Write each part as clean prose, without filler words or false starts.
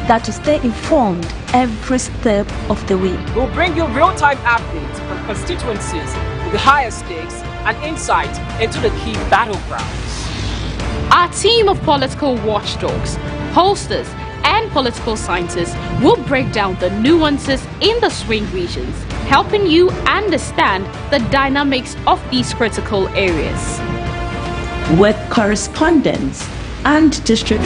that you stay informed every step of the way. We'll bring you real-time updates from constituencies with the highest stakes and insight into the key battlegrounds. Our team of political watchdogs, pollsters, and political scientists will break down the nuances in the swing regions, helping you understand the dynamics of these critical areas. With correspondence and district.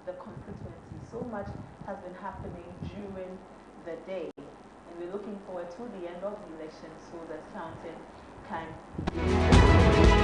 The constituency. So much has been happening during the day, and we're looking forward to the end of the election so that counting can begin.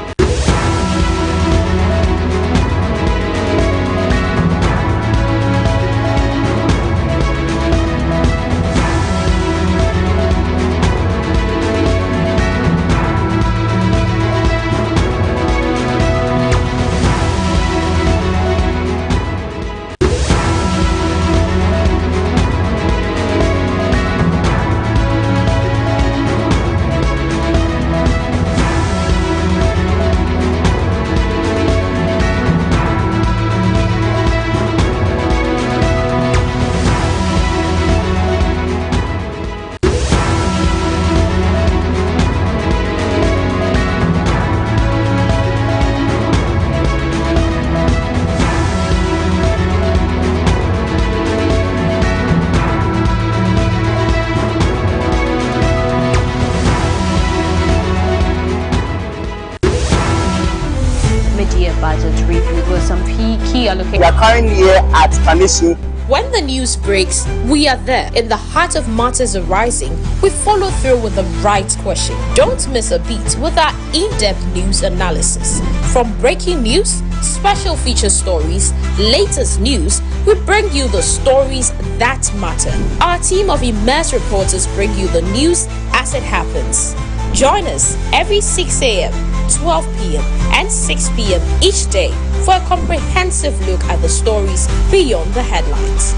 Budget review with some key allocations. We are currently here at Collation. When the news breaks, we are there. In the heart of matters arising, we follow through with the right question. Don't miss a beat with our in-depth news analysis. From breaking news, special feature stories, latest news, we bring you the stories that matter. Our team of immersed reporters bring you the news as it happens. Join us every 6 a.m., 12 p.m. and 6 p.m. each day for a comprehensive look at the stories beyond the headlines.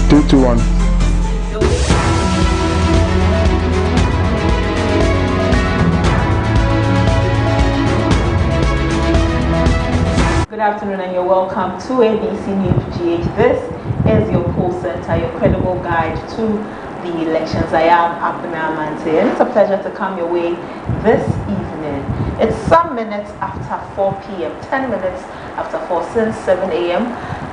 Two to one. Good afternoon and you're welcome to ABC News GH. This is your poll center, your credible guide to the elections. I am Apuna Amante, and it's a pleasure to come your way this evening. It's some minutes after 4 p.m., 10 minutes after 4, since 7 a.m.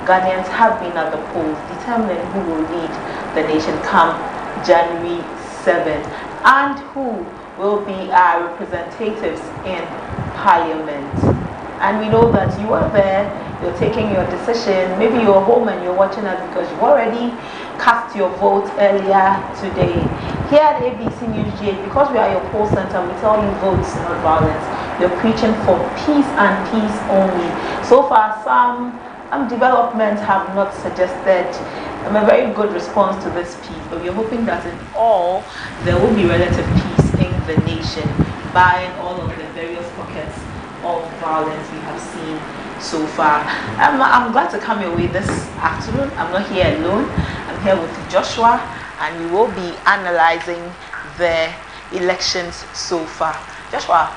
Ghanaians have been at the polls determining who will lead the nation come January 7th and who will be our representatives in Parliament. And we know that you are there, you're taking your decision. Maybe you're home and you're watching us because you've already cast your vote earlier today. Here at ABC News GH, because we are your poll center, we tell you votes, not violence. We're preaching for peace and peace only. So far, some developments have not suggested a very good response to this peace, but we're hoping that in all, there will be relative peace in the nation, barring all of the various pockets of violence we have seen so far. I'm glad to come your way this afternoon. I'm not here alone. I'm here with Joshua, and we will be analyzing the elections so far. Joshua,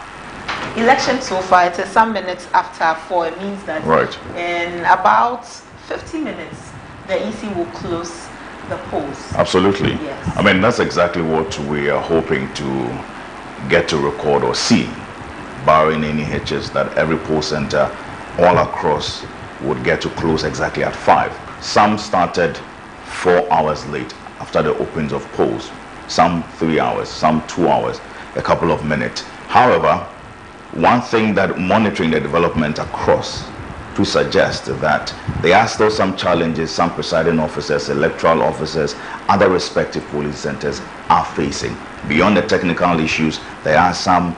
election so far, it is some minutes after 4. It means that in about 50 minutes, the EC will close the polls. Absolutely. Yes. I mean, that's exactly what we are hoping to get to record or see, barring any hitches, that every poll center all across would get to close exactly at 5. Some started 4 hours late. after the opens of polls. Some 3 hours, some 2 hours, a couple of minutes. However, one thing that monitoring the development across to suggest that there are still some challenges some presiding officers, electoral officers, other respective polling centers are facing. Beyond the technical issues, there are some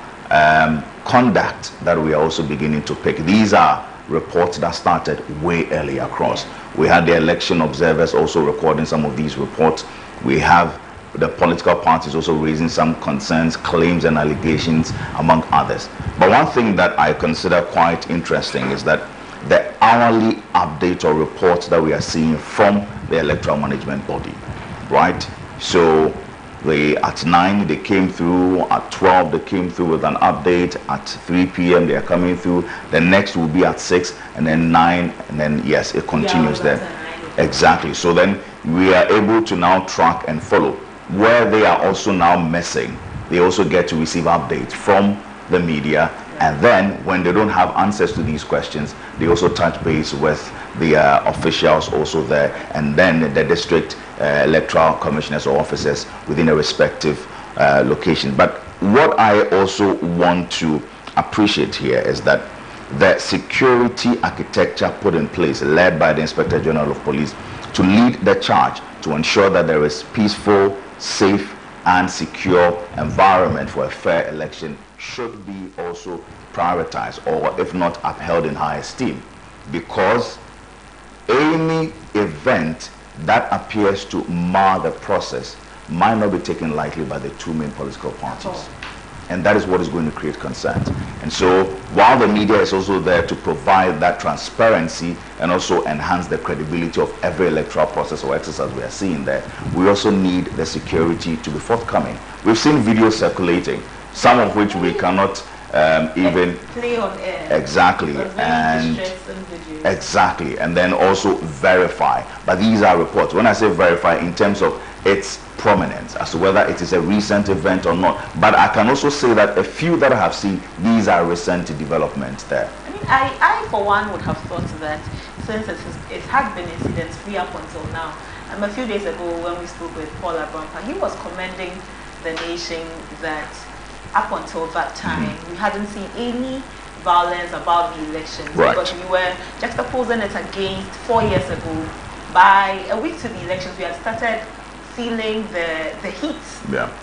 conduct that we are also beginning to pick. These are reports that started way early across. We had the election observers also recording some of these reports. We have the political parties also raising some concerns, claims and allegations, among others. But one thing that I consider quite interesting is that the hourly update or reports that we are seeing from the electoral management body, right? So at 9 they came through, at 12 they came through with an update, at 3 p.m. they are coming through, the next will be at 6, and then 9, and then yes, it continues there. Exactly. So then we are able to now track and follow. Where they are also now missing, they also get to receive updates from the media, and then when they don't have answers to these questions, they also touch base with the officials also there, and then the district electoral commissioners or officers within a respective location. But what I also want to appreciate here is that the security architecture put in place, led by the Inspector General of Police, to lead the charge to ensure that there is peaceful, safe and secure environment for a fair election, should be also prioritized, or if not upheld in high esteem, because any event that appears to mar the process might not be taken lightly by the two main political parties. And that is what is going to create concern. And so while the media is also there to provide that transparency and also enhance the credibility of every electoral process or exercise we are seeing there, we also need the security to be forthcoming. We've seen videos circulating, some of which we cannot even play on air. Exactly. And exactly, and then also verify. But these are reports. When I say verify, in terms of its prominence, as to whether it is a recent event or not. But I can also say that a few that I have seen, these are recent developments there. I mean, I for one would have thought that since it had been incidents free up until now, a few days ago when we spoke with Paul Abrampa, he was commending the nation that up until that time we hadn't seen any violence about the elections, because we were juxtaposing it against 4 years ago. By a week to the elections, we had started feeling the heat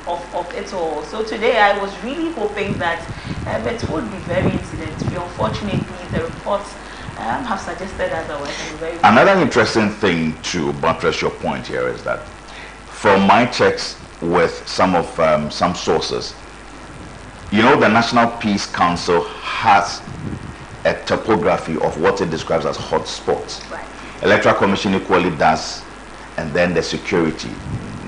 of it all. So today I was really hoping that it would be very incident-free. Unfortunately, the reports have suggested otherwise. Another interesting thing to buttress your point here is that from my checks with some sources, you know, the National Peace Council has a topography of what it describes as hotspots. Right. Electoral Commission equally does, and then the security,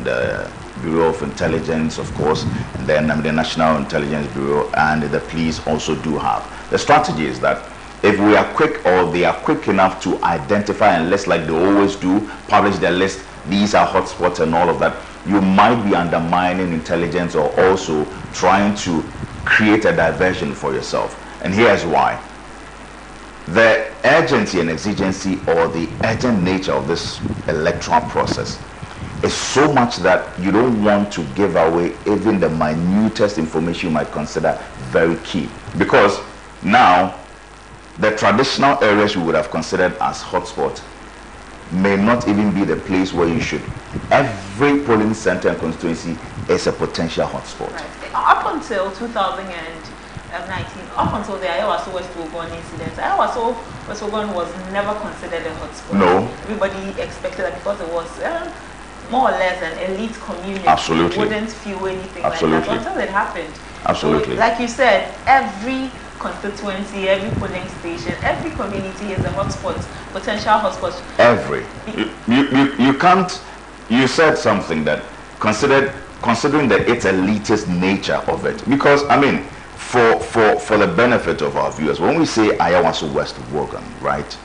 the Bureau of Intelligence, of course, and then the National Intelligence Bureau and the police also do have. The strategy is that if we are quick, or they are quick enough to identify and list, like they always do, publish their list, these are hotspots and all of that, you might be undermining intelligence or also trying to create a diversion for yourself. And here's why. The urgency and exigency, or the urgent nature of this electoral process, is so much that you don't want to give away even the minutest information you might consider very key. Because now, the traditional areas you would have considered as hotspots may not even be the place where you should. Every polling center and constituency is a potential hotspot. Right. Up until 2019, up until the Awaso West incident, Awaso West was never considered a hotspot. No. Everybody expected that because it was more or less an elite community. Absolutely. You wouldn't feel anything Absolutely. like that until it happened. Absolutely. So, like you said, every constituency, every polling station, every community is a hotspot, potential hotspot. Every. You can't, you said something that considering that it's elitist nature of it, because I mean, for the benefit of our viewers, when we say Awaso West Wogan, right,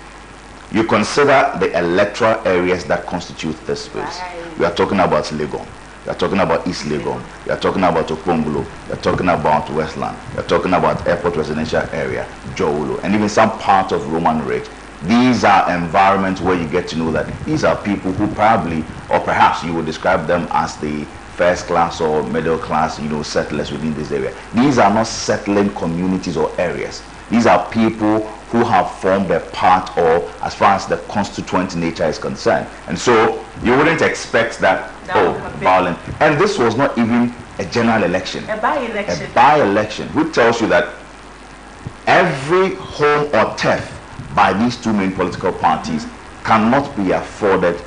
you consider the electoral areas that constitute this space. Right. We are talking about Legon, we are talking about East Legon, we are talking about Okongolo, we are talking about Westland, we are talking about Airport Residential Area, Jowolo, and even some part of Roman Ridge. These are environments where you get to know that these are people who probably, or perhaps you would describe them as the first class or middle class, settlers within this area. These are not settling communities or areas. These are people who have formed a part, or as far as the constituent nature is concerned. And so you wouldn't expect that, violent. And this was not even a general election. A by-election. A by-election, which tells you that every home or turf by these two main political parties cannot be afforded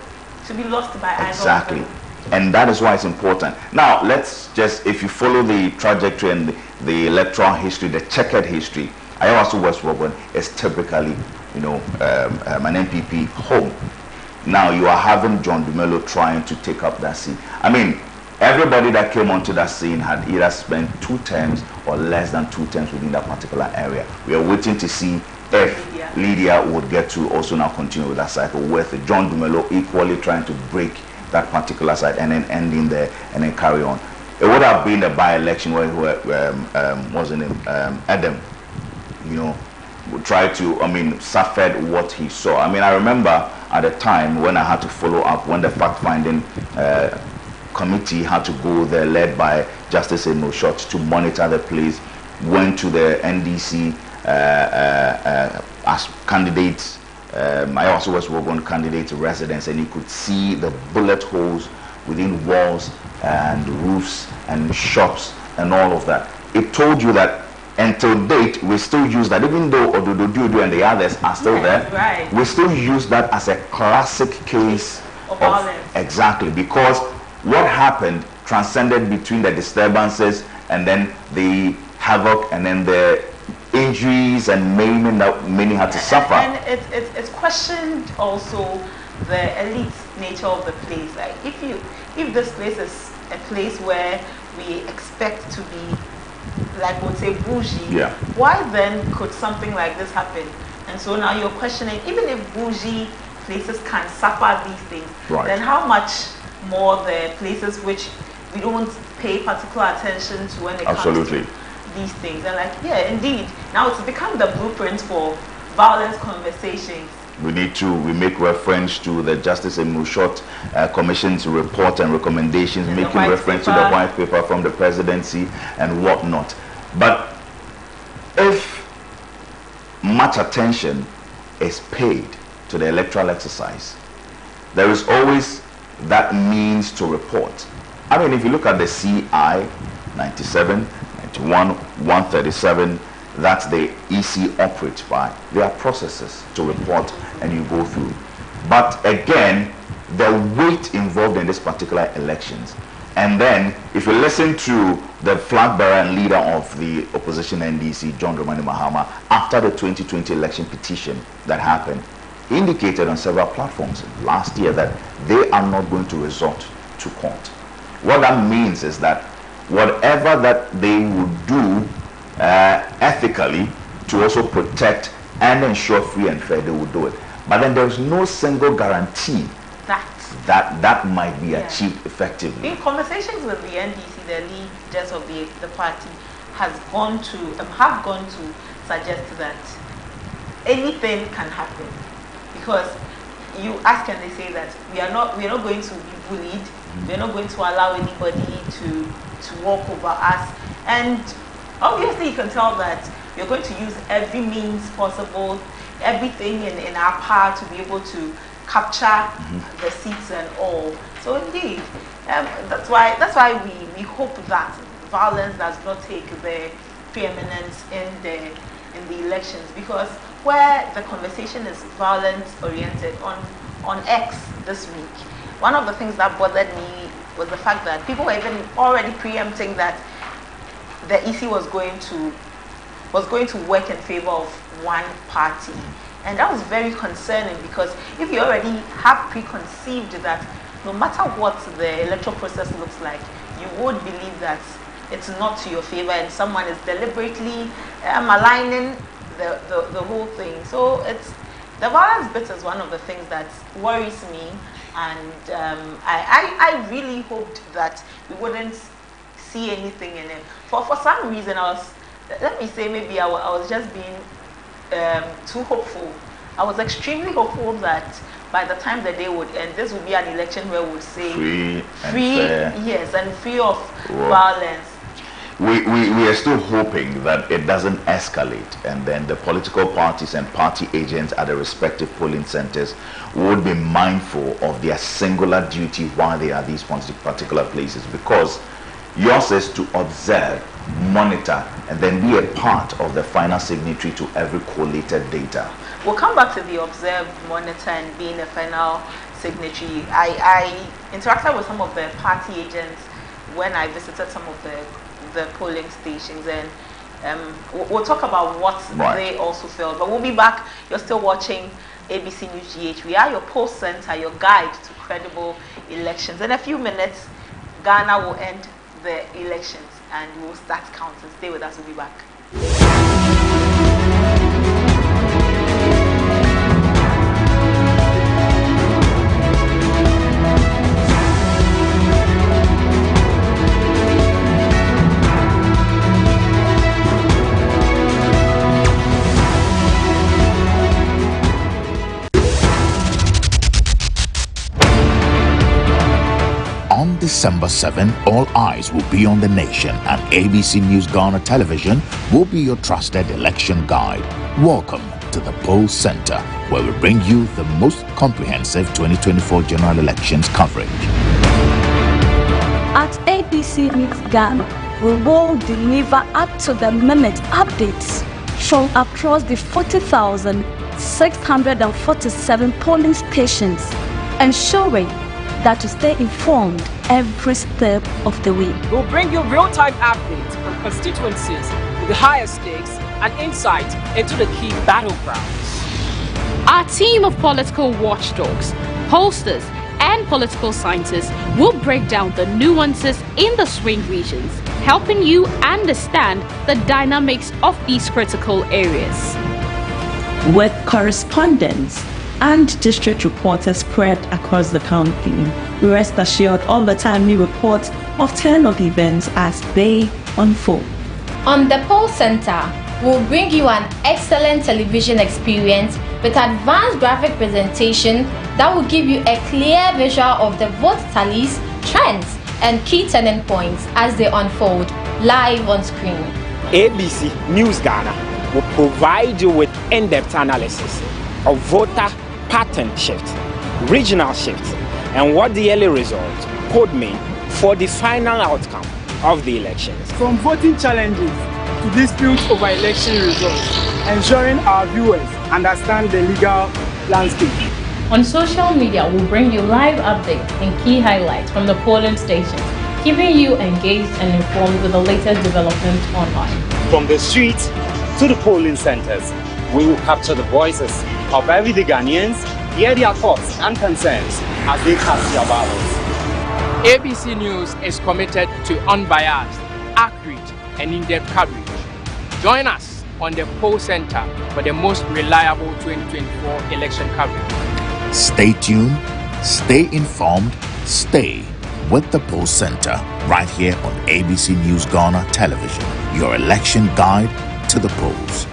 to be lost by either. Exactly. And that is why it's important. Now, let's just, if you follow the trajectory and the electoral history, the checkered history, Awaso West is typically, an MPP home. Now you are having John Dumelo trying to take up that seat. I mean, everybody that came onto that scene had either spent 2 terms or less than 2 terms within that particular area. We are waiting to see if Lydia would get to also now continue with that cycle, with John Dumelo equally trying to break that particular side and then ending there and then carry on. It would have been a by-election where Adam, would try to, suffered what he saw. I remember at the time when I had to follow up, when the fact-finding committee had to go there, led by Justice Enoshot, to monitor the place, went to the NDC as candidates, Awaso West candidate residence, and you could see the bullet holes within walls and roofs and shops and all of that. It told you that until date, we still use that, even though Ododo and the others are still there. Right. We still use that as a classic case of violence. Exactly, because what happened transcended between the disturbances and then the havoc and then the injuries and maiming that many had to suffer. And it's questioned also the elite nature of the place. Like if this place is a place where we expect to be, like we'll say, bougie, why then could something like this happen? And so now you're questioning, even if bougie places can suffer these things, then how much more the places which we don't pay particular attention to when it comes to these things. And indeed, now it's become the blueprint for violence conversations. We make reference to the Justice Enoshot Commission's report and recommendations, and making reference to the white paper from the presidency and whatnot. But if much attention is paid to the electoral exercise, there is always that means to report. If you look at the CI 97, 91, 137, that's the EC operates by. There are processes to report and you go through. But again, the weight involved in this particular elections. And then, if you listen to the flag bearer and leader of the opposition NDC, John Dramani Mahama, after the 2020 election petition that happened, he indicated on several platforms last year that they are not going to resort to court. What that means is that whatever that they would do ethically to also protect and ensure free and fair, they would do it. But then there's no single guarantee that might be achieved effectively. In conversations with the NDC, the leaders of the party have gone to suggest that anything can happen, because you ask and they say that we are not going to be bullied, we are not going to allow anybody to walk over us, and obviously you can tell that we're going to use every means possible, everything in our power to be able to capture the seats and all. So indeed, that's why we hope that violence does not take the preeminence in the elections, because where the conversation is violence oriented on X this week, one of the things that bothered me was the fact that people were even already preempting that the EC was going to work in favor of one party. And that was very concerning, because if you already have preconceived that no matter what the electoral process looks like, you would believe that it's not to your favor and someone is deliberately maligning the whole thing. So the violence bit is one of the things that worries me, and I really hoped that we wouldn't see anything in it. For some reason, let me say maybe I was just being too hopeful I was extremely hopeful that by the time the day would end, this would be an election where we would say free, fair. Yes, and free of violence. We are still hoping that it doesn't escalate, and then the political parties and party agents at the respective polling centers would be mindful of their singular duty while they are at these particular places, because yours is to observe, monitor, and then be a part of the final signatory to every collated data. We'll come back to the observe, monitor, and being a final signatory. I interacted with some of the party agents when I visited some of the polling stations, and we'll talk about what they also felt. But we'll be back. You're still watching ABC News GH. We are your poll center, your guide to credible elections. In a few minutes, Ghana will end the elections and we'll start counting. Stay with us. We'll be back. On December 7, all eyes will be on the nation, and ABC News Ghana Television will be your trusted election guide. Welcome to the Poll Center, where we bring you the most comprehensive 2024 general elections coverage. At ABC News Ghana, we will deliver up-to-the-minute updates from across the 40,647 polling stations, ensuring that to stay informed every step of the way. We'll bring you real-time updates from constituencies with the highest stakes and insight into the key battlegrounds. Our team of political watchdogs, pollsters, and political scientists will break down the nuances in the swing regions, helping you understand the dynamics of these critical areas. With correspondents and district reporters spread across the country, we rest assured all the timely reports of turnout events as they unfold. On the Poll Center, we'll bring you an excellent television experience with advanced graphic presentation that will give you a clear visual of the vote tallies, trends, and key turning points as they unfold live on screen. ABC News Ghana will provide you with in-depth analysis of voter pattern shift, regional shift, and what the early results could mean for the final outcome of the elections. From voting challenges to disputes over election results, ensuring our viewers understand the legal landscape. On social media, we'll bring you live updates and key highlights from the polling stations, keeping you engaged and informed with the latest developments online. From the streets to the polling centers, we will capture the voices of everyday Ghanaians, hear their thoughts and concerns as they cast their ballots. ABC News is committed to unbiased, accurate, and in-depth coverage. Join us on the Poll Center for the most reliable 2024 election coverage. Stay tuned, stay informed, stay with the Poll Center right here on ABC News Ghana Television, your election guide to the polls.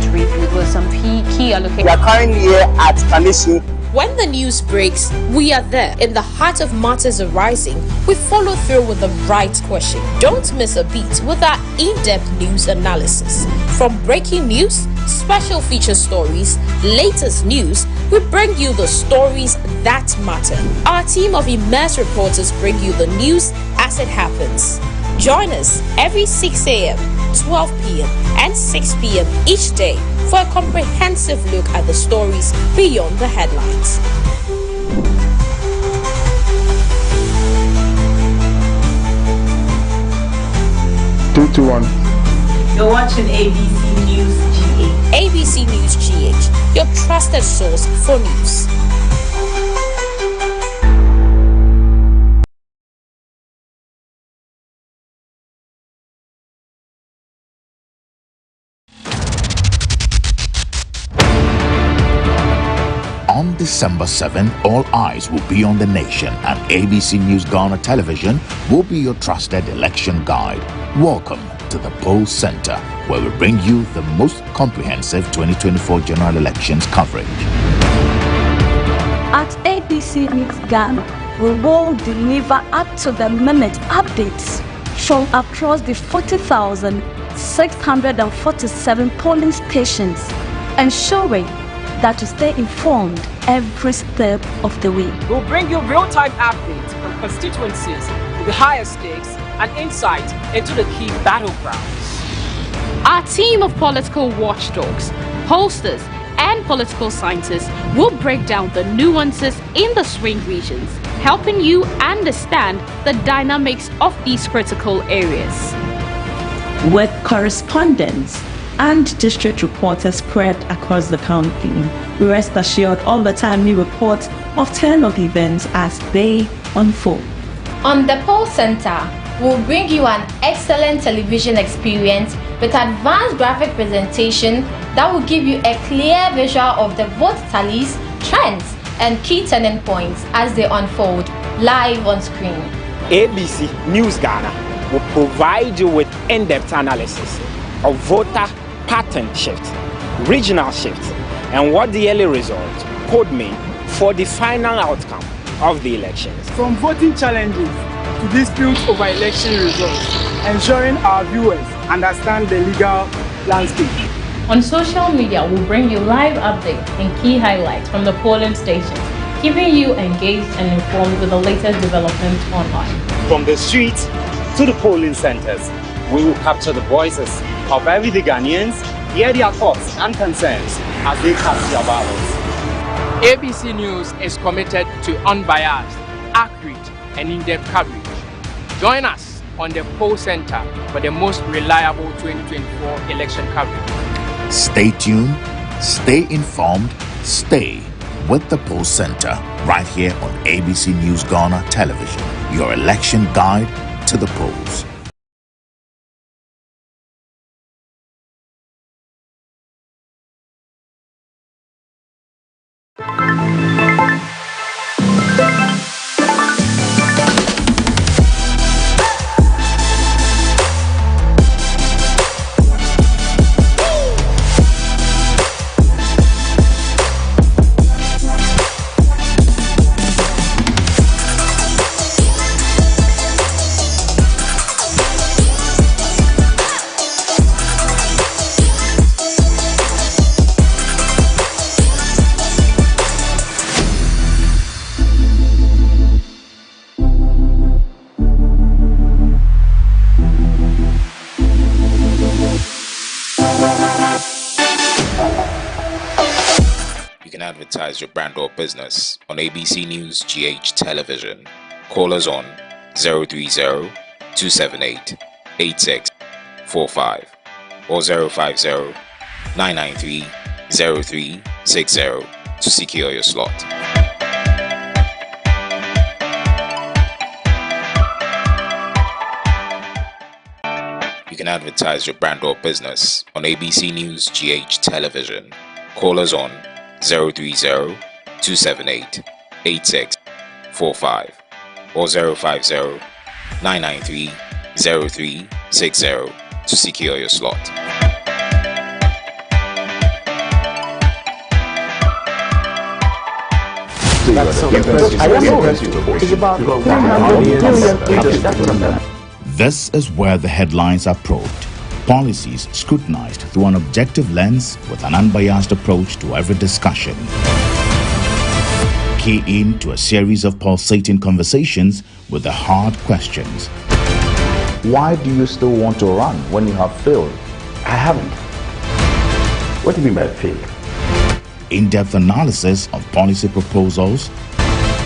reviewed with some key allocations. We are currently here at Constituency. When the news breaks, we are there. In the heart of matters arising, we follow through with the right question. Don't miss a beat with our in-depth news analysis. From breaking news, special feature stories, latest news, we bring you the stories that matter. Our team of immersed reporters bring you the news as it happens. Join us every 6 a.m., 12 p.m. and 6 p.m. each day for a comprehensive look at the stories beyond the headlines. Two to one. You're watching ABC News GH. ABC News GH, your trusted source for news. On December 7, all eyes will be on the nation, and ABC News Ghana Television will be your trusted election guide. Welcome to the Poll Center, where we bring you the most comprehensive 2024 general elections coverage. At ABC News Ghana, we will deliver up-to-the-minute updates from across the 40,647 polling stations, ensuring that you stay informed every step of the way. We'll bring you real-time updates from constituencies with the highest stakes and insight into the key battlegrounds. Our team of political watchdogs, pollsters, and political scientists will break down the nuances in the swing regions, helping you understand the dynamics of these critical areas. With correspondents and district reporters spread across the county, we rest assured all the timely reports of turnout events as they unfold. On the Poll Center, we'll bring you an excellent television experience with advanced graphic presentation that will give you a clear visual of the vote tallies, trends, and key turning points as they unfold live on screen. ABC News Ghana will provide you with in-depth analysis of voter pattern shifts, regional shifts, and what the early results could mean for the final outcome of the elections. From voting challenges to disputes over election results, ensuring our viewers understand the legal landscape. On social media, we'll bring you live updates and key highlights from the polling stations, keeping you engaged and informed with the latest developments online. From the streets to the polling centers, we will capture the voices of everyday Ghanaians, hear their thoughts and concerns as they cast their ballots. ABC News is committed to unbiased, accurate, and in-depth coverage. Join us on the Poll Center for the most reliable 2024 election coverage. Stay tuned, stay informed, stay with the Poll Center right here on ABC News Ghana Television, your election guide to the polls. Advertise your brand or business on ABC News GH Television. Call us on 030-278-8645 or 050-993-0360 to secure your slot. You can advertise your brand or business on ABC News GH Television. Call us on 030-278-8645 or 050-993-0360 to secure your slot. This is where the headlines are probed. Policies scrutinized through an objective lens with an unbiased approach to every discussion. Key in to a series of pulsating conversations with the hard questions. Why do you still want to run when you have failed? I haven't. What do you mean by failed? In-depth analysis of policy proposals.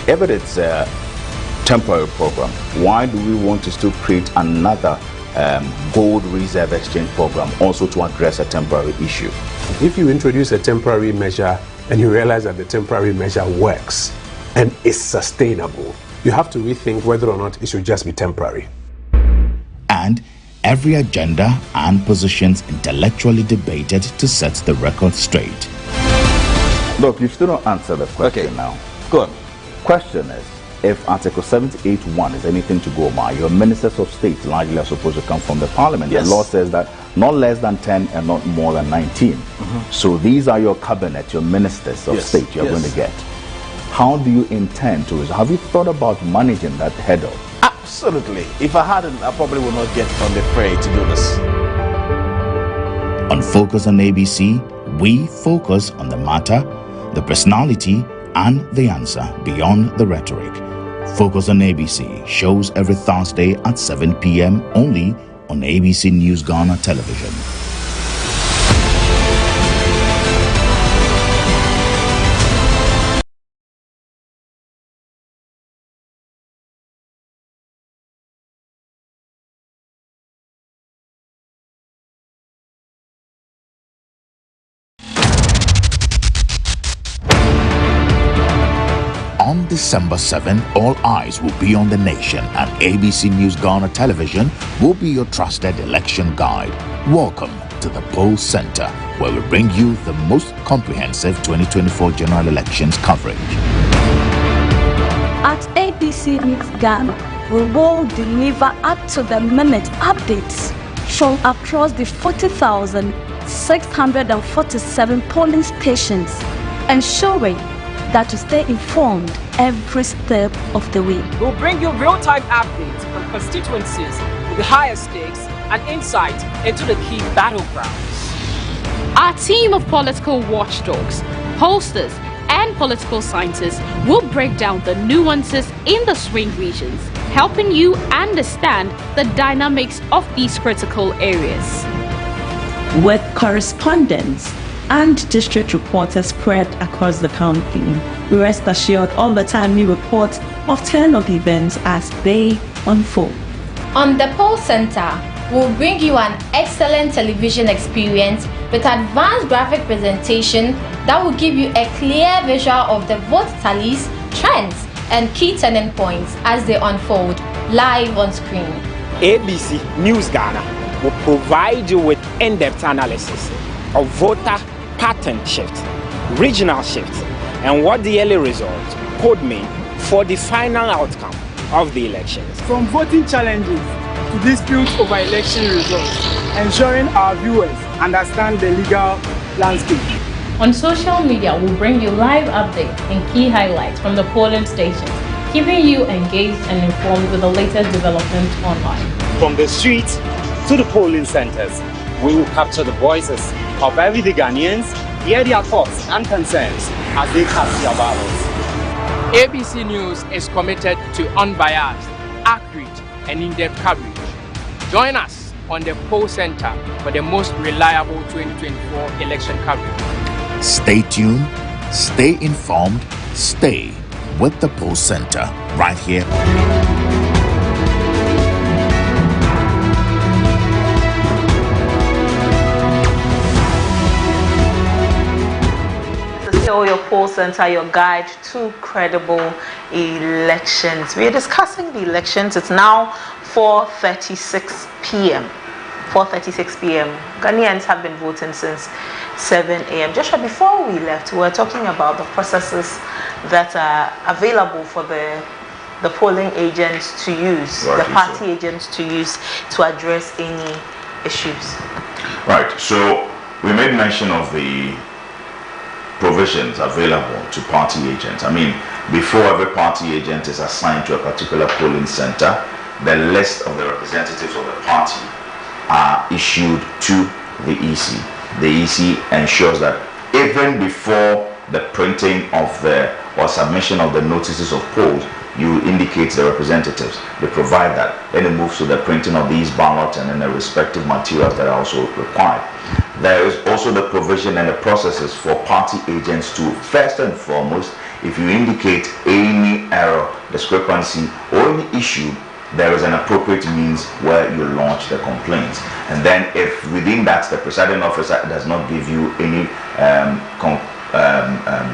If it is a temporary program, why do we want to still create another gold reserve exchange program also to address a temporary issue? If you introduce a temporary measure and you realize that the temporary measure works and is sustainable, you have to rethink whether or not it should just be temporary. And every agenda and positions intellectually debated to set the record straight. Look, you still don't answer the question now. Good. Question is, if Article 78(1) is anything to go by, your ministers of state largely are supposed to come from the parliament. Yes. The law says that not less than 10 and not more than 19. So these are your cabinet, your ministers of state you're going to get. How do you intend to resolve? Have you thought about managing that header? Absolutely. If I hadn't, I probably would not get on the parade to do this. On Focus on ABC, we focus on the matter, the personality, and the answer beyond the rhetoric. Focus on ABC shows every Thursday at 7 p.m. only on ABC News Ghana television. On December 7, all eyes will be on the nation, and ABC News Ghana television will be your trusted election guide. Welcome to the Poll Center, where we bring you the most comprehensive 2024 general elections coverage. At ABC News Ghana, we will deliver up-to-the-minute updates from across the 40,647 polling stations, ensuring that you stay informed every step of the way. We'll bring you real-time updates from constituencies with the highest stakes and insight into the key battlegrounds. Our team of political watchdogs, pollsters, and political scientists will break down the nuances in the swing regions, helping you understand the dynamics of these critical areas. With correspondents and district reporters spread across the county, we rest assured all the time we report of turnout events as they unfold. On the Poll Center, we'll bring you an excellent television experience with advanced graphic presentation that will give you a clear visual of the vote tallies, trends, and key turning points as they unfold live on screen. ABC News Ghana will provide you with in-depth analysis of voter pattern shift, regional shift, and what the early results could mean for the final outcome of the elections. From voting challenges to disputes over election results, ensuring our viewers understand the legal landscape. On social media, we'll bring you live updates and key highlights from the polling stations, keeping you engaged and informed with the latest developments online. From the streets to the polling centers, we will capture the voices of everyday Ghanaians, hear their thoughts and concerns as they cast their ballots. ABC News is committed to unbiased, accurate, and in-depth coverage. Join us on the Poll Center for the most reliable 2024 election coverage. Stay tuned, stay informed, stay with the Poll Center right here. Your Poll Center, your guide to credible elections. We are discussing the elections. It's now 4:36 p.m. 4:36 p.m. Ghanaians have been voting since 7 a.m. Joshua, before we left, we were talking about the processes that are available for the polling agents to use, the party agents to use to address any issues. Right. So we made mention of the provisions available to party agents. I mean, before every party agent is assigned to a particular polling center, the list of the representatives of the party are issued to the EC. The EC ensures that even before the printing of the or submission of the notices of polls, you indicate the representatives. They provide that. Then it moves to the printing of these ballots and then the respective materials that are also required. There is also the provision and the processes for party agents to, first and foremost, if you indicate any error, discrepancy, or any issue, there is an appropriate means where you launch the complaint. And then if within that the presiding officer does not give you any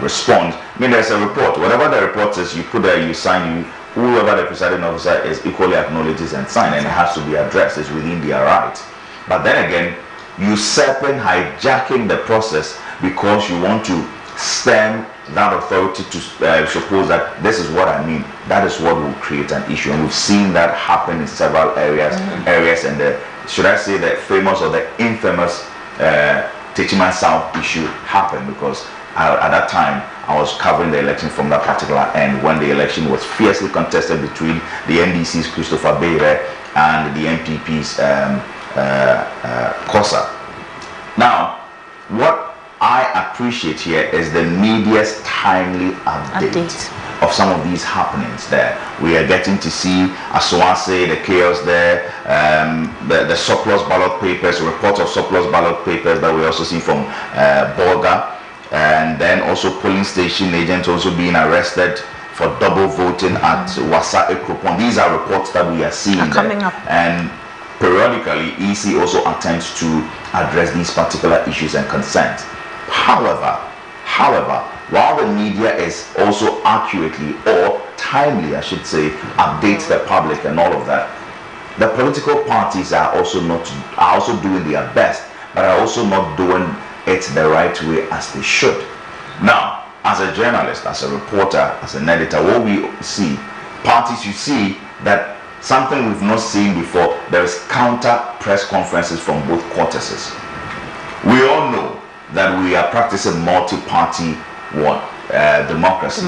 response, I mean, there's a report. Whatever the report says, you put there, you sign, whoever the presiding officer is equally acknowledges and sign, and it has to be addressed. It's within their right. But then again, usurping, hijacking the process because you want to stem that authority to suppose that this is what I mean, that is what will create an issue. And we've seen that happen in several areas, and the, should I say, the famous or the infamous Techiman South issue happened because at that time I was covering the election from that particular end when the election was fiercely contested between the NDC's Christopher Beire and the MPP's Kosa. Now, what I appreciate here is the media's timely update of some of these happenings there. We are getting to see Aswase, the chaos there, the surplus ballot papers, reports of surplus ballot papers that we also see from Bolga, and then also polling station agents also being arrested for double voting at Wasa Ekropon. These are reports that we are seeing coming up. And periodically, EC also attempts to address these particular issues and concerns. However, while the media is also accurately or timely, I should say, updates the public and all of that, the political parties are also doing their best, but are also not doing it the right way as they should. Now, as a journalist, as a reporter, as an editor, what we see, parties, you see that something we've not seen before, there is counter press conferences from both cortices. We all know that we are practicing multi-party democracy.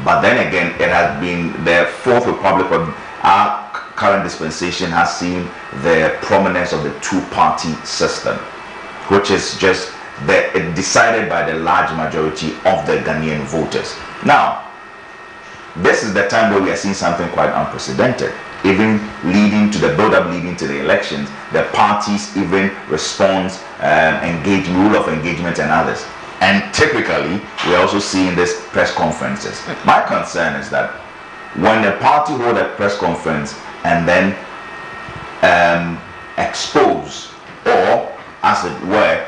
But then again, it has been the Fourth Republic, of our current dispensation has seen the prominence of the two-party system, which is just decided by the large majority of the Ghanaian voters. Now, this is the time where we are seeing something quite unprecedented. Even leading to the build-up, leading to the elections, the parties even respond, rule of engagement and others. And typically, we're also seeing this press conferences. My concern is that when a party hold a press conference and then expose or, as it were,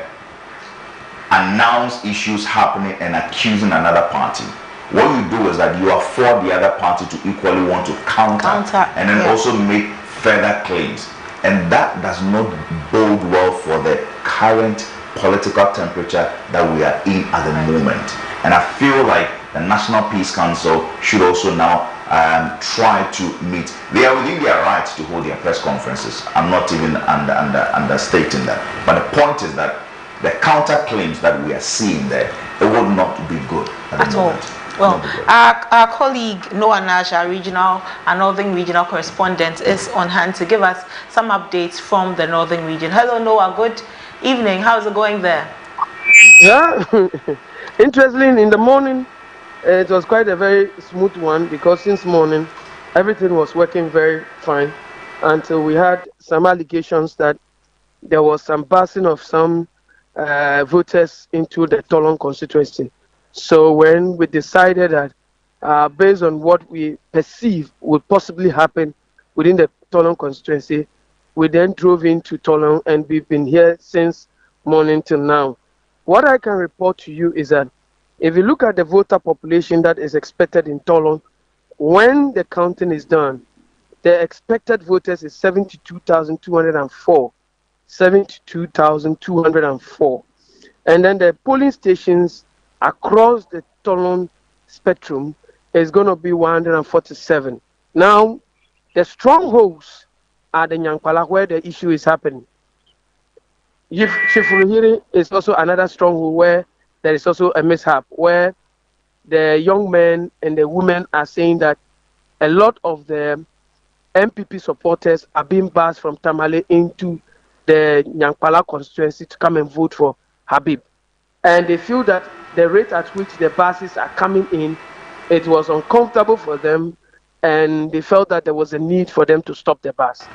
announce issues happening and accusing another party, what you do is that you afford the other party to equally want to counter and then also make further claims. And that does not bode well for the current political temperature that we are in at the moment. And I feel like the National Peace Council should also now try to meet. They are within their right to hold their press conferences. I'm not even understating that. But the point is that the counter claims that we are seeing there, it would not be good at all. Well, our colleague Noah Nash, our Northern Regional correspondent, is on hand to give us some updates from the Northern region. Hello, Noah. Good evening. How's it going there? Yeah, interestingly, in the morning, it was quite a very smooth one because since morning, everything was working very fine until we had some allegations that there was some passing of some voters into the Tolon constituency. So when we decided that based on what we perceive would possibly happen within the Tolon constituency, we then drove into Tolon and we've been here since morning till now. What I can report to you is that if you look at the voter population that is expected in Tolon, when the counting is done, the expected voters is 72,204. 72,204. And then the polling stations across the Tolon spectrum is going to be 147. Now, the strongholds are the Nyankpala where the issue is happening. Chifurihiri is also another stronghold where there is also a mishap where the young men and the women are saying that a lot of the MPP supporters are being bussed from Tamale into the Nyankpala constituency to come and vote for Habib. And they feel that the rate at which the buses are coming in, it was uncomfortable for them, and they felt that there was a need for them to stop the bus.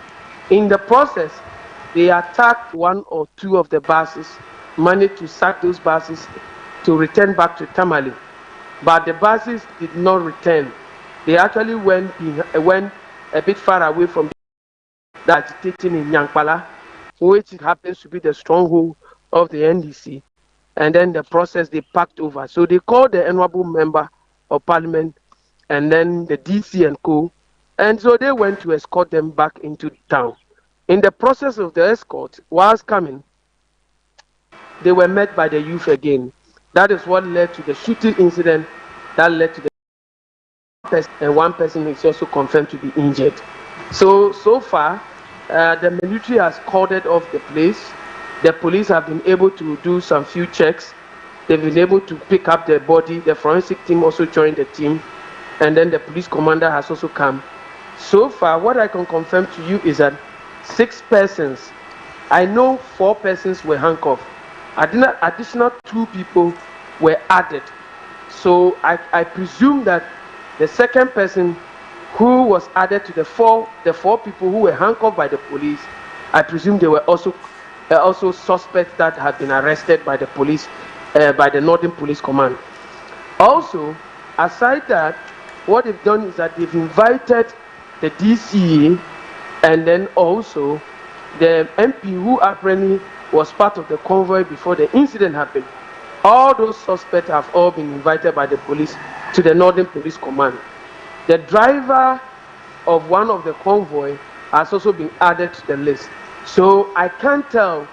In the process, they attacked one or two of the buses, managed to sack those buses to return back to Tamale. But the buses did not return. They actually went a bit far away from the agitating in Nyankpala, which happens to be the stronghold of the NDC. And then the process, they packed over. So they called the honorable member of parliament and then the DC and co. And so they went to escort them back into town. In the process of the escort, whilst coming, they were met by the youth again. That is what led to the shooting incident that led to the person, and one person is also confirmed to be injured. So far, the military has cordoned off the place. The police have been able to do some few checks. They've been able to pick up the body. The forensic team also joined the team. And then the police commander has also come. So far, what I can confirm to you is that 6 persons, I know 4 persons were handcuffed. Additional 2 people were added. So I presume that the second person who was added to the four people who were handcuffed by the police, I presume they were also suspects that had been arrested by the police, by the Northern Police Command. Also, aside that, what they've done is that they've invited the DCE and then also the MP who apparently was part of the convoy before the incident happened. All those suspects have all been invited by the police to the Northern Police Command. The driver of one of the convoy has also been added to the list. So I can't tell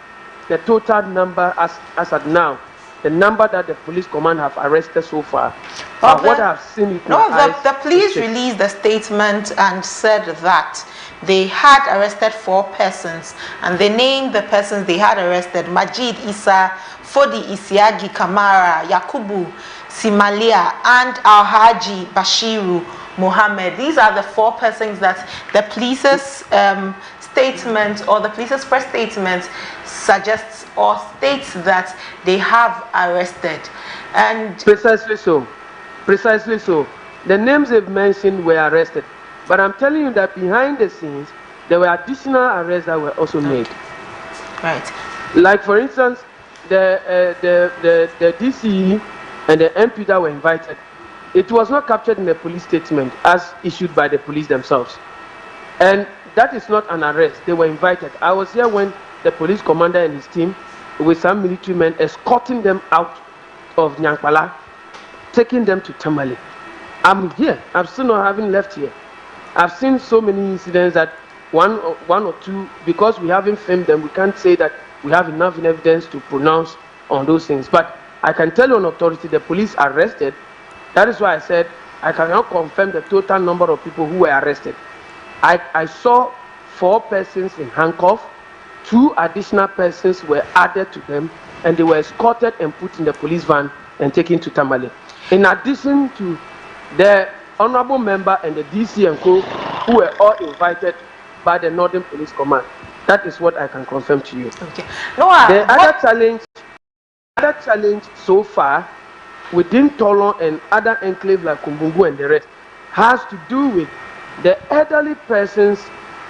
the total number as at now, the number that the police command have arrested so far. But what I've seen with my eyes, the police released a statement and said that they had arrested 4 persons, and they named the persons they had arrested: Majid Isa, Fodi Isiagi Kamara, Yakubu Simalia, and Alhaji Bashiru Mohammed. These are the 4 persons that the police's statement, or the police's press statement, suggests or states that they have arrested. And precisely so. The names they've mentioned were arrested, but I'm telling you that behind the scenes there were additional arrests that were also made. Right. Like for instance, the DCE and the MP that were invited, it was not captured in the police statement as issued by the police themselves, and that is not an arrest. They were invited. I was here when the police commander and his team, with some military men, escorting them out of Nyankpala, taking them to Tamale. I'm here. I'm still not having left here. I've seen so many incidents that one or two, because we haven't filmed them, we can't say that we have enough evidence to pronounce on those things. But I can tell you on authority, the police arrested. That is why I said I cannot confirm the total number of people who were arrested. I saw 4 persons in handcuffs. 2 additional persons were added to them, and they were escorted and put in the police van and taken to Tamale. In addition to the honorable member and the DC and co, who were all invited by the Northern Police Command. That is what I can confirm to you. Okay. The other challenge so far within Tolon and other enclaves like Kumbungu and the rest has to do with the elderly persons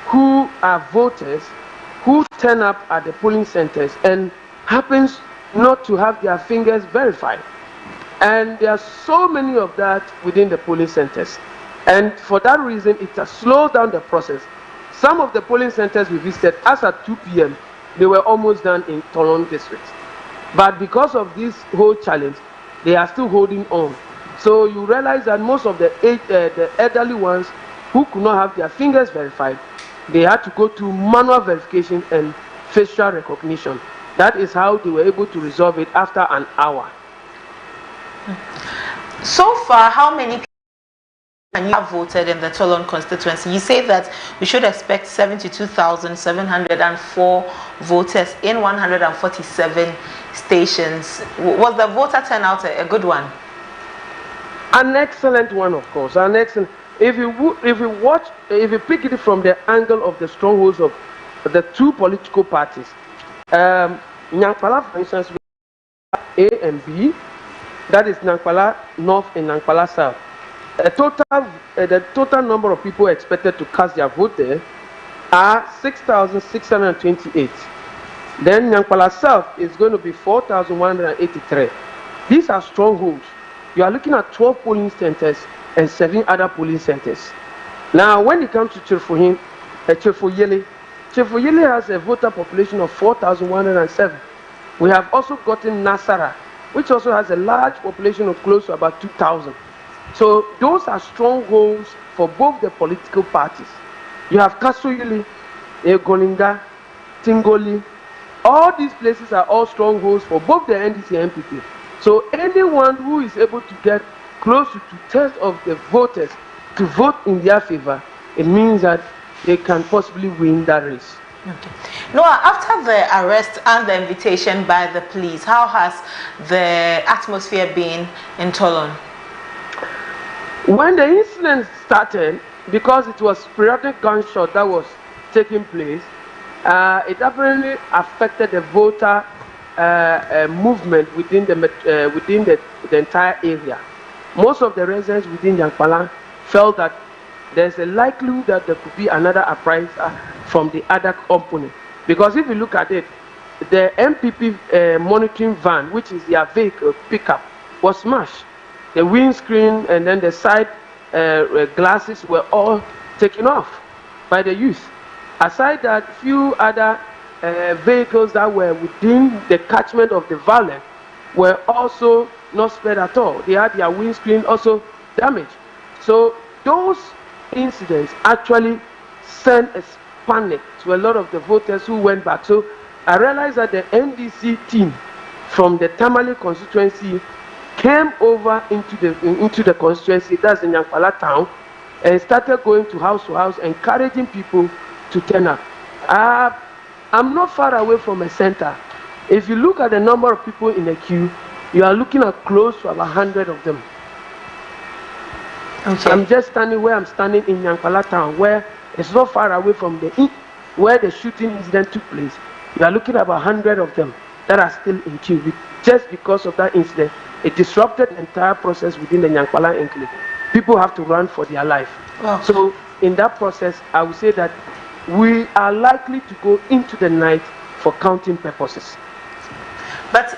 who are voters who turn up at the polling centers and happens not to have their fingers verified. And there are so many of that within the polling centers. And for that reason, it has slowed down the process. Some of the polling centers we visited, as at 2 p.m., they were almost done in Tolon district. But because of this whole challenge, they are still holding on. So you realize that most of the elderly ones who could not have their fingers verified, they had to go to manual verification and facial recognition. That is how they were able to resolve it after an hour. So far, how many and you have voted in the Tolon constituency, you say that we should expect 72,704 voters in 147 stations. Was the voter turnout a good one? An excellent one, of course. An excellent. If you pick it from the angle of the strongholds of the two political parties, Nyankpala, for instance, we have A and B. That is Nyankpala North and Nyankpala South. The total number of people expected to cast their vote there are 6,628. Then Nyankpala South is going to be 4,183. These are strongholds. You are looking at 12 polling centers and 7 other polling centers. Now, when it comes to Chirfoyele has a voter population of 4,107. We have also gotten Nasara, which also has a large population of close to about 2,000. So those are strongholds for both the political parties. You have Kasoyele, Golinga, Tingoli. All these places are all strongholds for both the NDC and NPP. So anyone who is able to get close to 2/3 of the voters to vote in their favor, it means that they can possibly win that race. Okay. Noah, after the arrest and the invitation by the police, how has the atmosphere been in Tolon? When the incident started, because it was periodic gunshot that was taking place, it apparently affected the voter movement within the entire area. Most of the residents within Nyankpala felt that there's a likelihood that there could be another uprising from the other opponent. Because if you look at it, the MPP monitoring van, which is their vehicle pickup, was smashed. The windscreen and then the side glasses were all taken off by the youth. Aside that, few other vehicles that were within the catchment of the valley were also not spared at all. They had their windscreen also damaged. So those incidents actually sent a panic to a lot of the voters who went back. So I realized that the NDC team from the Tamale constituency came over into the constituency, that's in Nyankpala town, and started going to house, encouraging people to turn up. I'm not far away from a center. If you look at the number of people in the queue, you are looking at close to about 100 of them. Okay. I'm just standing where I'm standing in Nyankpala town, where it's not far away from where the shooting incident took place. You are looking at about 100 of them that are still in queue. Just because of that incident, it disrupted the entire process within the Nyankpala enclave. People have to run for their life. Wow. So in that process, I would say that we are likely to go into the night for counting purposes. But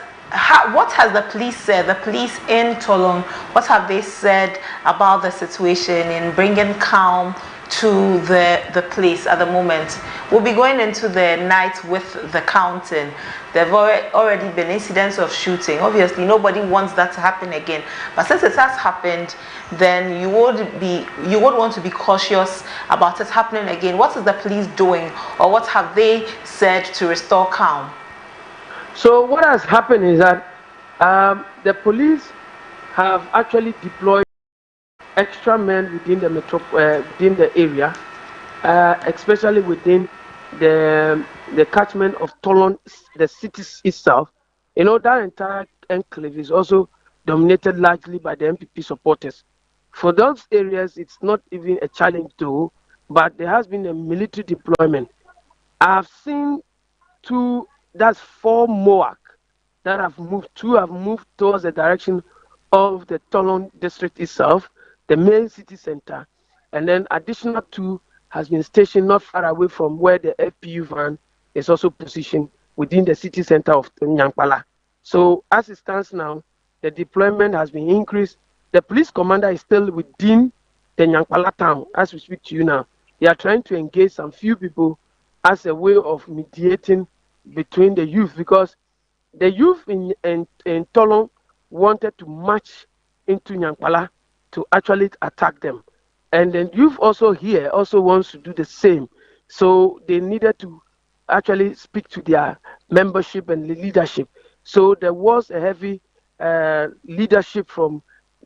what has the police said? The police in Tolon, what have they said about the situation in bringing calm to the place at the moment? We'll be going into the night with the counting. There have already been incidents of shooting. Obviously, nobody wants that to happen again. But since it has happened, then you would want to be cautious about it happening again. What is the police doing, or what have they said to restore calm? So what has happened is that the police have actually deployed extra men within the within the area, especially within the catchment of Tolon, the city itself. You know, that entire enclave is also dominated largely by the MPP supporters. For those areas, it's not even a challenge though, but there has been a military deployment. I've seen that's 4 MOAC that have moved. 2 have moved towards the direction of the Tolon district itself, the main city center, and then additional 2 has been stationed not far away from where the FPU van is also positioned within the city center of Nyankpala. So as it stands now, the deployment has been increased. The police commander is still within the Nyankpala town as we speak to you now. They are trying to engage some few people as a way of mediating between the youth, because the youth in Tolon wanted to march into Nyankpala to actually attack them. And then youth also here also wants to do the same. So they needed to actually speak to their membership and leadership. So there was a heavy leadership from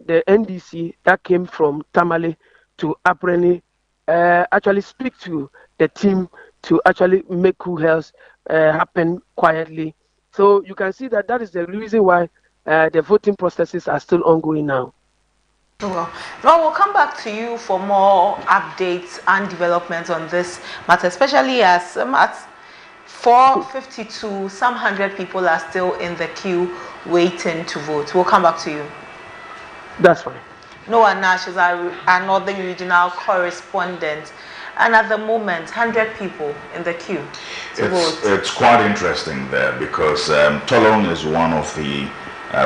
the NDC that came from Tamale to apparently actually speak to the team to actually make coup health happen quietly. So you can see that that is the reason why the voting processes are still ongoing now. Well, we'll come back to you for more updates and developments on this matter, especially as at 4:52, some 100 people are still in the queue waiting to vote. We'll come back to you. That's fine. Noah Nash is our Northern Regional Correspondent, and at the moment, 100 people in the queue to vote. It's quite interesting there because Tolong is one of the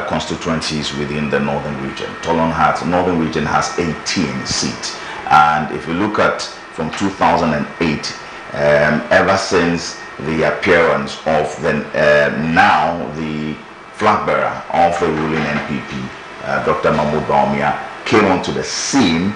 constituencies within the Northern Region. Northern Region has 18 seats, and if you look at from 2008, ever since the appearance of the now the flag bearer of the ruling NPP, Dr. Mahmoud Bawumia, came onto the scene,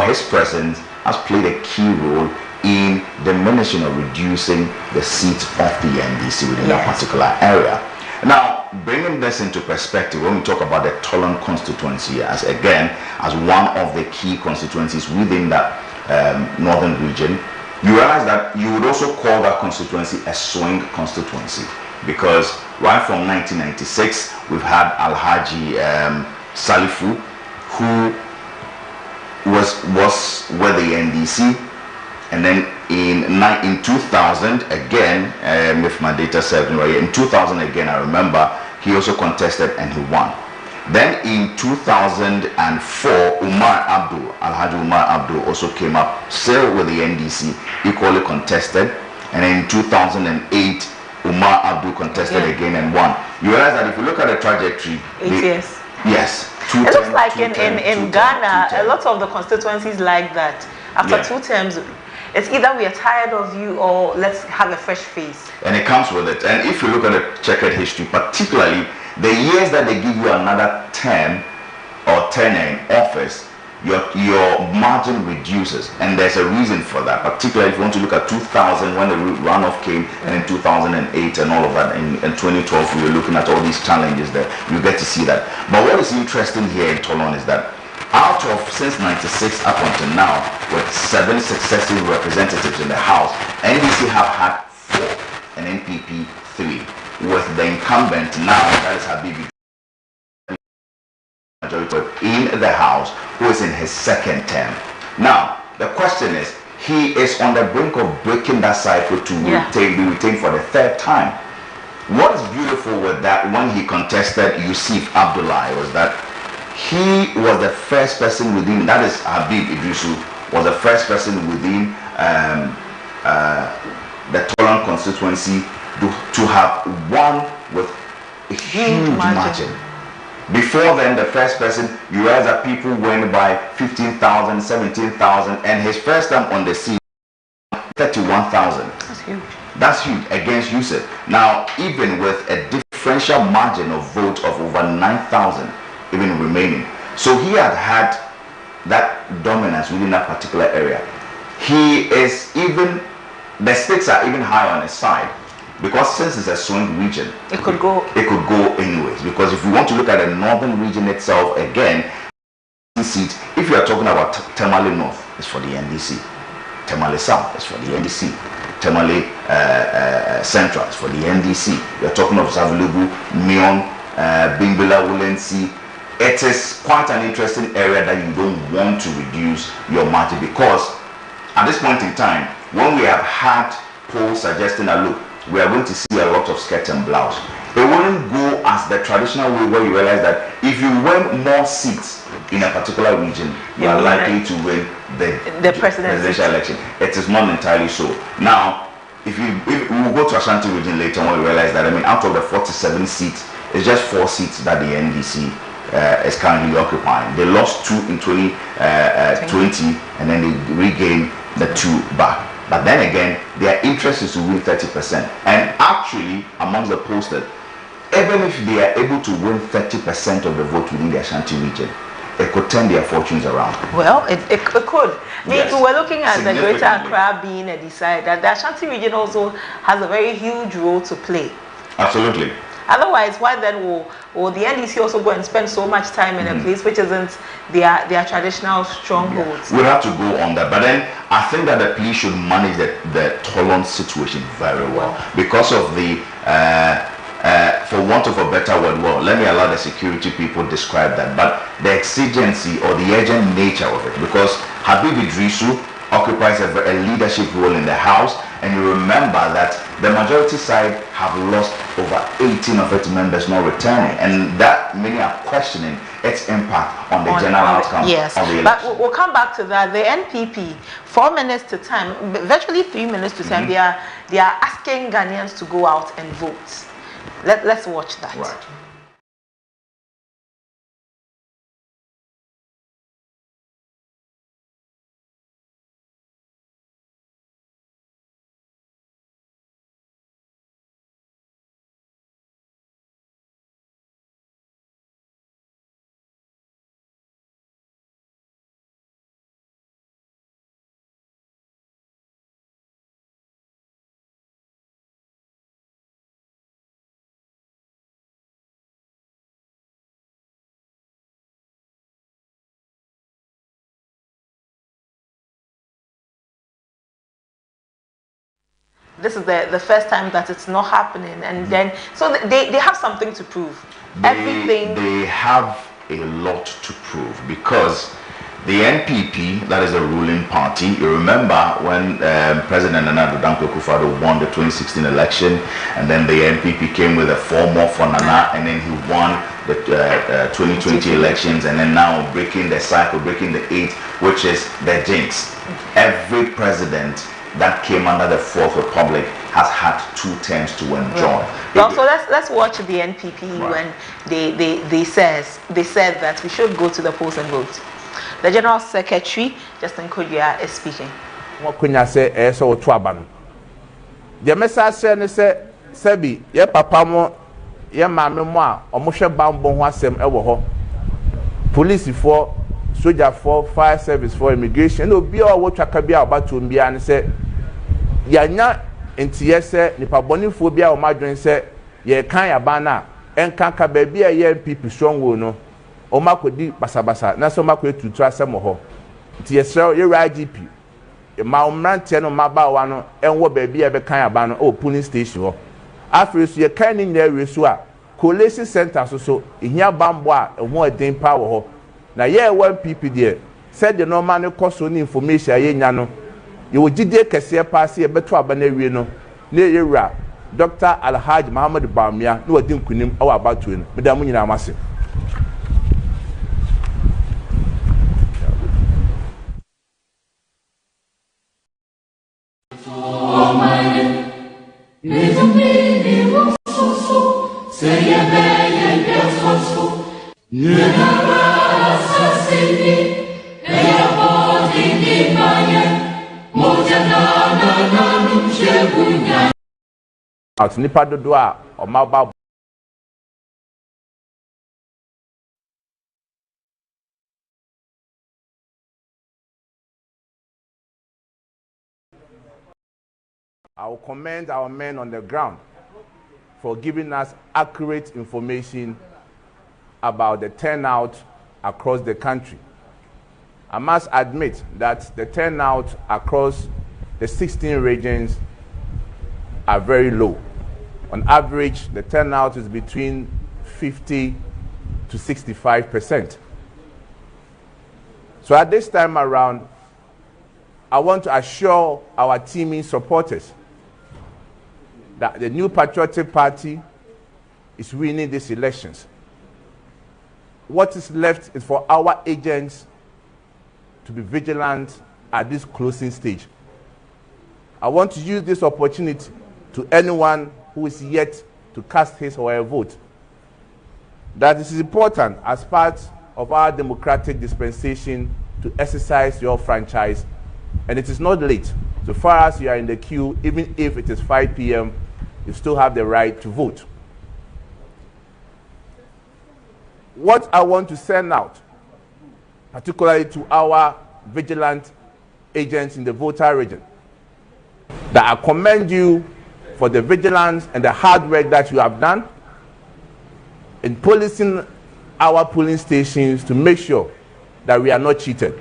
his presence has played a key role in diminishing or reducing the seat of the NDC within that particular area. Now, bringing this into perspective, when we talk about the Tolong constituency as one of the key constituencies within that Northern Region, you realize that you would also call that constituency a swing constituency, because right from 1996 we've had Alhaji Salifu, who was with the NDC, and then in 2000 again, if my data serves me right, in 2000 again, I remember he also contested and he won. Then in 2004, Alhaji Umar Abdul also came up, still with the NDC, equally contested, and in 2008 Umar Abdul contested again and won. You realize that if you look at the trajectory, yes, it looks like in Ghana, a lot of the constituencies like that. After 2 terms, it's either we are tired of you or let's have a fresh face. And it comes with it. And if you look at the checkered history, particularly the years that they give you another term or tenure in office, your margin reduces, and there's a reason for that. Particularly if you want to look at 2000 when the runoff came, and in 2008 and all of that, in 2012 we were looking at all these challenges there. You get to see that. But what is interesting here in Tolong is that out of, since 96 up until now, with 7 successive representatives in the House, NDC have had 4 and NPP 3, with the incumbent now, that is Habibi, in the House, who is in his 2nd term. Now, the question is, he is on the brink of breaking that cycle to be retained for the 3rd time. What is beautiful with that, when he contested Yusuf Abdullahi, was that he was the first person within, that is Habib Idrisu, was the first person within the Tolong constituency to have won with a huge margin. Before then, the first person, you realize that people went by 15,000, 17,000, and his first time on the seat, 31,000. That's huge. That's huge against Yusuf. Now, even with a differential margin of vote of over 9,000, even remaining. So he had that dominance within that particular area. He is even, the stakes are even higher on his side, because since it's a swing region, it could go anyways. Because if you want to look at the Northern Region itself, again, seats, if you are talking about Tamale North, it's for the NDC. Tamale South is for the NDC. Tamale Central is for the NDC. You're talking of Savulugu, Mion, Bimbila, Wulensi. It is quite an interesting area that you don't want to reduce your margin, because at this point in time, when we have had polls suggesting that, look, we are going to see a lot of skirt and blouse, it wouldn't go as the traditional way where you realize that if you win more seats in a particular region, you are likely to win the presidential election. It is not entirely so. Now, if we will go to Ashanti region later on, we realize that, out of the 47 seats, it's just 4 seats that the NDC is currently occupying. They lost 2 in 2020, and then they regained the 2 back. But then again, their interest is to win 30%. And actually, amongst the posted, even if they are able to win 30% of the vote within the Ashanti region, it could turn their fortunes around. Well, it could. Yes. We're looking at the Greater Accra being a decider. The Ashanti region also has a very huge role to play. Absolutely. Otherwise, why then will the NDC also go and spend so much time in a place which isn't their traditional strongholds? We'll have to go on that. But then I think that the police should manage the tolerance situation very well because of the for want of a better word, let me allow the security people describe that, but the exigency or the urgent nature of it, because Habib Idrisu occupies a leadership role in the House, and you remember that the majority side have lost over 18 of its members not returning, and that many are questioning its impact on the general outcome of the election. But we'll come back to that. The NPP, 4 minutes to time, virtually 3 minutes to time, they are asking Ghanaians to go out and vote. Let's watch that. Right. This is the first time that it's not happening, and then so they have something to prove. They have a lot to prove because the NPP, that is the ruling party, you remember when President Nana Danko Akufo-Addo won the 2016 election, and then the NPP came with a 4 more for Nana, and then he won the 2020 elections, and then now breaking the cycle, breaking the 8, which is the jinx. Every president that came under the Fourth Republic has had 2 terms to enjoy. Well, so let's watch the NPP when they said that we should go to the polls and vote. The General Secretary, Justin Kodua, is speaking. What can I say? So to Abano. The message said, "Sebi, ye papa mo, ye mama mo, omushe bambo ho asem ewo ho. Police for, soldier for, fire service for, immigration. No be all what twaka bia obatu mbia ne say yanya entiye se nipa bonifo bia o madwen se ye kan yaba na enkanka ba bia ye NPP stronghold no o makodi basabasa na so makoetutu asem ho nti ye sere ye IGP ma omrante no mabawa no enwo ba bia be kan yaba no o polling station ho afre so ye kan ni nyina we so a Collation center so ihia bambo a ho eden pa wo ho na ye NPP de said the normal ne koso ni information ye nya no ye wogide kese pass ye beto aba na wie no na ye wura Dr. Alhaji Muhammad Bamia na wadi nkunim awa abatu no medam nyina amase out nipa dodo a omaba I will commend our men on the ground for giving us accurate information about the turnout across the country. I must admit that the turnout across the 16 regions are very low. On average, the turnout is between 50 to 65%. So at this time around, I want to assure our teaming supporters that the New Patriotic Party is winning these elections. What is left is for our agents to be vigilant at this closing stage. I want to use this opportunity to anyone who is yet to cast his or her vote that this is important as part of our democratic dispensation to exercise your franchise, and it is not late. So far as you are in the queue, even if it is 5 p.m., you still have the right to vote. What I want to send out, particularly to our vigilant agents in the voter region, that I commend you for the vigilance and the hard work that you have done. in policing our polling stations to make sure that we are not cheated.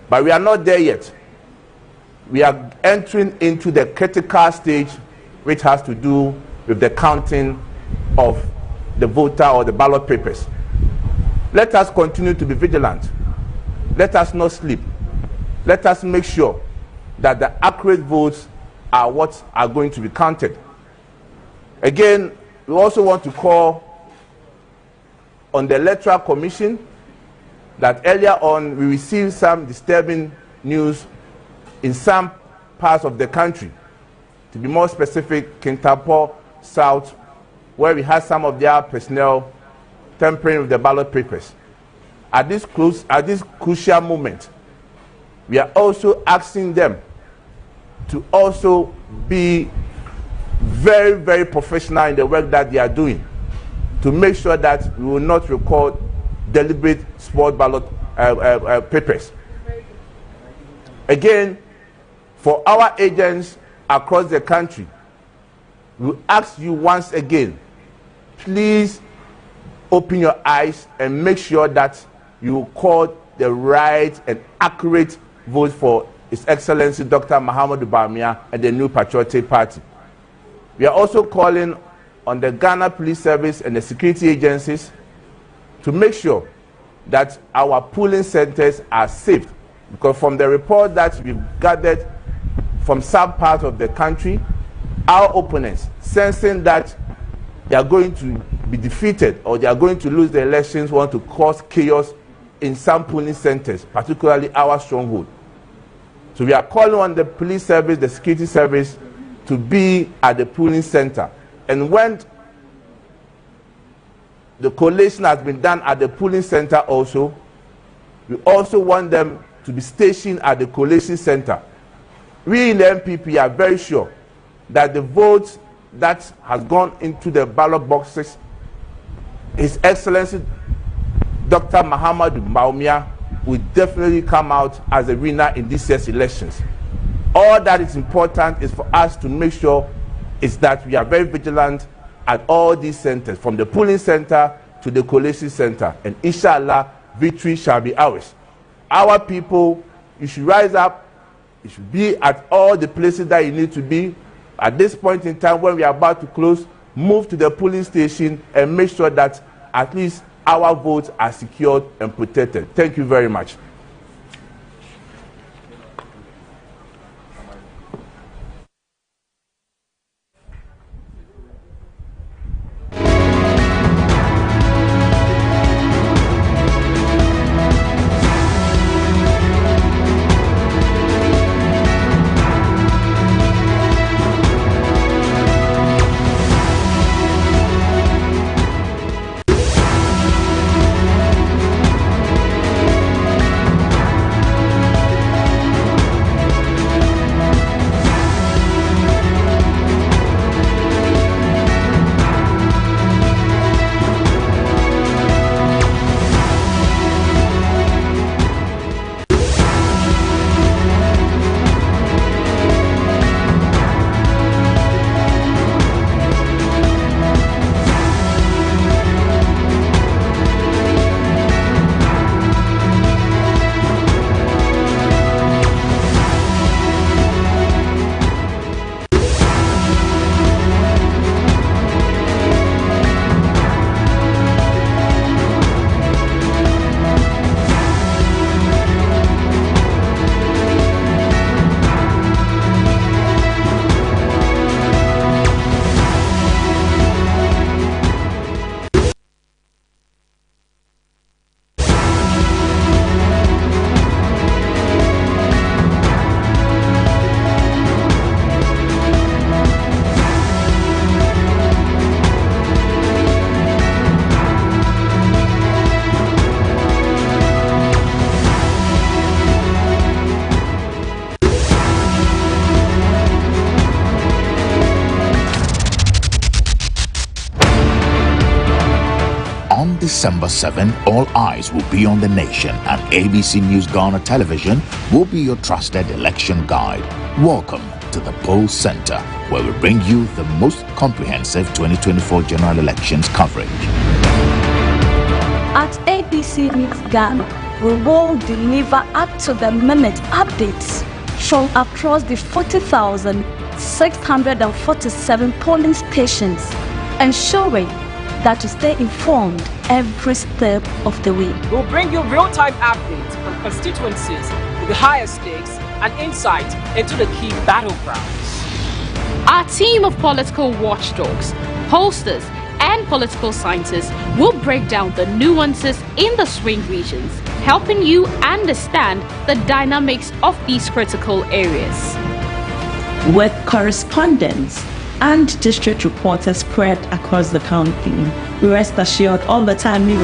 But we are not there yet. We are entering into the critical stage, which has to do with the counting of the voter or the ballot papers. Let us continue to be vigilant. Let us not sleep. Let us make sure that the accurate votes are what are going to be counted. Again, we also want to call on the Electoral Commission that earlier on we received some disturbing news in some parts of the country. To be more specific, Kintampo South, where we had some of their personnel tampering with the ballot papers. At this crucial moment, we are also asking them to also be very, very professional in the work that they are doing, to make sure that we will not record deliberate spoiled ballot papers. Again, for our agents across the country, we ask you once again, please open your eyes and make sure that you record the right and accurate vote for His Excellency Dr. Mahamudu Bawumia and the New Patriotic Party. We are also calling on the Ghana Police Service and the security agencies to make sure that our polling centers are safe, because from the report that we've gathered from some parts of the country, our opponents, sensing that they are going to be defeated or they are going to lose the elections, want to cause chaos in some polling centers, particularly our stronghold. So we are calling on the police service, the security service, to be at the polling center. And when the collation has been done at the polling center also, we also want them to be stationed at the collation center. We in the MPP are very sure that the votes that has gone into the ballot boxes, His Excellency Dr. Mahamudu Bawumia will definitely come out as a winner in this year's elections. All that is important is for us to make sure is that we are very vigilant at all these centers, from the polling center to the collation center, and inshallah, victory shall be ours. Our people, you should rise up, you should be at all the places that you need to be. At this point in time, when we are about to close, move to the polling station and make sure that at least our votes are secured and protected. Thank you very much. December 7, all eyes will be on the nation, and ABC News Ghana Television will be your trusted election guide. Welcome to the Poll Center, where we bring you the most comprehensive 2024 general elections coverage. At ABC News Ghana, we will deliver up-to-the-minute updates from across the 40,647 polling stations, ensuring that you stay informed every step of the way. We'll bring you real-time updates from constituencies with the highest stakes and insight into the key battlegrounds. Our team of political watchdogs, pollsters, and political scientists will break down the nuances in the swing regions, helping you understand the dynamics of these critical areas. With correspondents and district reporters spread across the county, we rest assured all the time we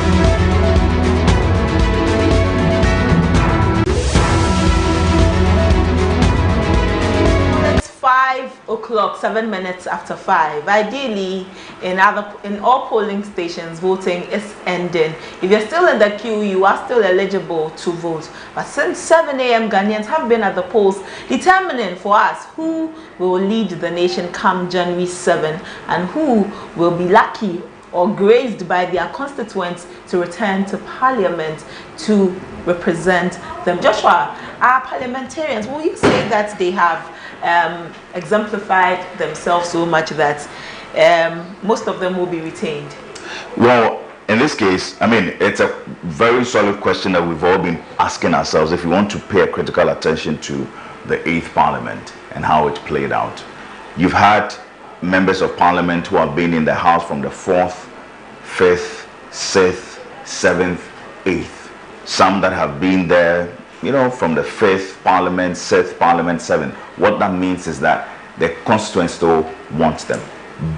It's 5 o'clock, 7 minutes after 5. Ideally, in all polling stations, voting is ending. If you're still in the queue, you are still eligible to vote. But since 7 a.m., Ghanaians have been at the polls, determining for us who will lead the nation come January 7 and who will be lucky or graced by their constituents to return to Parliament to represent them. Joshua, our parliamentarians, will you say that they have exemplified themselves so much that most of them will be retained? Well, in this case, I mean, it's a very solid question that we've all been asking ourselves if we want to pay a critical attention to the 8th Parliament and how it played out. You've had members of Parliament who have been in the House from the 4th, 5th, 6th, 7th, 8th. Some that have been there, you know, from the 5th Parliament, 6th Parliament, 7th. What that means is that the constituents still want them.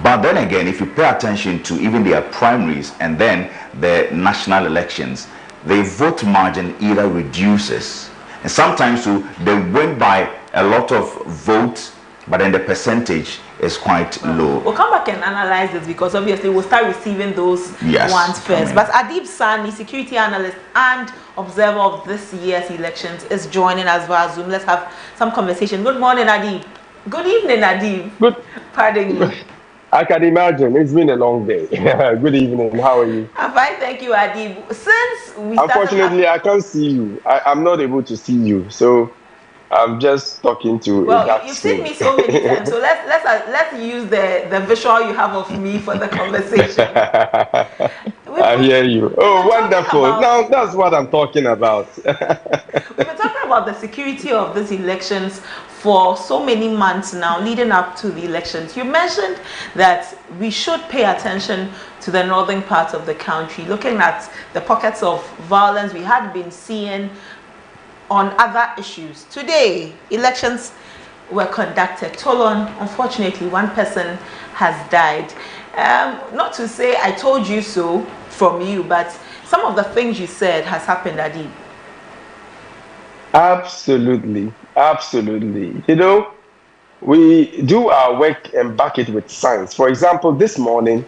But then again, if you pay attention to even their primaries and then the national elections, the vote margin either reduces, and sometimes too, they win by a lot of votes, but then the percentage is quite low. We'll come back and analyze this because obviously we'll start receiving those ones first. But Adib Sani, security analyst and observer of this year's elections, is joining us via Zoom. Let's have some conversation. Good morning, Adib. Good evening, Adib. Good. Pardon me. I can imagine. It's been a long day. Good evening. How are you? I'm fine, thank you, Adib. Since we Unfortunately, I can't see you. I'm not able to see you. So I'm just talking to. Well, you've seen me so many times, so let's use the visual you have of me for the conversation. I hear you. Oh, wonderful! Now that's what I'm talking about. We've been talking about the security of these elections for so many months now, leading up to the elections. You mentioned that we should pay attention to the northern part of the country, looking at the pockets of violence we had been seeing on other issues. Today, elections were conducted. Toulon, unfortunately, one person has died. Not to say I told you so from you, but some of the things you said has happened, Adib. Absolutely. Absolutely. You know, we do our work and back it with science. For example, this morning,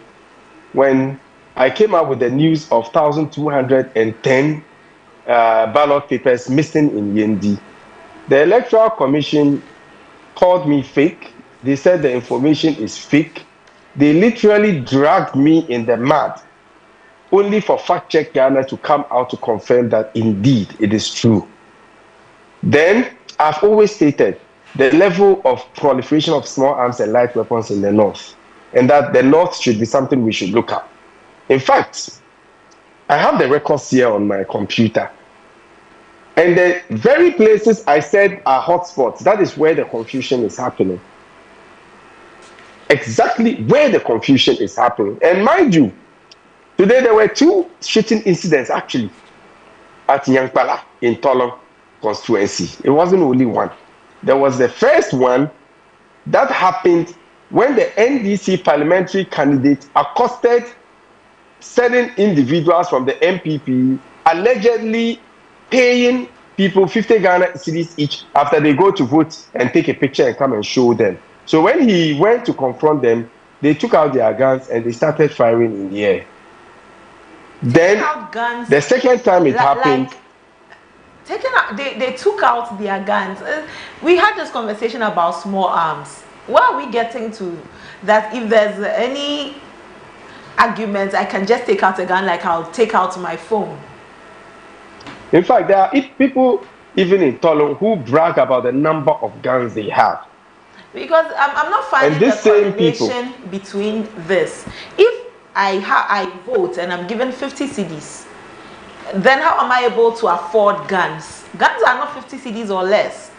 when I came out with the news of 1,210 ballot papers missing in Yendi, the Electoral Commission called me fake. They said the information is fake. They literally dragged me in the mud, only for Fact Check Ghana to come out to confirm that indeed it is true. Then, I've always stated the level of proliferation of small arms and light weapons in the north, and that the north should be something we should look at. In fact, I have the records here on my computer. And the very places I said are hotspots, that is where the confusion is happening. Exactly where the confusion is happening. And mind you, today there were 2 shooting incidents actually at Nyankpala in Toulon Constituency. It wasn't only one. There was the first one that happened when the NDC parliamentary candidate accosted certain individuals from the MPP, allegedly paying people 50 Ghana cedis each after they go to vote and take a picture and come and show them. So when he went to confront them, they took out their guns and they started firing in the air. Then the second time it happened, they took out their guns. We had this conversation about small arms. Where are we getting to? That if there's any argument, I can just take out a gun like I'll take out my phone. In fact, there are people even in Tolon who brag about the number of guns they have. Because I'm not finding the correlation between this. If I vote and I'm given 50 cedis, then how am I able to afford guns? Guns are not 50 cedis or less.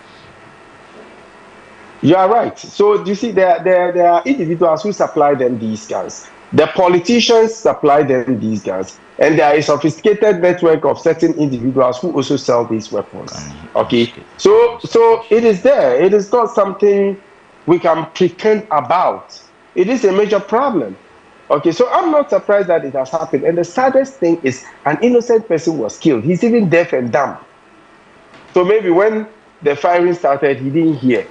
You are right. So you see, there are individuals who supply them these guns. The politicians supply them these guns. And there is a sophisticated network of certain individuals who also sell these weapons. Okay? So it is there. It is not something we can pretend about. It is a major problem. Okay, so I'm not surprised that it has happened. And the saddest thing is an innocent person was killed. He's even deaf and dumb. So maybe when the firing started, he didn't hear.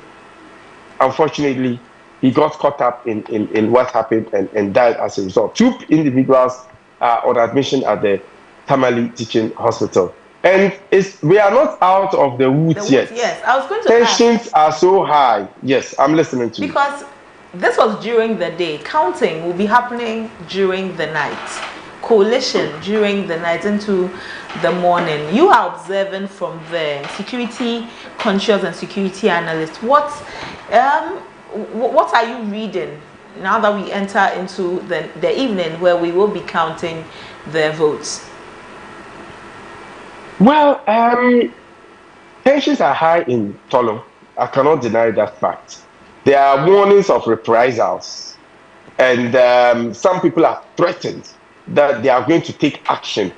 Unfortunately, he got caught up in what happened and died as a result. 2 individuals are on admission at the Tamale Teaching Hospital. And we are not out of the woods yet. Yes, I was going to Tensions are so high. Yes, I'm listening to you. Because this was during the day. Counting will be happening during the night. Collation during the night into the morning. You are observing from there. Security conscious and security analyst. What are you reading now that we enter into the evening where we will be counting the votes? Well, tensions are high in Tolo. I cannot deny that fact. There are warnings of reprisals, and some people are threatened that they are going to take action.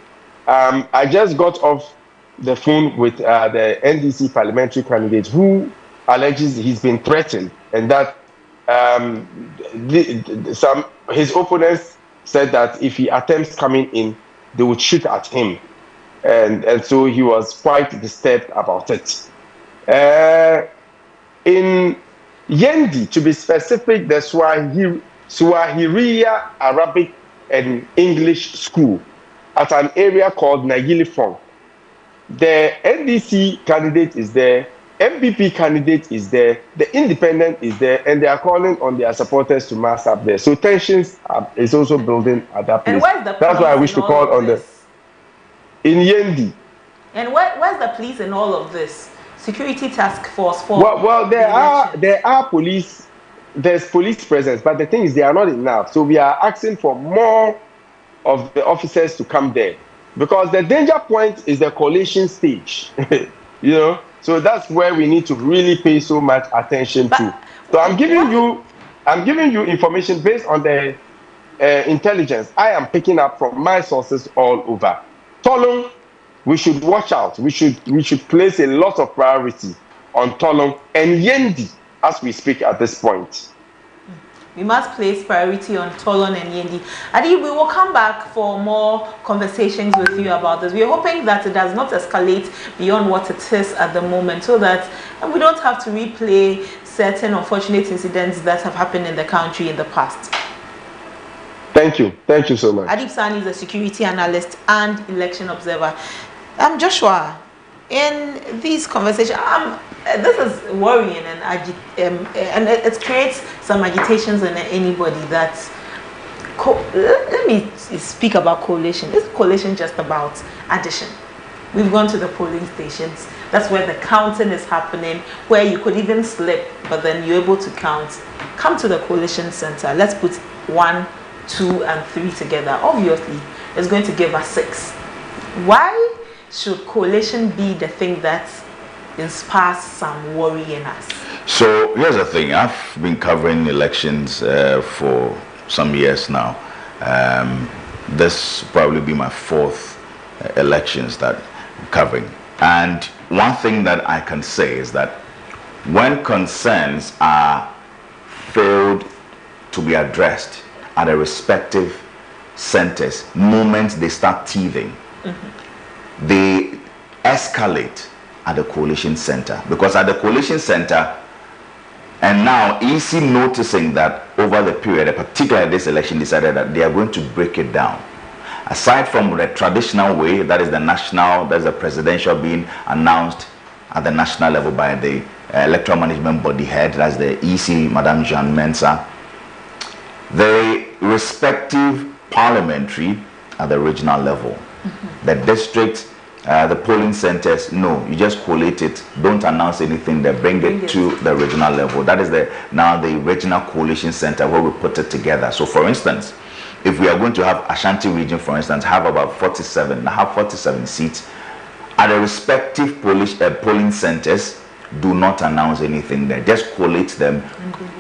I just got off the phone with the NDC parliamentary candidate who alleges he's been threatened, and that his opponents said that if he attempts coming in, they would shoot at him. And so he was quite disturbed about it. In Yendi, to be specific, the Swahiria Arabic and English School at an area called Nagilifong. The NDC candidate is there, MPP candidate is there, the independent is there, and they are calling on their supporters to mass up there. So tensions is also building at that place. And where's the That's why I wish to call on in Yendi. And where's the police in all of this? Security task force for well there are police, there's police presence, but the thing is they are not enough. So we are asking for more of the officers to come there, because the danger point is the collation stage. You know, so that's where we need to really pay so much attention to. So I'm giving you information based on the intelligence I am picking up from my sources all over. Tolong, we should watch out. We should place a lot of priority on Tolong and Yendi as we speak at this point. We must place priority on Tolong and Yendi. Adi, we will come back for more conversations with you about this. We are hoping that it does not escalate beyond what it is at the moment, so that we don't have to replay certain unfortunate incidents that have happened in the country in the past. Thank you. Thank you so much. Adib Sani is a security analyst and election observer. Joshua, in these conversations, this is worrying and it creates some agitations in anybody that. Let me speak about collation. Is collation just about addition? We've gone to the polling stations. That's where the counting is happening, where you could even slip, but then you're able to count. Come to the collation center. Let's put 1, 2, and 3 together. Obviously, it's going to give us 6. Why should collation be the thing that inspires some worry in us? So here's the thing. I've been covering elections for some years now. This will probably be my 4th elections that I'm covering. And one thing that I can say is that when concerns are failed to be addressed at the respective centers, moments they start teething, they escalate at the coalition center. Because at the coalition center, and now EC noticing that over the period, particularly this election, decided that they are going to break it down. Aside from the traditional way, that is the national, that is the presidential being announced at the national level by the Electoral Management Body head, that's the EC, Madame Jean Mensah. The respective parliamentary at the regional level, the district, the polling centers, no, you just collate it, don't announce anything, they bring it to the regional level. That is now the regional coalition center where we put it together. So for instance, if we are going to have Ashanti region, for instance, have about 47 seats, at the respective polling centers, do not announce anything there, just collate them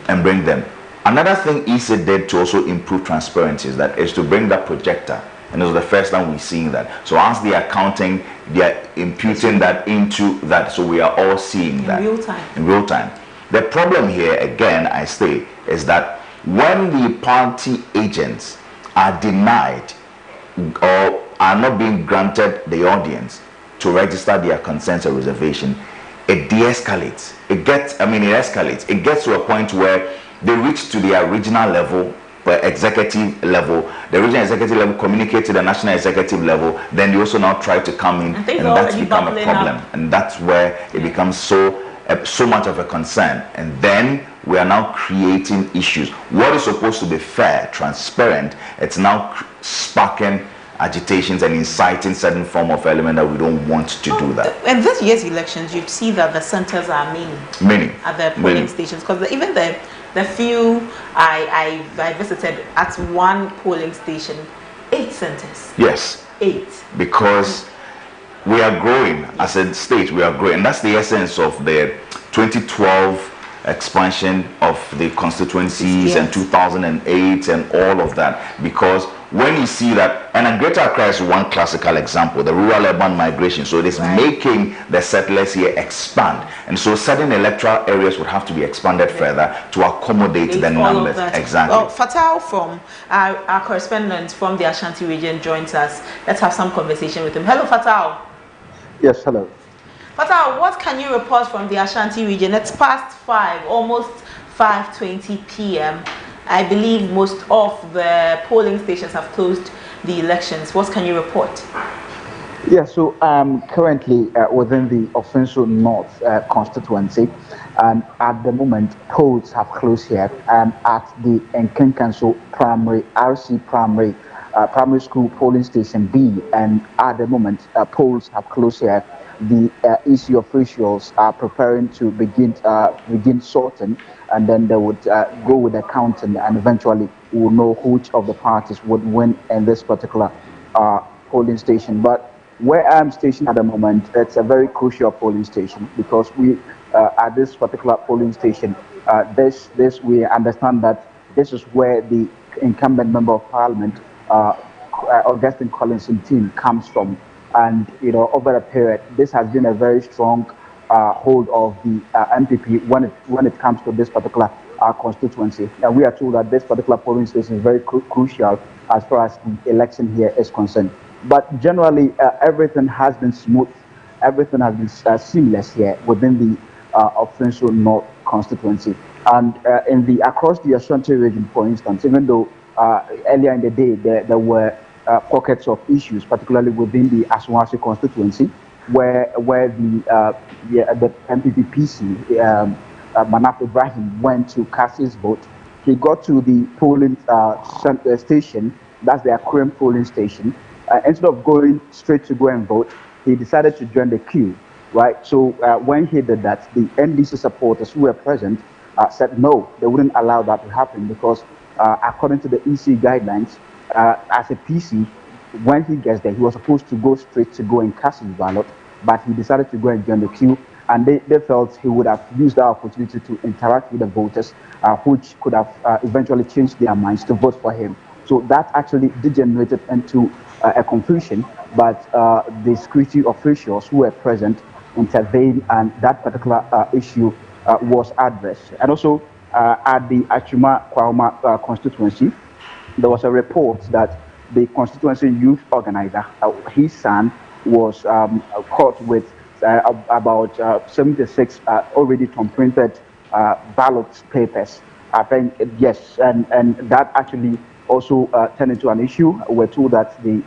and bring them. Another thing EC did to also improve transparency is to bring that projector, and it was the first time we're seeing that. So as they are counting, they are imputing that into that, so we are all seeing that in real time. The problem here, again, I say, is that when the party agents are denied or are not being granted the audience to register their concerns or reservation, it de-escalates. It escalates. It gets to a point where they reach to their regional level, executive level. The regional executive level communicate to the national executive level. Then they also now try to come in, and that's become a problem. And that's where it becomes so much of a concern. And then we are now creating issues. What is supposed to be fair, transparent, it's now sparking agitations and inciting certain form of element that we don't want to do that. In this year's elections, you'd see that the centers are many at the polling stations, because even the few I visited at one polling station, 8 centers. Yes. 8. Because we are growing as a state, we are growing. And that's the essence of the 2012 expansion of the constituencies and 2008 and all of that. Because when you see that, and Greater Accra is one classical example, the rural-urban migration, so it is making the settlers here expand. And so certain electoral areas would have to be expanded further to accommodate the numbers. Exactly. Well, Fatal from our correspondent from the Ashanti region joins us. Let's have some conversation with him. Hello, Fatal. Yes, hello. Fatal, what can you report from the Ashanti region? It's past 5, almost 5:20 p.m. I believe most of the polling stations have closed the elections. What can you report? Yeah, so currently within the Awaso North constituency, and at the moment polls have closed here at the Nkenkanso Primary, RC Primary, Primary School polling station B, and at the moment polls have closed here. The EC officials are preparing to begin sorting, and then they would go with the counting, and eventually we'll know which of the parties would win in this particular polling station. But where I'm stationed at the moment, it's a very crucial polling station, because we at this particular polling station, we understand that this is where the incumbent member of Parliament, Augustine Collinson team, comes from. And over a period, this has been a very strong hold of the MPP when it comes to this particular constituency. And we are told that this particular polling station is very crucial as far as the election here is concerned. But generally, everything has been smooth. Everything has been seamless here within the Awaso North constituency. And across the Ashanti region, for instance, even though earlier in the day there were pockets of issues, particularly within the Ashanti constituency, where the MPP PC Manaf Ibrahim went to cast his vote. He got to the polling station, that's the Akurem polling station. Instead of going straight to go and vote, he decided to join the queue, right? So when he did that, the NDC supporters who were present said no, they wouldn't allow that to happen, because according to the EC guidelines, as a PC, when he gets there, he was supposed to go straight to go and cast his ballot, but he decided to go and join the queue, and they felt he would have used that opportunity to interact with the voters, which could have eventually changed their minds to vote for him. So that actually degenerated into a confusion, but the security officials who were present intervened, and that particular issue was addressed. And also at the Achuma Kwahoma constituency, there was a report that the constituency youth organizer, his son, was caught with about 76 already comprinted ballot papers. I think, yes, and that actually also turned into an issue. We're told that the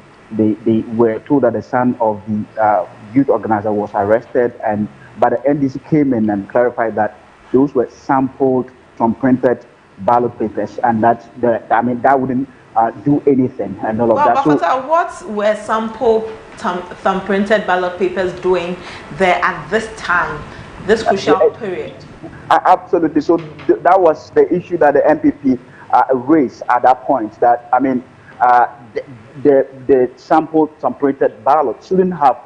son of the youth organizer was arrested, and but the NDC came in and clarified that those were sampled from printed ballot papers, and that that wouldn't do anything and all of that. But what were sample thumb printed ballot papers doing there at this time, this crucial period? Absolutely. So that was the issue that the MPP raised at that point. That the sample thumb printed ballot shouldn't have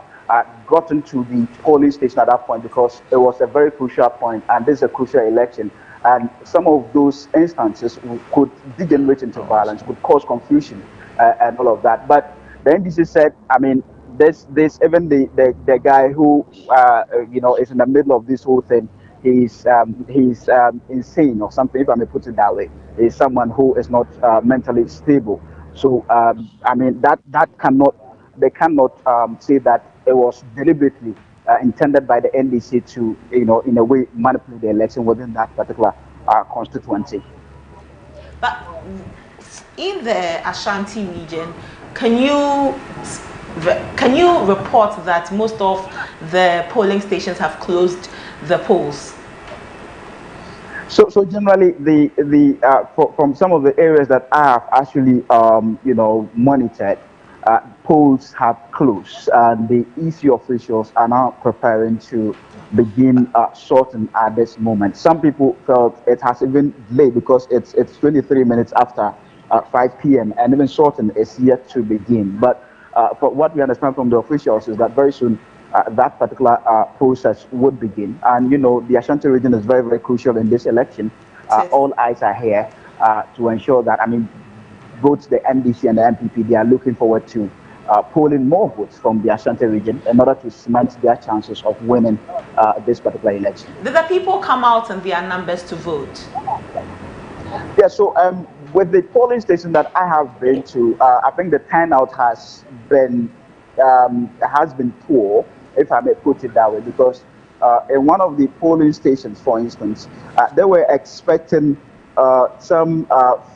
gotten to the polling station at that point, because it was a very crucial point, and this is a crucial election. And some of those instances could degenerate into violence, could cause confusion and all of that. But the NDC said, this even the guy who is in the middle of this whole thing, he's insane or something, if I may put it that way. He's someone who is not mentally stable. So they cannot say that it was deliberately intended by the NDC to, in a way, manipulate the election within that particular constituency. But in the Ashanti region, can you report that most of the polling stations have closed the polls? So generally, from some of the areas that I have actually monitored, polls have closed, and the EC officials are now preparing to begin sorting at this moment. Some people felt it has even delayed because it's 23 minutes after 5 p.m. and even sorting is yet to begin. But for what we understand from the officials is that very soon that particular process would begin. And the Ashanti region is very, very crucial in this election. All eyes are here to ensure that, both the NDC and the MPP, they are looking forward to polling more votes from the Ashanti region in order to cement their chances of winning this particular election. Did the people come out in their numbers to vote? Yeah, so with the polling station that I have been to, I think the turnout has been poor, if I may put it that way, because in one of the polling stations, for instance, they were expecting some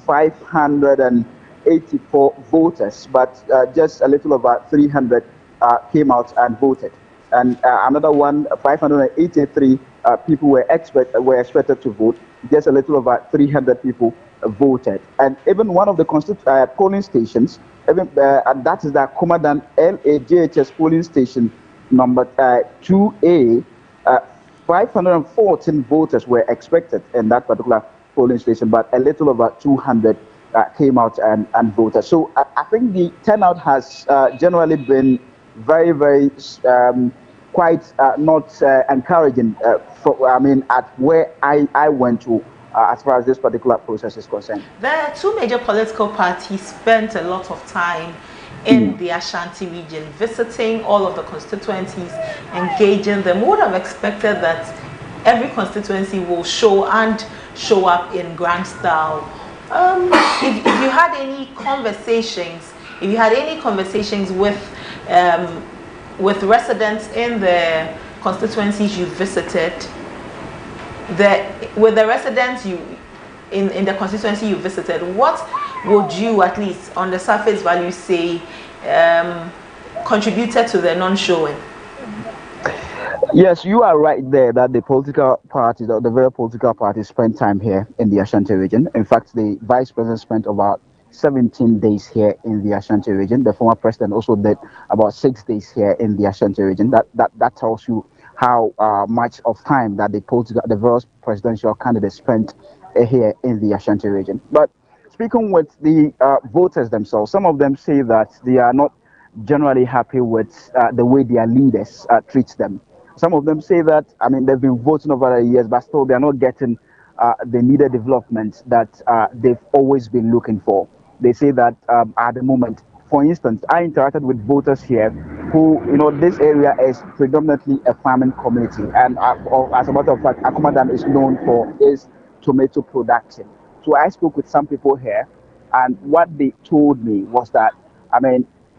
584 voters, but just a little over 300 came out and voted. And another one, 583 people were expected to vote. Just a little over 300 people voted. And even one of the polling stations, and that is the Commandant LAJHS polling station number 2A, 514 voters were expected in that particular polling station, but a little over 200 came out and voted. So I think the turnout has generally been very, very quite not encouraging. At where I went to, as far as this particular process is concerned. The two major political parties spent a lot of time in the Ashanti region, visiting all of the constituencies, engaging them. We would have expected that every constituency will show up in grand style. If you had any conversations, with residents in the constituencies you visited, with the residents in the constituency you visited, what would you, at least on the surface value, say contributed to the non-showing? Yes, you are right there that the political parties, the very political parties, spent time here in the Ashanti region. In fact, the vice president spent about 17 days here in the Ashanti region. The former president also did about 6 days here in the Ashanti region. That tells you how much of time that the various presidential candidates spent here in the Ashanti region. But speaking with the voters themselves, some of them say that they are not generally happy with the way their leaders treat them. Some of them say that, they've been voting over the years, but still they are not getting the needed development that they've always been looking for. They say that at the moment, for instance, I interacted with voters here who, this area is predominantly a farming community. And as a matter of fact, Akumadan is known for its tomato production. So I spoke with some people here, and what they told me was that,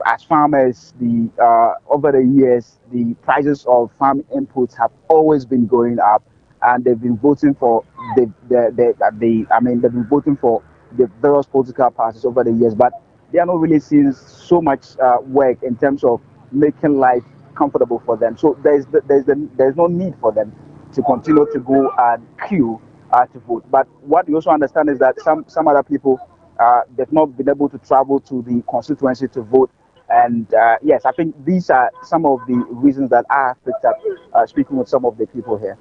as farmers, over the years, the prices of farm inputs have always been going up, and they've been voting for they've been voting for the various political parties over the years, but they are not really seeing so much work in terms of making life comfortable for them. So there's no need for them to continue to go and queue to vote. But what we also understand is that some other people, they've not been able to travel to the constituency to vote. And yes, I think these are some of the reasons that I have picked up speaking with some of the people here.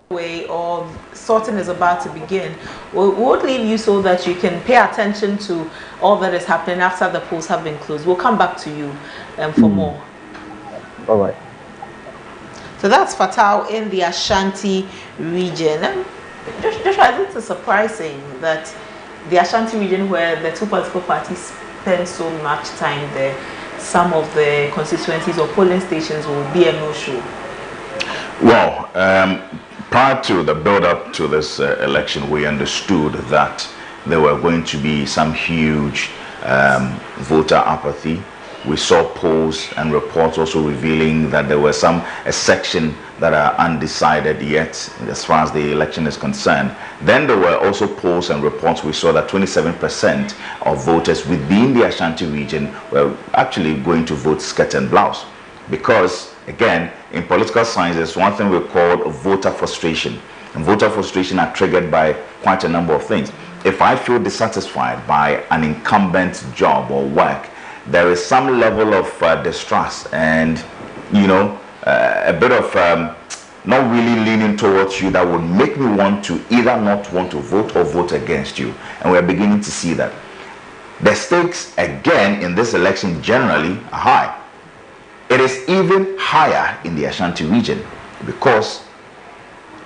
Way of sorting is about to begin. We'll leave you so that you can pay attention to all that is happening after the polls have been closed. We'll come back to you for more. All right. So that's Fatal in the Ashanti region. Joshua, I think it's surprising that the Ashanti region, where the two political parties spend so much time there, some of the constituencies or polling stations will be a no-show. Well, prior to the build-up to this election, we understood that there were going to be some huge voter apathy. We saw polls and reports also revealing that there were a section that are undecided yet as far as the election is concerned. Then there were also polls and reports. We saw that 27% of voters within the Ashanti region were actually going to vote skirt and blouse. Because, again, in political science, there's one thing we call voter frustration. And voter frustration are triggered by quite a number of things. If I feel dissatisfied by an incumbent job or work, there is some level of distrust and, a bit of not really leaning towards you that would make me want to either not want to vote or vote against you. And we're beginning to see that. The stakes, again, in this election generally are high. It is even higher in the Ashanti region because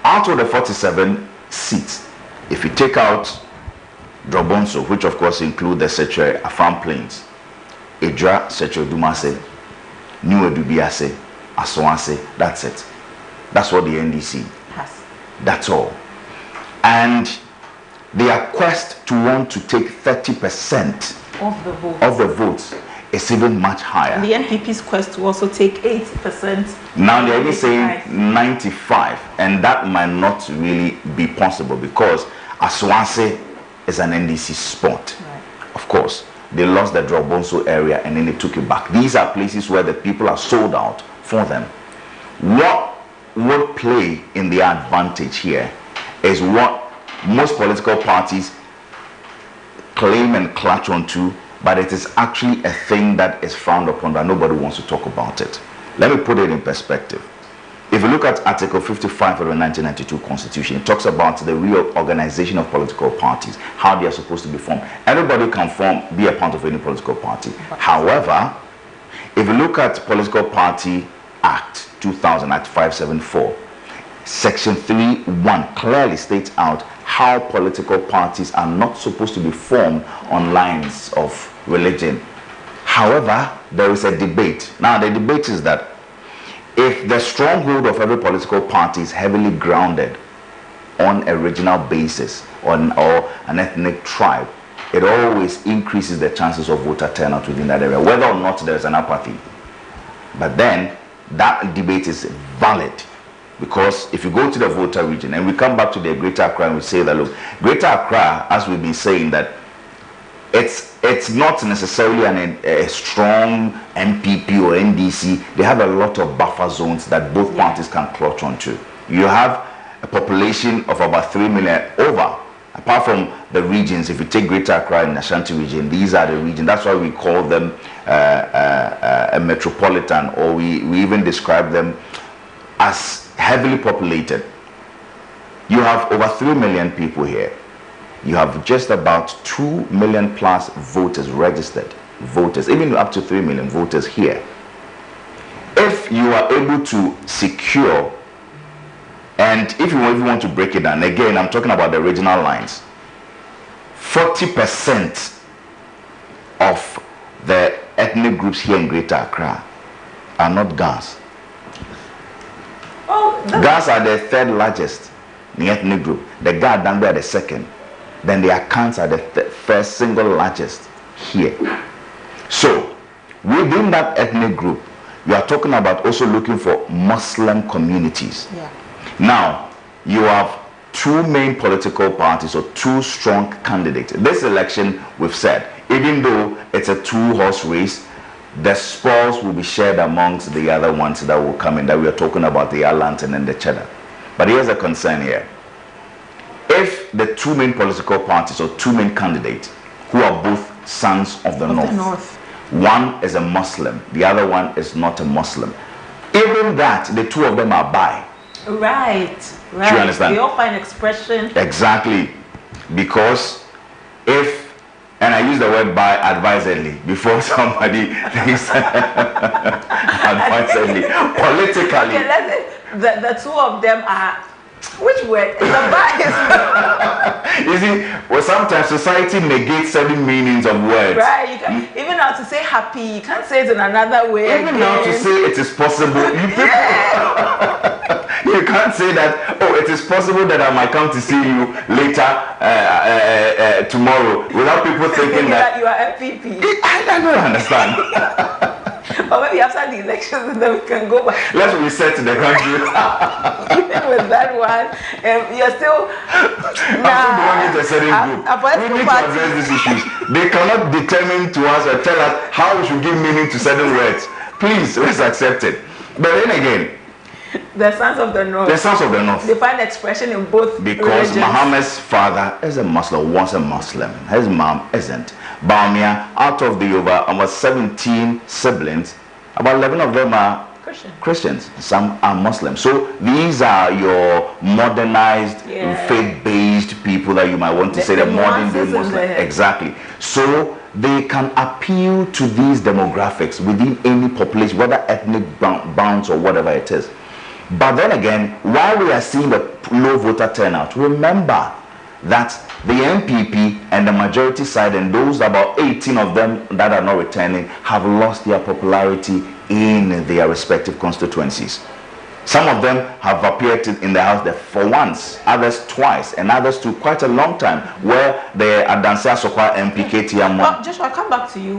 out of the 47 seats, if you take out Drobonso, which of course include the Setre Afam Plains, Edra, Setre Dumase, New Edubiase, Aswanse, that's it. That's what the NDC has. That's all. And their quest to want to take 30% of the votes is even much higher. And the NPP's quest to also take 80%. Now they're even saying 95, and that might not really be possible because Aswanse is an NDC spot. Right. Of course, they lost the Drobonso area and then they took it back. These are places where the people are sold out for them. What would play in their advantage here is what most political parties claim and clutch onto, but it is actually a thing that is frowned upon, that nobody wants to talk about it. Let me put it in perspective. If you look at Article 55 of the 1992 Constitution, it talks about the reorganization of political parties, how they are supposed to be formed. Everybody can be a part of any political party. However, if you look at Political Party Act 2000, Act 574, Section 3(1) clearly states out how political parties are not supposed to be formed on lines of religion. However, there is a debate. Now, the debate is that if the stronghold of every political party is heavily grounded on a regional basis or an ethnic tribe, it always increases the chances of voter turnout within that area, whether or not there is an apathy. But then, that debate is valid. Because if you go to the voter region, and we come back to the Greater Accra and we say that, look, Greater Accra, as we've been saying, that it's not necessarily a strong MPP or NDC. They have a lot of buffer zones that both parties can clutch onto. You have a population of about 3 million over. Apart from the regions, if you take Greater Accra and Ashanti region, these are the regions. That's why we call them a metropolitan, or we even describe them as heavily populated. You have over 3 million people here. You have just about 2 million plus voters, registered voters, even up to 3 million voters here. If you are able to secure, and if you even want to break it down, again, I'm talking about the regional lines, 40% of the ethnic groups here in Greater Accra are not Gans. Gans are the third largest in the ethnic group. The Ga Dambe are the second. Then the Akans are the first single largest here. So, within that ethnic group, you are talking about also looking for Muslim communities. Yeah. Now, you have two main political parties or two strong candidates. This election, we've said, even though it's a two-horse race, the spoils will be shared amongst the other ones that will come in, that we are talking about, the lantern and the cheddar. But here's a concern here. If the two main political parties or two main candidates who are both sons of the north, one is a Muslim, the other one is not a Muslim, even that the two of them are bi. Right. Do you understand? They all find expression. Exactly. Because if, and I use the word bi advisedly before somebody thinks advisedly, politically. Okay, let's say the two of them are, which word? The bias. You see, well, sometimes society negates certain meanings of words. Right. You can, even now to say happy, you can't say it in another way. Even now to say it is possible, you can't say that, oh, it is possible that I might come to see you later tomorrow, without people thinking that you are MPP. I don't understand. Or maybe after the elections, then we can go back. Let's reset the country. Even with that one, you're still. Belonging to a certain group. We need to address these issues. They cannot determine to us or tell us how we should give meaning to certain words. Please, let's accept it. But then again, the sons of the north. The sons of the north. They find expression in both because religions. Muhammad's father is a Muslim, was a Muslim. His mom isn't. Bamia, out of the over almost 17 siblings, about 11 of them are Christians. Some are Muslims. So these are your modernized, faith-based people that you might want to say the modern day Muslim. Exactly. So they can appeal to these demographics within any population, whether ethnic bounds or whatever it is. But then again, while we are seeing the low voter turnout, remember that the MPP and the majority side and those about 18 of them that are not returning have lost their popularity in their respective constituencies. Some of them have appeared in the House for once, others twice, and others to quite a long time, where the Adenta Sokwa MPK Tiamon. Well, Joshua, I'll come back to you.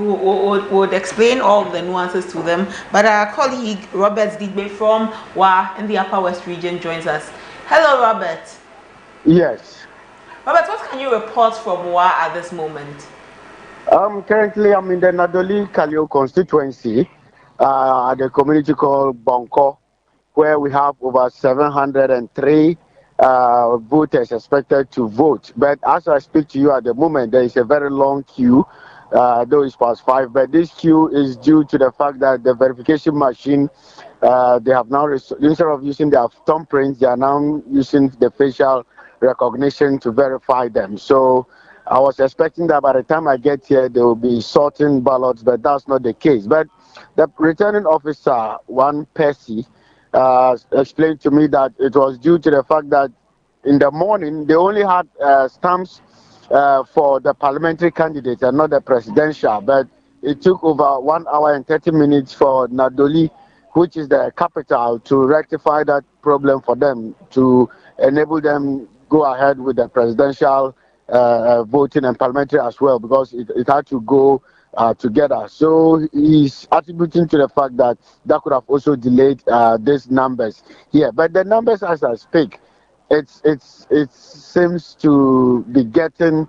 Would explain all the nuances to them. But our colleague Robert Digbe from WA in the Upper West region joins us. Hello, Robert. Yes. Robert, what can you report from WA at this moment? Currently, I'm in the Nadoli Kalio constituency at the community called Bonko, where we have over 703 voters expected to vote. But as I speak to you at the moment, there is a very long queue, though it's past 5. But this queue is due to the fact that the verification machine, they have now, instead of using their thumbprints, they are now using the facial recognition to verify them. So I was expecting that by the time I get here, they will be sorting ballots, but that's not the case. But the returning officer, one Percy, explained to me that it was due to the fact that in the morning they only had stamps for the parliamentary candidates and not the presidential, but it took over 1 hour and 30 minutes for Nadoli, which is the capital, to rectify that problem for them, to enable them go ahead with the presidential voting and parliamentary as well, because it had to go together. So he's attributing to the fact that that could have also delayed these numbers here. But the numbers, as I speak, it seems to be getting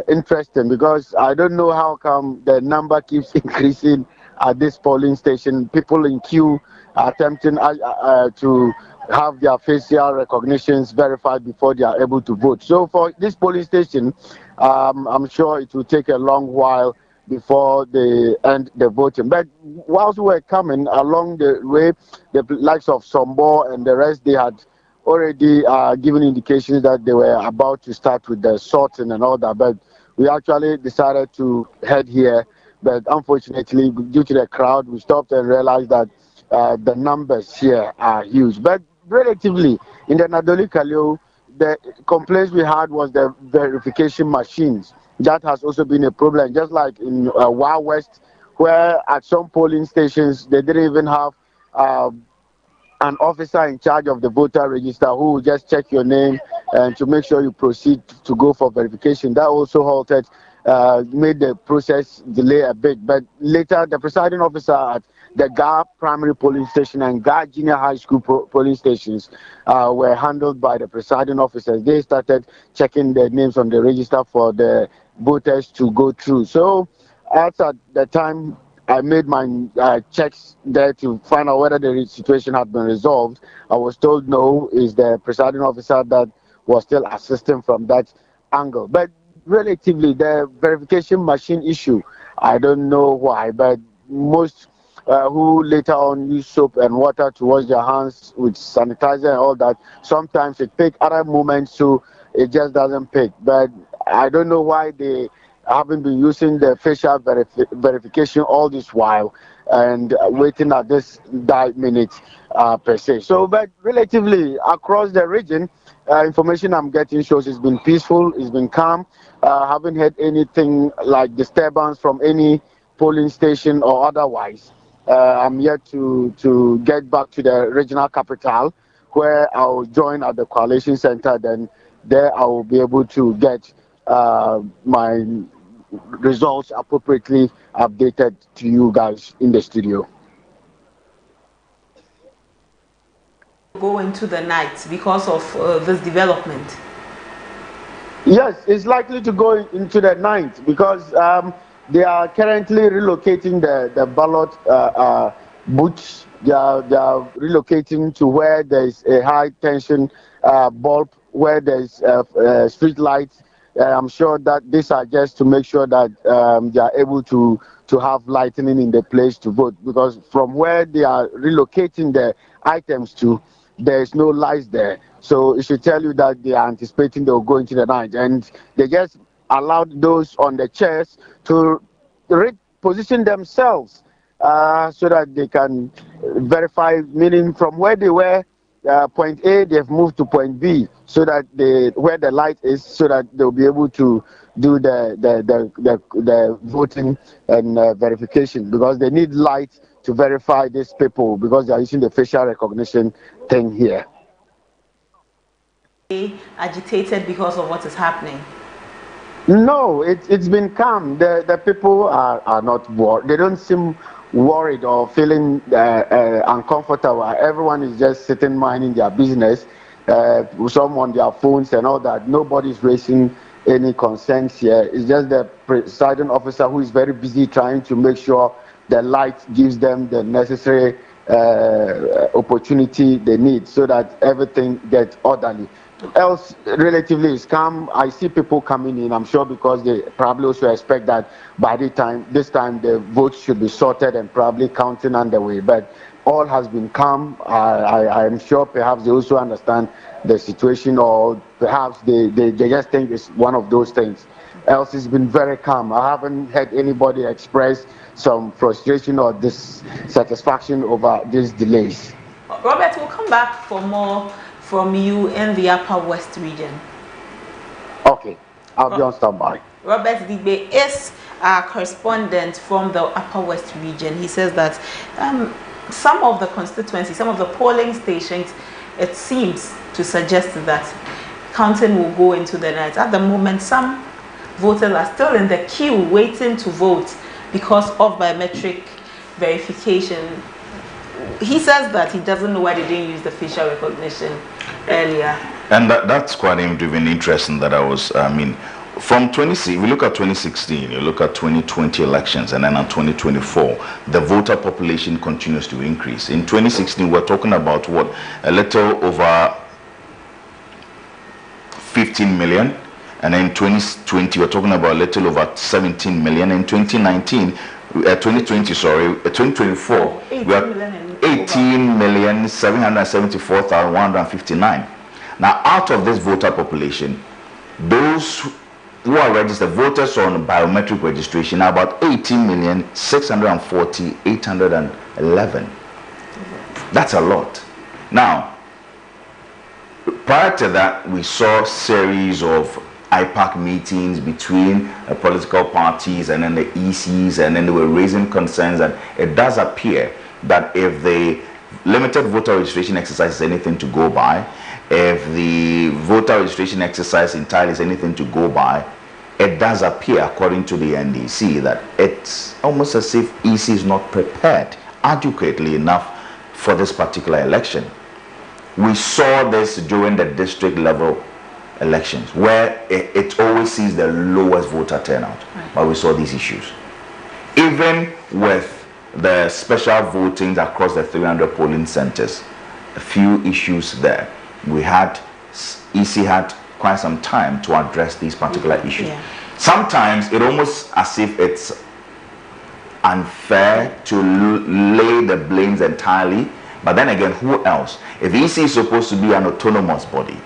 interesting, because I don't know how come the number keeps increasing at this polling station. People in queue are attempting to have their facial recognitions verified before they are able to vote. So for this polling station, I'm sure it will take a long while before they end the voting. But whilst we were coming along the way, the likes of Sombo and the rest, they had already given indications that they were about to start with the sorting and all that. But we actually decided to head here. But unfortunately, due to the crowd, we stopped and realized that the numbers here are huge. But relatively, in the Nadoli Kalio, the complaints we had was the verification machines. That has also been a problem, just like in Wa West, where at some polling stations they didn't even have an officer in charge of the voter register who will just check your name and to make sure you proceed to go for verification. That also halted, made the process delay a bit. But later, the presiding officer at the GA primary polling station and GA junior high school polling stations were handled by the presiding officers. They started checking the names on the register for the voters to go through. So at the time, I made my checks there to find out whether the situation had been resolved. I was told no, is the presiding officer that was still assisting from that angle. But relatively, the verification machine issue, I don't know why, but most who later on use soap and water to wash their hands with sanitizer and all that, sometimes it takes other moments, so it just doesn't pick. But I don't know why they haven't been using the facial verification all this while and waiting at this minute per se. So, but relatively across the region, information I'm getting shows it's been peaceful, it's been calm. Haven't had anything like disturbance from any polling station or otherwise. I'm yet to get back to the regional capital, where I'll join at the Collation Center. Then there I will be able to get my results appropriately updated to you guys in the studio. Go into the night because of this development? Yes, it's likely to go into the night because they are currently relocating the ballot booths. They are relocating to where there is a high tension bulb, where there is street lights. I'm sure that these are just to make sure that they are able to have lightning in the place to vote, because from where they are relocating the items to, there is no lights there. So it should tell you that they are anticipating they will go into the night, and they just allowed those on the chairs to reposition themselves so that they can verify, meaning from where they were, point A, they've moved to point B, so that where the light is, so that they'll be able to do the voting and verification, because they need light to verify these people, because they are using the facial recognition thing here. Agitated because of what is happening? No, it's been calm. The people are not worried. They don't seem worried or feeling uncomfortable. Everyone is just sitting minding their business, some on their phones and all that. Nobody's raising any concerns here. It's just the presiding officer who is very busy trying to make sure the light gives them the necessary opportunity they need so that everything gets orderly. Else, relatively is calm. I see people coming in, I'm sure, because they probably also expect that by this time the votes should be sorted and probably counting underway. But all has been calm. I'm sure perhaps they also understand the situation, or perhaps they just think it's one of those things. Else, it's been very calm. I haven't had anybody express some frustration or dissatisfaction over these delays. Robert, we'll come back for more from you in the Upper West region. Okay, I'll be on standby. Robert Digbe is our correspondent from the Upper West region. He says that some of the constituencies, some of the polling stations, it seems to suggest that counting will go into the night. At the moment, some voters are still in the queue waiting to vote because of biometric verification. He says that he doesn't know why they didn't use the facial recognition earlier. And that's quite even interesting that from we look at 2016, you look at 2020 elections, and then at 2024, the voter population continues to increase. In 2016, we're talking about what? A little over 15 million. And in 2020, we're talking about a little over 17 million. In 2024, we are 18,774,159. Now, out of this voter population, those who are registered voters on biometric registration are about 18,640,811. That's a lot. Now, prior to that, we saw a series of IPAC meetings between political parties and then the ECs, and then they were raising concerns that it does appear that if the limited voter registration exercise is anything to go by, if the voter registration exercise entirely is anything to go by, it does appear, according to the NDC, that it's almost as if EC is not prepared adequately enough for this particular election. We saw this during the district level elections, where it always sees the lowest voter turnout, but we saw these issues. Even with the special votings across the 300 polling centers. A few issues there. We had, EC had quite some time to address these particular issues. Yeah. Sometimes it almost as if it's unfair to lay the blames entirely, but then again, who else? If EC is supposed to be an autonomous body,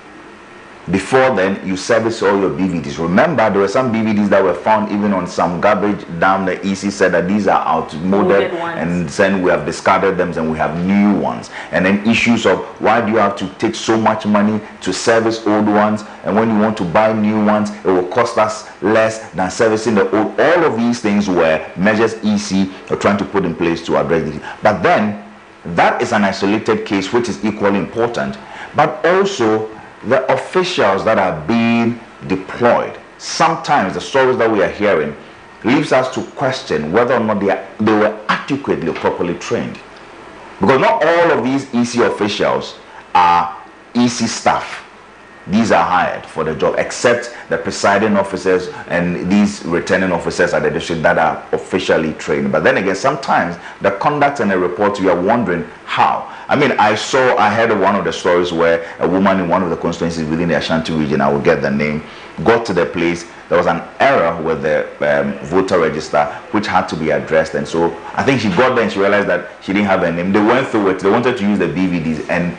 before then you service all your BVDs. Remember, there were some BVDs that were found even on some garbage down. The EC said that these are outmoded, and then we have discarded them and we have new ones. And then issues of why do you have to take so much money to service old ones, and when you want to buy new ones it will cost us less than servicing the old. All of these things were measures EC are trying to put in place to address this. But then that is an isolated case which is equally important, but also the officials that are being deployed. Sometimes the stories that we are hearing leaves us to question whether or not they were adequately or properly trained, because not all of these EC officials are EC staff. These are hired for the job, except the presiding officers and these returning officers at the district that are officially trained. But then again, sometimes the conduct and the reports, we are wondering how. I mean, I heard of one of the stories where a woman in one of the constituencies within the Ashanti region, I will get the name, got to the place. There was an error with the voter register which had to be addressed, and so I think she got there and she realized that she didn't have a name. They went through it, they wanted to use the BVDs, and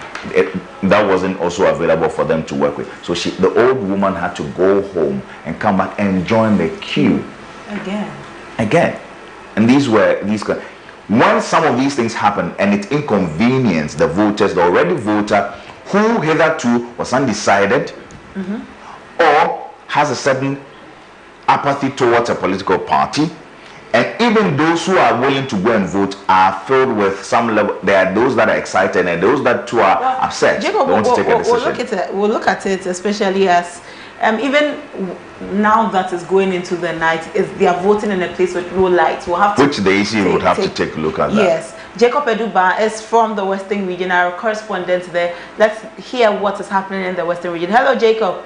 that wasn't also available for them to work with. So the old woman had to go home and come back and join the queue again. And when some of these things happen and it inconvenienced the voters, the already voter who hitherto was undecided or has a certain apathy towards a political party, and even those who are willing to go and vote are filled with some level. There are those that are excited and those that too are upset. Jacob, they want to take a decision. we'll look at it especially as even now that is going into the night, is they are voting in a place with no lights. We'll have to which the EC would have to take a look at that. Yes. Jacob Eduba is from the Western region, our correspondent there. Let's hear what is happening in the Western region. Hello, Jacob.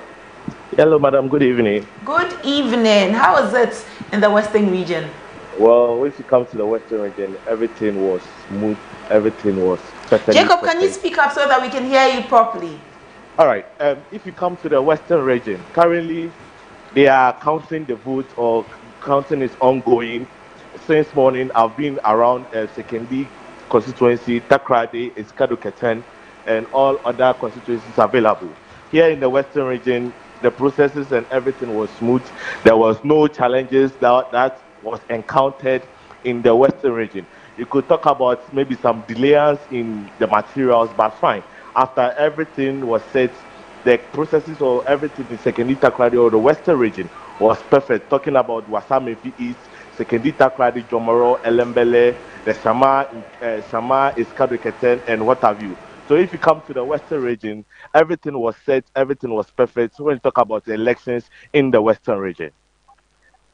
Hello, madam. Good evening. Good evening. How is it in the Western region? Well, when you come to the Western region, everything was smooth. Everything was perfect. Jacob, can you speak up so that we can hear you properly? All right. If you come to the Western region, currently they are counting the votes, or counting is ongoing. Since morning, I've been around Sekendi constituency, Takrady, Iskadu-Keten, and all other constituencies available. Here in the Western region, the processes and everything was smooth. There was no challenges that was encountered in the Western region. You could talk about maybe some delays in the materials, but fine. After everything was set, the processes or everything in Sekendi Takrady or the Western region was perfect. Talking about Wasamefi East, Sekendi Takrady, Jomoro, Elembele, the Sama, Iskadu-Keten, and what have you. So if you come to the Western region, everything was set, everything was perfect. So when you talk about the elections in the Western region.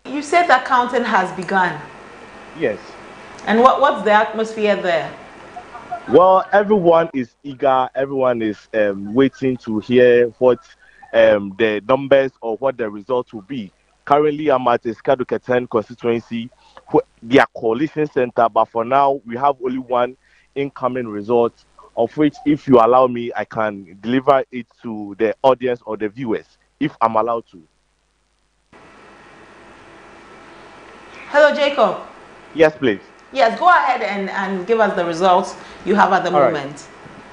You said that counting has begun. Yes. And what's the atmosphere there? Well, everyone is eager. Everyone is waiting to hear what the numbers or what the results will be. Currently, I'm at the Iskadu-Keten constituency, their coalition center, but for now, we have only one incoming result, of which, if you allow me, I can deliver it to the audience or the viewers, if I'm allowed to. Hello, Jacob. Yes, please. Yes, go ahead and give us the results you have at the moment.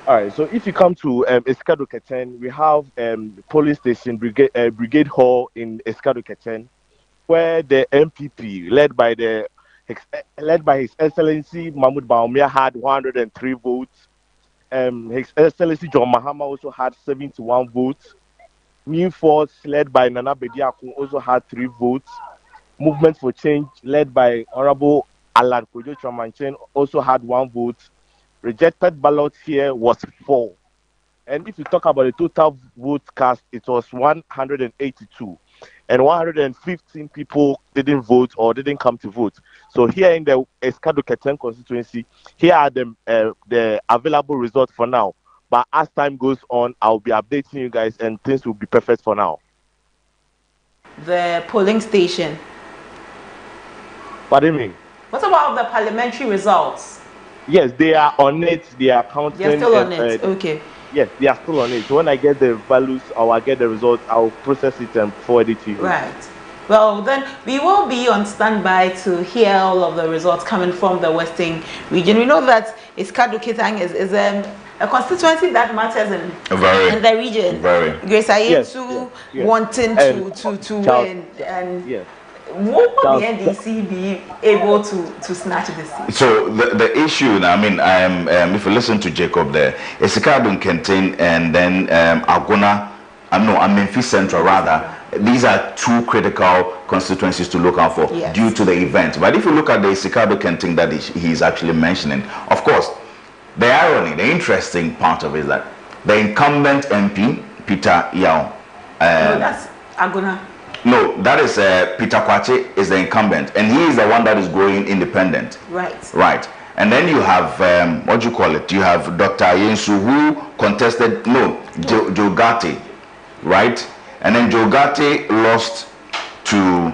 All right, so if you come to Iskadu-Keten, we have police station Brigade Hall in Iskadu-Keten, where the MPP, led by His Excellency Mahmoud Baumia, had 103 votes. His Excellency John Mahama also had 71 votes. New Force, led by Nana Bediakun, also had 3 votes. Movement for Change, led by Honorable Alan Kojo Tramanchen, also had 1 vote. Rejected ballot here was 4. And if you talk about the total vote cast, it was 182. And 115 people didn't vote or didn't come to vote. So here in the Iskadu-Keten constituency, here are the available results for now. But as time goes on, I'll be updating you guys and things will be perfect for now. The polling station. Pardon me? What about the parliamentary results? Yes, they are on it. They are counting. They're still on it. Okay. Yes, they are still on it. So when I get the values or I get the results, I'll process it and forward it to you. Right. Well, then we will be on standby to hear all of the results coming from the Western region. We know that Iskadu Ketang is a constituency that matters in the region. Grace Ayesu wanting to win, and what would the NDC be able to snatch this seat? So the issue, I mean, if you listen to Jacob there, Iskadu Ketang and then Agona, Memphis Central rather. These are two critical constituencies to look out for due to the event. But if you look at the Isikado Kenting that he's actually mentioning, of course, the irony, the interesting part of it is that the incumbent MP, Peter Yao. No, that's Agona. No, that is Peter Kwache is the incumbent, and he is the one that is going independent. Right. Right. And then you have, what do you call it? You have Dr. Yensu who contested, Jogate, right? And then Jogate lost to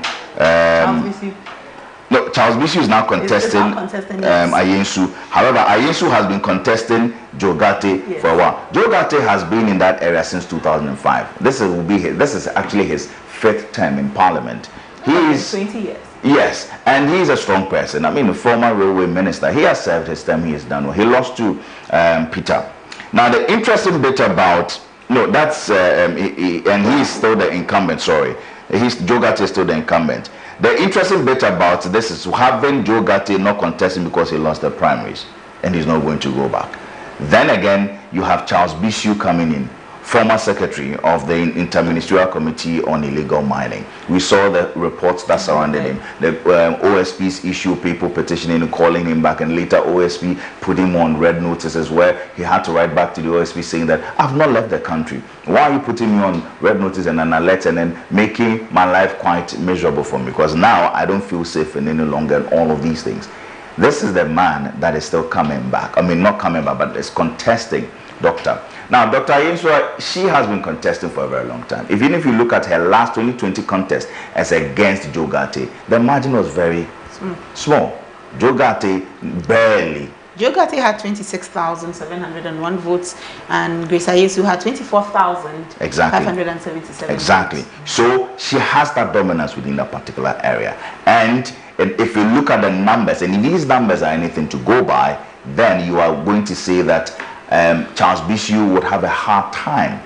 Charles Bisi is now contesting Ayensu. However, Ayensu has been contesting Jogate for a while. Jogate has been in that area since 2005. This is actually his 5th term in Parliament. He is 20 years. Yes, and he is a strong person. I mean, a former railway minister. He has served his term. He has done well. He lost to Peter. Now, the interesting bit about that's and he is still the incumbent. Sorry, Jogate is still the incumbent. The interesting bit about this is having Jogate not contesting because he lost the primaries and he's not going to go back. Then again, you have Charles Bisiu coming in, former secretary of the Interministerial Committee on Illegal Mining. We saw the reports that surrounded him. The OSP's issue, people petitioning and calling him back, and later OSP put him on red notices where he had to write back to the OSP saying that I've not left the country. Why are you putting me on red notice and an alert and then making my life quite miserable for me? Because now I don't feel safe any longer and all of these things. This is the man that is still coming back. I mean, not coming back, but is contesting Dr. Now, Dr. Yensua, she has been contesting for a very long time. Even if you look at her last 2020 contest as against Jogate, the margin was very small. Jogate barely. Jogate had 26,701 votes, and Grace Ayesu had 24,577 Exactly. votes. So she has that dominance within that particular area. And if you look at the numbers, and if these numbers are anything to go by, then you are going to say that Charles Bisiu would have a hard time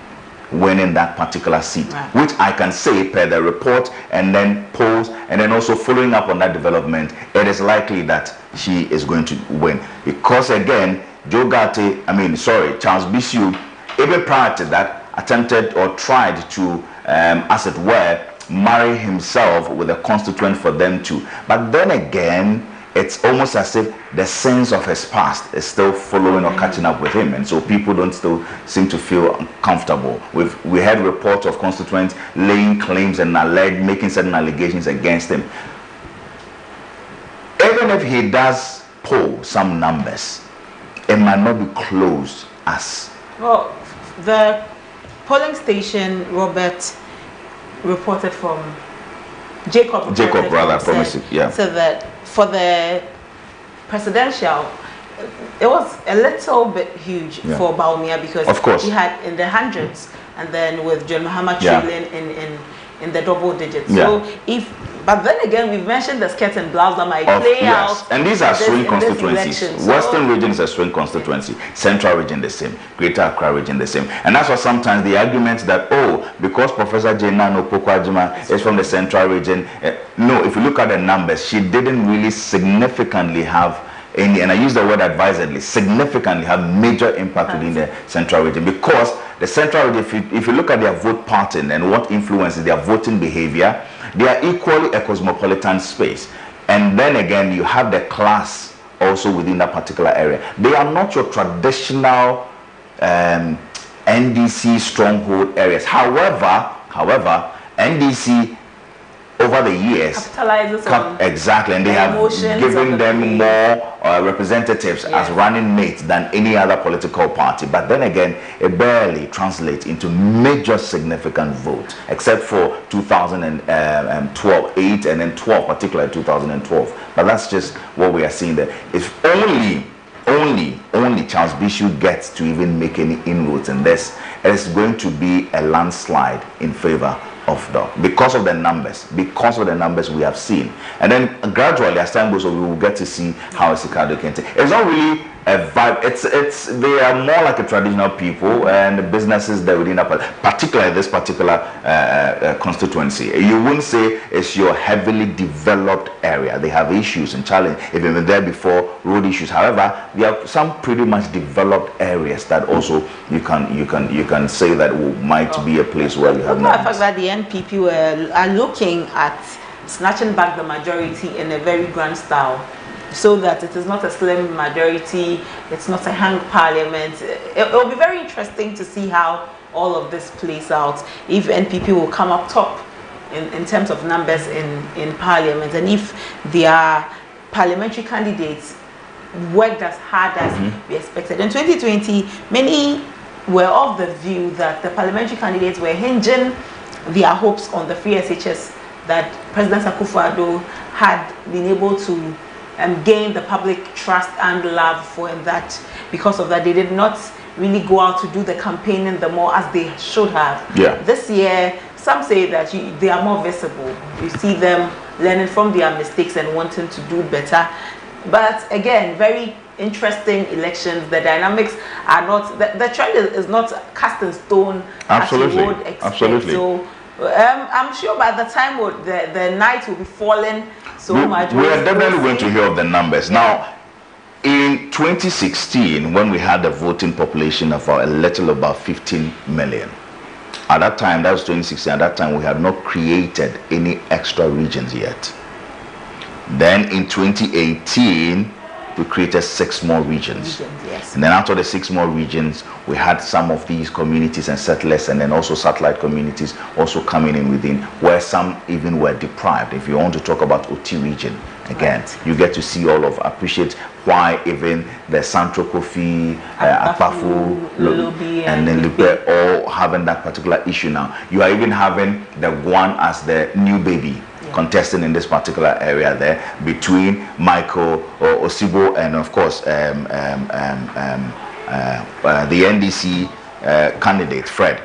winning that particular seat, which I can say per the report and then polls and then also following up on that development, it is likely that she is going to win. Because again, Charles Bisiu, even prior to that, attempted or tried to, as it were, marry himself with a constituent for them too. But then again, it's almost as if the sense of his past is still following or catching up with him, and so people don't still seem to feel comfortable. We had reports of constituents laying claims and making certain allegations against him. Even if he does poll some numbers, it might not be close as. Well, the polling station, Robert reported from Jacob promising, so that for the presidential, it was a little bit huge for Baumia because he had in the hundreds, and then with John Mahama trailing in the double digits. So but then again, we've mentioned the skirt and blouse that might play out. And these are swing constituencies. Western region is a swing constituency. Central region the same. Greater Accra region the same. And that's why sometimes the argument that, because Professor Jenano Pokwajima is from the central region. No, if you look at the numbers, she didn't really significantly have any, and I use the word advisedly, significantly have major impact within the central region, because the central region, if you look at their vote pattern and what influences their voting behavior, they are equally a cosmopolitan space. And then again, you have the class also within that particular area. They are not your traditional NDC stronghold areas. However, NDC over the years, capitalizes on exactly, and they have given them more representatives as running mates than any other political party. But then again, it barely translates into major significant votes, except for 2012, 8, and then 12, particularly 2012. But that's just what we are seeing there. If only Charles Bishop gets to even make any inroads in this, it is going to be a landslide in favor of because of the numbers we have seen. And then gradually as time goes on, we will get to see how Ricardo can take. It's not really a vibe. They are more like a traditional people and the businesses that within particularly this particular constituency. You wouldn't say it's your heavily developed area. They have issues and challenges. If you've been there before, road issues. However, there are some pretty much developed areas that also you can say that might be a place where you have. The fact that the NPP are looking at snatching back the majority in a very grand style, so that it is not a slim majority, it's not a hung parliament. It will be very interesting to see how all of this plays out, if NPP will come up top in terms of numbers in parliament, and if their parliamentary candidates worked as hard as we expected. In 2020, many were of the view that the parliamentary candidates were hinging their hopes on the free SHS that President Akufo-Addo had been able to gain the public trust and love for, and that because of that they did not really go out to do the campaigning the more as they should have. This year, some say that they are more visible. You see them learning from their mistakes and wanting to do better. But again, very interesting elections. The dynamics are not, the trend is not cast in stone. Absolutely. As you would expect. Absolutely. So I'm sure by the time the night will be falling so much. We are definitely going to hear of the numbers. Now, in 2016, when we had a voting population of a little about 15 million, at that time, that was 2016, at that time we had not created any extra regions yet. Then in 2018, we created 6 more regions. And then after the 6 more regions, we had some of these communities and settlers, and then also satellite communities also coming in within, where some even were deprived. If you want to talk about OT region, again, you get to see all of, appreciate why even the Santro Kofi, Akpafu, and then Lupe all having that particular issue now. You are even having the one as the new baby contesting in this particular area there between Michael Osibo and of course the NDC candidate Fred.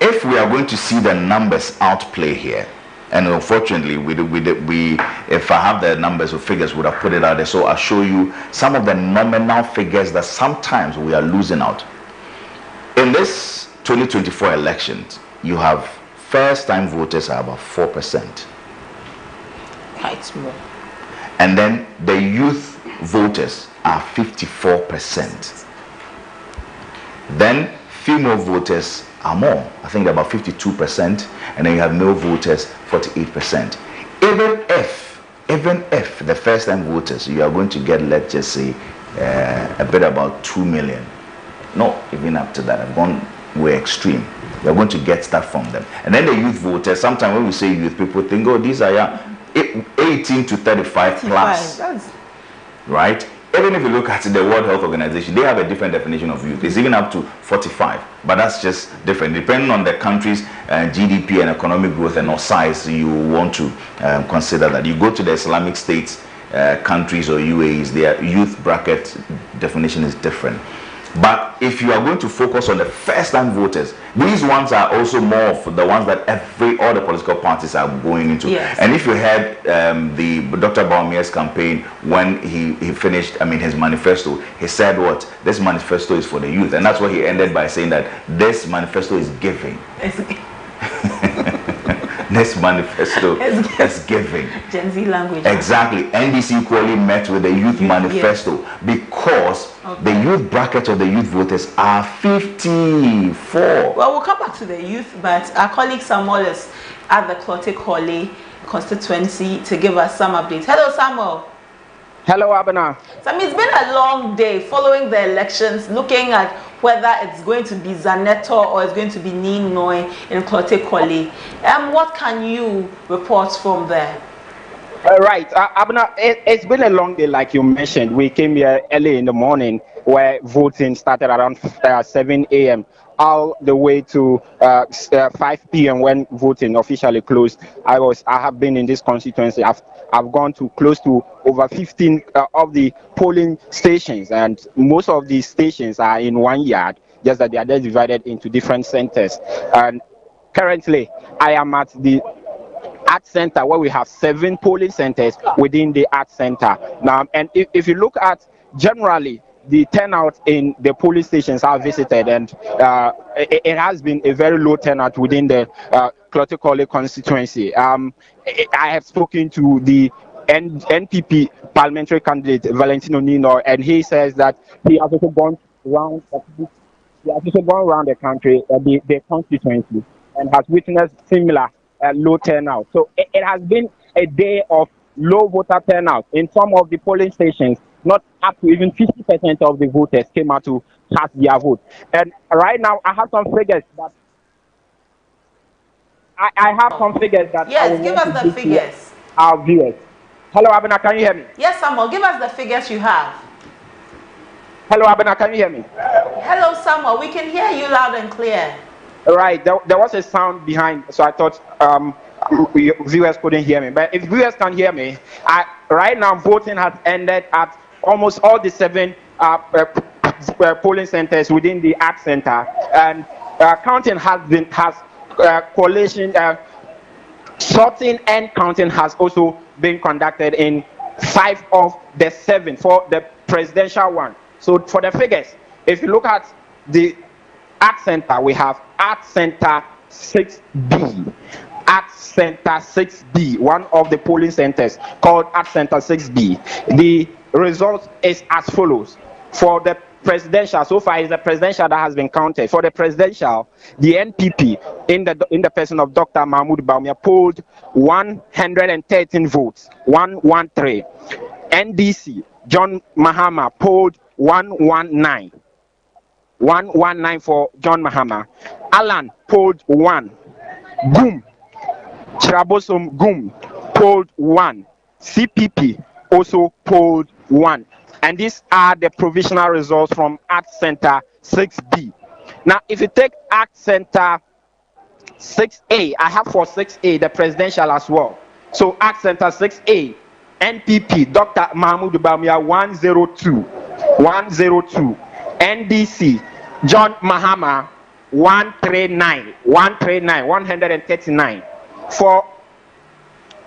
If we are going to see the numbers outplay here, and unfortunately if I have the numbers or figures, would have put it out there, so I'll show you some of the nominal figures that sometimes we are losing out. In this 2024 elections, you have first-time voters are about 4%. Quite small. And then the youth voters are 54%. Then female voters are more. I think about 52%. And then you have male voters, 48%. Even if the first-time voters, you are going to get, let's just say, a bit about 2 million. Not even up to that. I've gone way extreme. We're going to get that from them. And then the youth voters, sometimes when we say youth, people think, oh, these are 18 to 35 plus. Right? Even if you look at the World Health Organization, they have a different definition of youth. It's even up to 45. But that's just different. Depending on the country's GDP and economic growth and or size, you want to consider that. You go to the Islamic states, countries or UAEs, their youth bracket definition is different. But if you are going to focus on the first-time voters, these ones are also more of the ones that all the political parties are going into. And if you had the Dr. Baumia's campaign, when he finished, his manifesto, he said what? This manifesto is for the youth. And that's what he ended by saying that this manifesto is giving. This manifesto is giving. Gen Z language. Exactly. NDC equally met with the youth manifesto because the youth bracket of the youth voters are 54. Well, we'll come back to the youth, but our colleague Samuel is at the Clottey Korle constituency to give us some updates. Hello, Samuel. Hello, Abena. So, it's been a long day following the elections, looking at whether it's going to be Zaneto or it's going to be Nino in Clottey Korle. What can you report from there? Right, Abna, it's been a long day, like you mentioned. We came here early in the morning, where voting started around 7 a.m. all the way to 5 p.m. when voting officially closed. I have been in this constituency. I've gone to close to over 15 of the polling stations, and most of these stations are in one yard, just that they are then divided into different centers. And currently, I am at the Art Center, where we have 7 polling centers within the Art Center. Now, and if you look at generally the turnout in the polling stations I've visited, and it has been a very low turnout within the Clottey Korle constituency. I have spoken to the NPP parliamentary candidate Valentino Nino, and he says that he has also gone around the country, the constituency, and has witnessed similar low turnout. So it has been a day of low voter turnout in some of the polling stations. Not up to even 50% of the voters came out to cast their vote. And right now, I have some figures that Yes, give us the figures. Our viewers. Hello, Abena, can you hear me? Yes, Samuel, give us the figures you have. Hello, Abena, can you hear me? Hello, Samuel, we can hear you loud and clear. Right, there was a sound behind, so I thought viewers couldn't hear me. But if viewers can hear me, right now voting has ended at almost all the 7 polling centers within the Art Center, and counting has collation, sorting and counting has also been conducted in 5 of the 7 for the presidential one. So for the figures, if you look at the Art Center, we have Art Center 6B. Art Center 6B, one of the polling centers called Art Center 6B. The result is as follows. For the presidential, so far is the presidential that has been counted. For the presidential, the NPP in the person of Dr. Mahmoud Bawumia polled 113 votes, 113. NDC, John Mahama polled 119. 119 for John Mahama. Alan polled 1. Goom. Chirabosom Goom polled 1. CPP also polled 1. And these are the provisional results from Art Center 6B. Now, if you take Art Center 6A, I have for 6A the presidential as well. So Art Center 6A, NPP, Dr. Mahmoud Bawumia 102. 102. NDC, John Mahama 139. For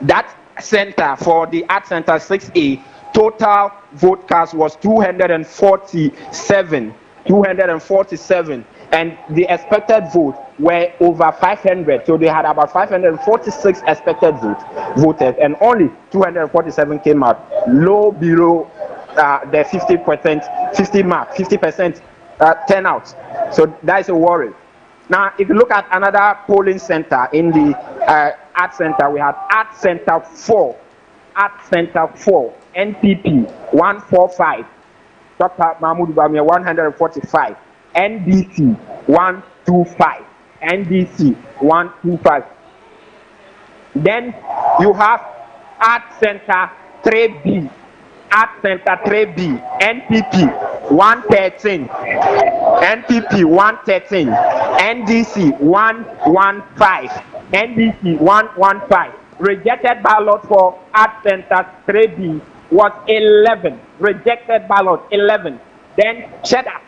that center, for the Art Center 6A, total vote cast was 247, and the expected vote were over 500. So they had about 546 expected voted, and only 247 came out, low below the 50% turnout. So that is a worry. Now, if you look at another polling center in the Art Center, we have Art Center 4. Art Center 4, NPP 145, Dr. Mahmoud Bawumia 145, NDC 125, NDC 125. Then you have Art Center 3B. Art Center 3B, NPP 113, NPP 113, NDC 115, NDC 115. Rejected ballot for Art Center 3B was 11. Rejected ballot 11. Then Cheddar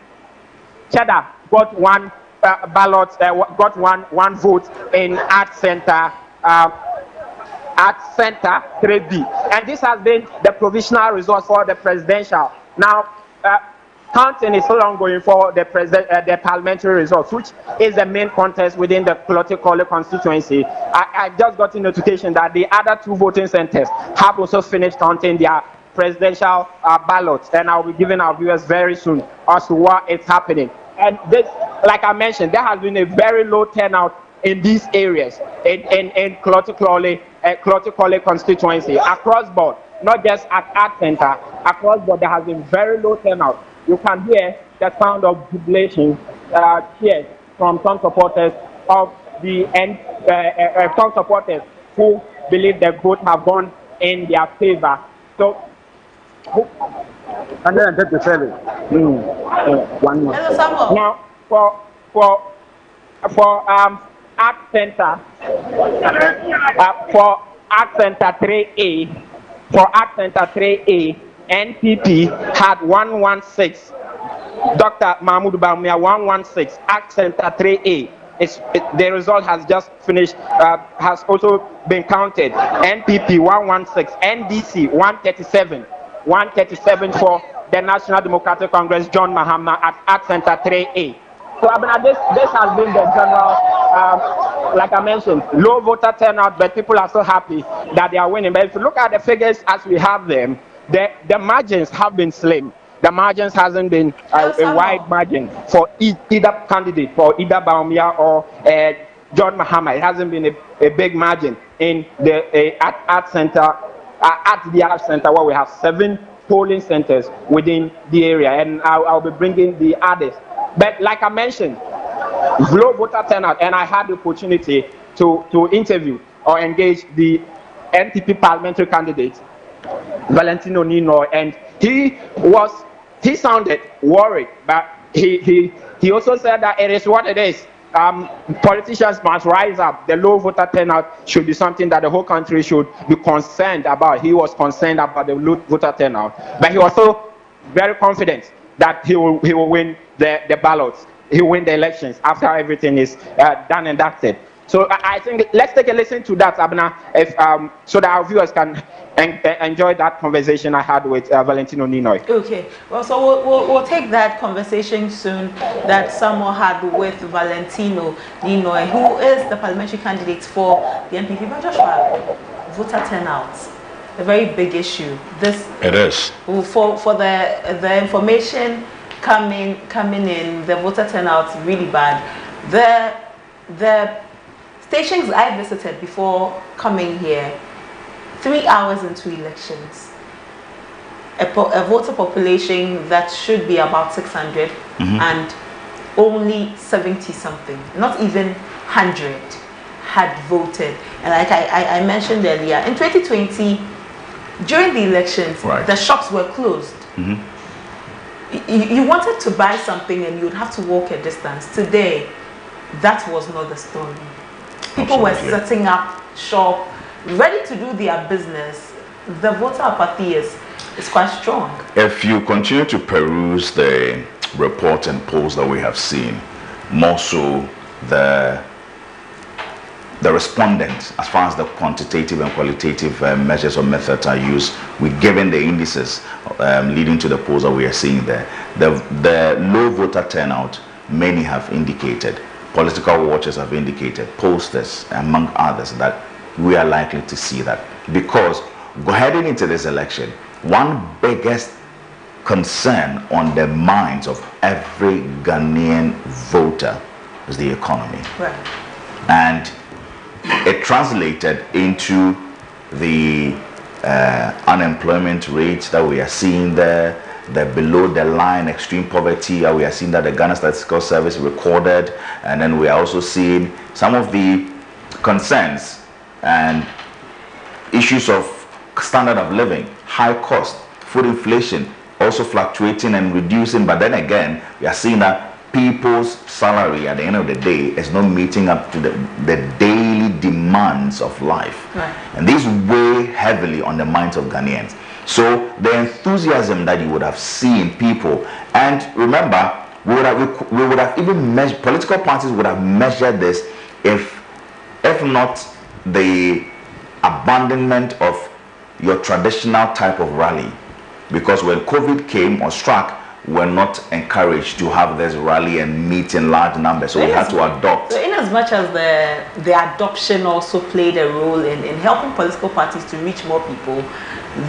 got one ballot, got one vote in Art Center. Art Center 3B, and this has been the provisional result for the presidential. Now, counting is still ongoing for the parliamentary results, which is the main contest within the Clottey Korle constituency. I just got a notification that the other 2 voting centers have also finished counting their presidential ballots, and I'll be giving our viewers very soon as to what is happening. And this, like I mentioned, there has been a very low turnout in these areas in Clottey Korle constituency across board. not just at Art Center, across board there has been very low turnout. You can hear the sound of jubilation, cheers from some supporters of the some supporters who believe the vote have gone in their favor. So, 137. One more. Now, for Art Center, for Art Center 3A, NPP had 116. Dr. Mahmoud Bamia 116. Art Center 3A. The result has just finished, has also been counted. NPP 116, NDC 137. 137 for the National Democratic Congress, John Mahama at Art Center 3A. So this has been the general, like I mentioned, low voter turnout, but people are so happy that they are winning. But if you look at the figures as we have them, the margins have been slim. The margins hasn't been a wide margin for either candidate, for either Baumia or John Mahama. It hasn't been a big margin in the Art Center. At the Art Center, where we have 7 polling centers within the area, and I'll be bringing the others. But like I mentioned, low voter turnout, and I had the opportunity to interview or engage the NPP parliamentary candidate, Valentino Nino, and he sounded worried, but he also said that it is what it is. Politicians must rise up. The low voter turnout should be something that the whole country should be concerned about. He was concerned about the low voter turnout, but he was also very confident that he will win the ballots. He will win the elections after everything is done and dusted. So I think let's take a listen to that, Abna, so that our viewers can enjoy that conversation I had with Valentino Nino. Okay, well, so we'll take that conversation soon that Samuel had with Valentino Nino, who is the parliamentary candidate for the NPP. But Joshua, voter turnout, a very big issue. It is. For the information coming in, the voter turnout is really bad. The stations I visited before coming here, 3 hours into elections, a voter population that should be about 600 and only 70 something, not even 100 had voted. And like I mentioned earlier, in 2020, during the elections, the shops were closed. You wanted to buy something and you would have to walk a distance. Today, that was not the story. People were setting up shop, ready to do their business. The voter apathy is quite strong. If you continue to peruse the reports and polls that we have seen, more so the respondents, as far as the quantitative and qualitative measures or methods are used, we're given the indices leading to the polls that we are seeing there. The low voter turnout, many have indicated, political watchers have indicated, pollsters among others, that we are likely to see that. Because heading into this election, one biggest concern on the minds of every Ghanaian voter is the economy. Right. And it translated into the unemployment rate that we are seeing there, the below the line extreme poverty. We are seeing that the Ghana Statistical Service recorded, and then we are also seeing some of the concerns and issues of standard of living, high cost, food inflation also fluctuating and reducing. But then again, we are seeing that people's salary at the end of the day is not meeting up to the daily demands of life. Right. And this weigh heavily on the minds of Ghanaians. So the enthusiasm that you would have seen people, and remember, we would have even measured, political parties would have measured this if not the abandonment of your traditional type of rally. Because when COVID came or struck, we're not encouraged to have this rally and meet in large numbers, so we had to adopt. So in as much as the adoption also played a role in helping political parties to reach more people,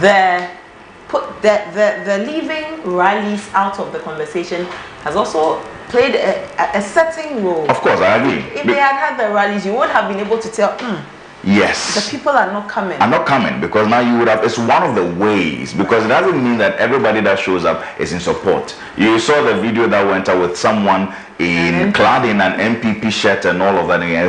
the leaving rallies out of the conversation has also played a certain role. Of course, I agree. If they had the rallies, you would have been able to tell, Yes. The people are not coming. Are not coming because now you would have. It's one of the ways, because it doesn't mean that everybody that shows up is in support. You saw the video that went out with someone clad in an MPP shirt and all of that, and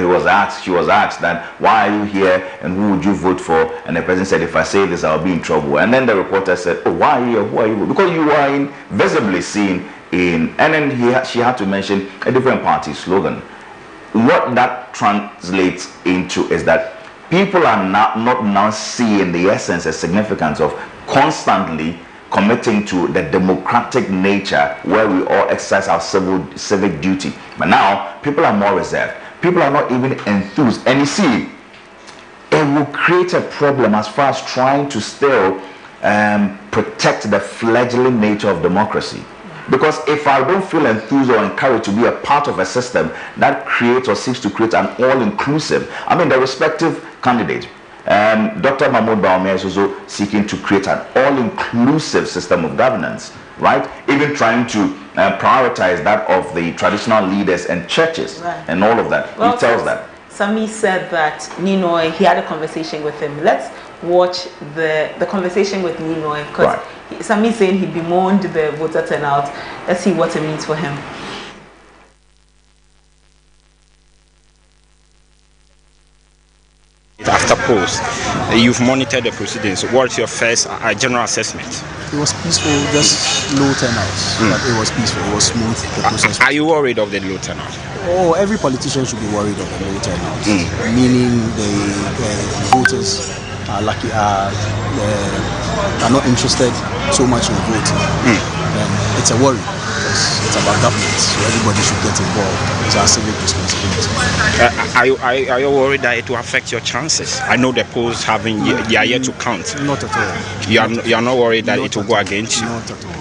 she was asked that, why are you here and who would you vote for? And the person said, if I say this, I'll be in trouble. And then the reporter said, oh, why are you here? Who are you? Because you are visibly seen in, and then she had to mention a different party slogan. What that translates into is that people are not now seeing the essence and significance of constantly committing to the democratic nature where we all exercise our civic duty. But now people are more reserved. People are not even enthused. And you see, it will create a problem as far as trying to still protect the fledgling nature of democracy. Because if I don't feel enthused or encouraged to be a part of a system that creates or seeks to create an all-inclusive, I mean, the respective candidate, Dr. Mahmoud Bawumia is also seeking to create an all-inclusive system of governance, right? Even trying to prioritize that of the traditional leaders and churches, right, and all of that. Well, he tells that. Sami said that Nino, he had a conversation with him. Let's watch the conversation with Nino, because Sami saying he bemoaned the voter turnout. Let's see what it means for him. After polls, you've monitored the proceedings. What's your first general assessment? It was peaceful, just low turnouts, but it was peaceful, it was smooth. The process. Are you worried of the low turnout? Oh, every politician should be worried of the low turnout, meaning the voters are lucky, are not interested so much in voting. And it's a worry because it's about government, so everybody should get involved. It's our civic responsibility. Are you worried that it will affect your chances? I know the polls they are yet to count. Not at all. You are not worried that it will go against you? Not at all.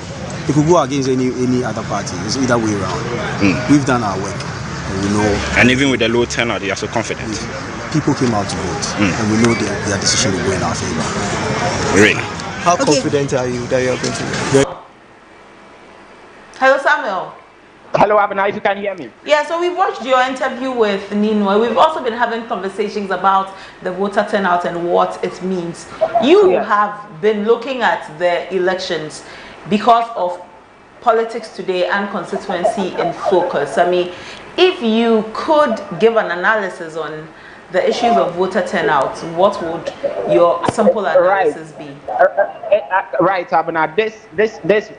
It could go against any other party. It's either way around. We've done our work, and we know. And even with the low turnout, you are so confident. People came out to vote, and we know their decision will go in our favor. Really? How confident are you that you are going to win? Hello, Samuel. Hello, Abena, if you can hear me. Yeah, so we've watched your interview with Nino. We've also been having conversations about the voter turnout and what it means. You have been looking at the elections because of politics today and constituency in focus. I mean, if you could give an analysis on the issues of voter turnout, what would your simple analysis be? Right, Abena, this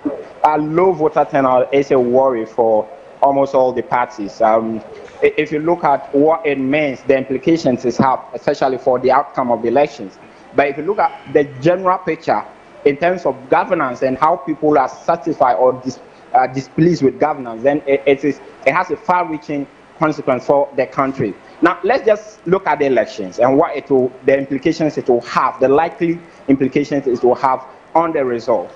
low voter turnout is a worry for almost all the parties. If you look at what it means, the implications it has, especially for the outcome of the elections. But if you look at the general picture in terms of governance and how people are satisfied or displeased with governance, then it has a far-reaching consequence for the country. Now, let's just look at the elections and the implications it will have, the likely implications it will have on the result.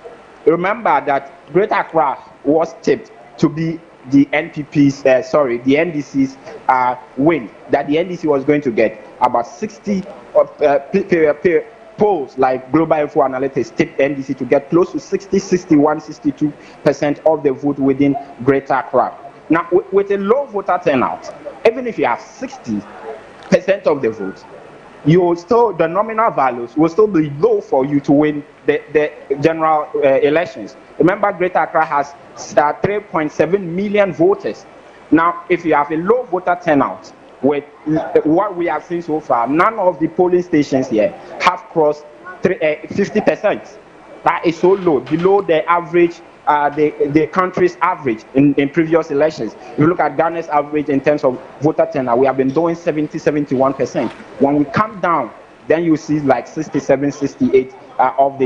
Remember that Greater Accra was tipped to be the NPP's, the NDC's win, that the NDC was going to get about 60 polls like Global Info Analytics tipped NDC to get close to 60, 61, 62% of the vote within Greater Accra. Now, with a low voter turnout, even if you have 60% of the vote, the nominal values will still be low for you to win the general elections. Remember, Greater Accra has 3.7 million voters. Now, if you have a low voter turnout, with what we have seen so far, none of the polling stations here have crossed 50%. That is so low, below the average, the country's average in previous elections. If you look at Ghana's average in terms of voter turnout, we have been doing 70-71%. When we come down, then you see like 67, 68 of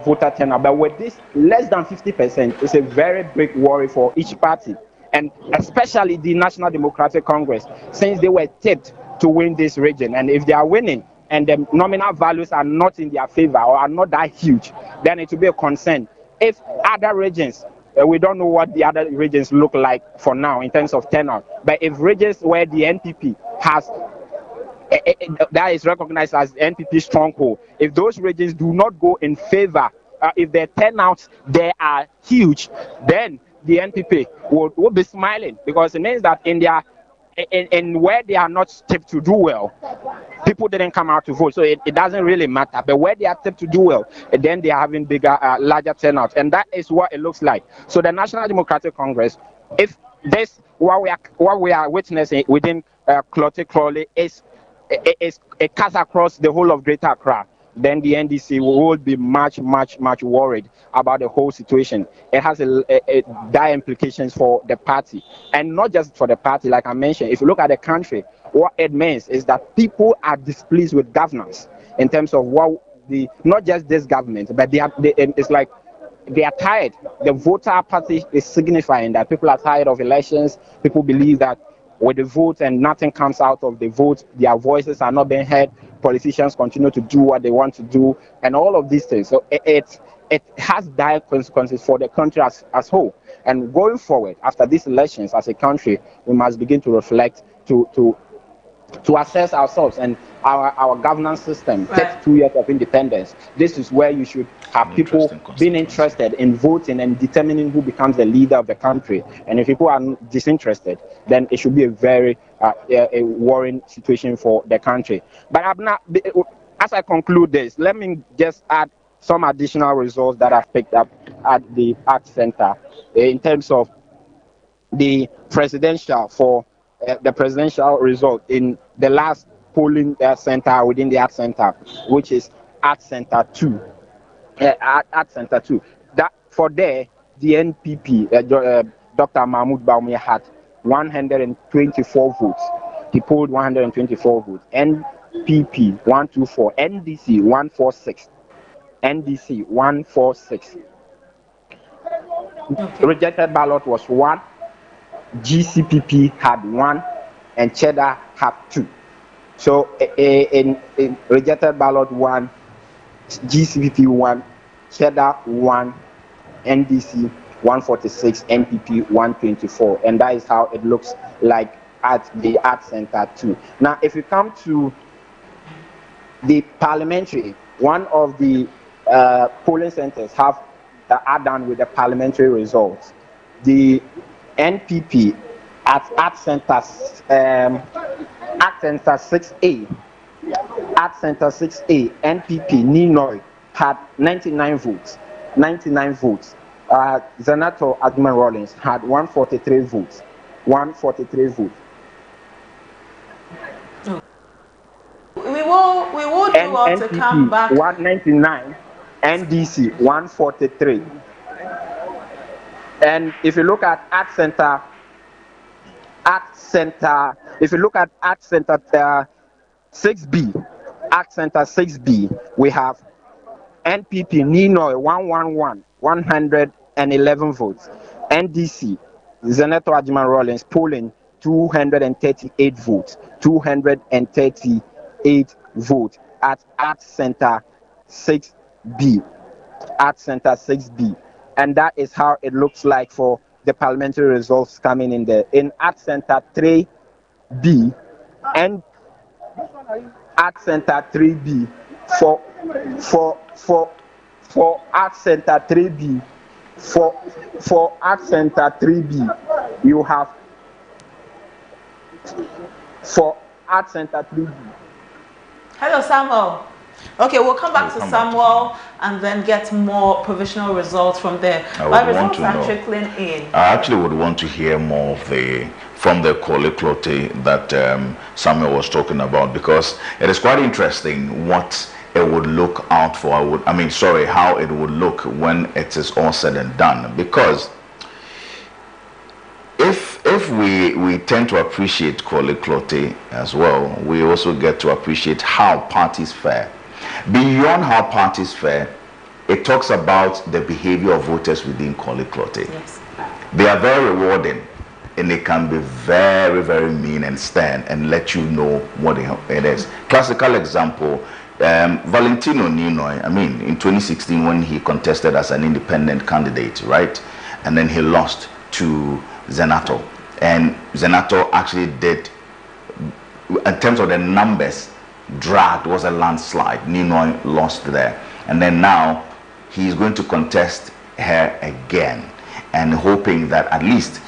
voter turnout. But with this less than 50%, it's a very big worry for each party, and especially the National Democratic Congress, since they were tipped to win this region. And if they are winning and the nominal values are not in their favor or are not that huge, then it will be a concern. If other regions, we don't know what the other regions look like for now in terms of turnout, but if regions where the NPP has that is recognized as the NPP stronghold, if those regions do not go in favor, if their turnouts there are huge, then the NPP will be smiling, because it means that in their and where they are not tipped to do well, people didn't come out to vote, so it doesn't really matter. But where they are tipped to do well, then they are having bigger, larger turnout, and that is what it looks like. So the National Democratic Congress, if this what we are witnessing within Clottey Korle is it cuts across the whole of Greater Accra, then the NDC will be much worried about the whole situation. It has a dire implications for the party, and not just for the party. Like I mentioned, if you look at the country, what it means is that people are displeased with governance in terms of what not just this government, but it's like they are tired. The voter apathy is signifying that people are tired of elections. People believe that with the vote and nothing comes out of the vote, their voices are not being heard. Politicians continue to do what they want to do, and all of these things. So it has dire consequences for the country as whole. And going forward, after these elections, as a country, we must begin to reflect, to assess ourselves and our governance system. Right. 32 years of independence. This is where you should have people being interested in voting and determining who becomes the leader of the country. And if people are disinterested, then it should be a very a worrying situation for the country. But as I conclude this, let me just add some additional results that I've picked up at the Art Center in terms of the presidential the presidential result in the last polling center within the Art Center, which is Art Center 2. Art Center 2. That for there, the NPP, Dr. Mahmoud Baumia had 124 votes. He polled 124 votes. NPP 124, NDC 146, NDC 146. Okay. Rejected ballot was 1. GCPP had 1 and Cheddar had 2. So in rejected ballot 1, GCPP 1, Cheddar 1, NDC 146, NPP 124, and that is how it looks like at the Art Center 2. Now, if you come to the Parliamentary, one of the polling centers are done with the Parliamentary results. The NPP at Art Center 6A, NPP Nino had 99 votes. Senator Adman Rollins had 143 votes. We will do well to come back. 199, NDC 143. And if you look at Art Center, if you look at Art Center 6B, we have NPP Nino 111 votes. NDC Senator Adman Rollins polling 238 votes. 238 votes at Art Center 6B. And that is how it looks like for the parliamentary results coming in there. In Art Center 3B and Art Center 3B for Art Center 3B for Art Center 3B you have for Art Center 3B. Hello, Samuel. Okay, we'll come back to Samuel and then get more provisional results from there. My results are trickling in. I actually would want to hear more of from the Clottey that Samuel was talking about, because it is quite interesting what it would look out for. How it would look when it is all said and done. Because if we tend to appreciate Clottey as well, we also get to appreciate how parties fare. Beyond how parties fare, it talks about the behavior of voters within Clottey. Yes. They are very rewarding, and they can be very, very mean and stern and let you know what it is. Classical example, Valentino Nino, in 2016 when he contested as an independent candidate, right? And then he lost to Zenato. And Zenato actually did, in terms of the numbers, dragged, was a landslide. Nino lost there. And then now he's going to contest her again and hoping that at least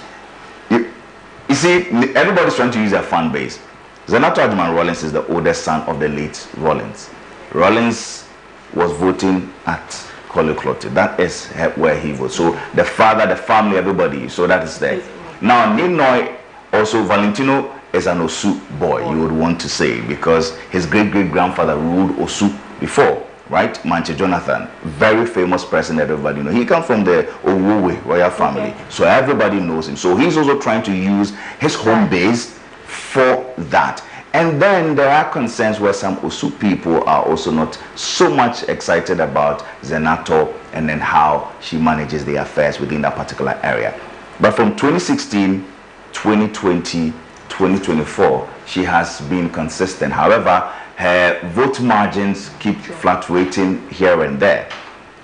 You see, everybody's trying to use their fan base. Senator Adjuman Rawlings is the oldest son of the late Rawlings. Rawlings was voting at Clottey. That is where he was. So the father, the family, everybody. So that is there. Now, Nino, also Valentino, is an Osu boy, you would want to say, because his great-great-grandfather ruled Osu before, right? Manche Jonathan, very famous person, everybody knows. He comes from the Owowe royal family, so everybody knows him. So he's also trying to use his home base for that. And then there are concerns where some Osu people are also not so much excited about Zenato and then how she manages the affairs within that particular area. But from 2016, 2020, 2024, she has been consistent. However, her vote margins keep fluctuating here and there.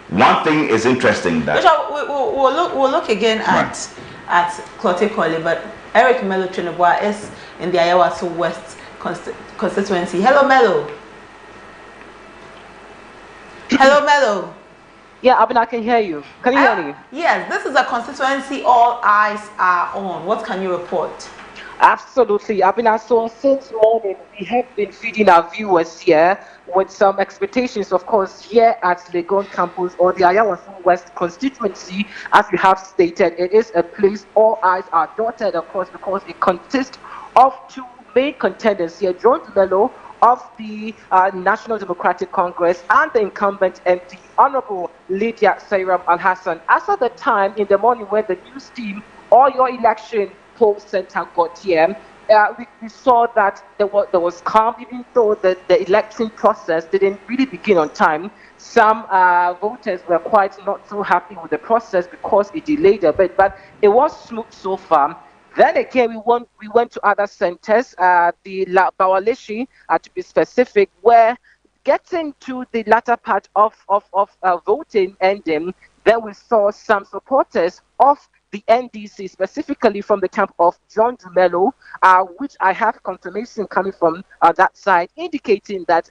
One thing is interesting that we'll look again at Clottey Korle, but Eric Melo Trinidad is in the Awaso West constituency. Hello, Melo. Hello, Melo. Yeah, Abin, I can hear you. Can you hear me? Yes, this is a constituency all eyes are on. What can you report? Absolutely. Abina, so since morning, we have been feeding our viewers here with some expectations, of course, here at Legon campus or the Awaso West constituency. As we have stated, it is a place all eyes are dotted, of course, because it consists of two main contenders here, John Dumelo of the National Democratic Congress and the incumbent MP, Honorable Lydia Sairam Al-Hassan. As at the time in the morning when the news team or your election poll center got here, we saw that there was calm, even though the election process didn't really begin on time. Some voters were quite not so happy with the process because it delayed a bit, but it was smooth so far. Then again, we went to other centers, the Bawaleshi, to be specific, where getting to the latter part of voting ending, then we saw some supporters of the NDC, specifically from the camp of John Dumelo, which I have confirmation coming from that side, indicating that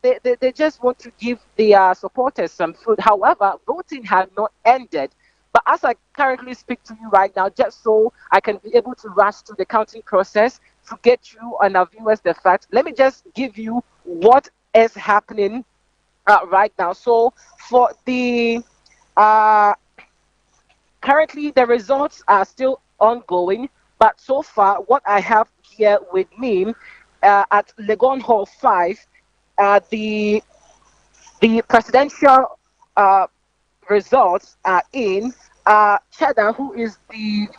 they just want to give their supporters some food. However, voting had not ended. But as I currently speak to you right now, just so I can be able to rush through the counting process to get you and our viewers the facts, let me just give you what is happening right now. So for the currently the results are still ongoing, but so far what I have here with me at Legon Hall 5, the presidential results are in. Cheddar, who is the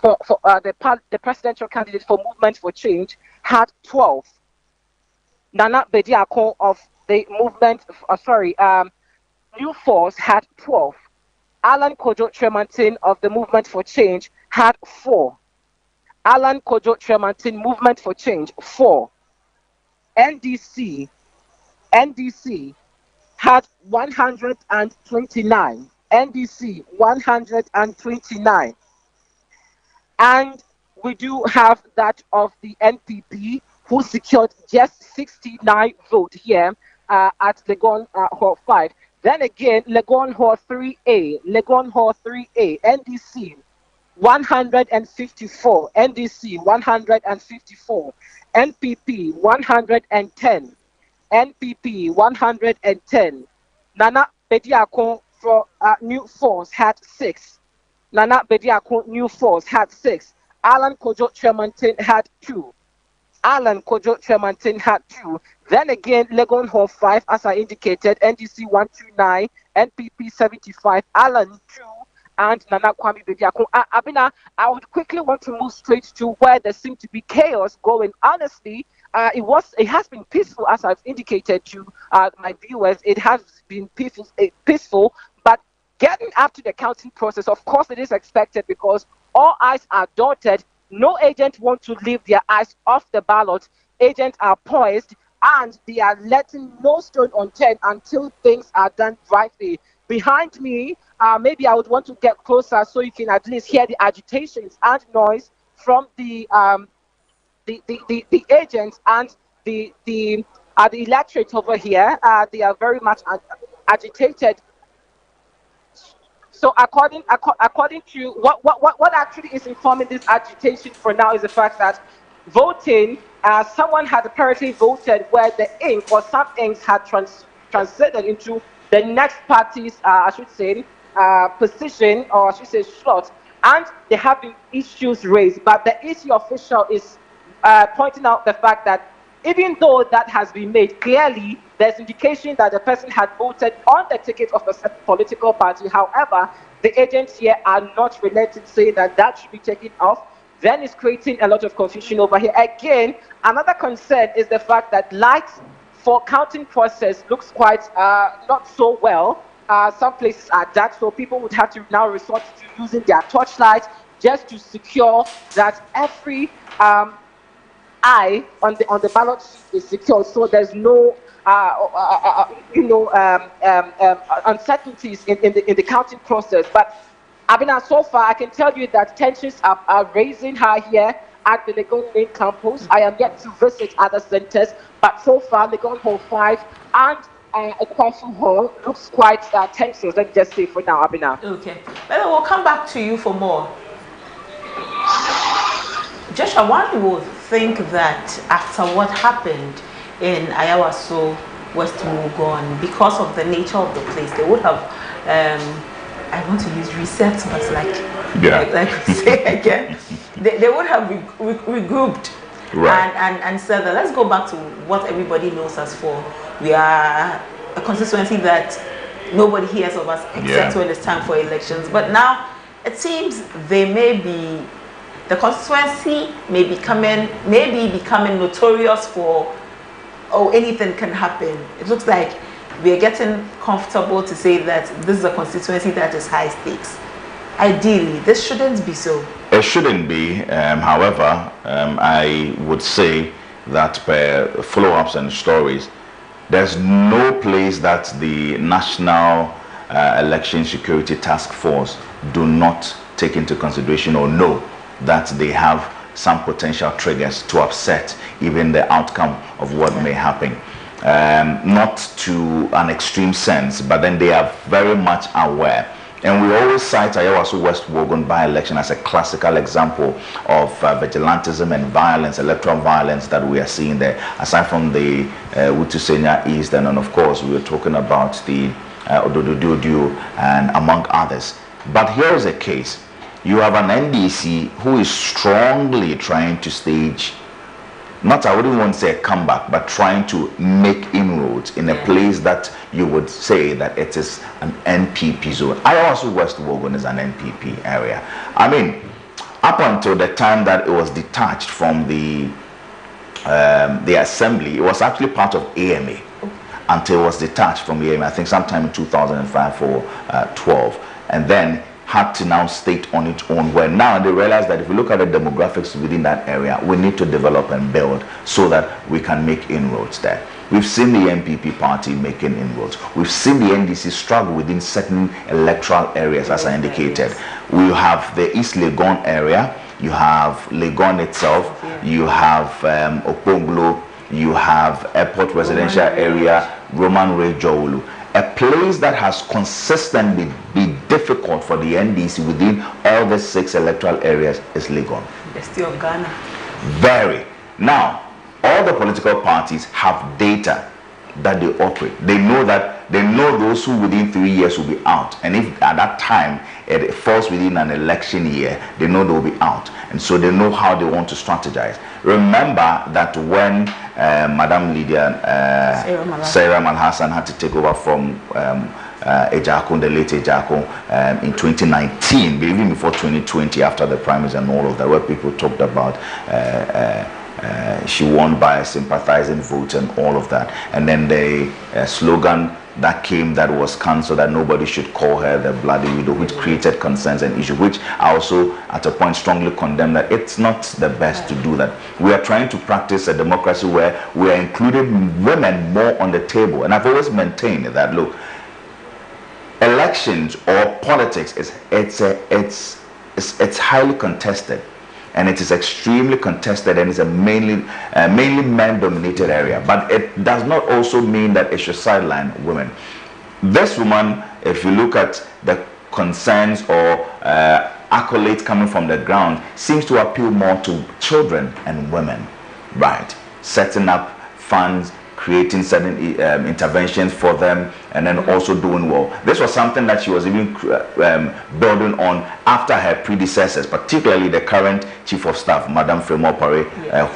presidential candidate for Movement for Change, had 12. Nana Bediako of the Movement, New Force had 12. Alan Kojo Tremantin of the Movement for Change had 4. Alan Kojo Tremantin, Movement for Change, 4. NDC had 129. NDC 129. And we do have that of the NPP, who secured just 69 votes here at Legon Hall 5. Then again, Legon Hall 3A, NDC 154, NDC 154, NPP 110, NPP 110. Nana Bediako for New Force had 6. Nana Bediako New Force had 6. Alan Kojo Tremantin had 2. Alan Kojo Tremantin had 2. Then again, Legon Hall 5, as I indicated, NDC 129, NPP 75, Alan 2, and Nana Kwame Bediako. Abina, I would quickly want to move straight to where there seemed to be chaos going. Honestly, it has been peaceful, as I've indicated to my viewers. It has been peaceful, but getting up to the counting process, of course, it is expected because all eyes are dotted. No agent wants to leave their eyes off the ballot. Agents are poised, and they are letting no stone unturned until things are done rightly. Behind me, maybe I would want to get closer so you can at least hear the agitations and noise from the agents and the electorate over here. They are very much agitated. So according to what actually is informing this agitation for now is the fact that voting, someone had apparently voted where the ink or some inks had translated into the next party's, I should say, position, or I should say slot, and there have been issues raised. But the EC official is pointing out the fact that even though that has been made, clearly there's indication that the person had voted on the ticket of a political party. However, the agents here are not relenting, saying that that should be taken off. Then it's creating a lot of confusion over here. Again, another concern is the fact that lights for counting process looks quite not so well. Some places are dark, so people would have to now resort to using their torchlight just to secure that every eye on the ballot sheet is secure, so there's no uncertainties in the counting process. But Abina, so far I can tell you that tensions are raising high here at the Legon main campus. I am yet to visit other centers, but so far Legon Hall 5 and Equation Hall looks quite tense. Let's just say for now, Abina. Okay, well, we'll come back to you for more. Joshua, one would think that after what happened in Awaso West Wuogon, because of the nature of the place, they would have, I want to use reset, but like we say again, they would have regrouped, right, and said that let's go back to what everybody knows us for. We are a constituency that nobody hears of us except when it's time for elections. But now it seems the constituency may be becoming notorious for, anything can happen. It looks like we are getting comfortable to say that this is a constituency that is high stakes. Ideally, this shouldn't be so. It shouldn't be. However, I would say that per follow-ups and stories, there's no place that the National Election Security Task Force do not take into consideration or know that they have some potential triggers to upset even the outcome of what may happen. Not to an extreme sense, but then they are very much aware. And we always cite Awaso West Wuogon by-election as a classical example of vigilantism and violence, electoral violence that we are seeing there. Aside from the Wutusenya East, and then of course we were talking about the Ododododio and among others. But here is a case. You have an NDC who is strongly trying to stage, I wouldn't want to say a comeback, but trying to make inroads in a place that you would say that it is an NPP zone. Awaso West Wuogon is an NPP area. I mean, up until the time that it was detached from the assembly, it was actually part of AMA until it was detached from the AMA, I think sometime in 2005 or 12. And then had to now state on its own, where now they realize that if we look at the demographics within that area, we need to develop and build so that we can make inroads there. We've seen the NPP party making inroads. We've seen the NDC struggle within certain electoral areas, as I indicated. We have the East Legon area, you have Legon itself, you have Okponglo, you have Airport Residential Area, Roman Ray Jowulu. A place that has consistently been difficult for the NDC within all the 6 electoral areas is Legon. The state of Ghana. Very. Now, all the political parties have data that they operate. They know those who within 3 years will be out. And if at that time it falls within an election year, they know they will be out. And so they know how they want to strategize. Remember that when Madam Lydia Sarah Malhassan had to take over from Ejakun, the late Ejakun, in 2019, even before 2020, after the primaries and all of that, where people talked about she won by a sympathizing vote and all of that. And then the slogan that came that was cancelled, that nobody should call her the bloody widow, which created concerns and issues, which I also at a point strongly condemn that it's not the best to do that. We are trying to practice a democracy where we are including women more on the table. And I've always maintained that, look, elections or politics it's highly contested. And it is extremely contested, and it's a mainly men-dominated area. But it does not also mean that it should sideline women. This woman, if you look at the concerns or accolades coming from the ground seems to appeal more to children and women, right? Setting up funds, creating certain interventions for them, and then also doing well. This was something that she was even building on after her predecessors, particularly the current Chief of Staff, Madam Fremopare,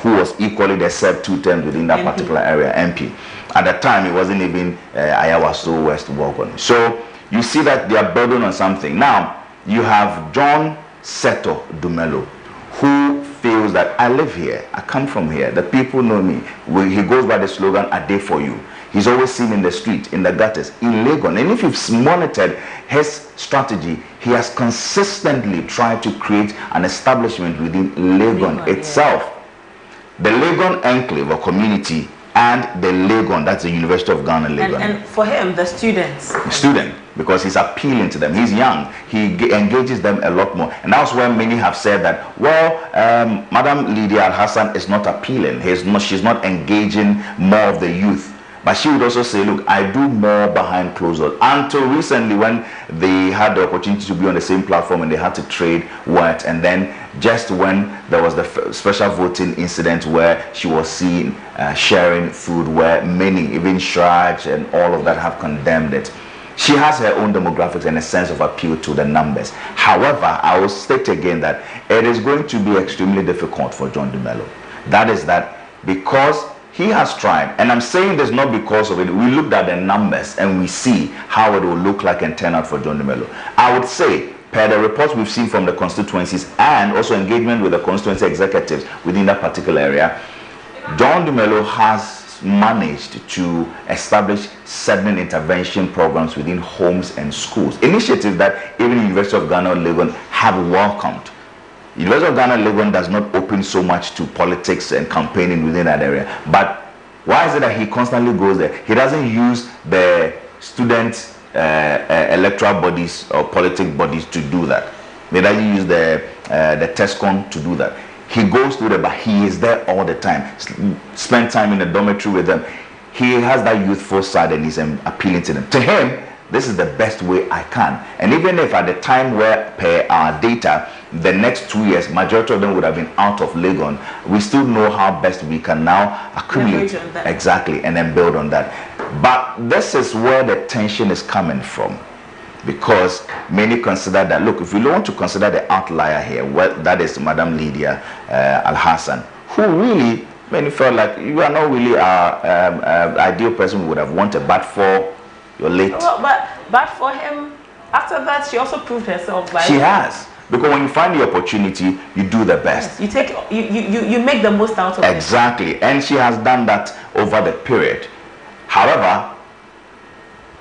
who was equally the served 2 terms within that particular area, MP. At the time, it wasn't even Awaso West Wogon. So you see that they are building on something. Now, you have John Seto Dumelo, who feels that I live here, I come from here, the people know me. He goes by the slogan, "A day for you." He's always seen in the street, in the gutters, in Legon. And if you've monitored his strategy, he has consistently tried to create an establishment within Legon itself. The Legon enclave or community and the Legon, that's the University of Ghana, Legon. And for him, the students. Because he's appealing to them. He's young. He engages them a lot more. And that's why many have said that, well, Madam Lydia Al-Hassan is not appealing. She's not engaging more of the youth. But she would also say, look, I do more behind closed doors. Until recently, when they had the opportunity to be on the same platform and they had to trade words, and then just when there was the special voting incident where she was seen sharing food, where many, even Shraj and all of that, have condemned it. She has her own demographics and a sense of appeal to the numbers. However, I will state again that it is going to be extremely difficult for John Dumelo. That is that because he has tried, and I'm saying this not because of it. We looked at the numbers and we see how it will look like and turn out for John Dumelo. I would say, per the reports we've seen from the constituencies and also engagement with the constituency executives within that particular area, John Dumelo has managed to establish certain intervention programs within homes and schools. Initiatives that even the University of Ghana Legon have welcomed. University of Ghana Legon does not open so much to politics and campaigning within that area. But why is it that he constantly goes there? He doesn't use the student electoral bodies or political bodies to do that. He doesn't use the TESCON to do that. He goes to them, but he is there all the time. Spend time in the dormitory with them. He has that youthful side and he's appealing to them. To him, this is the best way I can. And even if at the time where, per our data, the next 2 years, majority of them would have been out of Legon, we still know how best we can now accumulate. Exactly, and then build on that. But this is where the tension is coming from. Because many consider that, look, if we don't want to consider the outlier here, well, that is Madam Lydia Al-Hassan, who really, many felt like you are not really our ideal person we would have wanted, but for your late. Well, but for him, after that, she also proved herself. Like, she has. Because when you find the opportunity, you do the best. Yes, you make the most out of it. Exactly. And she has done that over the period. However,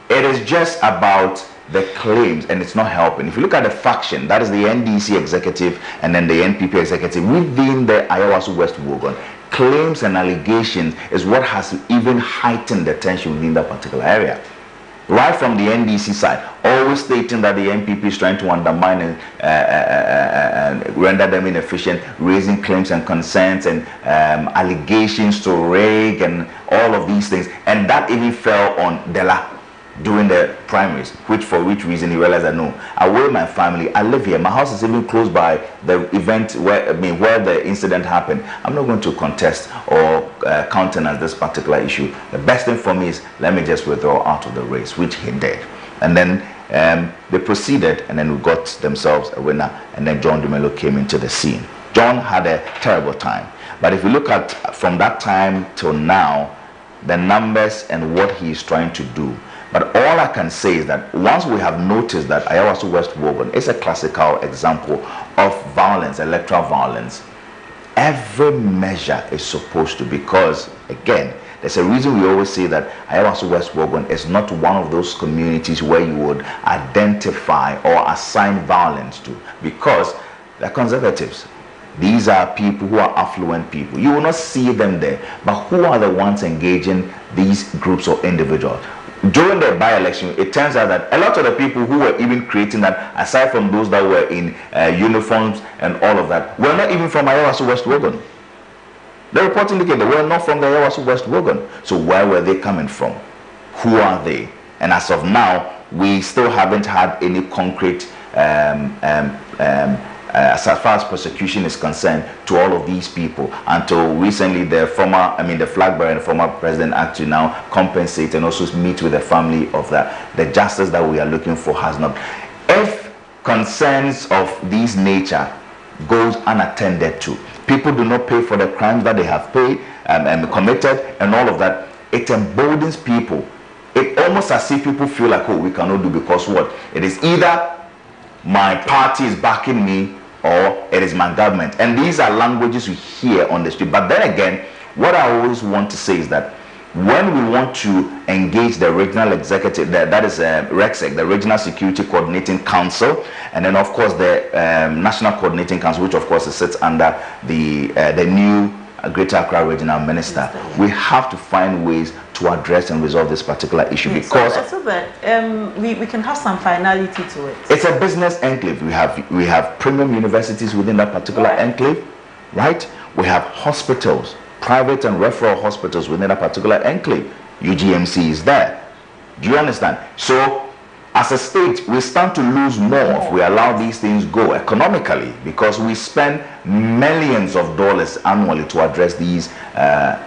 it is just about the claims, and it's not helping. If you look at the faction, that is the NDC executive and then the NPP executive within the Awaso West Wogon, claims and allegations is what has even heightened the tension within that particular area. Right from the NDC side, always stating that the NPP is trying to undermine and render them inefficient, raising claims and concerns and allegations to rig and all of these things. And that even fell on Dela during the primaries, for which reason he realized that no, I will my family, I live here, my house is even close by the event where the incident happened. I'm not going to contest or countenance this particular issue. The best thing for me is let me just withdraw out of the race, which he did. And then they proceeded, and then we got themselves a winner, and then John Dumelo came into the scene. John had a terrible time, but if you look at from that time till now, the numbers and what he is trying to do. But all I can say is that once we have noticed that Awaso West Wogon is a classical example of violence, electoral violence, every measure is supposed to, because again, there's a reason we always say that Awaso West Wogon is not one of those communities where you would identify or assign violence to, because they're conservatives. These are people who are affluent people. You will not see them there, but who are the ones engaging these groups or individuals? During the by-election, it turns out that a lot of the people who were even creating that, aside from those that were in uniforms and all of that, were not even from Awaso West Wogon. The report indicated they were not from the Awaso West Wogon. So where were they coming from? Who are they? And as of now, we still haven't had any concrete as far as prosecution is concerned to all of these people. Until recently, the flag bearer and former president actually now compensate and also meet with the family of the justice that we are looking for has not. If concerns of this nature goes unattended to, people do not pay for the crimes that they have paid and committed and all of that, it emboldens people. It almost as if people feel like, oh, we cannot do because what? It is either my party is backing me or it is my government. And these are languages we hear on the street. But then again, what I always want to say is that when we want to engage the regional executive, that is RECSEC, the Regional Security Coordinating Council, and then of course the National Coordinating Council, which of course sits under the new Greater Accra Regional Minister, we have to find ways to address and resolve this particular issue, because so that we can have some finality to it. It's a business enclave. We have premium universities within that particular enclave, right? We have hospitals, private and referral hospitals within that particular enclave. UGMC is there. Do you understand? So as a state, we stand to lose more if we allow these things go economically, because we spend millions of dollars annually to address these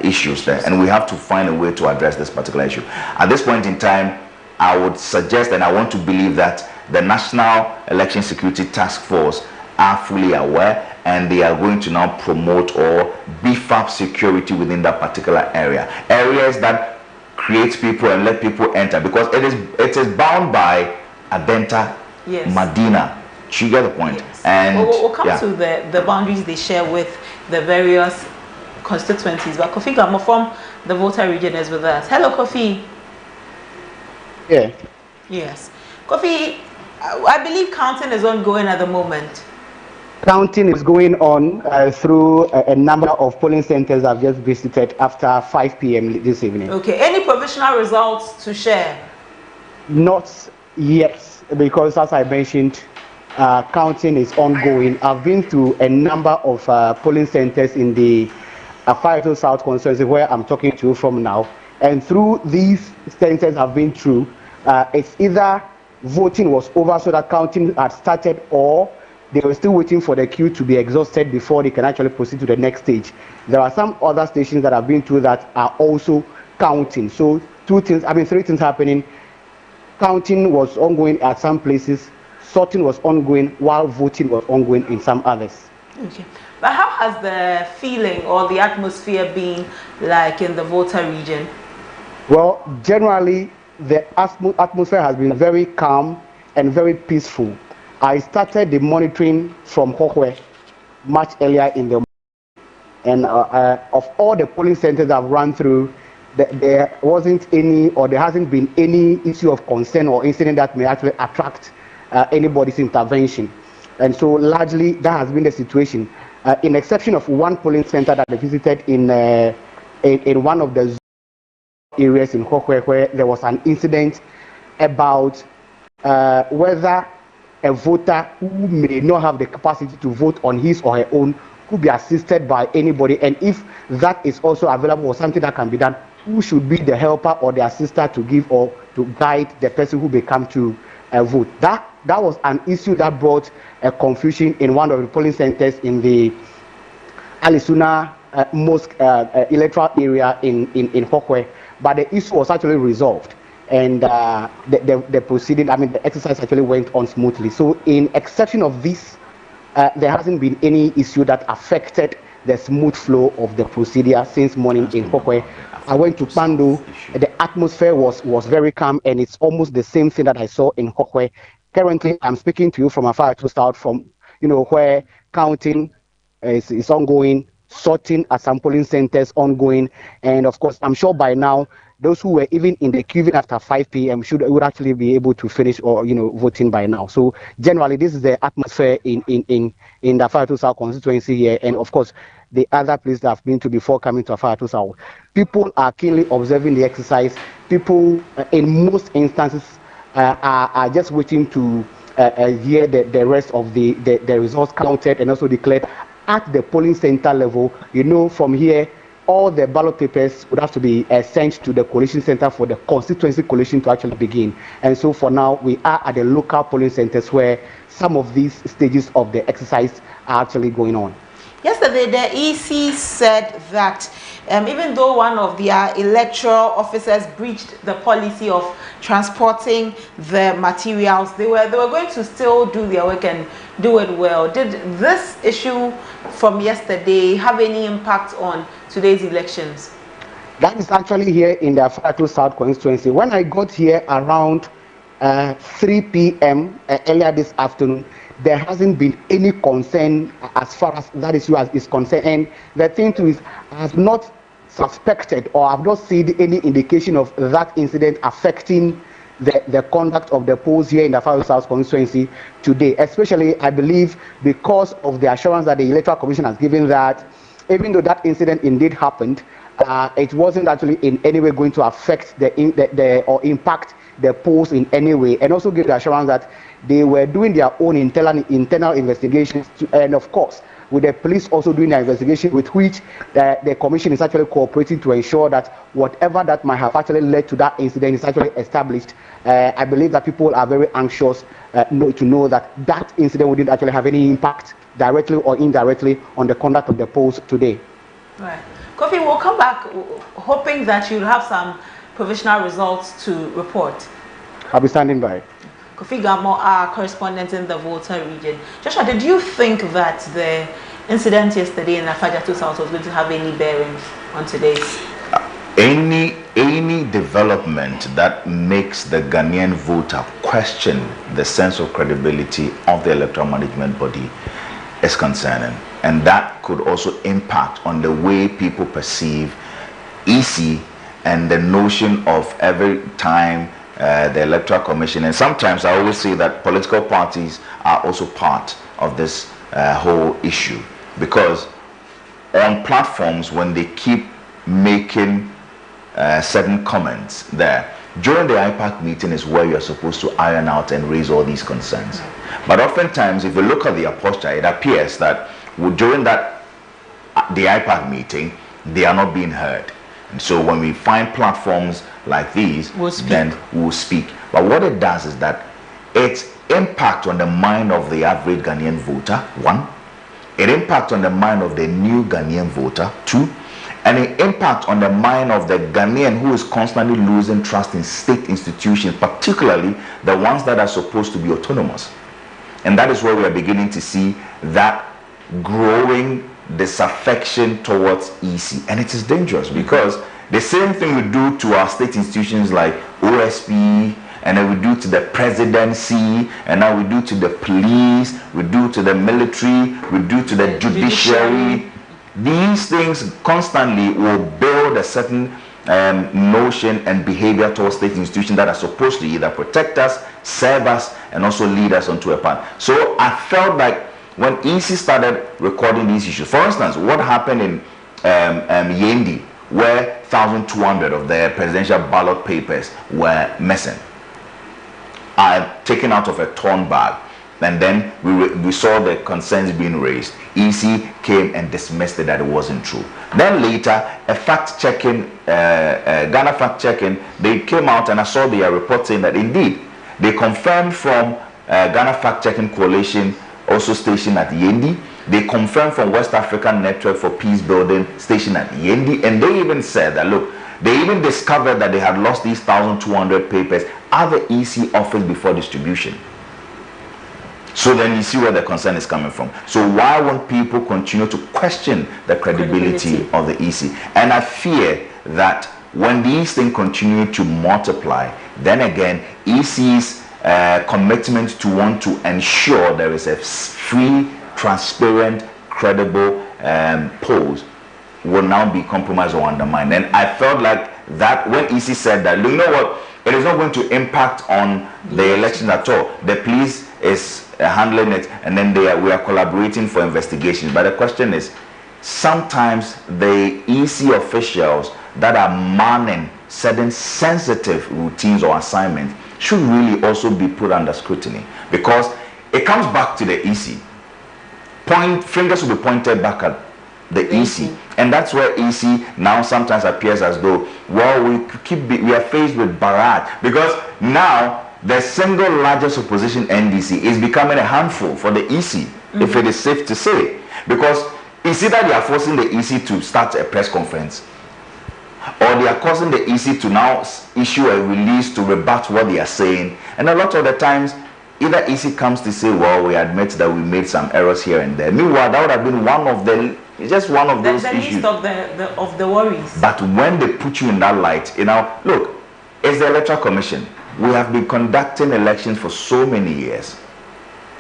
issues there, and we have to find a way to address this particular issue. At this point in time, I would suggest, and I want to believe, that the National Election Security Task Force are fully aware, and they are going to now promote or beef up security within that particular area. Areas that create people and let people enter, because it is bound by Adenta, Medina. You get the point? Yes. And we'll come to the boundaries they share with the various constituencies. But Kofi Gamo from the voter region is with us. Hello, Kofi. Yeah. Yes. Kofi, I believe counting is ongoing at the moment. Counting is going on through a number of polling centers I've just visited after 5 p.m. this evening. Okay. Any provisional results to share? Not yet, because as I mentioned, counting is ongoing. I've been to a number of polling centers in the Awaso South constituency where I'm talking to you from now. And through these centers I've been through, it's either voting was over so that counting had started, or they were still waiting for the queue to be exhausted before they can actually proceed to the next stage. There are some other stations that I've been to that are also counting. So three things happening. Counting was ongoing at some places, sorting was ongoing, while voting was ongoing in some others. Okay. But how has the feeling or the atmosphere been like in the voter region? Well, generally, the atmosphere has been very calm and very peaceful. I started the monitoring from Hohwe much earlier in the morning, and of all the polling centers I've run through, there wasn't any, or there hasn't been any issue of concern or incident that may actually attract anybody's intervention. And so largely that has been the situation, in exception of one polling center that I visited in one of the areas in Hohwe, where there was an incident about whether a voter who may not have the capacity to vote on his or her own could be assisted by anybody, and if that is also available or something that can be done, who should be the helper or the assister to give or to guide the person who may come to vote. That was an issue that brought a confusion in one of the polling centers in the Alisuna Mosque electoral area in Hohwe, but the issue was actually resolved, and the proceeding, the exercise actually went on smoothly. So in exception of this, there hasn't been any issue that affected the smooth flow of the procedure since morning in Hohwe. I went to Pandu, the atmosphere was very calm, and it's almost the same thing that I saw in Hohwe. Currently, I'm speaking to you from Awaso South, from where counting is ongoing, sorting at some polling centers ongoing, and of course, I'm sure by now those who were even in the queue after 5 p.m. would actually be able to finish or voting by now. So generally, this is the atmosphere in the Awaso South constituency here, and of course, the other place that I've been to before coming to Awaso South. People are keenly observing the exercise. People, in most instances, are just waiting to hear the rest of the results counted and also declared at the polling center level. From here, all the ballot papers would have to be sent to the collation center for the constituency collation to actually begin. And so for now, we are at the local polling centers where some of these stages of the exercise are actually going on. Yesterday, the EC said that even though one of their electoral officers breached the policy of transporting the materials, they were going to still do their work and do it well. Did this issue from yesterday have any impact on today's elections? That is actually here in the Afato South constituency. When I got here around 3 p.m. Earlier this afternoon, there hasn't been any concern as far as that issue is concerned. And the thing too is, I have not suspected or I've not seen any indication of that incident affecting the conduct of the polls here in the Afato South constituency today, especially I believe because of the assurance that the Electoral Commission has given that even though that incident indeed happened, it wasn't actually in any way going to affect or impact the polls in any way, and also give the assurance that they were doing their own internal investigations, and of course with the police also doing their investigation, with which the commission is actually cooperating to ensure that whatever that might have actually led to that incident is actually established. I believe that people are very anxious to know that that incident wouldn't actually have any impact directly or indirectly on the conduct of the polls today. Right. Kofi, we'll come back hoping that you'll have some provisional results to report. I'll be standing by. Kofi Gamo, our correspondent in the Volta region. Joshua, did you think that the incident yesterday in Afato South was going to have any bearing on today's? Any development that makes the Ghanaian voter question the sense of credibility of the electoral management body is concerning, and that could also impact on the way people perceive EC and the notion of every time the Electoral Commission, and sometimes I always say that political parties are also part of this whole issue, because on platforms, when they keep making certain comments there, during the IPAC meeting is where you're supposed to iron out and raise all these concerns. But oftentimes, if you look at their posture, it appears that during the IPAC meeting, they are not being heard. And so when we find platforms like these, then we'll speak. But what it does is that its impact on the mind of the average Ghanaian voter, one, it impacts on the mind of the new Ghanaian voter, two, and it impacts on the mind of the Ghanaian who is constantly losing trust in state institutions, particularly the ones that are supposed to be autonomous. And that is where we are beginning to see that growing disaffection towards EC. And it is dangerous, because the same thing we do to our state institutions like OSP, and then we do to the presidency, and now we do to the police, we do to the military, we do to the judiciary. These things constantly will build a certain notion and behavior towards state institutions that are supposed to either protect us, serve us, and also lead us onto a path. So I felt like when EC started recording these issues, for instance, what happened in Yendi, where 1,200 of their presidential ballot papers were missing, taken out of a torn bag, and then we saw the concerns being raised. EC came and dismissed it, that it wasn't true. Then later, a fact-checking, Ghana fact-checking, they came out, and I saw their report saying that indeed, they confirmed from Ghana fact-checking coalition, also stationed at Yendi. They confirmed from West African Network for Peace Building, stationed at Yendi, and they even said that, look, they even discovered that they had lost these 1,200 papers at the EC office before distribution. So then you see where the concern is coming from. So why won't people continue to question the credibility of the EC? And I fear that when these things continue to multiply, then again, EC's commitment to want to ensure there is a free, transparent, credible polls will now be compromised or undermined. And I felt like that when EC said that, you know what, it is not going to impact on the election at all. The police is handling it, and then we are collaborating for investigations. But the question is, sometimes the EC officials that are manning certain sensitive routines or assignments should really also be put under scrutiny, because it comes back to the EC. Fingers will be pointed back at the EC. And that's where EC now sometimes appears as though, well, we are faced with barrage, because now the single largest opposition, NDC, is becoming a handful for the EC, if it is safe to say, because it's either they are forcing the EC to start a press conference, or they are causing the EC to now issue a release to rebut what they are saying. And a lot of the times, either EC comes to say, well, we admit that we made some errors here and there. Meanwhile, that would have been one of the, just one of those issues. Of the worries. But when they put you in that light, look, it's the Electoral Commission. We have been conducting elections for so many years.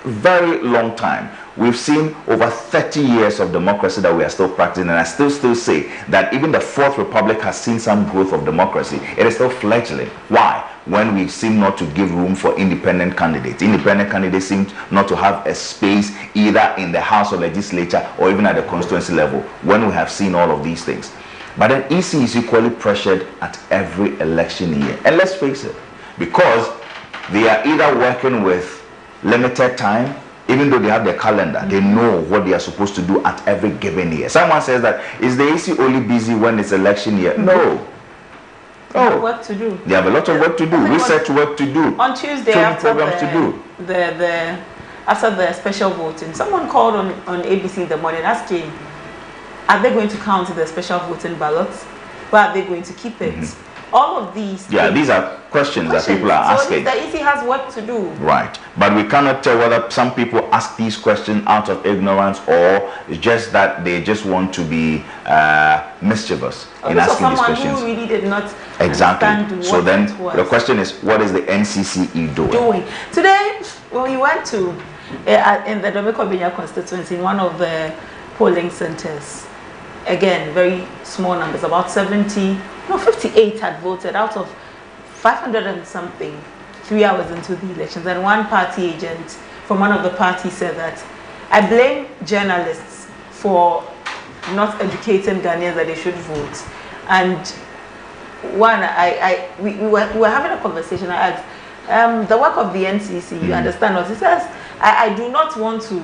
Very long time. We've seen over 30 years of democracy that we are still practicing, and I still say that even the Fourth Republic has seen some growth of democracy. It is still fledgling. Why? When we seem not to give room for independent candidates. Independent candidates seem not to have a space either in the House or Legislature or even at the constituency level, when we have seen all of these things. But then EC is equally pressured at every election year. And let's face it, because they are either working with limited time, even though they have their calendar, they know what they are supposed to do at every given year. Someone says that, is the EC only busy when it's election year? No. They have work to do. They have a lot of work to do, research work to do, on Tuesday after the special voting, someone called on ABC in the morning asking, are they going to count the special voting ballots? Or are they going to keep it? All of these. Yeah, these are questions that people are asking. So the EC has work to do. Right. But we cannot tell whether some people ask these questions out of ignorance or just that they just want to be mischievous in asking these questions. Who really did not understand so then the question is, what is the NCCE doing? Today, when we went to in the Dominican constituency, in one of the polling centers, again, very small numbers, about 58 had voted out of 500 and something, 3 hours into the elections. And one party agent from one of the parties said that, I blame journalists for not educating Ghanaians that they should vote. And one, we were having a conversation. I asked, the work of the NCC, you understand what he says? I do not want to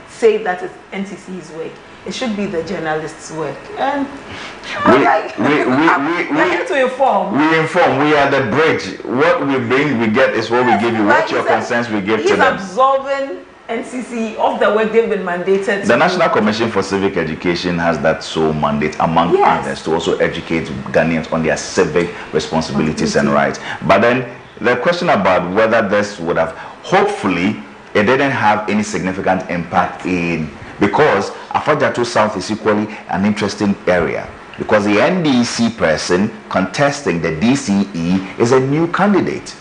say that it's NCC's work. It should be the journalist's work. And we're here to inform. We inform. We are the bridge. What we bring, we get is what we give you. What your concerns, we give to them. He's absolving NCC of the work they've been mandated to do. The National Commission for Civic Education has that sole mandate, among others, to also educate Ghanaians on their civic responsibilities and rights. But then the question about whether this would have, hopefully, it didn't have any significant impact because Afadjato South is equally an interesting area, because the NDC person contesting the DCE is a new candidate,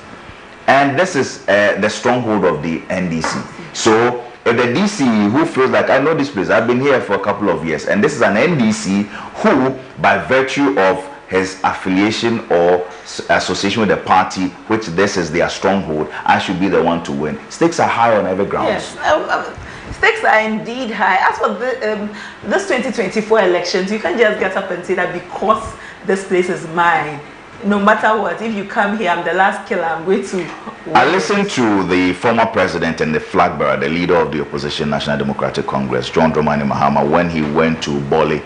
and this is the stronghold of the NDC. So if the DCE, who feels like, I know this place, I've been here for a couple of years, and this is an NDC who, by virtue of his affiliation or association with the party, which this is their stronghold, I should be the one to win. Stakes are high on every ground. Yes. Stakes are indeed high. As for this 2024 elections, you can't just get up and say that because this place is mine, no matter what, if you come here, I'm the last killer, I'm going to win. I listened to the former president and the flag bearer, the leader of the opposition National Democratic Congress, John Dramani Mahama, when he went to Bole,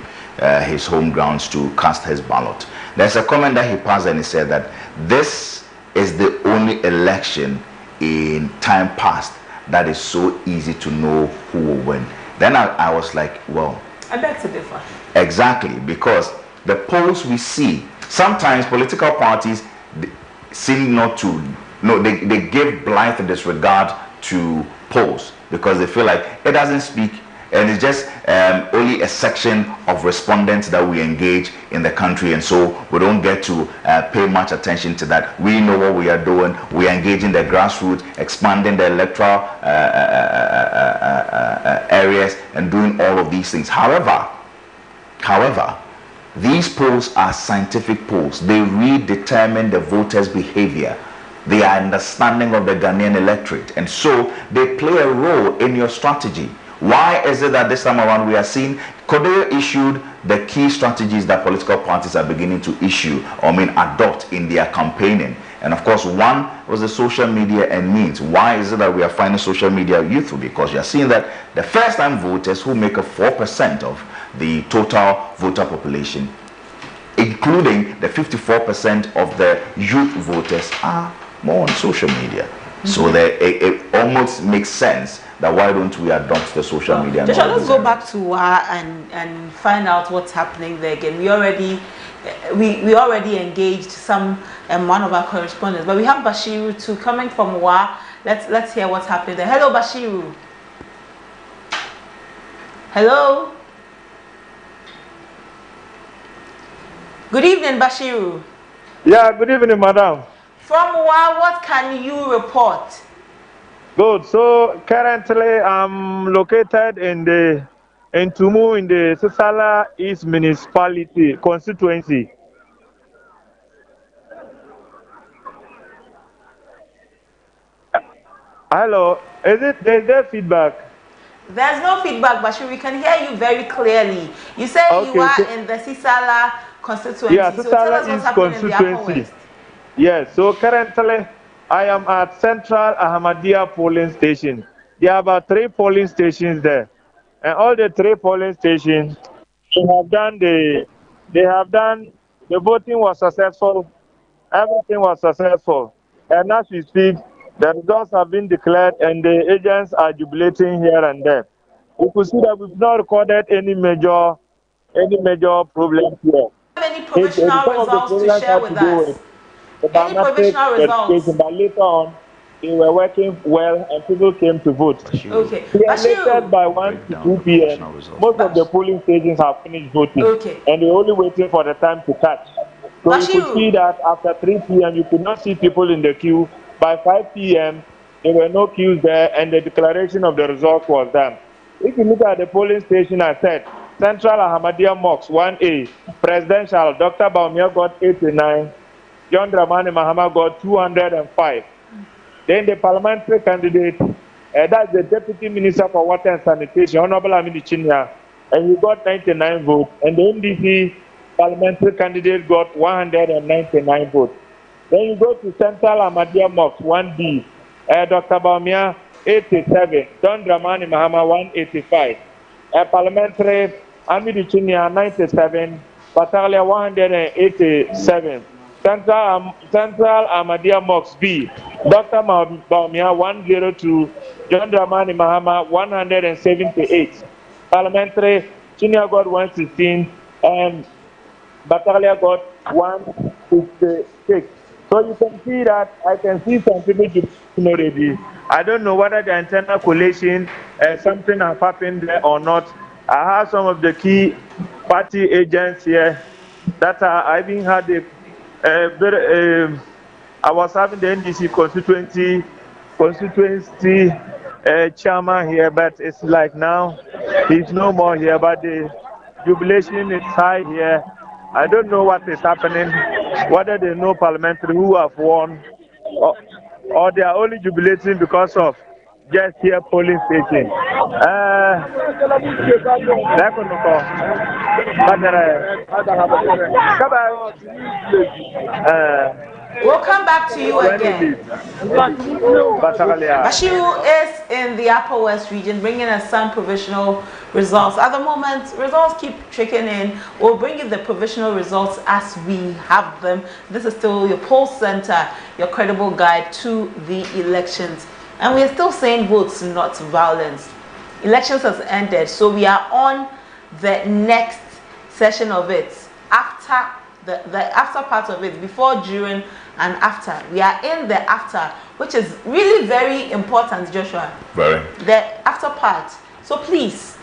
his home grounds, to cast his ballot. There's a comment that he passed, and he said that this is the only election in time past that is so easy to know who will win. Then I was like, well, I beg to differ. Exactly, because the polls we see, sometimes political parties seem not to, they give blind disregard to polls because they feel like it doesn't speak, and it's just only a section of respondents that we engage in the country, and so we don't get to pay much attention to that. We know what we are doing. We are engaging the grassroots, expanding the electoral areas, and doing all of these things. However, these polls are scientific polls. They redetermine the voters' behavior, their understanding of the Ghanaian electorate, and so they play a role in your strategy. Why is it that this time around we are seeing Kodere issued the key strategies that political parties are beginning to issue, adopt in their campaigning? And of course, one was the social media and means. Why is it that we are finding social media youthful? Because you are seeing that the first-time voters, who make up 4% of the total voter population, including the 54% of the youth voters, are more on social media. So it almost makes sense that why don't we adopt the social media? Joshua, let's go back to and find out what's happening there again. We already engaged one of our correspondents, but we have Bashiru too coming from Wa. Let's hear what's happening there. Hello, Bashiru. Hello. Good evening, Bashiru. Yeah, good evening, madam. From Wa, what can you report? Good. So currently, I'm located in Tumu in the Sisala East Municipality Constituency. Hello, is there feedback? There's no feedback, Bashiru. We can hear you very clearly. You say you are in the Sisala constituency. Yeah, so tell us Sisala what's East happening in the Upper Constituency. West. Yes, so currently I am at Central Ahmadiyya polling station. There are about 3 polling stations there. And all the 3 polling stations, the voting was successful. Everything was successful. And as we speak, the results have been declared and the agents are jubilating here and there. We could see that we've not recorded any major problems here. Any provisional results to share with us? Any provisional results? But later on, they were working well and people came to vote. Okay. Elected by 1 to 2 p.m. Most of the polling stations have finished voting. Okay. And they're only waiting for the time to catch. So you could see that after 3 p.m. you could not see people in the queue. By 5 p.m. there were no queues there and the declaration of the results was done. If you look at the polling station, I said, Central Ahmadiyya Mosque 1A, Presidential, Dr. Baumia got 89, John Dramani Mahama got 205. Then the parliamentary candidate, that's the Deputy Minister for Water and Sanitation, Honorable Amini Chinya, and he got 99 votes. And the NDC parliamentary candidate got 199 votes. Then you go to Central Ahmadiyya Mosque 1B, Dr. Baumia 87, John Dramani Mahama 185. Parliamentary, Amidi Chinya 97, Batalia 187. Central Ahmadiyya Mosque B, Dr. Baumia 102, John Dramani Mahama 178. Parliamentary, Chinya got 116, and Batalia got 156. So you can see that I can see some people already. I don't know whether the internal collation something has happened there or not. I have some of the key party agents here that I even had I was having the NDC constituency chairman here, but it's like now he's no more here, but the jubilation is high here. I don't know what is happening, whether they know parliamentary who have won, or they are only jubilating because of just here polling station. We'll come back to you again. Bashiru is in the Upper West region, bringing us some provisional results. At the moment, results keep trickling in. We'll bring you the provisional results as we have them. This is still your poll center, your credible guide to the elections. And we're still saying votes, not violence. Elections has ended, so we are on the next session of it. After the after part of it, before, during, and after. We are in the after, which is really very important, Joshua. Very. The after part. So please,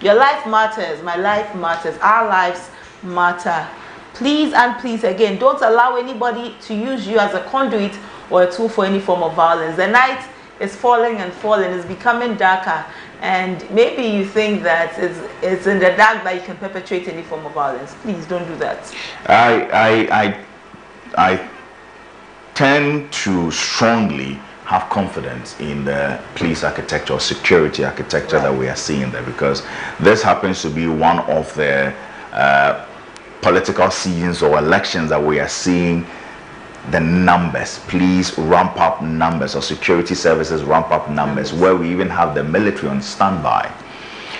your life matters, my life matters, our lives matter. Please and please, again, don't allow anybody to use you as a conduit or a tool for any form of violence. The night is falling and falling, it's becoming darker, and maybe you think that it's in the dark that you can perpetrate any form of violence. Please don't do that. I tend to strongly have confidence in the police architecture or security architecture that we are seeing there, because this happens to be one of the political seasons or elections that we are seeing the numbers. Please ramp up numbers, or security services ramp up numbers, where we even have the military on standby.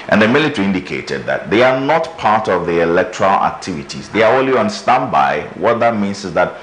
And the military indicated that they are not part of the electoral activities. They are only on standby. What that means is that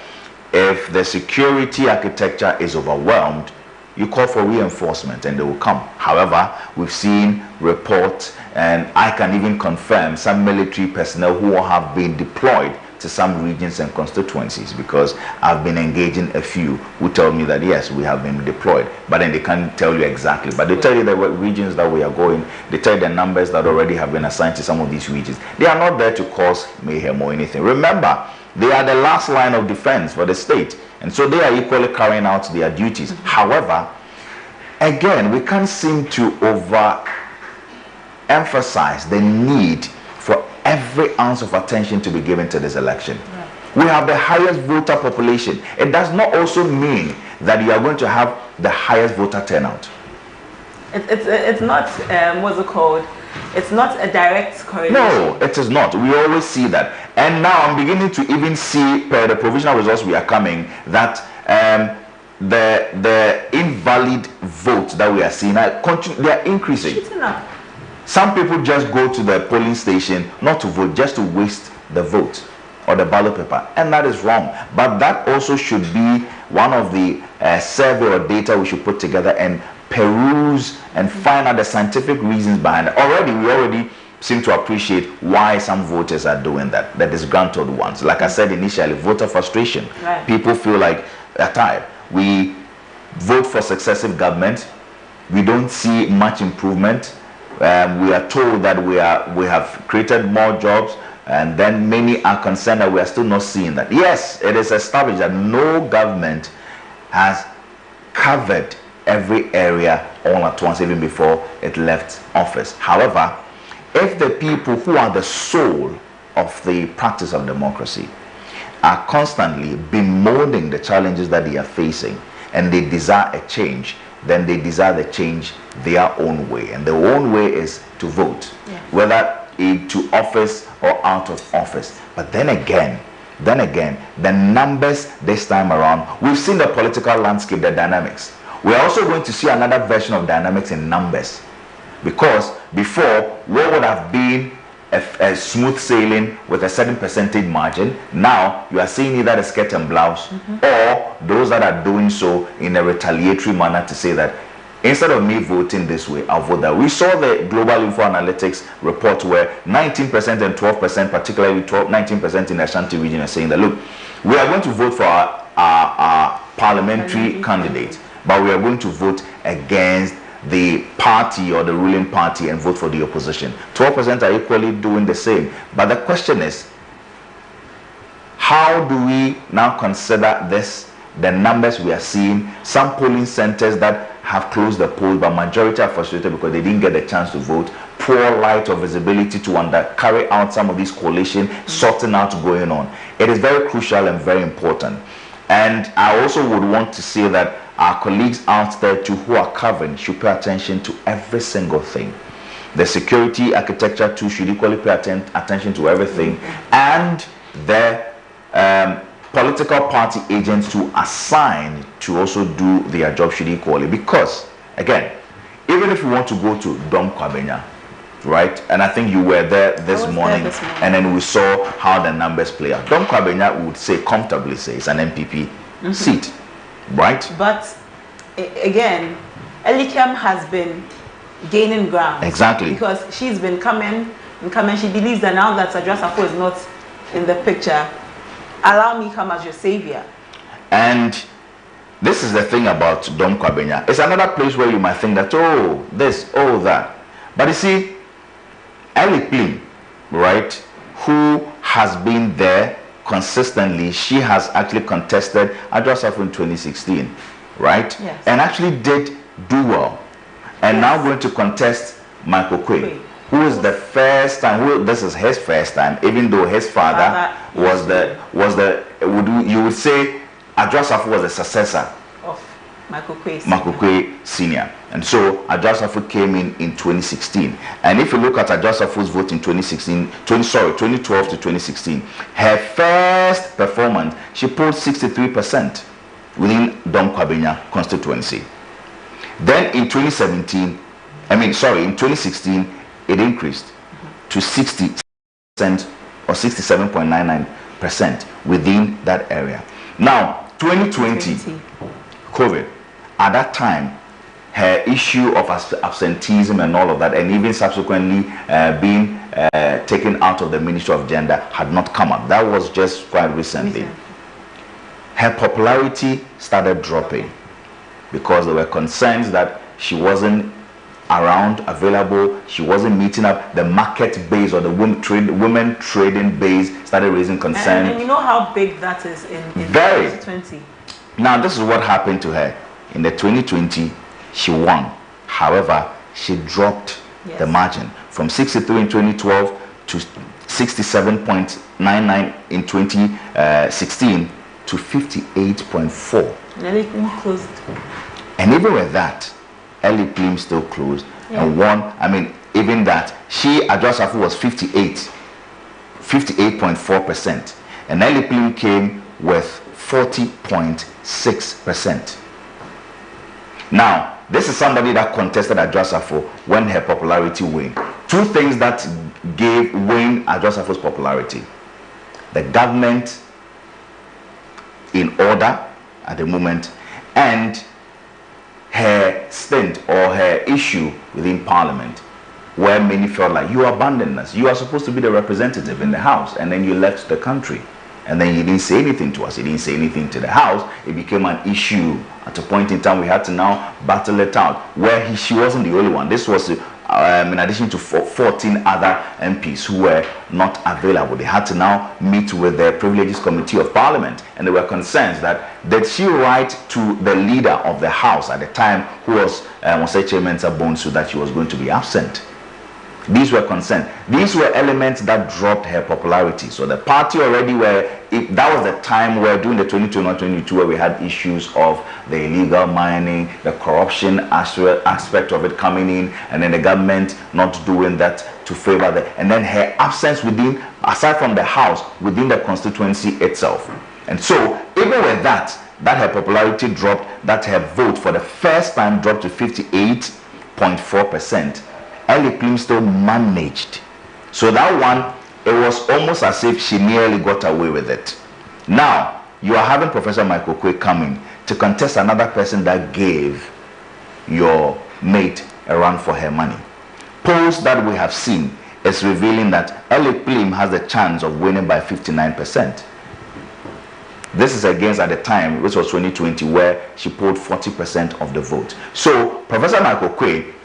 if the security architecture is overwhelmed, you call for reinforcement and they will come. However, we've seen reports, and I can even confirm some military personnel who have been deployed to some regions and constituencies, because I've been engaging a few who tell me that yes, we have been deployed, but then they can't tell you exactly. But they tell you the regions that we are going, they tell you the numbers that already have been assigned to some of these regions. They are not there to cause mayhem or anything. Remember, they are the last line of defense for the state, and so they are equally carrying out their duties. However, again, we can't seem to overemphasize the need for every ounce of attention to be given to this election. We have the highest voter population. It does not also mean that you are going to have the highest voter turnout. It's not, what's it called? It's not a direct correlation. No, it is not. We always see that. And now I'm beginning to even see, per the provisional results we are coming, that the invalid votes that we are seeing, they are increasing. Some people just go to the polling station not to vote, just to waste the vote or the ballot paper, and that is wrong. But that also should be one of the survey or data we should put together and peruse and find out the scientific reasons behind it. We already seem to appreciate why some voters are doing that, the disgruntled ones. Like I said initially, voter frustration. Right. People feel like at times we vote for successive government, we don't see much improvement. We are told that we have created more jobs, and then many are concerned that we are still not seeing that. Yes, it is established that no government has covered every area all at once, even before it left office. However, if the people who are the soul of the practice of democracy are constantly bemoaning the challenges that they are facing, and they desire a change, then they desire the change their own way, and their own way is to vote, whether into office or out of office. But then again, the numbers this time around, we've seen the political landscape, the dynamics. We're also going to see another version of dynamics in numbers, because before, what would have been a smooth sailing with a certain percentage margin, now you are seeing either the skirt and blouse or those that are doing so in a retaliatory manner to say that instead of me voting this way, I'll vote that. We saw the Global Info Analytics report where 19% and 12%, particularly 19% in the Ashanti region, are saying that, look, we are going to vote for our parliamentary candidate, but we are going to vote against the party or the ruling party and vote for the opposition. 12% are equally doing the same. But the question is, how do we now consider this, the numbers we are seeing? Some polling centers that have closed the polls, but majority are frustrated because they didn't get the chance to vote. Poor light or visibility to carry out some of these coalition sorting out going on. It is very crucial and very important. And I also would want to say that our colleagues out there too who are covering should pay attention to every single thing. The security architecture too should equally pay attention to everything, and the political party agents who are assigned to also do their job should equally. Because again, even if you want to go to Dom Kwabenya, right, and I think you were there this morning, and then we saw how the numbers play out. Dom Kwabenya would say comfortably say it's an MPP seat, right? But again, Elikem has been gaining ground. Exactly. Because she's been coming and coming. She believes that now that Adrasafo is not in the picture, allow me come as your savior. And this is the thing about Dom Kwabenya. It's another place where you might think that, oh, this, oh, that. But you see, Elikem, right, who has been there consistently, she has actually contested Adrasafo in 2016, right? Yes. And actually did do well. And now going to contest Michael Quay, who is the first time, this is his first time, even though his father you would say Adrasafo was the successor Makokwe Senior. And so Adjasafo came in 2016. And if you look at Adjasafo's vote in 2012 to 2016, her first performance, she polled 63% within Dom Kwabenya constituency. Then in 2016, it increased to 60% or 67.99% within that area. Now, 2020, COVID, at that time, her issue of absenteeism and all of that, and even subsequently being taken out of the Ministry of Gender, had not come up. That was just quite recently. Her popularity started dropping because there were concerns that she wasn't around, available, she wasn't meeting up. The market base or the women trading base started raising concern. And you know how big that is in 2020. Now, this is what happened to her. In the 2020, she won. However, she dropped the margin from 63 in 2012 to 67.99 in 2016 to 58.4. And everything closed. And even with that, Ellie Plim still closed and won. I mean, even that, Adjasafu was 58.4%. And Ellie Plim came with 40.6%. Now, this is somebody that contested Adjasafu when her popularity waned. Two things that gave Wayne Adjasafu's popularity: the government in order at the moment, and her stint or her issue within Parliament, where many felt like, you abandoned us, you are supposed to be the representative in the House, and then you left the country, and then you didn't say anything to us, you didn't say anything to the House. It became an issue. At a point in time, we had to now battle it out, where she wasn't the only one. This was in addition to 14 other MPs who were not available. They had to now meet with the Privileges Committee of Parliament, and there were concerns that did she write to the leader of the House at the time, who was Moseche Mensah Bonsu, that she was going to be absent. These were concerns. These were elements that dropped her popularity. So the party already that was the time where during the 2022 where we had issues of the illegal mining, the corruption aspect of it coming in, and then the government not doing that to favor and then her absence within, aside from the House, within the constituency itself. And so even with that her popularity dropped, that her vote for the first time dropped to 58.4%. Ellie Plim still managed. So that one, it was almost as if she nearly got away with it. Now, you are having Professor Michael Quay coming to contest another person that gave your mate a run for her money. Polls that we have seen is revealing that Ellie Plim has the chance of winning by 59%. This is against at the time, which was 2020, where she polled 40% of the vote. So, Professor Michael Quay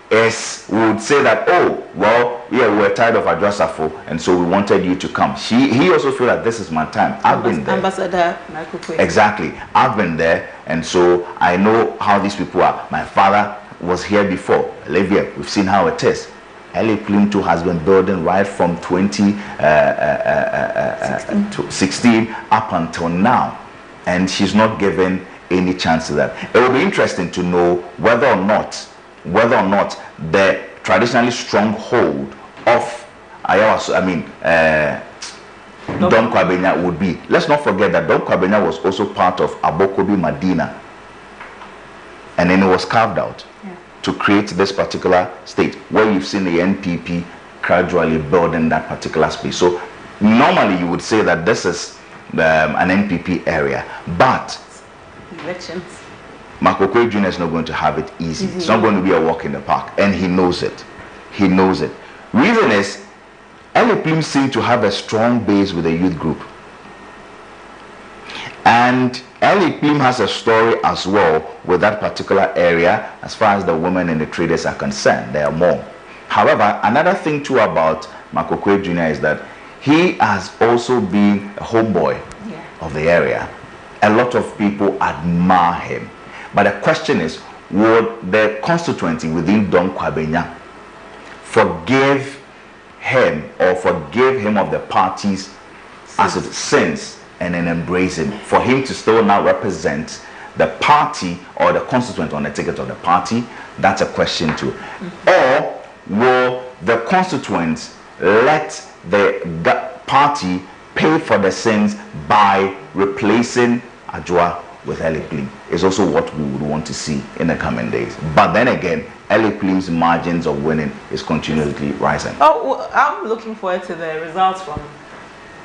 would say that, oh, well, yeah, we were tired of Adjasafu, and so we wanted you to come. He also feel that this is my time. I've been there. Ambassador Michael Quay. Exactly. I've been there, and so I know how these people are. My father was here before. Olivia, we've seen how it is. Ellie Plim too has been building right from 2016 up until now, and she's not given any chance to that. It will be interesting to know whether or not the traditionally strong hold of Dom Kwabenya would be. Let's not forget that Dom Kwabenya was also part of Abokobi Madina, and then it was carved out to create this particular state where you've seen the NPP gradually building that particular space. So normally you would say that this is an NPP area, but elections, Michael Quay Jr. is not going to have it easy. It's not going to be a walk in the park, and he knows it. He knows it. Reason is, Ellie Plim seems to have a strong base with the youth group. And Ellie Plim has a story as well with that particular area as far as the women and the traders are concerned. There are more. However, another thing too about Michael Quay Jr. is that he has also been a homeboy of the area. A lot of people admire him. But the question is, would the constituency within Dom Kwabenya forgive him or forgive him of the party's sins and then embrace him, for him to still now represent the party or the constituent on the ticket of the party? That's a question too. Or will the constituents let the party pay for the sins by replacing Adwoa with Electoral? Is also what we would want to see in the coming days. But then again, Electoral's margins of winning is continually rising. Oh, well, I'm looking forward to the results from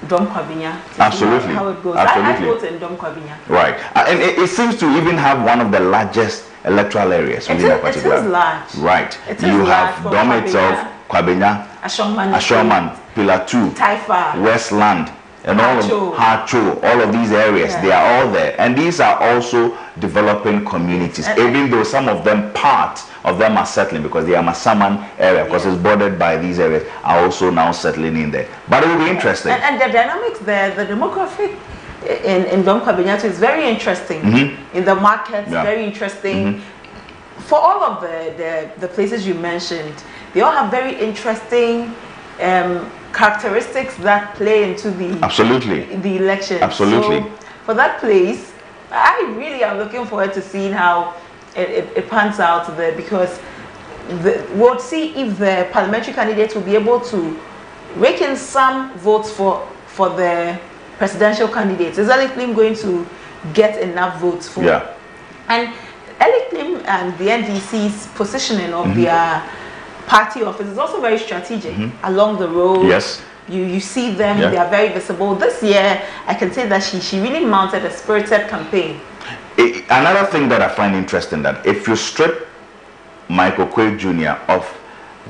Dom Kwabinya. Absolutely. How it goes. Absolutely. I vote in Dom Kwabinya. Right. And it seems to even have one of the largest electoral areas within that particular. It is large. Right. It You is have large Dom itself, Kwabinya, Ashorman, Pillar 2, Taifa, Westland, and all of Hacho, all of these areas, they are all there. And these are also developing communities, even though some of them, part of them are settling because they are Masaman area, because it's bordered by these areas, are also now settling in there. But it will be interesting. And the dynamics there, the demographic in Dom Kwabinya is very interesting. In the markets, very interesting. For all of the places you mentioned, they all have very interesting characteristics that play into the the election. Absolutely. So for that place, I really am looking forward to seeing how it pans out there, because we'll see if the parliamentary candidates will be able to rake in some votes for the presidential candidates. Is Electoral going to get enough votes for? And Electoral and the NDC's positioning of their party office is also very strategic along the road. Yes. You see them, they are very visible. This year, I can say that she really mounted a spirited campaign. Another thing that I find interesting, that if you strip Michael Quay Jr. of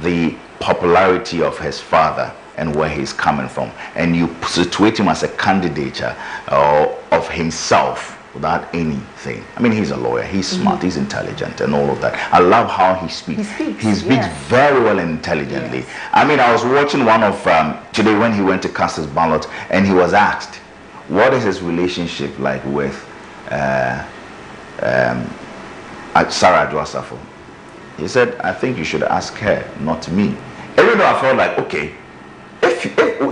the popularity of his father and where he's coming from, and you situate him as a candidature of himself without anything. I mean, he's a lawyer, he's smart, he's intelligent, and all of that. I love how he speaks. He speaks very well and intelligently. I mean, I was watching one of today when he went to cast his ballot, and he was asked, what is his relationship like with Sarah Adwoa. He said, I think you should ask her, not me. Even though I felt like, okay, if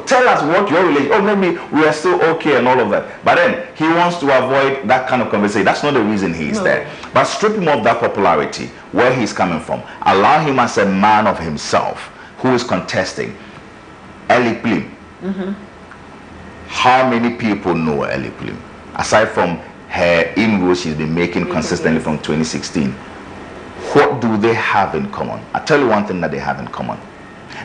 tell us what your relationship, or maybe we are still okay and all of that. But then he wants to avoid that kind of conversation. That's not the reason he's there. But strip him of that popularity, where he's coming from. Allow him as a man of himself who is contesting. Electoral. How many people know Electoral? Aside from her inroads she's been making consistently from 2016. What do they have in common? I'll tell you one thing that they have in common.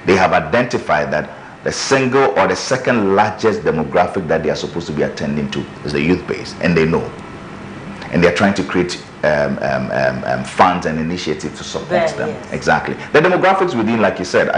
They have identified that the single or the second largest demographic that they are supposed to be attending to is the youth base, and they know. And they're trying to create funds and initiatives to support them. Exactly. The demographics within, like you said,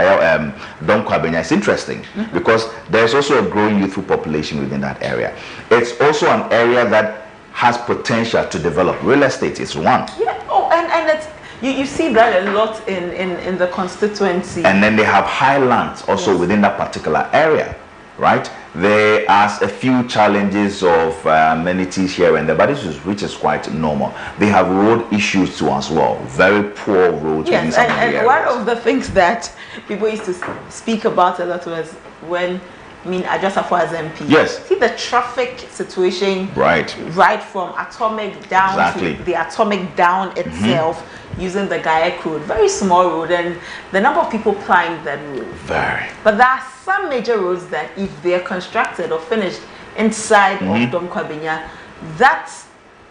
Dom Kwabinya is interesting because there's also a growing youthful population within that area. It's also an area that has potential to develop. Real estate is one. Yeah. Oh, and it's, you see that a lot in the constituency. And then they have highlands also within that particular area, right? There are a few challenges of amenities here and there, but which is quite normal. They have road issues too as well. Very poor roads. Yes, and one of the things that people used to speak about a lot was when Ajasafo as MP. Yes. See the traffic situation. Right. Right from Atomic down to the Atomic down itself, using the Gayak road. Very small road, and the number of people plying that road. Very. But there are some major roads that if they're constructed or finished inside of Dom Kwabinya, that's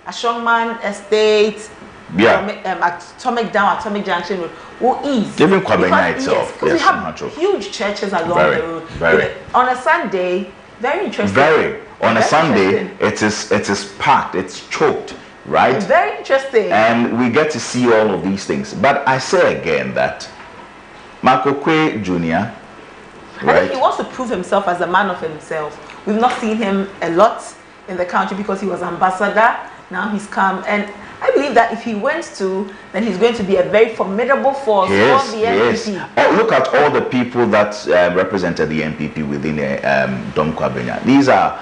Ashongman Estate, Atomic down, Atomic Junction Road will ease. Even Kwabinya itself. Because we have huge churches along the road. On a Sunday, very interesting. On a Sunday, it is packed, it's choked, right? Very interesting. And we get to see all of these things. But I say again that Michael Quay Jr., I think he wants to prove himself as a man of himself. We've not seen him a lot in the country because he was ambassador. Now he's come, and I believe that if he went to, then he's going to be a very formidable force for the NPP. Oh, look at all the people that represented the NPP within Dom Kwabinya. These are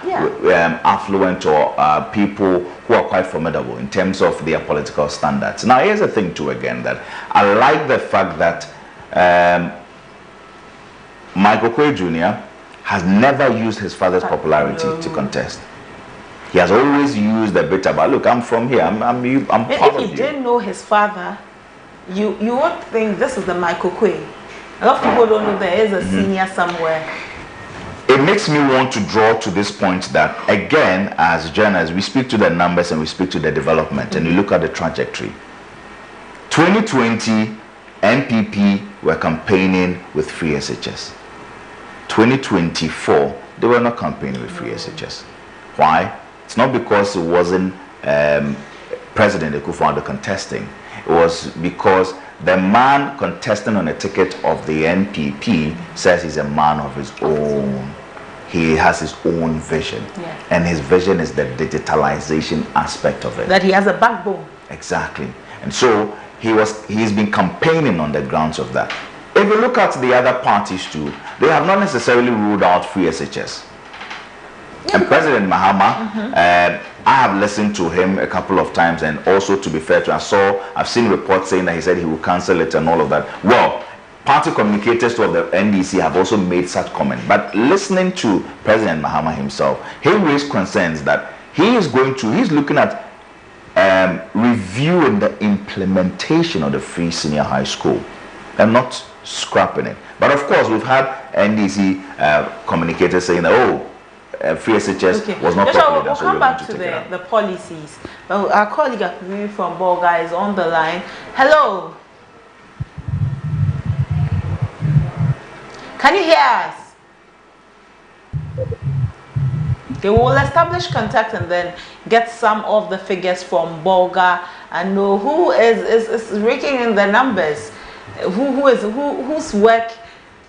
affluent or people who are quite formidable in terms of their political standards. Now, here's the thing too, again, that I like the fact that Michael Quay Jr. has never used his father's popularity to contest. He has always used a bit about, look, I'm from here, I'm part of you. If you didn't know his father, you would think this is the Michael Quay. A lot of people don't know there is a senior somewhere. It makes me want to draw to this point that, again, as journalists, we speak to the numbers and we speak to the development, and you look at the trajectory. 2020, NPP were campaigning with free SHS. 2024, they were not campaigning with free SHS. Why? It's not because it wasn't President Akufo-Addo contesting. It was because the man contesting on a ticket of the NPP says he's a man of his own. He has his own vision. Yes. And his vision is the digitalization aspect of it. That he has a backbone. Exactly. And so he's been campaigning on the grounds of that. If you look at the other parties too, they have not necessarily ruled out free SHS. And President Mahama, I have listened to him a couple of times, and also, to be fair to I've seen reports saying that he said he will cancel it and all of that. Well, party communicators to the NDC have also made such comment. But listening to President Mahama himself, he raised concerns that he's looking at reviewing the implementation of the free senior high school and not scrapping it. But of course, we've had NDC communicators saying that, free SHS was not Joshua, popular. we'll come back to the policies. But our colleague from Bolga is on the line. Hello. Can you hear us? Okay, we will establish contact and then get some of the figures from Bolga and know who is raking in the numbers, whose work,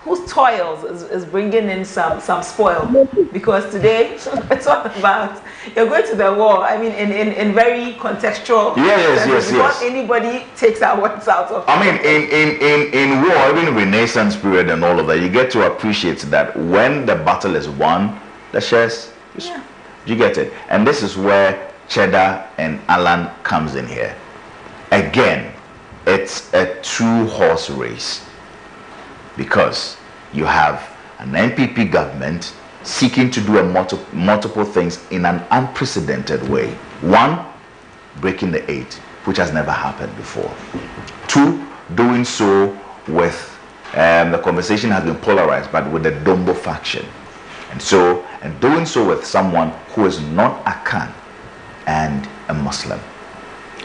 whose toils is bringing in some spoil. Because today it's all about, you're going to the war, I mean, in very contextual yes. Not anybody takes our words out of I mean, in war, even in Renaissance period and all of that, you get to appreciate that when the battle is won, the shares, you get it. And this is where Cheddar and Alan comes in here. Again, it's a two-horse race, because you have an NPP government seeking to do multiple things in an unprecedented way. One, breaking the 8, which has never happened before. 2, doing so with, the conversation has been polarized, but with the Dombo faction. And doing so with someone who is not Akan and a Muslim.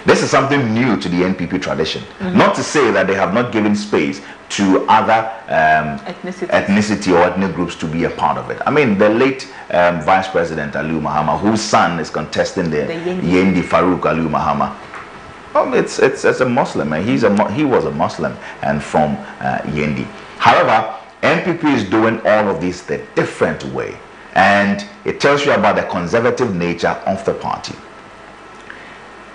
This is something new to the NPP tradition. Not to say that they have not given space to other ethnicity or ethnic groups to be a part of it. I mean, the late Vice President Aliu Mahama, whose son is contesting the Yendi Farouk Aliu Mahama. It's a Muslim, and he was a Muslim and from Yendi. However, NPP is doing all of this the different way, and it tells you about the conservative nature of the party.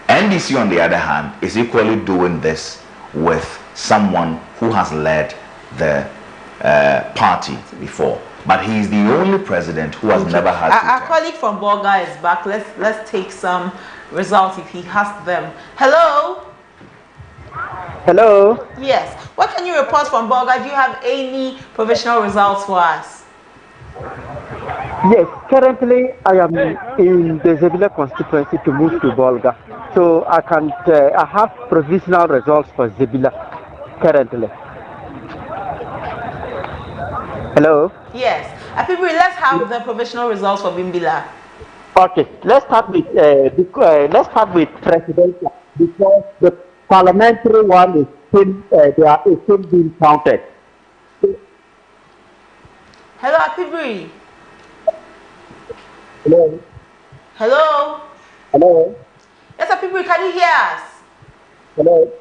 NDC, on the other hand, is equally doing this with someone who has led the party before, but he's the only president who has never had our colleague from Bolga is back. Let's take some results if he has them. Hello. Hello. Yes. What can you report from Bolga? Do you have any provisional results for us? Yes, currently I am in the Zebila constituency to move to Bolga. So I have provisional results for Zebila currently. Hello? Yes. Apibri, let's have the provisional results for Bimbila. Okay, let's start with presidential, because the parliamentary one is still being counted. Hello, Apibri. Hello. Hello. Hello. Yes, Apibri, can you hear us? Hello.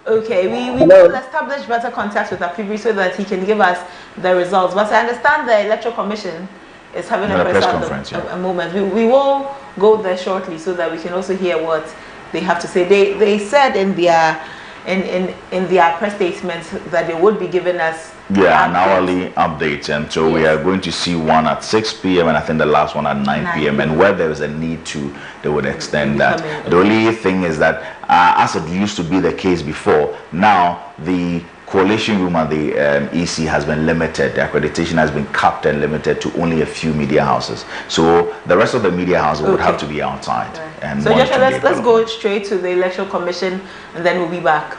Okay, we will establish better contact with Apibri so that he can give us the results. But I understand the Electoral Commission is having a press conference at the moment. We will go there shortly so that we can also hear what they have to say. They said in their press statements that they would be giving us an hourly update, and so we are going to see one at 6 p.m. and I think the last one at 9 p.m. and where there is a need to, they would extend that. The only thing is that as it used to be the case before, now the collation room at the EC has been limited. The accreditation has been capped and limited to only a few media houses. So the rest of the media houses would have to be outside. Right. And so Joshua, let's go straight to the Electoral Commission, and then we'll be back.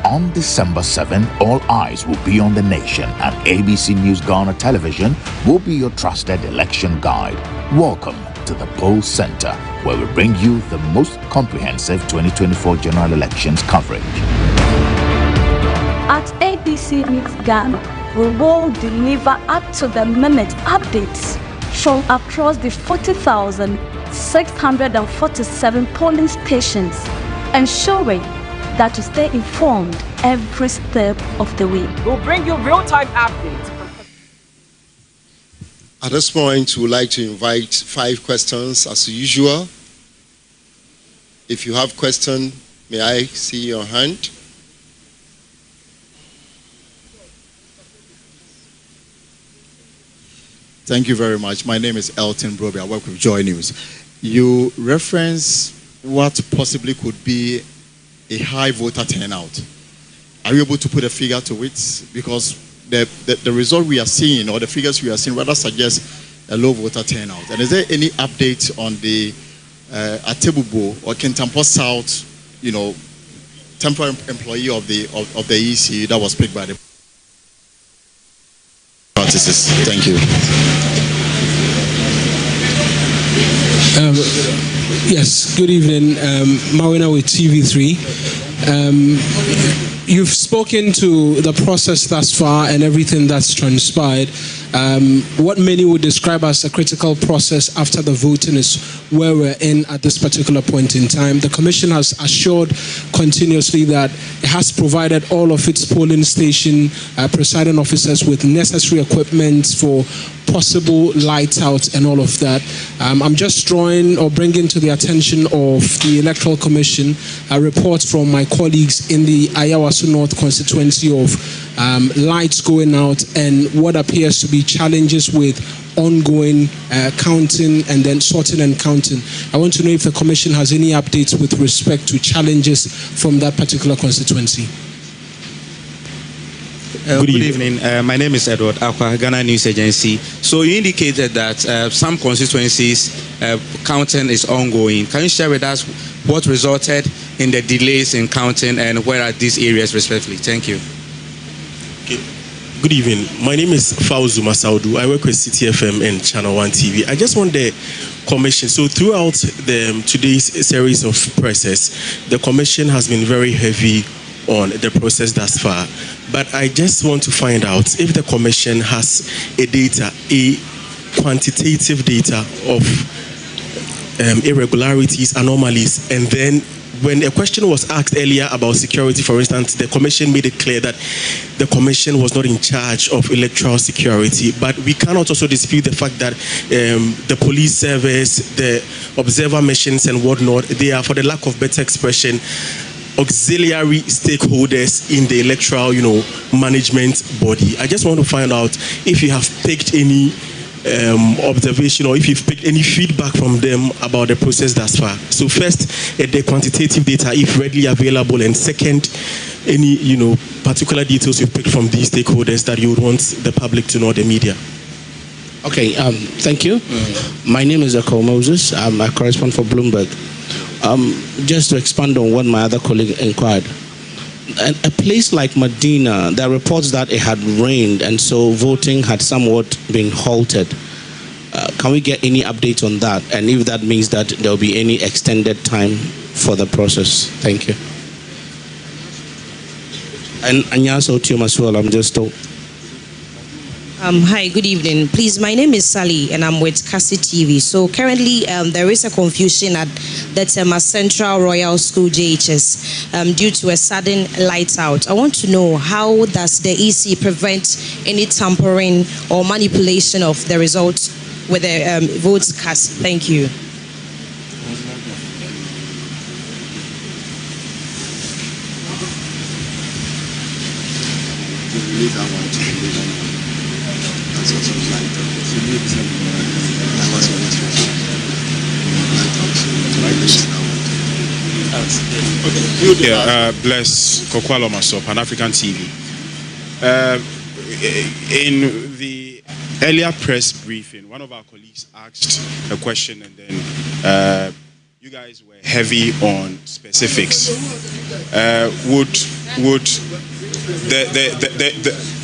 On December 7, all eyes will be on the nation, and ABC News Ghana Television will be your trusted election guide. Welcome to the Poll Center, where we bring you the most comprehensive 2024 general elections coverage. At ABC News Ghana, we will deliver up-to-the-minute updates from across the 40,647 polling stations, ensuring that you stay informed every step of the way. We'll bring you real-time updates. At this point, we would like to invite 5 questions as usual. If you have a question, may I see your hand? Thank you very much. My name is Elton Broby. I work with Joy News. You reference what possibly could be a high voter turnout. Are you able to put a figure to it? Because the result we are seeing, or the figures we are seeing, rather suggest a low voter turnout. And is there any update on the Atebubo or Kintampo South, temporary employee of the EC that was picked by the practices? Thank you. Yes, good evening. Mawina with TV3. You've spoken to the process thus far and everything that's transpired. What many would describe as a critical process after the voting is where we're in at this particular point in time. The Commission has assured continuously that it has provided all of its polling station presiding officers with necessary equipment for possible light out and all of that. I'm just drawing or bringing to the attention of the Electoral Commission a report from my colleagues in the Awaso North constituency of lights going out and what appears to be challenges with ongoing counting and then sorting and counting. I want to know if the Commission has any updates with respect to challenges from that particular constituency. Good evening. My name is Edward Akwa, Ghana News Agency. So you indicated that some constituencies counting is ongoing. Can you share with us what resulted in the delays in counting and where are these areas respectively? Thank you. Okay. Good evening. My name is Fauzu Masaudu. I work with CTFM and Channel 1 TV. I just want the Commission. So throughout today's series of presses, the Commission has been very heavy on the process thus far. But I just want to find out if the Commission has a quantitative data of irregularities, anomalies, and then when a question was asked earlier about security, for instance, the Commission made it clear that the Commission was not in charge of electoral security. But we cannot also dispute the fact that the police service, the observer missions and whatnot, they are, for the lack of better expression, auxiliary stakeholders in the electoral, management body. I just want to find out if you have picked any observation or if you've picked any feedback from them about the process thus far. So first, the quantitative data, if readily available, and second, any particular details you've picked from these stakeholders that you would want the public to know, the media. Okay, thank you. My name is Eko Moses. I correspond for Bloomberg. Just to expand on what my other colleague inquired, a place like Medina, there are reports that it had rained and so voting had somewhat been halted. Can we get any updates on that? And if that means that there will be any extended time for the process? Thank you. And Anyaso Tium as well, I'm just told. Hi, good evening. Please, my name is Sally and I'm with Kasi TV. So currently there is a confusion at the Tema Central Royal School JHS due to a sudden light out. I want to know, how does the EC prevent any tampering or manipulation of the results with the votes cast. Thank you. Bless Kokwalo Maso, Pan-African TV. In the earlier press briefing, one of our colleagues asked a question, and then you guys were heavy on specifics. Would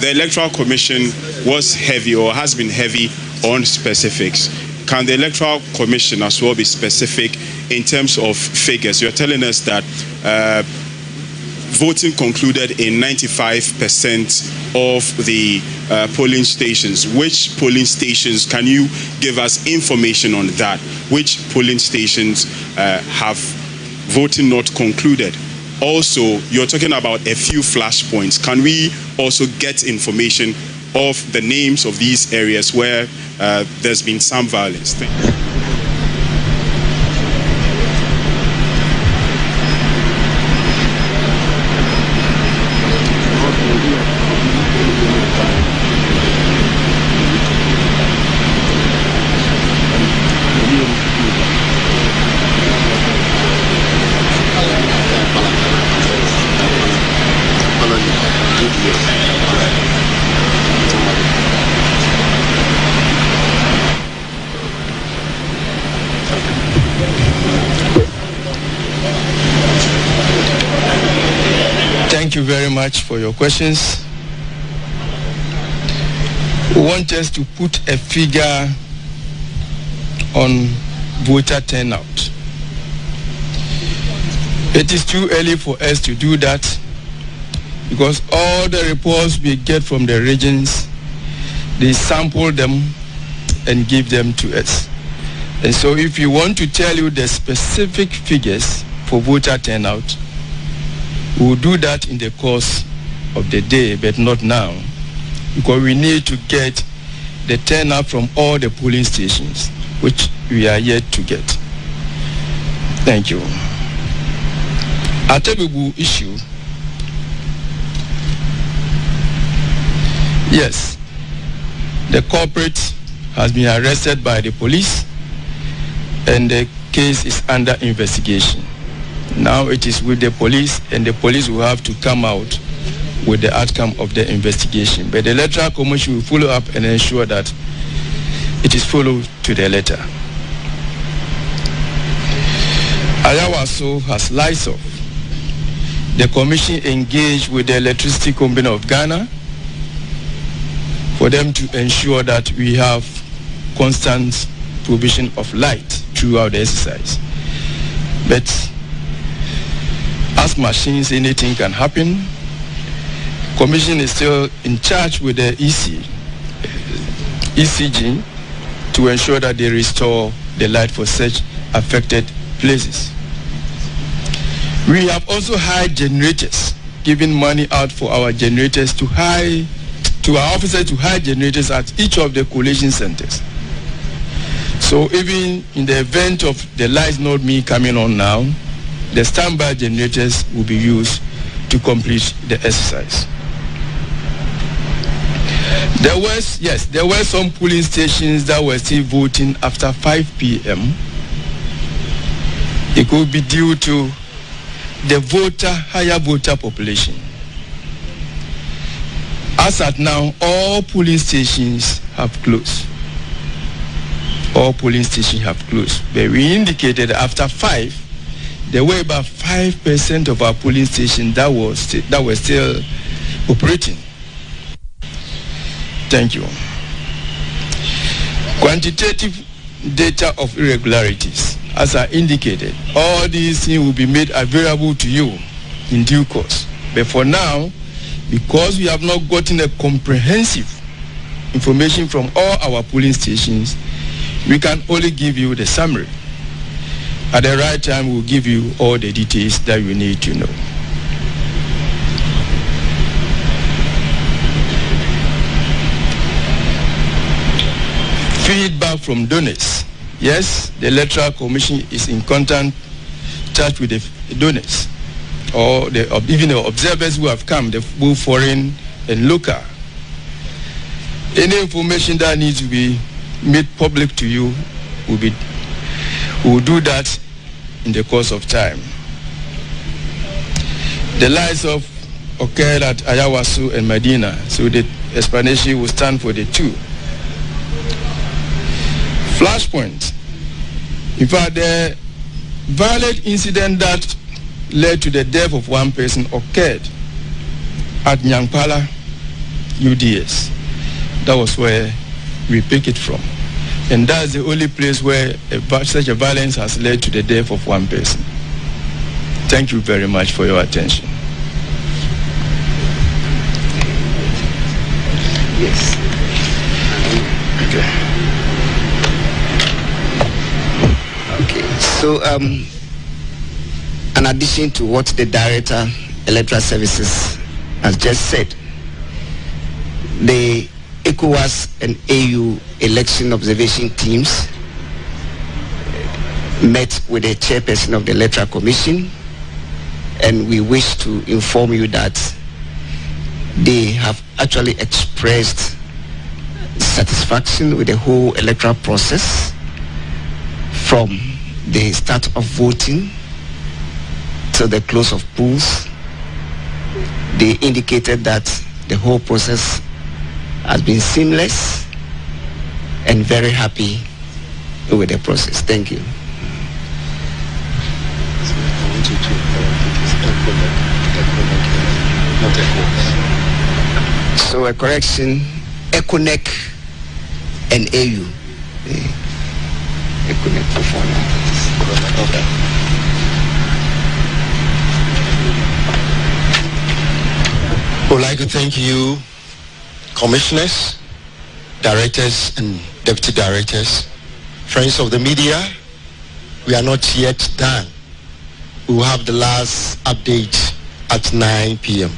the Electoral Commission was heavy or has been heavy on specifics? Can the Electoral Commission as well be specific in terms of figures? You're telling us that voting concluded in 95% of the polling stations. Which polling stations, can you give us information on that? Which polling stations have voting not concluded? Also, you're talking about a few flashpoints. Can we also get information of the names of these areas where there's been some violence? Thank you. Thank you very much for your questions. We want us to put a figure on voter turnout. It is too early for us to do that because all the reports we get from the regions, they sample them and give them to us. And so if you want to tell you the specific figures for voter turnout, we will do that in the course of the day, but not now, because we need to get the turnout from all the polling stations, which we are yet to get. Thank you. Atebubu issue. Yes, the culprit has been arrested by the police and the case is under investigation. Now it is with the police, and the police will have to come out with the outcome of the investigation. But the Electoral Commission will follow up and ensure that it is followed to the letter. Awaso has lights off. The Commission engaged with the Electricity Company of Ghana for them to ensure that we have constant provision of light throughout the exercise. But as machines, anything can happen. Commission is still in charge with the ECG to ensure that they restore the light for such affected places. We have also hired generators, giving money out for our generators to our officers to hire generators at each of the collation centers. So even in the event of the lights not being coming on now, the standby generators will be used to complete the exercise. There were some polling stations that were still voting after 5 p.m. It could be due to the higher voter population. As at now, all polling stations have closed. All polling stations have closed. But we indicated after 5, there were about 5% of our polling stations that were still operating. Thank you. Quantitative data of irregularities, as I indicated, all these things will be made available to you in due course. But for now, because we have not gotten a comprehensive information from all our polling stations, we can only give you the summary. At the right time, we'll give you all the details that you need to know. Feedback from donors. Yes, the Electoral Commission is in constant touch with the donors, or even the observers who have come, both foreign and local. Any information that needs to be made public to you we will do that in the course of time. The lives of occurred at Awaso and Medina, so the explanation will stand for the two. Flashpoint. In fact, the violent incident that led to the death of one person occurred at Nyankpala UDS. That was where we pick it from. And that's the only place where such a violence has led to the death of one person. Thank you very much for your attention. Yes. Okay. So, in addition to what the Director, Electoral Services, has just said, the ECOWAS and AU election observation teams met with the chairperson of the Electoral Commission, and we wish to inform you that they have actually expressed satisfaction with the whole electoral process from the start of voting to the close of polls. They indicated that the whole process has been seamless and very happy with the process. Thank you. So a correction, ECONEC and AU. ECONEC for okay. I would like to thank you, commissioners, directors and deputy directors, friends of the media. We are not yet done. We will have the last update at 9 p.m.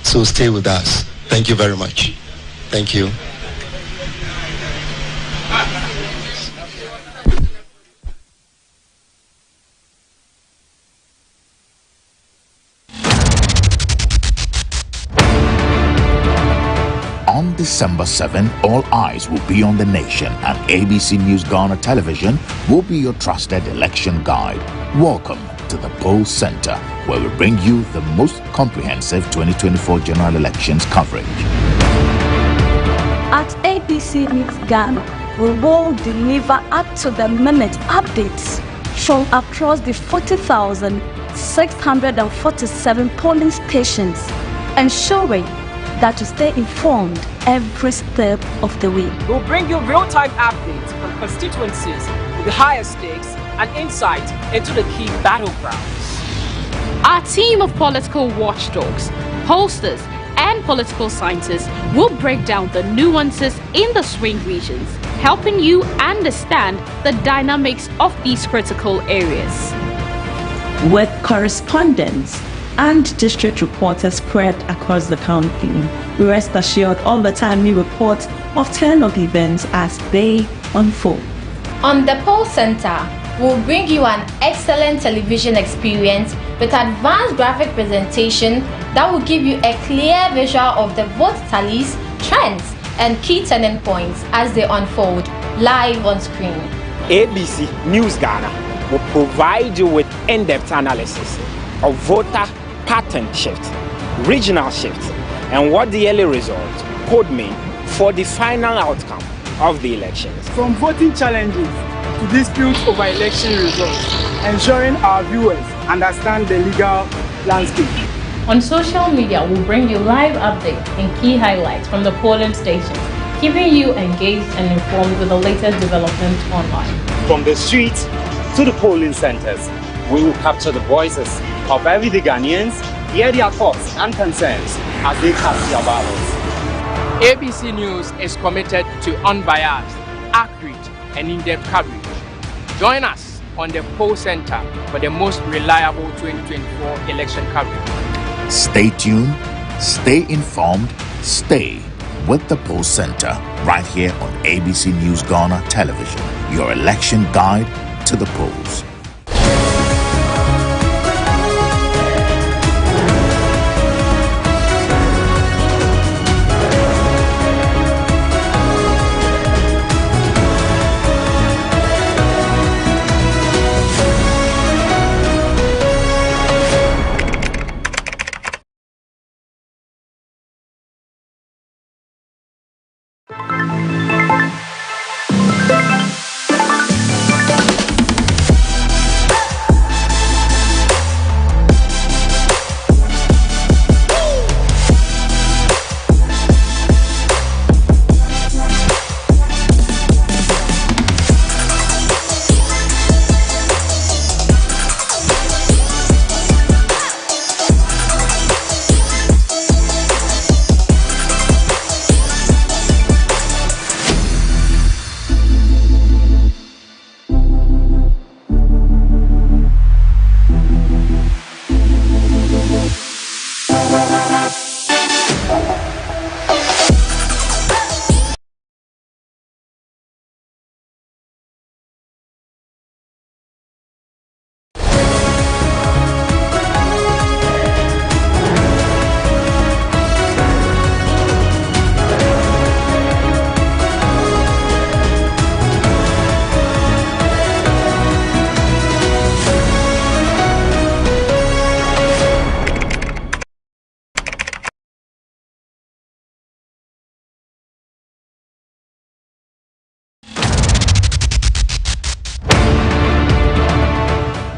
So stay with us. Thank you very much. Thank you. On December 7, all eyes will be on the nation, and ABC News Ghana Television will be your trusted election guide. Welcome to the Poll Center, where we bring you the most comprehensive 2024 general elections coverage. At ABC News Ghana, we will deliver up-to-the-minute updates from across the 40,647 polling stations, ensuring that you stay informed every step of the way. We'll bring you real-time updates from constituencies with the highest stakes and insight into the key battlegrounds. Our team of political watchdogs, pollsters, and political scientists will break down the nuances in the swing regions, helping you understand the dynamics of these critical areas. With correspondents and district reporters spread across the country, we rest assured all the time we report of turnout events as they unfold. On the Poll Center, we'll bring you an excellent television experience with advanced graphic presentation that will give you a clear visual of the vote tallies, trends, and key turning points as they unfold live on screen. ABC News Ghana will provide you with in-depth analysis of voter pattern shift, regional shift, and what the early results could mean for the final outcome of the elections. From voting challenges to disputes over election results, ensuring our viewers understand the legal landscape. On social media, we'll bring you live updates and key highlights from the polling stations, keeping you engaged and informed with the latest developments online. From the streets to the polling centers, we will capture the voices of everyday Ghanaians, hear their thoughts and concerns as they cast their ballots. ABC News is committed to unbiased, accurate, and in-depth coverage. Join us on the Poll Center for the most reliable 2024 election coverage. Stay tuned, stay informed, stay with the Poll Center, right here on ABC News Ghana Television, your election guide to the polls.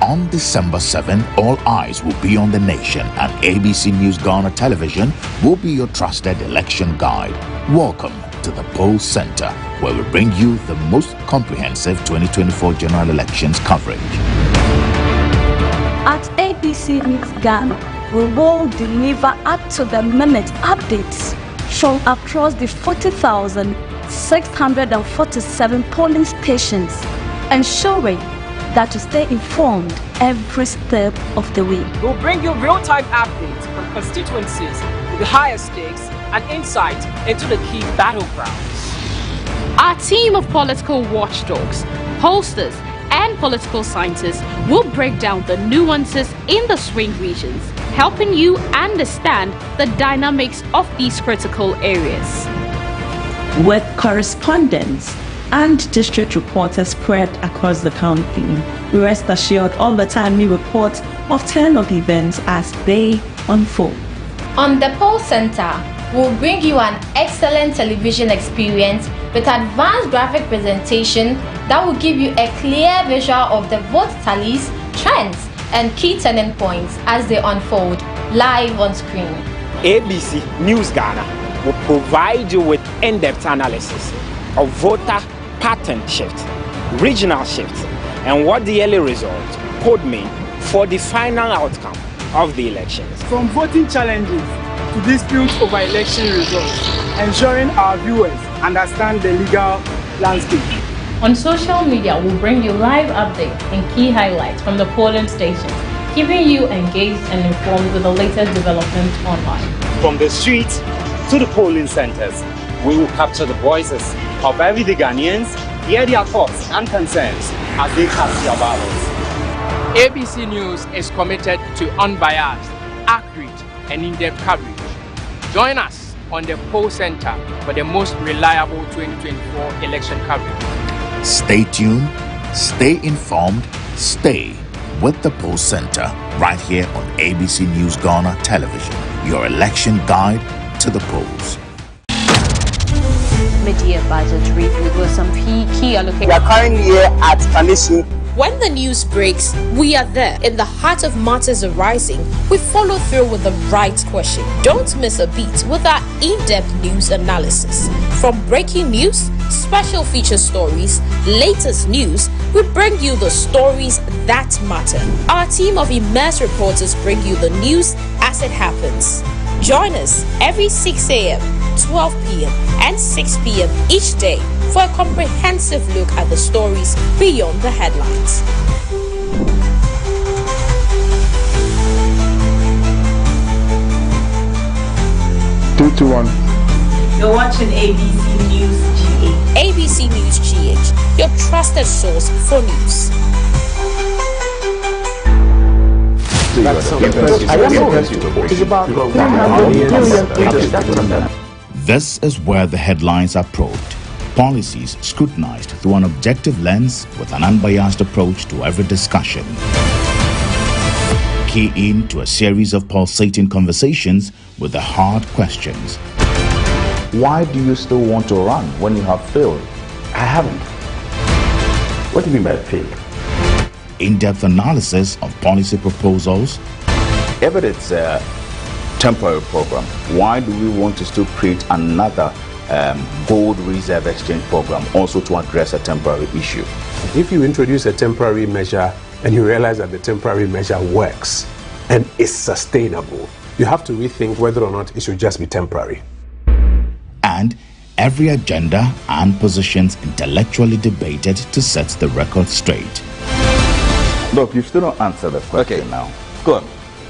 On December 7, all eyes will be on the nation, and ABC News Ghana Television will be your trusted election guide. Welcome to the Poll Center, where we bring you the most comprehensive 2024 general elections coverage. At ABC News Ghana, we will deliver up-to-the-minute updates from across the 40,647 polling stations, ensuring that to stay informed every step of the way. We'll bring you real-time updates from constituencies with the highest stakes and insight into the key battlegrounds. Our team of political watchdogs, pollsters, and political scientists will break down the nuances in the swing regions, helping you understand the dynamics of these critical areas. With correspondents and district reporters spread across the county, we rest assured all the time we report of turnout events as they unfold. On the Poll Center, we'll bring you an excellent television experience with advanced graphic presentation that will give you a clear visual of the vote tallies, trends, and key turning points as they unfold live on screen. ABC News Ghana will provide you with in-depth analysis of voter pattern shift, regional shift, and what the early results could mean for the final outcome of the elections. From voting challenges to disputes over election results, ensuring our viewers understand the legal landscape. On social media, we'll bring you live updates and key highlights from the polling stations, keeping you engaged and informed with the latest developments online. From the streets to the polling centers, we will capture the voices of everyday Ghanaians, hear their thoughts and concerns as they cast their ballots. ABC News is committed to unbiased, accurate, and in-depth coverage. Join us on the Poll Center for the most reliable 2024 election coverage. Stay tuned, stay informed, stay with the Poll Center, right here on ABC News Ghana Television, your election guide to the polls. Mid-year budget review with some key allocations. We are currently here at Collation. When the news breaks, we are there. In the heart of matters arising, we follow through with the right question. Don't miss a beat with our in-depth news analysis. From breaking news, special feature stories, latest news, we bring you the stories that matter. Our team of immersed reporters bring you the news as it happens. Join us every 6 a.m., 12 p.m. and 6 p.m. each day for a comprehensive look at the stories beyond the headlines. Two to one. You're watching ABC News GH. ABC News GH, your trusted source for news. This is where the headlines are probed. Policies scrutinized through an objective lens with an unbiased approach to every discussion. Key in to a series of pulsating conversations with the hard questions. Why do you still want to run when you have failed? I haven't. What do you mean by failed? In-depth analysis of policy proposals. If it's a temporary program, why do we want to still create another gold reserve exchange program also to address a temporary issue? If you introduce a temporary measure and you realize that the temporary measure works and is sustainable, you have to rethink whether or not it should just be temporary. And every agenda and positions intellectually debated to set the record straight. Look, you still don't answer the question now. Go on.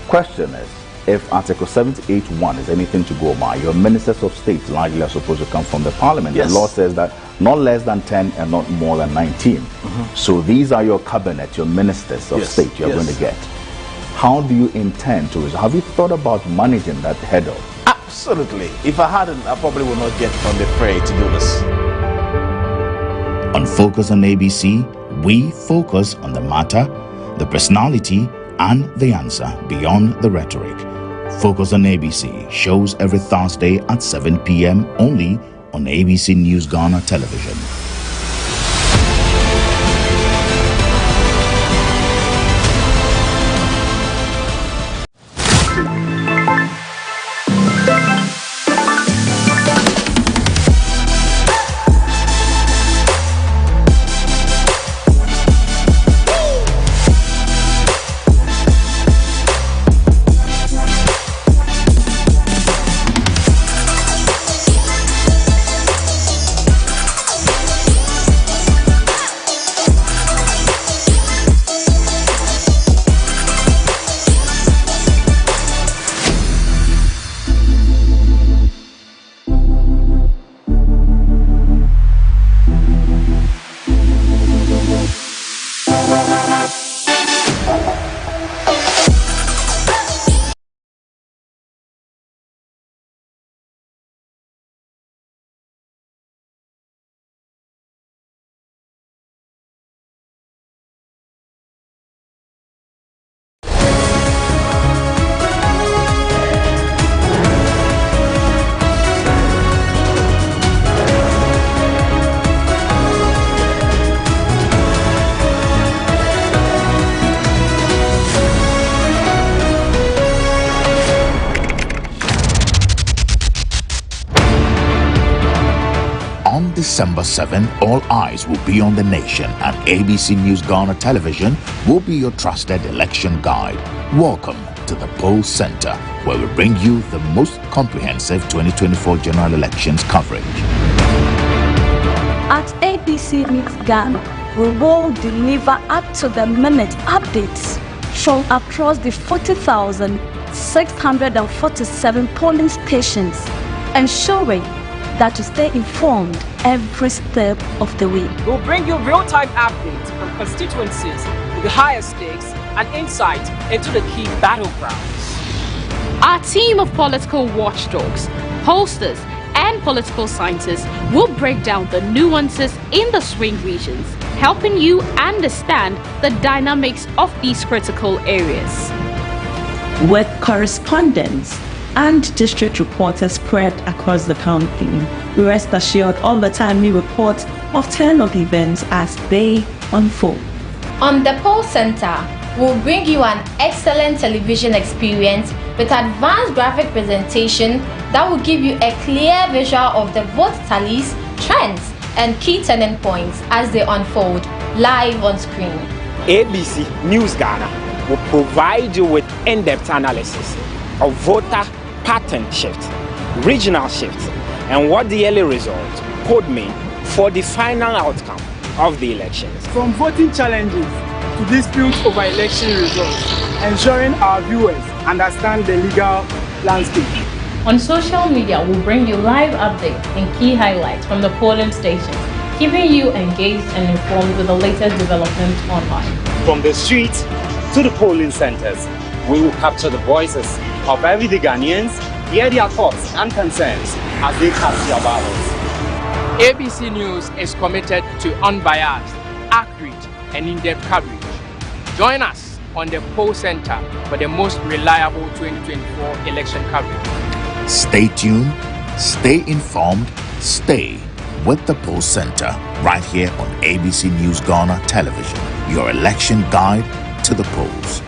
Question is, if Article 78(1) is anything to go by, your ministers of state largely are supposed to come from the parliament. Yes. The law says that not less than 10 and not more than 19. So these are your cabinet, your ministers of state you're going to get. How do you intend to resolve? Have you thought about managing that hurdle? Absolutely. If I hadn't, I probably would not get on the fray to do this. On Focus on ABC, we focus on the matter, the personality, and the answer beyond the rhetoric. Focus on ABC shows every Thursday at 7 p.m. only on ABC News Ghana television. December 7, all eyes will be on the nation, and ABC News Ghana television will be your trusted election guide. Welcome to the Poll Center, where we bring you the most comprehensive 2024 general elections coverage. At ABC News Ghana, we will deliver up-to-the-minute updates from across the 40,647 polling stations, ensuring that you stay informed every step of the way. We'll bring you real-time updates from constituencies with the highest stakes and insight into the key battlegrounds. Our team of political watchdogs, pollsters, and political scientists will break down the nuances in the swing regions, helping you understand the dynamics of these critical areas. With correspondents and district reporters spread across the county, we rest assured all the time we report of turnout events as they unfold. On the Poll Center, we'll bring you an excellent television experience with advanced graphic presentation that will give you a clear visual of the vote tallies, trends, and key turning points as they unfold live on screen. ABC News Ghana will provide you with in-depth analysis of voter pattern shifts, regional shifts, and what the early results could mean for the final outcome of the elections. From voting challenges to disputes over election results, ensuring our viewers understand the legal landscape. On social media, we'll bring you live updates and key highlights from the polling stations, keeping you engaged and informed with the latest developments online. From the streets to the polling centers, we will capture the voices of everyday Ghanaians, hear their thoughts and concerns as they cast their ballots. ABC News is committed to unbiased, accurate, and in-depth coverage. Join us on the Poll Center for the most reliable 2024 election coverage. Stay tuned, stay informed, stay with the Poll Center right here on ABC News Ghana Television, your election guide to the polls.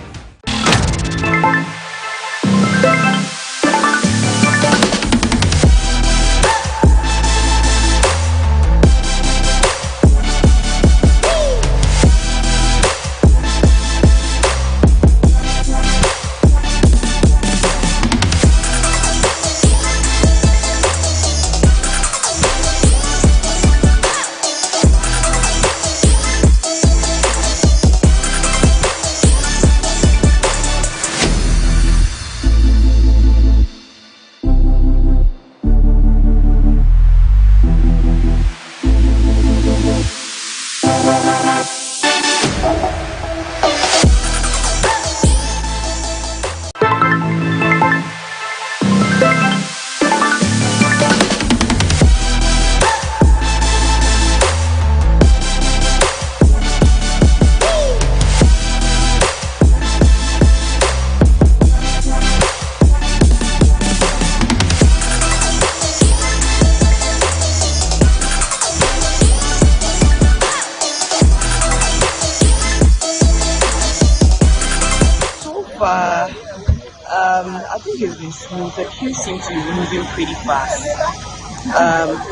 I think it's been smooth. The queue seems to be moving pretty fast.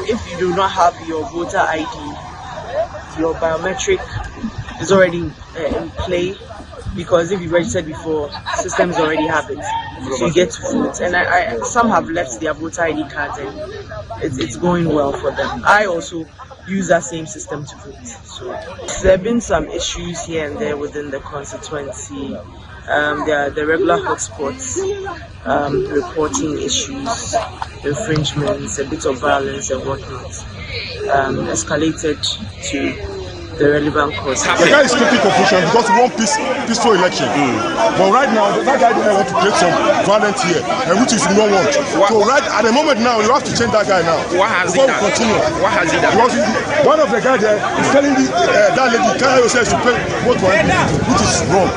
If you do not have your voter ID, your biometric is already in play, because if you registered before, systems already have it, so you get to vote. And some have left their voter ID cards, and it's going well for them. I also use that same system to vote. So there have been some issues here and there within the constituency. There are the regular hotspots, reporting issues, infringements, a bit of violence and whatnot, escalated to the relevant cause. The guy is creating confusion because we want peaceful election. But right now, that guy doesn't want to create some violence here, and which is no want. So right at the moment now, you have to change that guy now. What has he done? Continue. What has he done? Because one of the guys there is telling that lady, Kaya says to pay vote for him, which is wrong.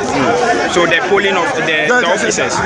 So the polling of the officers.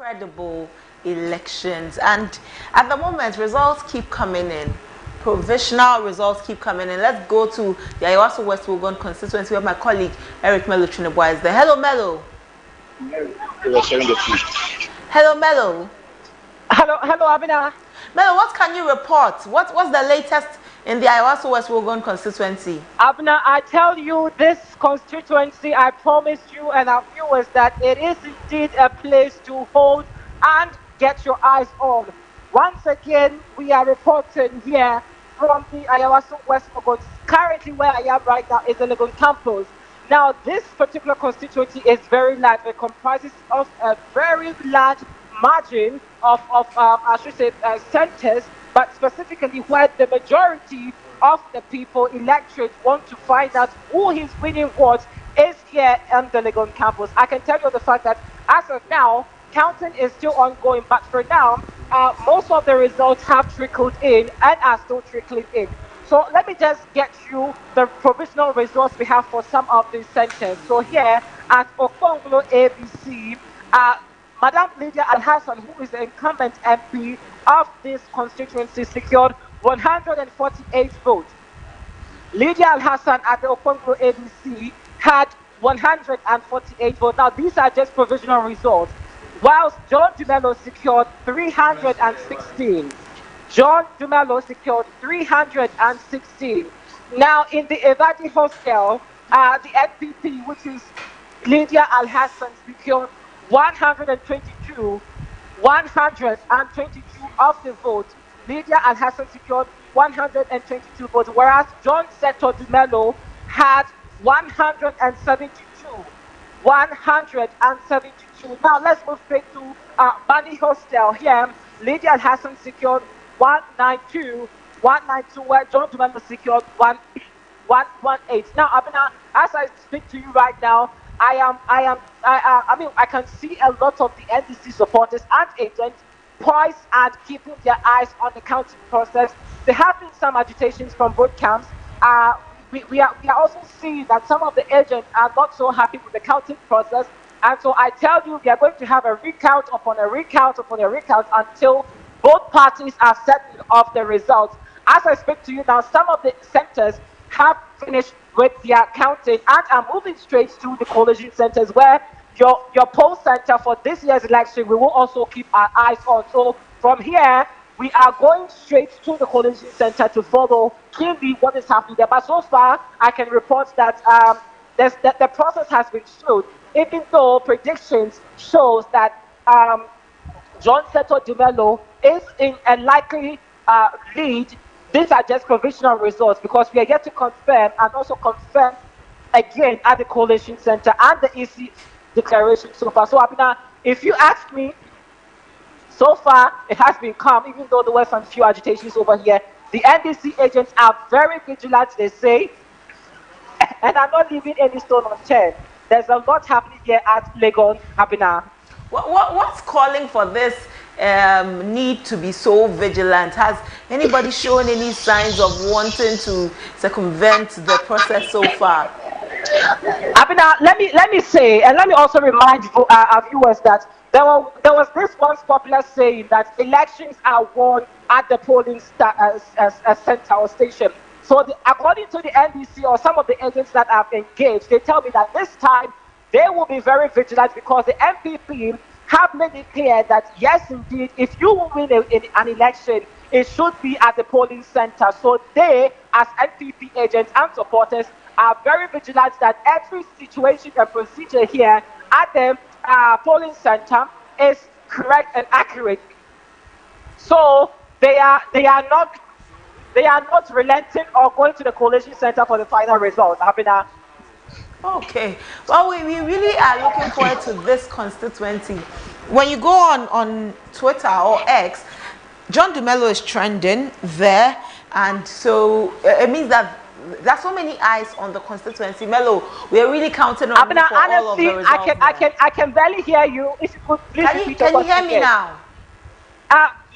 credible elections. And at the moment, results keep coming in. Provisional results keep coming in. Let's go to the Awaso West Wogon constituency where my colleague Eric Melo Trinebois is there. Hello, Melo. Hello, Melo. Hello, Abina. Melo, what can you report? What's the latest in the Awaso West Wogon constituency? Abina, I tell you, this constituency, I promise you and our viewers that it is indeed a place to hold and get your eyes on. Once again, we are reporting here from the Awaso West Wogon. Currently, where I am right now is the Legon campus. Now, this particular constituency is very large. It comprises of a very large margin of I should say, centers, but specifically where the majority of the people, electorate, want to find out who his winning was is here on the Legon campus. I can tell you the fact that as of now, counting is still ongoing, but for now, most of the results have trickled in and are still trickling in. So let me just get you the provisional results we have for some of these centers. So here at Okonglo ABC, Madam Lydia Al-Hassan, who is the incumbent MP of this constituency, secured 148 votes. Lydia Al-Hassan at the Okonglo ABC had 148 votes. Now, these are just provisional results. Whilst John Dumelo secured 316. John Dumelo secured 316. Now, in the Evadi hostel, the NPP, which is Lydia Al-Hassan, secured 122 of the votes. Lydia Al-Hassan secured 122 votes, whereas John Seto Dumelo had 172. 172. Now let's move straight to Bani Hostel. Here, Lydia Al-Hassan secured 192, where John Dumelo secured 118. Now, Abina, as I speak to you right now, I mean, I can see a lot of the NDC supporters and agents poised and keeping their eyes on the counting process. There have been some agitations from both camps. We are also seeing that some of the agents are not so happy with the counting process. And so I tell you, we are going to have a recount upon a recount upon a recount until both parties are certain of the results. As I speak to you now, some of the centers have finished with their counting and are moving straight to the collation centers where your poll center for this year's election, we will also keep our eyes on. So from here, we are going straight to the collation center to follow keenly what is happening there. But so far, I can report that the process has been slowed, even though predictions shows that John Seto Dumelo is in a likely lead. These are just provisional results because we are yet to confirm and also confirm again at the Collation Center and the EC declaration so far. So, Abina, if you ask me, so far it has been calm, even though there were some few agitations over here. The NDC agents are very vigilant, they say, and are not leaving any stone unturned. There's a lot happening here at Legon, Abina. What's calling for this need to be so vigilant? Has anybody shown any signs of wanting to circumvent the process so far? Abina, let me say, and let me also remind our viewers that there was this once popular saying that elections are won at the polling center or station. So according to the NDC or some of the agents that have engaged, they tell me that this time they will be very vigilant because the MPP have made it clear that yes, indeed, if you will win an election, it should be at the polling center. So they, as NPP agents and supporters, are very vigilant that every situation and procedure here at the polling center is correct and accurate. So they are not relenting or going to the Collation Center for the final result. Abina. Okay. Well, we really are looking forward to this constituency. When you go on Twitter or X, John Dumelo is trending there, and so it means that there's so many eyes on the constituency. Melo, we are really counting on you for all of the results. I can barely hear you. If you could please repeat the question. Can you hear me now?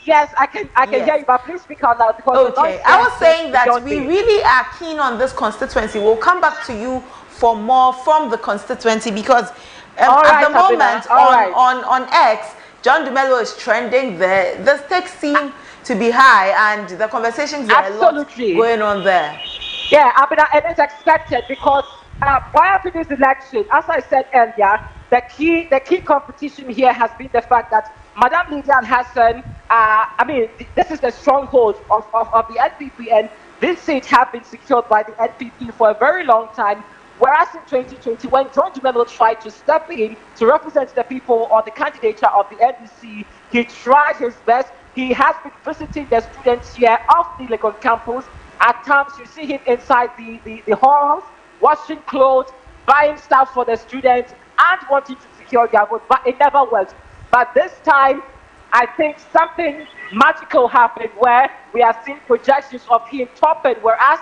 Yes, I can hear you, but please speak out loud because okay. I was saying that we really are keen on this constituency. We'll come back to you for more from the constituency because at the moment on X, John Dumelo is trending there. The stakes seem to be high, and the conversations are a lot going on there. Yeah, I mean, and it's expected because prior to this election, as I said earlier, the key competition here has been the fact that Madam Lydia Hassan, I mean, this is the stronghold of the NPP, and this seat have been secured by the NPP for a very long time. Whereas in 2020, when John Dumelo tried to step in to represent the people on the candidature of the NDC, he tried his best. He has been visiting the students here off the Legon campus. At times, you see him inside the halls, washing clothes, buying stuff for the students, and wanting to secure their vote, but it never worked. But this time, I think something magical happened where we are seeing projections of him topping, whereas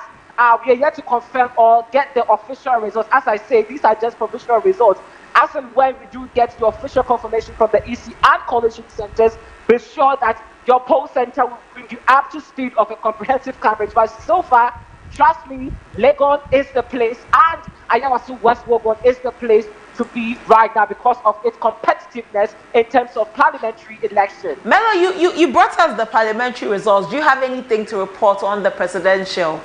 we are yet to confirm or get the official results. As I say, these are just provisional results. As and when we do get the official confirmation from the EC and Collation centers, be sure that your poll center will bring you up to speed of a comprehensive coverage. But so far, trust me, Legon is the place, and Awaso West is the place to be right now because of its competitiveness in terms of parliamentary election. Melo, you brought us the parliamentary results. Do you have anything to report on the presidential?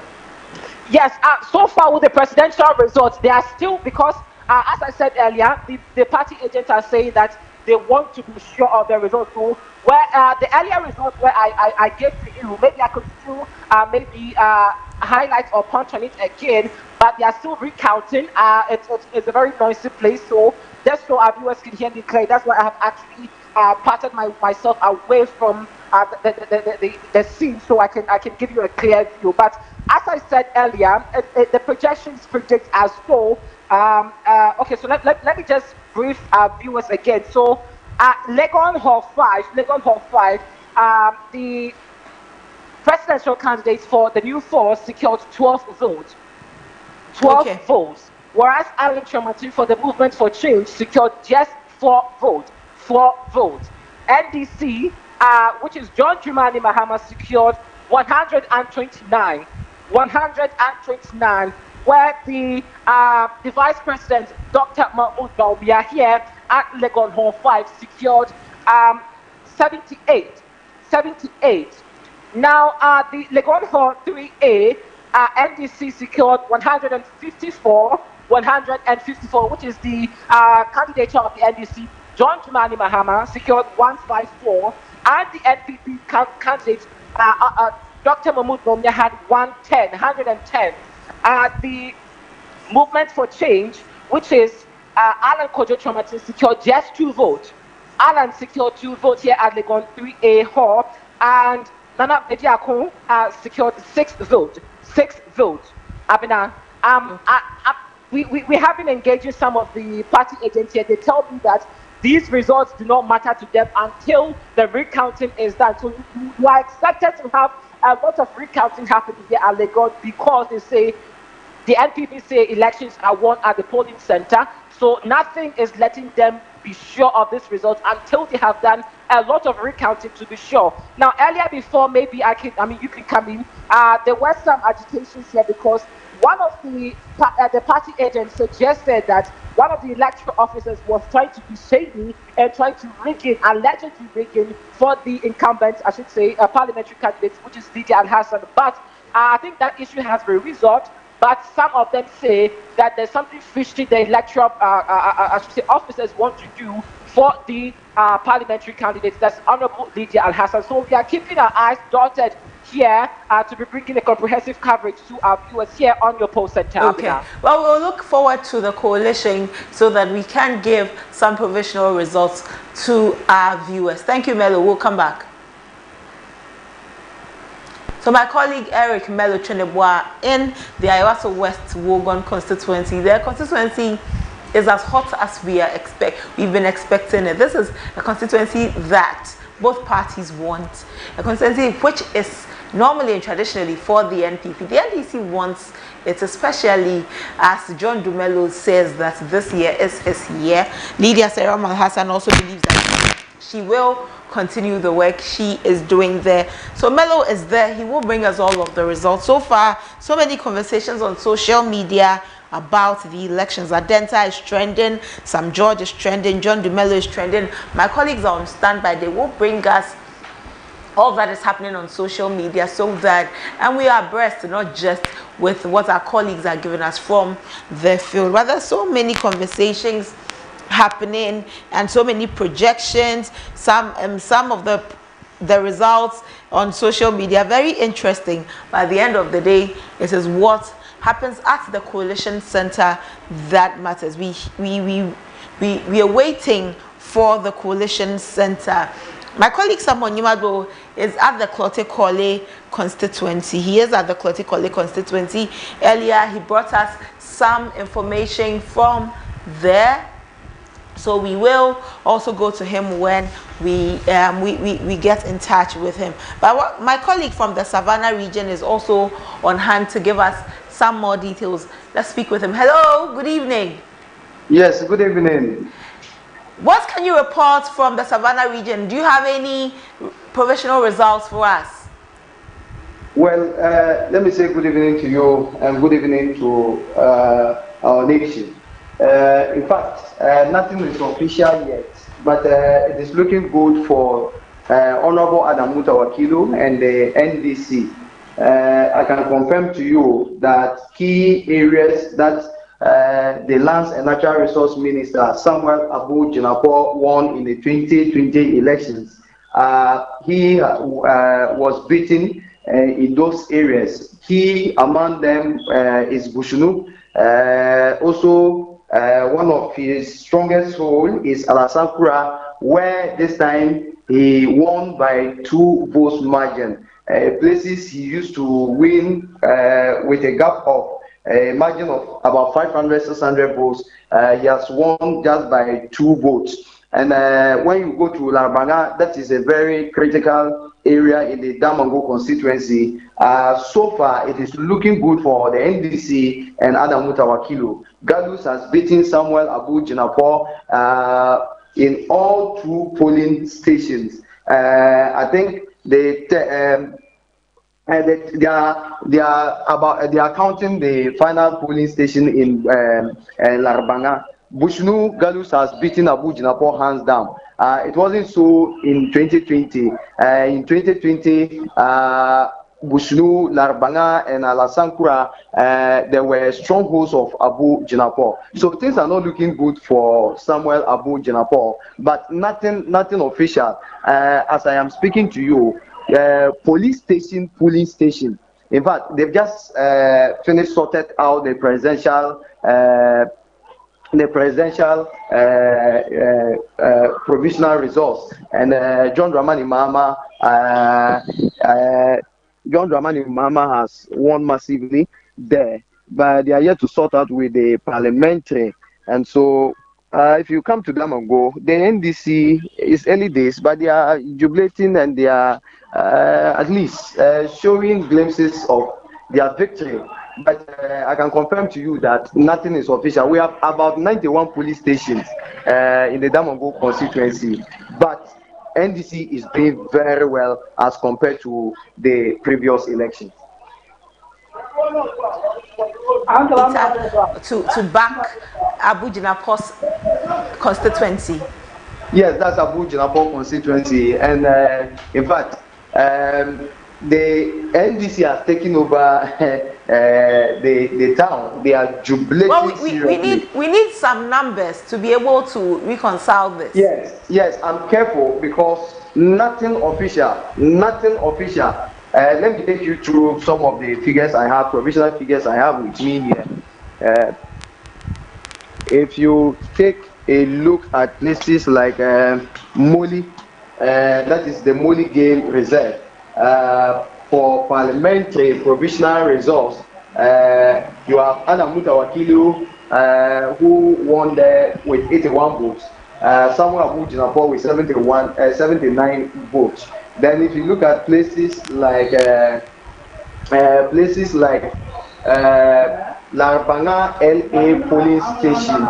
Yes, so far with the presidential results, they are still, because as I said earlier, the party agents are saying that they want to be sure of the results. So where the earlier results where I gave to you, maybe I could still highlight or punch on it again, but they are still recounting. It's a very noisy place, so just so our viewers can hear me clear, that's why I have actually parted myself away from the scene so I can give you a clear view. But as I said earlier, the projections predict as so. Okay, so let me just brief our viewers again. So Legon Hall 5, the presidential candidates for the new force secured 12 votes. 12 votes. Whereas Alan Chomati for the Movement for Change secured just 4 votes. 4 votes. NDC, which is John Dramani Mahama, secured 129. 129, where the Vice President, Dr. Mahmoud Baumia, here at Legon Hall 5, secured 78. Now, the Legon Hall 3A, NDC secured 154, which is the candidature of the NDC. John Dramani Mahama secured 154, and the NPP candidate, Dr. Mahmoud Baumia, had 110. The Movement for Change, which is Alan Kojo Chomati, secured just 2 votes. Alan secured 2 votes here at Legon 3A Hall, and Nana Bediakon secured 6 votes. 6 votes. Abina, we have been engaging some of the party agents here. They tell me that these results do not matter to them until the recounting is done. So you are expected to have a lot of recounting happening here at Legon because they say the NPP say elections are won at the polling center. So nothing is letting them be sure of this result until they have done a lot of recounting to be sure. Now, earlier before, maybe you can come in. There were some agitations here because one of the party agents suggested that one of the electoral officers was trying to be shady and trying to allegedly rig in for the incumbent, I should say, parliamentary candidates, which is Lydia Hassan. But I think that issue has been resolved. But some of them say that there's something fishy the electoral officers want to do for the parliamentary candidates. That's Honorable Lydia Hassan. So we are keeping our eyes dotted here to be bringing a comprehensive coverage to our viewers here on your poll center. Okay. Well, we'll look forward to the coalition so that we can give some provisional results to our viewers. Thank you, Melo. We'll come back. So my colleague Eric Melo Chenebwa in the Awaso West Wogon constituency. Their constituency is as hot as we've been expecting it. This is a constituency that both parties want. A constituency which is normally and traditionally for the NPP. The NDC wants it, especially as John Dumelo says that this year is his year. Lydia Seramal Hassan also believes that she will continue the work she is doing there. So Melo is there. He will bring us all of the results. So far, so many conversations on social media about the elections. Adenta is trending, Sam George is trending, John Dumelo is trending. My colleagues are on standby. They will bring us all that is happening on social media so that, and we are abreast, not just with what our colleagues are giving us from the field, but there's so many conversations happening and so many projections. Some of the results on social media very interesting. By the end of the day, it is what happens at the Coalition Center that matters. We are waiting for the Coalition Center. My colleague Samuel Nyimado is at the Clottey Korle constituency. He is at the Clottey Korle constituency. Earlier, he brought us some information from there. So we will also go to him when we get in touch with him. But my colleague from the Savannah region is also on hand to give us some more details. Let's speak with him. Hello, good evening. Yes, good evening. What can you report from the Savannah region? Do you have any provisional results for us? Well, let me say good evening to you and good evening to our nation. In fact, nothing is official yet, but it is looking good for Honorable Adamu Tawakilu and the NDC. I can confirm to you that key areas that the Lands and Natural Resource Minister Samuel Abu Jinapor won in the 2020 elections. He was beaten in those areas. Key among them is Bushunu. Also, one of his strongest hold is Alasankura, where this time he won by 2 votes margin. Places he used to win with a gap of a margin of about 500-600 votes. He has won just by 2 votes. And when you go to Larbanga, that is a very critical area in the Damango constituency. So far, it is looking good for the NDC and Adamu Tawakilu. Galus has beaten Samuel Abu Jinapor in all 2 polling stations. I think they are counting the final polling station in Larbanga. Bushnu Galus has beaten Abu Jinapor hands down. It wasn't so in 2020. In 2020, Bushnu, Larbanga, and Alasankura, there were strongholds of Abu Jinapor. So things are not looking good for Samuel Abu Jinapor, but nothing official. As I am speaking to you, police station, polling station. In fact, they've just finished sorted out the presidential provisional results, and John Dramani Mahama has won massively there, but they are yet to sort out with the parliamentary. And so if you come to Damango, the NDC is early days, but they are jubilating and they are at least showing glimpses of their victory. But I can confirm to you that nothing is official. We have about 91 police stations in the Damango constituency, but NDC is doing very well as compared to the previous elections. To back Abu Jinapor's constituency. Yes, that's Abu Jinapor constituency, and in fact, the NDC has taken over the town. They are jubilating. Well, we need some numbers to be able to reconcile this. Yes, I'm careful because nothing official. Let me take you through some of the figures I have, provisional figures I have with me here. If you take a look at places like Moli, that is the Moli Game Reserve. For parliamentary provisional results, you have Adamu Tawakilu, who won there with 81 votes. Samuel Abu Jinapor with 79 votes. Then, if you look at places like Larbanga LA polling station,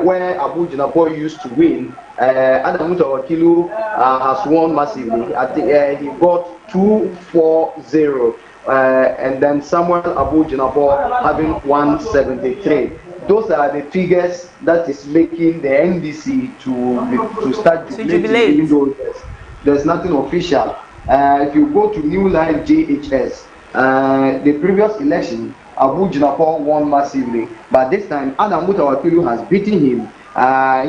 where Abu Jinapor used to win, Adamu Tawakilu has won massively. I think he got 240. and then Samuel Abu Jinapor having 173. Those are the figures that is making the NDC to start jubilating, even though there's nothing official. If you go to New Line JHS, the previous election, Abu Jinapor won massively, but this time Adam Mutawakilu has beaten him.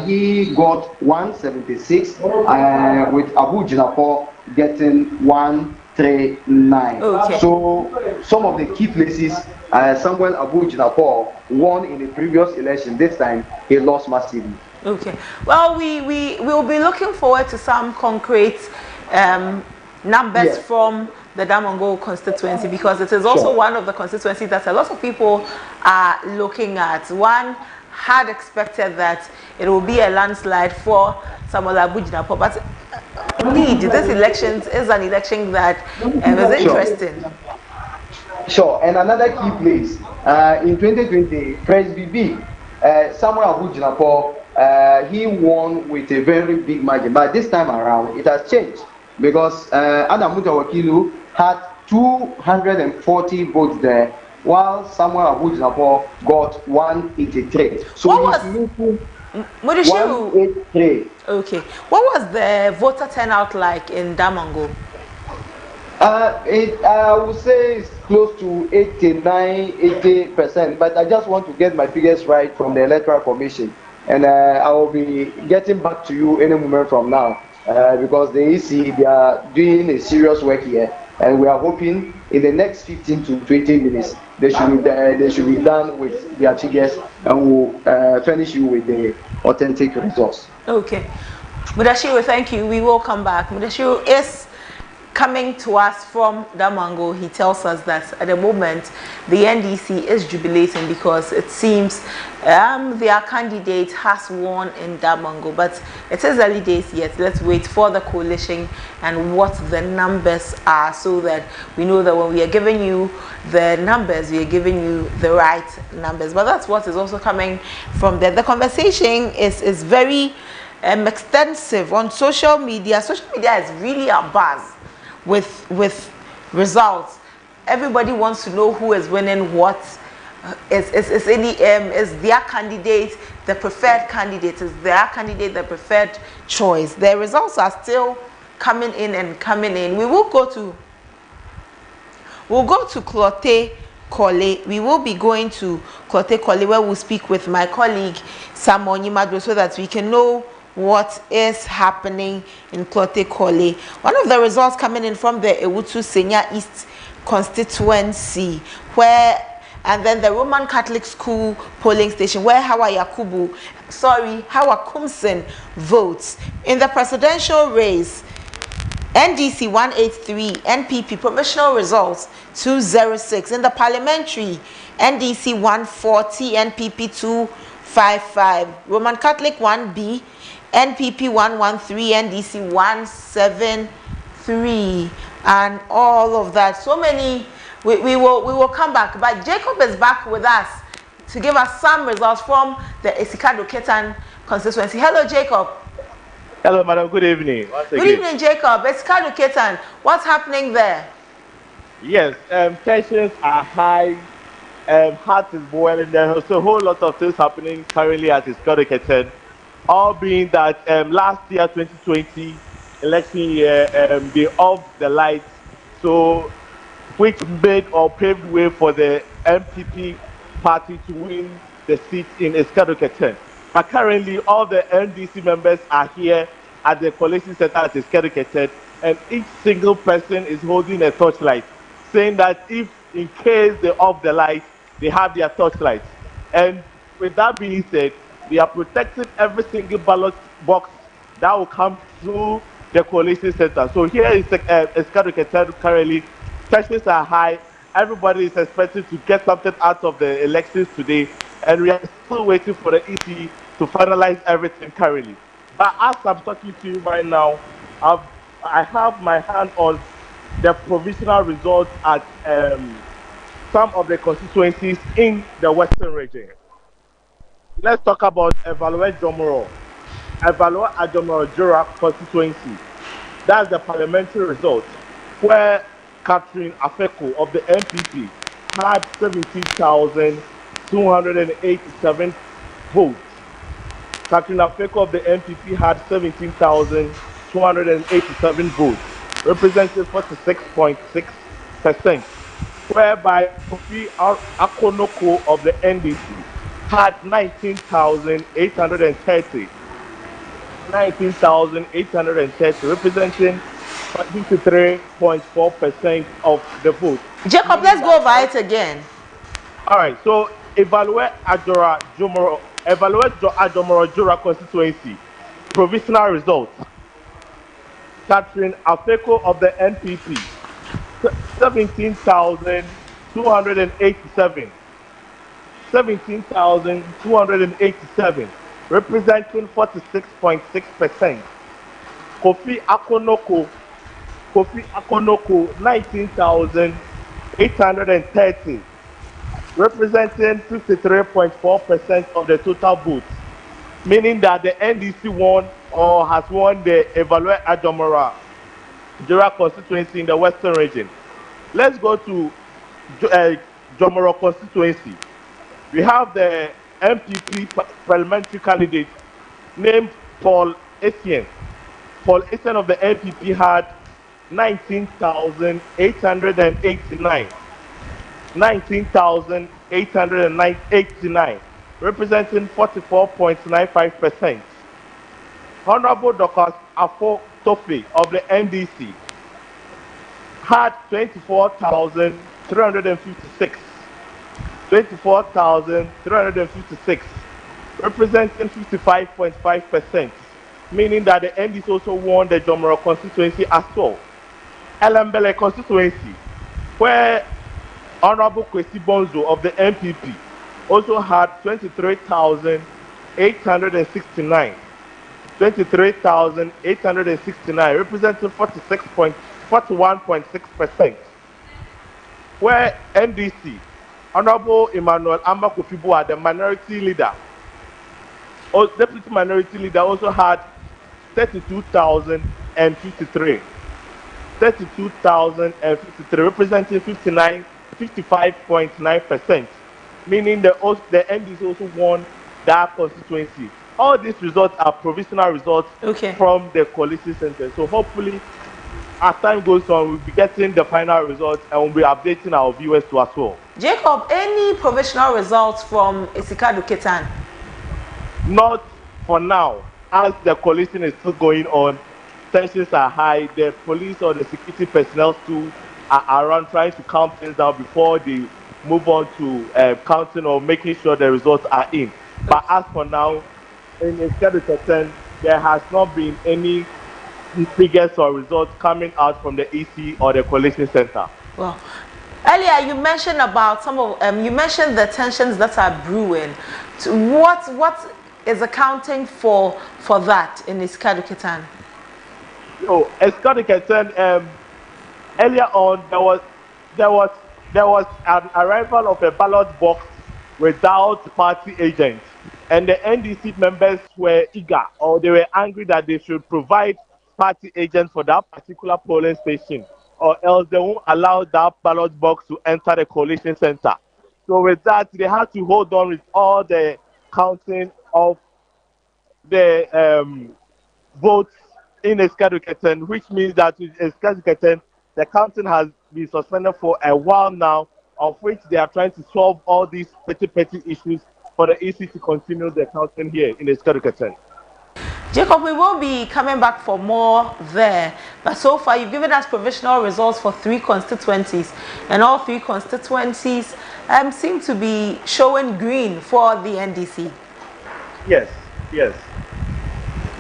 He got 176, with Abu Jinapor getting 139. Okay. So some of the key places, Samuel Abu Jinapor won in the previous election. This time he lost massively. Okay. Well, we will be looking forward to some concrete numbers from the Damongo constituency, because it is also one of the constituencies that a lot of people are looking at. One had expected that it will be a landslide for Samuel Abu Jinapor, but indeed, this election is an election that is interesting. Sure, and another key place in 2020, Press BB, Samuel Abu Jinapor, he won with a very big margin, but this time around it has changed because Adam Mutawakilu had 240 votes there, while Samuel Abu Jinapor got 183. So what was 183? Okay. What was the voter turnout like in Damongo? I would say it's close to 80%, but I just want to get my figures right from the Electoral Commission, and I will be getting back to you any moment from now, because the EC, they are doing a serious work here, and we are hoping in the next 15 to 20 minutes they should be done with their figures, and we'll furnish you with the authentic results. Okay. Mudashiru, thank you. We will come back. Mudashiru is coming to us from Damongo. He tells us that at the moment the NDC is jubilating because it seems their candidate has won in Damongo, but it is early days yet. Let's wait for the coalition and what the numbers are, so that we know that when we are giving you the numbers, we are giving you the right numbers. But that's what is also coming from there. The conversation is very extensive on social media. Social media is really a buzz with results. Everybody wants to know who is winning what. Is their candidate the preferred candidate? Is their candidate the preferred choice? The results are still coming in and coming in. We'll go to Clottey Korle. We will be going to Clottey Korle, where we'll speak with my colleague Samuel Nyimadro, so that we can know what is happening in Clottey Korle. One of the results coming in from the Ewutu Senior East constituency, and then the Roman Catholic School polling station, where Hawa Kumsen votes. In the presidential race, NDC 183, NPP provisional results 206. In the parliamentary, NDC 140, NPP 255. Roman Catholic 1B, NPP 113, NDC 173, and all of that. So many. We will come back, but Jacob is back with us to give us some results from the Esikado Ketan constituency. Hello, Jacob. Hello, madam. Good evening. Good evening, Jacob. Esikado Ketan, what's happening there? Yes, tensions are high. Heart is boiling. There's a whole lot of things happening currently at Esikado Ketan. All being that last year, 2020 election year, they off the lights, so which made or paved way for the MPP party to win the seat in Esikado Ketan. But currently, all the NDC members are here at the Collation Center at Esikado Ketan, and each single person is holding a torchlight, saying that if in case they off the light, they have their torchlights. And with that being said, they are protecting every single ballot box that will come through the Collation Center. So here is Esikado Ketan currently. Tensions are high. Everybody is expecting to get something out of the elections today, and we are still waiting for the EC to finalize everything currently. But as I'm talking to you right now, I have my hand on the provisional results at some of the constituencies in the Western region. Let's talk about Evaluate Jomoro Jura constituency. That's the parliamentary result, where Catherine Afeko of the NPP had 17,287 votes. Catherine Afeko of the NPP had 17,287 votes, representing 46.6%, whereby Kofi Akonoko of the NDC had 19,830, representing 53.4% of the vote. Jacob, let's go over it again. All right, so evaluate Adomoro Jura constituency. Provisional results. Catherine Afeko of the NPP, 17,287. 17,287, representing 46.6%. Kofi Akonoko, 19,830, representing 53.4% of the total votes, meaning that the NDC won or has won the Evaluate Adomora Jura constituency in the Western region. Let's go to Jomoro constituency. We have the MPP parliamentary candidate named Paul Essien. Paul Essien of the MPP had 19,889. 19,889, representing 44.95%. Honorable Dr. Afo Tofe of the NDC had 24,356. 24,356, representing 55.5%, meaning that the NDC also won the Jomoro constituency as well. Elembele constituency, where Honorable Kwesi Bonzo of the MPP also had 23,869. 23,869, representing 41.6%. Where NDC, Honorable Emmanuel Amba Kofi-Boa, the minority leader, or deputy minority leader, also had 32,053. 32,053, representing 55.9%, meaning the NDC also won that constituency. All these results are provisional results from the coalition center. So hopefully, as time goes on, we'll be getting the final results and we'll be updating our viewers too as well. Jacob, any provisional results from Esikadu Ketan? Not for now, as the coalition is still going on. Tensions are high. The police or the security personnel too are around trying to calm things down before they move on to counting or making sure the results are in. But as for now, in Esikadu Ketan, there has not been any figures or results coming out from the EC or the coalition center. Well, earlier you mentioned about you mentioned the tensions that are brewing. What is accounting for that in Esikadu Ketan? So Esikadu Ketan, earlier on there was an arrival of a ballot box without party agents, and the NDC members were eager, or they were angry that they should provide party agents for that particular polling station, or else they won't allow that ballot box to enter the coalition center. So with that, they had to hold on with all the counting of the votes in Esikadu Ketan, which means that in Esikadu Ketan, the counting has been suspended for a while now, of which they are trying to solve all these petty issues for the EC to continue the counting here in Esikadu Ketan. Jacob, we will be coming back for more there, but so far you've given us provisional results for 3 constituencies, and all 3 constituencies seem to be showing green for the NDC. Yes.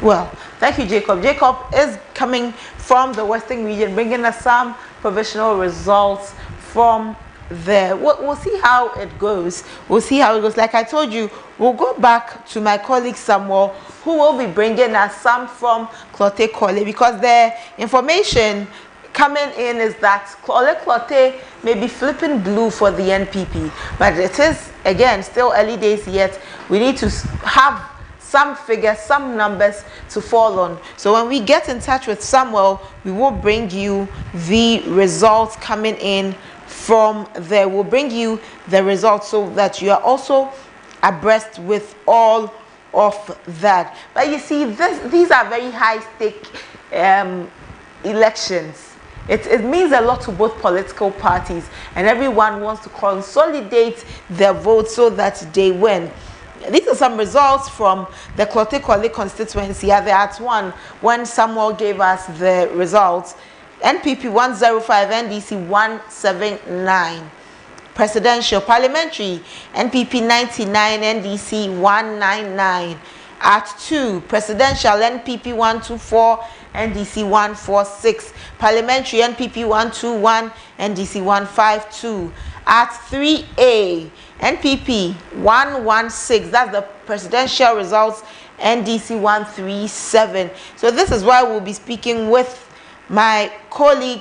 Well, thank you, Jacob. Jacob is coming from the Western region, bringing us some provisional results from there. We'll see how it goes. Like I told you, we'll go back to my colleague Samuel, who will be bringing us some from Clottey Korle, because the information coming in is that Clottey may be flipping blue for the NPP, but it is, again, still early days yet. We need to have some figures, some numbers to fall on. So when we get in touch with Samuel, we will bring you the results coming in from there. We'll bring you the results so that you are also abreast with all of that. But you see, these are very high stake elections. It means a lot to both political parties, and everyone wants to consolidate their votes so that they win. These are some results from the Clottey Korle constituency. At the @1, when Samuel gave us the results, NPP 105, NDC 179. Presidential, Parliamentary, NPP 99, NDC 199. @2, Presidential, NPP 124, NDC 146. Parliamentary, NPP 121, NDC 152. @3A, NPP 116. That's the presidential results, NDC 137. So this is why we'll be speaking with my colleague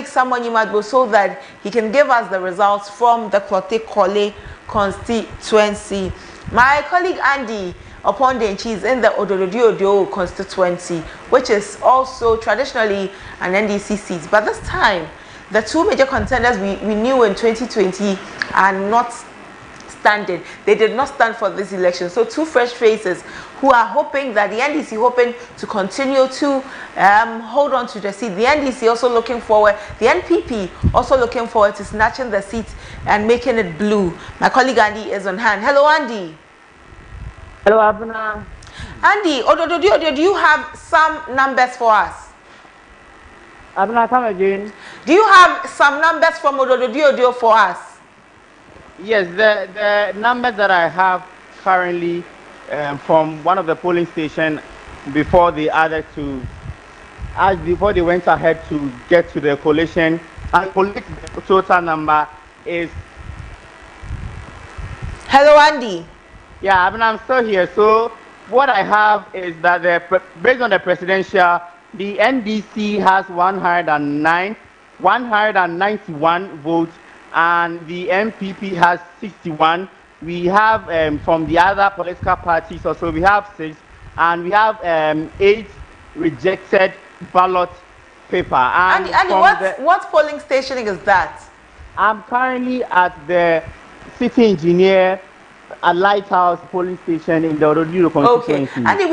Samuel Nyimadbo, so that he can give us the results from the Clottey Korle constituency. My colleague Andy Opondenchi is in the Ododo constituency, which is also traditionally an NDC seat. But this time, the two major contenders we knew in 2020 are not standing. They did not stand for this election. So two fresh faces who are hoping that the NDC hoping to continue to hold on to the seat. The NDC also looking forward, the NPP also looking forward to snatching the seat and making it blue. My colleague Andy is on hand. Hello, Andy. Hello, Abuna. Andy, do you have some numbers for us? Abuna, come again. Do you have some numbers from Ododo for us? Yes, the numbers that I have currently from one of the polling stations before the other two, before they went ahead to get to the collation, and the total number is. Hello, Andy. Yeah, I'm still here. So what I have is that based on the presidential, the NDC has 191 votes, and the MPP has 61. We have from the other political parties also, we have 6, and we have 8 rejected ballot paper. And Andy, what polling station is that? I'm currently at the city engineer at Lighthouse polling station in the Ododo constituency. Okay, Andy,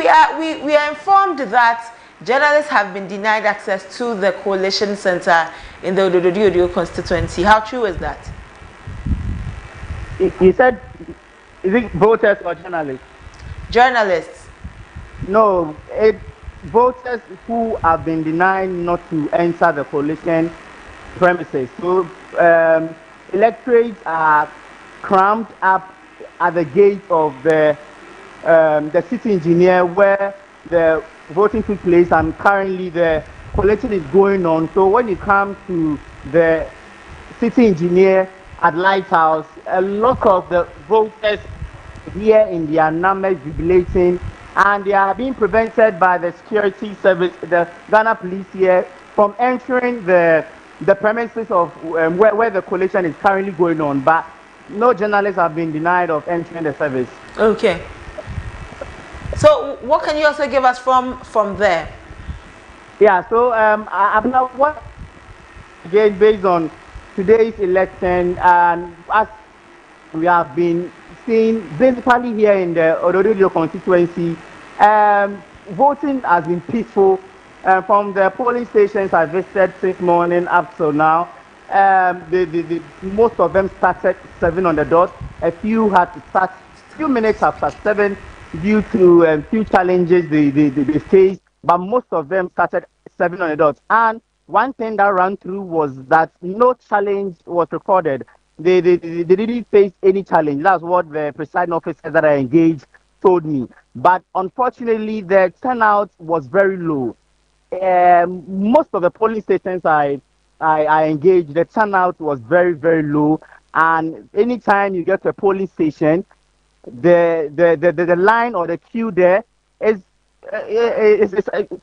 we are informed that journalists have been denied access to the Collation Center in the Ododo constituency. How true is that? He said, is it voters or journalists? Journalists. No, voters who have been denied not to enter the Collation premises. So electorates are crammed up at the gate of the city engineer where the voting took place, and currently the collation is going on. So when it comes to the city engineer at Lighthouse, a lot of the voters here in their numbers jubilating, and they are being prevented by the security service, the Ghana police here, from entering the premises of where the collation is currently going on. But no journalists have been denied of entering the service. Okay. So what can you also give us from there? Yeah, so I'm not what again based on today's election, and as we have been seeing basically here in the Ododo constituency, voting has been peaceful from the polling stations I visited since morning up till now. Most of them started 7 on the dot. A few had to start few minutes after 7 due to few challenges they faced, but most of them started 7 on the dot. And one thing that ran through was that no challenge was recorded. They didn't face any challenge. That's what the presiding officer that I engaged told me. But unfortunately, the turnout was very low. Most of the polling stations I engaged, the turnout was very, very low. And anytime you get to a polling station, the line or the queue there is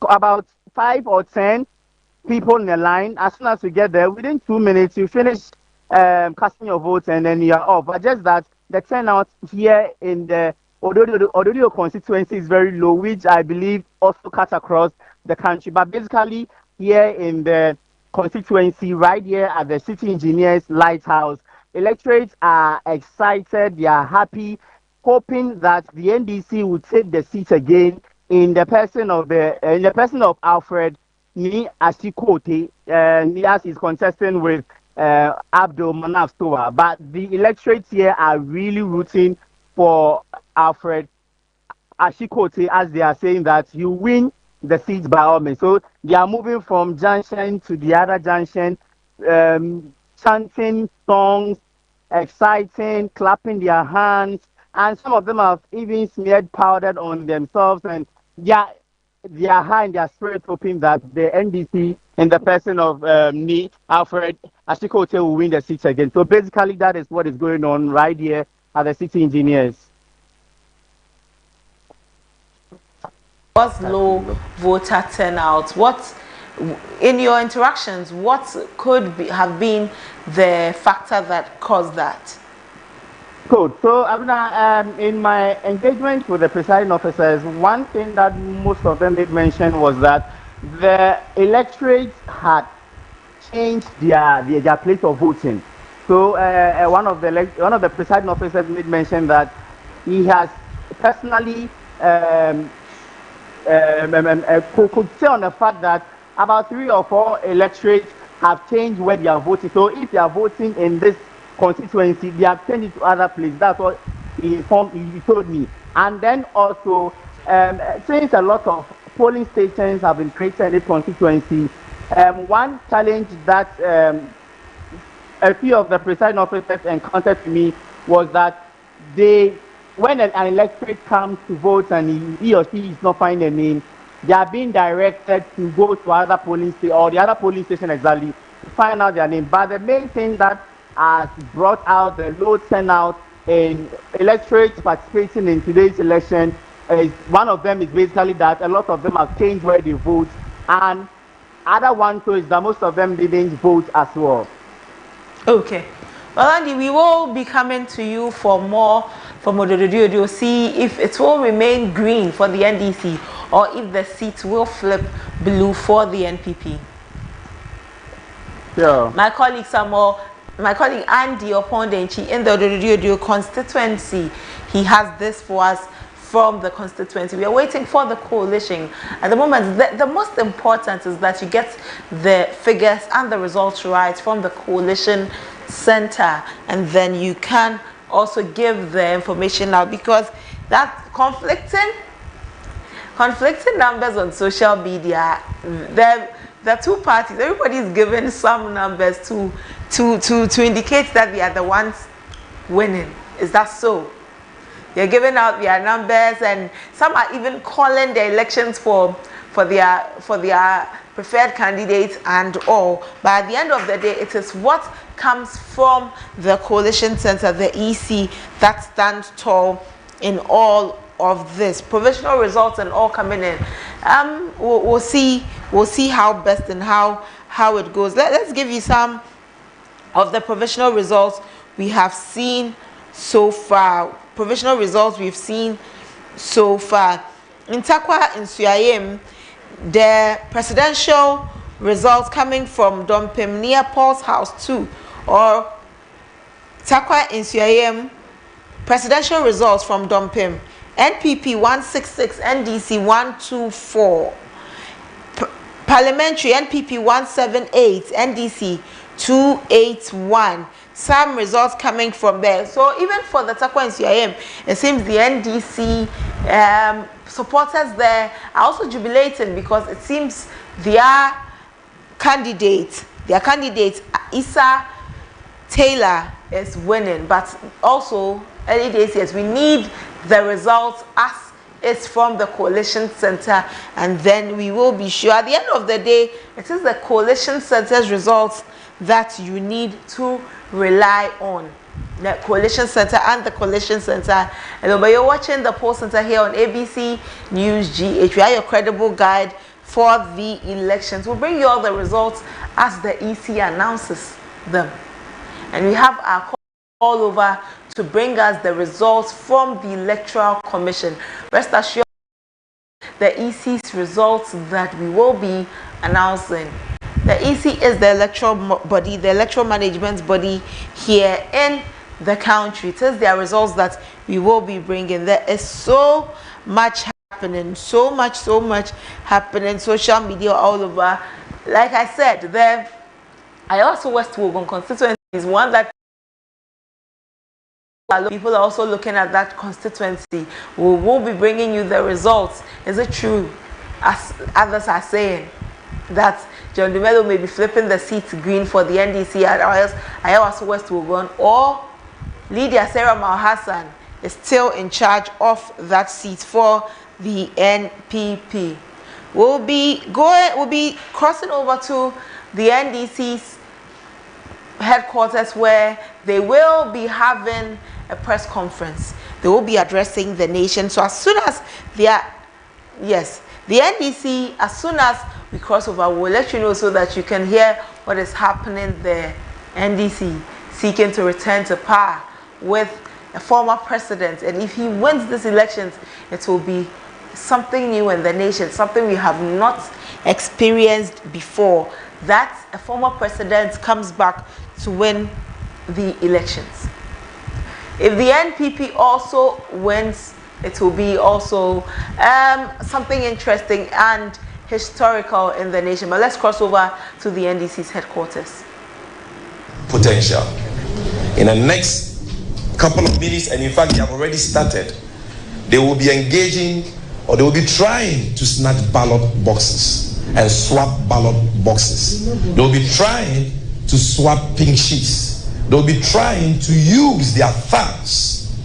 about 5 or 10 people in the line. As soon as you get there, within 2 minutes, you finish casting your votes and then you are off. But just that the turnout here in the Ododio constituency is very low, which I believe also cuts across the country. But basically, here in the constituency, right here at the City Engineers Lighthouse, electorates are excited, they are happy, hoping that the NDC will take the seat again in the person of Alfred Ni Ashikote, as he's contesting with Abdul Manaf Stowa. But the electorates here are really rooting for Alfred Ashikote, as they are saying that you win the seat by all means. So they are moving from junction to the other junction, chanting songs, exciting, clapping their hands, and some of them have even smeared powder on themselves, and they are high in their spirit, hoping that the NDC in the person of me, Alfred Ashikote, will win the seat again. So basically, that is what is going on right here at the City Engineers. What's low voter turnout? What, in your interactions, what could have been the factor that caused that? Good. So, in my engagement with the presiding officers, one thing that most of them did mention was that the electorate had changed their place of voting. So, one of the presiding officers did mention that he has personally could say on the fact that about 3 or 4 electorates have changed where they are voting. So if they are voting in this constituency, they have changed it to other places. That's what he told me. And then also, since a lot of polling stations have been created in this constituency, one challenge that a few of the presiding officers encountered to me was that when an electorate comes to vote and he or she is not finding a name, they are being directed to go to other polling station or the other polling station exactly to find out their name. But the main thing that has brought out the low turnout in electorates participating in today's election is one of them is basically that a lot of them have changed where they vote, and other one too is that most of them didn't vote as well. Okay. Well, Andy, we will be coming to you for more from Ododio, see if it will remain green for the NDC or if the seat will flip blue for the NPP. Yeah. My colleague Andy Opondenchi in the Ododio constituency, he has this for us from the constituency. We are waiting for the coalition. At the moment, the most important is that you get the figures and the results right from the coalition center, and then you can also give the information out, because that conflicting numbers on social media, the two parties, everybody is giving some numbers to indicate that they are the ones winning. Is that so? They're giving out their numbers, and some are even calling the elections for their preferred candidates and all. But at the end of the day, it is what comes from the coalition center, the EC, that stands tall in all of this. Provisional results and all coming in. We'll see how best and how it goes. Let's give you some of the provisional results we have seen so far. Provisional results we've seen so far. In Takwa, in Suayim, the presidential results coming from Dompim near Paul's House 2, or Takwa in Suayim, presidential results from Dompim, NPP 166, NDC 124, Parliamentary NPP 178, NDC 281. Some results coming from there. So even for the Takwa and CIM, it seems the NDC supporters there are also jubilating, because it seems their candidate, Issa Taylor, is winning. But also, early days, yes, we need the results as it's from the coalition center, and then we will be sure. At the end of the day, it is the coalition center's results that you need to rely on. The coalition center and the coalition center. And you're watching the poll center here on ABC News GH. We are your credible guide for the elections. We'll bring you all the results as the EC announces them. And we have our all over to bring us the results from the Electoral Commission. Rest assured, the EC's results that we will be announcing. The EC is the electoral body, the electoral management body here in the country. It is their results that we will be bringing. There is so much happening, so much happening, social media all over. Like I said, the Awaso West constituency is one that people are also looking at. That constituency. We will be bringing you the results. Is it true, as others are saying, that John Dumelo may be flipping the seat green for the NDC at Awaso West will run, or Lydia Sarah Malhassan is still in charge of that seat for the NPP? We'll be crossing over to the NDC's headquarters, where they will be having a press conference. They will be addressing the nation. So as soon as they are, yes, the NDC, as soon as we cross over, we'll let you know so that you can hear what is happening there. NDC seeking to return to power with a former president, and if he wins these elections, it will be something new in the nation, something we have not experienced before, that a former president comes back to win the elections. If the NPP also wins, it will be also something interesting and historical in the nation. But let's cross over to the NDC's headquarters. Potential. In the next couple of minutes, and in fact they have already started, they will be engaging, or they will be trying to snatch ballot boxes and swap ballot boxes. They will be trying to swap pink sheets. They will be trying to use their thumbs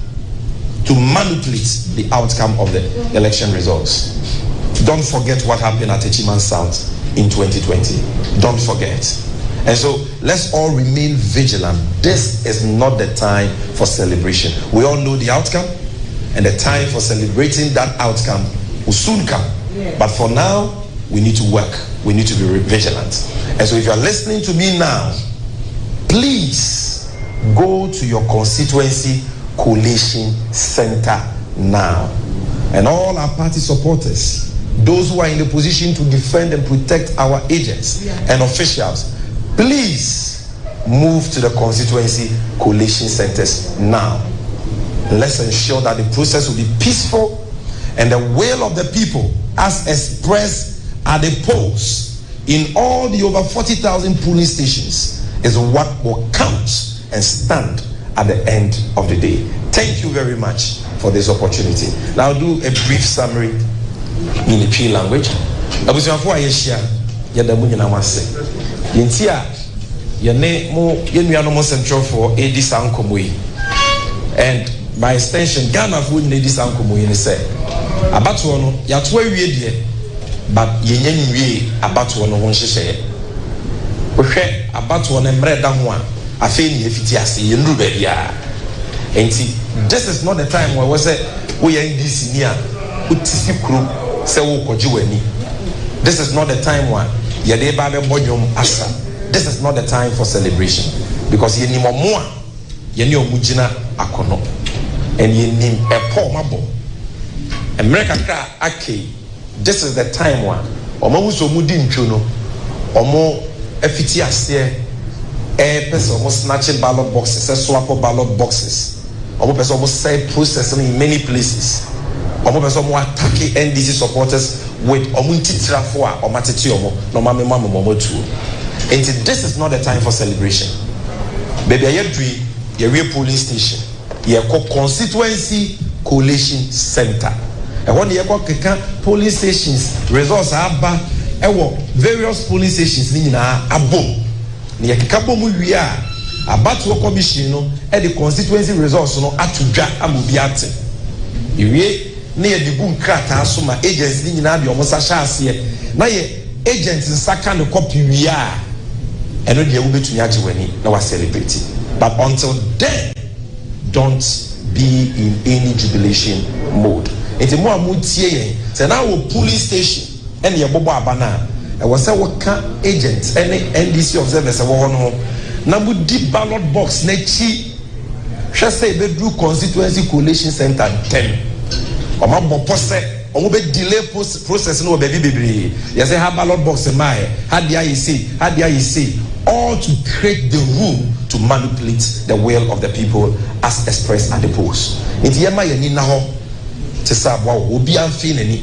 to manipulate the outcome of the election results. Don't forget what happened at Echiman South in 2020. Don't forget. And so let's all remain vigilant. This is not the time for celebration. We all know the outcome, and the time for celebrating that outcome will soon come. But for now, we need to work. We need to be vigilant. And so if you are listening to me now, please go to your constituency collation center now. And all our party supporters, those who are in the position to defend and protect our agents and officials, please move to the constituency collation centers now. Let's ensure that the process will be peaceful, and the will of the people, as expressed at the polls in all the over 40,000 polling stations, is what will count and stand at the end of the day. Thank you very much for this opportunity. Now I'll do a brief summary in the P language. Central for and by extension Ghana for say abatoɔ no yɛato awie deɛ but yɛnya nwie abatoɔ no ho nhyehyɛ wohwɛ abatoɔ no mmerɛ da ho a afei ne yɛfiti ase yɛnuru baabi a enti this is not the time where we say woyɛ NDC ni a wotisi kuro sɛ wokɔgye w'ani. This is not the time where yɛde ba bɛbɔ nnwom asa. This is not the time for celebration, because yɛnim ɔmo a yɛne ɔmo gyina akɔnɔ, and yɛnim ɛpɔ ɔmo abɔ America kra ake. This is the time where ɔmo wuso ɔmo di ntwo no ɔmo afiti aseɛ person ɔmo snatching ballot boxes, swap ballot boxes, ɔmo person ɔmo say processing in many places, ɔmo person ɔmo attack NDC supporters with ɔmo ntitirafo a ɔmo atete ɔmo na ɔmo amema ɔmo tuo. And this is not the time for celebration. Baby, you're polling station. You're constituency collation center. And when you're polling stations, results are various polling stations. Abo. You're about to commission and the constituency results at to drag a movie. Near the boom crata, so my agents in the almost a chance here. Now, agents in Sakan copy we are. And when you will be to Yajiweni, now we're celebrating. But until then, don't be in any jubilation mode. It's a more mood here. So now we're polling station and your Bobo Abana. And was our agents, any NDC observers, now we deep ballot box, nechi, hwe say be do constituency collation center 10 oma bopose omo be delay process no be bebre yes say ha ballot box mai how do you see all to create the room to manipulate the will of the people as expressed at the polls. Nti yema yani na ho te sa bwa obi amfi nani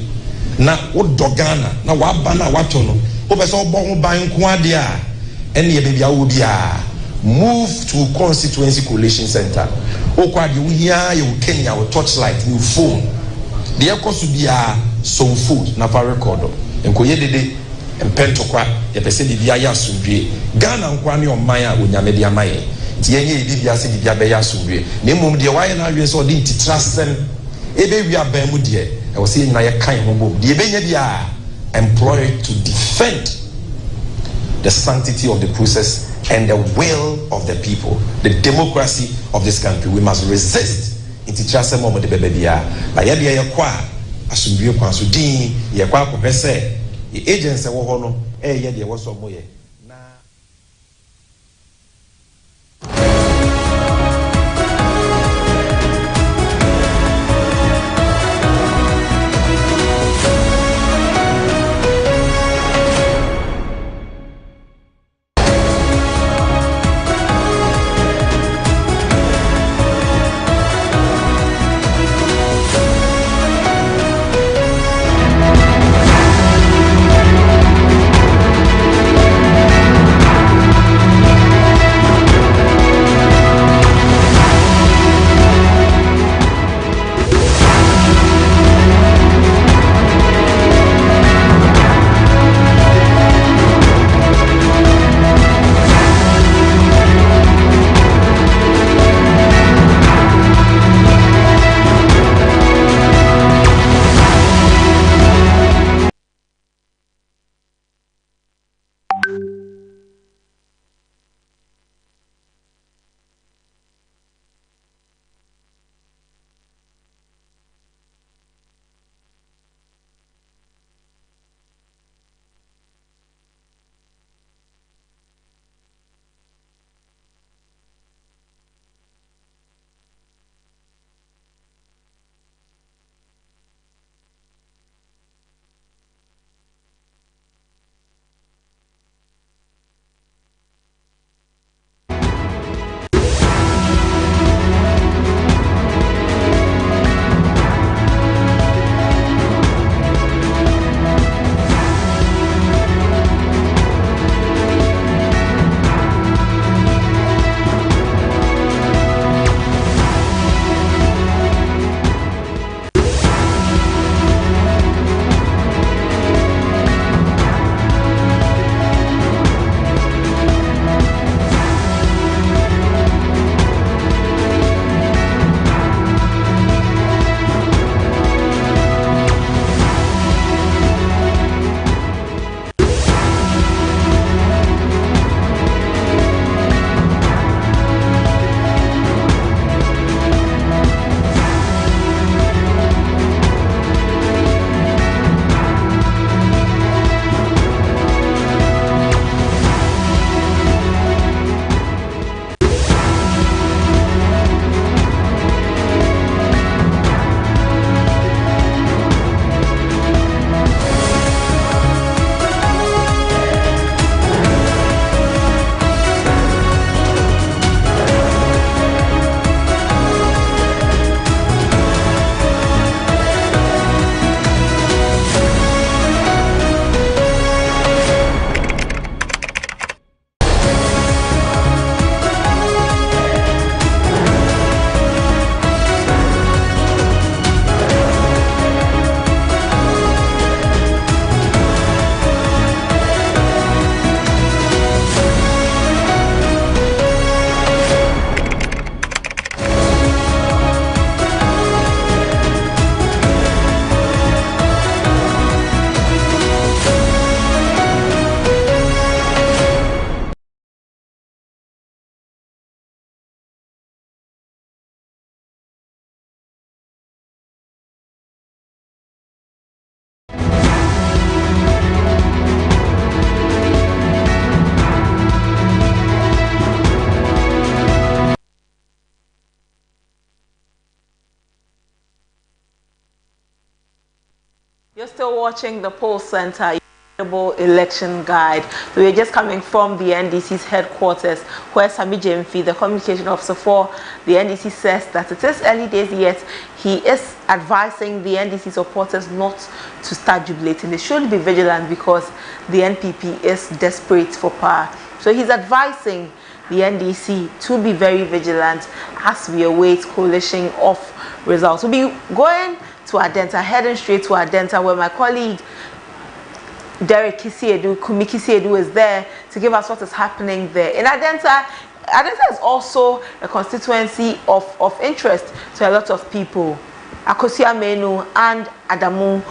na wo dogana na wa ba na wato no wo be so obo ho ban ko ade a ene ye bia wo bia move to constituency collation center o kwa de wo hia ye Kenya wo torchlight new phone de ekoso bia so food na pa record enkoye dede empentokwa ye pese bibia ya asundwe Ghana nkwa ne oman a onyame de amaye ti yenye bibia se bibia be ya asundwe na mmom de waye na awen so de ntitrasem ebe wi aban mu de e wo se nyina ye kan ho bom de ebe nya bia employed to defend the sanctity of the process and the will of the people, the democracy of this country. We must resist ntitrasem mo de bebe bia ba ye de ye kwa asundwe kwa so din ye kwa akopese agency wo ho no ye de wo so mo ye na watching the Poll Center election guide. We are just coming from the NDC's headquarters, where Sami Jemfi, the communication officer for the NDC, says that it is early days yet. He is advising the NDC supporters not to start jubilating. They should be vigilant because the NPP is desperate for power. So he's advising the NDC to be very vigilant as we await coalition of results. We'll be going to Adenta, heading straight to Adenta, where my colleague Derek Kumi Kisiedu is there to give us what is happening there. In Adenta, Adenta is also a constituency of interest to a lot of people. Akosia Menu and Adamu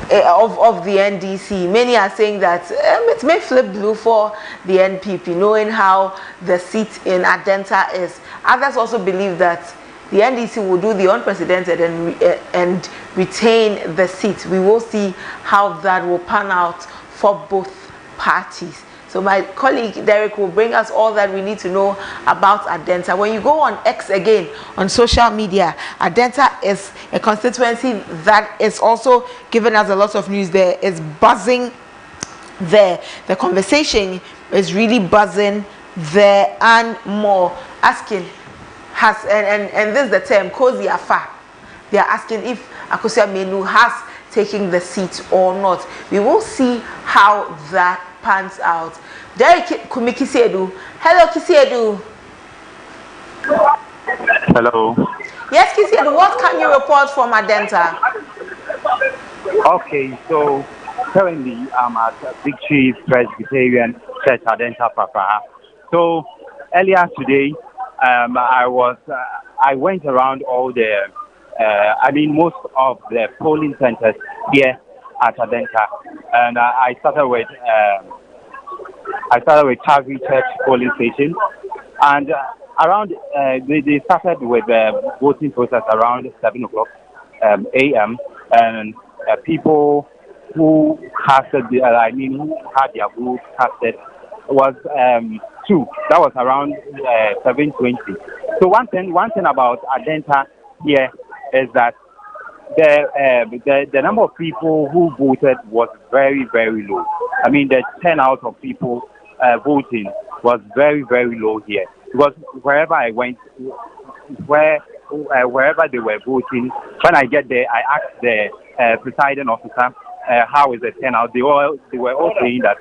of the NDC. Many are saying that it may flip blue for the NPP, knowing how the seat in Adenta is. Others also believe that the NDC will do the unprecedented and retain the seat. We will see how that will pan out for both parties. So my colleague Derek will bring us all that we need to know about Adenta. When you go on X again, on social media, Adenta is a constituency that is also giving us a lot of news. There is buzzing there. The conversation is really buzzing there and more. Asking, and this is the term, Kozi Afa. They are asking if Akosia Menu has taken the seat or not. We will see how that pans out. Derek Kumi Kisiedu. Hello, Kisiedu. Hello. Yes, Kisiedu, what can you report from Adenta? Okay, so currently I'm at Victory Presbyterian Church, Adenta, Papa. So earlier today, I went around all the, most of the polling centers here at Adenta, and I started with Calvary Church polling station, and around they started with the voting process around 7 o'clock a.m. and people who casted, who had their vote casted was 2. That was around 7:20. So one thing about Adenta here is that the number of people who voted was very, very low. I mean, the turnout of people voting was very, very low here, because wherever I went, wherever they were voting, when I get there, I asked the presiding officer how is the turnout. They were all saying that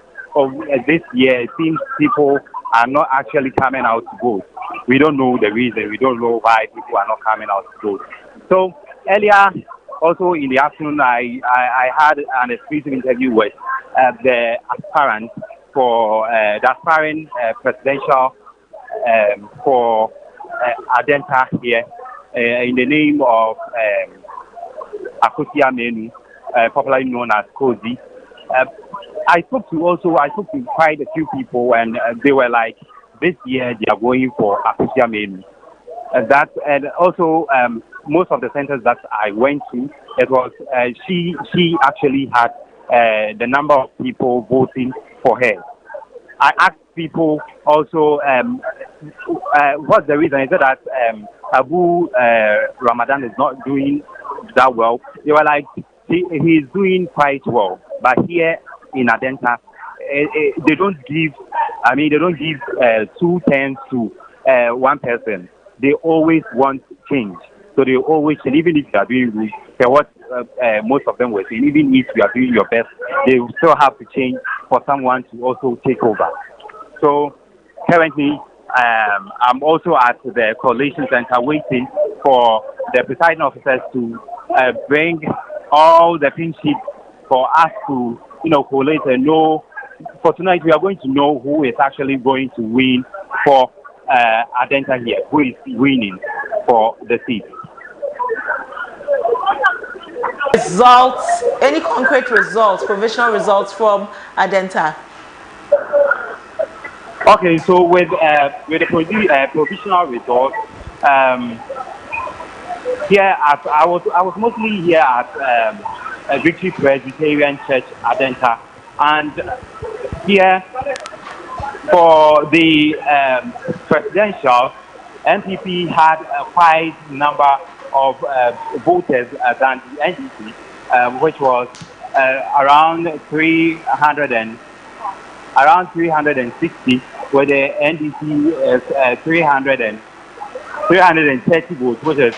this year it seems people are not actually coming out to vote. We don't know the reason. We don't know why people are not coming out to vote. So earlier, also in the afternoon, I had an exclusive interview with the aspirant for the aspiring presidential for Adenta here in the name of Akosia Menu, popularly known as Kozi. I spoke to quite a few people, and they were like, this year they are going for Akosia Menu. And also most of the centers that I went to, it was she actually had the number of people voting for her. I asked people also what's the reason. Is it that Abu Ramadan is not doing that well? They were like, he's doing quite well, but here in Adenta, they don't give 2 turns to one person. They always want change. So they always, and even if you are doing good, what most of them were saying, even if you are doing your best, they will still have to change for someone to also take over. So currently, I'm also at the Collation Center waiting for the presiding officers to bring all the pin sheets for us to, collate and know. For tonight, we are going to know who is actually going to win for Adenta here, who is winning for the seat. Results, any concrete results, provisional results from Adenta? Okay, so with the provisional results, here I was mostly here at Victory Presbyterian Church, Adenta, and here for the presidential, NPP had a high number of voters than the NDC, which was around 360, where the NDC is 330 votes, which is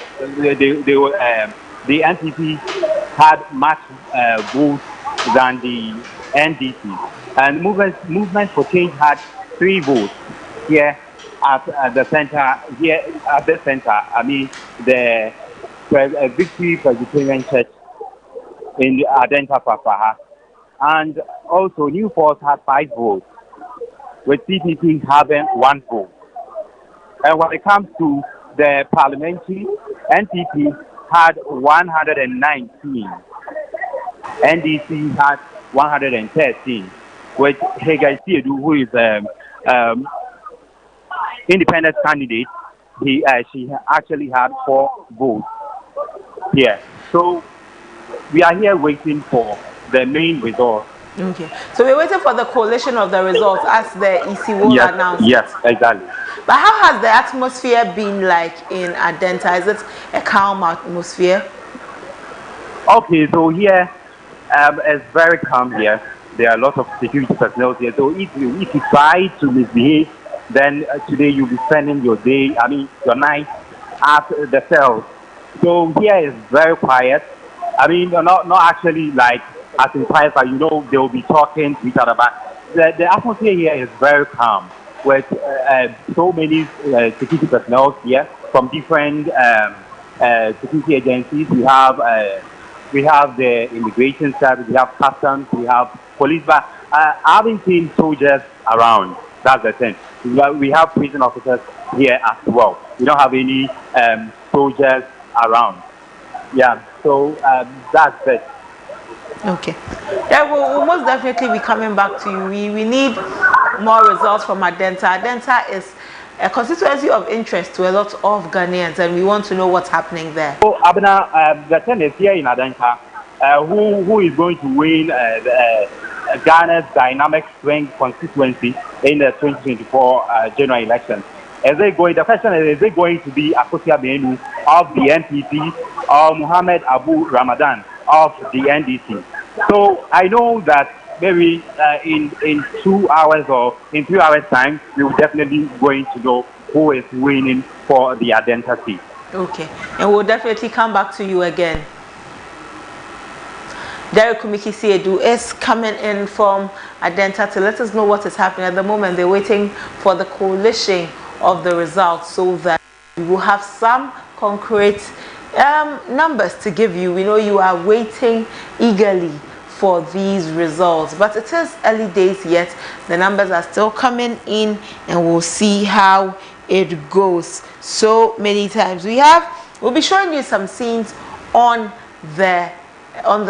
the NPP had much votes than the NDC, and movement for change had 3 votes here at the center. Here at the center, I mean the Victory Presbyterian Church in the Adenta Papaha, and also New Force had 5 votes, with CPP having 1 vote. And when it comes to the parliamentary, NPP had 119, NDC had 113, with Hegai Siedu, who is independent candidate, she actually had 4 votes here. So we are here waiting for the main result. Okay. So we're waiting for the collation of the results as the EC will announce. Yes, exactly. But how has the atmosphere been like in Adenta? Is it a calm atmosphere? Okay, so here it's very calm here. There are lots of security personnel here. So if you try to misbehave, then today you'll be spending your day, your night at the cells. So here is very quiet. Not actually like as in quiet, but they will be talking to each other. But the atmosphere here is very calm, with so many security personnel here from different security agencies. We have the immigration service, we have customs, we have police. But I haven't seen soldiers around. That's the thing. We have prison officers here as well. We don't have any soldiers around. Yeah, so that's it. Okay. Yeah, we'll most definitely be coming back to you. We need more results from Adenta. Adenta is a constituency of interest to a lot of Ghanaians, and we want to know what's happening there. So, Abena, the thing is here in Adenta, who is going to win Ghana's dynamic swing constituency in the 2024 general election? The question is it going to be Akosia Benu of the NPP or Muhammad Abu Ramadan of the NDC? So I know that maybe in 2 hours or in 3 hours time, we will definitely going to know who is winning for the Adenta seat. Okay, and we'll definitely come back to you again. Derek Kumiki Siedu is coming in from Adenta to let us know what is happening. At the moment, they're waiting for the coalition of the results so that we will have some concrete numbers to give you. We know you are waiting eagerly for these results, but it is early days yet. The numbers are still coming in, and we'll see how it goes. So many times we'll be showing you some scenes on the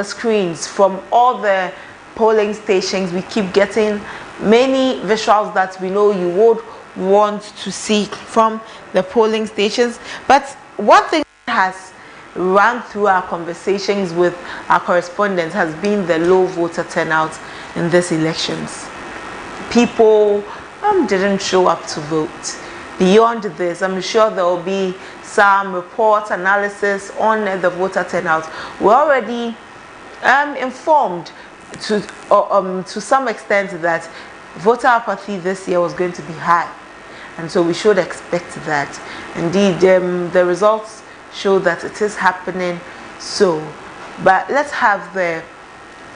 screens from all the polling stations. We keep getting many visuals that we know you would want to see from the polling stations. But one thing that has run through our conversations with our correspondents has been the low voter turnout in these elections. People didn't show up to vote. Beyond this, I'm sure there will be some reports, analysis on the voter turnout. We're already informed to some extent that voter apathy this year was going to be high, and so we should expect that. Indeed, the results show that it is happening. So, but let's have the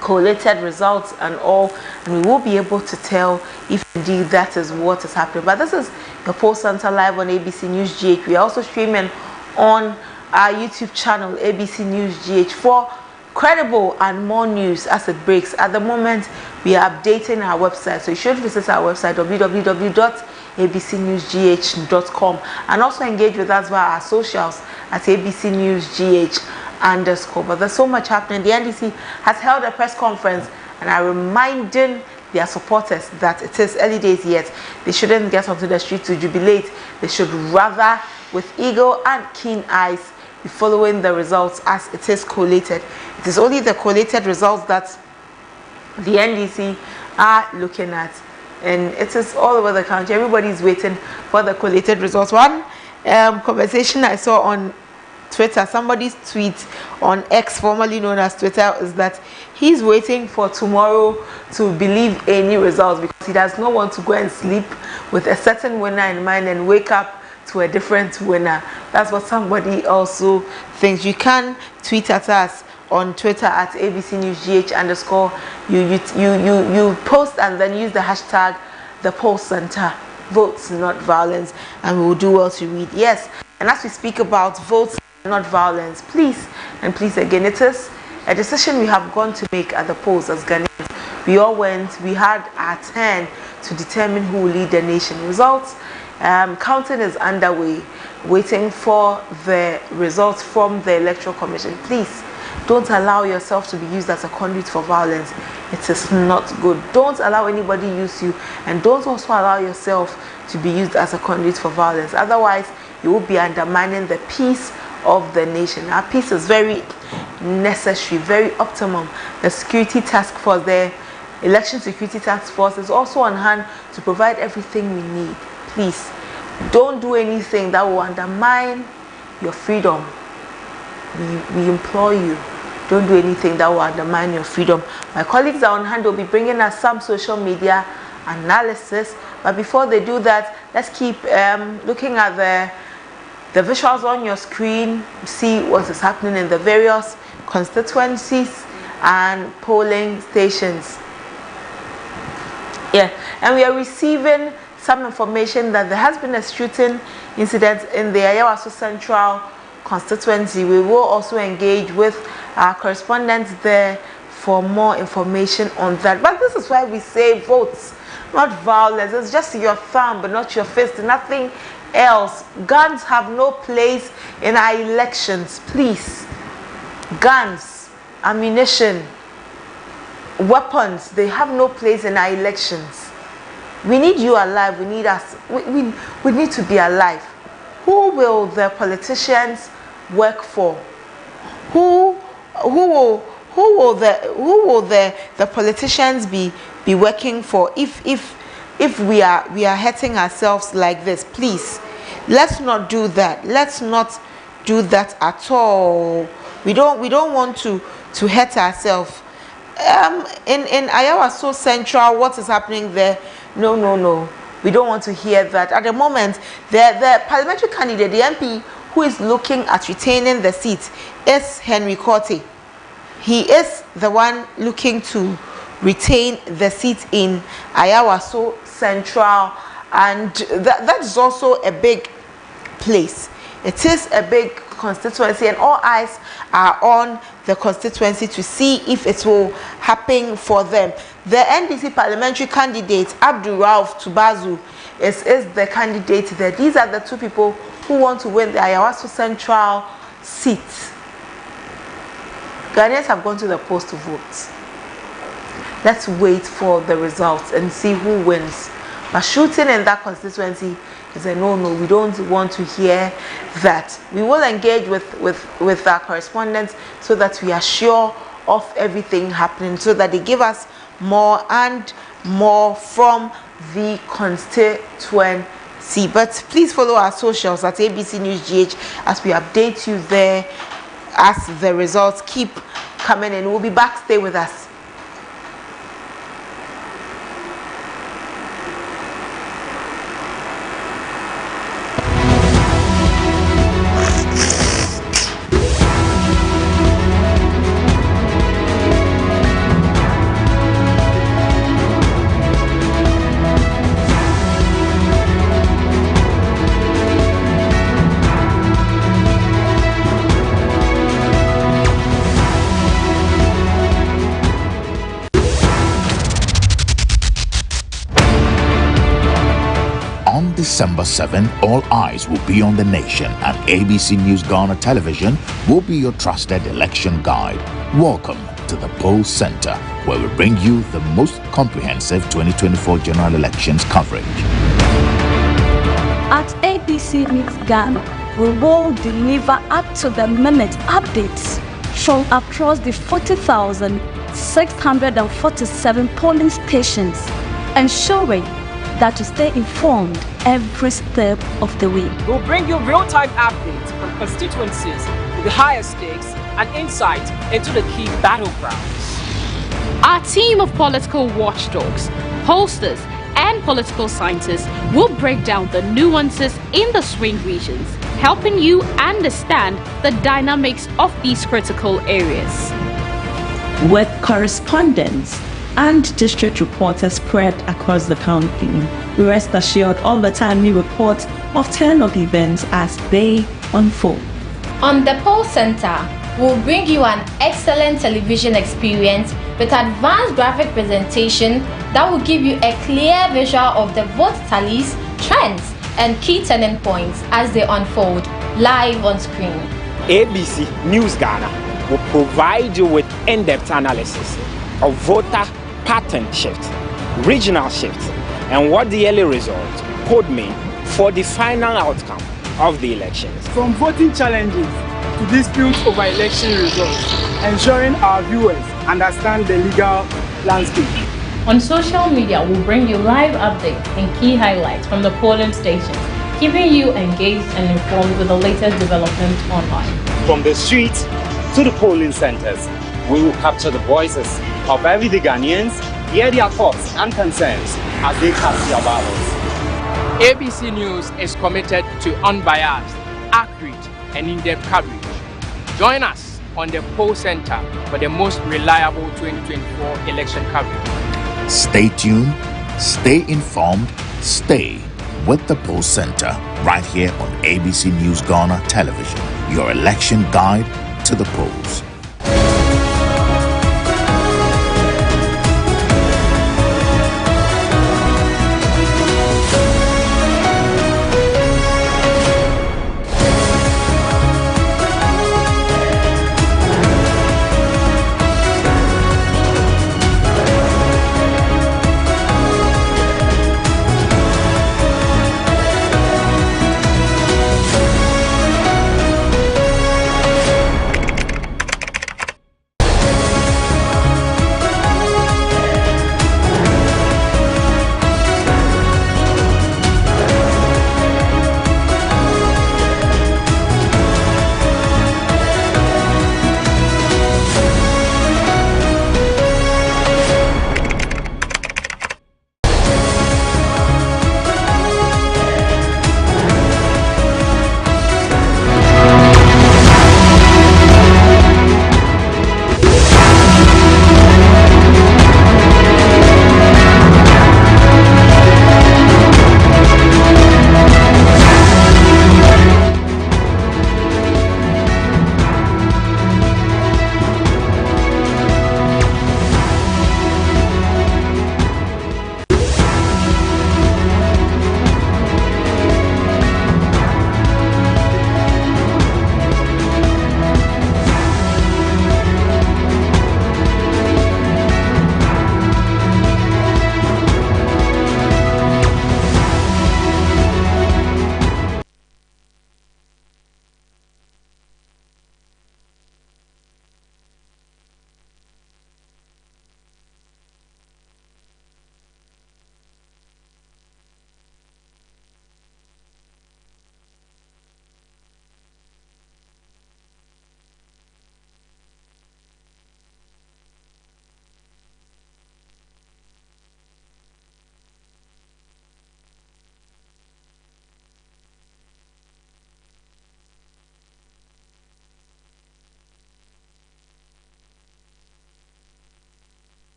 collated results and all, and we will be able to tell if indeed that is what is happening. But this is the Poll Center live on ABC News GH. We are also streaming on our YouTube channel, ABC News GH, for credible and more news as it breaks. At the moment, we are updating our website, so you should visit our website, www.abcnewsgh.com, and also engage with us via our socials at abcnewsgh_. But there's so much happening. The NDC has held a press conference and are reminding their supporters that it is early days yet. They shouldn't get onto the street to jubilate. They should rather, with eagle and keen eyes, be following the results as it is collated. It is only the collated results that the NDC are looking at, and it is all over the country. Everybody's waiting for the collated results. One conversation I saw on Twitter, somebody's tweet on X, formerly known as Twitter, is that he's waiting for tomorrow to believe any results because he does not want to go and sleep with a certain winner in mind and wake up to a different winner. That's what somebody also thinks. You can tweet at us on Twitter at abcnewsgh_. You post and then use the hashtag the Poll Center, votes not violence, and we will do well to read. Yes, and as we speak about votes not violence, please again, it is a decision we have gone to make at the polls as Ghanaians. We all went, we had our turn to determine who will lead the nation. Results counting is underway, waiting for the results from the Electoral Commission. Please don't allow yourself to be used as a conduit for violence. It is not good. Don't allow anybody use you, and don't also allow yourself to be used as a conduit for violence. Otherwise, you will be undermining the peace of the nation. Our peace is very necessary, very optimum. The security task force, the election security task force, is also on hand to provide everything we need. Please don't do anything that will undermine your freedom. We implore you, don't do anything that will undermine your freedom. My colleagues are on hand. They'll be bringing us some social media analysis, but before they do that, let's keep looking at the visuals on your screen. See what is happening in the various constituencies and polling stations. Yeah, and we are receiving some information that there has been a shooting incident in the Awaso Central constituency. We will also engage with our correspondents there for more information on that. But this is why we say votes, not violence. It's just your thumb, but not your fist. Nothing else. Guns have no place in our elections. Please, guns, ammunition, weapons, they have no place in our elections. We need you alive. We need us. We need to be alive. Who will the politicians work for? Who will the politicians be working for if we are hurting ourselves like this? Please, let's not do that. Let's not do that at all. We don't want to hurt ourselves. In Awaso Central, what is happening there? No. We don't want to hear that. At the moment, the parliamentary candidate, the MP who is looking at retaining the seat, is Henry Clottey. He is the one looking to retain the seat in Awaso Central, and that is also a big place. It is a big constituency, and all eyes are on the constituency to see if it will happen for them. The NDC parliamentary candidate, Abdul Rauf Tubazu, is the candidate there. These are the two people who want to win the Awaso Central seat. Ghanaians have gone to the polls to vote. Let's wait for the results and see who wins. But shooting in that constituency is a no. We don't want to hear that. We will engage with our correspondents so that we are sure of everything happening, so that they give us more and more from the constituency. But please follow our socials at ABC News GH as we update you there as the results keep coming in. We'll be back. Stay with us. December 7, all eyes will be on the nation, and ABC News Ghana Television will be your trusted election guide. Welcome to the Poll Center, where we bring you the most comprehensive 2024 general elections coverage. At ABC News Ghana, we will deliver up-to-the-minute updates from across the 40,647 polling stations, ensuring that to stay informed every step of the way. We'll bring you real-time updates from constituencies with the highest stakes and insight into the key battlegrounds. Our team of political watchdogs, pollsters, and political scientists will break down the nuances in the swing regions, helping you understand the dynamics of these critical areas. With correspondents and district reporters spread across the county, we rest assured all the time we report of turnout events as they unfold. On the Poll Center, we'll bring you an excellent television experience with advanced graphic presentation that will give you a clear visual of the vote tallies, trends, and key turning points as they unfold live on screen. ABC News Ghana will provide you with in-depth analysis of voter pattern shift, regional shift, and what the early results could mean for the final outcome of the elections. From voting challenges to disputes over election results, ensuring our viewers understand the legal landscape. On social media, we'll bring you live updates and key highlights from the polling stations, keeping you engaged and informed with the latest developments online. From the streets to the polling centers, we will capture the voices of everyday Ghanaians, hear their thoughts and concerns as they cast their ballots. ABC News is committed to unbiased, accurate, and in-depth coverage. Join us on the Poll Center for the most reliable 2024 election coverage. Stay tuned, stay informed, stay with the Poll Center right here on ABC News Ghana Television, your election guide to the polls.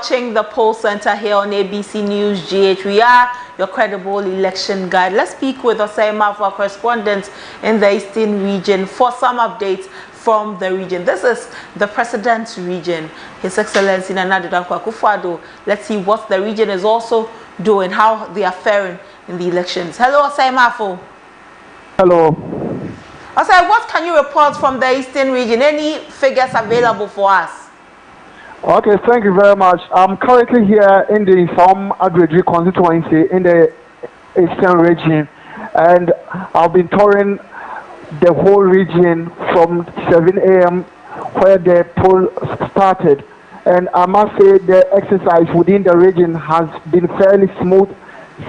watching the Poll Center here on ABC News GH. We are your credible election guide. Let's speak with Osema, our correspondent in the Eastern region, for some updates from the region. This is the President's region, His Excellency Nana Dankwa Akufo-Addo. Let's see what the region is also doing, how they are faring in the elections. Hello, Osema. Hello. Osema, what can you report from the Eastern region? Any figures available for us? Okay, thank you very much. I'm currently here in the Adenta constituency in the Eastern region, and I've been touring the whole region from 7 a.m. where the poll started. And I must say the exercise within the region has been fairly smooth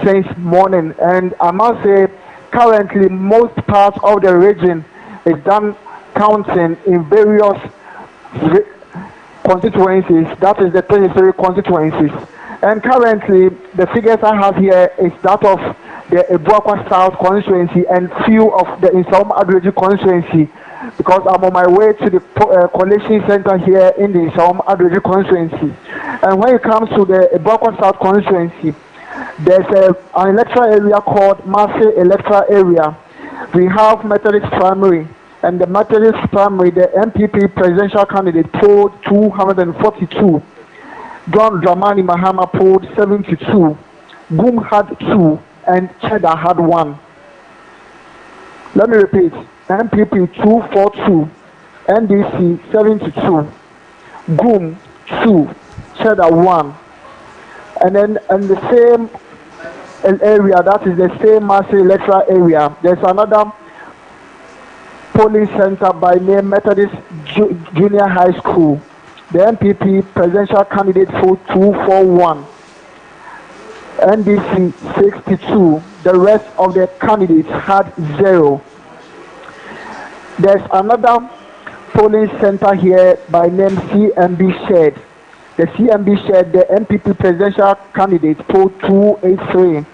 since morning. And I must say currently most parts of the region is done counting in various constituencies, that is the 23 constituencies. And currently, the figures I have here is that of the Ebuakwa South constituency and few of the Insaum Adreji constituency, because I'm on my way to the Collation center here in the Insaum Adreji constituency. And when it comes to the Ebuakwa South constituency, there's an electoral area called Marseille Electoral Area. We have Methodist Primary. And the Methodist Primary, the MPP presidential candidate polled 242. John Dramani Mahama polled 72. Goom had 2, and Cheddar had 1. Let me repeat. MPP 242, NDC 72, Goom 2, Cheddar 1. And then in the same area, that is the same Marseille electoral area, there's another polling center by name Methodist Junior High School. The MPP presidential candidate for 241, NDC 62. The rest of the candidates had 0. There's another polling center here by name CMB Shed. The CMB Shed, the MPP presidential candidate polled 283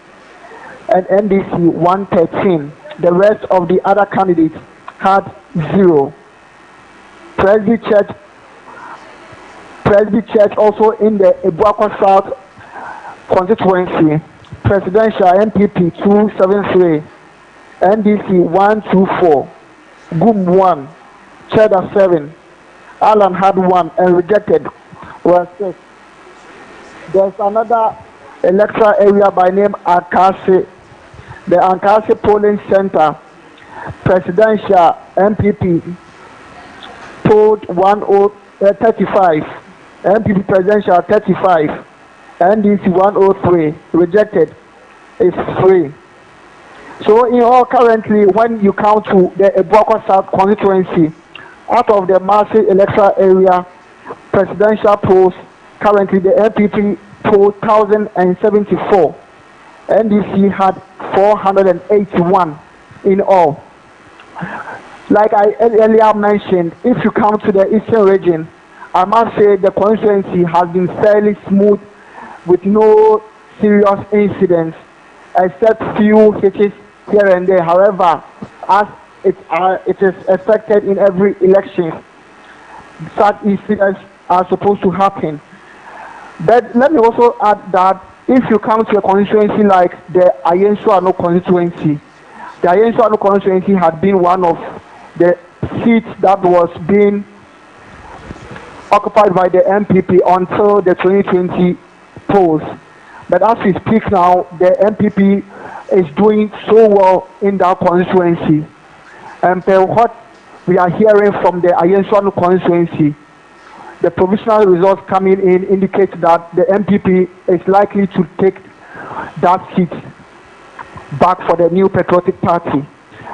and NDC 113. The rest of the other candidates had 0. Presby Church also in the Ebuakwa South constituency. Presidential MPP 273, NDC 124, Goom 1, Cheddar 7, Alan had 1 and rejected was 6. There's another electoral area by name Ankasi, the Ankasi polling center. Presidential MPP polled 35, MPP presidential 35, NDC 103, rejected is 3. So in all, currently when you count to the Ebuakwa South constituency, out of the Marseille electoral area presidential polls, currently the MPP polled 1,074, NDC had 481 in all. Like I earlier mentioned, if you come to the Eastern region, I must say the constituency has been fairly smooth with no serious incidents, except few hitches here and there. However, as it is expected in every election, such incidents are supposed to happen. But let me also add that if you come to a constituency like the Awaso constituency, the Awaso constituency had been one of the seats that was being occupied by the MPP until the 2020 polls. But as we speak now, the MPP is doing so well in that constituency. And what we are hearing from the Awaso constituency, the provisional results coming in indicate that the MPP is likely to take that seat back for the New Patriotic Party.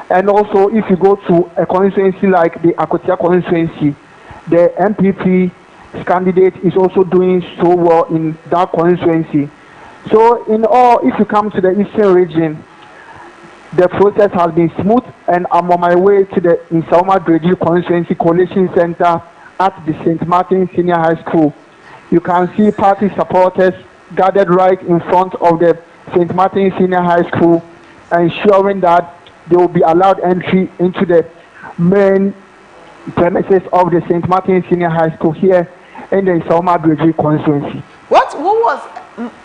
And also, if you go to a constituency like the Akotia constituency, the MPP candidate is also doing so well in that constituency. So in all, if you come to the Eastern region, the process has been smooth, and I'm on my way to the Insaum Adreji Constituency Collation Center at the St. Martin Senior High School. You can see party supporters gathered right in front of the St. Martin Senior High School, ensuring that they will be allowed entry into the main premises of the St. Martin Senior High School here in the Insaum Adreji constituency. What was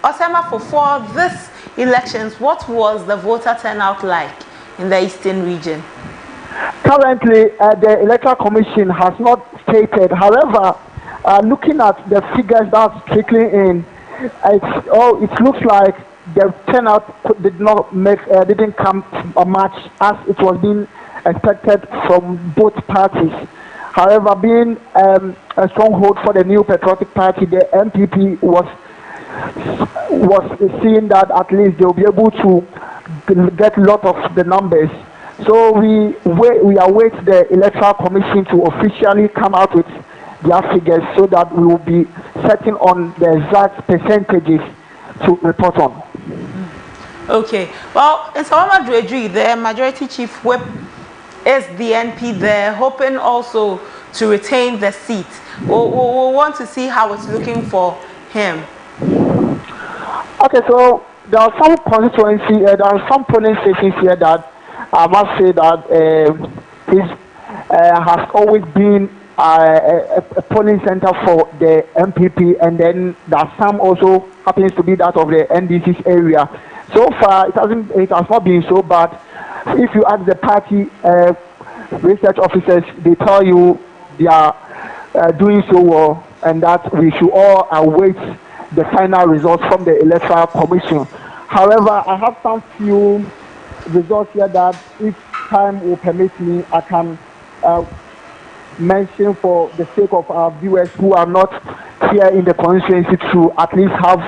Osama for this elections? What was the voter turnout like in the Eastern region? Currently, the Electoral Commission has not stated. However, looking at the figures that's trickling in, it looks like the turnout didn't come much as it was being expected from both parties. However, being a stronghold for the New Patriotic Party, the MPP was seeing that at least they'll be able to get a lot of the numbers. So we await the Electoral Commission to officially come out with their figures so that we will be setting on the exact percentages to report on. Okay. Well, in Savannah, the Majority Chief Whip is the NP there, hoping also to retain the seat. We'll want to see how it's looking for him. Okay, so there are some constituency, there are some polling stations here that I must say that has always been a polling center for the MPP, and then that some also happens to be that of the NDC's area. So far, it has not been so bad. If you ask the party research officers, they tell you they are doing so well, and that we should all await the final results from the Electoral Commission. However, I have some few results here that, if time will permit me, I can mention for the sake of our viewers who are not here in the constituency to at least have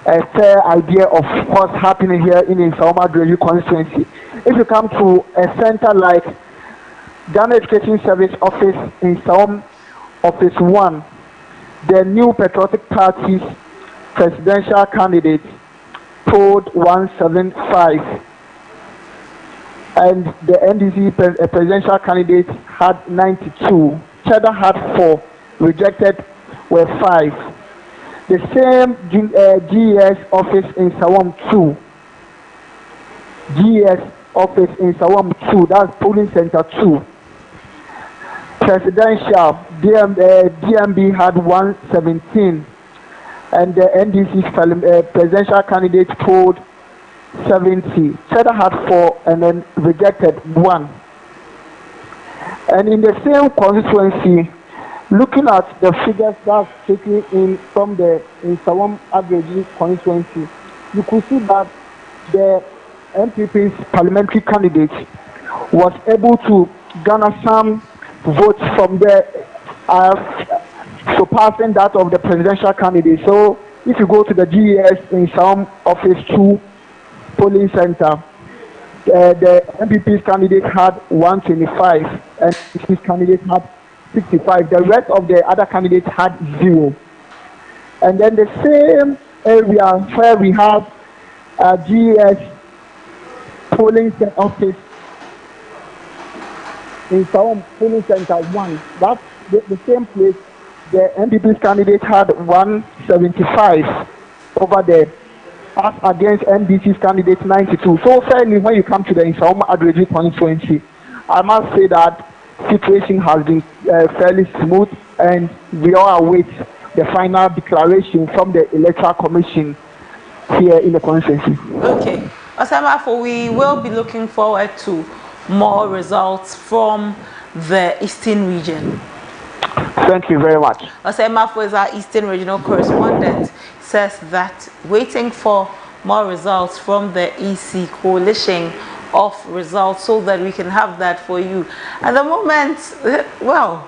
a fair idea of what's happening here in Savannah constituency. If you come to a center like Ghana Education Service Office in Savannah, Office 1, the New Patriotic Party's presidential candidate polled 175, and the NDC presidential candidate had 92. Cheddar had 4, rejected were 5. The same GES office in Sawam 2. GES office in Sawam 2, that's polling center 2. Presidential DMB had 117, and the NDC's presidential candidate polled 70. Cheddar had 4 and then rejected 1. And in the same constituency, looking at the figures that's taken in from the Sawam average constituency, you could see that the MPP's parliamentary candidate was able to garner some votes from the surpassing that of the presidential candidate. So if you go to the GES in Sawam Office 2 polling center, the MPP's candidate had 125 and his candidate had 65. The rest of the other candidates had 0. And then the same area where we have GES polling office in Sawam polling center 1, that's the same place. The MPP's candidate had 175 over there, as against NDC's candidate 92. So fairly, when you come to the Sawam Adreji constituency, I must say that situation has been fairly smooth, and we all await the final declaration from the Electoral Commission here in the constituency. Okay, Osama, we will be looking forward to more results from the Eastern region. Thank you very much. Osama is our Eastern regional correspondent, says that waiting for more results from the EC coalition of results so that we can have that for you. At the moment, well,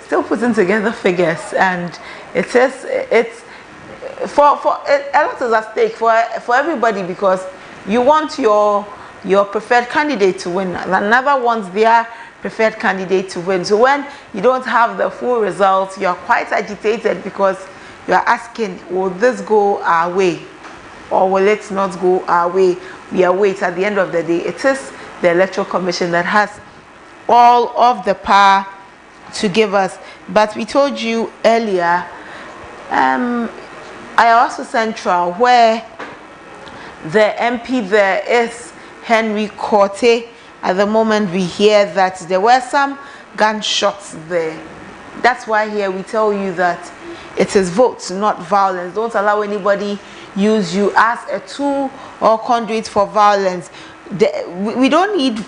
still putting together figures, and it says it's for a lot is at stake for everybody, because you want your preferred candidate to win, another wants their preferred candidate to win. So when you don't have the full results, you're quite agitated because you're asking, will this go our way or will it not go our way? We await. At the end of the day, it is the Electoral Commission that has all of the power to give us. But we told you earlier, Awaso Central, where the MP there is Henry Clottey. At the moment, we hear that there were some gunshots there. That's why here we tell you that it is votes, not violence. Don't allow anybody use you as a tool or conduit for violence. We don't need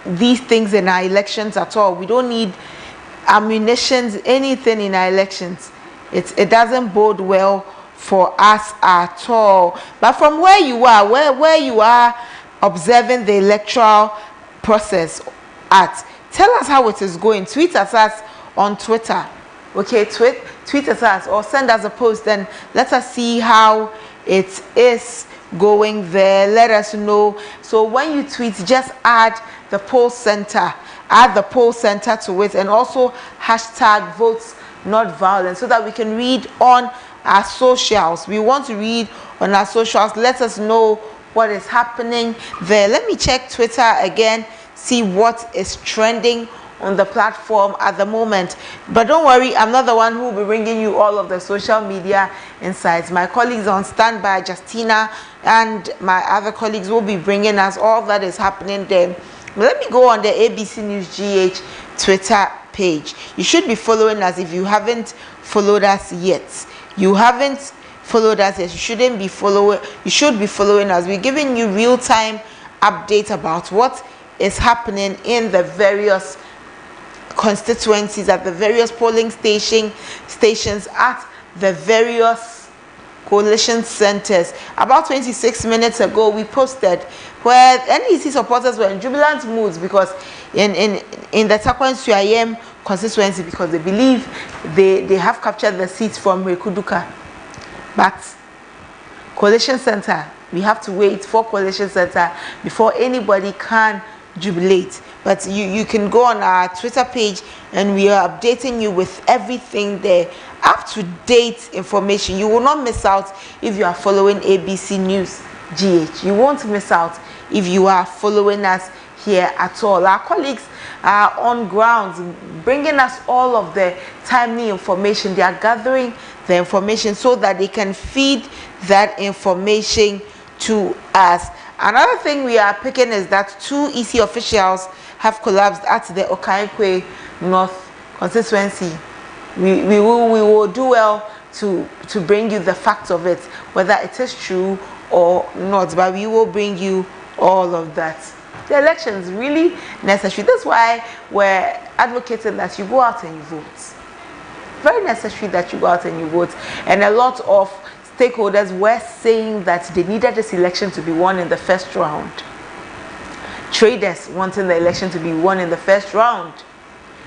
these things in our elections at all. We don't need ammunition, anything in our elections. It doesn't bode well for us at all. But from where you are, where you are observing the electoral process at, tell us how it is going. Tweet at us on Twitter. Okay, tweet at us or send us a post and let us see how it is going there. Let us know. So when you tweet, just add the poll center. Add the poll center to it, and also hashtag votes not violence, so that we can read on our socials. We want to read on our socials. Let us know what is happening there. Let me check Twitter again, see what is trending on the platform at the moment. But don't worry, I'm not the one who will be bringing you all of the social media insights. My colleagues on standby, Justina, and my other colleagues will be bringing us all that is happening there. But let me go on the ABC News GH Twitter page. You should be following us if you haven't followed us yet. You haven't followed us yet. You shouldn't be following. You should be following us. We're giving you real-time updates about what is happening in the various constituencies, at the various polling stations, at the various coalition centers. About 26 minutes ago, we posted where NDC supporters were in jubilant moods because in the Takwensui constituency, because they believe they have captured the seats from Rekuduka. But coalition center, we have to wait for coalition center before anybody can jubilate. But you can go on our Twitter page and we are updating you with everything there, up to date information. You will not miss out if you are following ABC News GH. You won't miss out if you are following us here at all. Our colleagues are on ground bringing us all of the timely information. They are gathering the information so that they can feed that information to us. Another thing we are picking is that 2 EC officials have collapsed at the Okaikwe North constituency. We will do well to bring you the facts of it, whether it is true or not, but we will bring you all of that. The election is really necessary. That's why we're advocating that you go out and you vote. Very necessary that you go out and you vote. And a lot of stakeholders were saying that they needed this election to be won in the first round. Traders wanting the election to be won in the first round.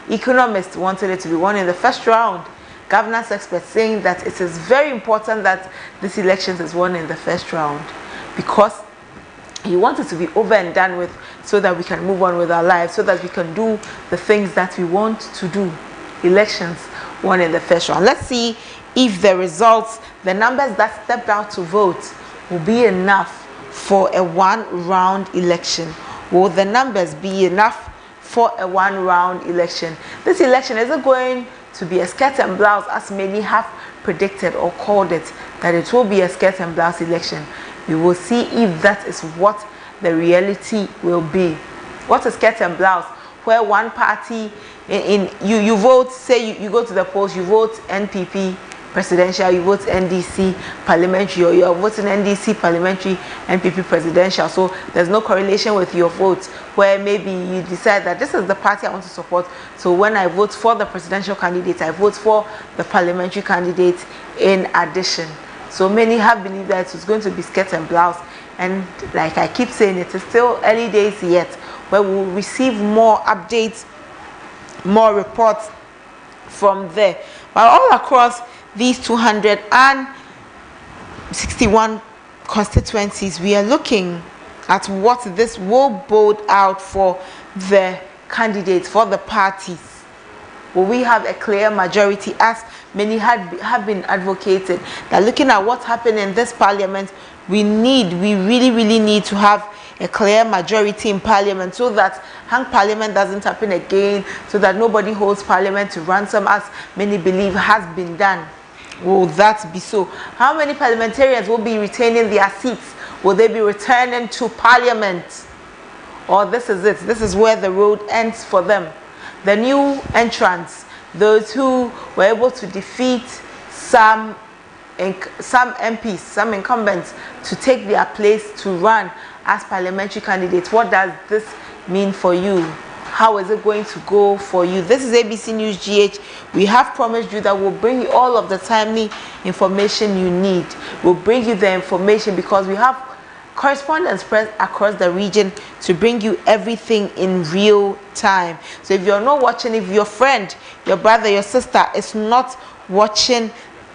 Economists wanted it to be won in the first round. Governance experts saying that it is very important that this election is won in the first round because you want it to be over and done with so that we can move on with our lives, so that we can do the things that we want to do. Elections won in the first round. Let's see if the results, the numbers that stepped out to vote will be enough for a one-round election. Will the numbers be enough for a one-round election? This election, is it going to be a skirt and blouse as many have predicted or called it, that it will be a skirt and blouse election? We will see if that is what the reality will be. What is skirt and blouse? Where one party, you vote, say you go to the polls, you vote NPP presidential, you vote NDC parliamentary, or you are voting NDC parliamentary, NPP presidential. So there's no correlation with your vote, where maybe you decide that this is the party I want to support. So when I vote for the presidential candidate, I vote for the parliamentary candidate in addition. So many have believed that it's going to be skirt and blouse. And like I keep saying, it is still early days yet, where we will receive more updates, more reports from there. But all across these 261 constituencies, we are looking at what this will bode out for the candidates, for the parties. Will we have a clear majority, as many have been advocated, that looking at what happened in this parliament, we really need to have a clear majority in parliament, so that hung parliament doesn't happen again, so that nobody holds parliament to ransom, as many believe has been done. Will that be so? How many parliamentarians will be retaining their seats? Will they be returning to parliament? Or this is it, this is where the road ends for them. The new entrants, those who were able to defeat some MPs, some incumbents to take their place to run as parliamentary candidates. What does this mean for you? How is it going to go for you? This is ABC News GH. We have promised you that we'll bring you all of the timely information you need. We'll bring you the information because we have correspondents spread across the region to bring you everything in real time. So if you're not watching, if your friend, your brother, your sister is not watching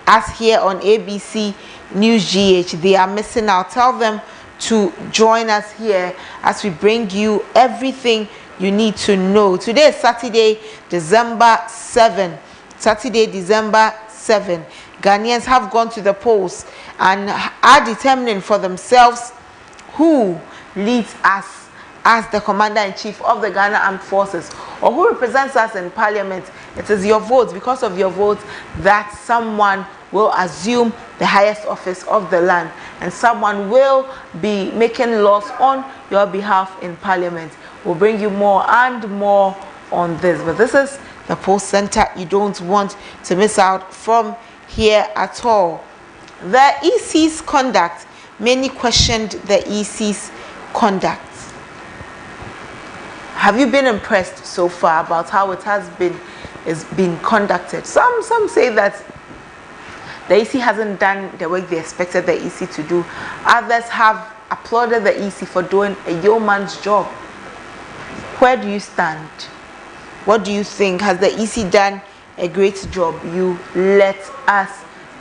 us here on ABC News GH, they are missing out. Tell them to join us here as we bring you everything you need to know. Today is Saturday, December 7. Saturday, December 7. Ghanaians have gone to the polls and are determining for themselves who leads us as the Commander-in-Chief of the Ghana Armed Forces, or who represents us in Parliament. It is your votes, because of your votes, that someone will assume the highest office of the land, and someone will be making laws on your behalf in Parliament. We'll bring you more and more on this, but this is the Poll Center. You don't want to miss out from here at all. The EC's conduct. Many questioned the EC's conduct. Have you been impressed so far about how it has been conducted? Some say that the EC hasn't done the work they expected the EC to do. Others have applauded the EC for doing a yeoman's job. Where do you stand? What do you think? Has the EC done a great job? You let us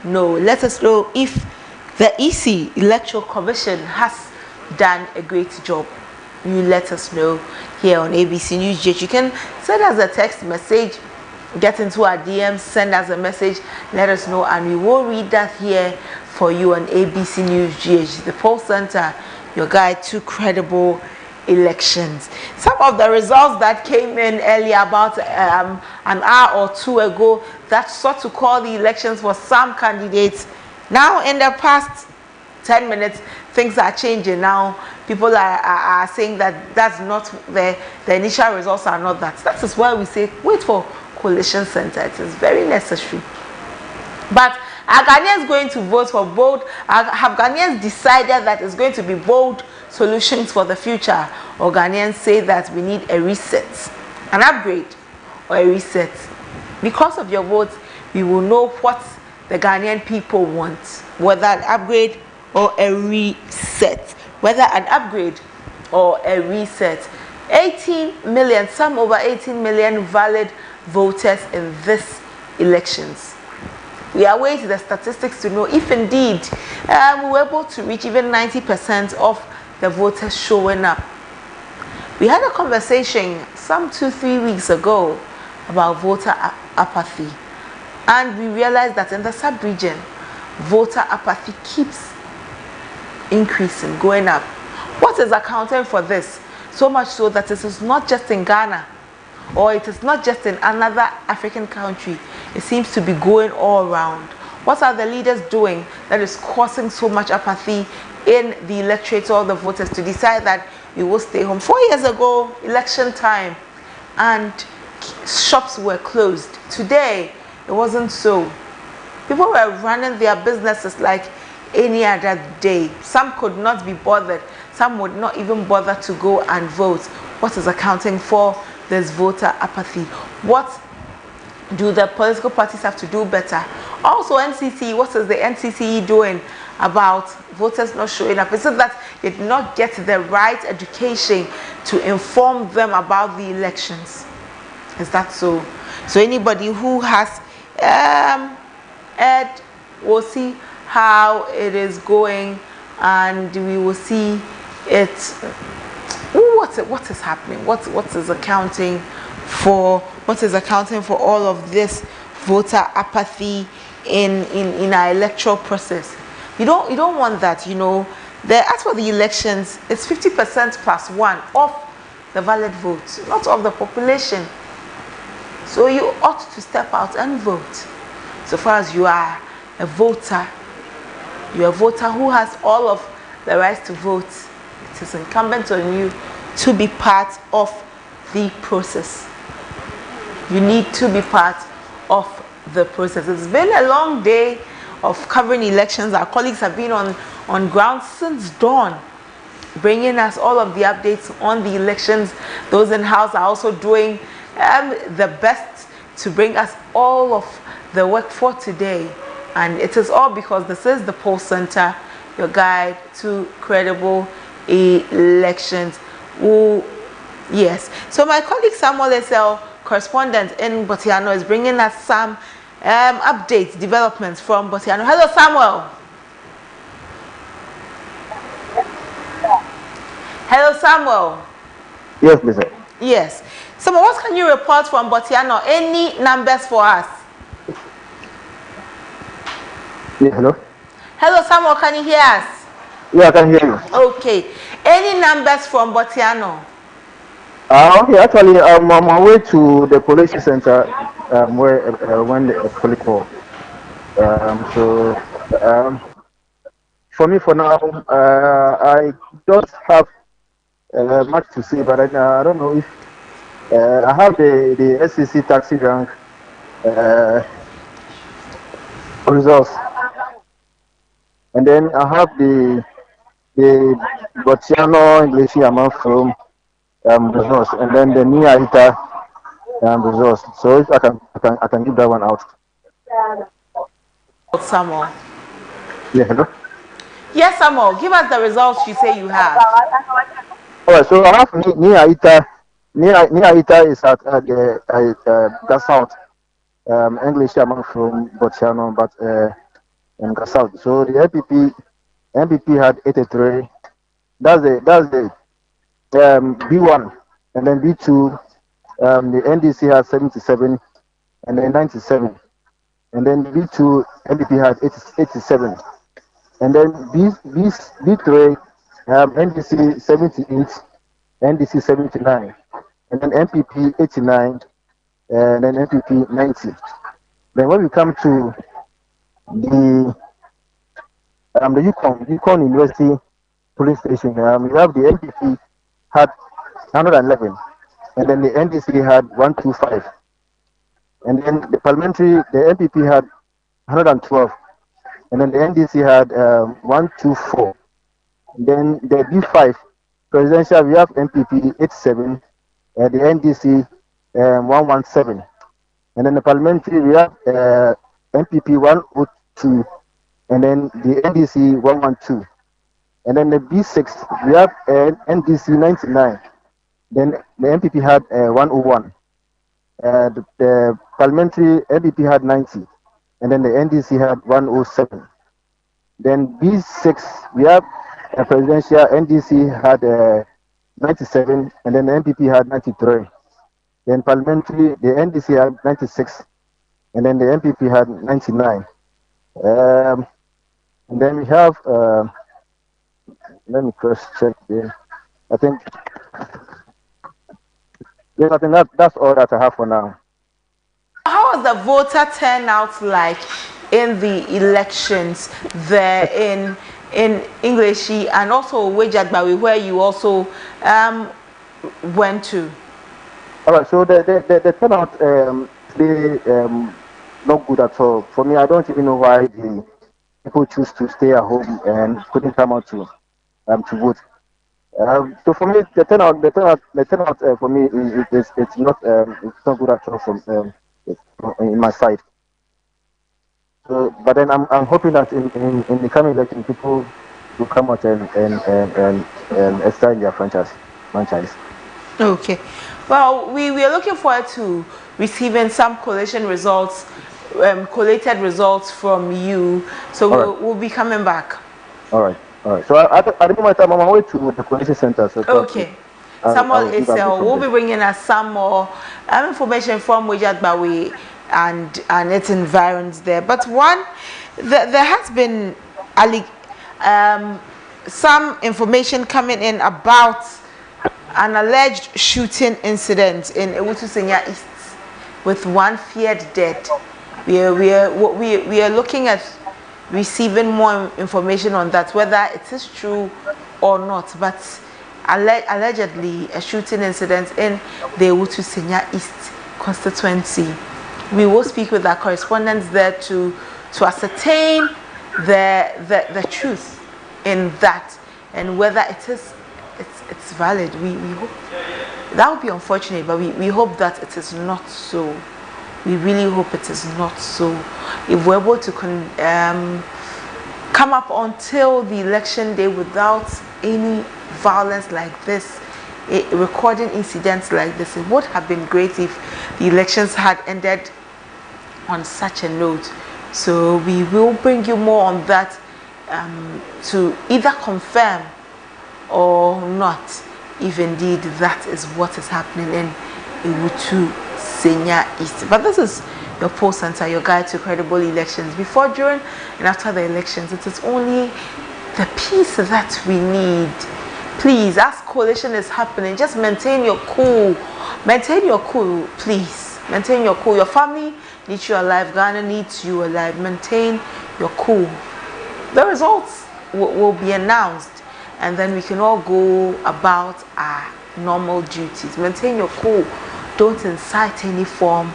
know. Let us know if the EC Electoral Commission has done a great job. You let us know here on ABC News GH. You can send us a text message, get into our DMs, send us a message, let us know, and we will read that here for you on ABC News GH. The Poll Center, your guide to credible elections. Some of the results that came in earlier, about an hour or two ago, that sought to call the elections for some candidates. Now, in the past 10 minutes, things are changing. Now, people are saying that that's not the initial results are not that. That is why we say wait for Collation Center. It is very necessary. But are Ghanaians going to vote for bold? Have Ghanaians decided that it's going to be bold solutions for the future? Or Ghanaians say that we need a reset, an upgrade, or a reset? Because of your votes, we will know what the Ghanaian people want, whether an upgrade or a reset. Whether an upgrade or a reset. 18 million, some over 18 million valid voters in this elections. We are waiting the statistics to know if indeed we were able to reach even 90% of the voters showing up. We had a conversation some 2-3 weeks ago about voter apathy. And we realized that in the sub-region, voter apathy keeps increasing, going up. What is accounting for this? So much so that it is not just in Ghana, or it is not just in another African country. It seems to be going all around. What are the leaders doing that is causing so much apathy in the electorate, or the voters, to decide that we will stay home? 4 years ago, election time, and shops were closed. Today, it wasn't so. People were running their businesses like any other day. Some could not be bothered. Some would not even bother to go and vote. What is accounting for this voter apathy? What do the political parties have to do better? Also, NCC, what is the NCC doing about voters not showing up? Is it that they did not get the right education to inform them about the elections? Is that so? So anybody who has Ed will see how it is going, and we will see it. What is happening? What is accounting for? What is accounting for all of this voter apathy in our electoral process? You don't want that. You know, as for the elections, it's 50% plus one of the valid votes, not of the population. So you ought to step out and vote. So far as you are a voter, you're a voter who has all of the rights to vote. It is incumbent on you to be part of the process. You need to be part of the process. It's been a long day of covering elections. Our colleagues have been on ground since dawn, bringing us all of the updates on the elections. Those in house are also doing the best to bring us all of the work for today. And it is all because this is the Poll Center, your guide to credible elections. Ooh, yes. So my colleague Samuel Esel, correspondent in Botiano, is bringing us some updates, developments from Botiano. Hello, Samuel. Hello, Samuel. Yes, Mr. Yes. Samuel, what can you report from Botiano? Any numbers for us? Yeah, hello? Hello, Samuel, can you hear us? Yeah, I can hear you. Okay. Any numbers from Botiano? Okay, actually, I'm on my way to the Collation Center where when the police call. For me, for now, I don't have much to say, but I don't know if I have the SEC taxi rank results, and then I have the Botiano English amount from results, and then the Nia Ita results. So if I can give that one out. Samuel. Yeah, hello. Yes, Samuel. Give us the results you say you have. All right. So I have Nia Ita. Nia Ita is at the Gassouth English amount from Botiano, but in Gassouth. So the MPP had 83. That's the B1, and then B2. The NDC had 77, and then 97, and then B2 MPP had 87, and then B3 NDC 78, NDC 79, and then MPP 89, and then MPP 90. Then when we come to the Yukon University police station, we have the MPP had 111, and then the NDC had 125, and then the Parliamentary, the MPP had 112, and then the NDC had 124. Then the B5 presidential, we have MPP 87, the NDC 117, and then the Parliamentary, we have MPP 102, and then the NDC 112, and then the B6 we have NDC 99. Then the MPP had 101. The Parliamentary MPP had 90, and then the NDC had 107. Then B6 we have a presidential, NDC had 97, and then the MPP had 93. Then Parliamentary, the NDC had 96, and then the MPP had 99. And then we have let me cross check there. I think that's all that I have for now. How was the voter turnout like in the elections there in English and also Wejagbawi, where you also went to? All right, so the turnout today not good at all. For me, I don't even know why the people choose to stay at home and couldn't come out to vote. So for me, the turnout for me it's not good at all from in my side. So, but then I'm hoping that in the coming election, people will come out and extend their franchise. Okay. Well, we are looking forward to receiving some collation results, collated results from you. So we'll be coming back. All right. So at the moment, I'm on my way to the Collation Center. So okay. Samuel Esel will be bringing us some more information from Wejagbawi and its environs there. But there has been some information coming in about an alleged shooting incident in Ewutu East with one feared dead. We are looking at receiving more information on that, whether it is true or not. But allegedly, a shooting incident in the Ewutu East constituency We will speak with our correspondents there to ascertain the truth in that and whether it's valid. We hope that would be unfortunate, but we hope that it is not so. We really hope it is not so. If we're able to come up until the election day without any violence like this, recording incidents like this, it would have been great if the elections had ended on such a note. So we will bring you more on that to either confirm or not if indeed that is what is happening in Iwutu Senior East. But this is your poll center, your guide to credible elections. Before, during, and after the elections, it is only the peace that we need. Please, as coalition is happening, just maintain your cool. Maintain your cool, please. Maintain your cool. Your family needs you alive. Ghana needs you alive. Maintain your cool. The results will be announced, and then we can all go about our normal duties. Maintain your cool. Don't incite any form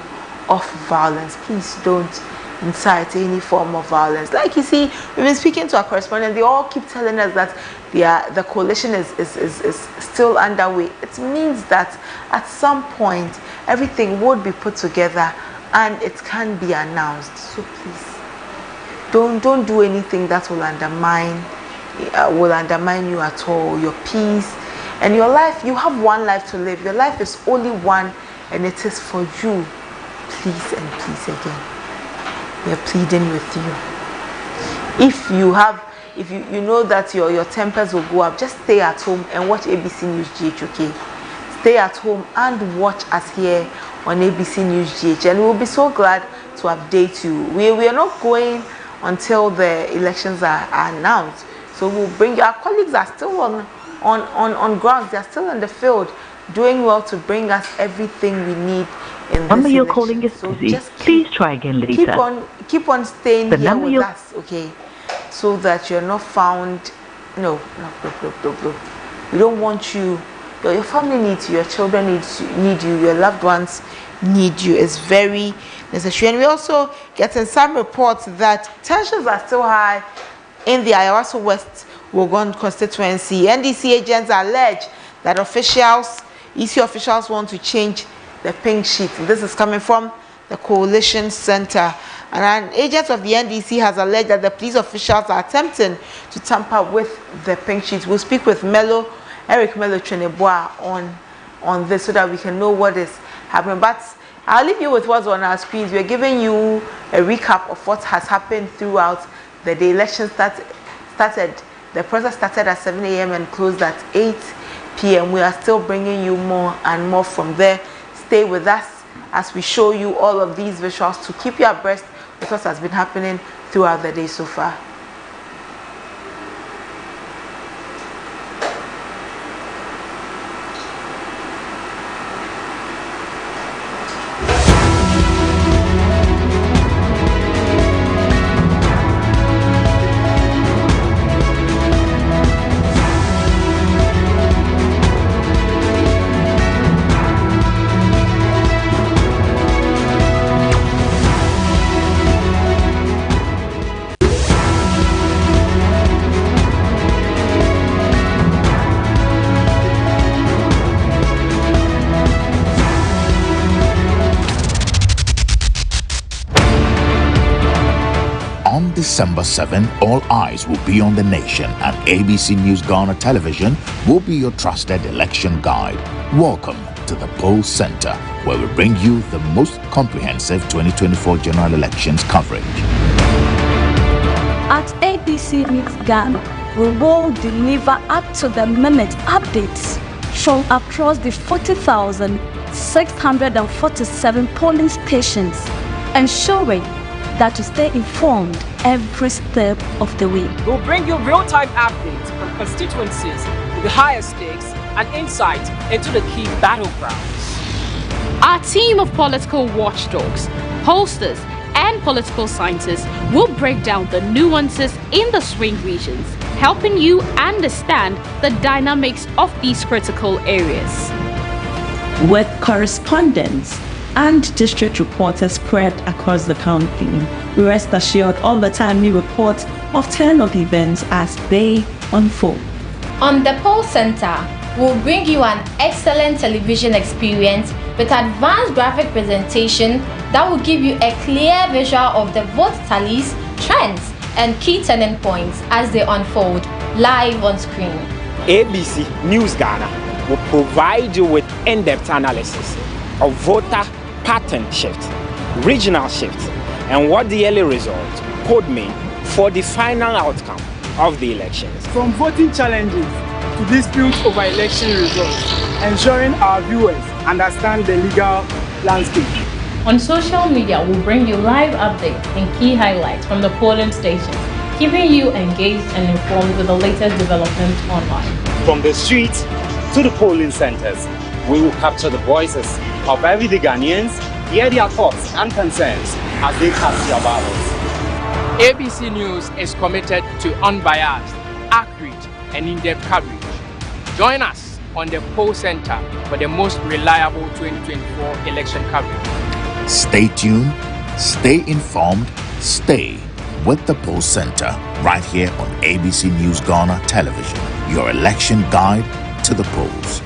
of violence. Please don't incite any form of violence. Like you see, we've been speaking to our correspondents. They all keep telling us that the coalition is still underway. It means that at some point everything would be put together and it can be announced. So please don't do anything that will undermine you at all. Your peace and your life. You have one life to live. Your life is only one, and it is for you. Please and please again, we are pleading with you. If you know that your tempers will go up, just stay at home and watch ABC News GH, okay? Stay at home and watch us here on ABC News GH, and we'll be so glad to update you. We are not going until the elections are announced. So we'll bring you. Our colleagues are still on ground. They are still in the field, doing well to bring us everything we need in this number you're election. calling is So busy. just Please try again later. Keep on staying The here number with you're- us, okay? So that you're not found. No. We don't want you. Your family needs you. Your children need you. Your loved ones need you. It's very necessary. And we also getting some reports that tensions are still high in the Awaso West Wogon constituency. NDC agents allege that EC officials want to change the pink sheet. This is coming from the Coalition Center. And an agent of the NDC has alleged that the police officials are attempting to tamper with the pink sheet. We'll speak with Eric Melo Trenebois on this so that we can know what is happening. But I'll leave you with what's on our screens. We're giving you a recap of what has happened throughout the day. Election started. The process started at 7 a.m. and closed at 8 p.m. We are still bringing you more and more from there. Stay with us as we show you all of these visuals to keep you abreast with what has been happening throughout the day so far. On December 7, all eyes will be on the nation, and ABC News Ghana Television will be your trusted election guide. Welcome to the Poll Center, where we bring you the most comprehensive 2024 general elections coverage. At ABC News Ghana, we will deliver up-to-the-minute updates from across the 40,647 polling stations, ensuring that you stay informed every step of the way. We'll bring you real-time updates from constituencies with the highest stakes and insight into the key battlegrounds. Our team of political watchdogs, pollsters, and political scientists will break down the nuances in the swing regions, helping you understand the dynamics of these critical areas. With correspondents and district reporters spread across the county. Rest assured, all the time we report of turnout events as they unfold. On the Poll Center, we'll bring you an excellent television experience with advanced graphic presentation that will give you a clear visual of the vote tallies, trends, and key turning points as they unfold live on screen. ABC News Ghana will provide you with in-depth analysis of voter pattern shift, regional shift, and what the early results could mean for the final outcome of the elections. From voting challenges to disputes over election results, ensuring our viewers understand the legal landscape. On social media, we'll bring you live updates and key highlights from the polling stations, keeping you engaged and informed with the latest developments online. From the streets to the polling centers, we will capture the voices of everyday Ghanaians, hear their thoughts and concerns as they cast their ballots. ABC News is committed to unbiased, accurate, and in-depth coverage. Join us on the Poll Center for the most reliable 2024 election coverage. Stay tuned, stay informed, stay with the Poll Center right here on ABC News Ghana Television, your election guide to the polls.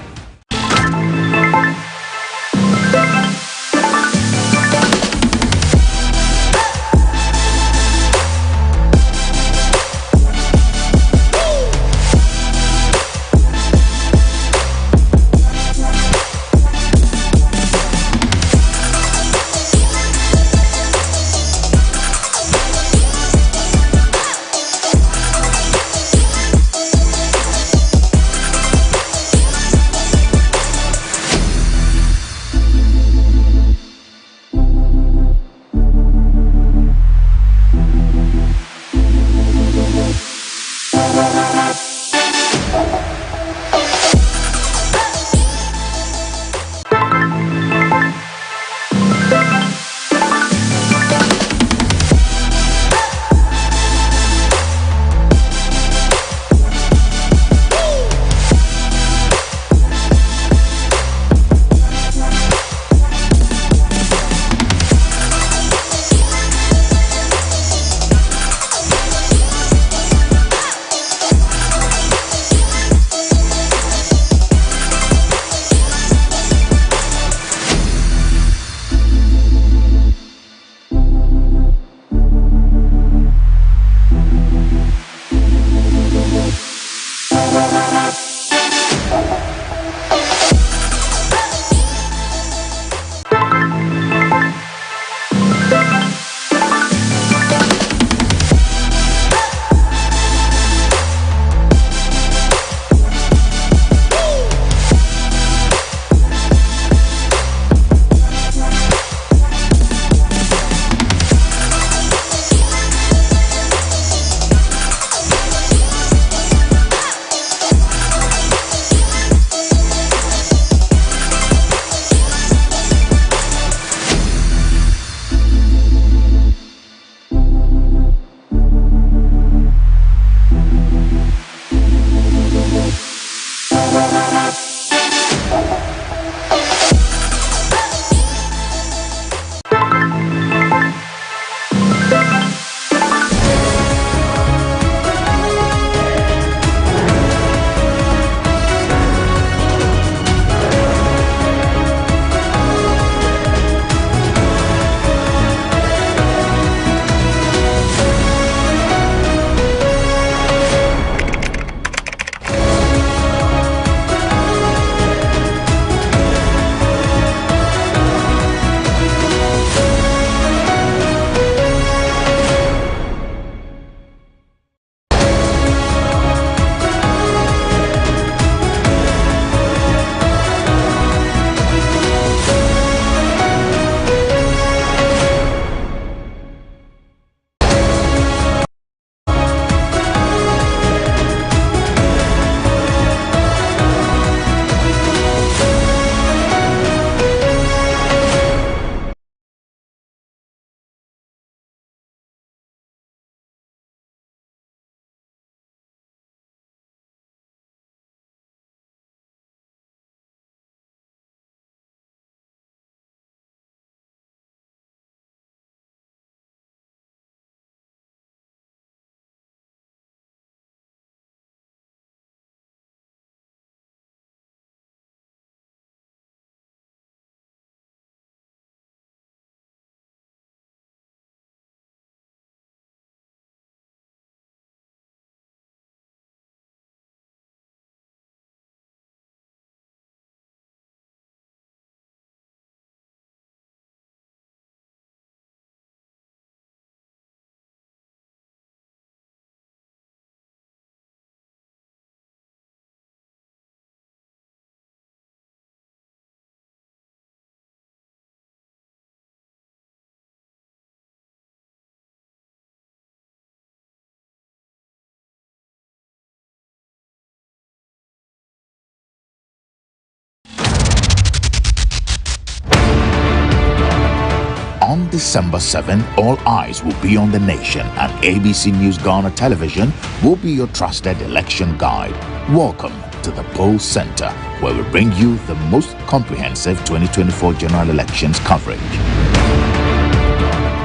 December 7, all eyes will be on the nation, and ABC News Ghana Television will be your trusted election guide. Welcome to the Poll Center, where we bring you the most comprehensive 2024 general elections coverage.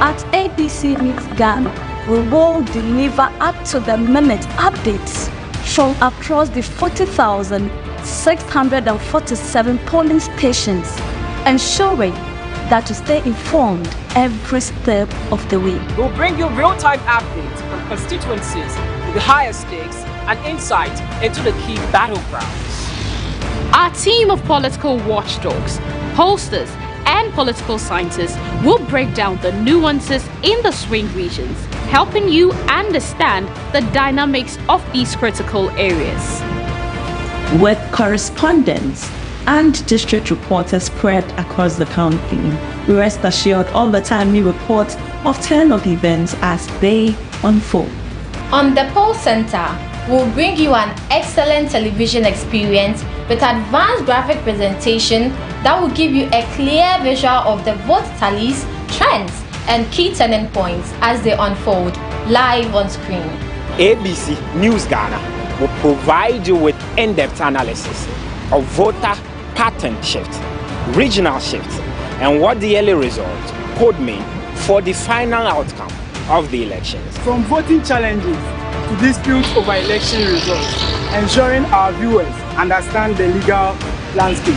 At ABC News Ghana, we will deliver up-to-the-minute updates from across the 40,647 polling stations, ensuring that to stay informed every step of the way. We'll bring you real-time updates from constituencies with the highest stakes and insight into the key battlegrounds. Our team of political watchdogs, pollsters, and political scientists will break down the nuances in the swing regions, helping you understand the dynamics of these critical areas. With correspondents and district reporters spread across the county, we rest assured all the time we report of turnout events as they unfold. On the Poll Center, we'll bring you an excellent television experience with advanced graphic presentation that will give you a clear visual of the vote tallies, trends, and key turning points as they unfold live on screen. ABC News Ghana will provide you with in-depth analysis of voter pattern shift, regional shift, and what the early results could mean for the final outcome of the elections. From voting challenges to disputes over election results, ensuring our viewers understand the legal landscape.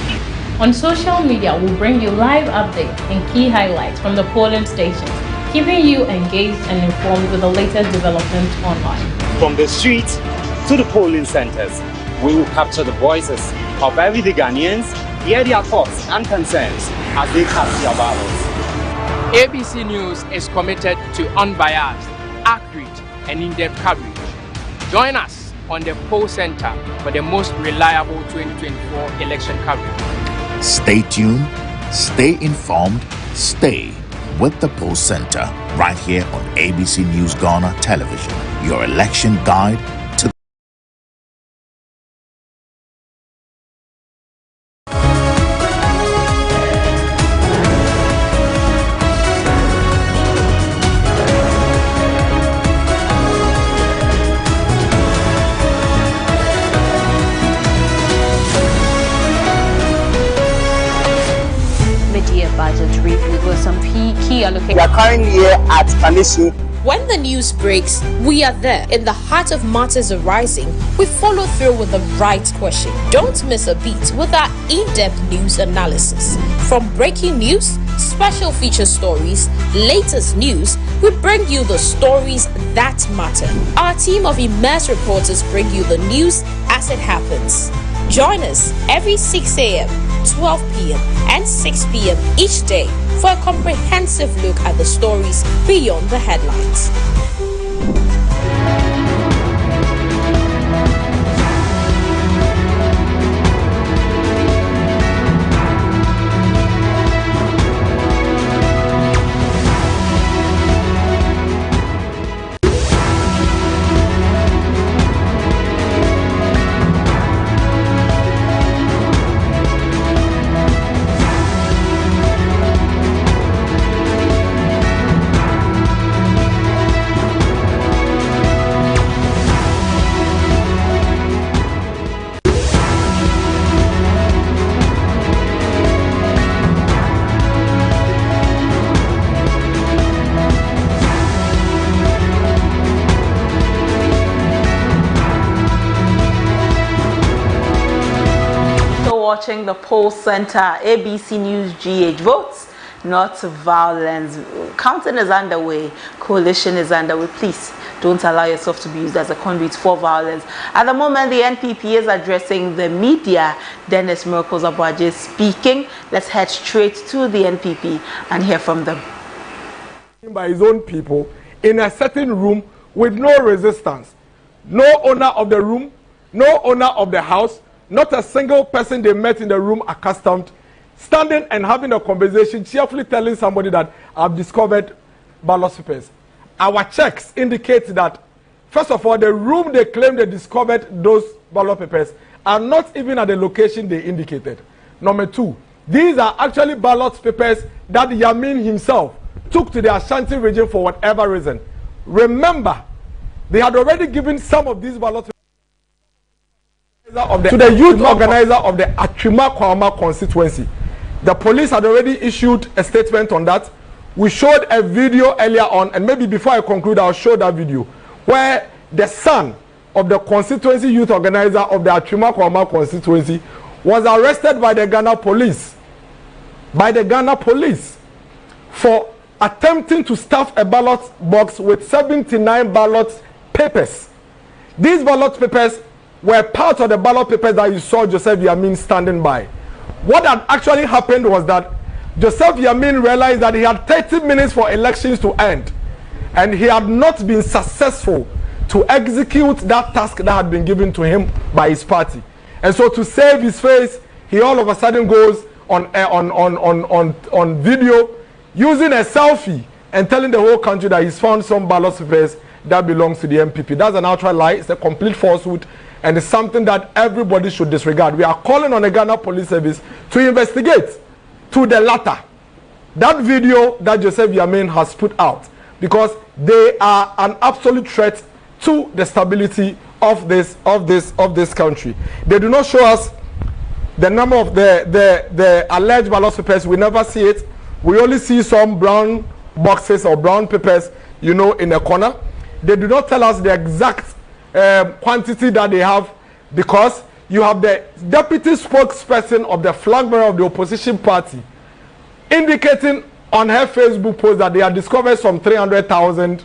On social media, we'll bring you live updates and key highlights from the polling stations, keeping you engaged and informed with the latest developments online. From the streets to the polling centers, we will capture the voices of everyday Ghanaians, hear their thoughts and concerns as they cast their ballots. ABC News is committed to unbiased, accurate, and in-depth coverage. Join us on the Poll Center for the most reliable 2024 election coverage. Stay tuned, stay informed, stay with the Poll Center right here on ABC News Ghana Television, your election guide to We are currently here at Collation. When the news breaks, we are there. In the heart of matters arising, we follow through with the right question. Don't miss a beat with our in-depth news analysis. From breaking news, special feature stories, latest news, we bring you the stories that matter. Our team of immersed reporters bring you the news as it happens. Join us every 6 a.m., 12 p.m. and 6 p.m. each day for a comprehensive look at the stories beyond the headlines. Watching the Poll Center, ABC News GH. Votes, not violence. Counting is underway. Coalition is underway. Please don't allow yourself to be used as a conduit for violence. At the moment, the NPP is addressing the media. Dennis Miracles Abuaje speaking. Let's head straight to the NPP and hear from them. By his own people in a certain room with no resistance. No owner of the room, no owner of the house, not a single person they met in the room accustomed, standing and having a conversation, cheerfully telling somebody that I've discovered ballot papers. Our checks indicate that, first of all, the room they claim they discovered those ballot papers are not even at the location they indicated. Number two, these are actually ballot papers that Yamin himself took to the Ashanti region for whatever reason. Remember, they had already given some of these ballots to the youth organizer of the Atrima Kwama constituency. The police had already issued a statement on that. We showed a video earlier on, and maybe before I conclude, I'll show that video, where the son of the constituency youth organizer of the Atrima Kwama constituency was arrested by the Ghana police. For attempting to stuff a ballot box with 79 ballot papers. These ballot papers were part of the ballot papers that you saw Joseph Yamin standing by. What had actually happened was that Joseph Yamin realized that he had 30 minutes for elections to end, and he had not been successful to execute that task that had been given to him by his party. And so to save his face, he all of a sudden goes on video using a selfie and telling the whole country that he's found some ballot papers that belongs to the MPP. That's an outright lie. It's a complete falsehood, and it's something that everybody should disregard. We are calling on the Ghana Police Service to investigate to the latter that video that Joseph Yamin has put out, because they are an absolute threat to the stability of this country. They do not show us the number of the alleged ballot papers. We never see it. We only see some brown boxes or brown papers, you know, in the corner. They do not tell us the exact quantity that they have, because you have the deputy spokesperson of the flag bearer of the opposition party indicating on her Facebook post that they have discovered some 300,000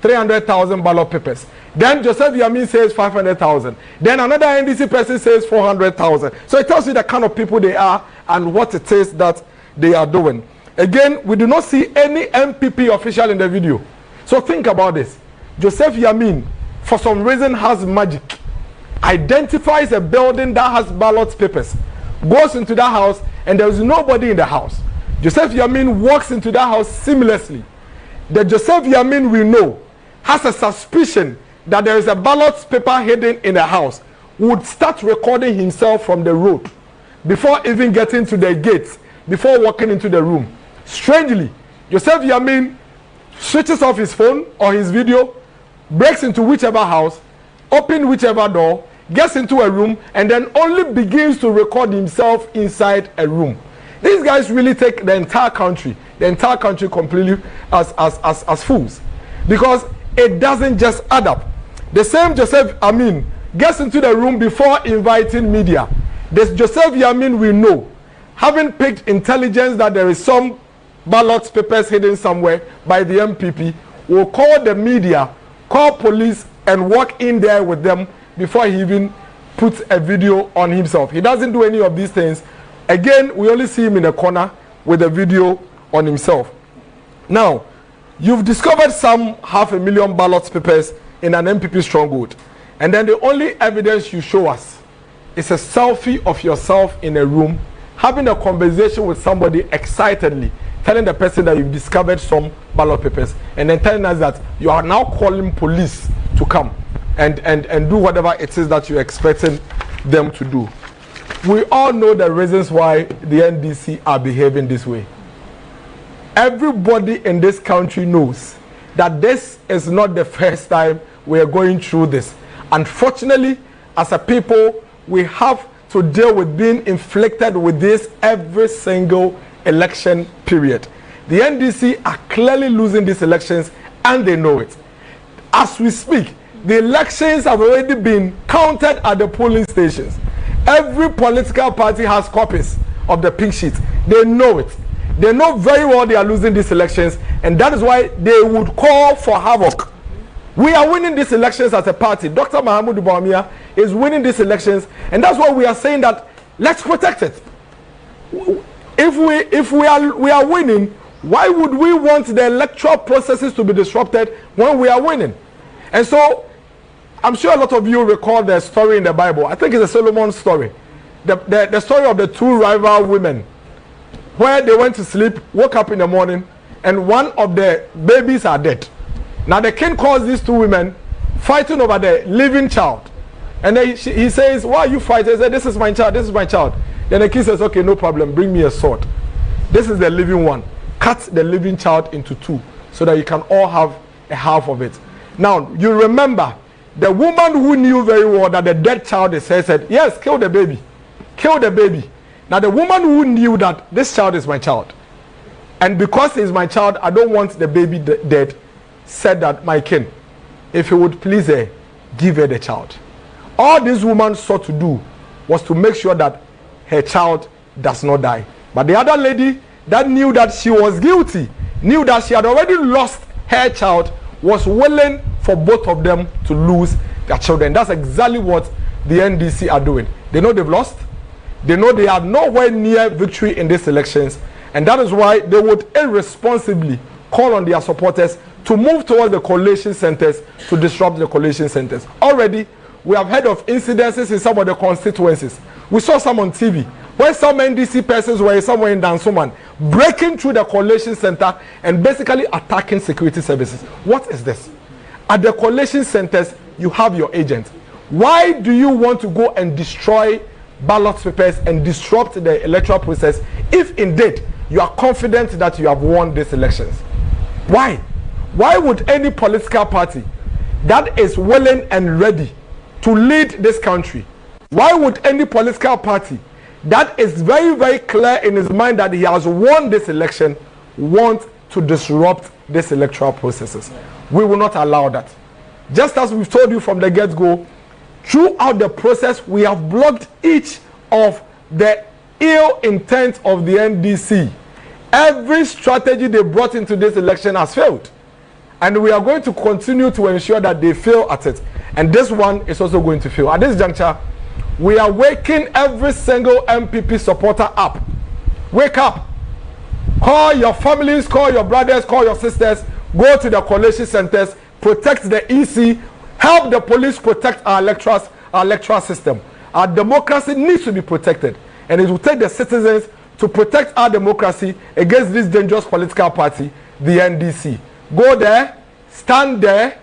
ballot papers. Then Joseph Yamin says 500,000. Then another NDC person says 400,000. So it tells you the kind of people they are and what it is that they are doing. Again, we do not see any MPP official in the video. So think about this. Joseph Yamin, for some reason, has magic. Identifies a building that has ballot papers, goes into that house, and there is nobody in the house. Joseph Yamin walks into that house seamlessly. The Joseph Yamin we know has a suspicion that there is a ballot paper hidden in the house, would start recording himself from the road before even getting to the gates, before walking into the room. Strangely, Joseph Yamin switches off his phone or his video, breaks into whichever house, opens whichever door, gets into a room, and then only begins to record himself inside a room. These guys really take the entire country completely as fools, because it doesn't just add up. The same Joseph Yamin gets into the room before inviting media. This Joseph Yamin we know, having picked intelligence that there is some ballot papers hidden somewhere by the MPP, will call the media, call police, and walk in there with them before he even puts a video on himself. He doesn't do any of these things. Again, we only see him in a corner with a video on himself. Now, you've discovered some 500,000 ballot papers in an MPP stronghold, and then the only evidence you show us is a selfie of yourself in a room having a conversation with somebody excitedly, telling the person that you've discovered some ballot papers, and then telling us that you are now calling police to come and do whatever it is that you're expecting them to do. We all know the reasons why the NDC are behaving this way. Everybody in this country knows that this is not the first time we are going through this. Unfortunately, as a people, we have to deal with being inflicted with this every single election period. The NDC are clearly losing these elections, and they know it. As we speak, the elections have already been counted at the polling stations. Every political party has copies of the pink sheet. They know it. They know very well they are losing these elections, and that is why they would call for havoc. We are winning these elections as a party. Dr. Mahamudu Bawumia is winning these elections, and that's why we are saying that let's protect it. If we are winning, why would we want the electoral processes to be disrupted when we are winning? And so, I'm sure a lot of you recall the story in the Bible. I think it's a Solomon story. The story of the two rival women, where they went to sleep, woke up in the morning, and one of the babies are dead. Now the king calls these two women fighting over the living child. And then he says, why are you fighting? He said, this is my child, this is my child. Then the king says, okay, no problem, bring me a sword. This is the living one. cut the living child into two so that you can all have a half of it. Now, you remember, the woman who knew very well that the dead child is her said, yes, kill the baby. Kill the baby. Now, the woman who knew that this child is my child, and because he's my child, I don't want the baby dead, said that, my king, if you would please her, give her the child. All this woman sought to do was to make sure that her child does not die. But the other lady that knew that she was guilty, knew that she had already lost her child, was willing for both of them to lose their children. That's exactly what the NDC are doing. They know they've lost. They know they are nowhere near victory in these elections. And that is why they would irresponsibly call on their supporters to move towards the collation centers to disrupt the collation centers. Already, we have heard of incidences in some of the constituencies. We saw some on TV where some NDC persons were somewhere in Dansoman breaking through the collation center and basically attacking security services. What is this? At the collation centers, you have your agent. Why do you want to go and destroy ballot papers and disrupt the electoral process if indeed you are confident that you have won these elections? Why? Why would any political party that is willing and ready to lead this country, why would any political party that is very, very clear in his mind that he has won this election want to disrupt these electoral processes? We will not allow that. Just as we've told you from the get-go, throughout the process, we have blocked each of the ill intent of the NDC. Every strategy they brought into this election has failed. And we are going to continue to ensure that they fail at it. And this one is also going to fail. At this juncture, we are waking every single MPP supporter up. Wake up. Call your families, call your brothers, call your sisters. Go to the collation centers, protect the EC, help the police protect our electoral system. Our democracy needs to be protected. And it will take the citizens to protect our democracy against this dangerous political party, the NDC. Go there, stand there,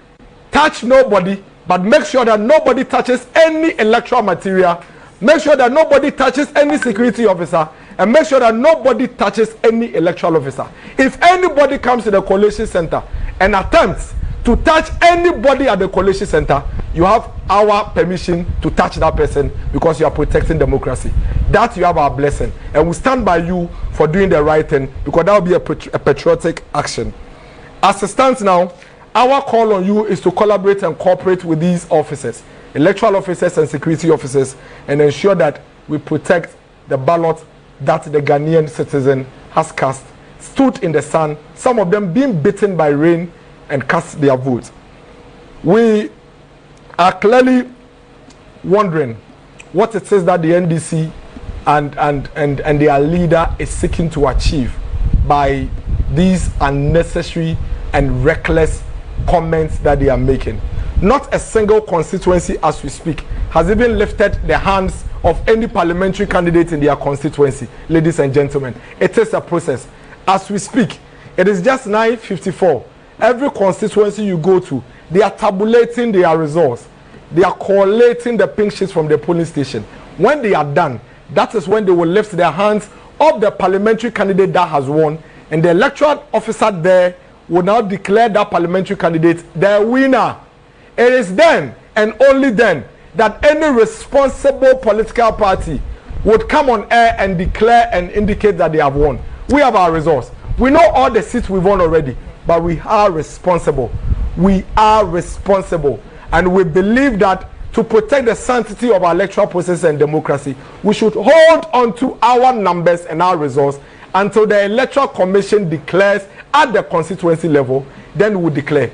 touch nobody, but make sure that nobody touches any electoral material. Make sure that nobody touches any security officer, and make sure that nobody touches any electoral officer. If anybody comes to the collation center and attempts to touch anybody at the collation center, you have our permission to touch that person because you are protecting democracy. That you have our blessing, and we stand by you for doing the right thing, because that will be a patriotic action. As it stands now, our call on you is to collaborate and cooperate with these officers, electoral officers and security officers, and ensure that we protect the ballot that the Ghanaian citizen has cast, stood in the sun, some of them being beaten by rain, and cast their votes. We are clearly wondering what it is that the NDC and their leader is seeking to achieve by these unnecessary and reckless comments that they are making. Not a single constituency as we speak has even lifted the hands of any parliamentary candidate in their constituency, ladies and gentlemen. It is a process. As we speak, it is just 9:54. Every constituency you go to, they are tabulating their results. They are collating the pink sheets from the polling station. When they are done, that is when they will lift their hands of the parliamentary candidate that has won, and the electoral officer there will now declare that parliamentary candidate the winner. It is then and only then that any responsible political party would come on air and declare and indicate that they have won. We have our results. We know all the seats we've won already, but we are responsible. We are responsible. And we believe that to protect the sanctity of our electoral process and democracy, we should hold on to our numbers and our results until the Electoral Commission declares at the constituency level. Then we will declare.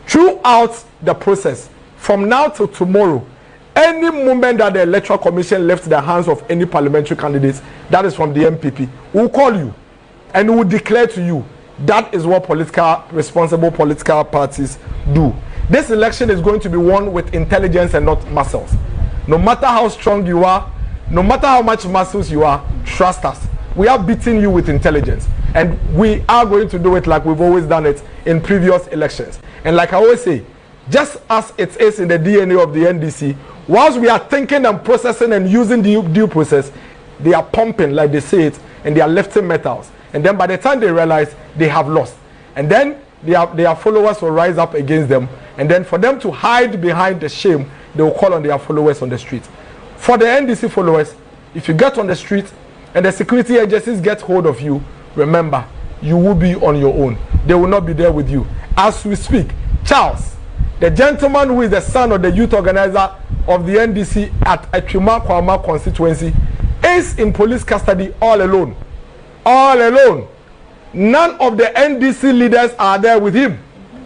Throughout the process, from now till tomorrow, any moment that the Electoral Commission lifts the hands of any parliamentary candidates, that is from the MPP, we will call you and we will declare to you. That is what responsible political parties do. This election is going to be won with intelligence and not muscles. No matter how strong you are, no matter how much muscles you are, trust us. We are beating you with intelligence. And we are going to do it like we've always done it in previous elections. And like I always say, just as it is in the DNA of the NDC, whilst we are thinking and processing and using the due process, they are pumping, like they say it, and they are lifting metals. And then by the time they realize they have lost, and then their followers will rise up against them. And then for them to hide behind the shame, they will call on their followers on the street. For the NDC followers, if you get on the street and the security agencies get hold of you, remember, you will be on your own. They will not be there with you. As we speak, Charles, the gentleman who is the son of the youth organizer of the NDC at Atwima Kwama constituency, is in police custody all alone. All alone. None of the NDC leaders are there with him.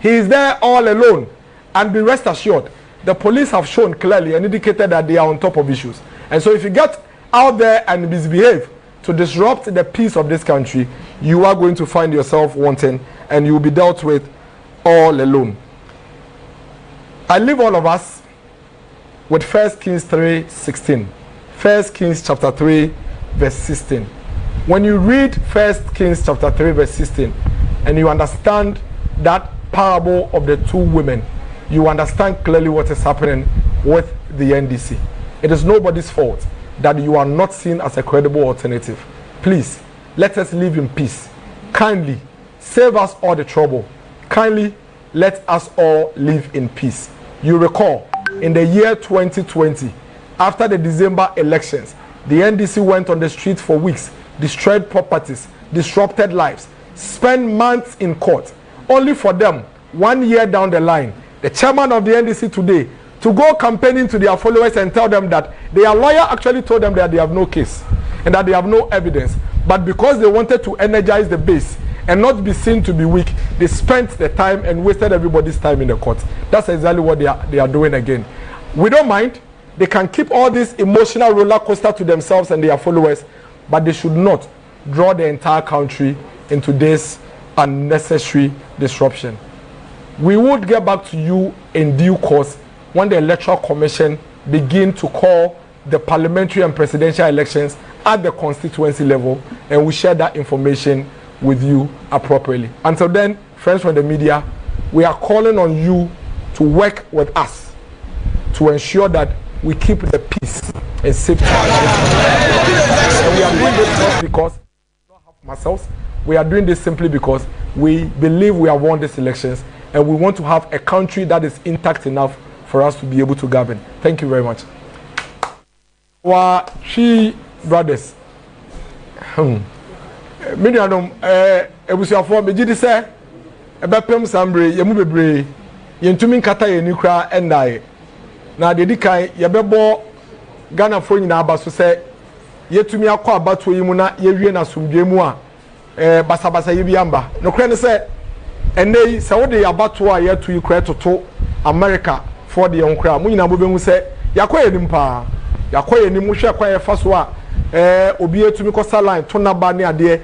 He is there all alone. And be rest assured, the police have shown clearly and indicated that they are on top of issues. And so if you get out there and misbehave to disrupt the peace of this country, you are going to find yourself wanting and you will be dealt with all alone. I leave all of us with 1 Kings 3:16. 1 Kings chapter 3 verse 16. When you read 1 Kings chapter 3 verse 16 and you understand that parable of the two women, you understand clearly what is happening with the NDC. It is nobody's fault that you are not seen as a credible alternative. Please, let us live in peace. Kindly, save us all the trouble. Kindly, let us all live in peace. You recall, in the year 2020, after the December elections, the NDC went on the street for weeks, destroyed properties, disrupted lives, spent months in court, only for them, 1 year down the line, the chairman of the NDC today, to go campaigning to their followers and tell them that their lawyer actually told them that they have no case and that they have no evidence. But because they wanted to energize the base and not be seen to be weak, they spent the time and wasted everybody's time in the court. That's exactly what they are doing again. We don't mind. They can keep all this emotional roller coaster to themselves and their followers, but they should not draw the entire country into this unnecessary disruption. We would get back to you in due course when the Electoral Commission begin to call the parliamentary and presidential elections at the constituency level, and we share that information with you appropriately. Until then, friends from the media, we are calling on you to work with us to ensure that we keep the peace and safety. And we are doing this not because we don't have muscles. We are doing this simply because we believe we have won these elections and we want to have a country that is intact enough for us to be able to govern. Thank you very much. Our three brothers. Medianum, ebusuafo megidi se ebepem sambre yemu bebre yentumi nkata ye nikra endae na de dikan yebebo Ghana fo nyina aba so se yetumi akọ abato yi mu na yewie na sumdwe mu a basabasa ye biamba no kra ne se enei se wo de abato a yetu ikra toto America for the yonkra mu nyina bobehu se yakoye nimpa yakoye nimu hwe kwaye faso a obi etumi kosa line to na ba ne ade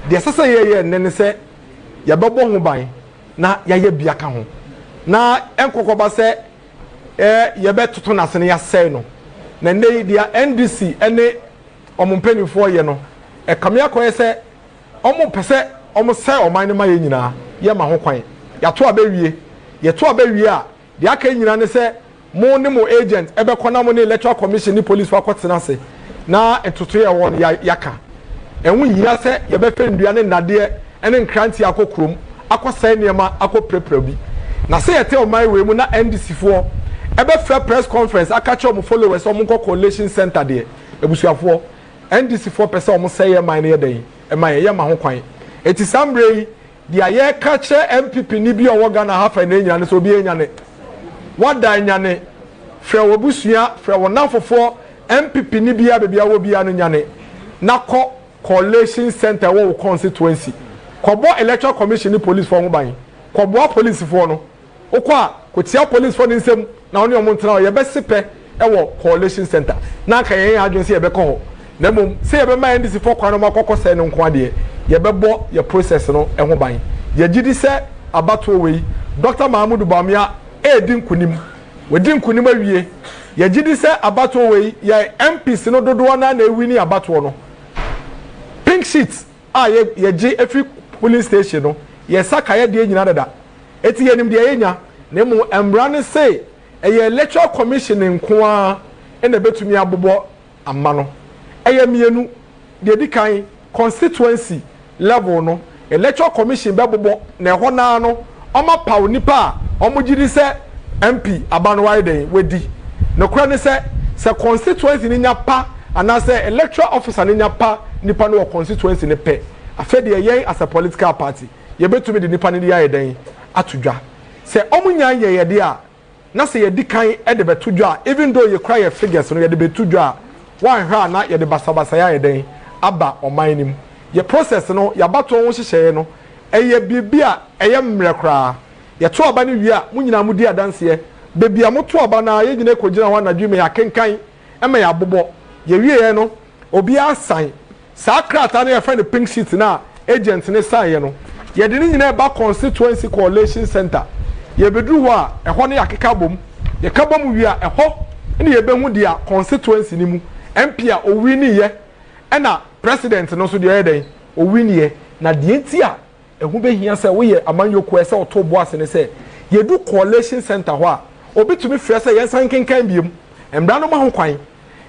de sese ye nene se yabebo ho ban na yaye bia ka ho na enkokoba se yebe toto na sene ya sei no na nei dia NDC ene omumpenifo ye no kamia koye se omumpese omse oman ne ma ye nyina ye ma ho kwan yato abewie yeto abewie a de aka nyina ne se mo ne mo agent ebe kona mo ne Electoral Commission ni police wa kwotena se na etoto ye won yaka enwu yia se ye be fe ndua ne nade ene nkranti akokrom akosai niema akoprepra bi na se yete o my we mu na NDC fo ebe fe press conference akache o mo followers o mo Collation center de ebusuafo NDC fo pese o mo say ye man ye den e man ye ma ho kwan eti sambre dia ye kache MPP ni bi o wo Ghana hafa na nyane so bi enyane wada nyane fe wo busua fe wo nanfofo MPP ni bia bebia wo bia no nyane nako Collation center wo constituency kobo Electoral Commission ni police for ho ban kobo police for no okwa kotia police for nsem na oni omontena ye be sepe e wo Collation center na kan yen adwon se ye be ko ho na mom se ye be ma ndisi for kwa no makokọ se no nko ade ye be bo ye process no e ho ban ye gidi se abato we Dr. Mahmoud Bamia edin kunim wedin kunim awie ye gidi se abato we ye MPs no dodo na na ewi ni abato no pink sheets ye gi every polling station no ye saka ye de nyina dada eti ye nim de ye nya na mu emra ne say eye Electoral Commission nko a na betumi abobo amma no eye mienu de dikan constituency level no electoral commission be bobo na ho na no oma paw nipa omo gidi se MP abanwai den wedi no kra ne se constituency ni nya pa ana se electoral officer ni nya pa nipa no constituency ne pe afede ye as a political party ye betumi de nipa ne de aye den atudwa se omo nya ye de a na se ye di kan e de betudwa even though ye cry your figures no ye de betudwa wan hwa na ye de basabasa ya ye den aba oman nim ye process no ya bato won hyehyɛ no eye bibia eye mmerɛ kra ye to aba ne wi a munyina mu di adanse bebia mo to aba na ye nyina kogina ho na dwume ya kenkan ema ya bobɔ ye wie no obi asan sa krata na ye fa ne pink sheet na agent ne sign ye no ye de nyina ba constituency collation center ye bedru ho a ɛhɔ ne yakeka bom ye ka bom wi a ɛhɔ ne ye behu dia constituency ni mu MP a owi ni ye ɛna president no so de yɛ owi ni ye na de enti a ehu behia sɛ wo ye amanyoko sɛ oto boase ne sɛ ye du collation center ho a obi tumi frɛ sɛ yɛn san kenkan biem mbra no ma ho kwan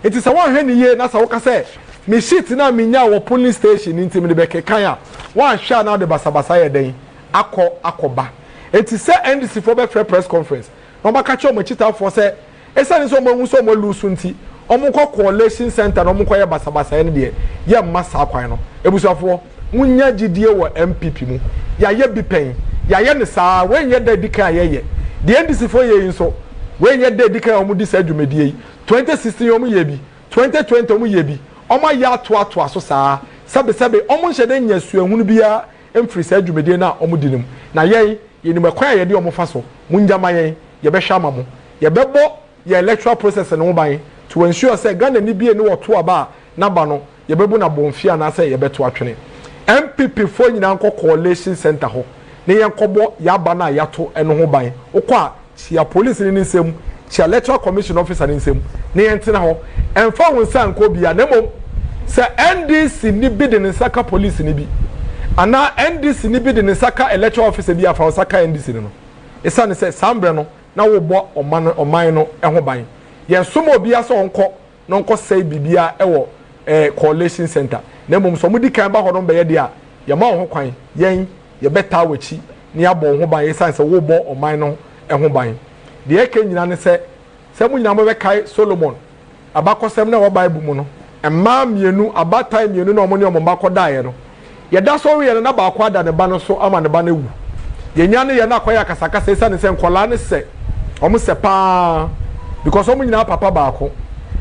enti sɛ wɔn hwɛ ni ye na sɛ wo ka sɛ me sheet na me nya wɔ police station enti me de bɛke kan a wɔn ahwɛ na de basabasa yɛ den akɔba enti sɛ NDC fo bɛ press conference na wɔn ka kyerɛ wɔn chitafo sɛ esane so wɔn so wɔn lose nti wɔn kɔ collation center na wɔn kɔ yɛ basabasa yɛ ne deɛ yɛ mma saa kwan no ebusuafo munya gidie wɔ MPP mu yɛayɛ bi pɛn yɛayɛ ne saa wɔnyɛ da di kan yɛyɛ deɛ NDC fo yɛ yi nso wɔnyɛ da di kan wɔn di saa dwumadie yi 2016 wɔn yɛ bi 2020 wɔn yɛ bi wɔn ayɛ atoatoa so saa sɛbesɛbe wɔn nhyɛ dɛ nya suahunu biara mfiri saa dwumadie na wɔn di ne mu na yɛn yɛnim kwan a yɛde wɔn fa so mungyama yɛn yɛbɛhwɛ ama mo yɛbɛbɔ yɛ electoral process ne ho ban to ensure say Ghana ni bie ne woto aba naba no yebebu na bonfia na say yebeto atwene MPP fo nyina nko collation center ho ne yenkobo yaba na yato eno ho ban okwa chia police ni nsem chia electoral commission officer ni nsem ne yentena ho emfa won san ko bia na mom say NDC ni bi de nsaka police ni bi ana NDC ni bi de nsaka electoral officer bi afa osaka NDC no esa ne say sambre no na wo bo oman no ho ban yen somo bia so onko say bibia ewo collation center na mom so mudi kan ba ho no be ye dia ye ma ho kwan yen ye beta wachi ne abon ho ban yesan se wo bo oman no ho ban de e kan nyina ne se mu nyina mo be kai Solomon abakosem na wo Bible mu no emma mienu abatai mienu na omo ne omo bakoda ye no ye da so we na ba akwa da ne ba no so ama ne ba na wu ye nya ne ye na akoya kasakasa yesan se nkola ne se omo se pa because omo nyina papa baako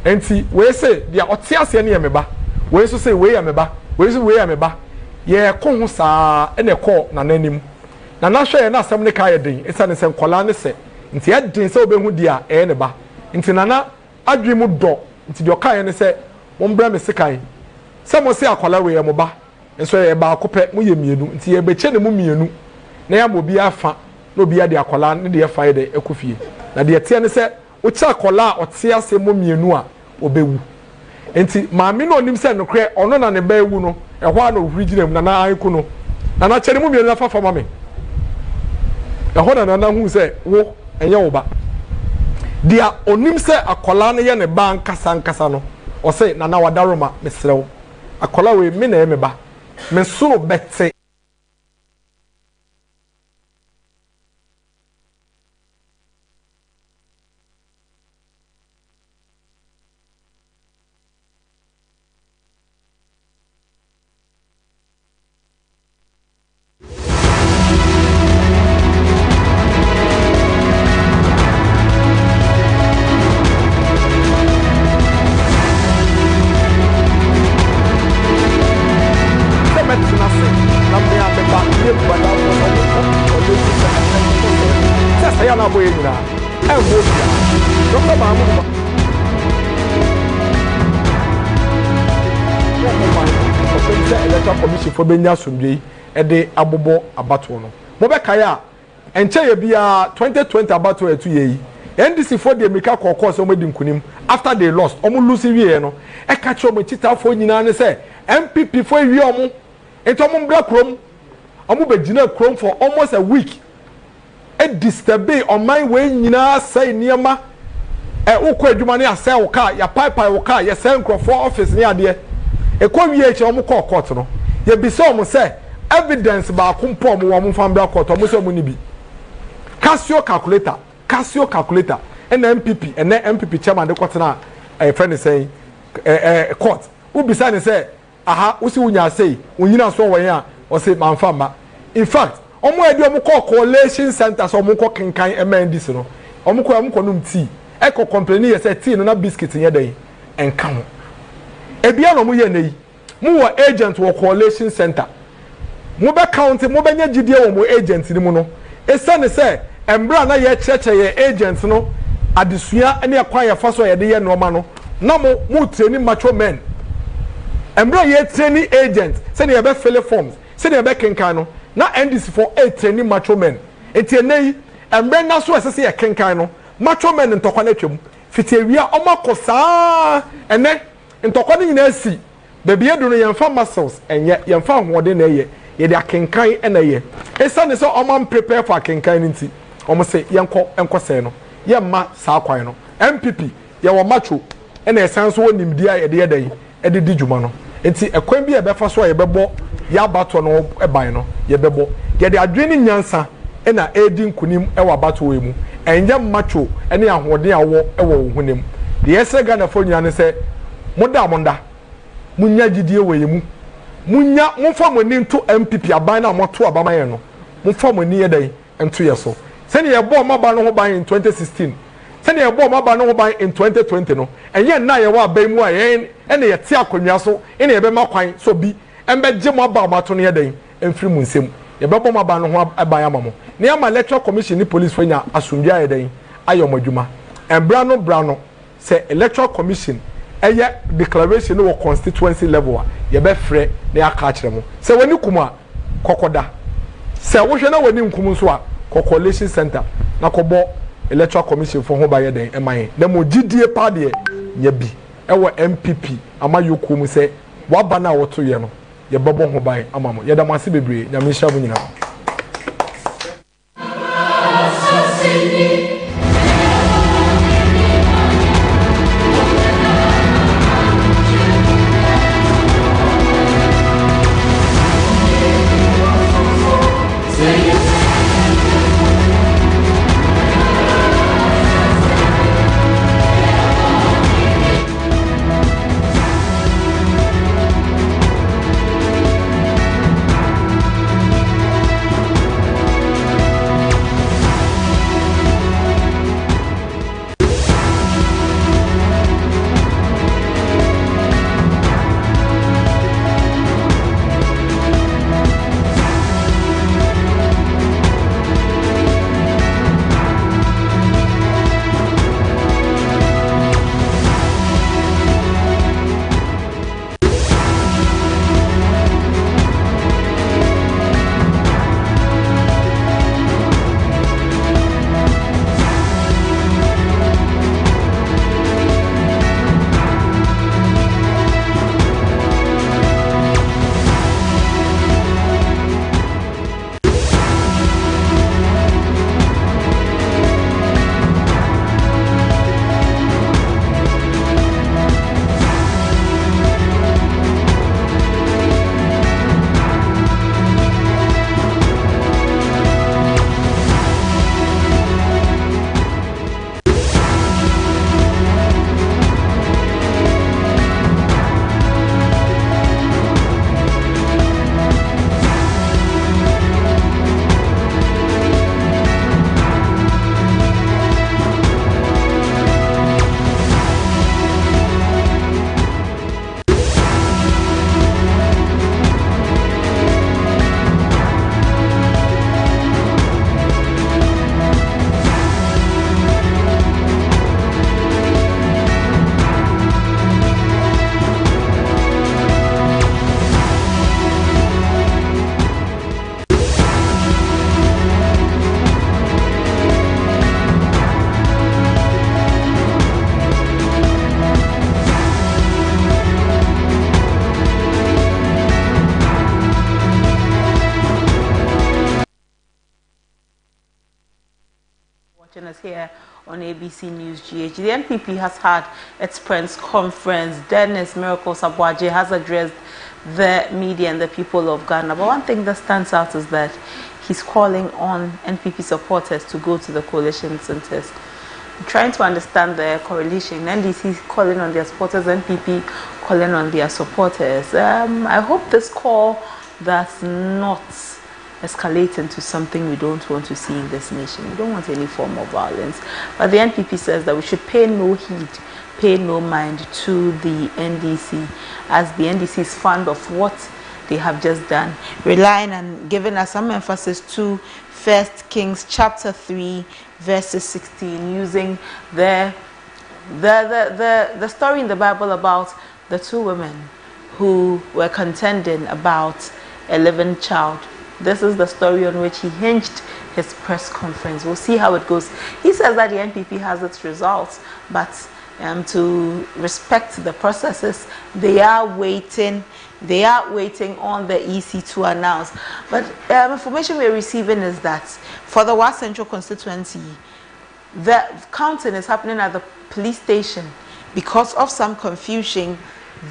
enti we say dia otiase ne ye meba we so say we ye meba we so we ye meba ye ko ho saa ene ko na nanim na na hwe ye na asem ne ka ye den esa ne se nkola ne se nti ye den se obehu dia ne ba nti na adwi mu do nti de oka ye ne se mo mbra me sekai se mo se akola we ye mo ba enso ye ba akopɛ mo ye mienu nti ye beche ne mo mienu na ya mo bi afa na obi ya de akola ne de fa ye de ekofie na de tie ne se ucha akola ote ase mo mienu a obewu enti maami no onim se nokre ono na ne ba ewu no ehwa na original mu na anku no na kyere mo mienu na fa fama me ehwa na hu se wo enye wo ba dia onim se akola ne ye ne ba nkasa no o se na wadaroma mesrew akola we me na me ba me soro bete Electoral Commission for Benya Sumdwe ede abobo abato no mo be kaya enche ye bia 2020 abato etu ye NDC for the America caucus o medi nkunim after they lost omo lose wie no e ka che omo chita fo nyina ne se MPP fo wie omo ento omo mbra krom omo begina krom for almost a week e disturb oman we nyina say niema ukọ adwuma ne asɛ wo car ya pipe wo car ya sɛ nkrofo office ne ade e kɔ wie eche omo kɔ court no ye bi so mo say evidence ba ko mpo mo wo mfa mbra court mo so mo ni bi Casio calculator and MPP and MPP chairman de kwatena friend say court who beside say aha wo si wunya say wunyina so won ya o say manfa ma in fact omo edi omo call collation center so omo ko kenkan MNDs no omo ko num tea e ko complain ye say tea no na biscuit nye den enka ho ebia no mo ye nei mo wo agent wo collation center mo be count mo be nya gidie wo mo agent ni mo no esane say embra na ye cheche ye agent no adesua ene akwa ye fa so ye de ye no ma no na mo training mature men embra ye training agent say ye be fill forms say ye be kenkan no na NDC for a training mature men enti enei embra na so ese ye kenkan no mature men ntokwa na twem fitiawia omakosa ene ntokwa ni nyina si bebi edu no yemfa muscles enye yemfa hoode na ye de akenkan ena ye esane so omam prepare for akenkan nti omo se yenko se no yemma saa kwan no MPP ye wo macho ena esan so nimdia ye de yedan e de djuma no enti ekwan bi e befa so ye bebo ya bato no eban no ye bebo ye de adwene nyansa ena edi nkunim e wa bato we mu enye macho ene ahode awo e wo hunem de yese Ghana fo nyina ne se monda munya gidie we mu munya mumfa moni nto MPP aban na moto abama ye no mumfa moni ye dan ento ye so sene ye bo maba no ho ban in 2016 sene ye bo maba no ho ban in 2020 no enye na ye wa ban mu a ye ene ye te akonwa so ene ye be makwan so bi embe je mo aba mato no ye dan emfiri mu nsem ye be bo maba no ho aban amamo ne ama electoral commission ni police fanya asumdua ye dan ayo madwuma embra no se electoral commission eye declaration no constituency level a ye be frɛ na aka kire mo se wani kuma kokoda se wo hwe na wani nkum so a Collation center na kobo electoral commission for ho ba ye den eman na mo gidie pa de ye bi ewo MPP amayoku mu se waba na woto ye no ye bebo ho ban amamo ye da mase bebre nyame hia mu nyina Watching us here on ABC News GH. The NPP has had its press conference. Dennis Miracle Sabwaje has addressed the media and the people of Ghana. But one thing that stands out is that he's calling on NPP supporters to go to the coalition centers. Trying to understand the correlation. NDC calling on their supporters, NPP calling on their supporters. I hope this call does not escalate into something we don't want to see in this nation. We don't want any form of violence. But the NPP says that we should pay no heed, pay no mind to the NDC, as the NDC is fond of what they have just done, relying and giving us some emphasis to 1 Kings chapter 3 verses 16, using the story in the Bible about the two women who were contending about a living child. This is the story on which he hinged his press conference. We'll see how it goes. He says that the NPP has its results, but to respect the processes, they are waiting. They are waiting on the EC to announce. But information we're receiving is that for the West Central Constituency, the counting is happening at the police station because of some confusion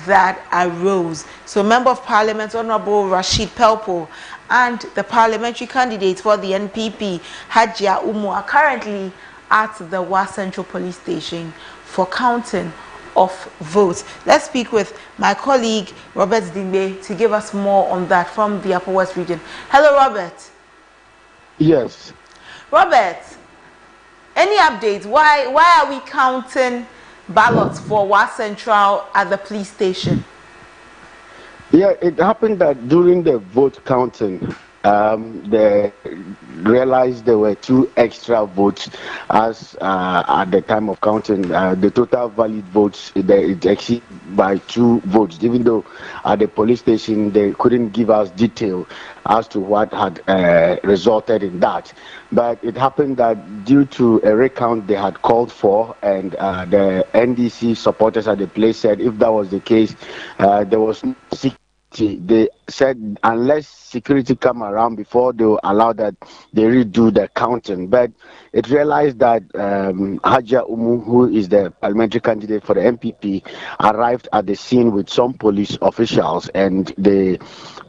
that arose. So Member of Parliament Honorable Rashid Pelpo and the parliamentary candidate for the NPP, Hajia Umu, are currently at the West Central Police Station for counting of votes. Let's speak with my colleague Robert Dimbe to give us more on that from the Upper West region. Hello, Robert. Yes. Robert, any updates? Why are we counting ballots for West Central at the police station? Yeah, it happened that during the vote counting, they realized there were 2 extra votes as at the time of counting. The total valid votes, it exceeded by 2 votes, even though at the police station they couldn't give us detail as to what had resulted in that. But it happened that due to a recount they had called for, and the NDC supporters at the place said if that was the case, there was no security. They said unless security come around before they will allow that they redo the counting. But it realized that Hajia Umu, who is the parliamentary candidate for the MPP, arrived at the scene with some police officials, and they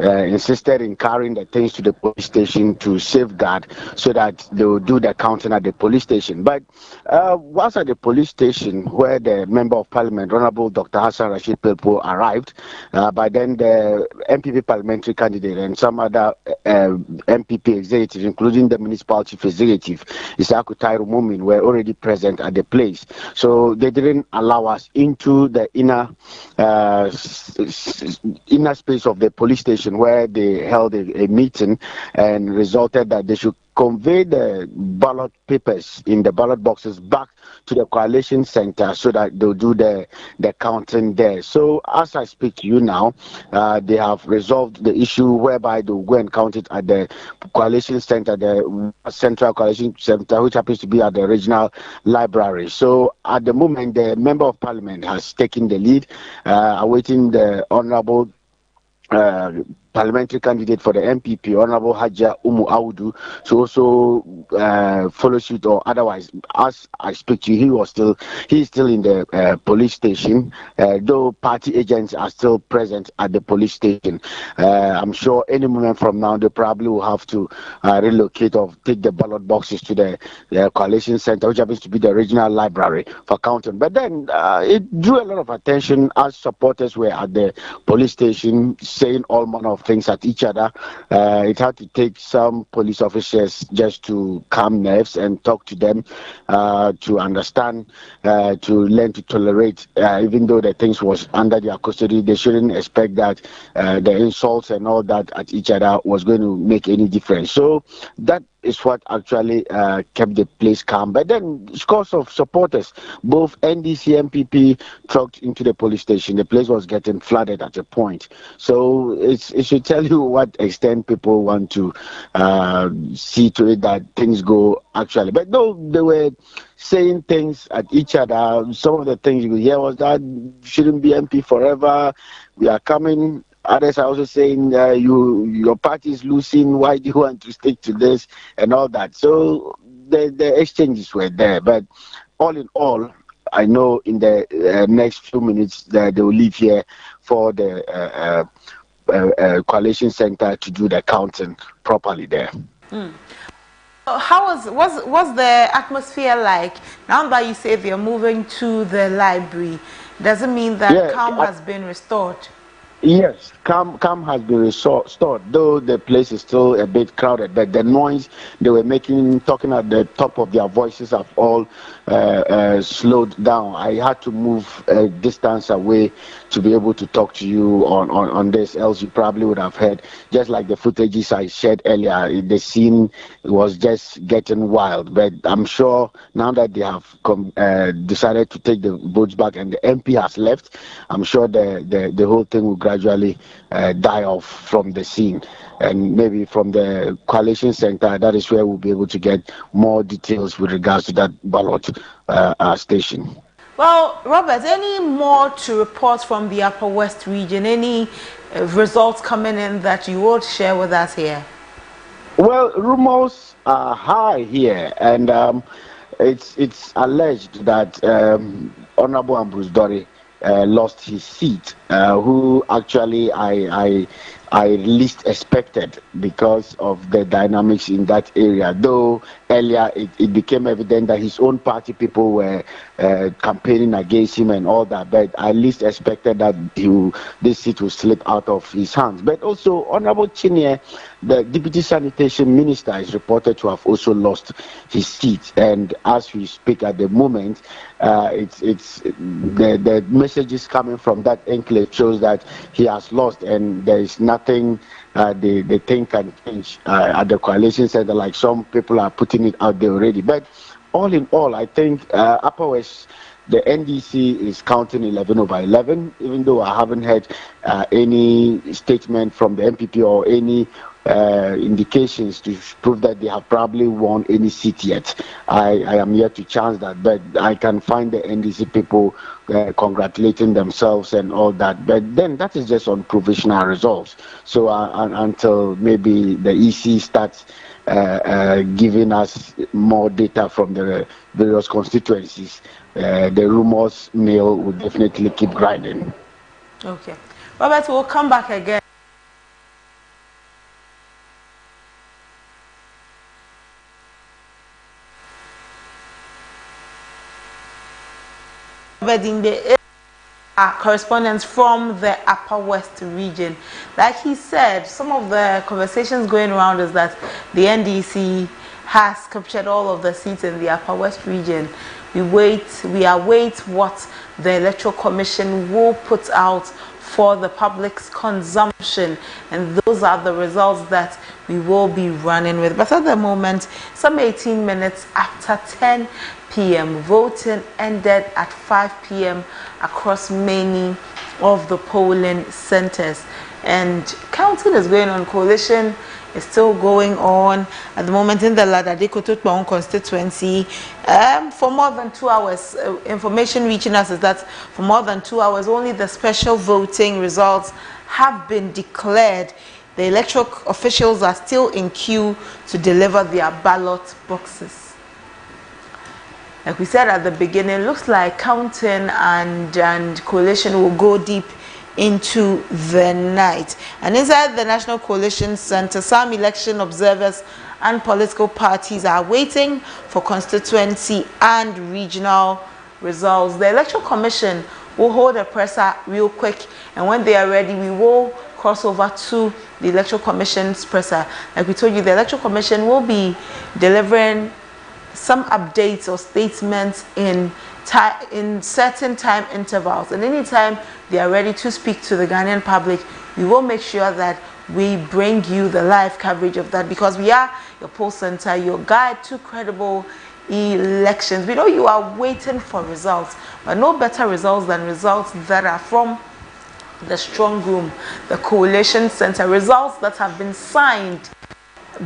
insisted in carrying the things to the police station to safeguard so that they will do the counting at the police station. But once at the police station, where the Member of Parliament, Honorable Dr. Hassan Rashid Pelpo, arrived, by then the MPP parliamentary candidate and some other MPP executives, including the municipal chief executive, Isaku Tairu Mumin, were already present at the place. So they didn't allow us into the inner space of the police station, where they held a meeting and resulted that they should convey the ballot papers in the ballot boxes back to the coalition center so that they'll do the counting there. So as I speak to you now, they have resolved the issue whereby they'll go and count it at the coalition center, the central coalition center, which happens to be at the regional library. So at the moment, the Member of Parliament has taken the lead, awaiting the Honorable parliamentary candidate for the MPP, Honorable Hajia Umu Audu, to also follow suit, or otherwise, as I speak to you, he's still in the police station, though party agents are still present at the police station. I'm sure any moment from now, they probably will have to relocate or take the ballot boxes to the coalition center, which happens to be the regional library, for counting. But then it drew a lot of attention as supporters were at the police station saying all manner of things at each other. It had to take some police officers just to calm nerves and talk to them, to understand, to learn to tolerate, even though the things was under their custody. They shouldn't expect that the insults and all that at each other was going to make any difference. So that is what actually kept the place calm. But then, scores of supporters, both NDC, MPP, trucked into the police station. The place was getting flooded at a point. So it should tell you what extent people want to see to it that things go actually. But no, they were saying things at each other. Some of the things you could hear was that shouldn't be MP forever. We are coming. Others are also saying your party is losing. Why do you want to stick to this and all that? So the exchanges were there, but all in all, I know in the next few minutes that they will leave here for the Collation Center to do the counting properly there. How was the atmosphere like? Now that you say they're moving to the library, does it mean that calm has been restored? Yes, calm has been restored, though the place is still a bit crowded. But the noise they were making, talking at the top of their voices, have all slowed down. I had to move a distance away to be able to talk to you on this, else you probably would have heard, just like the footages I shared earlier, the scene was just getting wild. But I'm sure now that they have decided to take the votes back and the MP has left, I'm sure the whole thing will gradually die off from the scene. And maybe from the Collation Center, that is where we'll be able to get more details with regards to that ballot station. Well, Robert, any more to report from the Upper West region? Any results coming in that you would share with us here? Well, rumors are high here, and it's alleged that Honorable Ambrose Dory lost his seat, who actually I least expected because of the dynamics in that area. Though earlier it became evident that his own party people were campaigning against him and all that, but I least expected that this seat will slip out of his hands. But also, Honorable Chinie, the Deputy Sanitation Minister, is reported to have also lost his seat. And as we speak at the moment, it's the messages coming from that enclave shows that he has lost, and there is nothing they think can change at the Collation Center, like some people are putting it out there already. But all in all, I think Upper West, the NDC is counting 11/11, even though I haven't heard any statement from the MPP or any indications to prove that they have probably won any seat yet. I am yet to chance that, but I can find the NDC people congratulating themselves and all that. But then that is just on provisional results. So until maybe the EC starts giving us more data from the various constituencies, the rumors mill will definitely keep grinding. Okay. Robert, we'll come back again. Correspondents from the Upper West region. Like he said, some of the conversations going around is that the NDC has captured all of the seats in the Upper West region. We await what the Electoral Commission will put out for the public's consumption, and those are the results that we will be running with. But at the moment, some 18 minutes after 10 p.m. voting ended at 5 p.m. across many of the polling centers, and counting is going on. Collation is still going on at the moment in the Ladadekototbaon constituency for more than 2 hours. Information reaching us is that for more than 2 hours, only the special voting results have been declared. The electoral officials are still in queue to deliver their ballot boxes. Like we said at the beginning, looks like counting and collation will go deep into the night. And inside the National Collation Center, some election observers and political parties are waiting for constituency and regional results. The Electoral Commission will hold a presser real quick, and when they are ready, we will cross over to the Electoral Commission's presser. Like we told you, the Electoral Commission will be delivering some updates or statements in certain time intervals, and anytime they are ready to speak to the Ghanaian public, we will make sure that we bring you the live coverage of that, because we are your poll center, your guide to credible elections. We know you are waiting for results, but no better results than results that are from the strong room, the Collation Center, results that have been signed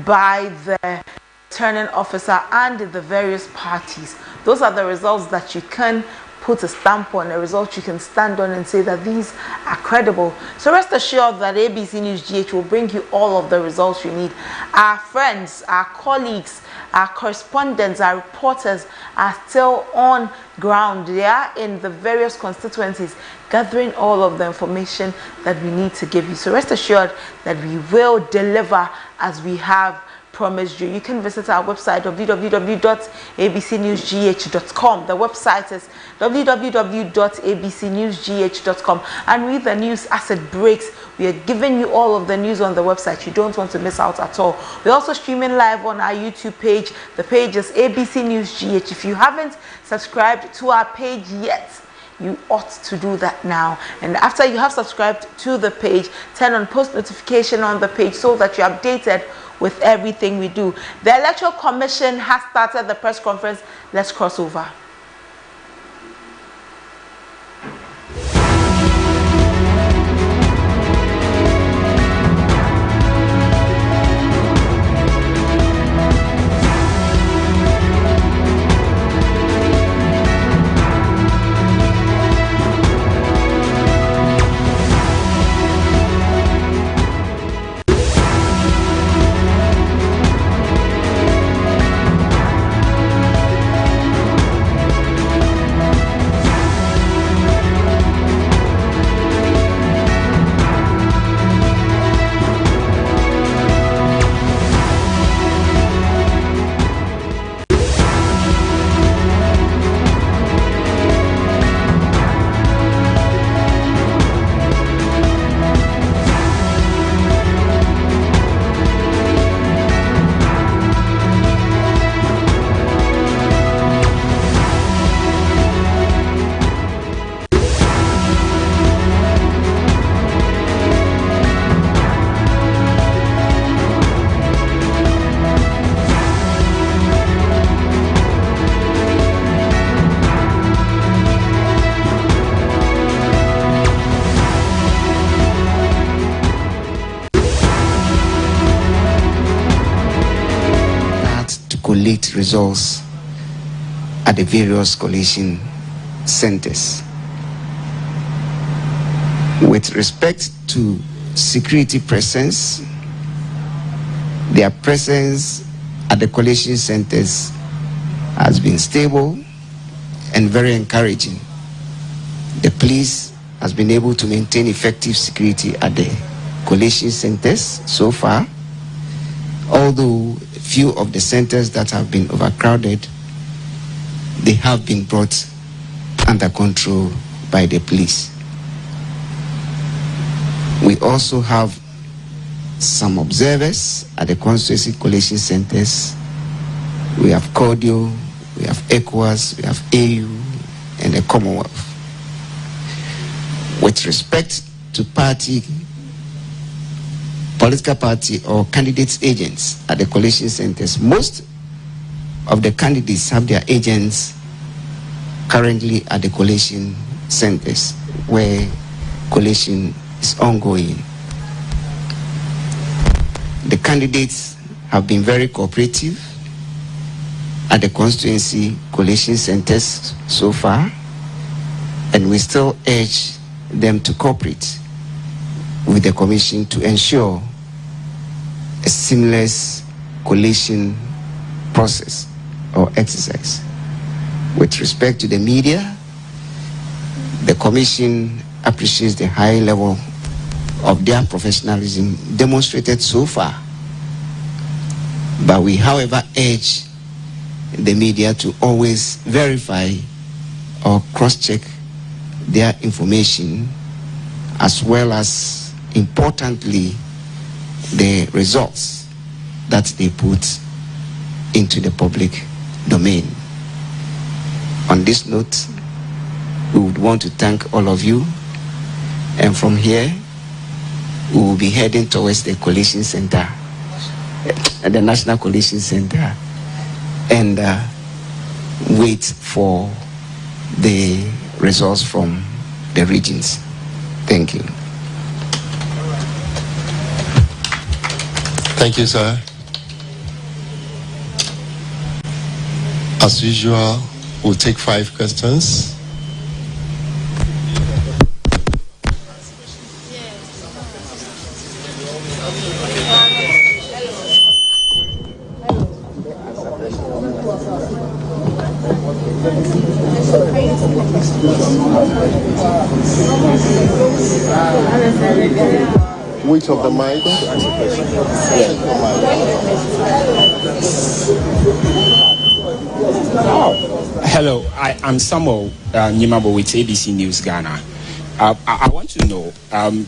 by the returning officer and the various parties. Those are the results that you can put a stamp on, a result you can stand on and say that these are credible. So rest assured that ABC News GH will bring you all of the results you need. Our friends, our colleagues, our correspondents, our reporters are still on ground. They are in the various constituencies gathering all of the information that we need to give you. So rest assured that we will deliver as we have promised you. You can visit our website www.abcnewsgh.com. The website is www.abcnewsgh.com, and read the news as it breaks. We are giving you all of the news on the website. You don't want to miss out at all. We're also streaming live on our YouTube page. The page is ABC News GH. If you haven't subscribed to our page yet, you ought to do that now. And after you have subscribed to the page, turn on post notification on the page so that you're updated with everything we do. The Electoral Commission has started the press conference. Let's cross over. collate results at the various collation centers. With respect to security presence, their presence at the collation centers has been stable and very encouraging. The police has been able to maintain effective security at the collation centers so far, although few of the centers that have been overcrowded, they have been brought under control by the police. We also have some observers at the constituency collation centers. We have Cordial, we have ECOWAS, we have AU, and the Commonwealth. With respect to political party or candidates' agents at the collation centers, most of the candidates have their agents currently at the collation centers where collation is ongoing. The candidates have been very cooperative at the constituency collation centers so far, and we still urge them to cooperate with the commission to ensure a seamless collation process or exercise. With respect to the media, the commission appreciates the high level of their professionalism demonstrated so far. But we, however, urge the media to always verify or cross-check their information, as well as, importantly, the results that they put into the public domain. On this note, we would want to thank all of you, and from here we will be heading towards the collation center, the National Collation Center, and wait for the results from the regions. Thank you. Thank you, sir. As usual, we'll take 5 questions Weight of the mic. Hello, I'm Samuel Nimabo with ABC News Ghana. I want to know,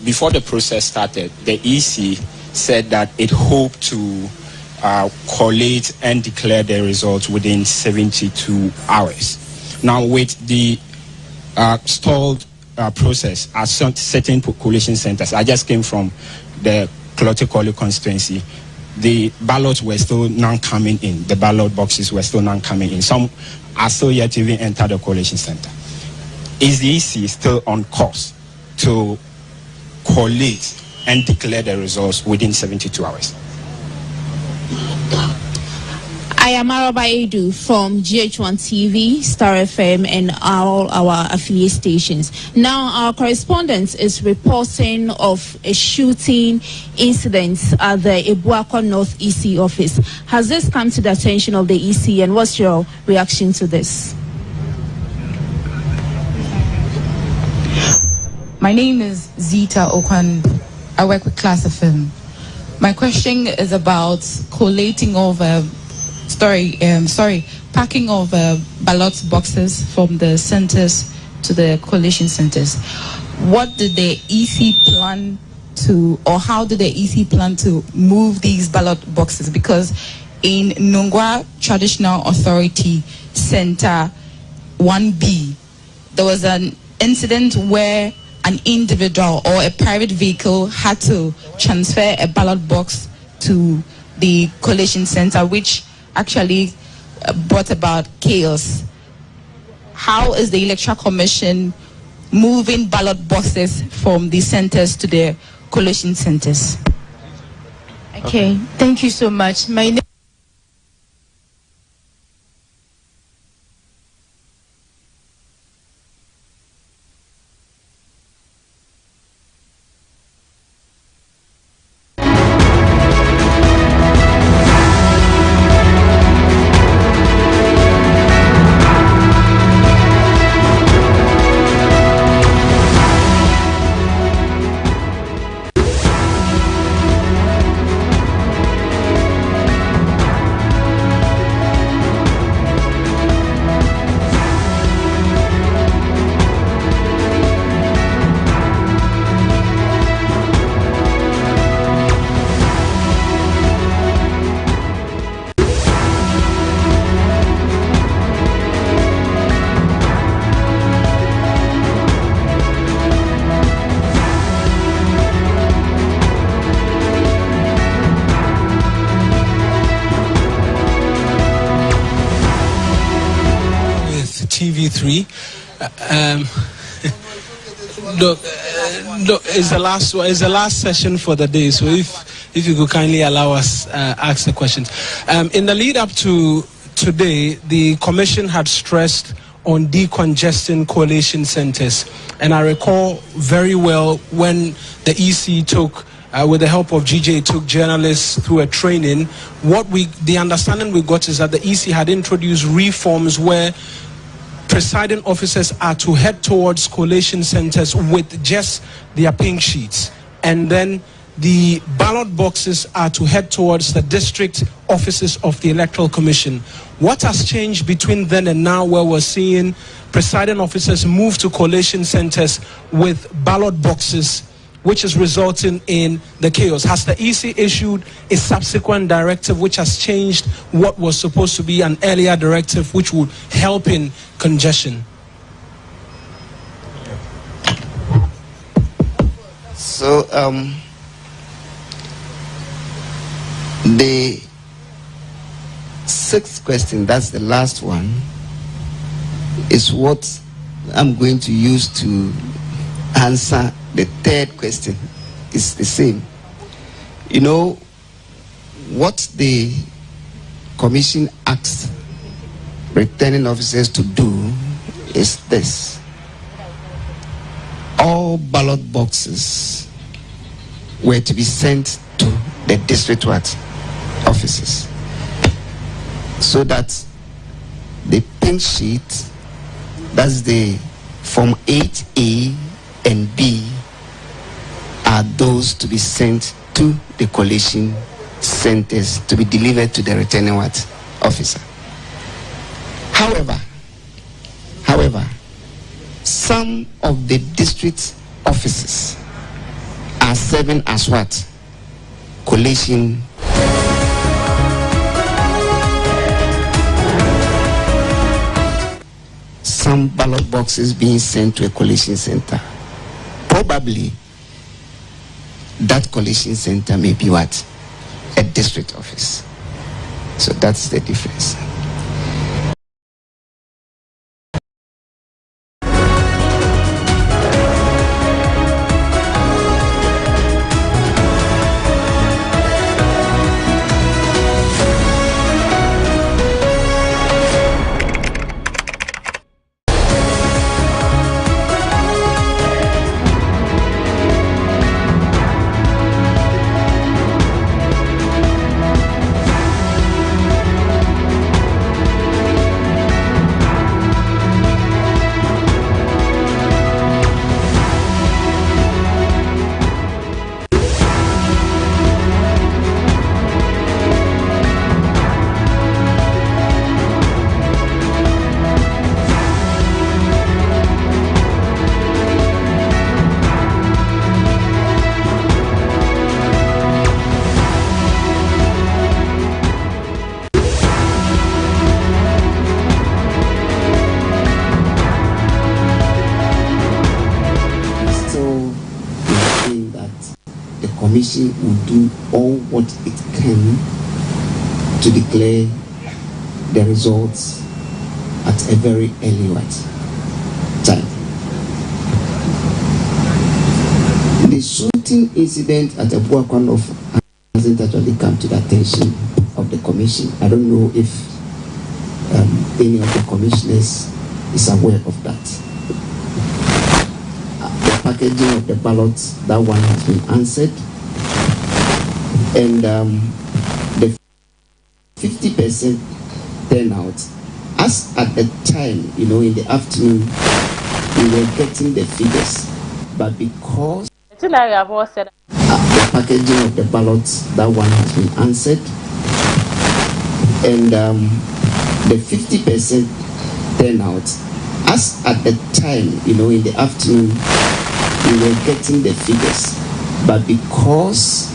before the process started, the EC said that it hoped to collate and declare the results within 72 hours. Now, with the stalled process at certain collation centers, I just came from the Clottey Korle constituency. The ballots were still not coming in. The ballot boxes were still not coming in. Some are still yet to even enter the collation center. Is the EC still on course to collate and declare the results within 72 hours? I am Araba Edu from GH1 TV, Star FM, and all our affiliate stations. Now, our correspondent is reporting of a shooting incident at the Ebuakwa North EC office. Has this come to the attention of the EC, and what's your reaction to this? My name is Zita Okwan. I work with Class FM. My question is about collating of packing of ballot boxes from the centers to the collation centers. What did the EC plan to, or how did the EC plan to move these ballot boxes? Because in Nungwa Traditional Authority Center 1B, there was an incident where an individual or a private vehicle had to transfer a ballot box to the collation center, which actually brought about chaos. How is the Electoral Commission moving ballot boxes from the centers to the collation centers? Okay, thank you so much. My name TV3. Look, it's the last one. It's the last session for the day. So if you could kindly allow us ask the questions. In the lead up to today, the Commission had stressed on decongesting collation centers, and I recall very well when the EC took. With the help of GJ, took journalists through a training. The understanding we got is that the EC had introduced reforms where presiding officers are to head towards collation centers with just their pink sheets, and then the ballot boxes are to head towards the district offices of the Electoral Commission. What has changed between then and now, where we're seeing presiding officers move to collation centers with ballot boxes, which is resulting in the chaos? Has the EC issued a subsequent directive which has changed what was supposed to be an earlier directive which would help in congestion? So the sixth question, that's the last one, is what I'm going to use to answer the third question. Is the same. You know, what the Commission asked returning officers to do is this: all ballot boxes were to be sent to the district offices, so that The pink sheet, that's the Form 8A and B, are those to be sent to the collation centers to be delivered to the returning officer. However, some of the district offices are serving as what? Collation. Some ballot boxes being sent to a collation center. Probably that collation center may be what? A district office. So that's the difference. Commission will do all what it can to declare the results at a very early time. The shooting incident at Abuakwan hasn't actually come to the attention of the commission. I don't know if any of the commissioners is aware of that. The packaging of the ballots, that one has been answered. And the 50% turnout, as at the time, in the afternoon, we were getting the figures, but because the packaging of the ballots, that one has been answered, and the 50% turnout, as at the time, in the afternoon, we were getting the figures, but because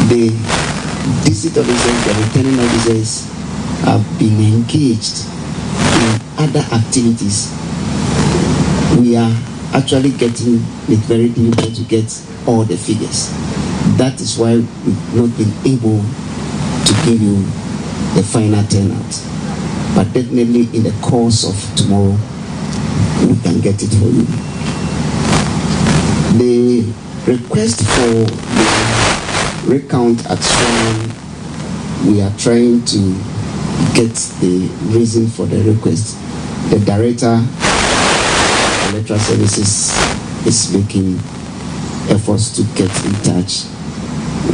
the district officers, the returning officers have been engaged in other activities, we are actually getting it very difficult to get all the figures. That is why we've not been able to give you the final turnout. But definitely in the course of tomorrow, we can get it for you. The request for the recount at Swan, we are trying to get the reason for the request. The director of Electoral Services is making efforts to get in touch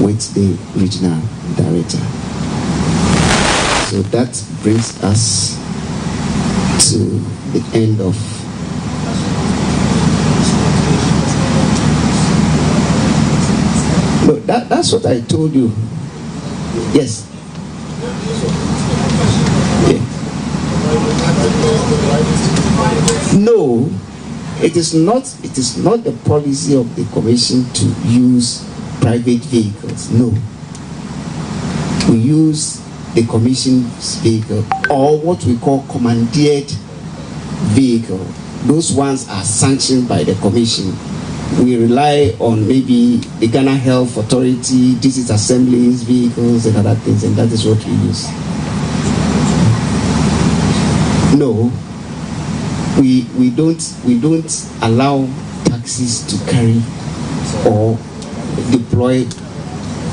with the regional director. So that brings us to the end of no, that's what I told you. Yes. Yeah. No, it is not the policy of the commission to use private vehicles. No. We use the commission's vehicle, or what we call commandeered vehicle. Those ones are sanctioned by the commission. We rely on maybe the Ghana Health Authority, district assemblies, vehicles, and other things, and that is what we use. No, we don't allow taxis to carry or deploy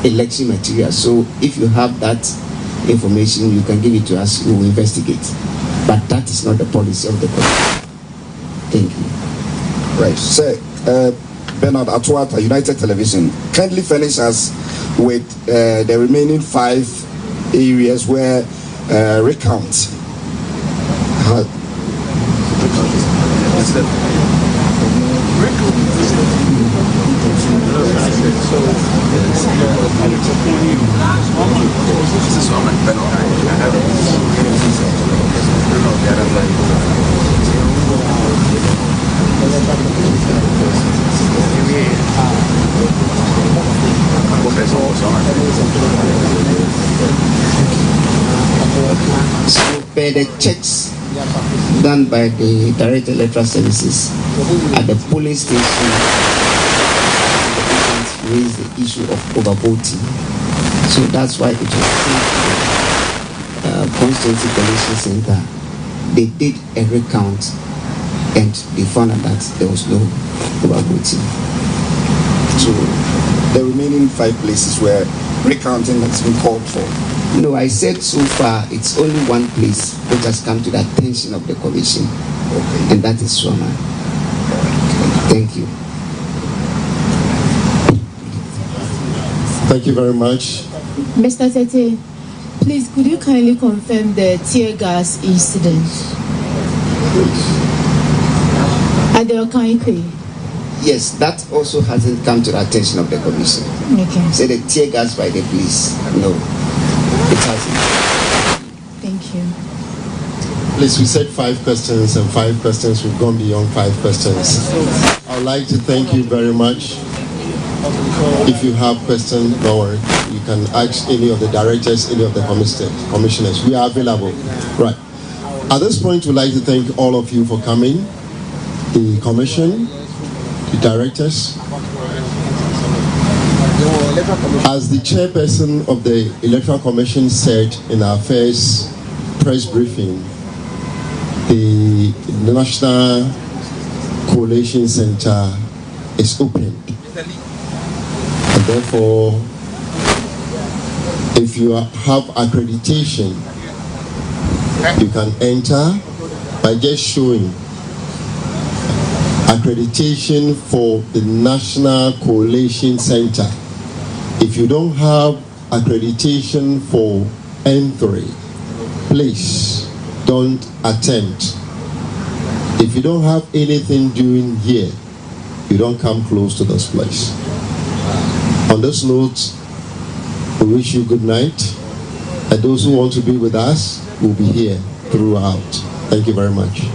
election material. So if you have that information, you can give it to us. We will investigate. But that is not the policy of the country. Thank you. Right. Sir, Bernard Atwata, United Television, kindly furnish us with the remaining 5 areas where recount So, per the checks done by the Director Electoral Services at the polling station, the raised the issue of overvoting. So that's why it was Constituency Collation Center. They did a recount and they found out that there was no overvoting. So the remaining 5 places where recounting has been called for. No, I said so far it's only one place which has come to the attention of the Commission, and that is Swama. Thank you. Thank you very much. Mr. Tete, please could you kindly confirm the tear gas incident at the Okaikwe? Yes, that also hasn't come to the attention of the Commission. Okay. So the tear gas by the police, no, it hasn't. Thank you. Please, we said 5 questions and 5 questions. We've gone beyond 5 questions. I would like to thank you very much. If you have questions, don't worry. You can ask any of the directors, any of the commissioners. We are available. Right. At this point, we'd like to thank all of you for coming. The commission, the directors. As the chairperson of the Electoral Commission said in our first press briefing, the National Collation Center is open. And therefore, if you have accreditation, you can enter by just showing accreditation for the National Collation Center. If you don't have accreditation for N3, please don't attempt. If you don't have anything doing here, you don't come close to this place. On this note, we wish you good night, and those who want to be with us will be here throughout. Thank you very much.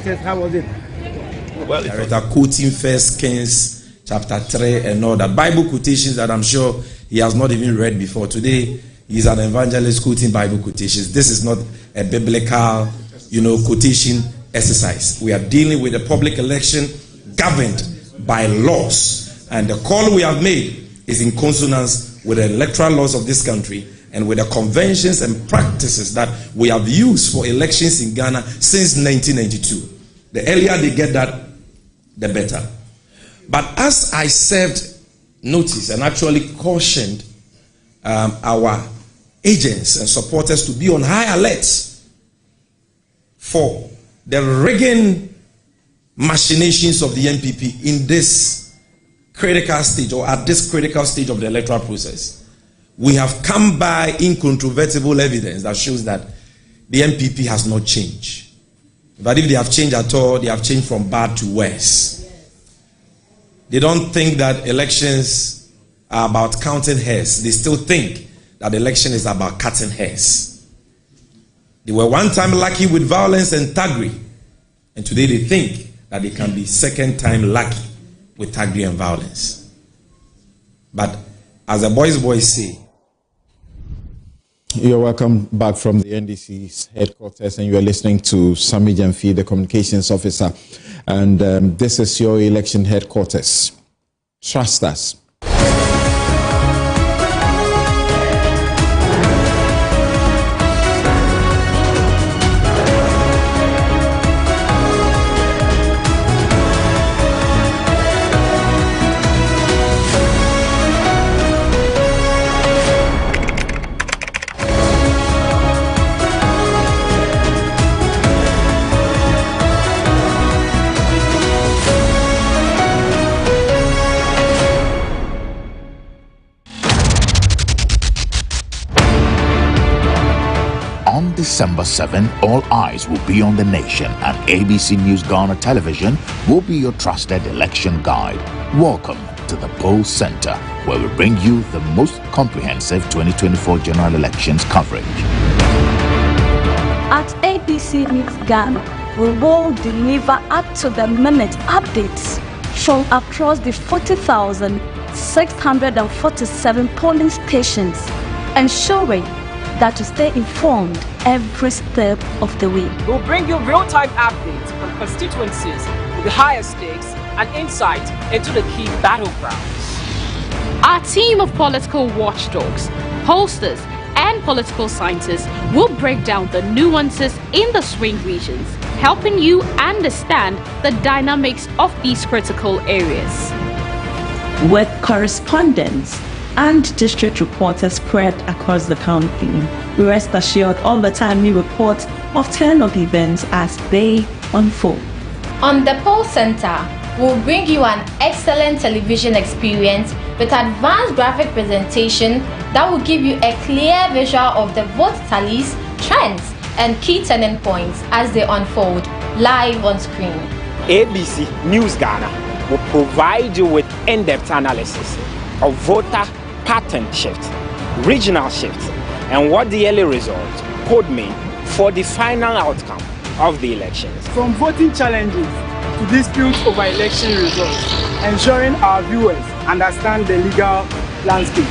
process? How was it? Well, Director quoting 1 Kings chapter 3 and all that. Bible quotations that I'm sure he has not even read before. Today, he's an evangelist quoting Bible quotations. This is not a biblical, quotation exercise. We are dealing with a public election governed by laws. And the call we have made is in consonance with the electoral laws of this country and with the conventions and practices that we have used for elections in Ghana since 1992. The earlier they get that, the better. But as I served notice and actually cautioned our agents and supporters to be on high alert for the rigging machinations of the NPP in this critical stage, or at this critical stage of the electoral process, we have come by incontrovertible evidence that shows that the NPP has not changed. But if they have changed at all, they have changed from bad to worse. They don't think that elections are about counting hairs. They still think that election is about cutting hairs. They were one time lucky with violence and thuggery, and today they think that they can be second time lucky with thuggery and violence. But as the boys say, you're welcome back from the NDC's headquarters, and you are listening to Sami Jamfi, the communications officer, and this is your election headquarters. Trust us. December 7, all eyes will be on the nation, and ABC News Ghana Television will be your trusted election guide. Welcome to the Poll Center, where we bring you the most comprehensive 2024 general elections coverage. At ABC News Ghana, we will deliver up-to-the-minute updates from across the 40,647 polling stations, ensuring that to stay informed every step of the way. We'll bring you real-time updates on constituencies with the highest stakes and insight into the key battlegrounds. Our team of political watchdogs, pollsters, and political scientists will break down the nuances in the swing regions, helping you understand the dynamics of these critical areas. With correspondents and district reporters spread across the country, we rest assured all the time we report of turnout events as they unfold. On the Poll Center, we'll bring you an excellent television experience with advanced graphic presentation that will give you a clear visual of the vote tallies, trends, and key turning points as they unfold live on screen. ABC News Ghana will provide you with in-depth analysis of voter pattern shift, regional shift, and what the early results could mean for the final outcome of the elections. From voting challenges to disputes over election results, ensuring our viewers understand the legal landscape.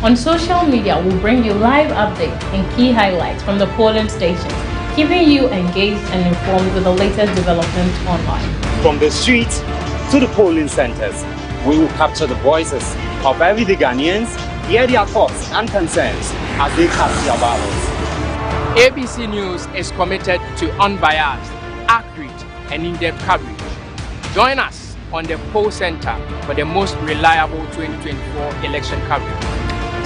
On social media, we'll bring you live updates and key highlights from the polling stations, keeping you engaged and informed with the latest developments online. From the streets to the polling centers, we will capture the voices of everyday Ghanaians, hear their thoughts and concerns as they cast their ballots. ABC News is committed to unbiased, accurate, and in-depth coverage. Join us on the Poll Center for the most reliable 2024 election coverage.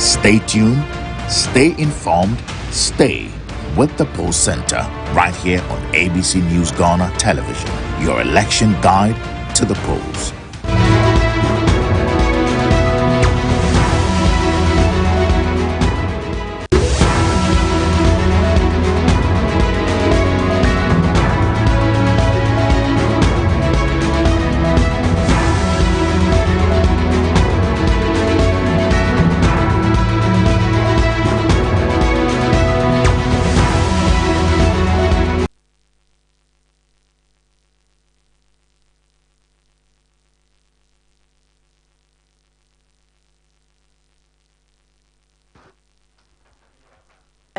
Stay tuned, stay informed, stay with the Poll Center right here on ABC News Ghana Television, your election guide to the polls.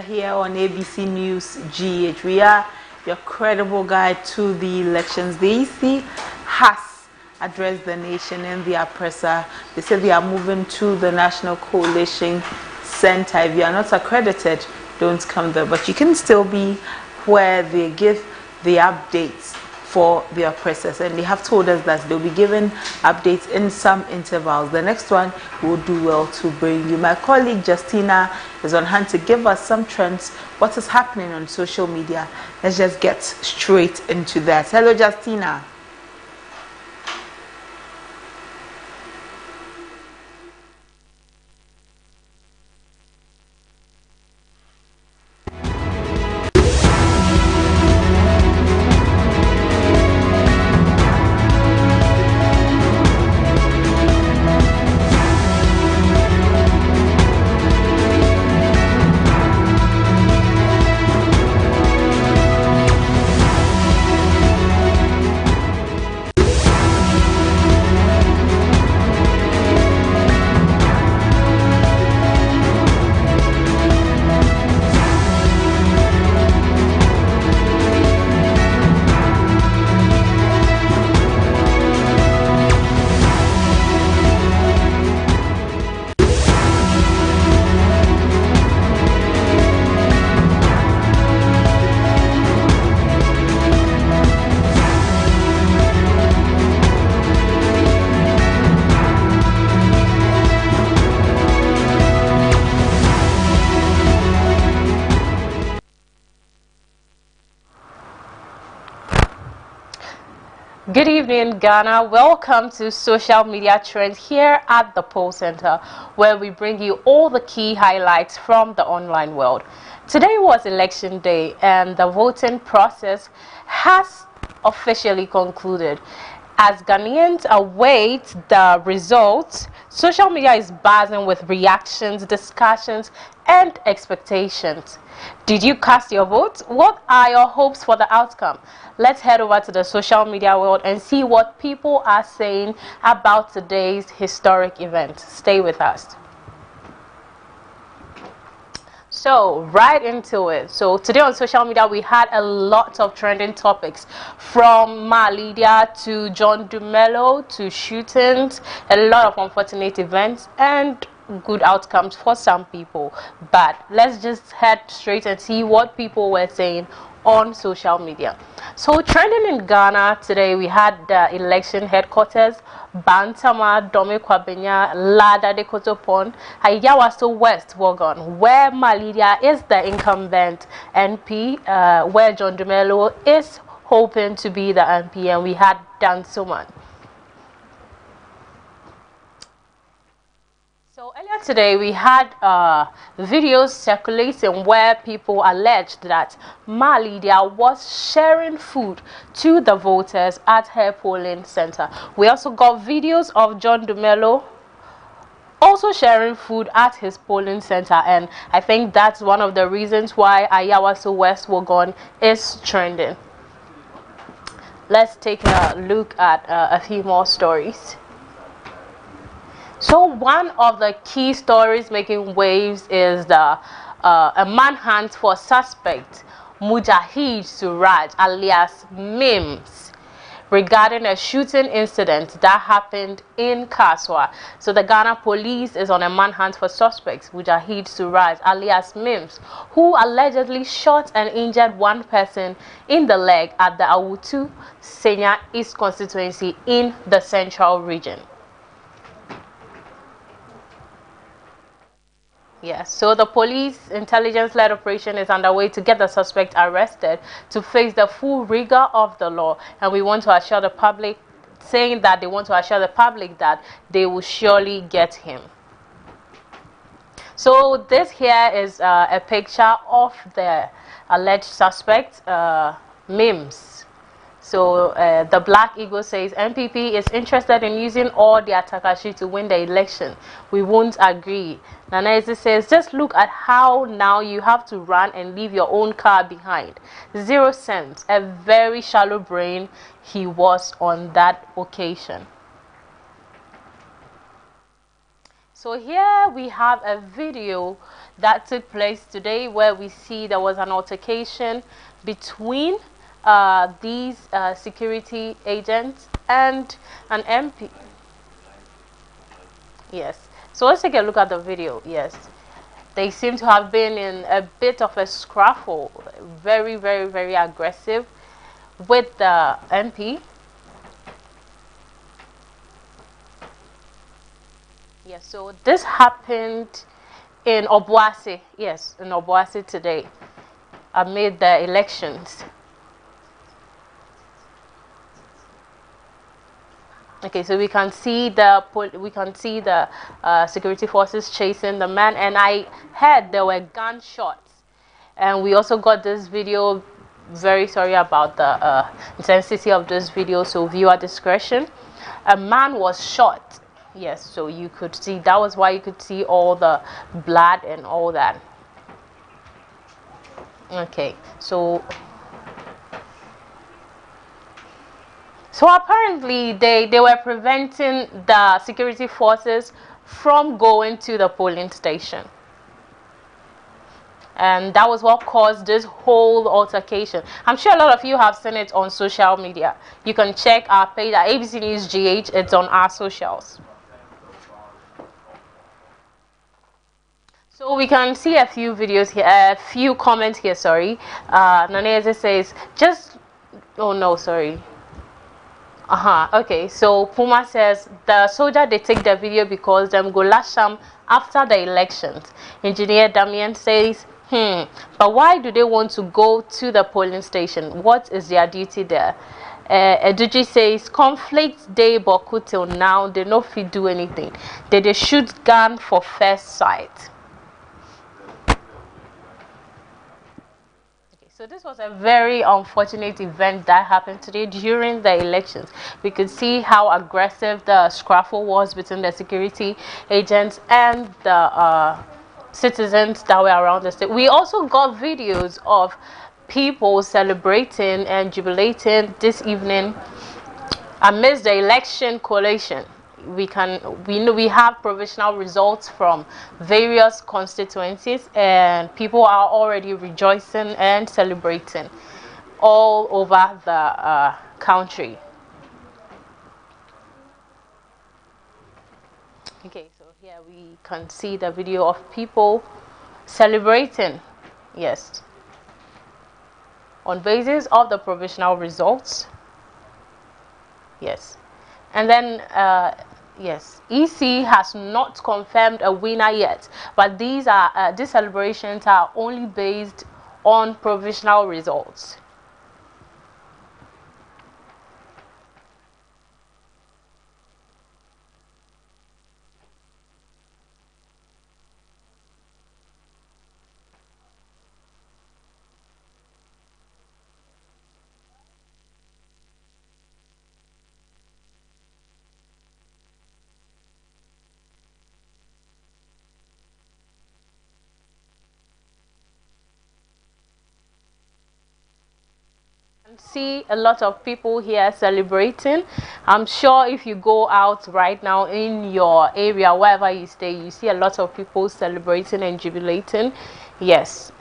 here on ABC News GH. We are your credible guide to the elections. The EC has addressed the nation in the presser. They said they are moving to the National Collation Center. If you are not accredited, don't come there. But you can still be where they give the updates for the oppressors, and they have told us that they'll be giving updates in some intervals. The next one will do well to bring you. My colleague Justina is on hand to give us some trends, what is happening on social media. Let's just get straight into that. Hello, Justina. Good evening, Ghana. Welcome to Social Media Trends here at the Poll Center, where we bring you all the key highlights from the online world. Today was election day, and the voting process has officially concluded. As Ghanaians await the results, social media is buzzing with reactions, discussions, and expectations. Did you cast your vote? What are your hopes for the outcome? Let's head over to the social media world and see what people are saying about today's historic event. Stay with us. So, right into it. So, today on social media, we had a lot of trending topics, from Malidia to John Dumelo to shootings, a lot of unfortunate events, and good outcomes for some people. But let's just head straight and see what people were saying on social media. So, trending in Ghana today, we had the election headquarters, Bantama, Dome Kwabenya, Lada de Kotopon, Awaso West, Wogon, where Malidia is the incumbent MP, where John Dumelo is hoping to be the MP, and we had Dansuman. So earlier today, we had videos circulating where people alleged that Malidia was sharing food to the voters at her polling center. We also got videos of John Dumelo also sharing food at his polling center, and I think that's one of the reasons why Awaso West Wogon is trending. Let's take a look at a few more stories. So one of the key stories making waves is the a manhunt for suspect Mujahid Suraj alias Mims regarding a shooting incident that happened in Kaswa. So the Ghana police is on a manhunt for suspects Mujahid Suraj alias Mims, who allegedly shot and injured one person in the leg at the Awutu Senya East Constituency in the Central Region. Yes, so the police intelligence-led operation is underway to get the suspect arrested to face the full rigor of the law, and we want to assure the public, saying that they want to assure the public that they will surely get him. So this here is a picture of the alleged suspect, Mims. So the Black Eagle says MPP is interested in using all their Takashi to win the election. We won't agree. Nanaise says, just look at how now you have to run and leave your own car behind. 0 cents. A very shallow brain he was on that occasion. So here we have a video that took place today, where we see there was an altercation between these security agents and an MP. Yes. So let's take a look at the video. Yes. They seem to have been in a bit of a scruffle, very, very, very aggressive with the MP. Yes, so this happened in Obuasi, yes, in Obuasi today, amid the elections. Okay, so we can see the security forces chasing the man, and I heard there were gunshots. And we also got this video. Very sorry about the intensity of this video, so viewer discretion. A man was shot. Yes, so you could see, that was why you could see all the blood and all that. Okay, so apparently they were preventing the security forces from going to the polling station. And that was what caused this whole altercation. I'm sure a lot of you have seen it on social media. You can check our page at ABC News GH. It's on our socials. So we can see a few videos here, a few comments here, sorry. Naneze says, oh no, sorry. Okay, so Puma says, the soldier, they take the video because them go lash them after the elections. Engineer Damien says, but why do they want to go to the polling station? What is their duty there? Eduji says, conflict day boku till now, they no fit do anything. They shoot gun for first sight. So this was a very unfortunate event that happened today during the elections. We could see how aggressive the scruffle was between the security agents and the citizens that were around the state. We also got videos of people celebrating and jubilating this evening amidst the election collation. We know we have provisional results from various constituencies, and people are already rejoicing and celebrating all over the country. Okay, so here we can see the video of people celebrating, yes, on basis of the provisional results. Yes. And then, yes, EC has not confirmed a winner yet, but these celebrations are only based on provisional results. See a lot of people here celebrating. I'm sure if you go out right now in your area, wherever you stay, you see a lot of people celebrating and jubilating. Yes.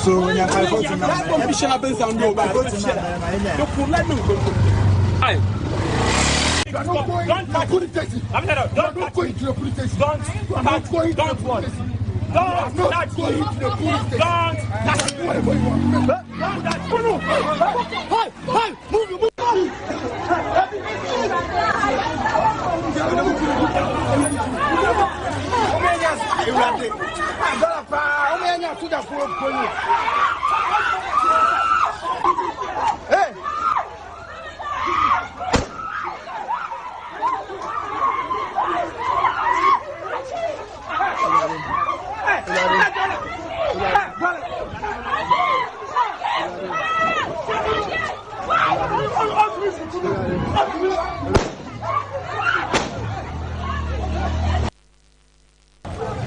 So when you have voting that competition happens and no, but don't let me go. Don't put it. Don't go into the police station. Don't go into the police station. Don't touch me. Don't touch me. Hey, move. Hey.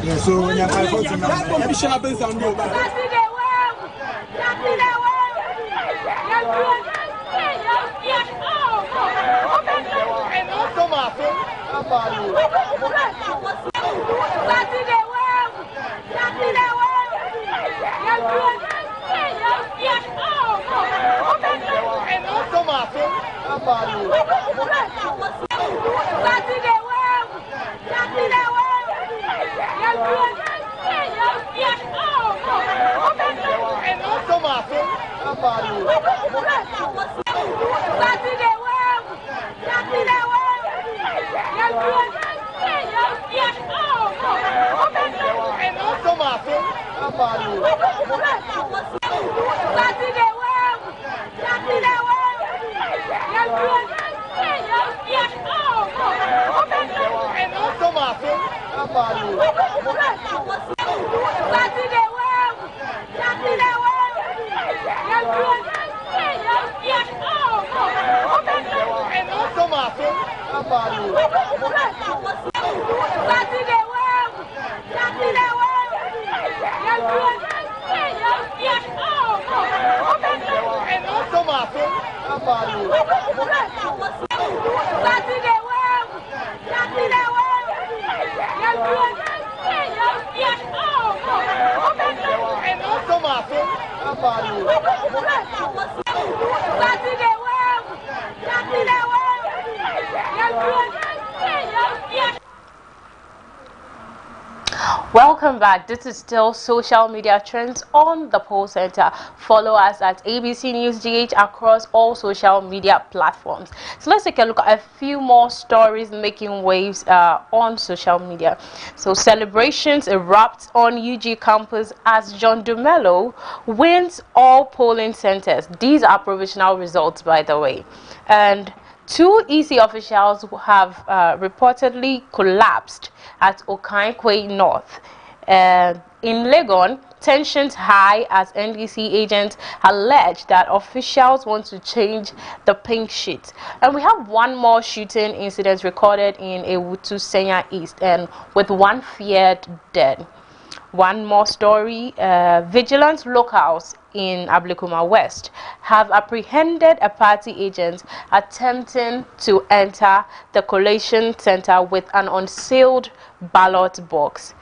Yeah, so when you have voting that competition happens and no, but Welcome back. This is still social media trends on the Poll Center. Follow us at ABC News GH across all social media platforms. So let's take a look at a few more stories making waves on social media. So celebrations erupt on UG campus as John Dumelo wins all polling centers. These are provisional results, by the way. And 2 EC officials have reportedly collapsed at Okankwe North. In Legon, tensions high as NDC agents allege that officials want to change the pink sheet. And we have one more shooting incident recorded in Ewutu Senya East, and with 1 feared dead. One more story, vigilant locals in Awaso West have apprehended a party agent attempting to enter the Collation Center with an unsealed ballot box.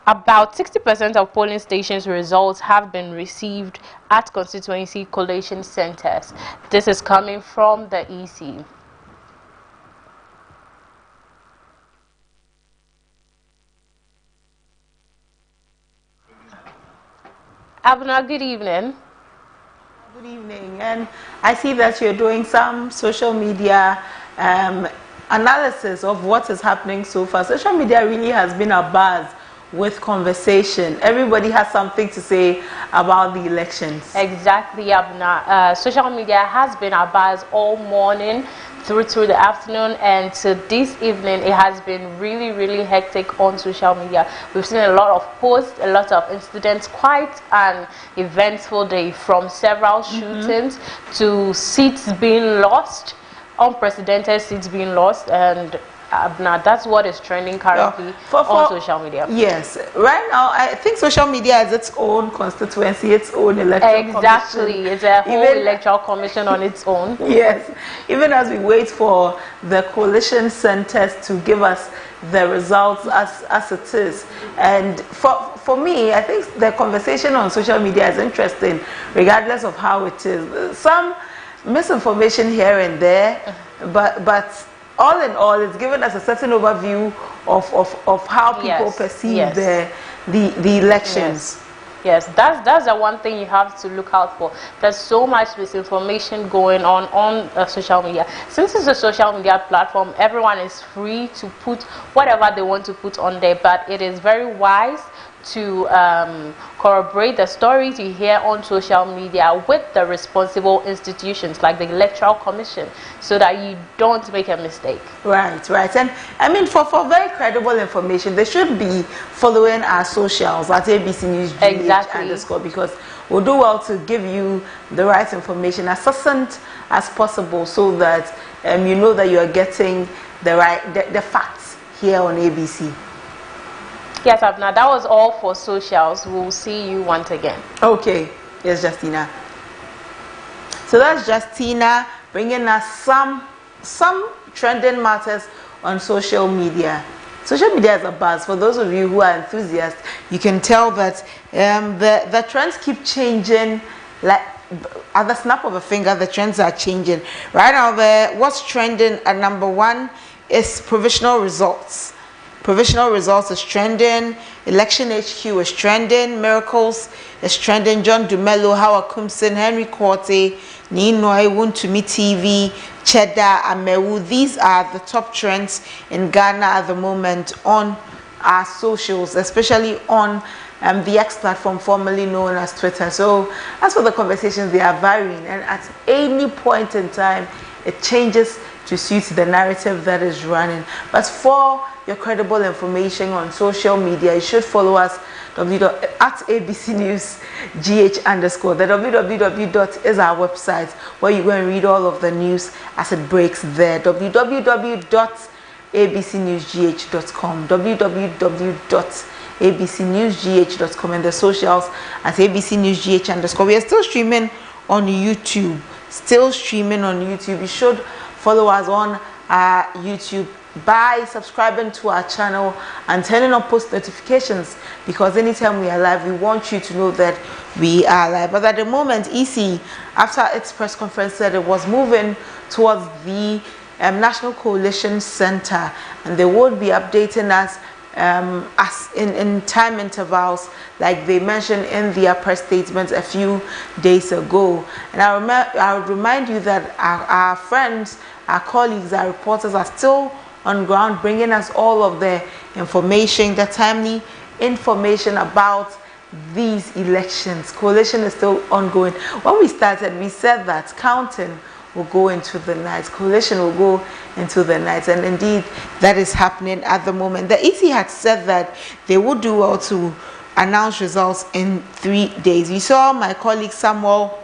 About 60% of polling stations' results have been received at Constituency Collation centers. This is coming from the EC. Abna, good evening. Good evening, and I see that you're doing some social media analysis of what is happening so far. Social media really has been abuzz with conversation. Everybody has something to say about the elections. Exactly, Abna. Social media has been abuzz all morning through the afternoon and to this evening, it has been really, really hectic on social media. We've seen a lot of posts, a lot of incidents, quite an eventful day, from several shootings to seats being lost, unprecedented seats being lost, and now that's what is trending currently on social media. Yes, right now I think social media has its own constituency, its own electoral commission. It's a whole electoral commission on its own. Yes, even as we wait for the coalition centers to give us the results as it is. And for me, I think the conversation on social media is interesting, regardless of how it is. Some misinformation here and there, but all in all, it's given us a certain overview of how people perceive the elections. Yes, that's the one thing you have to look out for. There's so much misinformation going on social media. Since it's a social media platform, everyone is free to put whatever they want to put on there, but it is very wise to corroborate the stories you hear on social media with the responsible institutions like the Electoral Commission, so that you don't make a mistake. Right. And I mean, for very credible information, they should be following our socials at ABC News _, because we'll do well to give you the right information as succinct as possible, so that you know that you are getting the facts here on ABC. Yes, Abna, that was all for socials. We'll see you once again. Okay. Yes, Justina. So that's Justina bringing us some trending matters on social media. Social media is a buzz. For those of you who are enthusiasts, you can tell that the trends keep changing. Like at the snap of a finger, the trends are changing. Right now, what's trending at number 1 is provisional results. Provisional results is trending. Election HQ is trending. Miracles is trending. John Dumelo, Howard Kumsin, Henry Clottey, Nino, Wuntumi TV, Cheddar, Amewu. These are the top trends in Ghana at the moment on our socials, especially on the X platform, formerly known as Twitter. So as for the conversations, they are varying, and at any point in time, it changes to suit the narrative that is running. But for your credible information on social media, you should follow us at ABC News GH _. The www. is our website, where you go and read all of the news as it breaks there. www.abcnewsgh.com. www.abcnewsgh.com, and the socials at ABC News GH _. We are still streaming on YouTube. You should follow us on YouTube by subscribing to our channel and turning on post notifications, because anytime we are live, we want you to know that we are live. But at the moment, EC, after its press conference, said it was moving towards the National Coalition Center, and they would be updating us as in time intervals, like they mentioned in their press statement a few days ago. And I would remind you that our friends, our colleagues, our reporters are still on ground, bringing us all of the information, the timely information about these elections. Coalition is still ongoing. When we started, we said that counting will go into the night, coalition will go into the night, and indeed that is happening at the moment. The EC had said that they would do well to announce results in 3 days. We saw my colleague Samuel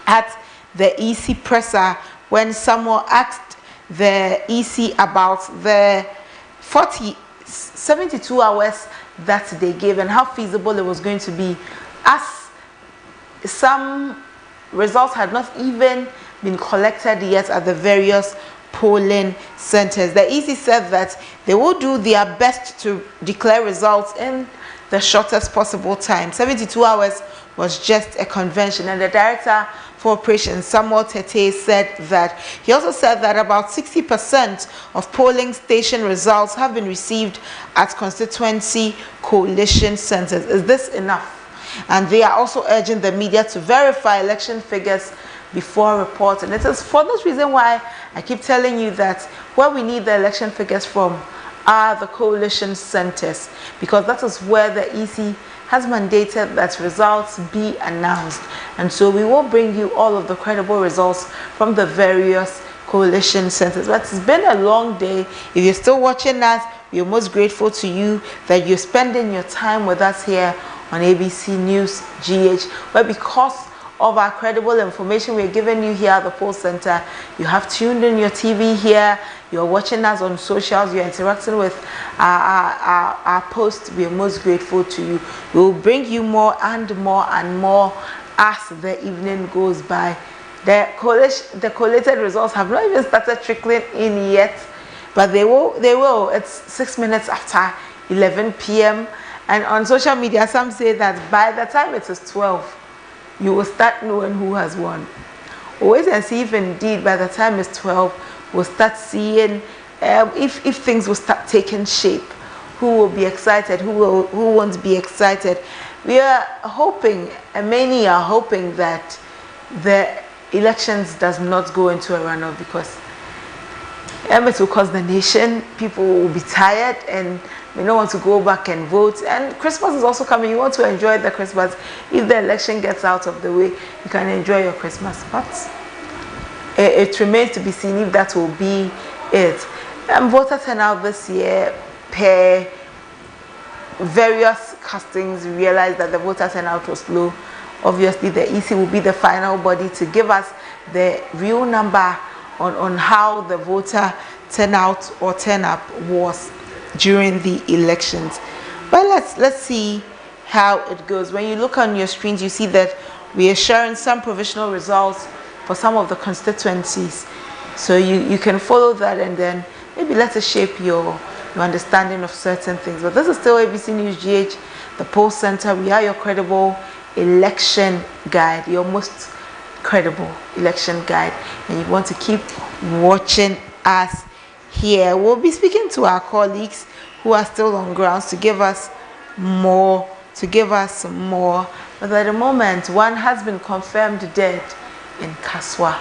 at the EC presser when Samuel asked the EC about the 72 hours that they gave and how feasible it was going to be, as some results had not even been collected yet at the various polling centers. The EC said that they will do their best to declare results in the shortest possible time. 72 hours was just a convention, and the director for operations, Samuel Tete, said that he also said that about 60% of polling station results have been received at constituency coalition centers. Is this enough? And they are also urging the media to verify election figures before reporting. It is for this reason why I keep telling you that where we need the election figures from are the coalition centers, because that is where the EC has mandated that results be announced. And so we will bring you all of the credible results from the various coalition centers. But it's been a long day. If you're still watching us, we're most grateful to you that you're spending your time with us here on ABC News GH, where because of our credible information we're giving you here at the Poll Center, you have tuned in your TV here, you're watching us on socials, you're interacting with our posts. We are most grateful to you. We will bring you more and more and more as the evening goes by. The collated results have not even started trickling in yet, but they will. It's 6 minutes after 11 p.m. and on social media some say that by the time it is 12, you will start knowing who has won. Wait and see if indeed by the time it's 12, we'll start seeing if things will start taking shape. Who will be excited? Who won't be excited? We are hoping, and many are hoping, that the elections does not go into a runoff, because it will cost the nation. People will be tired and may not want to go back and vote. And Christmas is also coming. You want to enjoy the Christmas. If the election gets out of the way, you can enjoy your Christmas. But it remains to be seen if that will be it. Voter turnout this year, per various castings, realized that the voter turnout was low. Obviously, the EC will be the final body to give us the real number on how the voter turnout or turn up was during the elections. But let's see how it goes. When you look on your screens, you see that we are sharing some provisional results for some of the constituencies. So you can follow that and then maybe let it shape your understanding of certain things. But this is still ABC News GH, the Poll Center. We are your credible election guide, your most credible election guide, and you want to keep watching us here. We'll be speaking to our colleagues who are still on grounds to give us more. But at the moment, one has been confirmed dead in Kaswa,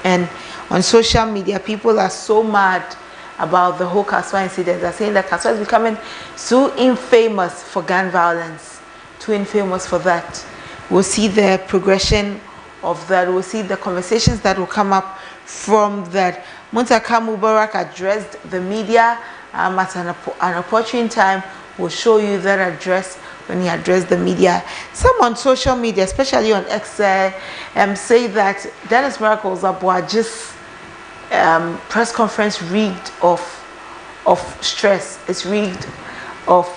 and on social media people are so mad about the whole Kaswa incident. They're saying that Kaswa is becoming too infamous for gun violence, too infamous for that. We'll see the progression of that. We'll see the conversations that will come up from that. Muntaka Mubarak addressed the media at an opportune time. We'll show you that address when he addressed the media. Some on social media, especially on X, say that Dennis Miracles Abuaji's press conference rigged of stress. It's rigged of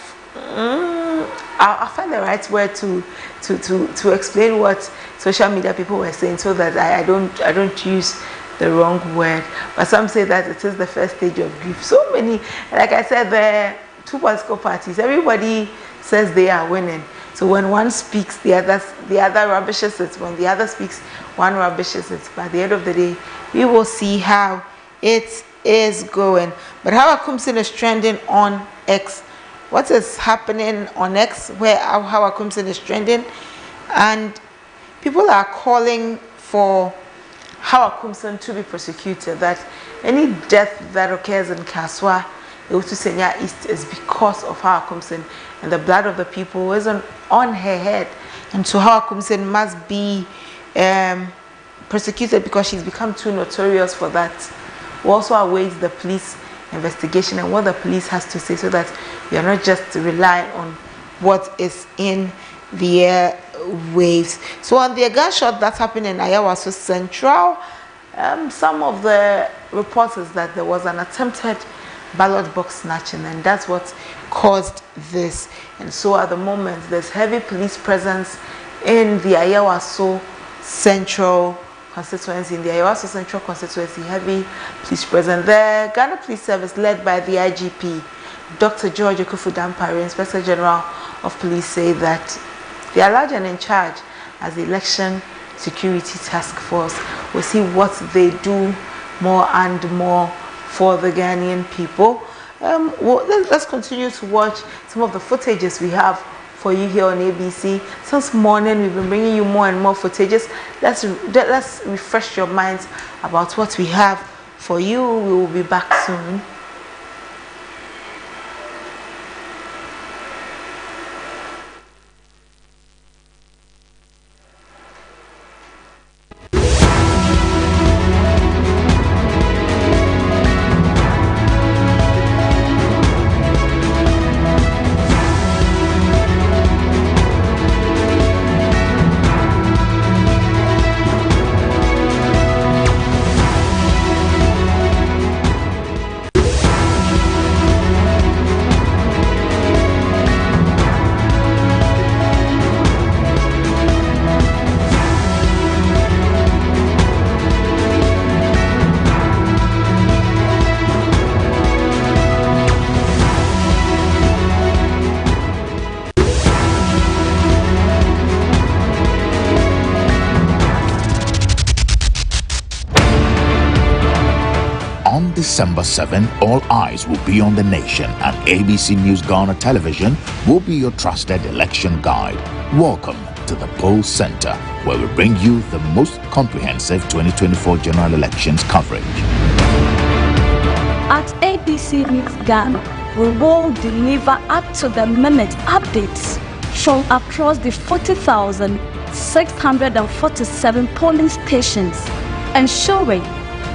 I'll find the right word to explain what social media people were saying, so that I don't use the wrong word. But some say that it is the first stage of grief. So many, like I said, the two political parties, everybody says they are winning. So when one speaks, the other rubbishes it. When the other speaks, one rubbishes it. But at the end of the day, we will see how it is going. But how Akumsin is trending on X. What is happening on X, where how Akumsin is trending? And people are calling for how Akumsin to be prosecuted, that any death that occurs in Kaswa, Senya East, is because of how Akumsin, and the blood of the people is on her head. And so how Akumsin must be persecuted because she's become too notorious for that. We also await the police investigation and what the police has to say, so that we are not just relying on what is in the airwaves. So on the gunshot that happened in Awaso Central, some of the reports is that there was an attempted ballot box snatching, and that's what caused this. And so at the moment, there's heavy police presence in the Awaso Central constituency. In the Awaso Central constituency, heavy police presence. The Ghana Police Service, led by the IGP, Dr. George Okufu-Dampare, Inspector General of Police, say that they are large and in charge as the Election Security Task Force. We'll see what they do more and more for the Ghanaian people. Let's continue to watch some of the footages we have for you here on ABC. Since morning, we've been bringing you more and more footages. Let's refresh your minds about what we have for you. We will be back soon. December 7, all eyes will be on the nation, and ABC News Ghana Television will be your trusted election guide. Welcome to the Poll Center, where we bring you the most comprehensive 2024 general elections coverage. At ABC News Ghana, we will deliver up-to-the-minute updates from across the 40,647 polling stations, ensuring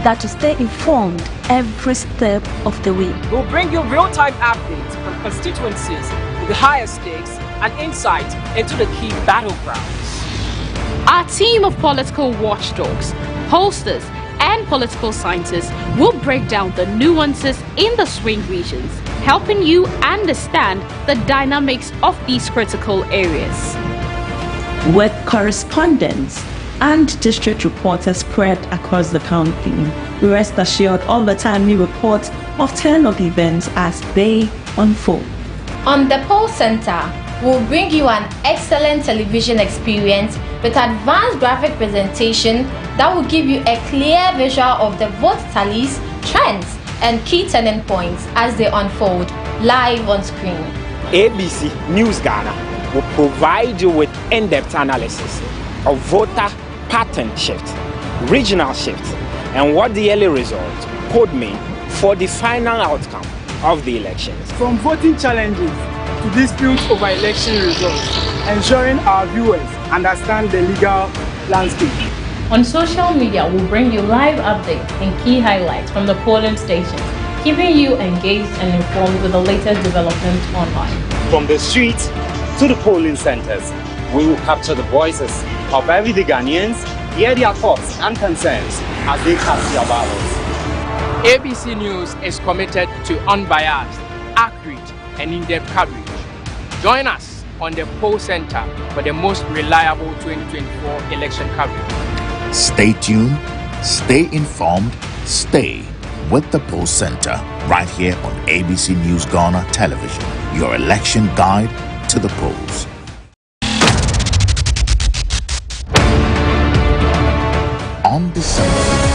that you stay informed every step of the way. We'll bring you real-time updates from constituencies with the highest stakes and insight into the key battlegrounds. Our team of political watchdogs, pollsters, and political scientists will break down the nuances in the swing regions, helping you understand the dynamics of these critical areas. With correspondents and district reporters spread across the county, we rest assured all the time we report of turnout events as they unfold. On the Poll Center, we'll bring you an excellent television experience with advanced graphic presentation that will give you a clear visual of the vote tallies, trends, and key turning points as they unfold live on screen. ABC News Ghana will provide you with in-depth analysis of voter pattern shift, regional shift, and what the early results could mean for the final outcome of the elections. From voting challenges to disputes over election results, ensuring our viewers understand the legal landscape. On social media, we'll bring you live updates and key highlights from the polling stations, keeping you engaged and informed with the latest developments online. From the streets to the polling centers, we will capture the voices of everyday Ghanaians, hear their thoughts and concerns as they cast their ballots. ABC News is committed to unbiased, accurate, and in-depth coverage. Join us on the Poll Center for the most reliable 2024 election coverage. Stay tuned, stay informed, stay with the Poll Center right here on ABC News Ghana Television, your election guide to the polls. On December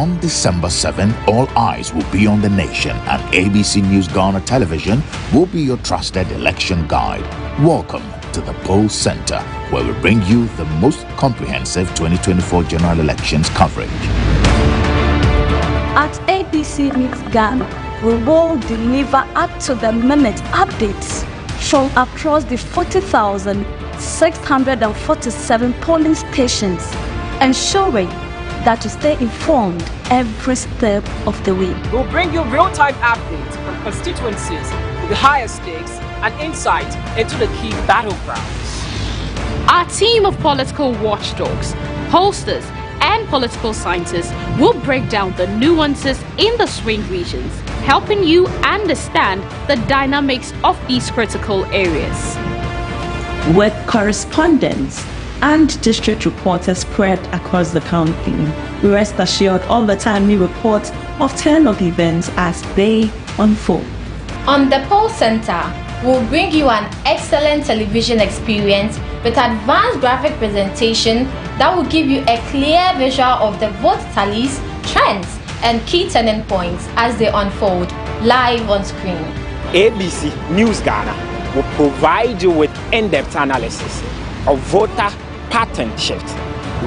On December 7, all eyes will be on the nation, and ABC News Ghana Television will be your trusted election guide. Welcome to the Poll Center, where we bring you the most comprehensive 2024 general elections coverage. At ABC News Ghana, we will deliver up-to-the-minute updates from across the 40,647 polling stations, ensuring that you stay informed every step of the way. We'll bring you real-time updates from constituencies with the highest stakes and insight into the key battlegrounds. Our team of political watchdogs, pollsters, and political scientists will break down the nuances in the swing regions, helping you understand the dynamics of these critical areas. With correspondents and district reporters spread across the country, we rest assured all the time we report of turnout events as they unfold. On the Poll Center, we'll bring you an excellent television experience with advanced graphic presentation that will give you a clear visual of the vote tallies, trends, and key turning points as they unfold live on screen. ABC News Ghana will provide you with in-depth analysis of voter pattern shifts,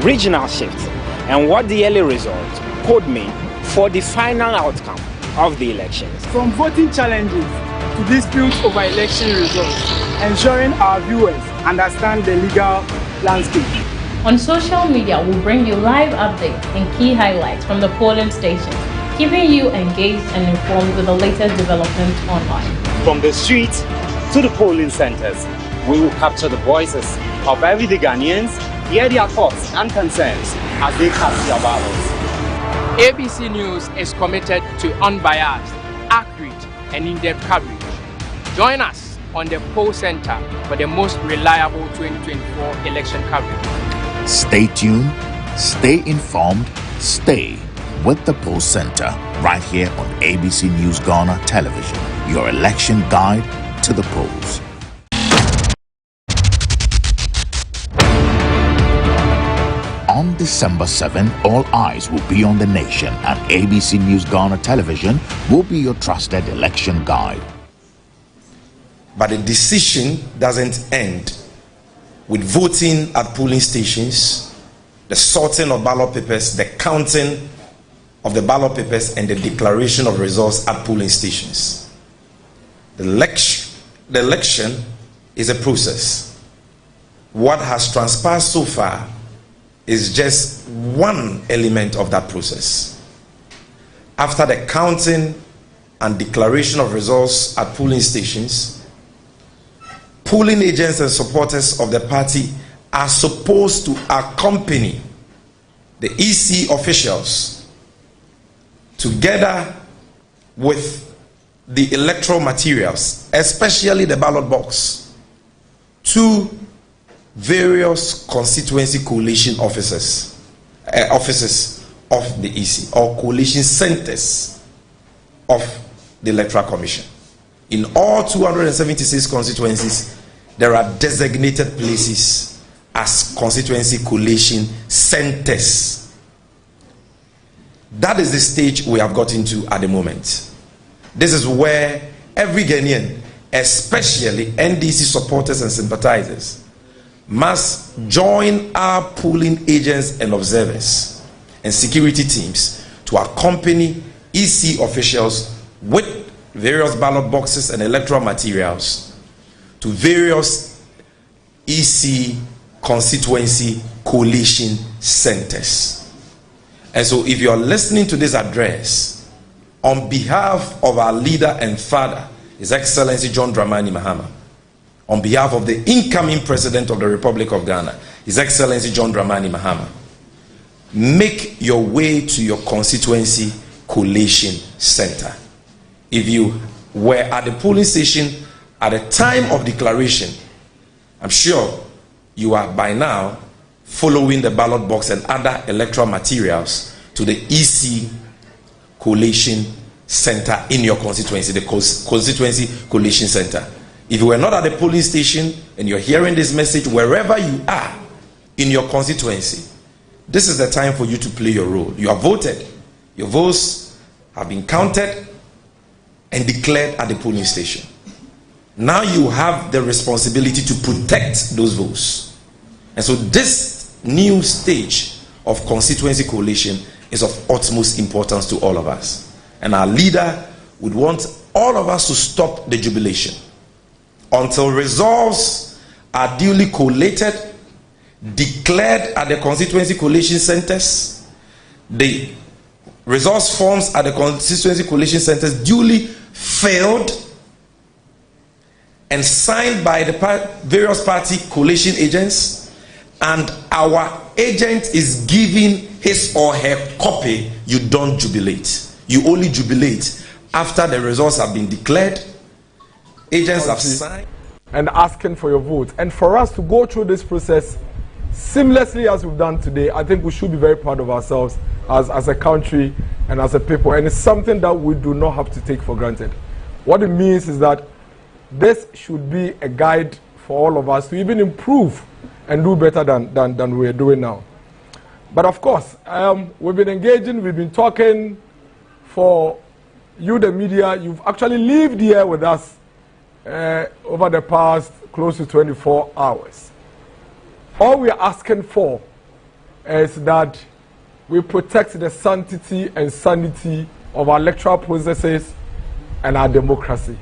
regional shifts, and what the early results could mean for the final outcome of the elections. From voting challenges to disputes over election results, ensuring our viewers understand the legal landscape. On social media, we'll bring you live updates and key highlights from the polling stations, keeping you engaged and informed with the latest developments online. From the streets to the polling centers, we will capture the voices of everyday Ghanaians, hear their thoughts and concerns as they cast their ballots. ABC News is committed to unbiased, accurate, and in-depth coverage. Join us on the Poll Center for the most reliable 2024 election coverage. Stay tuned, stay informed, stay with the Poll Center right here on ABC News Ghana Television, your election guide to the polls. On December 7, all eyes will be on the nation, and ABC News Ghana Television will be your trusted election guide. But the decision doesn't end with voting at polling stations, the sorting of ballot papers, the counting of the ballot papers, and the declaration of results at polling stations. The election is a process. What has transpired so far is just one element of that process. After the counting and declaration of results at polling stations, polling agents and supporters of the party are supposed to accompany the EC officials together with the electoral materials, especially the ballot box, to various constituency coalition offices of the EC, or coalition centers of the Electoral Commission. In all 276 constituencies, there are designated places as constituency coalition centers. That is the stage we have got into at the moment. This is where every Ghanaian, especially NDC supporters and sympathizers, must join our polling agents and observers and security teams to accompany EC officials with various ballot boxes and electoral materials to various EC constituency coalition centers. And so if you are listening to this address on behalf of our leader and father, His Excellency John Dramani Mahama, on behalf of the incoming President of the Republic of Ghana, His Excellency John Dramani Mahama, make your way to your constituency collation center. If you were at the polling station at the time of declaration, I'm sure you are by now following the ballot box and other electoral materials to the EC collation center in your constituency, the constituency collation center. If you were not at the polling station and you're hearing this message wherever you are in your constituency, this is the time for you to play your role. You have voted. Your votes have been counted and declared at the polling station. Now you have the responsibility to protect those votes. And so this new stage of constituency coalition is of utmost importance to all of us. And our leader would want all of us to stop the jubilation until results are duly collated, declared at the constituency coalition centers, the resource forms at the constituency coalition centers duly filled and signed by the various party coalition agents, and our agent is giving his or her copy. You don't jubilate. You only jubilate after the results have been declared, agents have signed, and asking for your vote. And for us to go through this process seamlessly as we've done today, I think we should be very proud of ourselves as a country and as a people. And it's something that we do not have to take for granted. What it means is that this should be a guide for all of us to even improve and do better than we're doing now. But of course, we've been engaging, we've been talking. For you, the media, you've actually lived here with us over the past close to 24 hours. All we are asking for is that we protect the sanctity and sanity of our electoral processes and our democracy.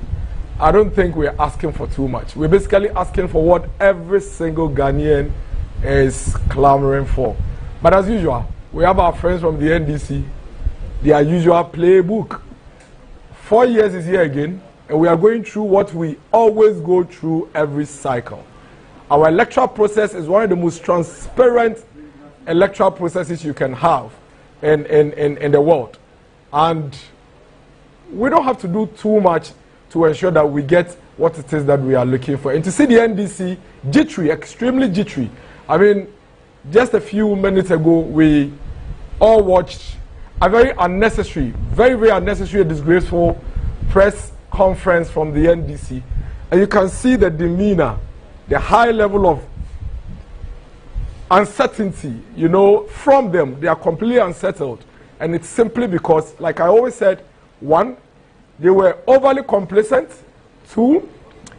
I don't think we're asking for too much. We're basically asking for what every single Ghanaian is clamoring for. But as usual, we have our friends from the NDC, their usual playbook. 4 years is here again, and we are going through what we always go through every cycle. Our electoral process is one of the most transparent electoral processes you can have in the world. And we don't have to do too much to ensure that we get what it is that we are looking for. And to see the NDC jittery, extremely jittery. I mean, just a few minutes ago, we all watched a very unnecessary, very unnecessary, disgraceful press conference from the NDC. And you can see the demeanor, the high level of uncertainty, you know, from them. They are completely unsettled. And it's simply because, like I always said, one, they were overly complacent. Two,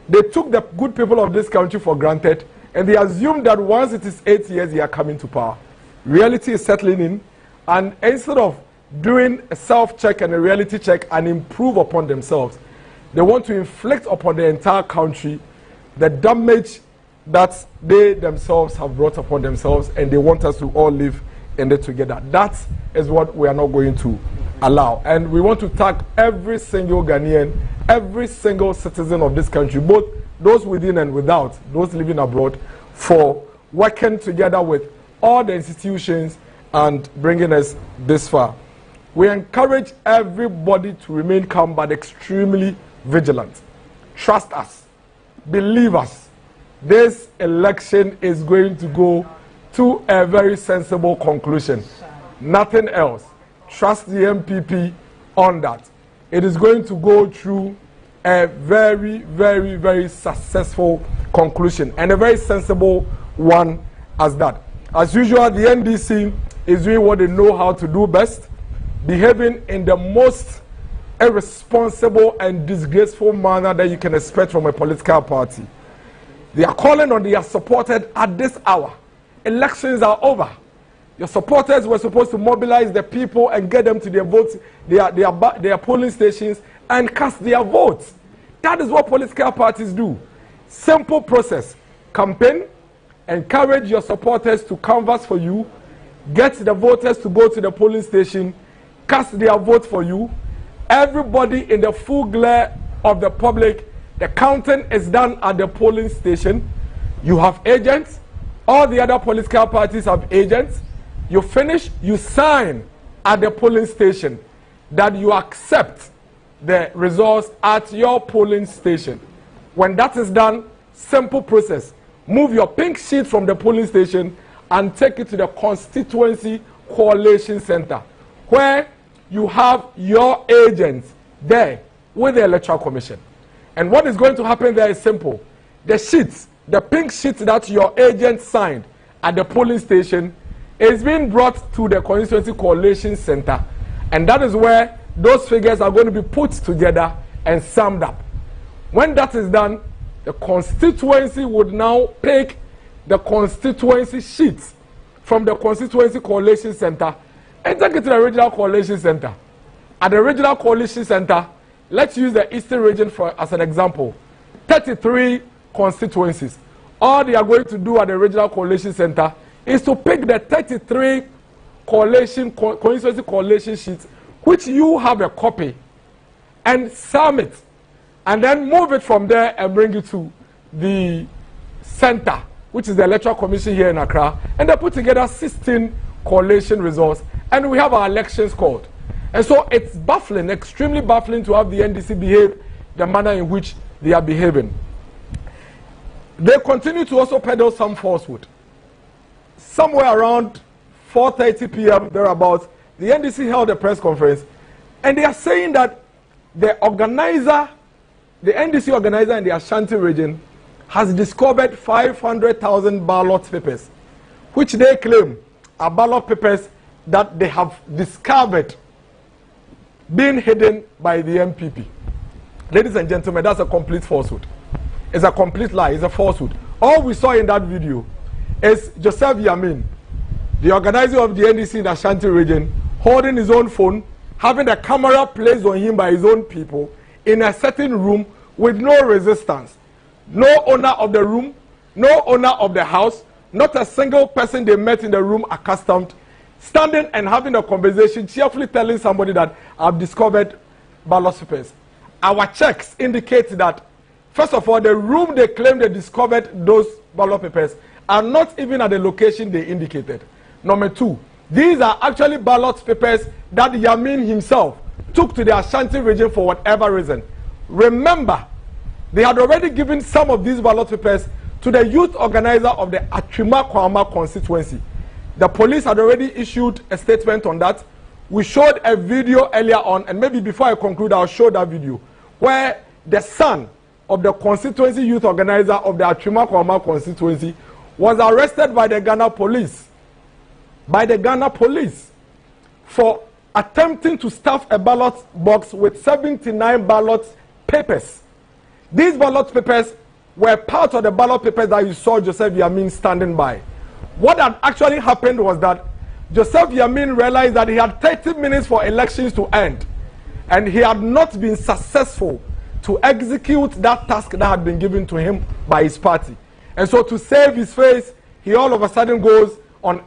they took the good people of this country for granted, and they assumed that once it is 8 years, they are coming to power. Reality is settling in, and instead of doing a self-check and a reality check and improve upon themselves, they want to inflict upon the entire country the damage that they themselves have brought upon themselves, and they want us to all live in it together. That is what we are not going to allow. And we want to thank every single Ghanaian, every single citizen of this country, both those within and without, those living abroad, for working together with all the institutions and bringing us this far. We encourage everybody to remain calm but extremely vigilant. Trust us. Believe us. This election is going to go to a very sensible conclusion. Nothing else. Trust the MPP on that. It is going to go through a very successful conclusion, and a very sensible one as that. As usual, the NDC is doing what they know how to do best, behaving in the most irresponsible and disgraceful manner that you can expect from a political party. They are calling on their supporters at this hour. Elections are over. Your supporters were supposed to mobilize the people and get them to their votes, their polling stations, and cast their votes. That is what political parties do. Simple process. Campaign, encourage your supporters to canvass for you, get the voters to go to the polling station, cast their vote for you. Everybody in the full glare of the public, the counting is done at the polling station. You have agents. All the other political parties have agents. You finish, you sign at the polling station that you accept the results at your polling station. When that is done, simple process. Move your pink sheet from the polling station and take it to the Constituency Collation Center, where you have your agents there with the Electoral Commission. And what is going to happen there is simple. The sheets, the pink sheet that your agent signed at the polling station, is being brought to the Constituency Collation Center, And that is where those figures are going to be put together and summed up. When that is done, the constituency would now pick the constituency sheets from the Constituency Collation Center and take it to the Regional Collation Center. At the Regional Collation Center, let's use the Eastern region as an example. 33 constituencies. All they are going to do at the Regional Collation Center is to pick the 33 constituency collation sheets, which you have a copy, and sum it, and then move it from there and bring it to the center, which is the Electoral Commission here in Accra, and they put together 16 collation results, and we have our elections called. And so it's baffling, extremely baffling to have the NDC behave the manner in which they are behaving. They continue to also peddle some falsehood. Somewhere around 4:30 p.m. thereabouts, the NDC held a press conference, and they are saying that the NDC organizer in the Ashanti region has discovered 500,000 ballot papers, which they claim are ballot papers that they have discovered being hidden by the MPP. Ladies and gentlemen, that's a complete falsehood. It's a complete lie. It's a falsehood. All we saw in that video is Joseph Yamin, the organizer of the NDC in the Ashanti region, holding his own phone, having a camera placed on him by his own people in a certain room with no resistance. No owner of the room, no owner of the house, not a single person they met in the room accustomed, standing and having a conversation, cheerfully telling somebody that I've discovered ballot papers. Our checks indicate that, first of all, the room they claim they discovered those ballot papers are not even at the location they indicated. Number two, these are actually ballot papers that Yamin himself took to the Ashanti region for whatever reason. Remember, they had already given some of these ballot papers to the youth organizer of the Atwima Kwama constituency. The police had already issued a statement on that. We showed a video earlier on, and maybe before I conclude, I'll show that video, where the son of the constituency youth organizer of the Atwima Kwama constituency was arrested by the Ghana police. For attempting to stuff a ballot box with 79 ballot papers. These ballot papers were part of the ballot papers that you saw Joseph Yamin standing by. What had actually happened was that Joseph Yamin realized that he had 30 minutes for elections to end, and he had not been successful to execute that task that had been given to him by his party. And so to save his face, he all of a sudden goes on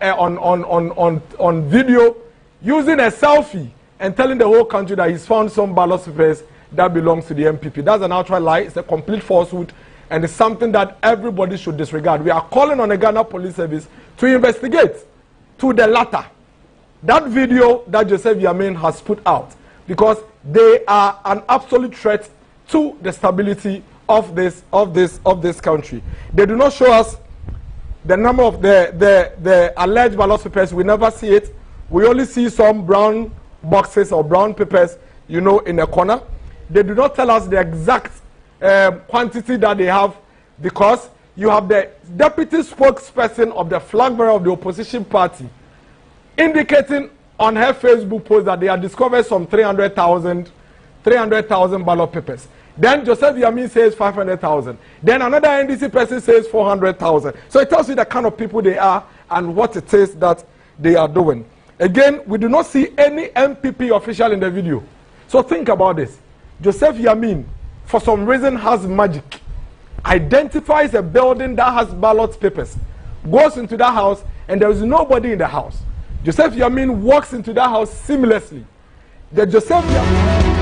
video using a selfie and telling the whole country that he's found some ballot papers that belongs to the MPP. That's an outright lie. It's a complete falsehood, and it's something that everybody should disregard. We are calling on the Ghana Police Service to investigate to the latter that video that Joseph Yamin has put out, because they are an absolute threat to the stability of this country. They do not show us the number of the alleged ballot papers. We never see it. We only see some brown boxes or brown papers, you know, in a corner. They do not tell us the exact quantity that they have, because you have the deputy spokesperson of the flag bearer of the opposition party indicating on her Facebook post that they have discovered some 300,000 ballot papers. Then Joseph Yamin says 500,000. Then another NDC person says 400,000. So it tells you the kind of people they are and what it is that they are doing. Again, we do not see any MPP official in the video. So think about this. Joseph Yamin, for some reason, has magic. Identifies a building that has ballot papers, goes into that house, and there is nobody in the house. Joseph Yamin walks into that house seamlessly. The Joseph Yamin...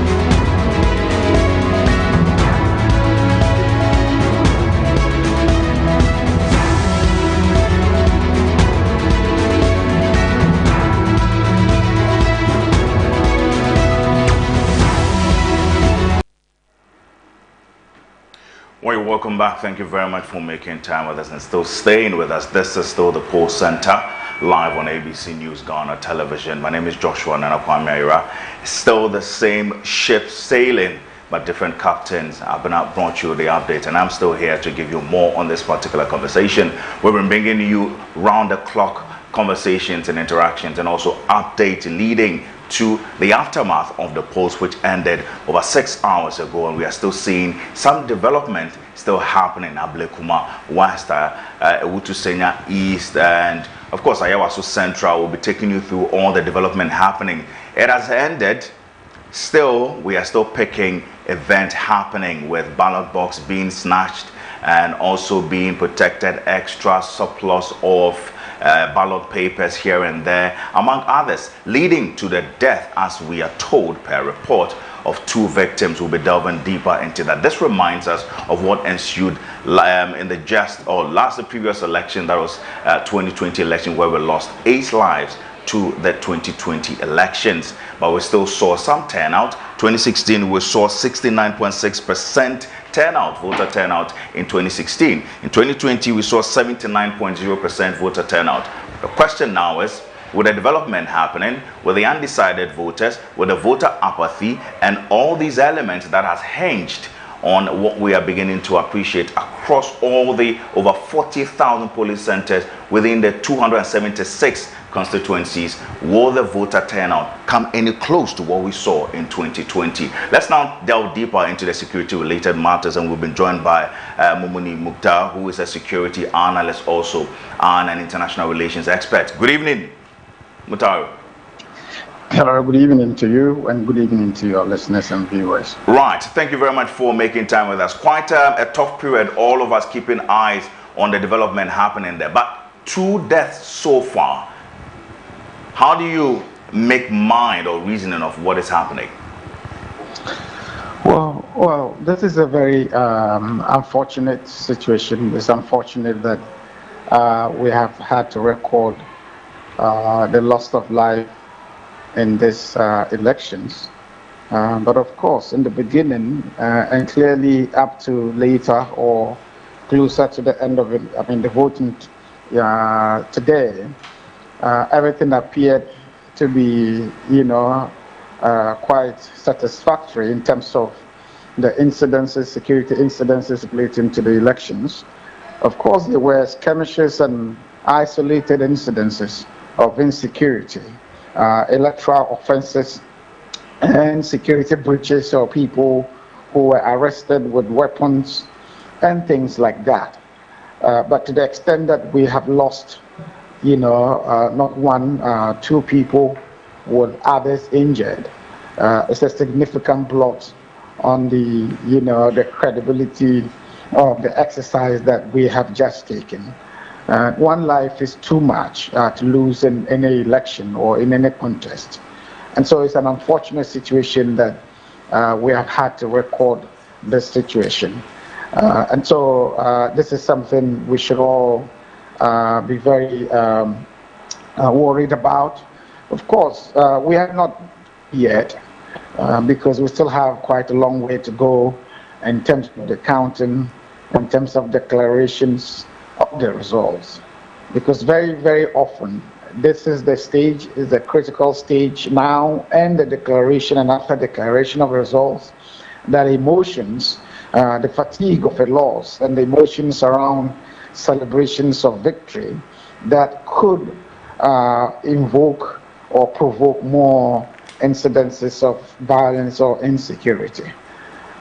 Well, welcome back. Thank you very much for making time with us and still staying with us. This is still the Poll Center, live on ABC News Ghana Television. My name is Joshua Nanakwame. It's still the same ship sailing, but different captains. I've brought you the update, and I'm still here to give you more on this particular conversation. We've been bringing you round-the-clock conversations and interactions, and also update leading to the aftermath of the polls, which ended over 6 hours ago, and we are still seeing some development still happening in Ablekuma West, Ewutu East, and of course Awaso Central. Will be taking you through all the development happening. It has ended. Still, we are still picking event happening, with ballot box being snatched and also being protected, extra surplus of ballot papers here and there, among others, leading to the death, as we are told per report, of 2 victims. We'll be delving deeper into that. This reminds us of what ensued in the previous election, that was 2020 election, where we lost 8 lives to the 2020 elections, but we still saw some turnout. 2016 we saw 69.6% turnout, voter turnout in 2016. In 2020 we saw 79.0% voter turnout. The question now is, with the development happening, with the undecided voters, with the voter apathy, and all these elements that has hinged on what we are beginning to appreciate across all the over 40,000 polling centers within the 276 constituencies, will the voter turnout come any close to what we saw in 2020? Let's now delve deeper into the security-related matters, and we've been joined by Mumuni Mukhtar, who is a security analyst also and an international relations expert. Good evening, Mukhtar. Hello, good evening to you, and good evening to your listeners and viewers. Right, thank you very much for making time with us. Quite a tough period, all of us keeping eyes on the development happening there. But 2 deaths so far. How do you make mind or reasoning of what is happening? Well, this is a very unfortunate situation. It's unfortunate that we have had to record the loss of life in these elections. But of course, in the beginning, and clearly up to later or closer to the end of it, I mean, the voting today, everything appeared to be, quite satisfactory in terms of the incidences, security incidences relating to the elections. Of course, there were skirmishes and isolated incidences of insecurity, electoral offenses, and security breaches, or people who were arrested with weapons and things like that. But to the extent that we have lost, not 1, 2 people with others injured, it's a significant blot on the, the credibility of the exercise that we have just taken. 1 life is too much to lose in any election or in any contest. And so it's an unfortunate situation that we have had to record this situation. And so this is something we should all be very worried about. Of course, we are not yet, because we still have quite a long way to go in terms of the counting, in terms of declarations of the results. Because very, very often, this is the stage, is the critical stage now, and the declaration and after declaration of results, that emotions, the fatigue of a loss and the emotions around celebrations of victory, that could invoke or provoke more incidences of violence or insecurity.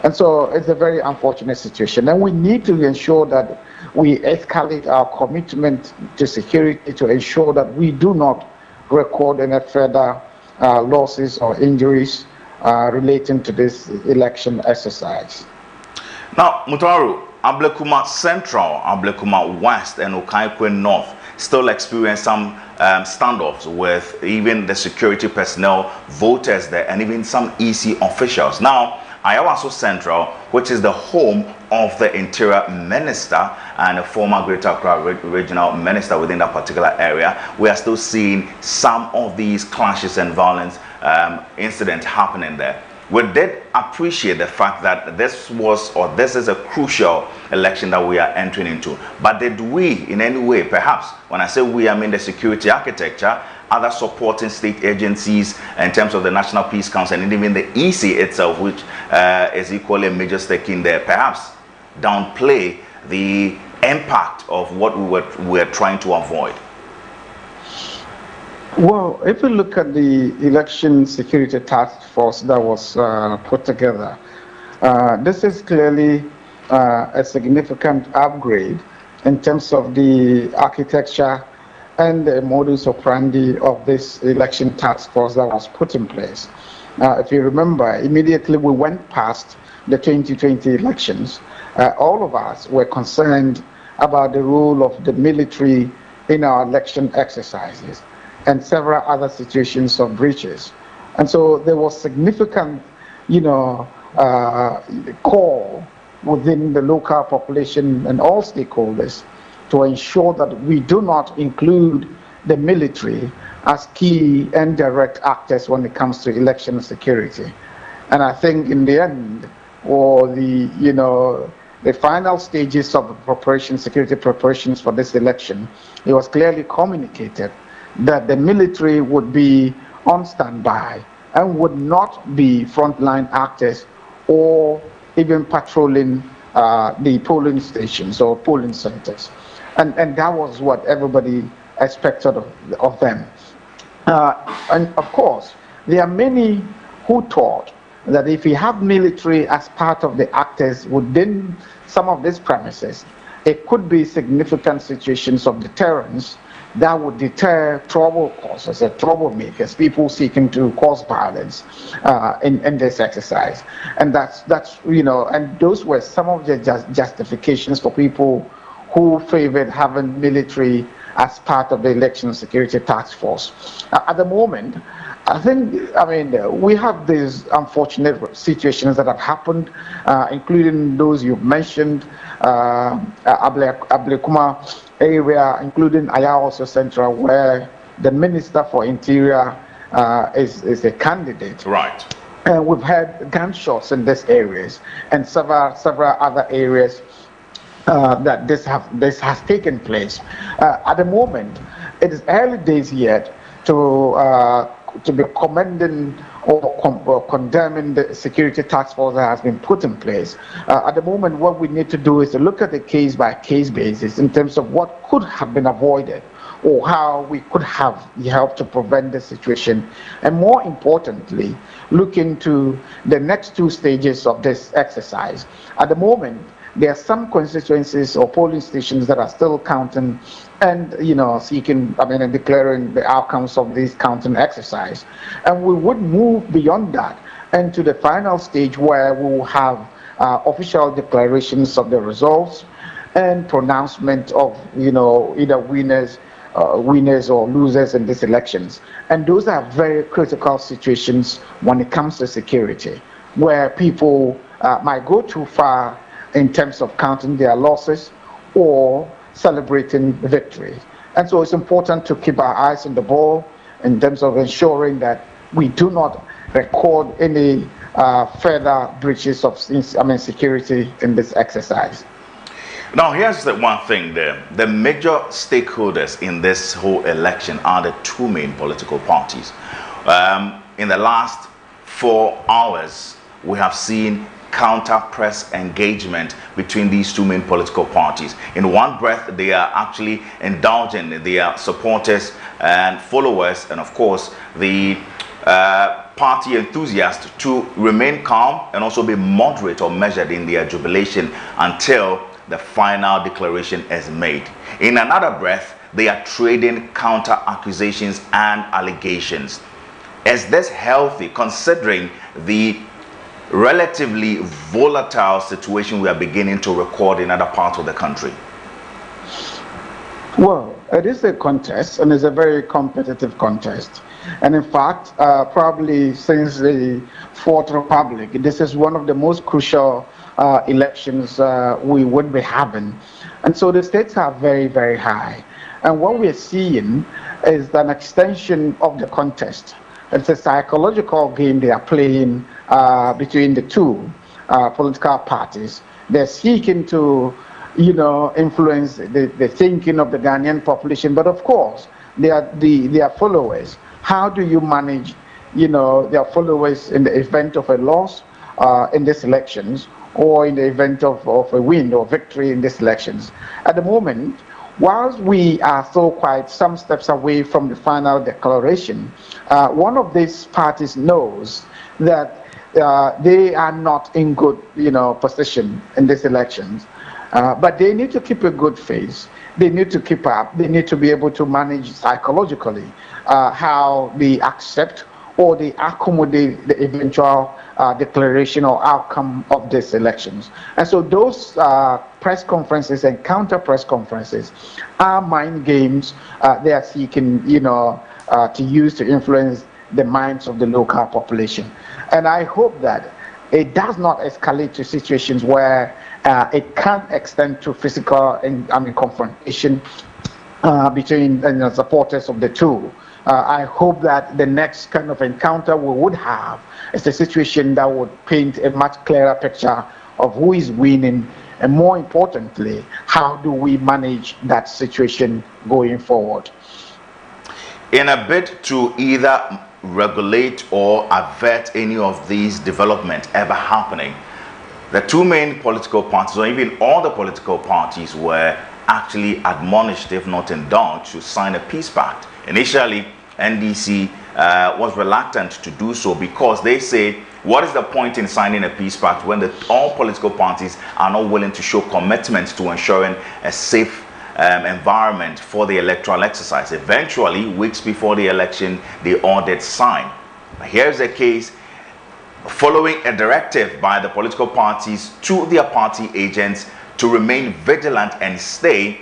And so it's a very unfortunate situation, and we need to ensure that we escalate our commitment to security to ensure that we do not record any further losses or injuries relating to this election exercise. Now, Mutaru, Ablekuma Central, Ablekuma West, and Okaikwe North still experience some standoffs with even the security personnel, voters there, and even some EC officials. Now, Awaso Central, which is the home of the Interior Minister and a former Greater Accra Regional Minister within that particular area, we are still seeing some of these clashes and violence incidents happening there. We did appreciate the fact that this is a crucial election that we are entering into. But did we, in any way, perhaps, when I say we, I mean the security architecture, other supporting state agencies in terms of the National Peace Council and even the EC itself, which is equally a major stake in there, perhaps downplay the impact of what we were trying to avoid? Well, if you look at the election security task force that was put together, this is clearly a significant upgrade in terms of the architecture and the modus operandi of this election task force that was put in place. If you remember, immediately we went past the 2020 elections, all of us were concerned about the role of the military in our election exercises and several other situations of breaches. And so there was significant, call within the local population and all stakeholders to ensure that we do not include the military as key and direct actors when it comes to election security. And I think in the end, or the final stages of the security preparations for this election, it was clearly communicated that the military would be on standby and would not be frontline actors or even patrolling the polling stations or polling centers. And that was what everybody expected of them. And of course, there are many who thought that if you have military as part of the actors within some of these premises, it could be significant situations of deterrence that would deter trouble causers, troublemakers, people seeking to cause violence in this exercise. And that's and those were some of the justifications for people who favored having military as part of the election security task force. At the moment, we have these unfortunate situations that have happened, including those you've mentioned, Ablekuma area, including Awaso Central, where the Minister for Interior is a candidate. Right. And we've had gunshots in these areas and several other areas that this has taken place. At the moment, it is early days yet to be commending or condemning the security task force that has been put in place. At the moment, what we need to do is to look at the case-by-case basis in terms of what could have been avoided or how we could have helped to prevent the situation, and more importantly, look into the next two stages of this exercise. At the moment, there are some constituencies or polling stations that are still counting and seeking, and declaring the outcomes of this counting exercise. And we would move beyond that into the final stage where we will have official declarations of the results and pronouncement of either winners or losers in these elections. And those are very critical situations when it comes to security, where people might go too far in terms of counting their losses or celebrating victory. And so it's important to keep our eyes on the ball in terms of ensuring that we do not record any further breaches of security in this exercise. Now, here's the one thing there. The major stakeholders in this whole election are the two main political parties. In the last 4 hours, we have seen counter-press engagement between these two main political parties. In one breath, they are actually indulging their supporters and followers, and of course, the party enthusiasts to remain calm and also be moderate or measured in their jubilation until the final declaration is made. In another breath, they are trading counter-accusations and allegations. Is this healthy, considering the relatively volatile situation we are beginning to record in other parts of the country? Well, it is a contest, and it's a very competitive contest. And in fact, probably since the Fourth Republic, this is one of the most crucial elections we would be having. And so the stakes are very, very high. And what we're seeing is an extension of the contest. It's a psychological game they are playing between the two political parties. They're seeking to, influence the thinking of the Ghanaian population. But of course, they are their followers. How do you manage, their followers in the event of a loss in these elections, or in the event of a win or victory in these elections? At the moment, whilst we are still quite some steps away from the final declaration, one of these parties knows that they are not in good, position in these elections, but they need to keep a good face. They need to keep up. They need to be able to manage psychologically how they accept or they accommodate the eventual declaration or outcome of these elections. And so those press conferences and counter press conferences are mind games they are seeking, to use to influence the minds of the local population. And I hope that it does not escalate to situations where it can extend to physical confrontation between supporters of the two. I hope that the next kind of encounter we would have is a situation that would paint a much clearer picture of who is winning, and more importantly, how do we manage that situation going forward. In a bid to either regulate or avert any of these developments ever happening, the two main political parties, or even all the political parties, were actually admonished, if not indulged, to sign a peace pact. Initially, NDC was reluctant to do so because they say, what is the point in signing a peace pact when all political parties are not willing to show commitment to ensuring a safe environment for the electoral exercise? Eventually, weeks before the election, they all did sign. Here's the case. Following a directive by the political parties to their party agents to remain vigilant and stay,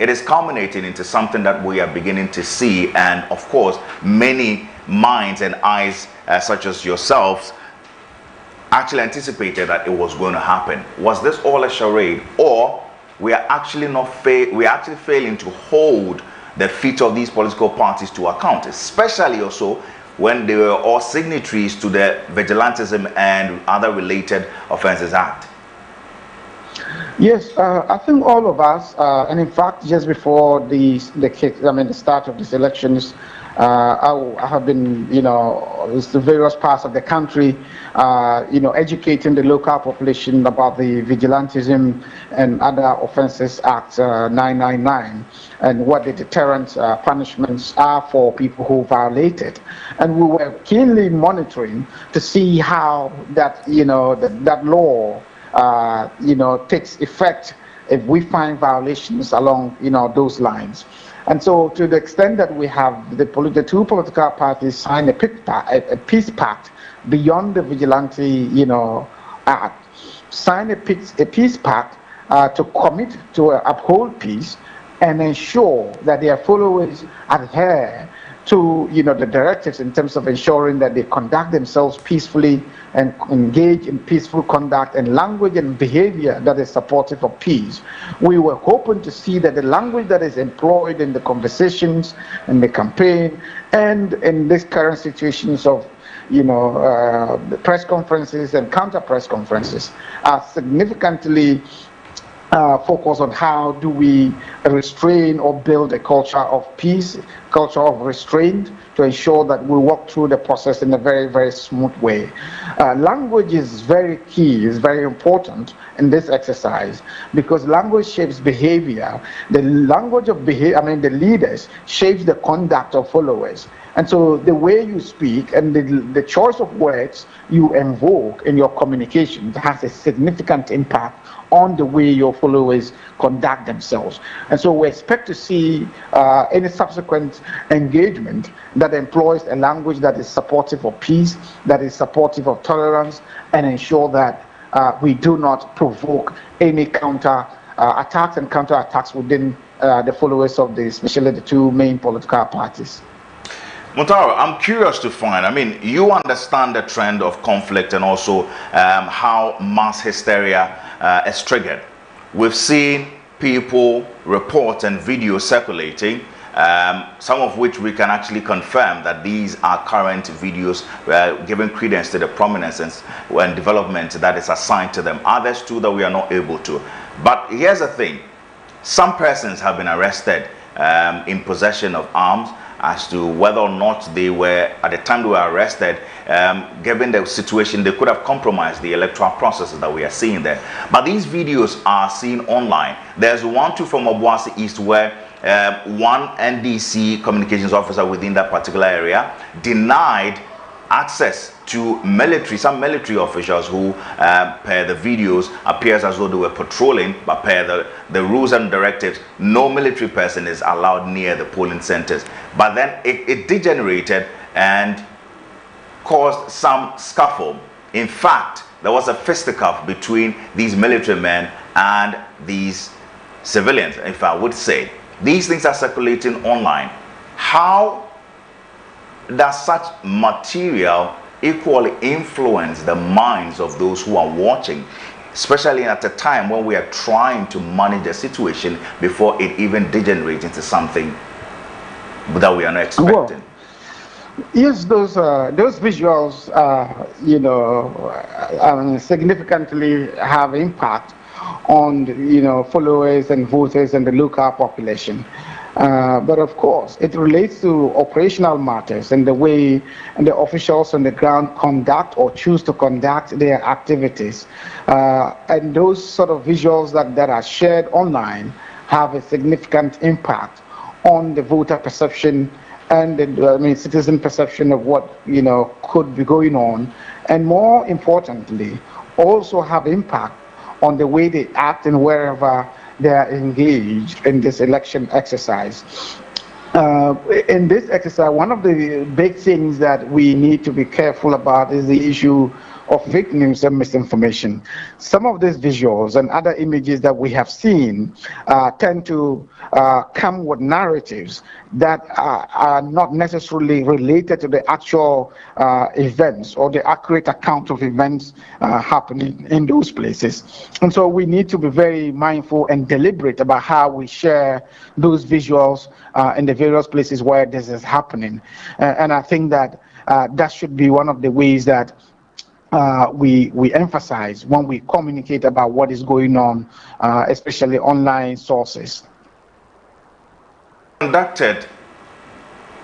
it is culminating into something that we are beginning to see, and of course many minds and eyes such as yourselves actually anticipated that it was going to happen. Was this all a charade, or we are actually failing to hold the feet of these political parties to account, especially also when they were all signatories to the Vigilantism and other related offences act? Yes, I think all of us, and in fact, just before the start of these elections, I have been, the various parts of the country, educating the local population about the Vigilantism and other offences act 999 and what the deterrent punishments are for people who violate it. And we were keenly monitoring to see how that, that law takes effect if we find violations along, those lines. And so, to the extent that we have the two political parties sign a peace pact beyond the Vigilante, act, sign a peace pact to commit to uphold peace and ensure that their followers adhere to the directives in terms of ensuring that they conduct themselves peacefully and engage in peaceful conduct and language and behavior that is supportive of peace. We were hoping to see that the language that is employed in the conversations and the campaign and in these current situations of the press conferences and counter press conferences are significantly focus on how do we restrain or build a culture of peace, culture of restraint, to ensure that we walk through the process in a very, very smooth way. Language is very key, is very important in this exercise, because language shapes behavior. The language of behavior, the leaders shapes the conduct of followers. And so the way you speak and the choice of words you invoke in your communication has a significant impact on the way your followers conduct themselves. And so we expect to see any subsequent engagement that employs a language that is supportive of peace, that is supportive of tolerance, and ensure that we do not provoke any counter attacks and counter attacks within the followers of especially the two main political parties. Montaro, I'm curious to find, you understand the trend of conflict and also how mass hysteria is triggered. We've seen people report and videos circulating, some of which we can actually confirm that these are current videos giving credence to the prominence and development that is assigned to them. Others too that we are not able to. But here's the thing. Some persons have been arrested in possession of arms. as to whether or not they were, at the time they were arrested, given the situation, they could have compromised the electoral processes that we are seeing there. But these videos are seen online. There's one too from Obuasi East where one NDC communications officer within that particular area denied access to some military officials who, per the videos, appears as though they were patrolling, but per the rules and directives, no military person is allowed near the polling centers. But then it degenerated and caused some scuffle. In fact, there was a fisticuff between these military men and these civilians, if I would say. These things are circulating online. How does such material equally influence the minds of those who are watching, especially at a time when we are trying to manage the situation before it even degenerates into something that we are not expecting? Well, yes, those visuals, significantly have impact on followers and voters and the local population. But of course, it relates to operational matters and the way the officials on the ground conduct or choose to conduct their activities. And those sort of visuals that are shared online have a significant impact on the voter perception and the citizen perception of what could be going on, and more importantly, also have impact on the way they act and wherever they are engaged in this election exercise. In this exercise, one of the big things that we need to be careful about is the issue of victims and misinformation. Some of these visuals and other images that we have seen tend to come with narratives that are not necessarily related to the actual events or the accurate account of events happening in those places. And so we need to be very mindful and deliberate about how we share those visuals in the various places where this is happening. And I think that that should be one of the ways that we emphasize when we communicate about what is going on, especially online sources. Conducted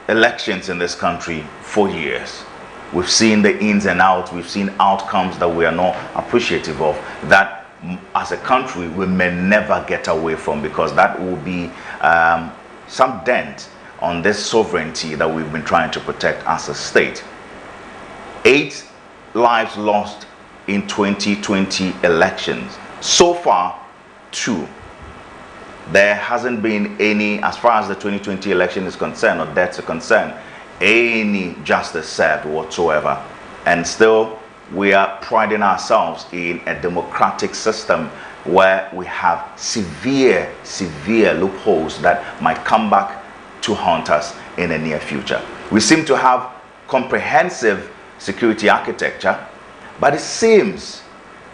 elections in this country for years. We've seen the ins and outs, we've seen outcomes that we are not appreciative of, that as a country we may never get away from, because that will be some dent on this sovereignty that we've been trying to protect as a state. 8 lives lost in 2020 elections. So far, 2. There hasn't been any, as far as the 2020 election is concerned, or deaths are concerned, any justice served whatsoever. And still, we are priding ourselves in a democratic system where we have severe loopholes that might come back to haunt us in the near future. We seem to have comprehensive security architecture, but it seems,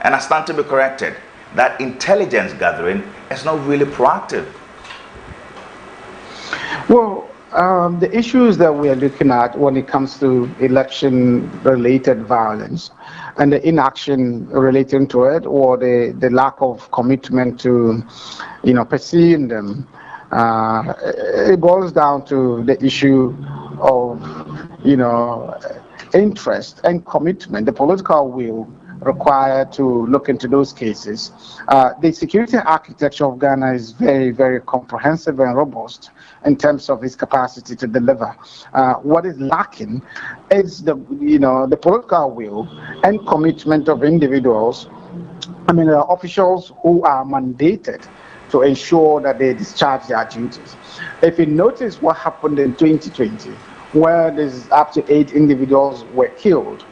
and I stand to be corrected, that intelligence gathering is not really proactive. Well, the issues that we are looking at when it comes to election-related violence and the inaction relating to it, or the lack of commitment to, pursuing them, it boils down to the issue of, interest and commitment, the political will required to look into those cases. The security architecture of Ghana is very, very comprehensive and robust in terms of its capacity to deliver. What is lacking is the political will and commitment of individuals, officials who are mandated to ensure that they discharge their duties. If you notice what happened in 2020, where there's up to 8 individuals were killed,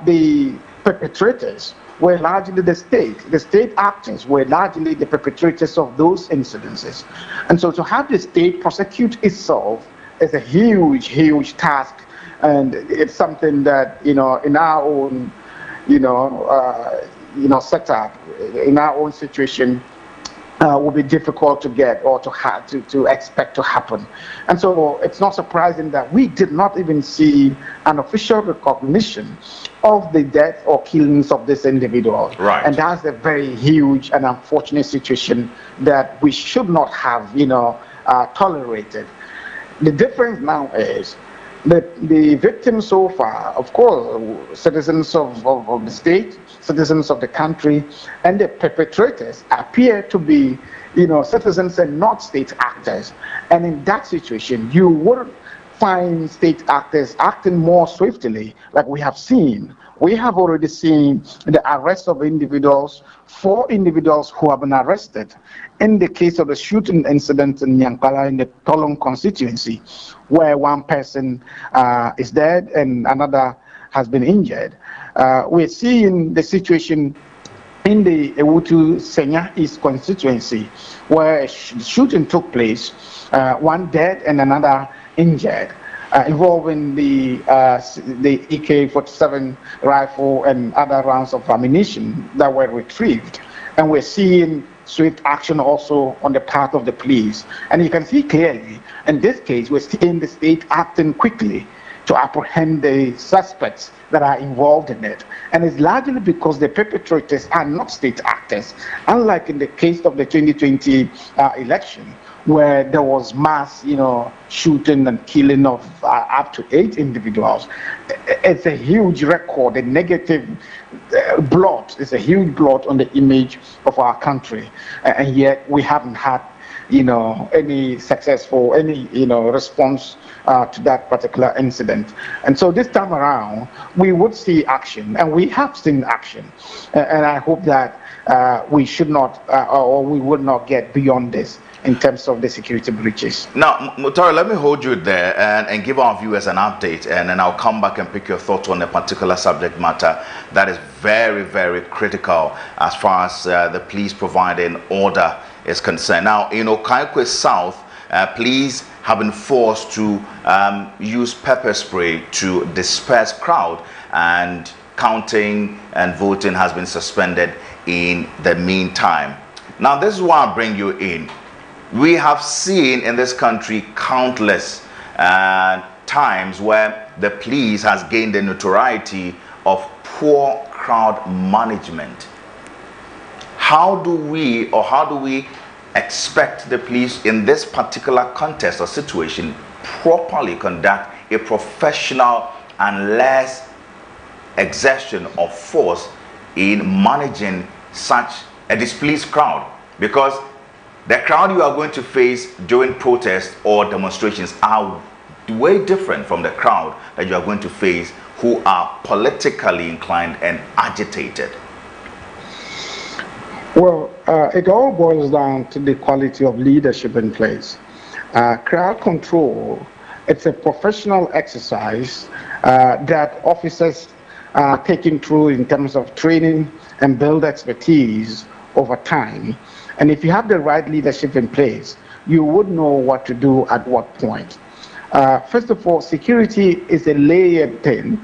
the perpetrators were largely the state. The state actors were largely the perpetrators of those incidences. And so to have the state prosecute itself is a huge task. And it's something that, in our own, setup, in our own situation, will be difficult to get or to expect to happen. And so it's not surprising that we did not even see an official recognition of the death or killings of this individual. Right. And that's a very huge and unfortunate situation that we should not have, tolerated. The difference now is the victims so far, of course, citizens of the state, citizens of the country, and the perpetrators appear to be, citizens and not state actors. And in that situation, you would find state actors acting more swiftly, like we have seen. We have already seen the arrest of individuals, 4 individuals who have been arrested in the case of the shooting incident in Nyankala in the Tolong constituency, where 1 person is dead and another has been injured. We're seeing the situation in the Ewutu Senya East constituency, where shooting took place, 1 dead and another injured, involving the AK-47 rifle and other rounds of ammunition that were retrieved. And we're seeing swift action also on the part of the police. And you can see clearly, in this case, we're seeing the state acting quickly to apprehend the suspects that are involved in it. And it's largely because the perpetrators are not state actors, unlike in the case of the 2020 election, where there was mass, shooting and killing of up to 8 individuals. It's a huge record, a negative blot. It's a huge blot on the image of our country, and yet we haven't had, any successful, response to that particular incident. And so this time around, we would see action, and we have seen action. And I hope that we should not, or we would not get beyond this in terms of the security breaches. Now, Mutare, let me hold you there and give our viewers an update, and then I'll come back and pick your thoughts on a particular subject matter that is very, very critical as far as the police providing order is concerned. Now, in Okaikwe South, police have been forced to use pepper spray to disperse crowd, and counting and voting has been suspended in the meantime. Now, this is why I bring you in. We have seen in this country countless times where the police has gained the notoriety of poor crowd management. How do we expect the police in this particular context or situation properly conduct a professional and less exertion of force in managing such a displeased crowd? Because the crowd you are going to face during protests or demonstrations are way different from the crowd that you are going to face who are politically inclined and agitated. Well, it all boils down to the quality of leadership in place. Crowd control, it's a professional exercise that officers are taking through in terms of training and build expertise over time. And if you have the right leadership in place, you would know what to do at what point. First of all, security is a layered thing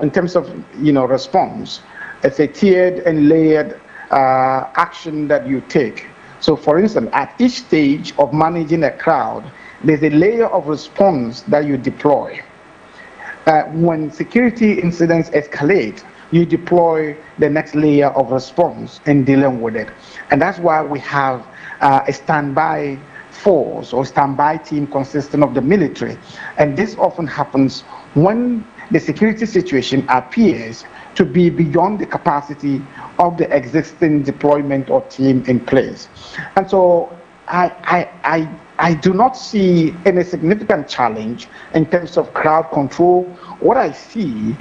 in terms of response. It's a tiered and layered action that you take. So, for instance, at each stage of managing a crowd, there's a layer of response that you deploy. When security incidents escalate, you deploy the next layer of response in dealing with it. And that's why we have a standby force or standby team consisting of the military. And this often happens when the security situation appears to be beyond the capacity of the existing deployment or team in place. And so I do not see any significant challenge in terms of crowd control. What I see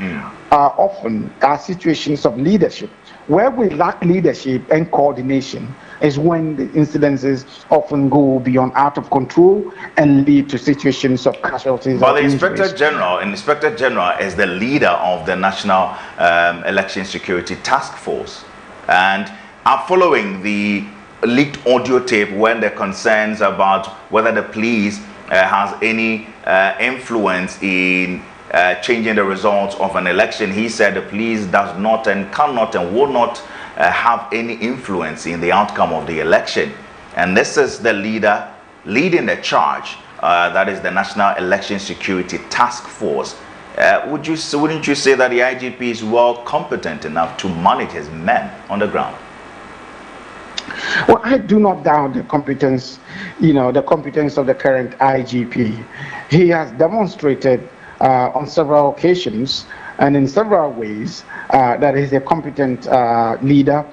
often are situations of leadership. Where we lack leadership and coordination is when the incidences often go beyond out of control and lead to situations of casualties. But the Inspector General is the leader of the National Election Security Task Force, and are following the leaked audio tape when the concerns about whether the police has any influence in changing the results of an election. He said the police does not and cannot and will not have any influence in the outcome of the election. And this is the leader leading the charge, that is the National Election Security Task Force. Wouldn't you say that the IGP is well competent enough to manage his men on the ground? Well, I do not doubt the competence, the competence of the current IGP. He has demonstrated on several occasions and in several ways that he's a competent leader.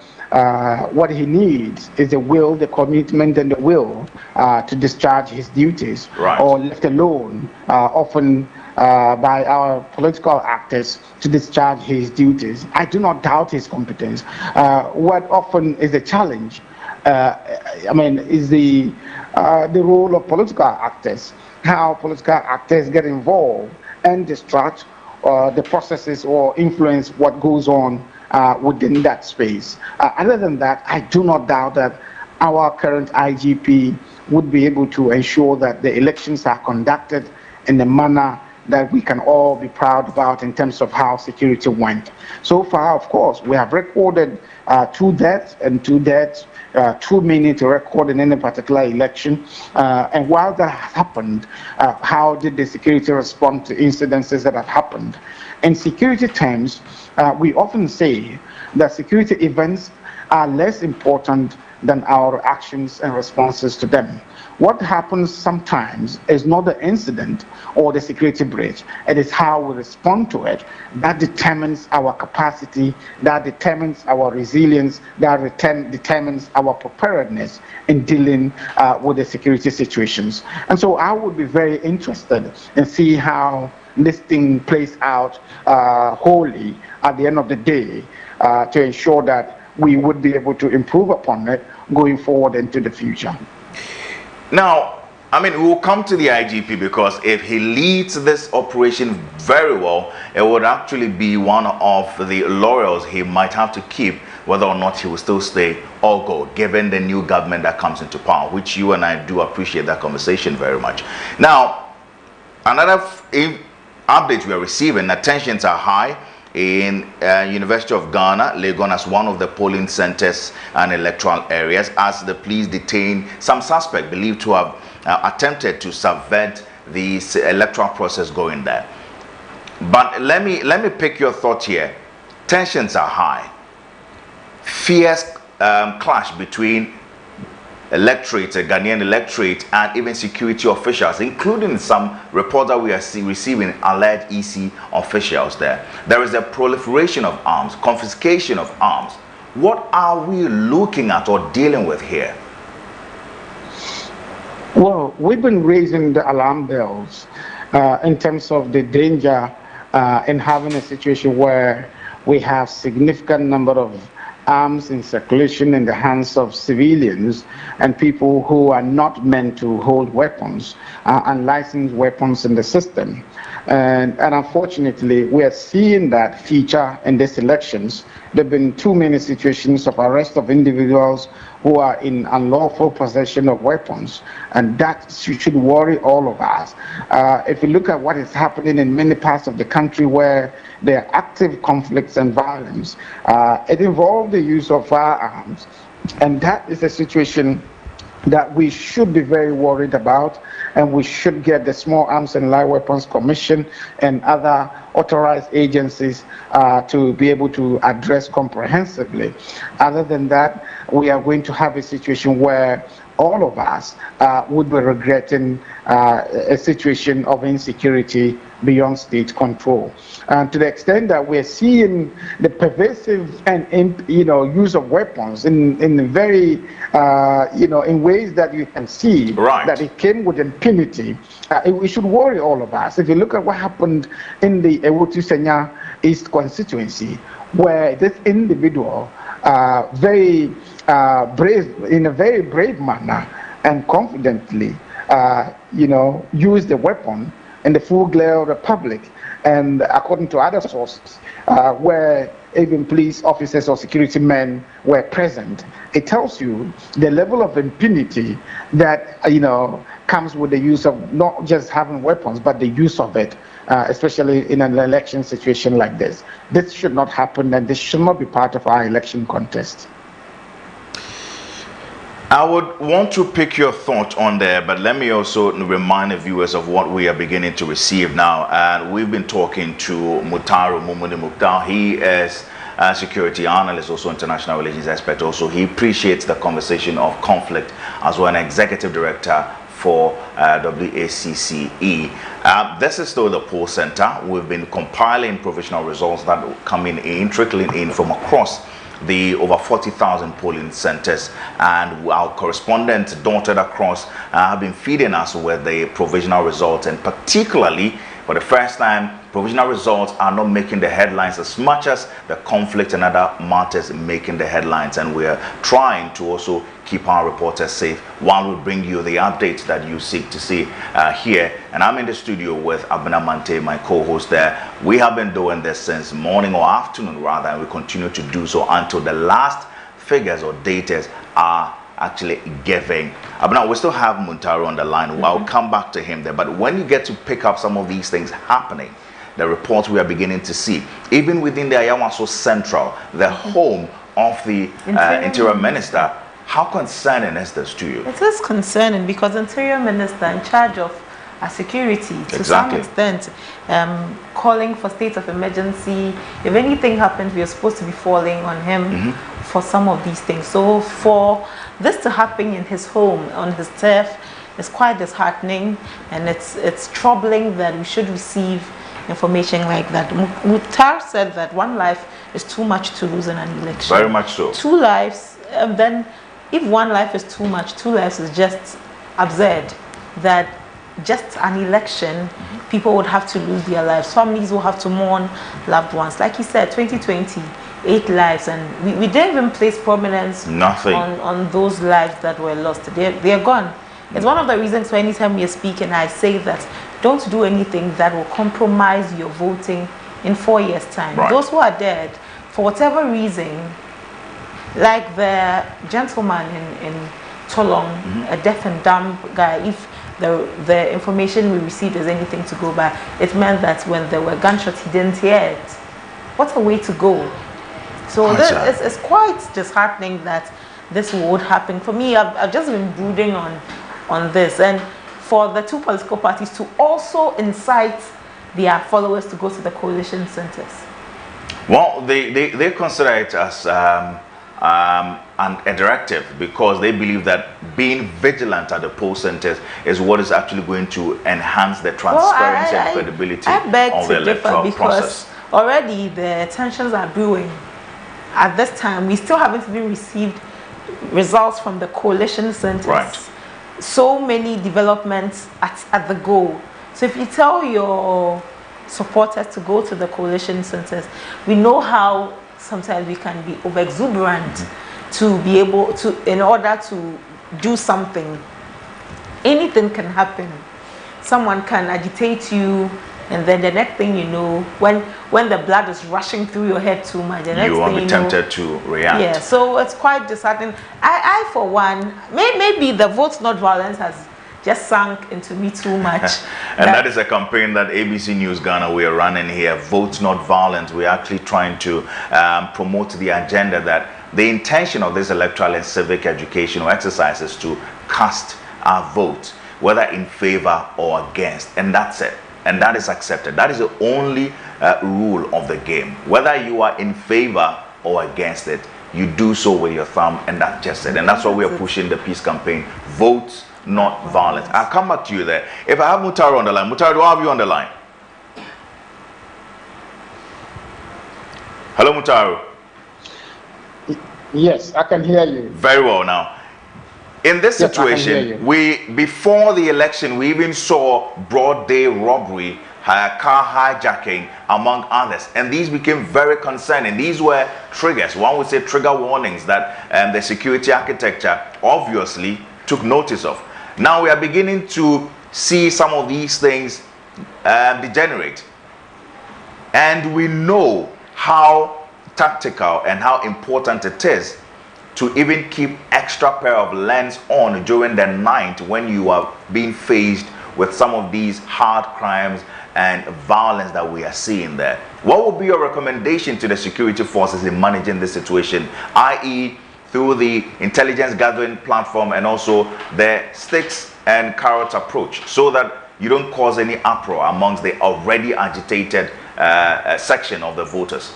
What he needs is the will, the commitment, and the will to discharge his duties, or left alone often by our political actors to discharge his duties. I do not doubt his competence. What often is a challenge, is the role of political actors, how political actors get involved and distract the processes or influence what goes on within that space. Other than that, I do not doubt that our current IGP would be able to ensure that the elections are conducted in a manner that we can all be proud about in terms of how security went. So far, of course, we have recorded 2 deaths, and 2 deaths too many to record in any particular election. And while that has happened, how did the security respond to incidences that have happened? In security terms, we often say that security events are less important than our actions and responses to them. What happens sometimes is not the incident or the security breach. It is how we respond to it that determines our capacity, that determines our resilience, that determines our preparedness in dealing with the security situations. And so I would be very interested in see how this thing plays out wholly at the end of the day to ensure that we would be able to improve upon it going forward into the future. Now, we'll come to the IGP, because if he leads this operation very well, it would actually be one of the laurels he might have to keep, whether or not he will still stay or go, given the new government that comes into power, which you and I do appreciate that conversation very much. Now, another update we are receiving, that tensions are high in University of Ghana, Legon, as one of the polling centers and electoral areas, as the police detain some suspect believed to have attempted to subvert the electoral process going there. But let me pick your thought here. Tensions are high. Fierce clash between electorate, Ghanaian electorate, and even security officials, including some reports that we are receiving alleged EC officials there. There is a proliferation of arms, confiscation of arms. What are we looking at or dealing with here? Well, we've been raising the alarm bells in terms of the danger in having a situation where we have significant number of arms in circulation in the hands of civilians and people who are not meant to hold weapons, unlicensed weapons in the system. And unfortunately, we are seeing that feature in these elections. There have been too many situations of arrest of individuals who are in unlawful possession of weapons, and that should worry all of us. If you look at what is happening in many parts of the country where there are active conflicts and violence, it involves the use of firearms, and that is a situation that we should be very worried about, and we should get the Small Arms and Light Weapons Commission and other authorized agencies to be able to address comprehensively. Other than that, we are going to have a situation where all of us would be regretting a situation of insecurity beyond state control. And to the extent that we're seeing the pervasive and use of weapons in very in ways that you can see that it came with impunity, it should worry all of us. If you look at what happened in the Ewotu East constituency, where this individual very brave, in a very brave manner and confidently used the weapon in the full glare of the public, and according to other sources where even police officers or security men were present, it tells you the level of impunity that comes with the use of not just having weapons but the use of it, especially in an election situation like this. This should not happen, and this should not be part of our election contest. I would want to pick your thought on there, but let me also remind the viewers of what we are beginning to receive now. And we've been talking to Mutaru Mumuni Mukhtar. He is security analyst, also international relations expert. Also, he appreciates the conversation of conflict as well, an executive director for WACCE. This is still the poll center. We've been compiling provisional results that are coming in, trickling in from across the over 40,000 polling centers, and our correspondents dotted across have been feeding us with the provisional results, and particularly for the first time, provisional results are not making the headlines as much as the conflict and other matters making the headlines, and we're trying to also keep our reporters safe while we bring you the updates that you seek to see here. And I'm in the studio with Abena Mante, my co-host there. We have been doing this since morning or afternoon rather, and we continue to do so until the last figures or data are actually giving. Abena, we still have Muntaro on the line. I'll come back to him there, but when you get to pick up some of these things happening, the reports we are beginning to see, even within the Awaso Central, the home of the Interior Minister, how concerning is this to you? It is concerning because Interior Minister in charge of security to some extent, calling for state of emergency. If anything happens, we are supposed to be falling on him for some of these things. So for this to happen in his home, on his turf, is quite disheartening, and it's troubling that we should receive information like that. Mukhtar said that one life is too much to lose in an election. Very much so. 2 lives, then if one life is too much, 2 lives is just absurd. That just an election, people would have to lose their lives. Families will have to mourn loved ones. Like he said, 2020, 8 lives, and we didn't even place prominence on those lives that were lost. They're gone. It's one of the reasons why anytime we are speaking, I say that don't do anything that will compromise your voting in 4 years' time. Right. Those who are dead, for whatever reason, like the gentleman in Tolong, a deaf and dumb guy, if the information we received is anything to go by, it meant that when there were gunshots, he didn't hear it. What a way to go. So it's quite disheartening that this would happen. For me, I've just been brooding on this, and for the 2 political parties to also incite their followers to go to the coalition centers. Well, they consider it as a directive because they believe that being vigilant at the poll centers is what is actually going to enhance the transparency and credibility of the electoral process. Already the tensions are brewing. At this time, we still haven't even received results from the coalition centers. Right. So many developments at the goal. So if you tell your supporters to go to the coalition centers, we know how sometimes we can be over exuberant to be able to, in order to do something. Anything can happen. Someone can agitate you, and then the next thing you know, when the blood is rushing through your head too much, the next you will thing be tempted to react. Yeah, so it's quite disheartening. I for one, maybe the Vote Not Violence has just sunk into me too much. And that is a campaign that ABC News Ghana we are running here. Vote Not Violence. We're actually trying to promote the agenda that the intention of this electoral and civic educational exercise is to cast our vote, whether in favor or against, and that's it. And that is accepted. That is the only rule of the game. Whether you are in favor or against it, you do so with your thumb, and that's just it. And that's why we are pushing the peace campaign. Vote Not Violence. I'll come back to you there. If I have Mutaro on the line, Mutaro, do I have you on the line? Hello, Mutaro. Yes, I can hear you. Very well now. In this situation, before the election, we even saw broad day robbery, car hijacking, among others. And these became very concerning. These were triggers. One would say trigger warnings that the security architecture obviously took notice of. Now we are beginning to see some of these things degenerate. And we know how tactical and how important it is to even keep extra pair of lens on during the night when you are being faced with some of these hard crimes and violence that we are seeing there. What would be your recommendation to the security forces in managing this situation, i.e. through the intelligence gathering platform and also the sticks and carrots approach, so that you don't cause any uproar amongst the already agitated section of the voters?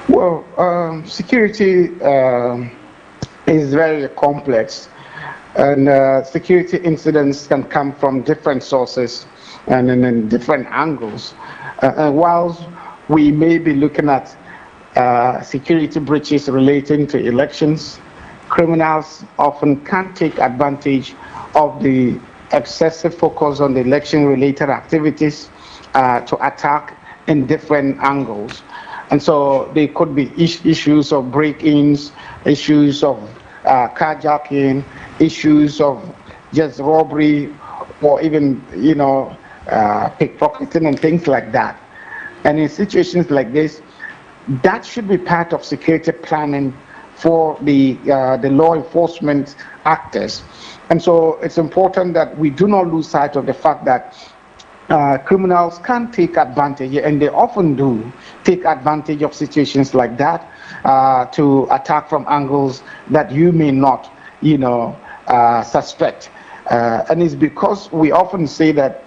Well, security is very complex, and security incidents can come from different sources and in different angles. And whilst we may be looking at security breaches relating to elections, criminals often can take advantage of the excessive focus on the election-related activities to attack in different angles. And so there could be issues of break-ins, issues of carjacking, issues of just robbery, or even, pickpocketing and things like that. And in situations like this, that should be part of security planning for the law enforcement actors. And so it's important that we do not lose sight of the fact that criminals can take advantage, and they often do take advantage of situations like that to attack from angles that you may not, suspect. And it's because we often say that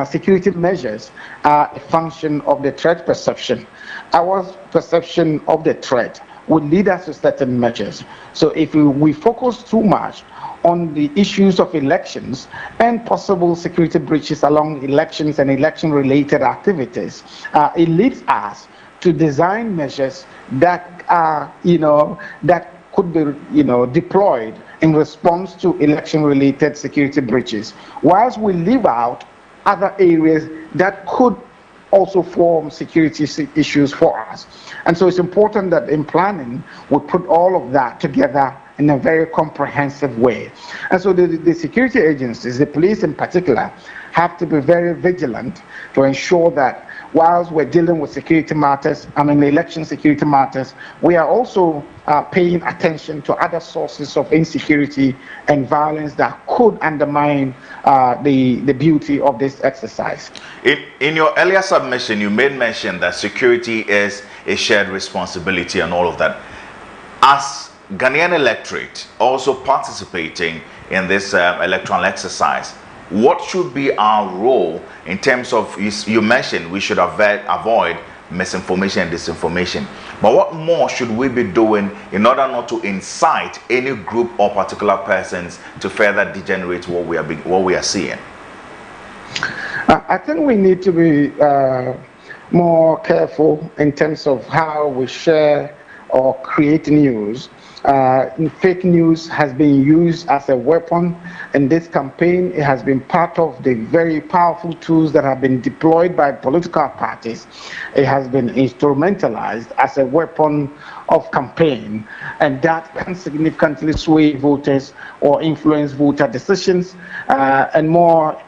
security measures are a function of the threat perception. Our perception of the threat would lead us to certain measures. So if we focus too much on the issues of elections and possible security breaches along elections and election-related activities, it leads us to design measures that are, that could be, deployed in response to election-related security breaches, whilst we leave out other areas that could also form security issues for us. And so it's important that in planning, we put all of that together in a very comprehensive way. And so the security agencies, the police in particular, have to be very vigilant to ensure that whilst we're dealing with security matters, election security matters, we are also paying attention to other sources of insecurity and violence that could undermine the beauty of this exercise. In your earlier submission, you made mention that security is a shared responsibility and all of that. As Ghanaian electorate also participating in this electoral exercise, what should be our role in terms of, you mentioned we should avoid misinformation and disinformation, but what more should we be doing in order not to incite any group or particular persons to further degenerate what we are seeing? I think we need to be more careful in terms of how we share or create news. Fake news has been used as a weapon in this campaign. It has been part of the very powerful tools that have been deployed by political parties. It has been instrumentalized as a weapon of campaign, and that can significantly sway voters or influence voter decisions, and more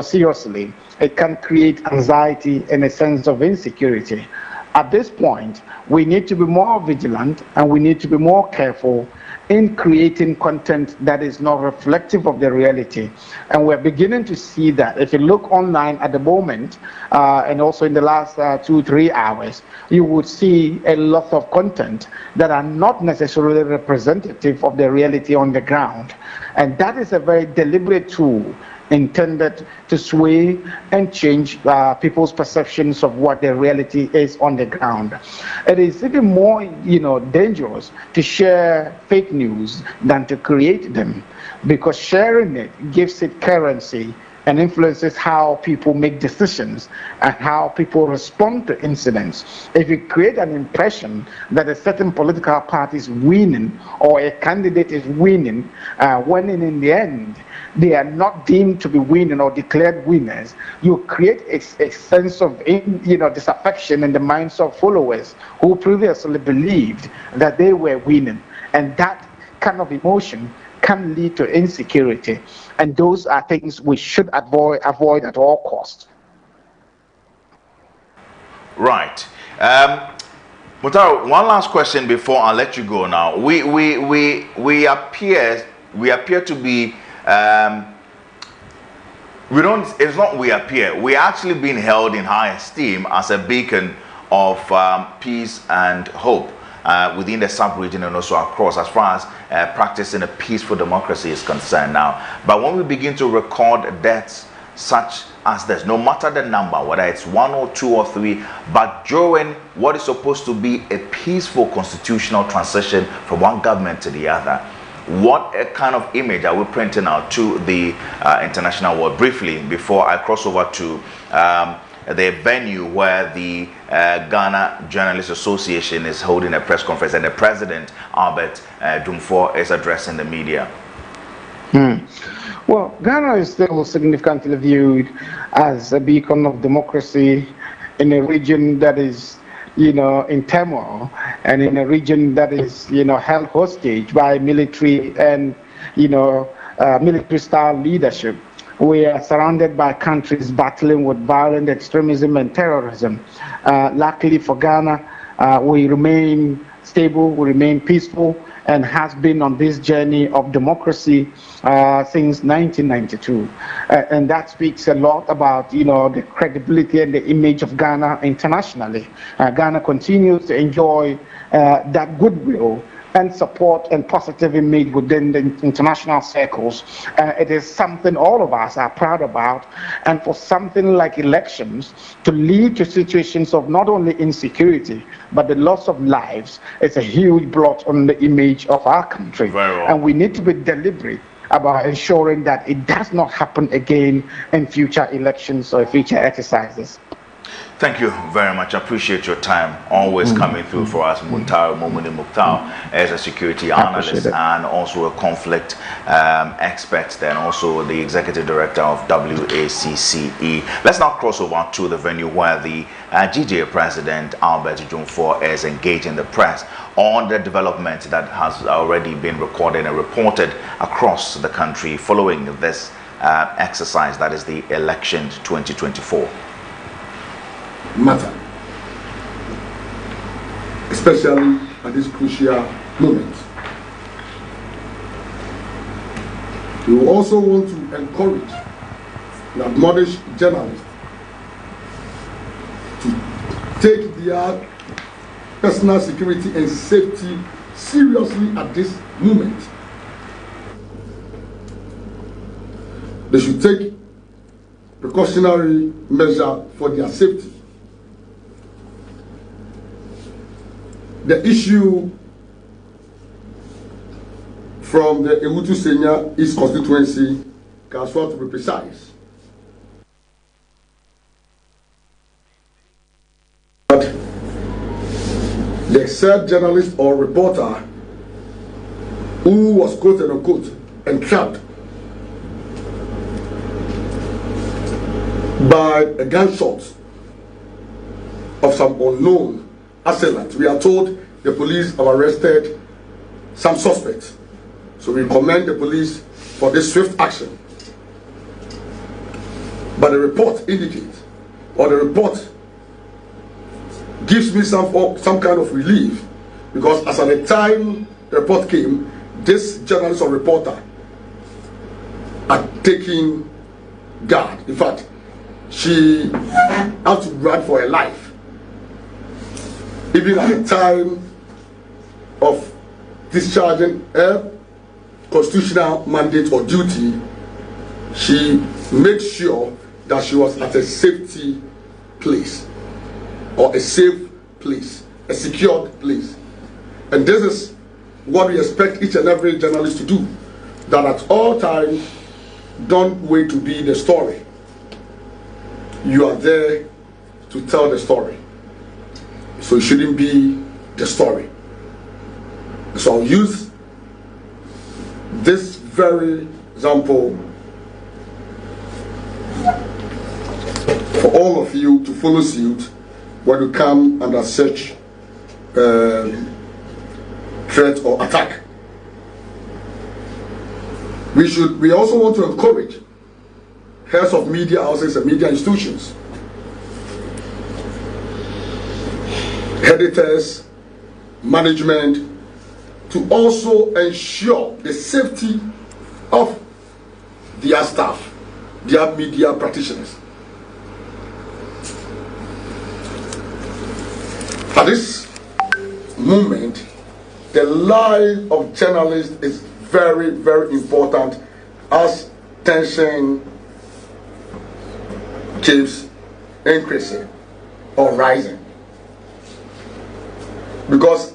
seriously, it can create anxiety and a sense of insecurity. At this point, we need to be more vigilant and we need to be more careful in creating content that is not reflective of the reality. And we're beginning to see that. If you look online at the moment, and also in the last 2-3 hours, you would see a lot of content that are not necessarily representative of the reality on the ground. And that is a very deliberate tool intended to sway and change people's perceptions of what the reality is on the ground. It is even more, dangerous to share fake news than to create them, because sharing it gives it currency and influences how people make decisions and how people respond to incidents. If you create an impression that a certain political party is winning or a candidate is winning, when in the end they are not deemed to be winning or declared winners, you create a sense of disaffection in the minds of followers who previously believed that they were winning. And that kind of emotion can lead to insecurity. And those are things we should avoid at all costs. Right. Mutaro, one last question before I let you go now. We appear to be it's not we appear, we're actually being held in high esteem as a beacon of peace and hope within the sub-region and also across, as far as practicing a peaceful democracy is concerned now. But when we begin to record deaths such as this, no matter the number, whether it's 1 or 2 or 3, but during what is supposed to be a peaceful constitutional transition from one government to the other, what kind of image are we printing out to the international world? Briefly, before I cross over to the venue where the Ghana Journalists Association is holding a press conference and the president, Albert Dumfor, is addressing the media. Well, Ghana is still significantly viewed as a beacon of democracy in a region that is, in turmoil, and in a region that is, held hostage by military and, military-style leadership. We are surrounded by countries battling with violent extremism and terrorism. Luckily for Ghana, we remain stable, we remain peaceful, and has been on this journey of democracy since 1992. And that speaks a lot about, the credibility and the image of Ghana internationally. Ghana continues to enjoy that goodwill and support and positive image within the international circles. It is something all of us are proud about, and for something like elections to lead to situations of not only insecurity but the loss of lives, it's a huge blot on the image of our country. And we need to be deliberate about ensuring that it does not happen again in future elections or future exercises. Thank you very much. I appreciate your time. Always coming through for us. Muntari Momuni Mukhtar as a security analyst and also a conflict expert, then also the executive director of WACCE. Let's now cross over to the venue where the GJ president, Albert Dumfor, is engaging the press on the development that has already been recorded and reported across the country following this exercise, that is the election 2024. Matter, especially at this crucial moment. We will also want to encourage and admonish journalists to take their personal security and safety seriously at this moment. They should take precautionary measures for their safety. The issue from the Ewutu Senior East Constituency, Kaswa to be precise, but the said journalist or reporter who was quote unquote entrapped by a gunshot of some unknown assailant. We are told the police have arrested some suspects. So we commend the police for this swift action. But the report indicates, or the report gives me some kind of relief, because as at the time the report came, this journalist or reporter had taken guard. In fact, she had to run for her life. Even at the time of discharging her constitutional mandate or duty, she made sure that she was at a safety place, or a safe place, a secured place. And this is what we expect each and every journalist to do, that at all times, don't wait to be the story. You are there to tell the story. So it shouldn't be the story. So I'll use this very example for all of you to follow suit when you come under such threat or attack. We also want to encourage heads of media houses and media institutions, editors, management, to also ensure the safety of their staff, their media practitioners. At this moment, the life of journalists is very, very important, as tension keeps increasing or rising, because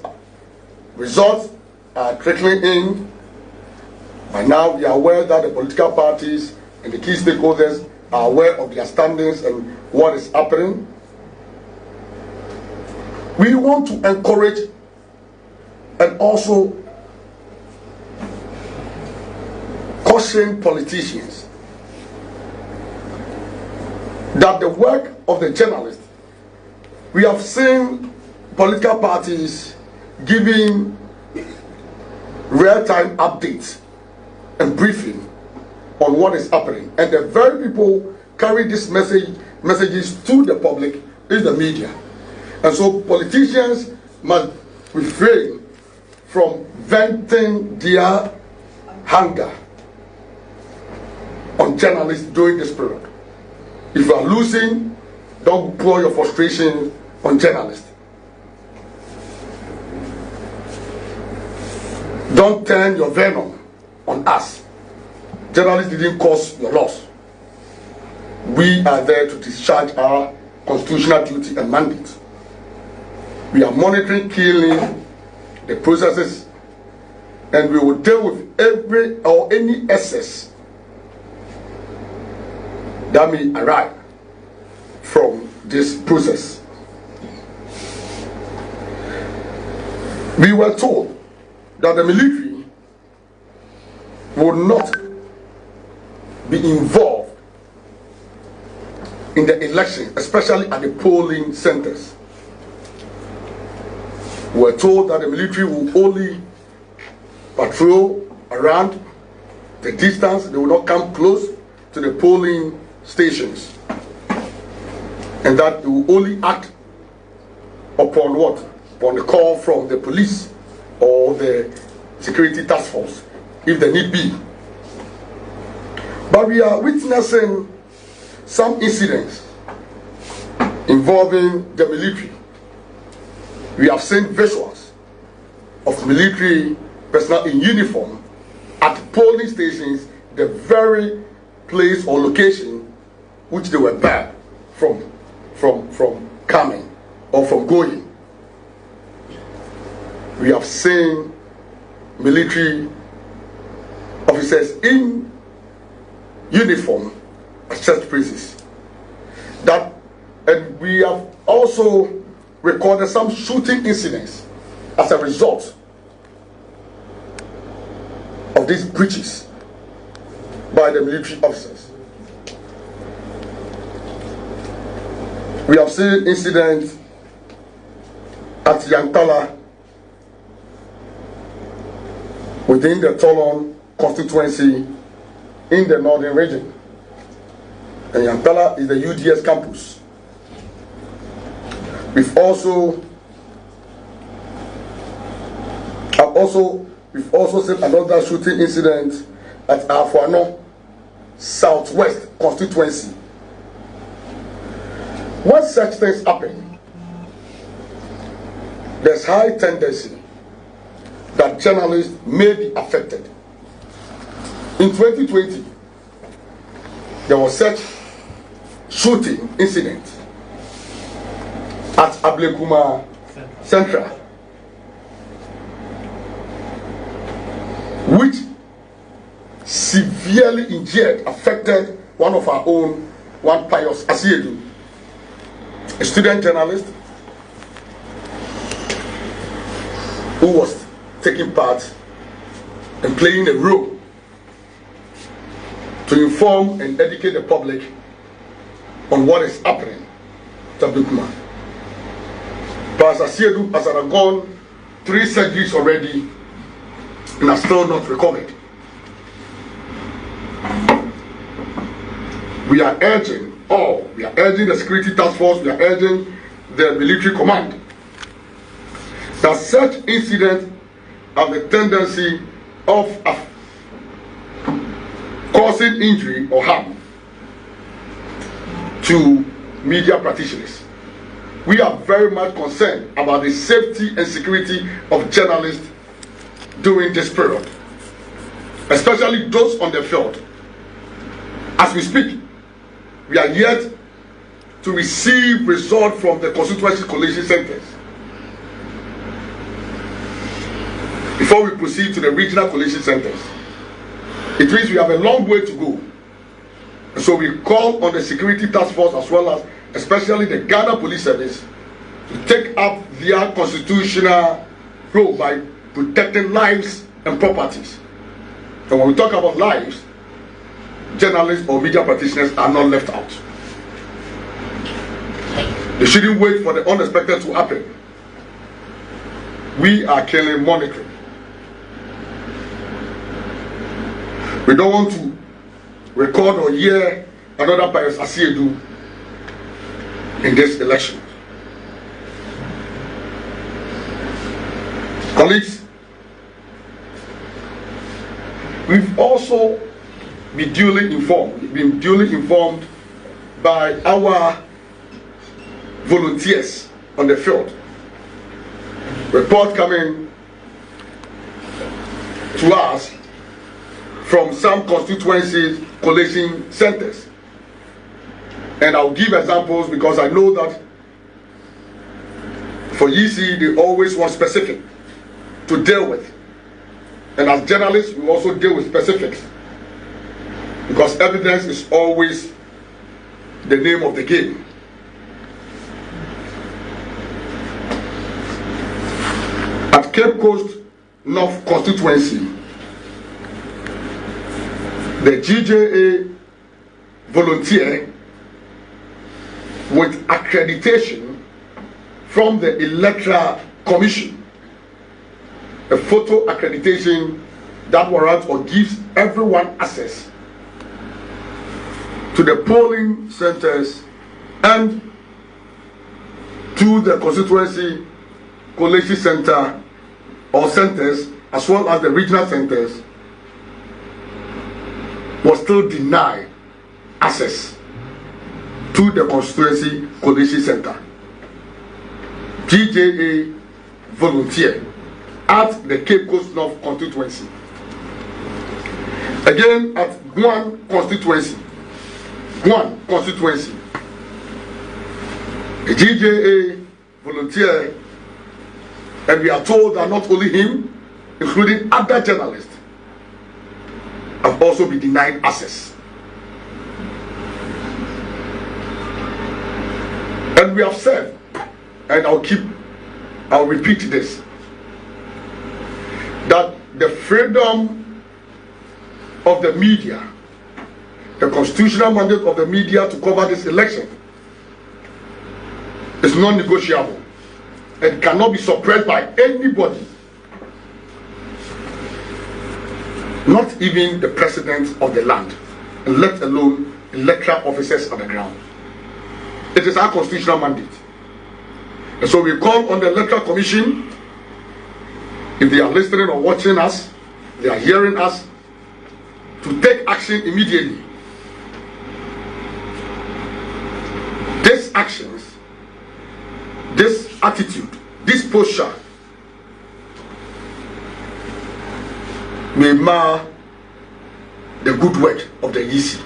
results are trickling in. By now, we are aware that the political parties and the key stakeholders are aware of their standings and what is happening. We want to encourage and also caution politicians that the work of the journalist, we have seen political parties giving real-time updates and briefing on what is happening, and the very people carry these messages to the public is the media. And so politicians must refrain from venting their hunger on journalists during this period. If you are losing, don't pour your frustration on journalists. Don't turn your venom on us. Journalists didn't cause your loss. We are there to discharge our constitutional duty and mandate. We are monitoring keenly the processes, and we will deal with every or any excess that may arise from this process. We were told that the military would not be involved in the election, especially at the polling centers. We were told that the military will only patrol around the distance, they will not come close to the polling stations, and that they will only act upon what? Upon the call from the police or the security task force, if there need be. But we are witnessing some incidents involving the military. We have seen visuals of military personnel in uniform at polling stations, the very place or location which they were banned from coming or from going. We have seen military officers in uniform at church places. And we have also recorded some shooting incidents as a result of these breaches by the military officers. We have seen incidents at Yantala within the Toulon constituency in the northern region. And Yantala is the UDS campus. We've also seen another shooting incident at Awaso Southwest constituency. When such things happen, there's high tendency that journalists may be affected. In 2020, there was such shooting incident at Ablekuma Central, which severely injured, affected one of our own, one Pius Asiedu, a student journalist who was taking part and playing a role to inform and educate the public on what is happening to Ablekuma. Pastor Asiedu has undergone 3 surgeries already and has still not recovered. We are urging the security task force, we are urging the military command that such incidents have the tendency of causing injury or harm to media practitioners. We are very much concerned about the safety and security of journalists during this period, especially those on the field. As we speak, we are yet to receive results from the constituency collation centers before we proceed to the regional collation centers. It means we have a long way to go. So we call on the security task force as well as especially the Ghana Police Service to take up their constitutional role by protecting lives and properties. And when we talk about lives, journalists or media practitioners are not left out. They shouldn't wait for the unexpected to happen. We are clearly monitoring. We don't want to record or hear another Paris Asiedu in this election. Colleagues, we've also been duly informed by our volunteers on the field. Report coming to us from some constituencies collation centers. And I'll give examples because I know that for EC they always want specific to deal with. And as journalists we also deal with specifics because evidence is always the name of the game. At Cape Coast North constituency, the GJA volunteer with accreditation from the Electoral Commission, a photo accreditation that warrants or gives everyone access to the polling centers and to the constituency collation center or centers as well as the regional centers, was still denied access to the constituency collation center. GJA volunteer at the Cape Coast North constituency. Again at Guan constituency, the GJA volunteer, and we are told that not only him, including other journalists, have also been denied access. And we have said, and I'll repeat this, that the freedom of the media, the constitutional mandate of the media to cover this election is non-negotiable and cannot be suppressed by anybody. Not even the president of the land, let alone electoral officers on the ground. It is our constitutional mandate. And so we call on the Electoral Commission, if they are listening or watching us, they are hearing us, to take action immediately. These actions, this attitude, this posture may mar the good work of the EC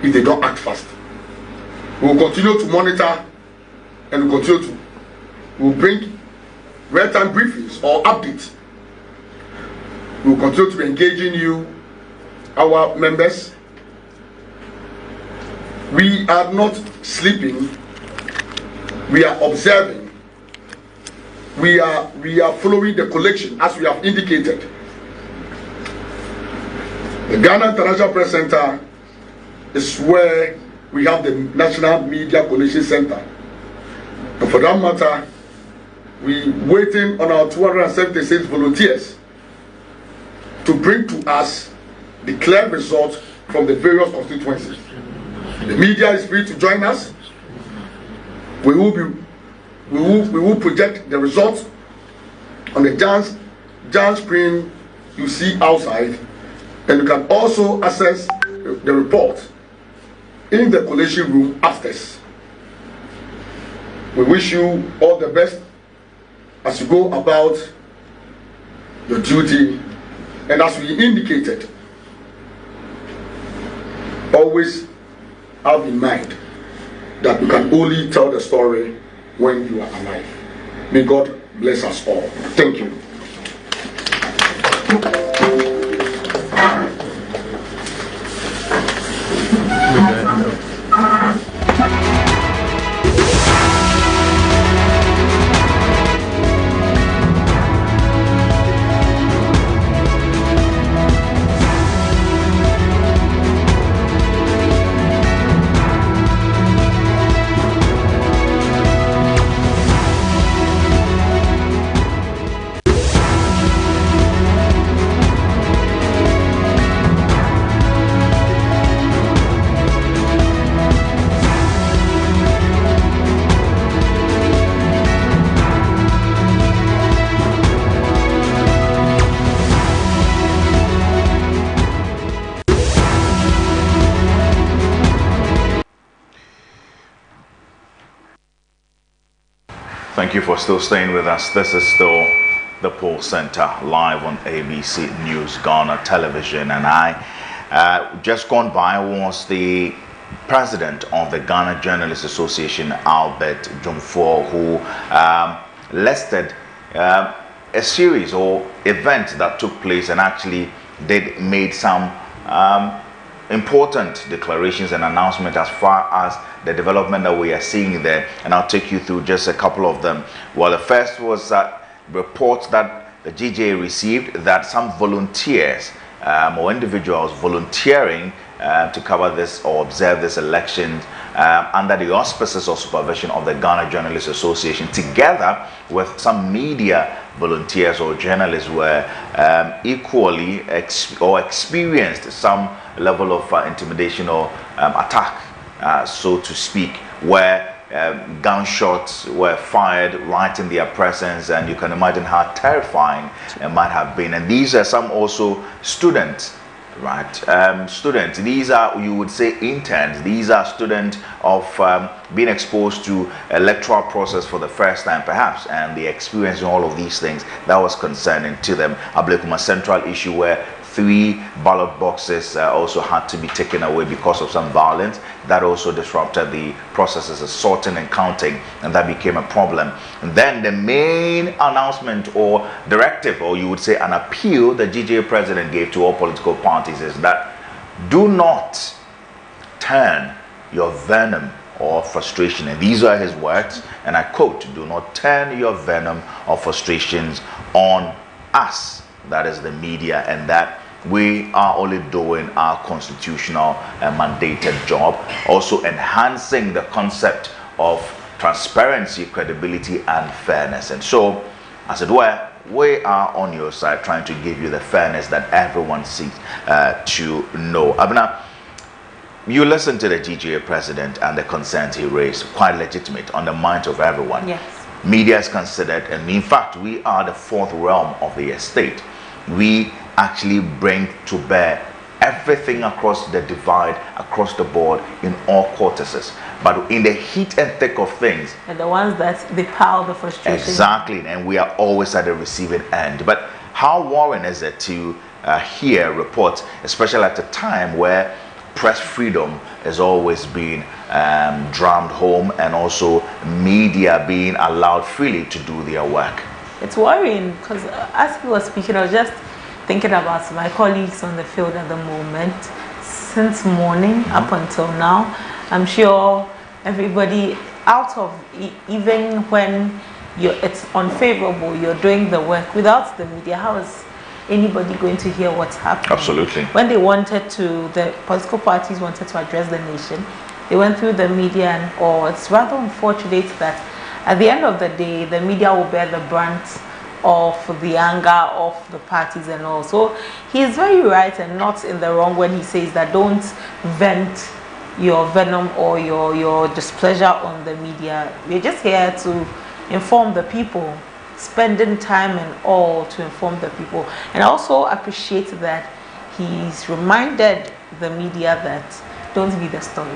if they don't act fast. We will continue to monitor and we'll bring real-time briefings or updates. We will continue to be engaging you, our members. We are not sleeping. We are observing. We are following the collection as we have indicated. The Ghana International Press Center is where we have the National Media Collation Center. And for that matter, we waiting on our 276 volunteers to bring to us declared results from the various constituencies. The media is free to join us. We will project the results on the giant screen you see outside, and you can also access the report in the collation room upstairs. We wish you all the best as you go about your duty, and as we indicated, always have in mind that you can only tell the story when you are alive. May God bless us all. Thank you. Thank you for still staying with us. This is still the Poll Center live on ABC News Ghana Television, and I just gone by was the president of the Ghana Journalists Association, Albert Jumfor, who listed a series or events that took place and actually made some important declarations and announcements as far as the development that we are seeing there, and I'll take you through just a couple of them. Well, the first was reports that the GJA received that some volunteers or individuals volunteering to cover this or observe this election under the auspices or supervision of the Ghana Journalists Association, together with some media volunteers or journalists, were equally experienced some level of intimidation or attack, so to speak, where gunshots were fired right in their presence, and you can imagine how terrifying it might have been. And these are some also students, right? Students, these are, you would say, interns. These are students of being exposed to electoral process for the first time perhaps, and the experience in all of these things that was concerning to them. Ablekuma central issue where 3 ballot boxes also had to be taken away because of some violence that also disrupted the processes of sorting and counting, and that became a problem. And then the main announcement or directive, or you would say an appeal, the GJA president gave to all political parties is that do not turn your venom or frustration, and these are his words, and I quote, do not turn your venom or frustrations on us, that is the media, and that we are only doing our constitutional and mandated job, also enhancing the concept of transparency, credibility, and fairness. And so, as it were, we are on your side trying to give you the fairness that everyone seeks to know. Abna, you listen to the GJA president and the concerns he raised, quite legitimate, on the mind of everyone. Yes. Media is considered, and in fact, we are the 4th realm of the estate. We actually bring to bear everything across the divide, across the board, in all cortices. But in the heat and thick of things, and the ones that they pile the frustration. Exactly, and we are always at the receiving end. But how worrying is it to hear reports, especially at a time where press freedom is always being drummed home, and also media being allowed freely to do their work? It's worrying because as he was speaking, I was just thinking about my colleagues on the field at the moment. Since morning up until now, I'm sure everybody out of, even when it's unfavorable, you're doing the work. Without the media, how is anybody going to hear what's happening? Absolutely. When they wanted to, the political parties wanted to address the nation, they went through the media, and all. It's rather unfortunate that at the end of the day, the media will bear the brunt of the anger of the parties and all. So he's very right and not in the wrong when he says that don't vent your venom or your displeasure on the media. We're just here to inform the people, spending time and all to inform the people. And I also appreciate that he's reminded the media that don't be the story.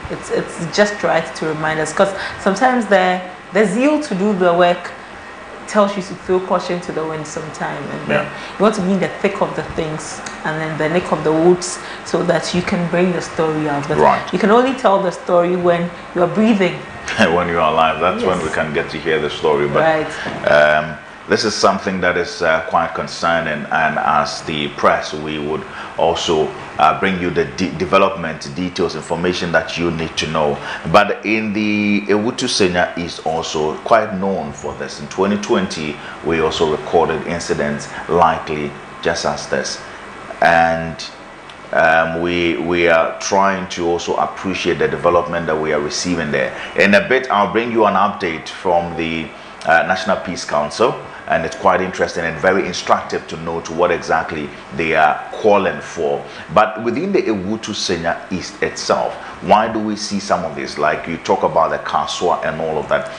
It's just right to remind us, because sometimes the zeal to do the work tells you to throw caution to the wind sometime, and then you want to be in the thick of the things and then the neck of the woods so that you can bring the story out. But you can only tell the story when you are breathing. When you are alive, that's when we can get to hear the story. But this is something that is quite concerning, and as the press, we would also bring you the development details, information that you need to know. But in the Ewutu Senya is also quite known for this. In 2020, we also recorded incidents likely just as this, and we are trying to also appreciate the development that we are receiving there. In a bit, I'll bring you an update from the National Peace Council, and it's quite interesting and very instructive to note what exactly they are calling for. But within the Ewutu Senya East itself, why do we see some of this? Like you talk about the Kaswa and all of that.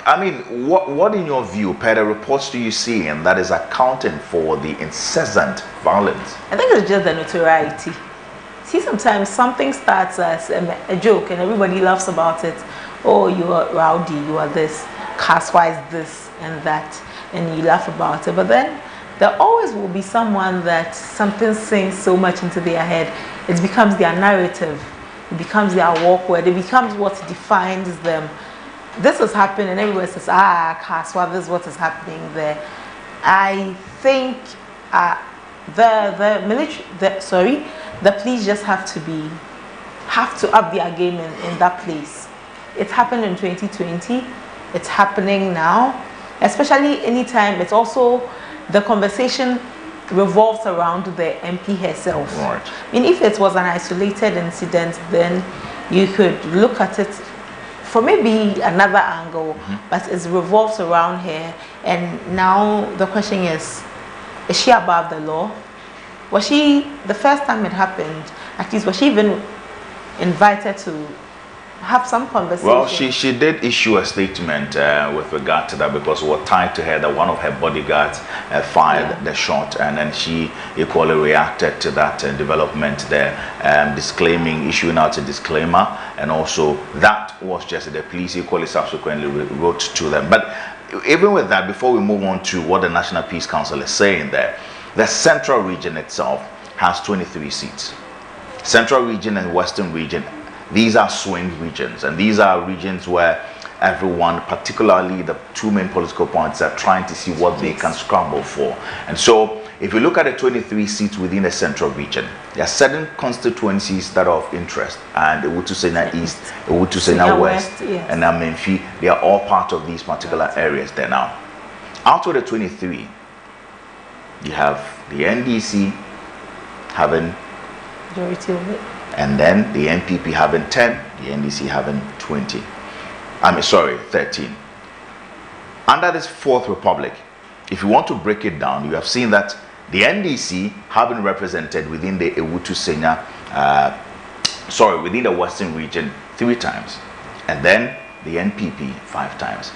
I mean, what in your view, per the reports do you see, and that is accounting for the incessant violence? I think it's just the notoriety. See, sometimes something starts as a joke and everybody laughs about it. Oh, you are rowdy, you are this, Kaswa is this and that, and you laugh about it. But then there always will be someone that something sinks so much into their head, it becomes their narrative, it becomes their walkway, it becomes what defines them. This is happening, and everyone says, Kaswa, this is what is happening there. I think the police just have to up their game in that place. It happened in 2020. It's happening now, especially anytime. It's also the conversation revolves around the MP herself. Right. I mean, if it was an isolated incident, then you could look at it for maybe another angle, but it revolves around her. And now the question is she above the law? Was she, the first time it happened, at least, was she even invited to have some conversation? Well, she did issue a statement with regard to that, because it was tied to her that one of her bodyguards fired the shot, and then she equally reacted to that development there, issuing out a disclaimer, and also that was just the police equally subsequently wrote to them. But even with that, before we move on to what the National Peace Council is saying there, the Central Region itself has 23 seats. Central Region and Western Region, these are swing regions, and these are regions where everyone, particularly the two main political parties, are trying to see what they can scramble for. And so if you look at the 23 seats within the Central Region, there are certain constituencies that are of interest, and Ewutu Senya East, Ewutu Senya West, and Amenfi, they are all part of these particular areas there now. Out of the 23, you have the NDC having majority of it, and then the NPP having 10, the NDC having 13. Under this Fourth Republic, if you want to break it down, you have seen that the NDC have been represented within the Ewutu Senya, within the Western Region 3 times, and then the NPP 5 times.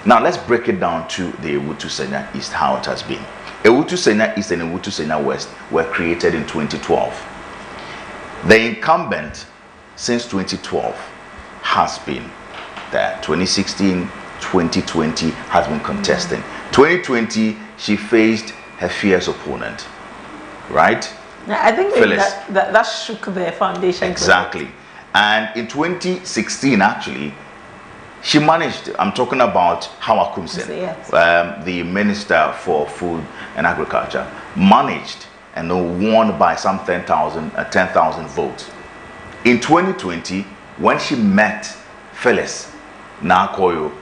Now let's break it down to the Ewutu Senya East, how it has been. Ewutu Senya East and Ewutu Senya West were created in 2012. The incumbent since 2012 has been there. 2016, 2020 has been contesting. 2020, she faced her fierce opponent, right? I think that shook the foundation. Exactly. And in 2016, actually, she managed, I'm talking about Hawa Kumsen, the Minister for Food and Agriculture, managed and won by some 10,000 votes. In 2020, when she met Phyllis Nakoyo,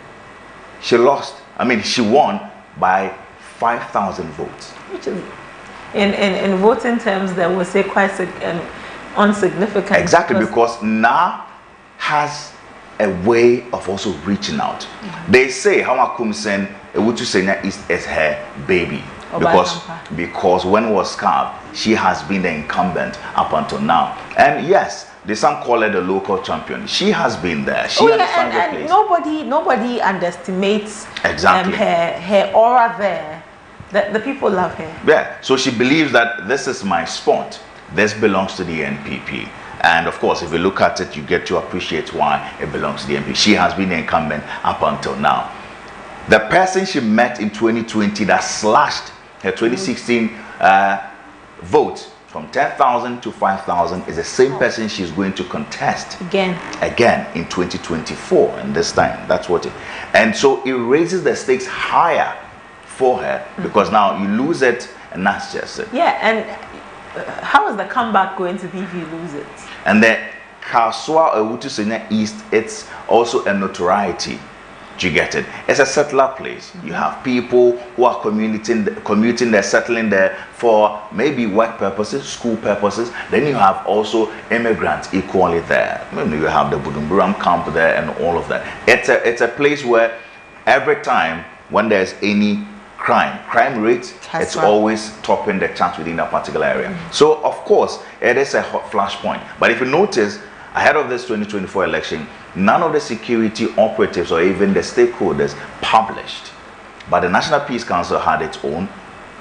she lost. I mean, she won by 5,000 votes. Which is, in voting terms, that would say quite insignificant. Exactly, because Na has a way of also reaching out. They say Hawa Kumsen, Ewutu Senya East is her baby. Because when it was carved, she has been the incumbent up until now. And yes, they some call her the local champion. She has been there. She understands the place. Nobody underestimates her aura there. The people love her. Yeah. So she believes that this is my spot. This belongs to the NPP. And of course, if you look at it, you get to appreciate why it belongs to the NPP. She has been the incumbent up until now. The person she met in 2020 that slashed her 2016 vote from 10,000 to 5,000 is the same person she's going to contest again in 2024, and this time that's what it, and so it raises the stakes higher for her, because now you lose it and that's just it. Yeah, and how is the comeback going to be if you lose it? And the Kaswa Ewutu Senya East, it's also a notoriety. Do you get it? It's a settler place. You have people who are commuting there, settling there for maybe work purposes, school purposes. Then you have also immigrants equally there. You have the Budumburam camp there and all of that. It's a place where every time when there's any crime rate, it's always topping the charts within that particular area. So of course it is a hot flashpoint. But if you notice, ahead of this 2024 election, none of the security operatives or even the stakeholders published. But the National Peace Council had its own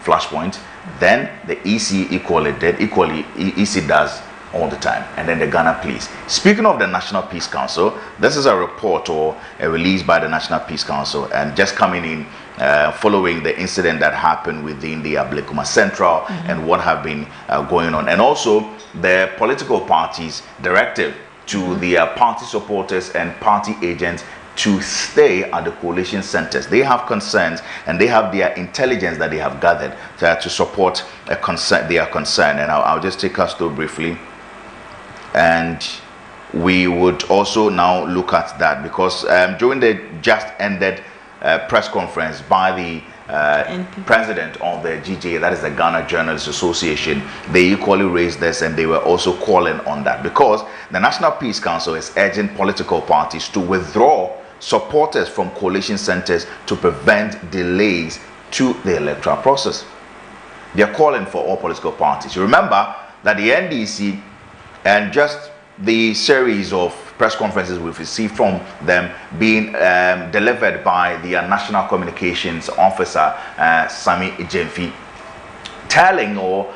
flashpoint. Then the EC equally did, EC does all the time. And then the Ghana Police. Speaking of the National Peace Council, this is a report or a release by the National Peace Council, and just coming in following the incident that happened within the Ablekuma Central and what have been going on. And also the political parties' directive to their party supporters and party agents to stay at the coalition centers. They have concerns and they have their intelligence that they have gathered to support their concern. And I'll just take us through briefly. And we would also now look at that, because during the just ended press conference by the president of the GJ, that is the Ghana Journalists Association, they equally raised this, and they were also calling on that, because the National Peace Council is urging political parties to withdraw supporters from coalition centers to prevent delays to the electoral process. They are calling for all political parties. You remember that the NDC and just the series of press conferences we've received from them being delivered by their National Communications Officer, Sami Ejemfi, telling or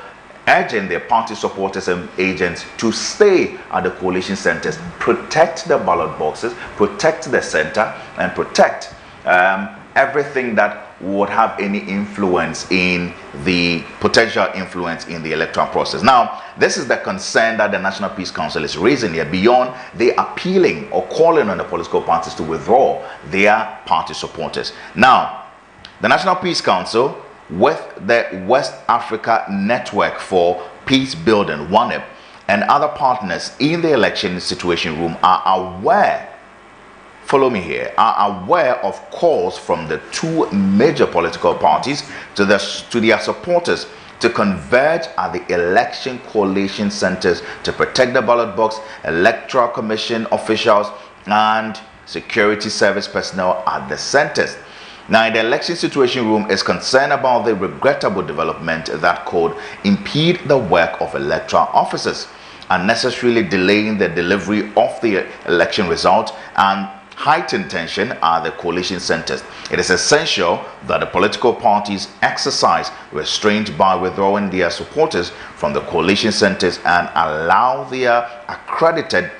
urging their party supporters and agents to stay at the coalition centers, protect the ballot boxes, protect the center, and protect everything that would have any influence in the potential influence in the electoral process. Now, this is the concern that the National Peace Council is raising here, beyond they appealing or calling on the political parties to withdraw their party supporters. Now, the National Peace Council, with the West Africa Network for Peace Building, WANEP, and other partners in the election situation room are aware, follow me here, are aware of calls from the two major political parties to their supporters to converge at the election collation centers to protect the ballot box, Electoral Commission officials, and security service personnel at the centers. Now, the election situation room is concerned about the regrettable development that could impede the work of electoral officers, unnecessarily delaying the delivery of the election result and heightened tension at the coalition centers. It is essential that the political parties exercise restraint by withdrawing their supporters from the coalition centers and allow their accredited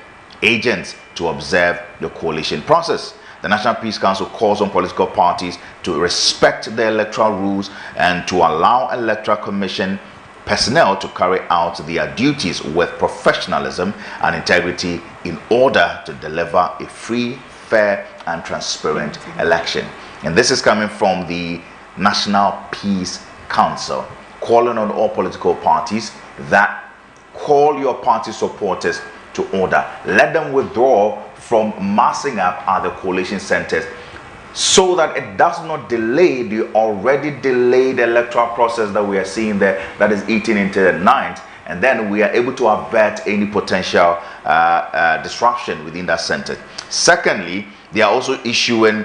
agents to observe the coalition process. The National Peace Council calls on political parties to respect the electoral rules and to allow Electoral Commission personnel to carry out their duties with professionalism and integrity in order to deliver a free, fair and transparent election. And this is coming from the National Peace Council, calling on all political parties that call your party supporters to order. Let them withdraw from massing up at the coalition centers so that it does not delay the already delayed electoral process that we are seeing there, that is eating into the ninth. And then we are able to avert any potential disruption within that center. Secondly, they are also issuing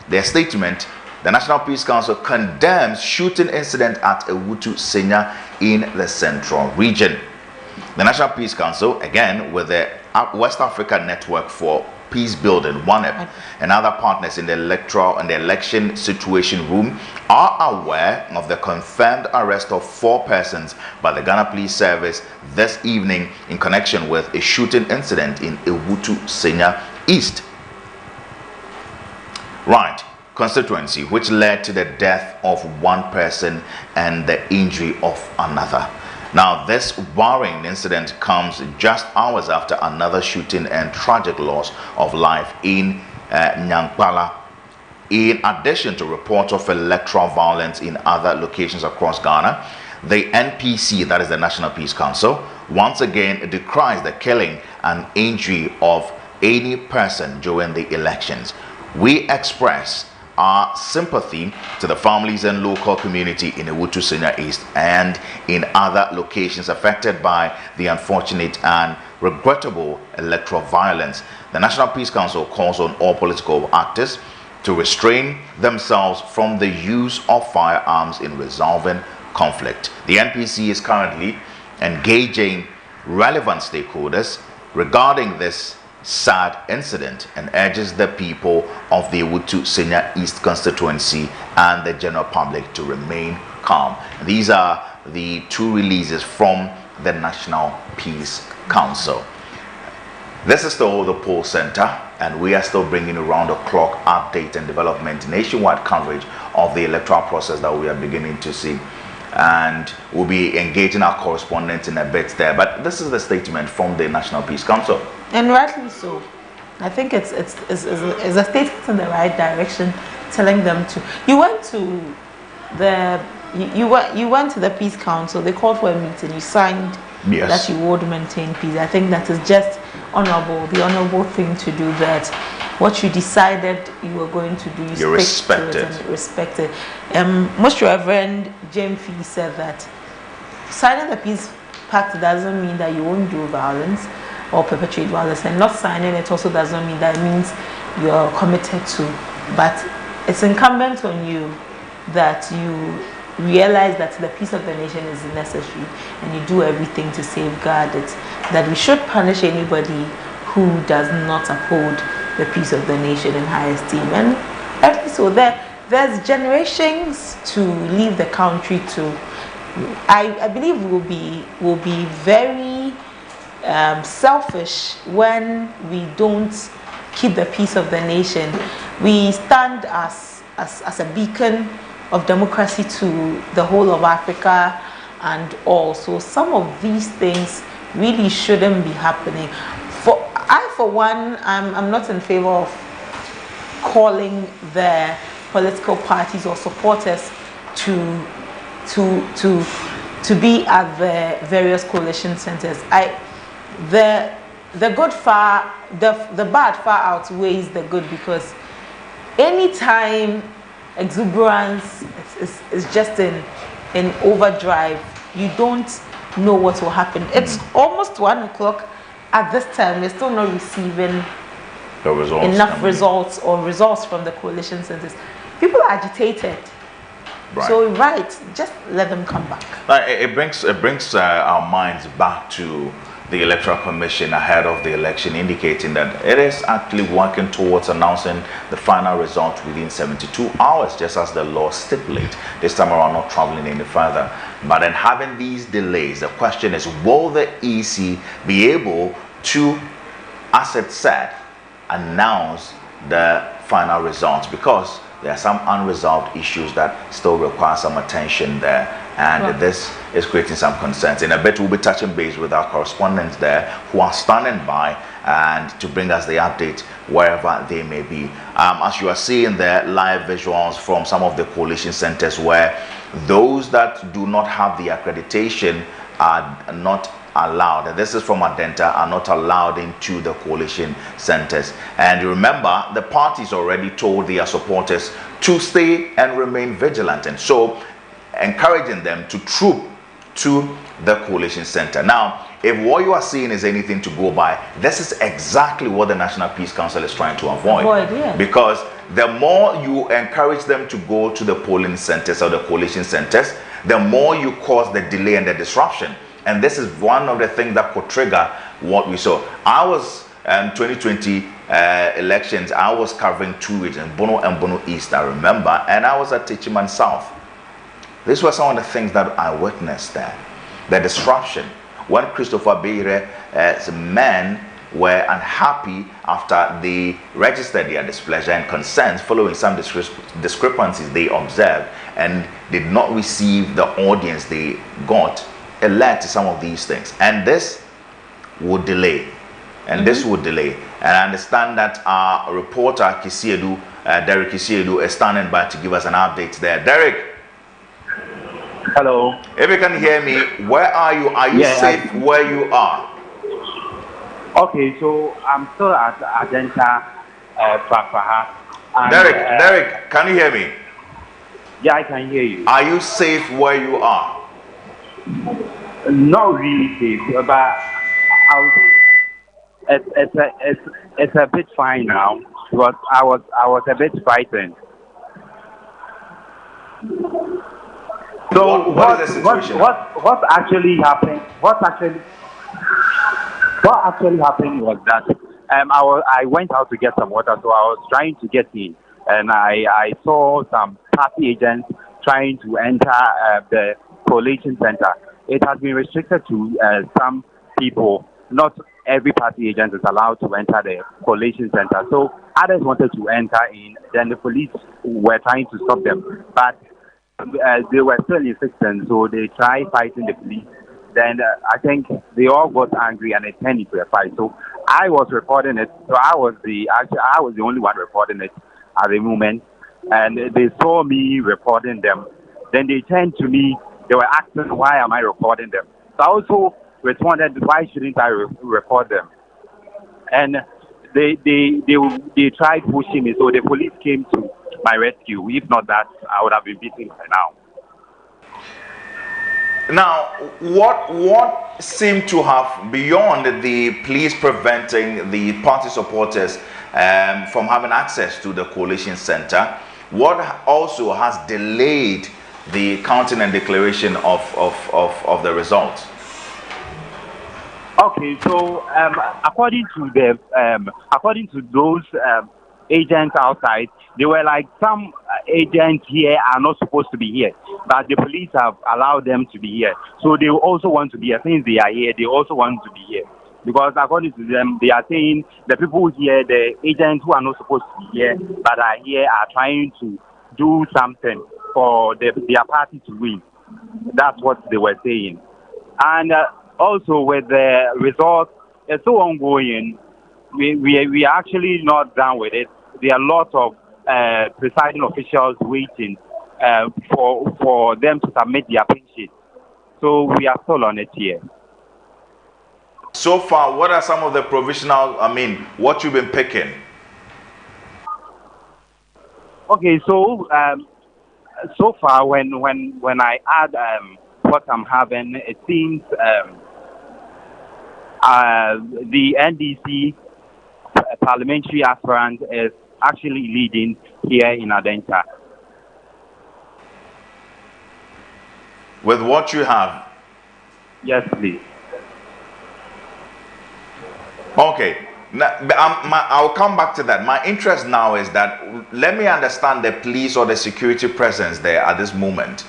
their statement. The National Peace Council condemns shooting incident at Ewutu Senya in the Central Region. The National Peace Council, again with the West Africa Network for Peace Building, WANEP, and other partners in the electoral and the election situation room, are aware of the confirmed arrest of 4 persons by the Ghana Police Service this evening in connection with a shooting incident in Ewutu Senya East. Right. constituency, which led to the death of one person and the injury of another. Now, this worrying incident comes just hours after another shooting and tragic loss of life in Nyankpala, in addition to reports of electoral violence in other locations across Ghana. The NPC, that is the National Peace Council, once again decries the killing and injury of any person during the elections. We express our sympathy to the families and local community in Owutu Senior East and in other locations affected by the unfortunate and regrettable electoral violence. The National Peace Council calls on all political actors to restrain themselves from the use of firearms in resolving conflict. The NPC is currently engaging relevant stakeholders regarding this sad incident and urges the people of the Owutu Senior East constituency and the general public to remain calm. These are the two releases from the National Peace Council. This is still the Poll Center, and we are still bringing around-the-clock update and development, nationwide coverage of the electoral process that we are beginning to see. And we'll be engaging our correspondents in a bit there. But this is the statement from the National Peace Council. And rightly so. I think it's a statement in the right direction, telling them to. You went to the Peace Council. They called for a meeting. You signed that you would maintain peace. I think that is just honorable. The honorable thing to do. That what you decided you were going to do, you respect it and respect it. Most Reverend James Fee said that signing the peace pact doesn't mean that you won't do violence or perpetrate violence, and not signing it also doesn't mean that it means you're committed to. But it's incumbent on you that you realize that the peace of the nation is necessary and you do everything to safeguard it, that we should punish anybody who does not uphold the peace of the nation in high esteem. And at least so there's generations to leave the country to. I believe will be very selfish when we don't keep the peace of the nation. We stand as a beacon of democracy to the whole of Africa and all. So some of these things really shouldn't be happening. For one, I'm not in favor of calling the political parties or supporters to be at the various coalition centers. The bad far outweighs the good, because anytime exuberance is just in overdrive, you don't know what will happen. It's almost 1 o'clock at this time. We're still not receiving enough results from the coalition centers. People are agitated. Right. So just let them come back. It brings our minds back to the Electoral Commission ahead of the election, indicating that it is actually working towards announcing the final result within 72 hours, just as the law stipulates. This time around, not traveling any further. But then having these delays, the question is, will the EC be able to, as it said, announce the final results? Because there are some unresolved issues that still require some attention there. And this is creating some concerns. In a bit, we'll be touching base with our correspondents there who are standing by and to bring us the update wherever they may be. As you are seeing there, live visuals from some of the coalition centers where those that do not have the accreditation are not allowed, and this is from Adenta, are not allowed into the coalition centers. And remember, the parties already told their supporters to stay and remain vigilant, and so encouraging them to troop to the coalition center. Now, if what you are seeing is anything to go by, this is exactly what the National Peace Council is trying to avoid. Because the more you encourage them to go to the polling centers or the coalition centers, the more you cause the delay and the disruption. And this is one of the things that could trigger what we saw. I was 2020 elections, I was covering two regions, Bono and Bono East, I remember, and I was at Techiman South. These were some of the things that I witnessed there. The disruption. When Christopher Beire's men were unhappy after they registered their displeasure and concerns following some discrepancies they observed and did not receive the audience they got. It led to some of these things, and this would delay. And this would delay. And I understand that our reporter, Kisiedu, Derek Kisiedu, is standing by to give us an update there. Derek. Hello. If you can hear me, where are you? Are you safe where you are? Okay, so I'm still at Adenta, Fafaha. Derek, can you hear me? Yeah, I can hear you. Are you safe where you are? Not really safe, but it's a bit fine now because I was a bit frightened. So what is the situation? What actually happened? What actually happened was that I went out to get some water, so I was trying to get in, and I saw some party agents trying to enter the Collation Center. It has been restricted to some people. Not every party agent is allowed to enter the Collation Center. So others wanted to enter in, then the police were trying to stop them. But they were still insistent, so they tried fighting the police. Then I think they all got angry and it turned into a fight. So I was reporting it. So I was the only one reporting it at the moment. And they saw me reporting them. Then they turned to me. They were asking, why am I reporting them? So I also responded, why shouldn't I report them? And they tried pushing me, so the police came to my rescue. If not that, I would have been beaten by now. Now, what seemed to have, beyond the police preventing the party supporters from having access to the Collation Center, what also has delayed the counting and declaration of the results? Okay, so according to those agents outside, they were like, some agents here are not supposed to be here, but the police have allowed them to be here. So they also want to be here. Since they are here, they also want to be here. Because according to them, they are saying the people here, the agents who are not supposed to be here, but are here, are trying to do something for their party to win. That's what they were saying. And also with the results, it's so ongoing. We are actually not done with it. There are lots of presiding officials waiting for them to submit their pin sheet. So we are still on it here. So far, what are some of the provisional, what you've been picking? Okay, so so far when I add what I'm having, it seems the NDC parliamentary aspirant is actually leading here in Adenta. With what you have? Yes, please. Okay. Now, I'll come back to that. My interest now is that, let me understand the police or the security presence there at this moment.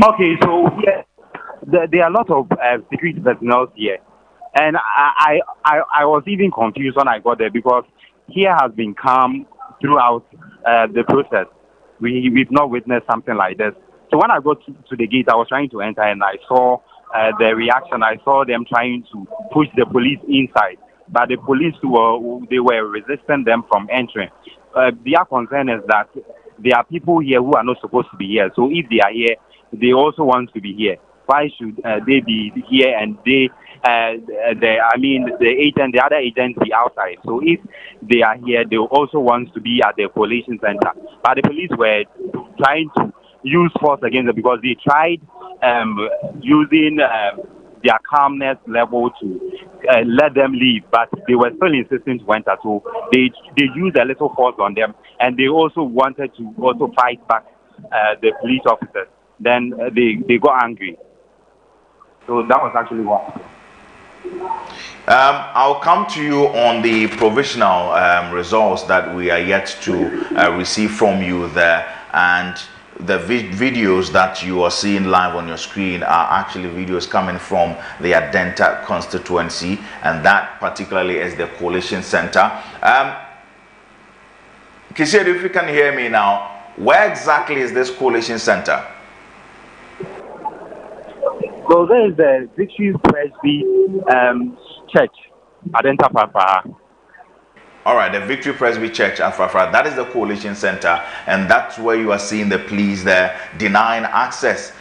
Okay, so here, there are a lot of security personnel here. And I was even confused when I got there because here has been calm throughout the process. We've not witnessed something like this. So when I got to the gate, I was trying to enter and I saw the reaction. I saw them trying to push the police inside, but the police were resisting them from entering. Their concern is that there are people here who are not supposed to be here. So if they are here, they also want to be here. Why should they be here and the other agents be outside? So if they are here, they also want to be at the Collation Center. But the police were trying to use force against them because they tried using their calmness level to let them leave, but they were still insisting to enter. So they used a little force on them, and they also wanted to also fight back the police officers. Then they got angry. So that was actually what. I'll come to you on the provisional results that we are yet to receive from you there, and the videos that you are seeing live on your screen are actually videos coming from the Adenta constituency, and that particularly is the Collation Center. Kisiedu, if you can hear me now, where exactly is this Collation Center? So there is the Victory Presby Church, Adenta Papa. All right, the Victory Presby Church at Fafra, that is the Collation Center, and that's where you are seeing the pleas there denying access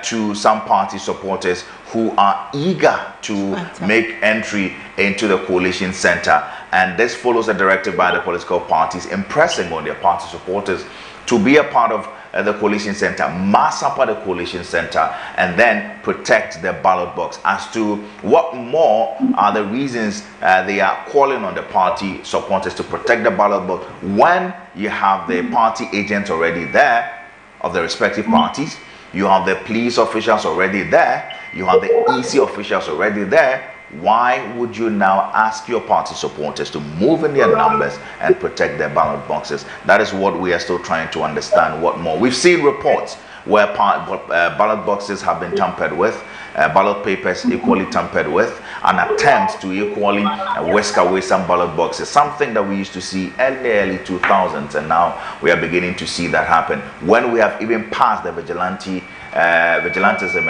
to some party supporters who are eager to make entry into the Collation Center. And this follows a directive by the political parties impressing on their party supporters to be a part of the Collation Center, mass up at the Collation Center, and then protect the ballot box. As to what more are the reasons they are calling on the party supporters to protect the ballot box when you have the party agents already there of the respective parties, you have the police officials already there, you have the EC officials already there. Why would you now ask your party supporters to move in their numbers and protect their ballot boxes? That is what we are still trying to understand. What more? We've seen reports where ballot boxes have been tampered with, ballot papers equally tampered with, an attempt to equally whisk away some ballot boxes, something that we used to see early 2000s, and now we are beginning to see that happen when we have even passed the Vigilantism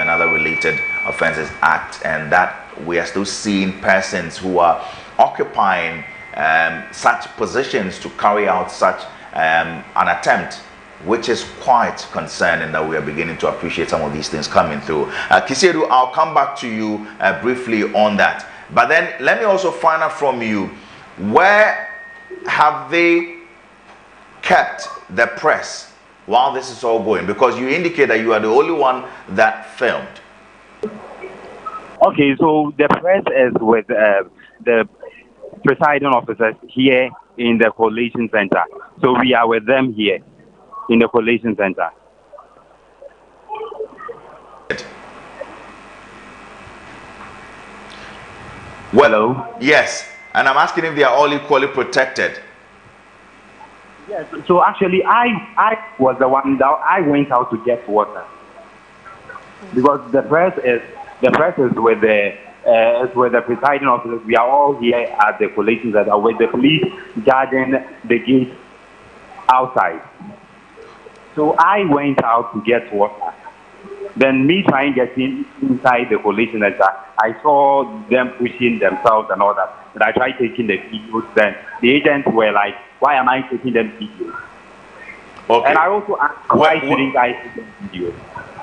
and other related offences act, and that we are still seeing persons who are occupying such positions to carry out such an attempt, which is quite concerning that we are beginning to appreciate some of these things coming through. Kisiedu, I'll come back to you briefly on that. But then let me also find out from you, where have they kept the press while this is all going? Because you indicate that you are the only one that filmed. Okay, so the press is with the presiding officers here in the Collation Center. So we are with them here in the Collation Center. Well, yes, and I'm asking if they are all equally protected. Yes, so actually I was the one that I went out to get water, because the press is with the presiding officers. We are all here at the Collation Center with the police guarding the gate outside. So I went out to get water. Then me trying to get inside the Collation Center, I saw them pushing themselves and all that. But I tried taking the videos. Then the agents were like, "Why am I taking them videos?" Okay. And I also asked, "Why shouldn't I take them videos?"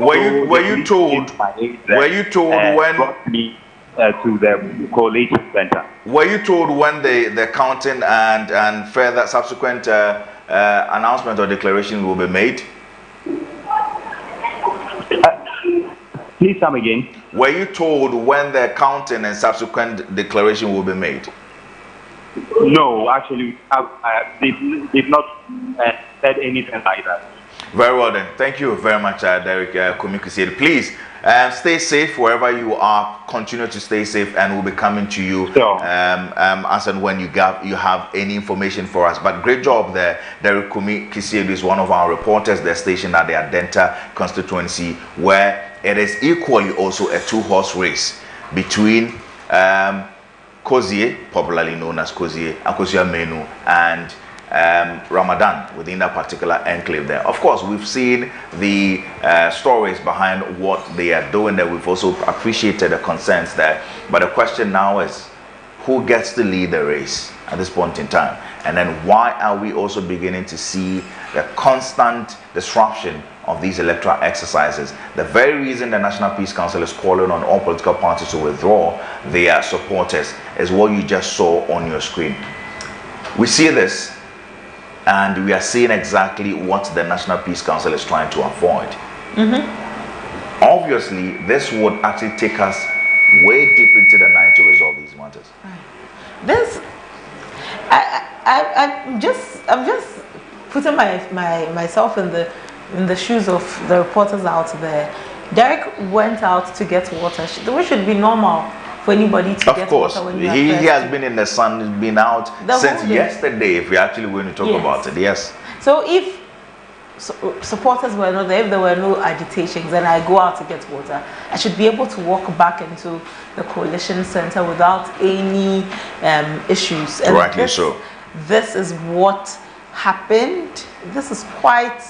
Were you told when brought me to the Collation Center? Were you told when the counting and further subsequent announcement or declaration will be made? Please come again. Were you told when the counting and subsequent declaration will be made? No, actually, they've not said anything like that. Very well then. Thank you very much, Derek Kumikusi. Please stay safe wherever you are. Continue to stay safe, and we'll be coming to you as and when you have any information for us. But great job there. Derek Kumikusi is one of our reporters. They're stationed at the Adenta constituency, where it is equally also a two-horse race between Kozie, popularly known as Kozie, Akosia Menu, and Ramadan within that particular enclave there. Of course, we've seen the stories behind what they are doing there. We've also appreciated the concerns there. But the question now is, who gets to lead the race at this point in time? And then why are we also beginning to see the constant disruption of these electoral exercises? The very reason the National Peace Council is calling on all political parties to withdraw their supporters is what you just saw on your screen. We see this, and we are seeing exactly what the National Peace Council is trying to avoid. Obviously, this would actually take us way deep into the night to resolve these matters. This, I'm just putting myself in the shoes of the reporters out there. Derek went out to get water, which should be normal for anybody to get water when you are thirsty. He has been in the sun, been out since yesterday, if we're actually going to talk about it. Yes. So if supporters were not there, if there were no agitations, and I go out to get water, I should be able to walk back into the Collation Center without any issues. And rightly so. This is what happened. This is quite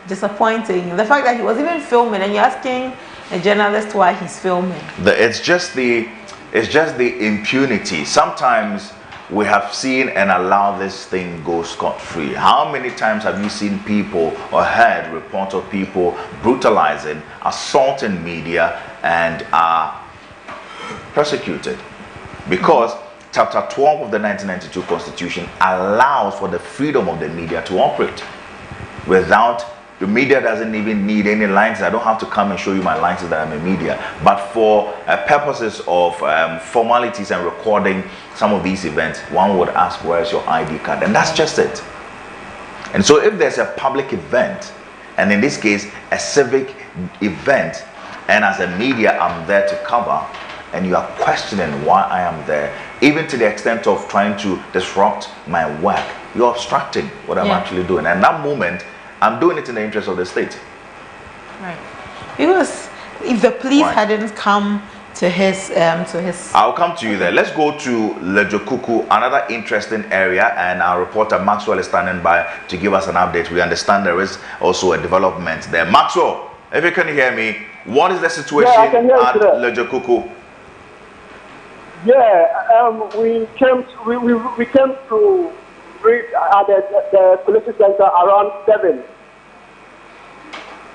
disappointing. The fact that he was even filming, and you're asking a journalist why he's filming. It's just the impunity. Sometimes we have seen and allowed this thing go scot-free. How many times have you seen people or heard reports of people brutalizing, assaulting media, and are persecuted? Because Chapter 12 of the 1992 Constitution allows for the freedom of the media to operate. Without, the media doesn't even need any license. I don't have to come and show you my license that I'm a media. But for purposes of formalities and recording some of these events, one would ask, where's your ID card? And that's just it. And so if there's a public event, and in this case, a civic event, and as a media, I'm there to cover, and you are questioning why I am there, even to the extent of trying to disrupt my work, you're obstructing what I'm actually doing. And that moment, I'm doing it in the interest of the state. Right. Because if the police hadn't come to his I'll come to you there. Let's go to Lejokuku, another interesting area, and our reporter Maxwell is standing by to give us an update. We understand there is also a development there. Maxwell, if you can hear me, what is the situation at Lejokuku? Yeah, we came to read at the Collation Center around 7,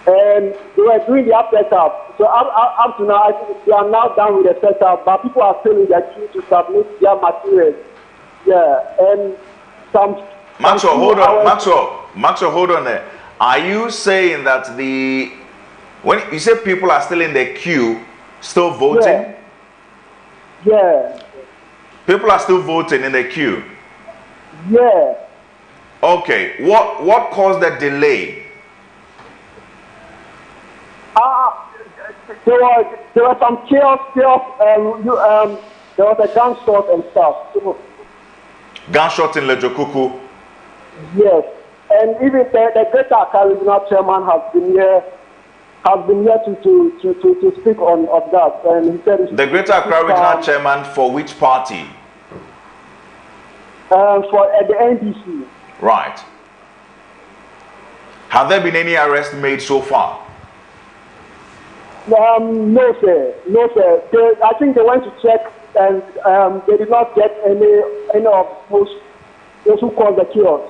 and they were doing the setup. So up to now, I think they are now done with the setup, but people are still in the queue to submit their materials. Yeah, and some. Maxwell, hold on. Maxwell, hold on there. Are you saying that when you say people are still in the queue, still voting? Yeah. People are still voting in the queue. Yeah. Okay. What caused the delay? There was some chaos. There was a gunshot and stuff. Gunshot in Lejokuku. Yes, and even the Greater Accra Regional Chairman has been here to speak on that. And he said the Greater Accra Regional Chairman for which party? For the NDC. Right. Have there been any arrests made so far? No, sir. No, sir. I think they went to check, and they did not get any of those who caused the chaos.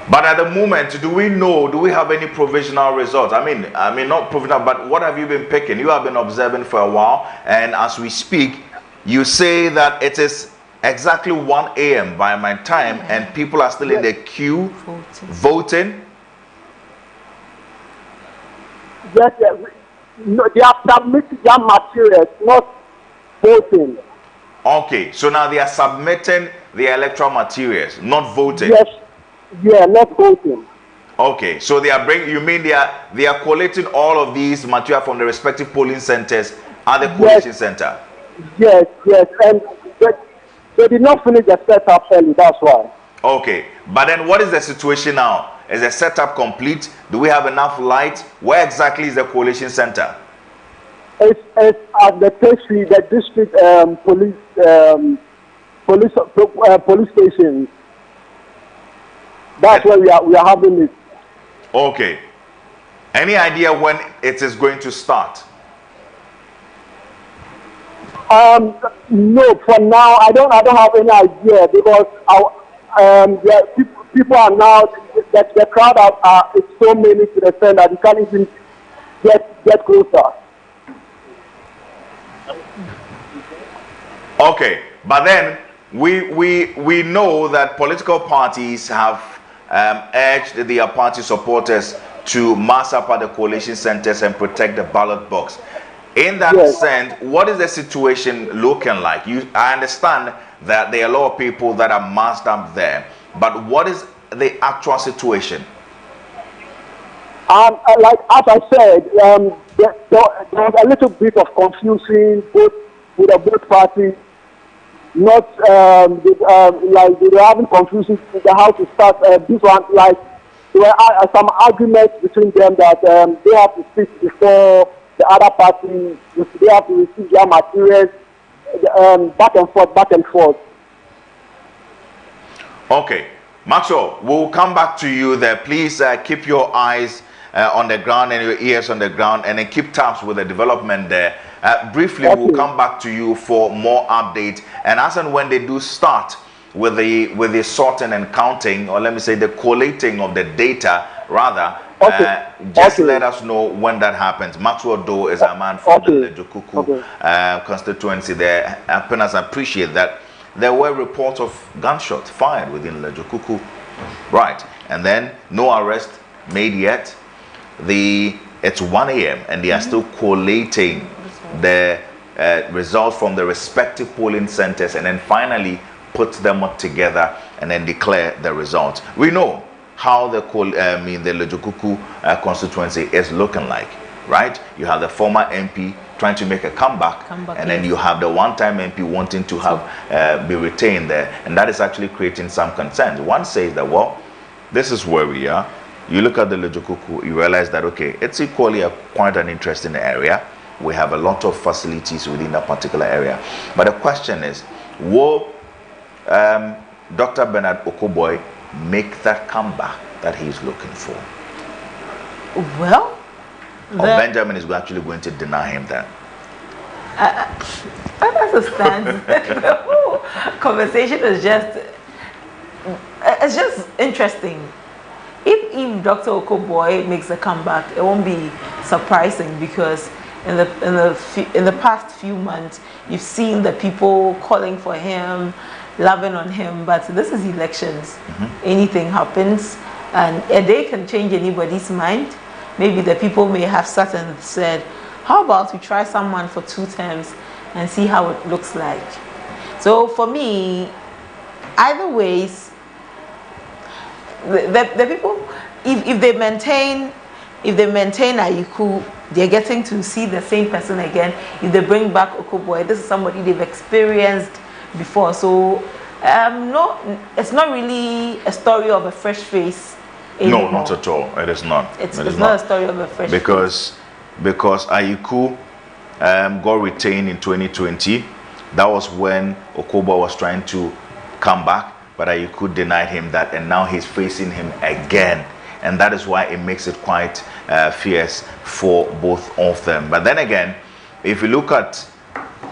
But at the moment, do we have any provisional results? I mean not provisional, but what have you been picking? You have been observing for a while, and as we speak, you say that it is exactly 1 a.m. by my time, and people are still in the queue voting. Yes, no, they are submitting their materials, not voting. Okay, so now they are submitting the electoral materials, not voting. Yes, yeah, not voting. Okay, so they are you mean they are collating all of these material from the respective polling centers at the Collation Center? Yes, and they did not finish the setup early, that's why. Okay, but then what is the situation now? Is the setup complete? Do we have enough light? Where exactly is the Collation Center? It's at the Tertiary, the district police station. That's where we are having it. Okay. Any idea when it is going to start? No, for now I don't have any idea, because people are now the crowd is so many to the extent that you can't even get closer. Okay, but then we know that political parties have urged their party supporters to mass up at the Collation centers and protect the ballot box. In that sense, what is the situation looking like? I understand that there are a lot of people that are massed up there, but what is the actual situation? Like as I said, there was a little bit of confusion both with the both parties. not like they were having confusion with how to start this one. Like there were some arguments between them that they have to speak before the other party. They have to receive their materials, back and forth. Okay, Maxwell, we'll come back to you there. Please keep your eyes on the ground and your ears on the ground, and then keep tabs with the development there. Briefly, okay, we'll come back to you for more updates, and as and when they do start with the sorting and counting, or let me say the collating of the data rather, okay, just okay, let us know when that happens. Maxwell Doe is a man from okay, the Lejokuku constituency there. Helping us appreciate that there were reports of gunshots fired within Lejokuku, right? And then no arrest made yet. It's 1 a.m. and they are still collating the results from the respective polling centers, and then finally put them up together and then declare the results. We know how the Lejokuku constituency is looking like, right? You have the former MP trying to make a comeback, and then you have the one-time MP wanting to have be retained there, and that is actually creating some concerns. One says that, well, this is where we are. You look at the Lejokuku, you realize that, okay, it's equally quite an interesting area. We have a lot of facilities within that particular area. But the question is, will Dr. Bernard Okoboy make that comeback that he's looking for? Well, or Benjamin is actually going to deny him that? As it stands, the whole conversation is it's just interesting. If Dr. Okoboy makes a comeback, it won't be surprising, because in the past few months, you've seen the people calling for him, loving on him. But this is elections. Anything happens, and a day can change anybody's mind. Maybe the people may have sat and said, how about we try someone for 2 terms and see how it looks like? So for me, either ways, the people, if they maintain Ayiku, they're getting to see the same person again. If they bring back Okoboy, this is somebody they've experienced before. So no, it's not really a story of a fresh face anymore. No, not at all. It is not. It's not a story of a fresh face. Because Ayiku got retained in 2020. That was when Okoboy was trying to come back, but Ayiku denied him that, and now he's facing him again. And that is why it makes it quite fierce for both of them. But then again, if you look at,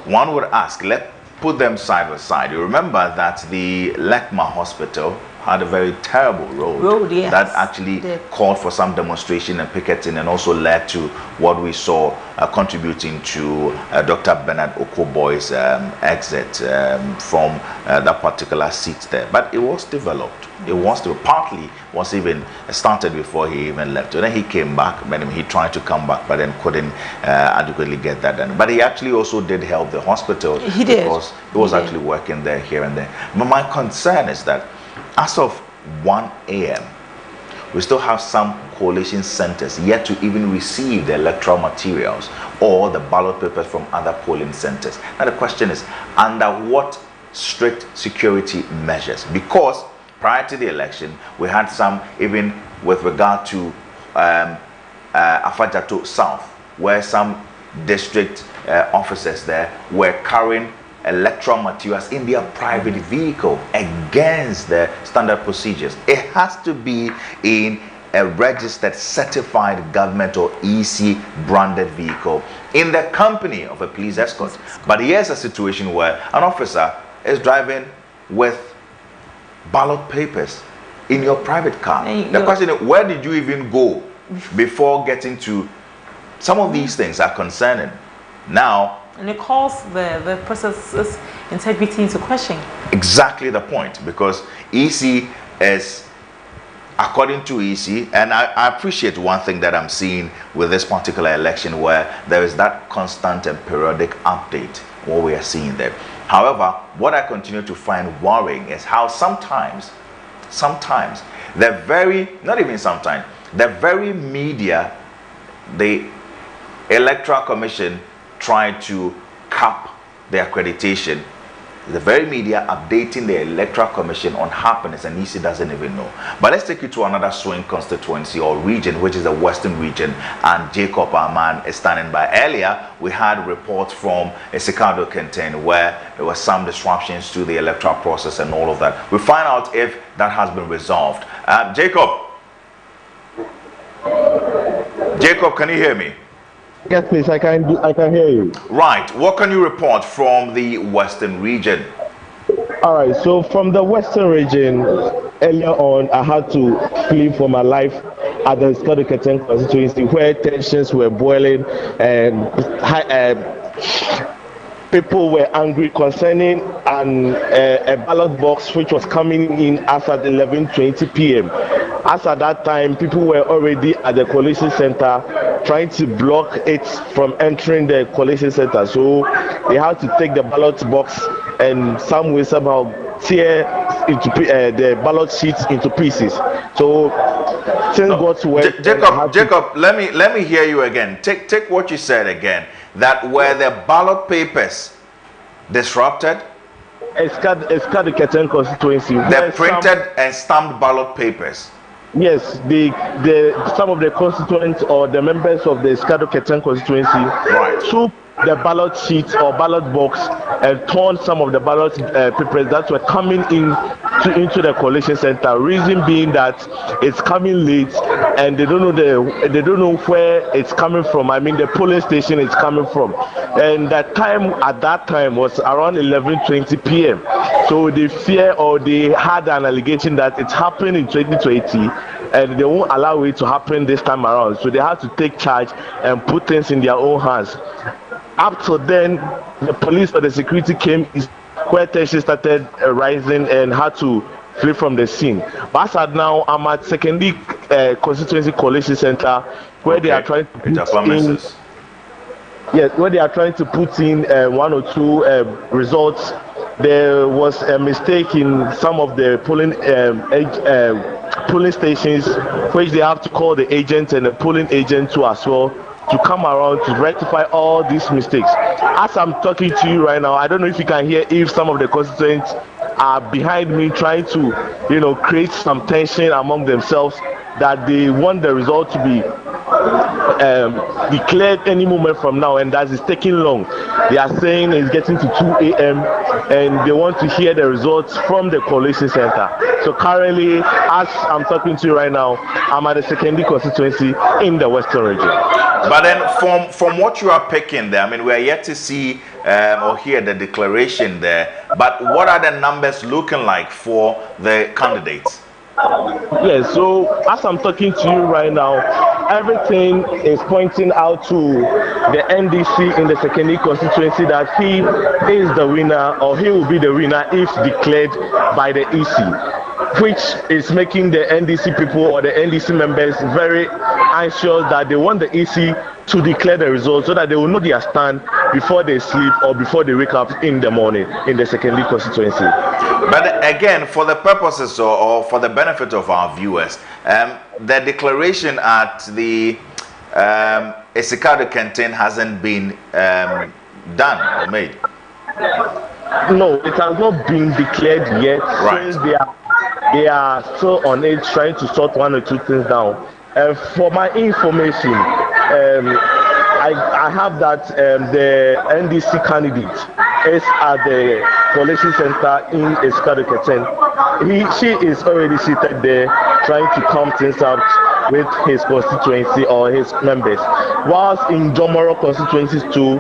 one would ask, let's put them side by side. You remember that the Lekma Hospital had a very terrible road, yes, that actually called for some demonstration and picketing, and also led to what we saw contributing to Dr. Bernard Okoboy's exit from that particular seat there. But it was developed. It was partly was even started before he even left. And then he came back, he tried to come back, but then couldn't adequately get that done. But he actually also did help the hospital. He did. Because he was actually working there, here and there. But my concern is that as of 1 a.m., we still have some coalition centers yet to even receive the electoral materials or the ballot papers from other polling centers. Now the question is, under what strict security measures? Because prior to the election, we had some, even with regard to Afajato South, where some district officers there were carrying electoral materials in their private vehicle against the standard procedures. It has to be in a registered, certified government or EC branded vehicle in the company of a police escort. But here's a situation where an officer is driving with ballot papers in your private car. The question is, where did you even go before getting to? Some of these things are concerning. Now, and it calls the process's integrity into question. Exactly the point, because EC is, according to EC, and I appreciate one thing that I'm seeing with this particular election, where there is that constant and periodic update, what we are seeing there. However, what I continue to find worrying is how sometimes, the very media, the Electoral Commission tried to cap the accreditation The very media updating the Electoral Commission on happenings, and EC doesn't even know. But let's take you to another swing constituency or region, which is the Western region, and Jacob, our man, is standing by. Earlier, we had reports from Secado Kenten where there were some disruptions to the electoral process and all of that. We'll find out if that has been resolved. Jacob, can you hear me? Yes, please. I can hear you. Right. What can you report from the Western region? All right. So from the Western region, earlier on, I had to flee for my life at the Clottey Korle constituency, where tensions were boiling and people were angry concerning a ballot box which was coming in as at 11:20 p.m. As at that time, people were already at the Collation Center trying to block it from entering the Collation Center. So they had to take the ballot box and some way somehow tear into the ballot sheets into pieces. So things got to where Jacob, let me hear you again. Take what you said again. That were the ballot papers disrupted? It's got the constituency. The printed and stamped ballot papers. Yes, some of the constituents or the members of the Scado Ketan constituency took the ballot sheet or ballot box and torn some of the ballot papers that were coming into the Collation Center. Reason being that it's coming late and they don't know where it's coming from. I mean, the polling station it's coming from, and at that time was around 11:20 p.m. So they fear or they had an allegation that it happened in 2020 and they won't allow it to happen this time around. So they have to take charge and put things in their own hands. Up to then, the police or the security came, where tension started rising and had to flee from the scene. But as at now, I'm at secondary constituency Collation Center, where they are trying to put in. Yes, where they are trying to put in one or two results. There was a mistake in some of the polling stations, which they have to call the agent and the polling agent too as well, to come around to rectify all these mistakes. As I'm talking to you right now, I don't know if you can hear if some of the constituents are behind me trying to, create some tension among themselves, that they want the result to be declared any moment from now, and that is taking long. They are saying it's getting to 2 a.m. and they want to hear the results from the Collation Center. So currently, as I'm talking to you right now, I'm at the secondary constituency in the Western region. But then from what you are picking there, I mean, we are yet to see or hear the declaration there, but what are the numbers looking like for the candidates? Yes, so as I'm talking to you right now, everything is pointing out to the NDC in the secondary constituency that he is the winner, or he will be the winner if declared by the EC, which is making the NDC people or the NDC members very anxious that they want the EC to declare the results so that they will know their stand before they sleep or before they wake up in the morning in the secondary constituency. But again, for the purposes or for the benefit of our viewers, the declaration at the Secado Kenten hasn't been done or made. No, it has not been declared yet. Right. Since they are still on it, trying to sort one or two things down. For my information, I have that the NDC candidate is at the Collation Center in Scado Keten. She is already seated there, trying to calm things out with his constituency or his members. Whilst in Jomoro constituencies too,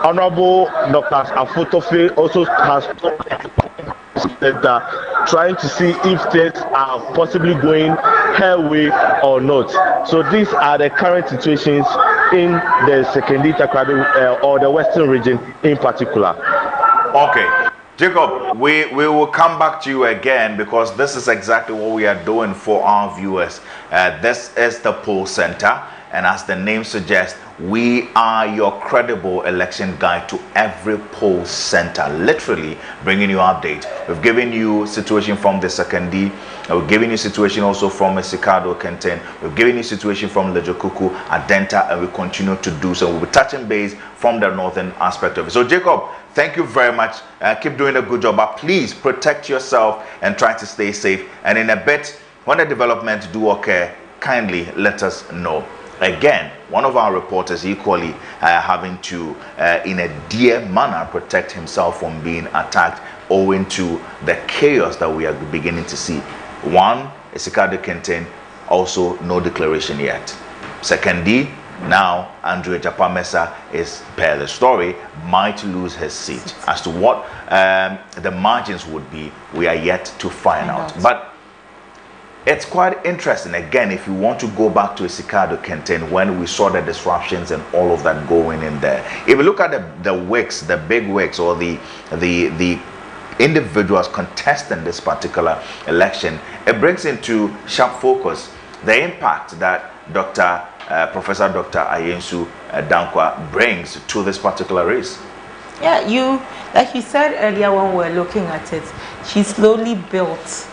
Honorable Dr. Afotofe also has trying to see if things are possibly going her way or not. So these are the current situations in the secondary or the Western region in particular. Okay. Jacob, we will come back to you again, because this is exactly what we are doing for our viewers. This is the poll center, And as the name suggests, we are your credible election guide to every poll center, literally bringing you update. We've given you situation from the Secondary, we've given you situation also from Esikado Kenten, we've given you situation from Lejokuku, Adenta, and we continue to do so. We'll be touching base from the northern aspect of it. So Jacob, thank you very much. Keep doing a good job, but please protect yourself and try to stay safe. And in a bit, when the developments do occur, kindly let us know. Again, one of our reporters equally having to, in a dear manner, protect himself from being attacked owing to the chaos that we are beginning to see. One, Esikado Kenten, also no declaration yet. Secondly, now Andrew Japamesa is, per the story, might lose his seat. As to what the margins would be, we are yet to find out. But it's quite interesting, again, if you want to go back to Esikado Kenten, when we saw the disruptions and all of that going in there. If you look at the wigs, the big wigs, or the individuals contesting this particular election, it brings into sharp focus the impact that Professor Dr. Ayensu Dankwa brings to this particular race. Yeah, like you said earlier when we were looking at it, she slowly built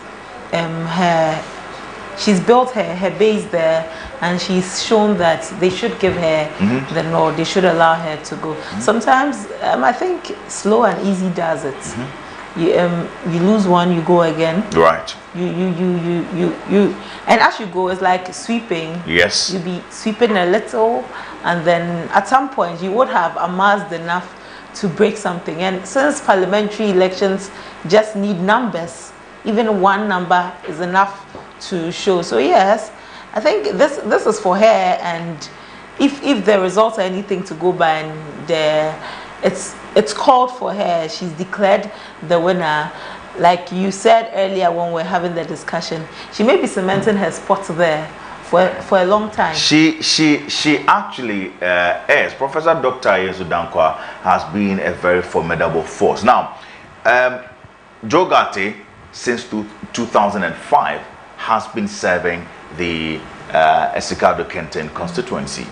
she's built her base there, and she's shown that they should give her the nod, they should allow her to go. Sometimes I think slow and easy does it. You lose one, you go again. Right. You and as you go, it's like sweeping. Yes. You be sweeping a little, and then at some point you would have amassed enough to break something. And since parliamentary elections just need numbers, even one number is enough to show. So yes, I think this is for her, and if the results are anything to go by, and it's called for her, she's declared the winner. Like you said earlier when we were having the discussion, she may be cementing her spot there for a long time. She actually is. Professor Dr. Ayensu Dankwa has been a very formidable force. Now, Joe Gatti, since 2005, has been serving the Esikado Kenten constituency.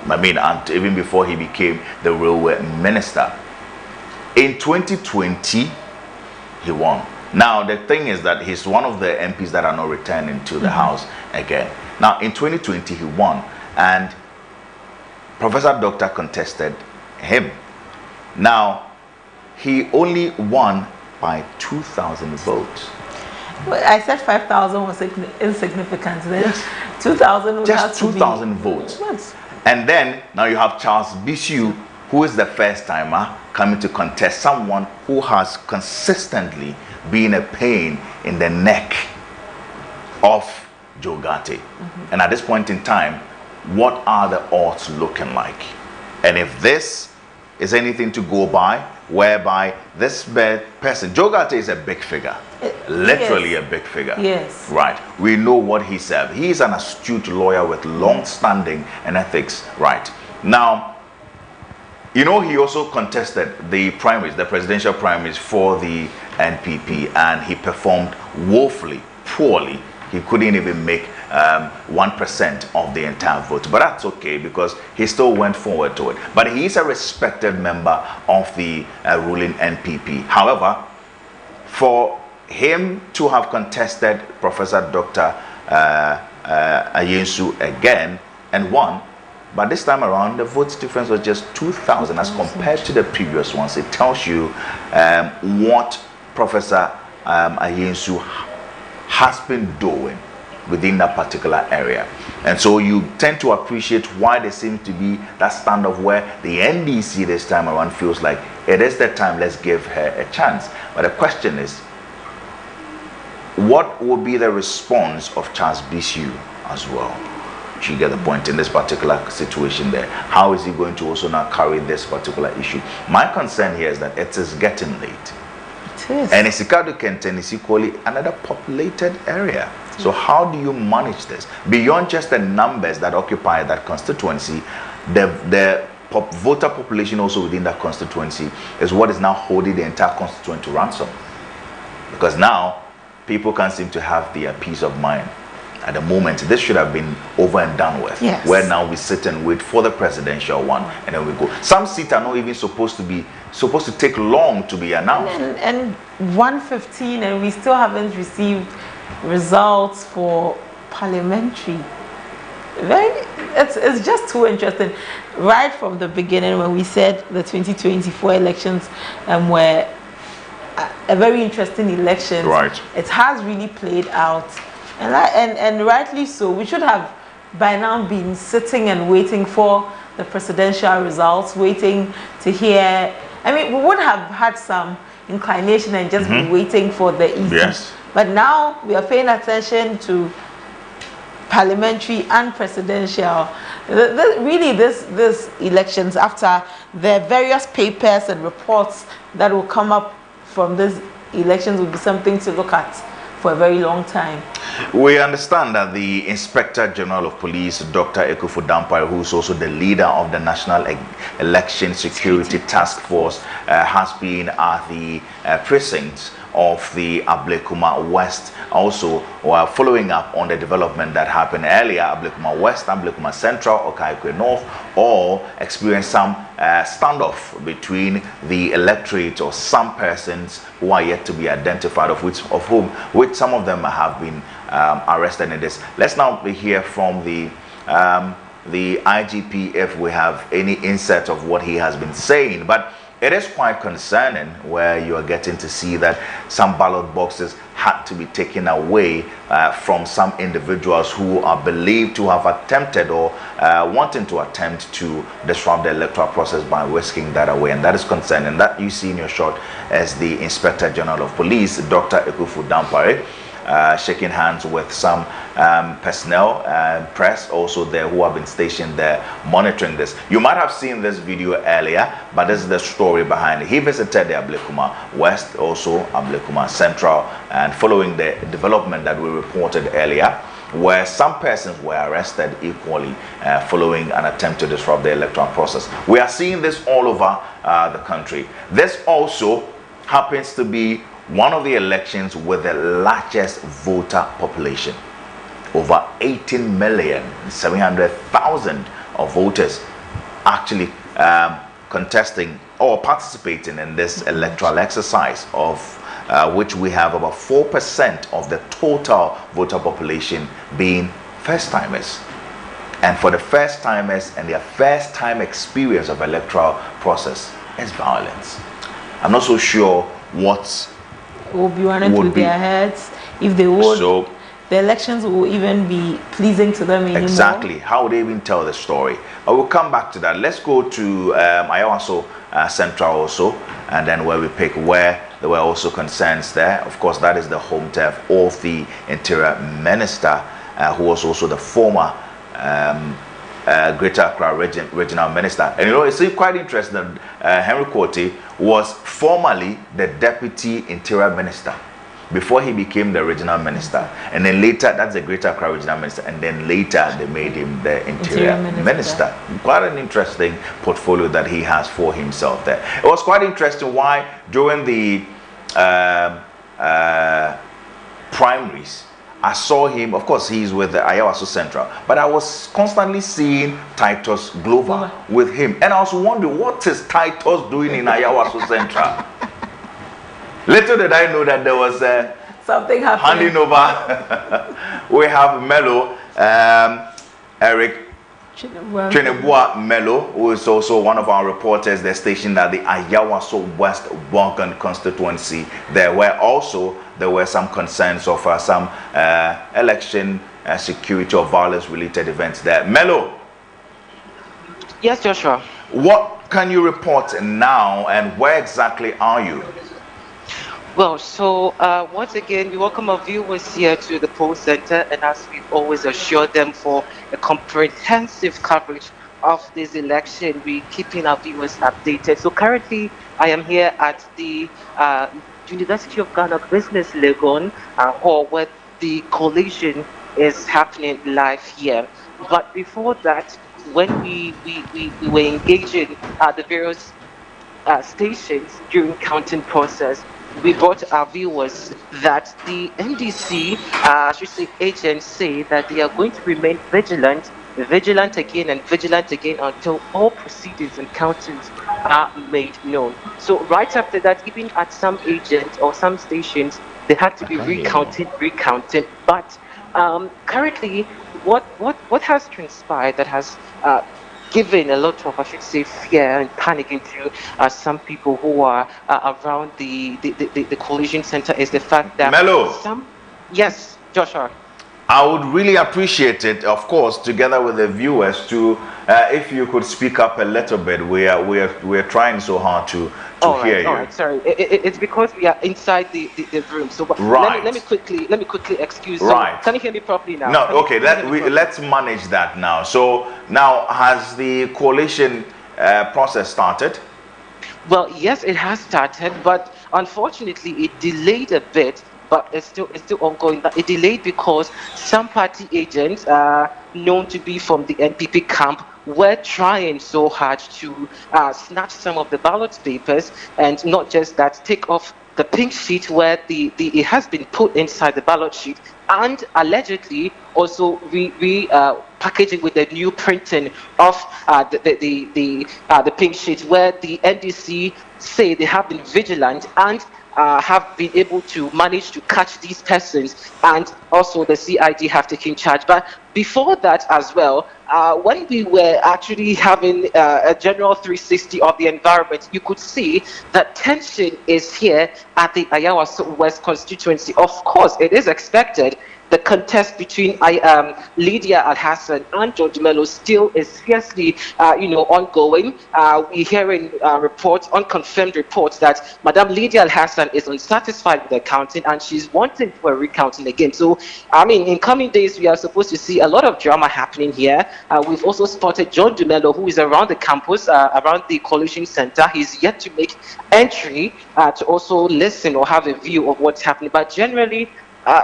I mean, and even before he became the railway minister. In 2020, he won. Now, the thing is that he's one of the MPs that are not returning to the House again. Now, in 2020, he won, and Professor Doctor contested him. Now, he only won by 2,000 votes. Well, I said 5,000 was insignificant. Then 2,000 just 2,000 votes. Yes. And then now you have Charles Bissiou, who is the first timer coming to contest, someone who has consistently been a pain in the neck of Joe Gatti. And at this point in time, what are the odds looking like? And if this is anything to go by, whereby this person, Joe Gatti is a big figure, literally a big figure. Yes. Right. We know what he said. He is an astute lawyer with long standing and ethics. Right. Now, you know, he also contested the primaries, the presidential primaries for the NPP, and he performed woefully, poorly. He couldn't even make 1% of the entire vote. But that's okay, because he still went forward to it. But he is a respected member of the ruling NPP. However, for him to have contested Professor Dr. Ayensu again and won, but this time around the vote difference was just 2,000 as compared to the previous ones. It tells you what Professor Ayensu has been doing within that particular area. And so you tend to appreciate why there seems to be that standoff where the NDC this time around feels like it is the time, let's give her a chance. But the question is, what will be the response of Charles Bissiou as well? You get the point in this particular situation there. How is he going to also now carry this particular issue? My concern here is that it is getting late. It is. And Esikado Kenten is equally another populated area. So how do you manage this? Beyond just the numbers that occupy that constituency, the voter population also within that constituency is what is now holding the entire constituency to ransom. Because now, people can't seem to have their peace of mind. at the moment. This should have been over and done with. Yes. Where now we sit and wait for the presidential one, and then we go. Some seats are not even supposed to take long to be announced. And 1:15, and we still haven't received results for parliamentary. It's just too interesting. Right from the beginning, when we said the 2024 elections were a very interesting election, right? It has really played out, and rightly so. We should have by now been sitting and waiting for the presidential results, waiting to hear. I mean, we would have had some inclination and just be waiting for the EC. Yes. But now we are paying attention to parliamentary and presidential. This elections, after the various papers and reports that will come up from these elections, will be something to look at for a very long time. We understand that the Inspector General of Police, Dr. Ekufu Dampare, who is also the leader of the National Election Security Task Force, has been at the precincts of the Ablekuma West, also following up on the development that happened earlier. Ablekuma West, Ablekuma Central, Okaikwe North, all experienced some standoff between the electorate or some persons who are yet to be identified, of which some of them have been arrested in this. Let's now hear from the IGP if we have any insight of what he has been saying. But it is quite concerning where you are getting to see that some ballot boxes had to be taken away from some individuals who are believed to have attempted or wanting to attempt to disrupt the electoral process by whisking that away. And that is concerning. That you see in your shot as the Inspector General of Police, Dr. Ekufu Dampare, shaking hands with some personnel and press also there who have been stationed there monitoring this. You might have seen this video earlier, but this is the story behind it. He visited the Ablekuma West, also Ablekuma Central, and following the development that we reported earlier, where some persons were arrested equally following an attempt to disrupt the electoral process. We are seeing this all over the country. This also happens to be one of the elections with the largest voter population. Over 18,700,000 of voters actually contesting or participating in this electoral exercise, of which we have about 4% of the total voter population being first-timers. And for the first-timers and their first-time experience of electoral process is violence. I'm not so sure what will be running through their heads, if they would. So the elections will even be pleasing to them anymore. Exactly. How would they even tell the story? I will come back to that. Let's go to Awaso Central also, and then where we pick where there were also concerns there. Of course, that is the home turf of the Interior Minister, who was also the former Greater Accra Regional Minister. And you know, it's quite interesting that Henry Clottey was formerly the Deputy Interior Minister before he became the Regional Minister. And then later, that's the Greater Accra Regional Minister. And then later, they made him the Interior Minister. Quite an interesting portfolio that he has for himself there. It was quite interesting why during the primaries, I saw him, of course, he's with the Awaso Central, but I was constantly seeing Titus Glover with him. And I was wondering, what is Titus doing in Awaso Central? Little did I know that there was something happening. Handing over. We have Mello, Eric Chinebua Mello, who is also one of our reporters. They're stationed at the Awaso West Wongan constituency. There were some concerns of some election security or violence related events there. Mello. Yes, Joshua. What can you report now, and where exactly are you? Well, so once again, we welcome our viewers here to the poll center, and as we always assure them for a comprehensive coverage of this election, we're keeping our viewers updated. So currently, I am here at the University of Ghana Business Legon hall, where the collation is happening live here. But before that, when we were engaging the various stations during counting process, we brought our viewers that the NDC, I should say agents, say that they are going to remain vigilant again and vigilant again until all proceedings and countings are made known. So right after that, even at some agents or some stations, they had to be recounted. But currently, what has transpired that has given a lot of, I should say, fear and panic into some people who are around the Collation Center is the fact that Yes, Joshua. I would really appreciate it, of course, together with the viewers, to if you could speak up a little bit. We're trying so hard to hear you. All right, sorry. It's because we are inside the room. So let me quickly excuse. Right. Can you hear me properly now? No. Okay. Let's manage that now. So now, has the coalition process started? Well, yes, it has started, but unfortunately, it delayed a bit. But it's still ongoing. But it delayed because some party agents, known to be from the NPP camp, were trying so hard to snatch some of the ballot papers, and not just that, take off the pink sheet where it has been put inside the ballot sheet, and allegedly also package it with the new printing of the pink sheet, where the NDC say they have been vigilant and have been able to manage to catch these persons, and also the CID have taken charge. But before that as well, when we were actually having a general 360 of the environment, you could see that tension is here at the Awaso West constituency. Of course, it is expected. The contest between Lydia Al-Hassan and John Dumelo still is fiercely, ongoing. We're hearing reports, unconfirmed reports, that Madam Lydia Al-Hassan is unsatisfied with the counting and she's wanting for a recounting again. So, I mean, in coming days, we are supposed to see a lot of drama happening here. We've also spotted John Dumelo, who is around the campus, around the Collation Center. He's yet to make entry to also listen or have a view of what's happening. But generally,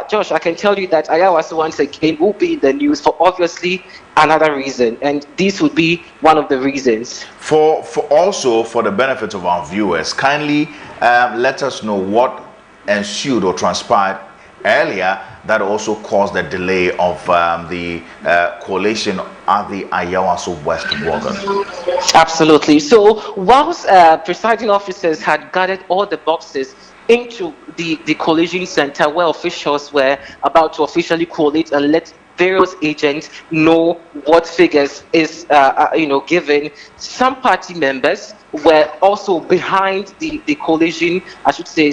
Josh, I can tell you that Awaso once again will be in the news for obviously another reason, and this would be one of the reasons. For the benefit of our viewers, kindly let us know what ensued or transpired earlier that also caused the delay of the coalition at the Awaso West organ. Absolutely. So whilst presiding officers had gathered all the boxes into the Collation Center, where officials were about to officially collate and let various agents know what figures is given, some party members were also behind the Collation, I should say,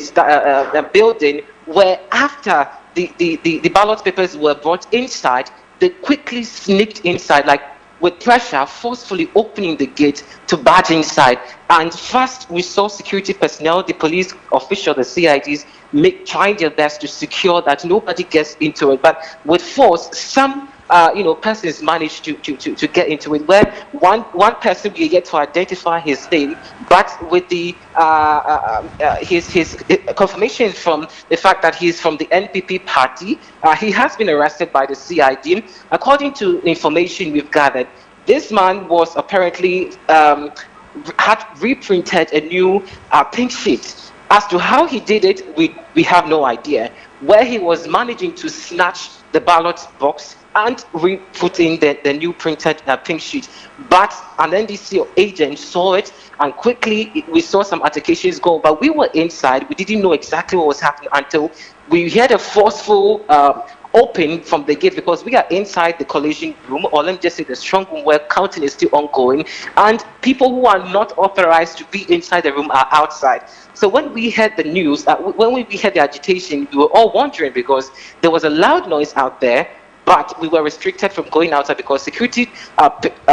building, where after the ballot papers were brought inside, they quickly sneaked inside, like with pressure, forcefully opening the gate to barge inside. And first, we saw security personnel, the police official, the CIDs, trying their best to secure that nobody gets into it. But with force, some persons managed to get into it, where one person, we yet to identify his name, but with the his confirmation from the fact that he's from the NPP party, he has been arrested by the CID. According to information we've gathered, this man was apparently had reprinted a new pink sheet. As to how he did it, we have no idea. Where he was managing to snatch the ballot box and re-put in the new printed pink sheet. But an NDC agent saw it, and quickly we saw some altercations go. But we were inside. We didn't know exactly what was happening until we heard a forceful open from the gate, because we are inside the Collation room, or let me just say the strong room, where counting is still ongoing, and people who are not authorized to be inside the room are outside. So when we heard the news, when we heard the agitation, we were all wondering, because there was a loud noise out there, but we were restricted from going outside because security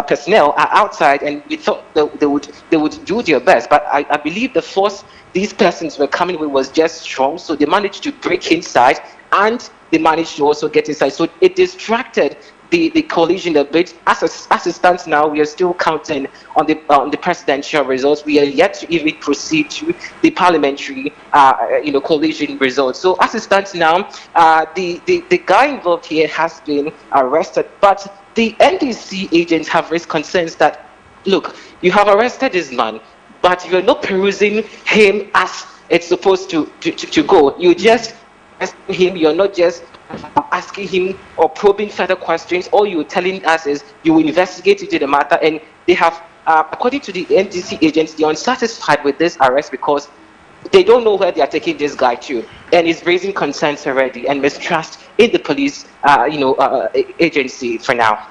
personnel are outside, and we thought they would do their best. But I believe the force these persons were coming with was just strong, so they managed to break inside, and they managed to also get inside. So it distracted the coalition a bit. As it stands now, we are still counting on the presidential results. We are yet to even proceed to the parliamentary coalition results. So as it stands now, the guy involved here has been arrested, but the NDC agents have raised concerns that, look, you have arrested this man, but you're not perusing him as it's supposed to go. You just asking him, you're not just asking him or probing further questions. All you're telling us is you will investigate into the matter, and they have, according to the NDC agents, they're unsatisfied with this arrest because they don't know where they are taking this guy to, and it's raising concerns already and mistrust in the police, agency for now.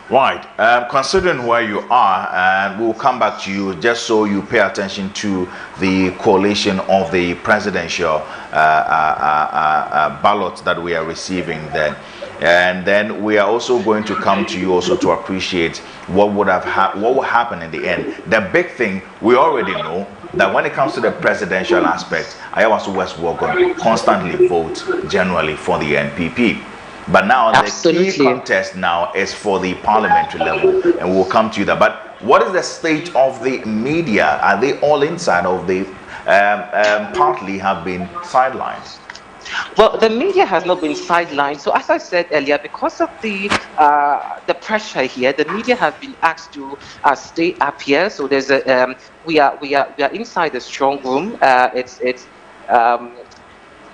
Right. Considering where you are, and we'll come back to you just so you pay attention to the collation of the presidential ballot that we are receiving then. And then we are also going to come to you also to appreciate what will happen in the end. The big thing, we already know that when it comes to the presidential aspect, Awaso West will constantly vote generally for the NPP. But now the key contest now is for the parliamentary level, and we'll come to that. But what is the state of the media? Are they all inside of the partly have been sidelined? Well, the media has not been sidelined. So as I said earlier, because of the pressure here, the media have been asked to stay up here. So there's a we are inside the strong room. It's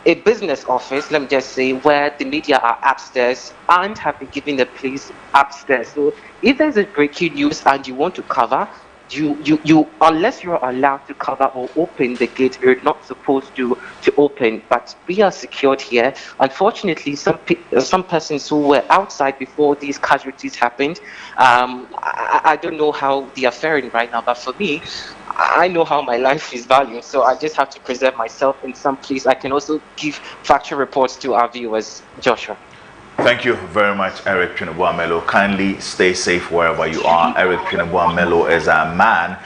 a business office, let me just say, where the media are upstairs and have been given the place upstairs. So if there's a breaking news and you want to cover, you unless you're allowed to cover or open the gate, you're not supposed to open. But we are secured here. Unfortunately, some persons who were outside before these casualties happened, I don't know how they are faring right now, but for me, I know how my life is valued, so I just have to preserve myself in some place. I can also give factual reports to our viewers. Joshua. Thank you very much, Eric Twineboa-Melo. Kindly stay safe wherever you are. Eric Twineboa-Melo is a man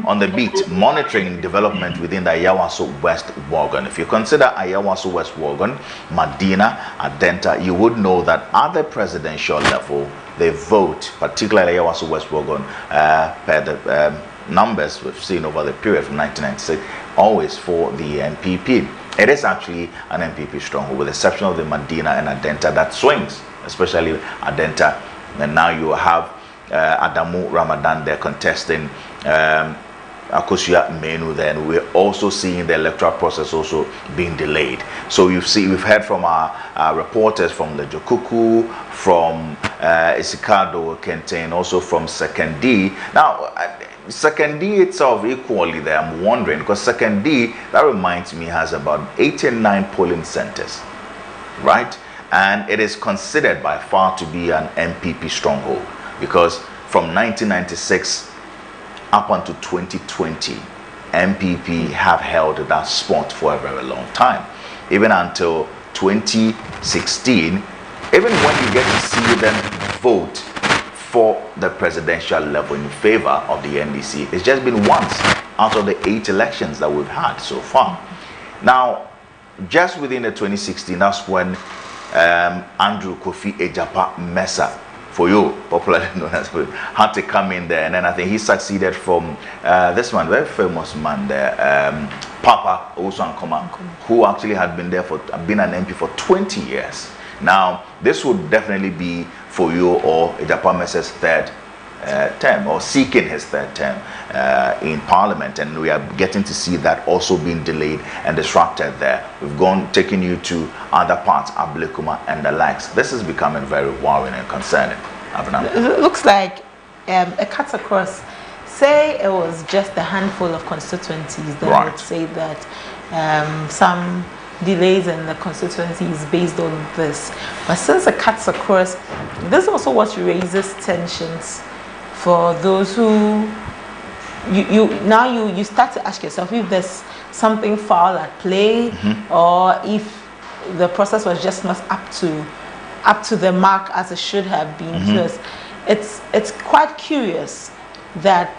on the beat, monitoring development within the Awaso West Wagon. If you consider Awaso West Wagon, Medina, Adenta, you would know that at the presidential level, they vote, particularly Awaso West Wagon, per the numbers we've seen over the period from 1996, always for the NPP. It is actually an NPP stronghold, with the exception of the Medina and Adenta that swings, especially Adenta. And now you have Adamu Ramadan there contesting Akosua Menu. Then we're also seeing the electoral process also being delayed. So we've heard from our reporters from the Jokuku, from Isikado Kente, also from Second D. Now, Second D itself equally there, I'm wondering, because Second D, that reminds me, has about 89 polling centers, right? And it is considered by far to be an MPP stronghold, because from 1996 up until 2020, MPP have held that spot for a very long time. Even until 2016, even when you get to see them vote for the presidential level in favor of the NDC, it's just been once out of the 8 elections that we've had so far. Now, just within the 2016, that's when Andrew Kofi Ejapa Mensah, for you, popularly known as, had to come in there, and then I think he succeeded from this one, very famous man there, Papa Osankoma, who actually had been there been an MP for 20 years. Now, this would definitely be for you or Ejapa Mensah's third term, or seeking his third term in Parliament, and we are getting to see that also being delayed and disrupted there. We've taken you to other parts, Ablekuma and the likes. This is becoming very worrying and concerning. It looks like a cut across. Say it was just a handful of constituencies, then I would say that some delays in the constituency is based on this. But since it cuts across, this is also what raises tensions for those who you start to ask yourself if there's something foul at play, or if the process was just not up to the mark as it should have been. Because it's quite curious that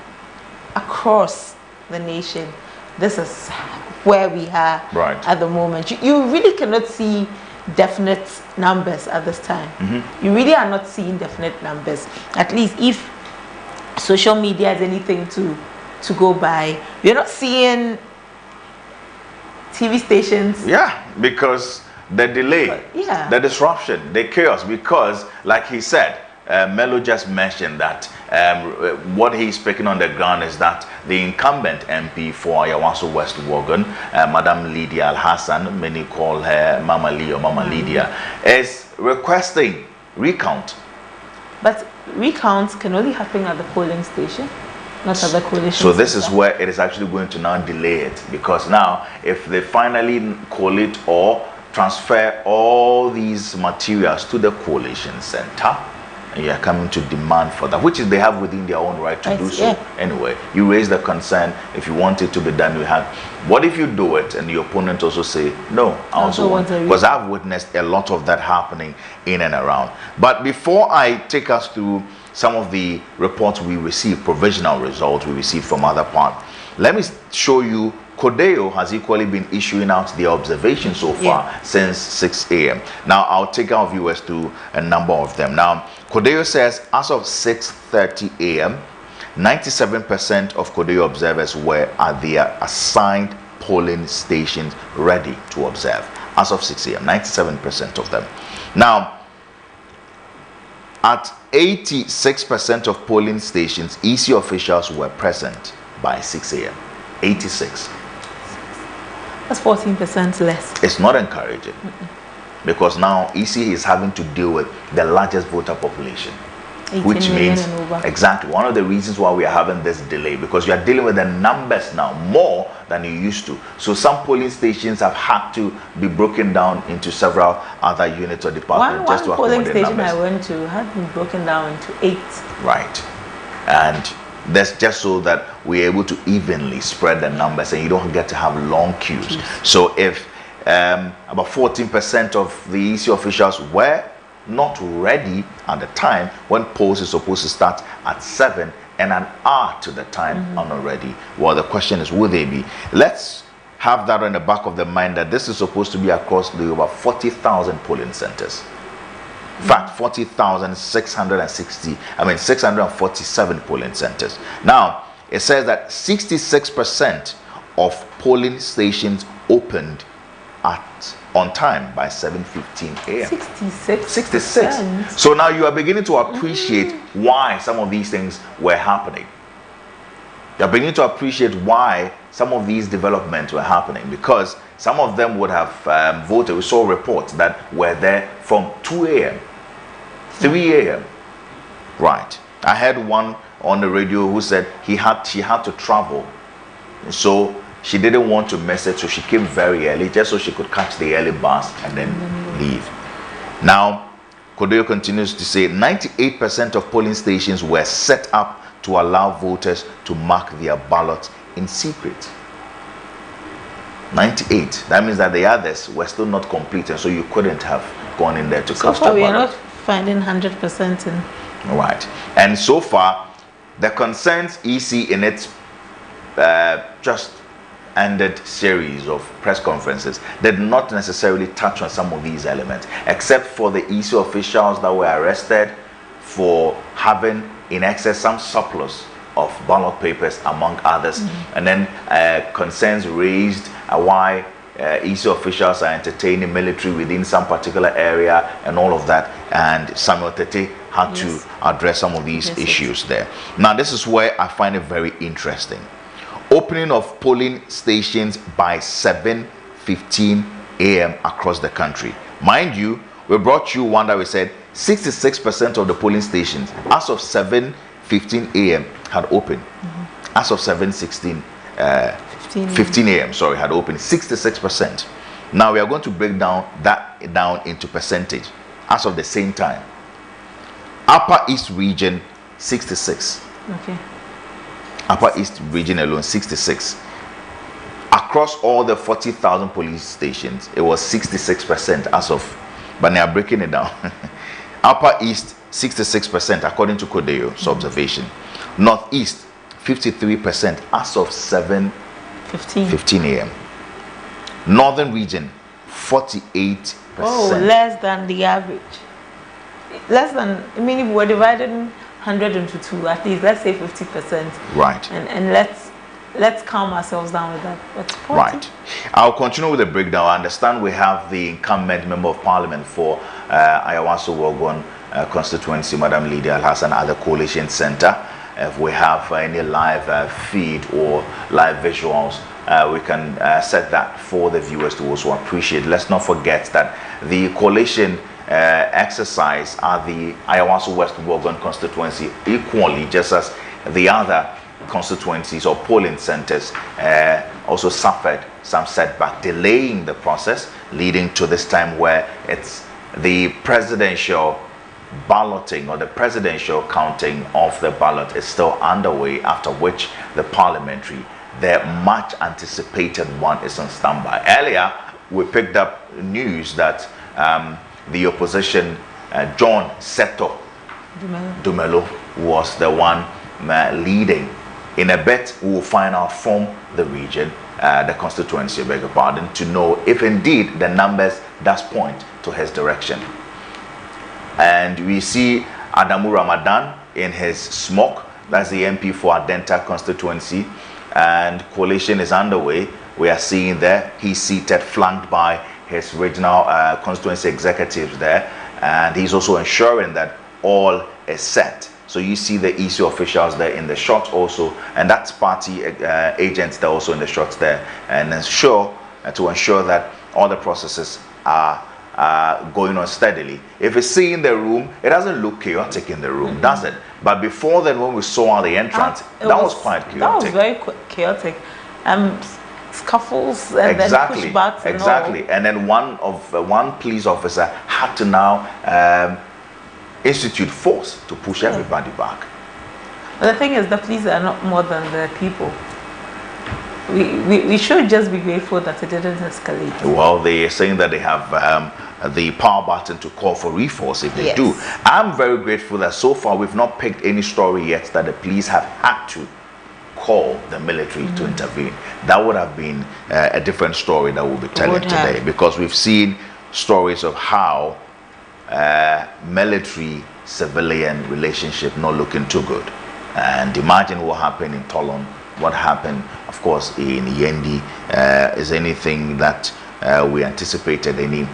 across the nation, this is where we are at the moment. You really cannot see definite numbers at this time. You really are not seeing definite numbers. At least if social media is anything to go by, we're not seeing TV stations. Yeah, because the delay, the disruption, the chaos, because like he said, Melo just mentioned that what he's speaking on the ground is that the incumbent MP for Awaso West Wogan, Madam Lydia Al-Hassan, many call her Mama Lee or Mama Lydia, is requesting recount. But recounts can only happen at the polling station, not at the coalition. So this is where it is actually going to now delay it, because now if they finally collate or transfer all these materials to the coalition center, and you are coming to demand for that, which is they have within their own right to do so. Anyway, you raise the concern. If you want it to be done, you have. What if you do it and the opponent also say no? I also want, because I've witnessed a lot of that happening in and around. But before I take us through some of the reports we received, provisional results we received from other parts, let me show you. Codeo has equally been issuing out the observations so far since 6 a.m. Now, I'll take our viewers to a number of them. Now, Codeo says as of 6:30 a.m., 97% of Codeo observers were at their assigned polling stations ready to observe. As of 6 a.m., 97% of them. Now, at 86% of polling stations, EC officials were present by 6 a.m. 86. That's 14% less. It's not encouraging, because now EC is having to deal with the largest voter population, which means exactly one of the reasons why we are having this delay, because you are dealing with the numbers now more than you used to. So some polling stations have had to be broken down into several other units or departments just to accommodate polling station numbers. I went to had been broken down into 8. Right, and that's just so that we're able to evenly spread the numbers and you don't get to have long queues. So if about 14% of the EC officials were not ready at the time when polls is supposed to start at 7 and an hour to the time are not ready, well, the question is, will they be? Let's have that in the back of the mind that this is supposed to be across the over 40,000 polling centers. In fact, 647 polling centers. Now, it says that 66% of polling stations opened on time by 7:15 a.m. 66. So now you are beginning to appreciate why some of these things were happening. You're beginning to appreciate why some of these developments were happening, because some of them would have voted. We saw reports that were there from 2 a.m., 3 a.m. Right. I heard one on the radio who said she had to travel, so she didn't want to miss it, so she came very early just so she could catch the early bus and then leave. Now, Codeo continues to say 98% of polling stations were set up to allow voters to mark their ballots in secret. 98. That means that the others were still not complete, and so you couldn't have gone in there to cast your ballot. We are not finding 100% in. Right. And so far, the concerns EC in its just ended series of press conferences did not necessarily touch on some of these elements, except for the EC officials that were arrested for having in excess some surplus of ballot papers, among others. And then concerns raised why EC officials are entertaining military within some particular area and all of that. And Samuel Tete had to address some of these issues there. Now, this is where I find it very interesting. Opening of polling stations by 7:15 a.m. across the country. Mind you, we brought you one that we said 66% of the polling stations as of 7:15 a.m. had opened. As of 7:15 a.m. sorry, had opened 66%. Now we are going to break down into percentage as of the same time. Upper East region 66. Okay. Upper East region alone 66. Across all the 40,000 police stations, it was 66% as of, but they are breaking it down. Upper East 66% according to Codeo's observation. Northeast 53% as of 7:15 a.m. Northern region 48%. Oh, less than the average. Less than, I mean, if we're dividing 100 into 2, at least let's say 50%. Right. And let's calm ourselves down with that. That's right. I'll continue with the breakdown. I understand we have the incumbent member of parliament for Awaso West, constituency, Madam Lydia Al-Hassan, at the Collation Center. If we have any live feed or live visuals, we can set that for the viewers to also appreciate. Let's not forget that the Collation exercise at the Awaso West constituency, equally just as the other constituencies or polling centers, also suffered some setback, delaying the process, leading to this time where it's the presidential balloting or the presidential counting of the ballot is still underway, after which the parliamentary, the much anticipated one, is on standby. Earlier we picked up news that the opposition, John Seto Dumelo, was the one leading. In a bit we will find out from the region, the constituency, I beg your pardon, to know if indeed the numbers does point to his direction. And we see Adamu Ramadan in his smock. That's the MP for Adenta constituency, and Collation is underway. We are seeing there he's seated, flanked by his regional constituency executives there, and he's also ensuring that all is set. So you see the EC officials there in the shots also, and that's party agents there also in the shots there, and to ensure that all the processes are going on steadily. If you see in the room, it doesn't look chaotic in the room, does it? But before then, when we saw the entrance, that was quite chaotic. That was very chaotic. Scuffles and then pushbacks and all. And then one police officer had to now institute force to push everybody back. But the thing is, the police are not more than the people. We should just be grateful that it didn't escalate. Well, they are saying that they have the power button to call for reforce if they do. I'm very grateful that so far we've not picked any story yet that the police have had to call the military to intervene. That would have been a different story that we'll be telling today, because we've seen stories of how military-civilian relationship not looking too good. And imagine what happened in Tolon, what happened, of course, in Yendi. Is anything that we anticipated, any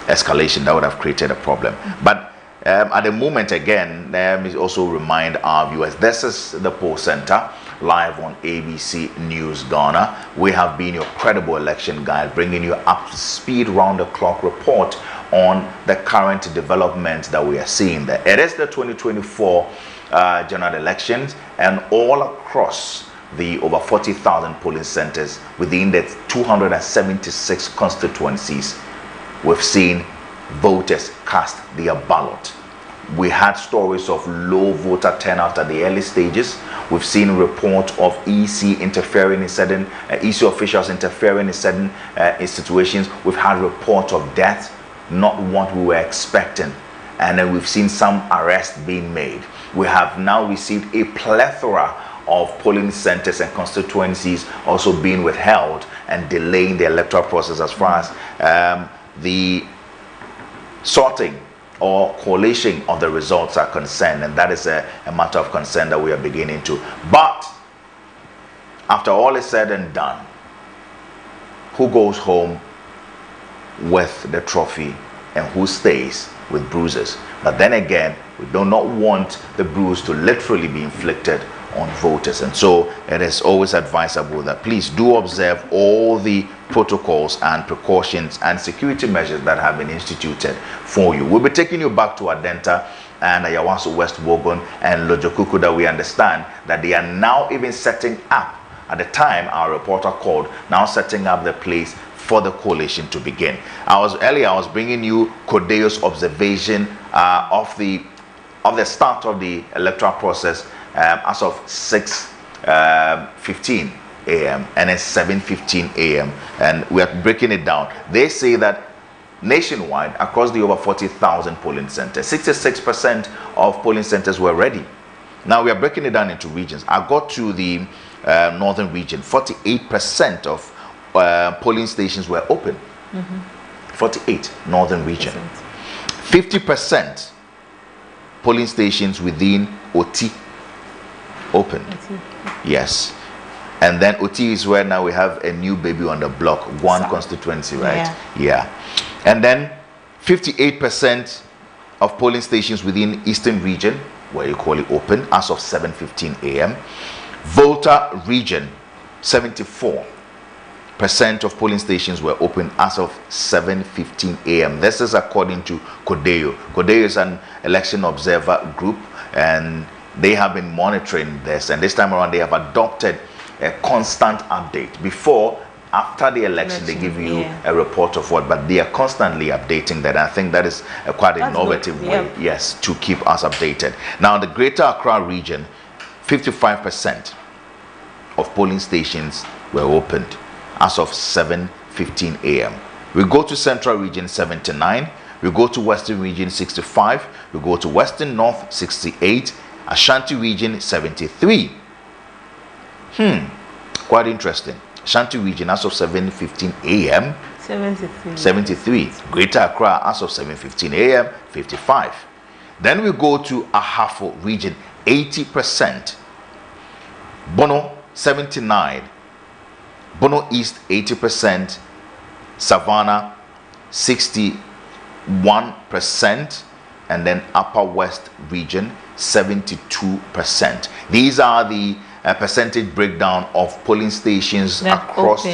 escalation that would have created a problem. But at the moment, again, let me also remind our viewers, this is the Poll Center, live on ABC News Ghana. We have been your credible election guide, bringing you up to speed, round-the-clock report on the current developments that we are seeing there. It is the 2024 general elections, and all across the over 40,000 polling centers within the 276 constituencies, we've seen voters cast their ballot. We had stories of low voter turnout at the early stages. We've seen reports of EC interfering in certain EC officials interfering in certain situations. We've had reports of death, not what we were expecting, and then we've seen some arrests being made. We have now received a plethora of polling centers and constituencies also being withheld and delaying the electoral process as far as the sorting or collation of the results are concerned, and that is a matter of concern that we are beginning to. But after all is said and done, who goes home with the trophy and who stays with bruises? But then again, we do not want the bruise to literally be inflicted on voters, and so it is always advisable that please do observe all the protocols and precautions and security measures that have been instituted for you. We'll be taking you back to Adenta and Awaso West Wogon and Lojokuku, that we understand that they are now even setting up, at the time our reporter called, now setting up the place for the collation to begin. I was bringing you Kodeo's observation of the start of the electoral process as of 6:15 a.m. and then 7:15 a.m. and we are breaking it down. They say that nationwide, across the over 40,000 polling centers, 66% of polling centers were ready. Now we are breaking it down into regions. I got to the northern region. 48% of polling stations were open. 48 northern region. 50% polling stations within OT open. Yes. And then OT is where now we have a new baby on the block, one constituency, right? Yeah. And then 58% of polling stations within Eastern Region were equally open as of 7:15 a.m. Volta Region, 74% of polling stations were open as of 7:15 a.m. This is according to CODEO. CODEO is an election observer group, and they have been monitoring this, and this time around they have adopted a constant update. Before, after the election, they give you a report of what, but they are constantly updating that. I think that is quite an innovative way, yes, to keep us updated. Now, the Greater Accra region, 55% of polling stations were opened as of 7:15 a.m. We go to Central Region, 79. We go to Western Region, 65. We go to Western North, 68. Ashanti Region, 73. Quite interesting. Ashanti Region as of 7:15 a.m. 73. Greater Accra as of 7:15 a.m. 55. Then we go to Ahafo Region, 80%. Bono, 79. Bono East, 80%. Savannah, 61%. And then Upper West Region, 72%. These are the percentage breakdown of polling stations across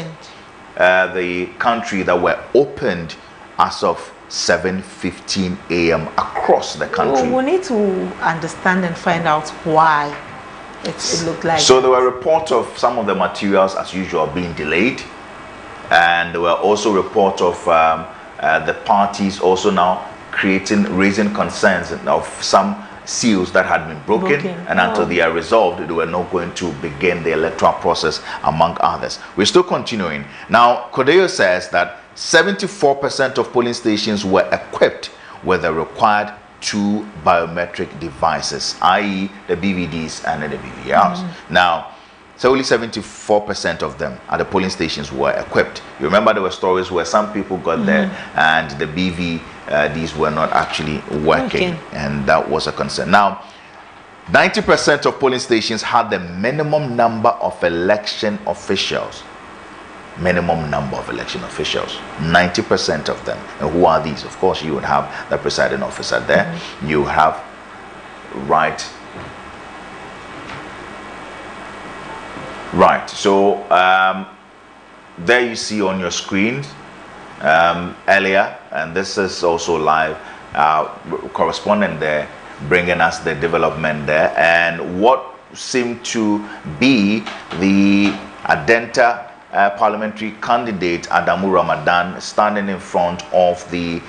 the country that were opened as of 7:15 a.m. across the country. We need to understand and find out why it looked like. So there were reports of some of the materials, as usual, being delayed, and there were also reports of the parties also now raising concerns of some seals that had been broken, and until they are resolved, they were not going to begin the electoral process, among others. We're still continuing. Now, CODEO says that 74% of polling stations were equipped with the required 2 biometric devices, i.e. the BVDs and the BVRs. Now, so only 74% of them at the polling stations were equipped. You remember there were stories where some people got there and the these were not actually working, and that was a concern. Now, 90% of polling stations had the minimum number of election officials. Minimum number of election officials. 90% of them. And who are these? Of course, you would have the presiding officer there. You have Right. So there you see on your screen earlier, and this is also live, correspondent there bringing us the development there, and what seemed to be the Adenta parliamentary candidate Adamu Ramadan standing in front of the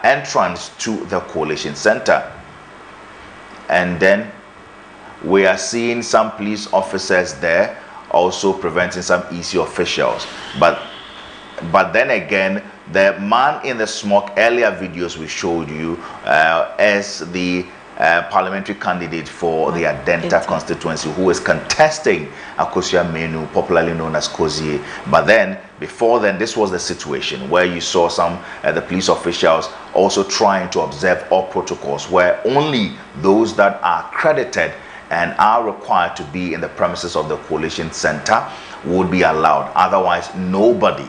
entrance to the Collation Center. And then we are seeing some police officers there also preventing some EC officials. But then again, the man in the smoke, earlier videos we showed you, is the parliamentary candidate for the Adenta constituency, who is contesting Akosia Menu, popularly known as Kozie. But then, before then, this was the situation where you saw some the police officials also trying to observe all protocols, where only those that are accredited and are required to be in the premises of the Collation Center would be allowed. Otherwise, nobody,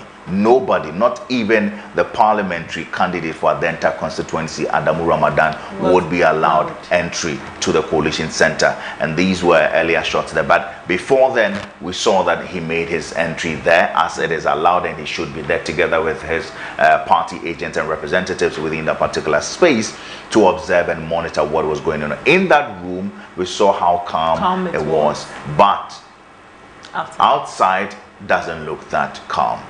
not even the parliamentary candidate for Adenta constituency, Adamu Ramadan, would be allowed entry to the Collation Center. And these were earlier shots there. But before then, we saw that he made his entry there, as it is allowed, and he should be there together with his party agents and representatives within that particular space to observe and monitor what was going on. In that room, we saw how calm it was. But outside doesn't look that calm.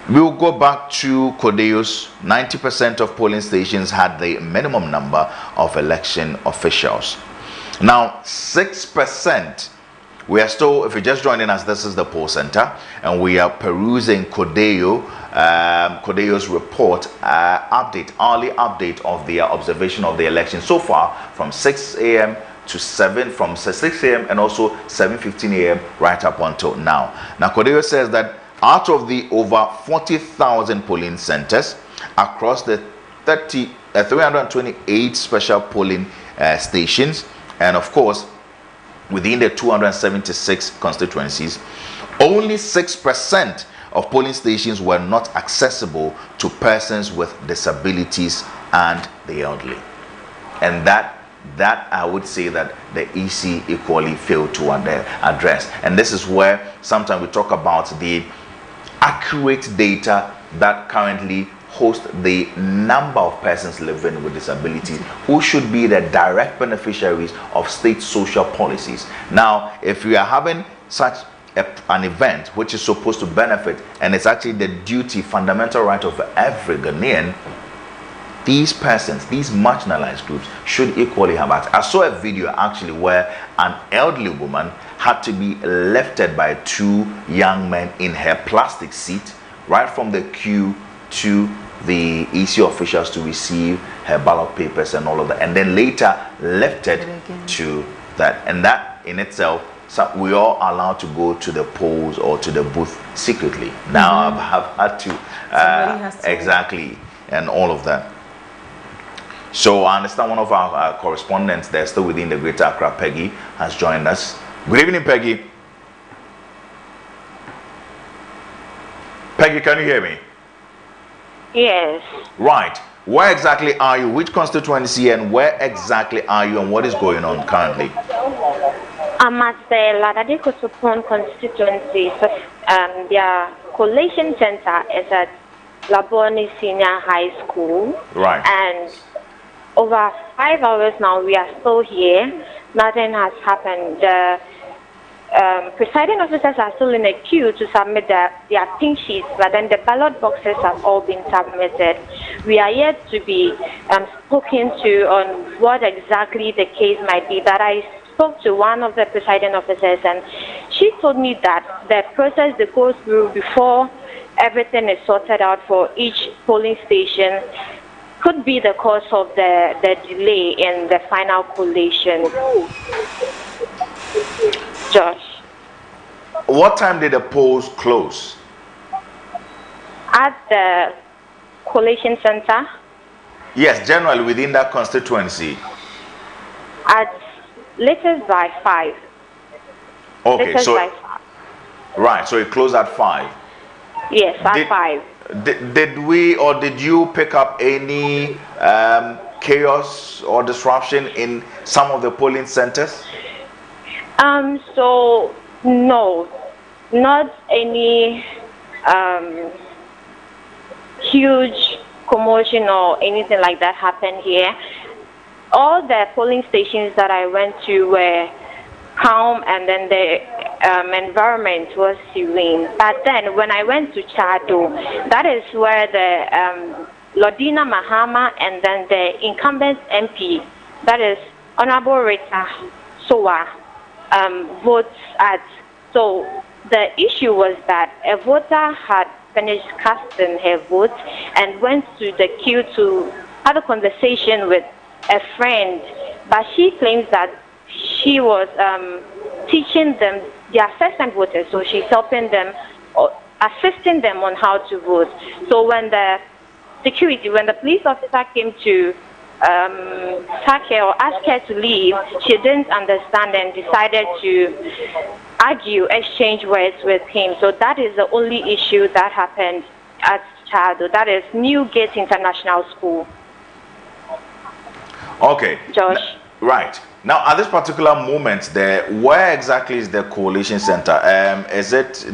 We'll go back to CODEO's. 90% of polling stations had the minimum number of election officials. Now, 6%, we are still, if you're just joining us, this is the poll center, and we are perusing CODEO's report, hourly update of their observation of the election so far from 6 a.m. to 7, from 6 a.m. and also 7:15 a.m. right up until now. Now, CODEO says that out of the over 40,000 polling centers across the 328 special polling stations, and of course within the 276 constituencies, only 6% of polling stations were not accessible to persons with disabilities and the elderly. And that I would say that the EC equally failed to address. And this is where sometimes we talk about the accurate data that currently host the number of persons living with disabilities who should be the direct beneficiaries of state social policies. Now, if we are having such an event which is supposed to benefit, and it's actually the duty, fundamental right of every Ghanaian, these persons, these marginalized groups, should equally have access. I saw a video actually where an elderly woman had to be lifted by two young men in her plastic seat right from the queue to the EC officials to receive her ballot papers and all of that, and then later lifted to that. And that in itself, so we all allowed to go to the polls or to the booth secretly. Now I've had to, exactly, and all of that. So I understand one of our correspondents there, still within the Greater Accra, Peggy, has joined us. Good evening, Peggy. Peggy, can you hear me? Yes. Right. Where exactly are you? Which constituency and where exactly are you and what is going on currently? I'm at the Ladadikotopon constituency. So, their collation center is at Labone Senior High School. Right. And over 5 hours now, we are still here. Nothing has happened. The presiding officers are still in a queue to submit their pink sheets, but then the ballot boxes have all been submitted. We are yet to be spoken to on what exactly the case might be, but I spoke to one of the presiding officers, and she told me that the process that goes through before everything is sorted out for each polling station could be the cause of the delay in the final collation. Josh. What time did the polls close? At the collation center? Yes, generally within that constituency. At latest by 5. Okay, latest so by 5. Right, so it closed at 5. Yes, at 5. Did we or did you pick up any chaos or disruption in some of the polling centers? So no, not any huge commotion or anything like that happened here. All the polling stations that I went to were calm, and then the environment was serene. But then when I went to Chado, that is where the Lodina Mahama and then the incumbent MP, that is Honorable Rita Sowa, votes at. So the issue was that a voter had finished casting her vote and went to the queue to have a conversation with a friend, but she claims that she was teaching them, their first-time voters, so she's helping them, or assisting them on how to vote. So when the police officer came to sack her or ask her to leave, she didn't understand and decided to argue, exchange words with him. So that is the only issue that happened at Chado. That is Newgate International School. Okay. Josh. Right. Now, at this particular moment, where exactly is the Collation Center? Is it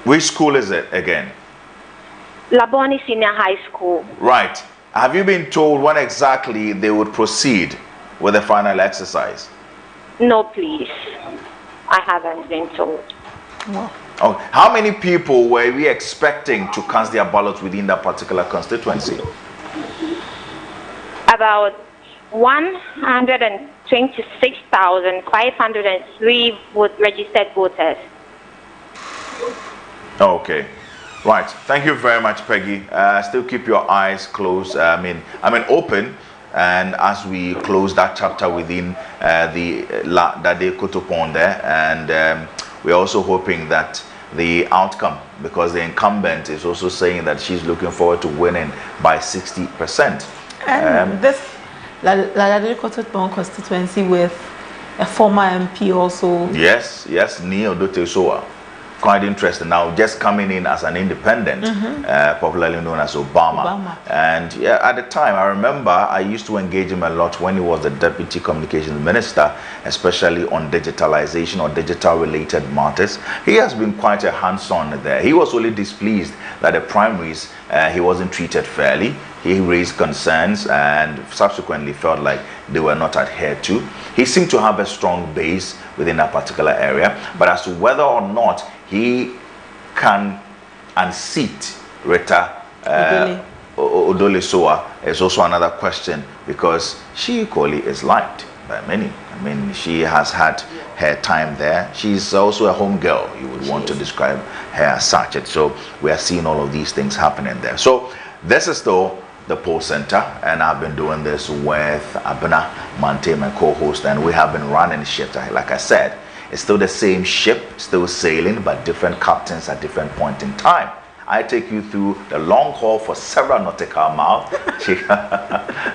which school is it again? Labone Senior High School. Right. Have you been told when exactly they would proceed with the final exercise? No, please. I haven't been told. No. Oh, how many people were we expecting to cast their ballots within that particular constituency? About 126,503 registered voters. Okay. Right. Thank you very much, Peggy. Still keep your eyes closed. Open. And as we close that chapter within the Dade Kotopon there, and we're also hoping that the outcome, because the incumbent is also saying that she's looking forward to winning by 60%. And this Dade Kotopon constituency with a former MP also. Yes, Nino Soa. quite interesting. Now, just coming in as an independent, popularly known as Obama. And yeah, at the time, I remember I used to engage him a lot when he was the Deputy Communications Minister, especially on digitalization or digital-related matters. He has been quite a hands-on there. He was only displeased that the primaries, he wasn't treated fairly. He raised concerns and subsequently felt like they were not adhered to. He seemed to have a strong base within that particular area, but as to whether or not he can unseat Rita Odole Soa is also another question, because she equally is liked by many. I mean, she has had her time there. She's also a home girl, you would want to describe her as such. So we are seeing all of these things happening there. So this is though the Poll Center, and I've been doing this with Abena Mante, my co-host, and we have been running ship. Like I said, it's still the same ship, still sailing, but different captains at different point in time. I take you through the long haul for several nautical miles,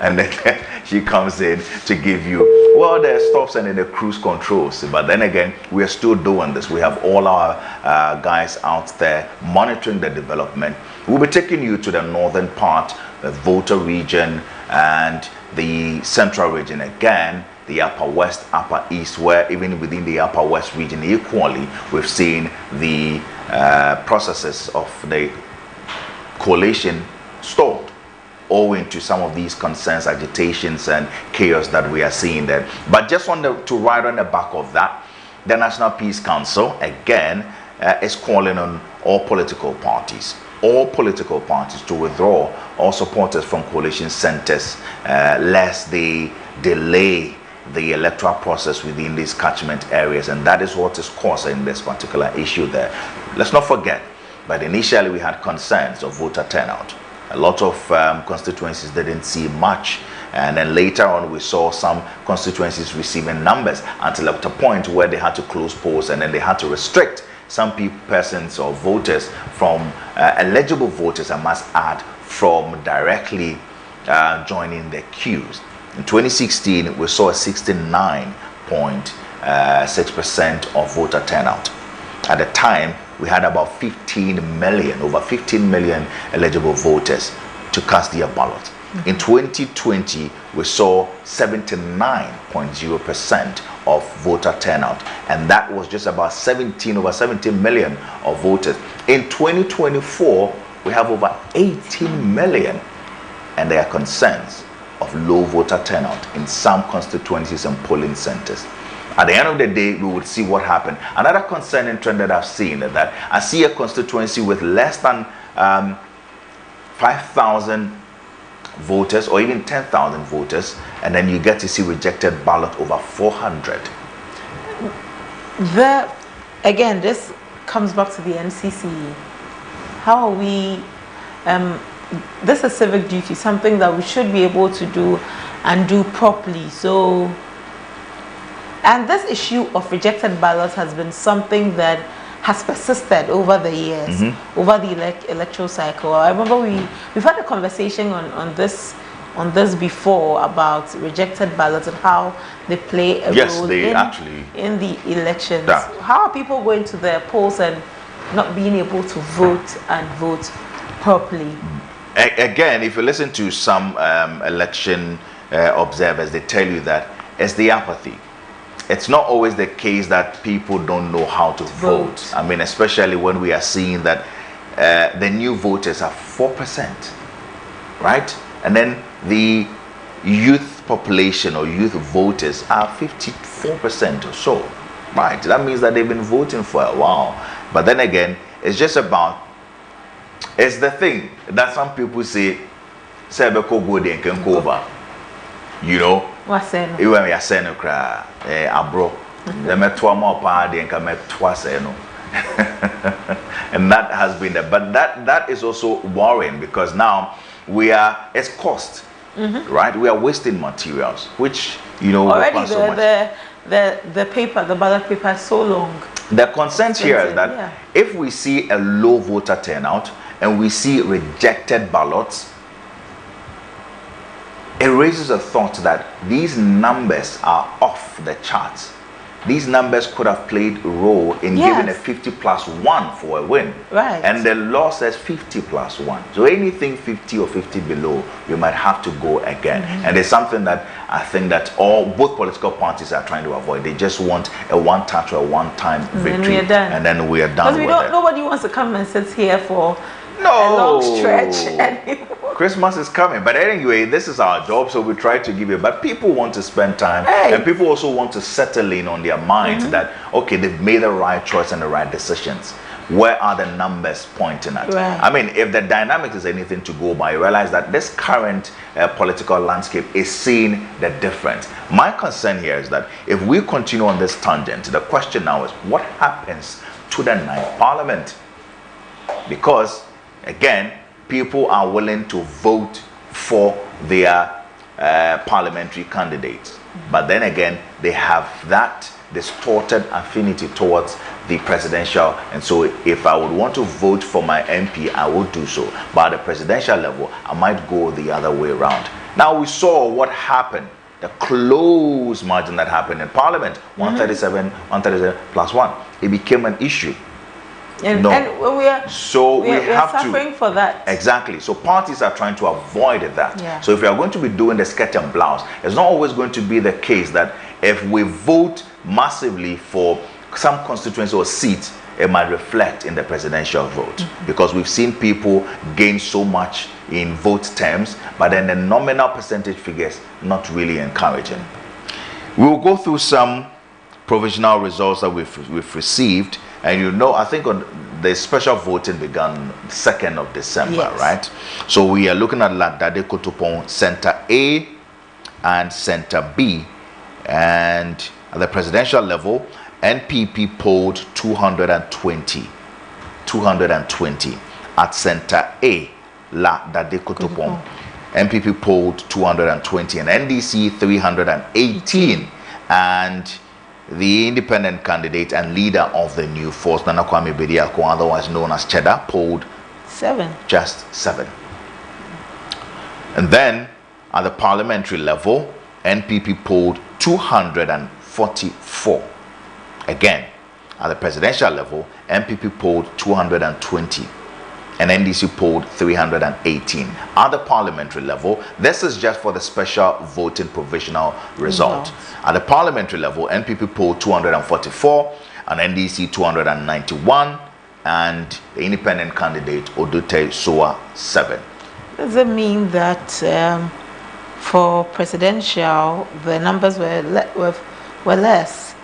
and then she comes in to give you, well, the stops and then the cruise controls. But then again, we are still doing this. We have all our guys out there monitoring the development. We'll be taking you to the northern part, the Volta region, and the central region again, the upper west, upper east, where even within the upper west region equally, we've seen the processes of the collation stalled, owing to some of these concerns, agitations, and chaos that we are seeing there. But just to ride on the back of that, the National Peace Council again is calling on all political parties to withdraw all supporters from coalition centers, lest they delay the electoral process within these catchment areas, and that is what is causing this particular issue there. Let's not forget, but initially we had concerns of voter turnout. A lot of constituencies didn't see much, and then later on we saw some constituencies receiving numbers until up to a point where they had to close polls, and then they had to restrict some persons or voters from eligible voters, I must add, from directly joining the queues. In 2016, we saw a 69.6% of voter turnout. At the time, we had about over 15 million eligible voters to cast their ballot. In 2020, we saw 79.0% of voter turnout, and that was just about over 17 million of voters. In 2024, we have over 18 million, and there are concerns of low voter turnout in some constituencies and polling centers. At the end of the day, we would see what happened. Another concerning trend that I've seen is that I see a constituency with less than 5,000 voters or even 10,000 voters, and then you get to see rejected ballot over 400. Again, this comes back to the NCC. How are we this is civic duty, something that we should be able to do and do properly. So, and this issue of rejected ballots has been something that has persisted over the years, over the electoral cycle. I remember we've had a conversation on this before about rejected ballots and how they play a role in the elections. Yeah. How are people going to their polls and not being able to vote and vote properly? Again, if you listen to some election observers, they tell you that it's the apathy. It's not always the case that people don't know how to vote. I mean, especially when we are seeing that the new voters are 4%, right? And then the youth population or youth voters are 54% or so, right? That means that they've been voting for a while. But then again, it's just about, it's the thing that some people say, you know, what's that? You are saying, abro, the metwa more party and come twice, and that has been there. But that is also worrying, because now it's cost, right? We are wasting materials, which, you know, already the paper, the ballot paper is so long. The concern here is that if we see a low voter turnout and we see rejected ballots, it raises a thought that these numbers are off the charts. these numbers could have played a role in giving a 50+1 for a win. Right. And the law says 50+1. So anything 50 or 50 below, you might have to go again. And it's something that I think that both political parties are trying to avoid. They just want a one-touch or a one-time victory. And then we are done. Because nobody wants to come and sit here for a long stretch anymore. Christmas is coming, but anyway, this is our job, so we try to give you. But people want to spend time, and people also want to settle in on their minds that okay, they've made the right choice and the right decisions. Where are the numbers pointing at? Right. I mean, if the dynamics is anything to go by, you realize that this current political landscape is seeing the difference. My concern here is that if we continue on this tangent, the question now is what happens to the 9th Parliament? Because again, people are willing to vote for their parliamentary candidates. But then again, they have that distorted affinity towards the presidential. And so if I would want to vote for my MP, I would do so. But at the presidential level, I might go the other way around. Now, we saw what happened. The close margin that happened in Parliament, 137+1. It became an issue. And we are suffering for that. Exactly. So parties are trying to avoid that. Yeah. So if we are going to be doing the skirt and blouse, it's not always going to be the case that if we vote massively for some constituency or seat, it might reflect in the presidential vote. Because we've seen people gain so much in vote terms, but then the nominal percentage figures not really encouraging. We'll go through some provisional results that we've received. And you know, I think the special voting began 2nd of December, right? So we are looking at Ladade Kotopon Center A and Center B. And at the presidential level, NPP polled 220. At Center A, Ladade Kotopon, NPP polled 220 and NDC 318. And the independent candidate and leader of the new force, Nana Kwame Bediako, otherwise known as Cheddar, polled 7. Just 7. And then at the parliamentary level, NPP polled 244. Again, at the presidential level, NPP polled 220. And NDC polled 318. At the parliamentary level, this is just for the special voting provisional result. At the parliamentary level, NPP polled 244 and NDC 291, and the independent candidate Odute Soa 7. Does it mean that for presidential the numbers were less?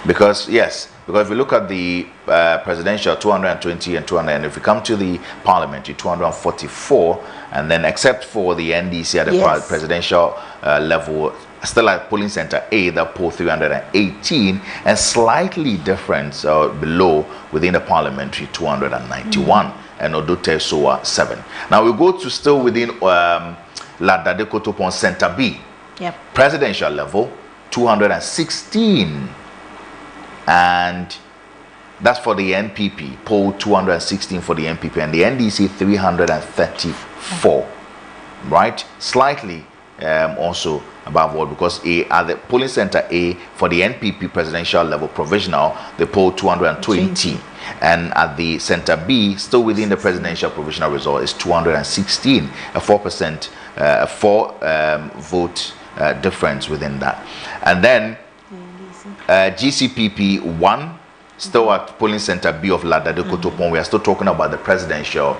Because if we look at the presidential 220 and 200, and if we come to the parliamentary 244, and then except for the NDC at the presidential level, still at polling center A that polled 318, and slightly different below within the parliamentary 291, and Odote Soa 7. Now we go to still within Ladade Kotopon Center B, presidential level 216. And that's for the NPP, polled 216 for the NPP, and the NDC 334, right? Slightly also above what, because at the polling center A for the NPP presidential level provisional, they polled 220, and at the center B, still within the presidential provisional result, is 216, a 4% vote difference within that. And then GCPP 1, still at polling center B of Ladade Kotopon. We are still talking about the presidential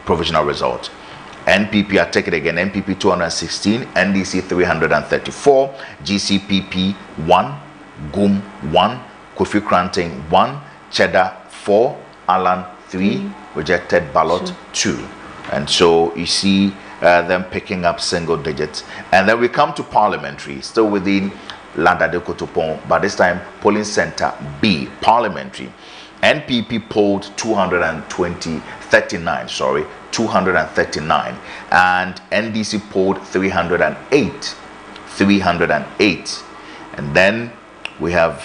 provisional result. NPP, I take it again, NPP 216, NDC 334, GCPP 1, GUM 1, Kofi Kranting 1, Cheddar 4, Alan 3, rejected ballot 2. And so you see them picking up single digits. And then we come to parliamentary, still within Ladade Kotopon, but this time polling center B, parliamentary. NPP polled 239, and NDC polled 308. And then we have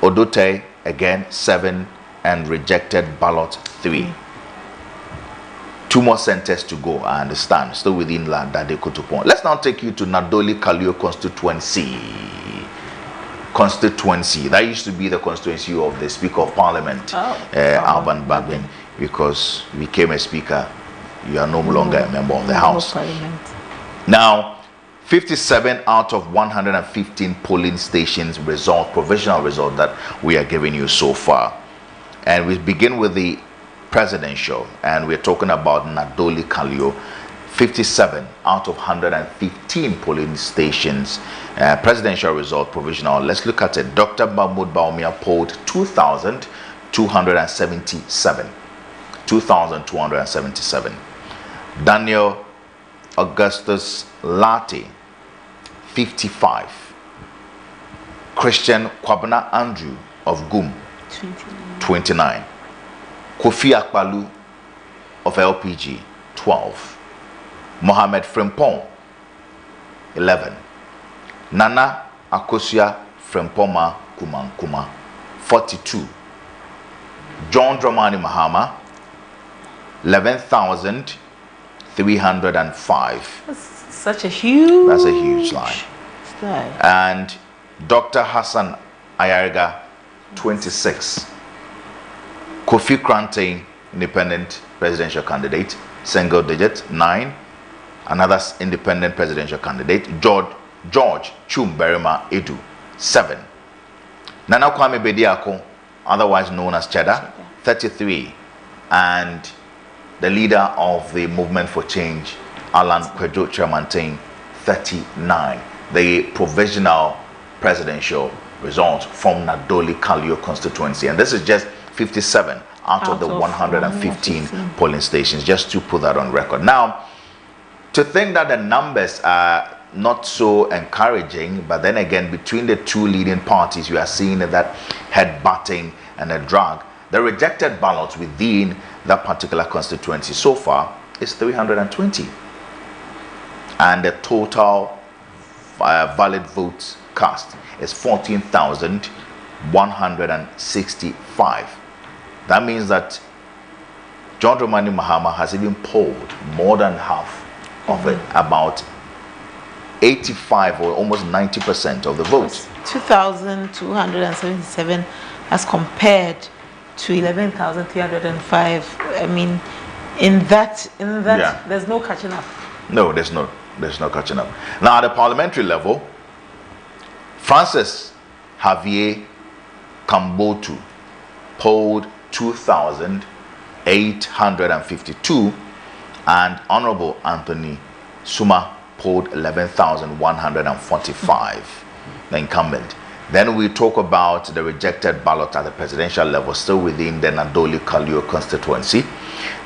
Odote again 7 and rejected ballot 3. 2 more centers to go, I understand, still within Dade Kotopon. Let's now take you to Nadoli Kalio constituency. That used to be the constituency of the Speaker of Parliament, Alban Bagbin, because we became a speaker. You are no longer a member of the House. Now, 57 out of 115 polling stations result, provisional result that we are giving you so far. And we begin with the presidential, and we're talking about Nadoli Kalio. 57 out of 115 polling stations, presidential result provisional. Let's look at it. Dr. Mahmoud Baumia polled 2,277. 2,277. Daniel Augustus Lati, 55. Christian Kwabena Andrew of Gum, 29. Kofi Akpalu of LPG, 12. Mohammed Frimpong, 11. Nana Akosia Frimpoma Kumankuma, 42. John Dramani Mahama, 11,305. That's such a huge. That's a huge line. And Dr. Hassan Ayarga, 26. Kofi Krante, independent presidential candidate, single digit, 9. Another independent presidential candidate, George Chum Berima Edu, 7. Nana Kwame Bediako, otherwise known as Cheddar, 33. And the leader of the Movement for Change, Alan Kwejo Chairmantain, 39. The provisional presidential result from Nadoli Kalio constituency. And this is just 57 out of the 115 polling stations, just to put that on record. Now, to think that the numbers are not so encouraging, but then again, between the two leading parties, you are seeing that headbutting and a drag. The rejected ballots within that particular constituency so far is 320. And the total valid votes cast is 14,165. That means that John Dramani Mahama has even polled more than half of it, about 85 or almost 90% of the votes. 2,277 as compared to 11,305. I mean, in that, there's no catching up. No, there's no catching up. Now, at the parliamentary level, Francis Javier Kambotu polled 2,852, and Honorable Anthony Suma polled 11,145, the incumbent. Then we talk about the rejected ballot at the presidential level, still within the Nadoli Kalio constituency.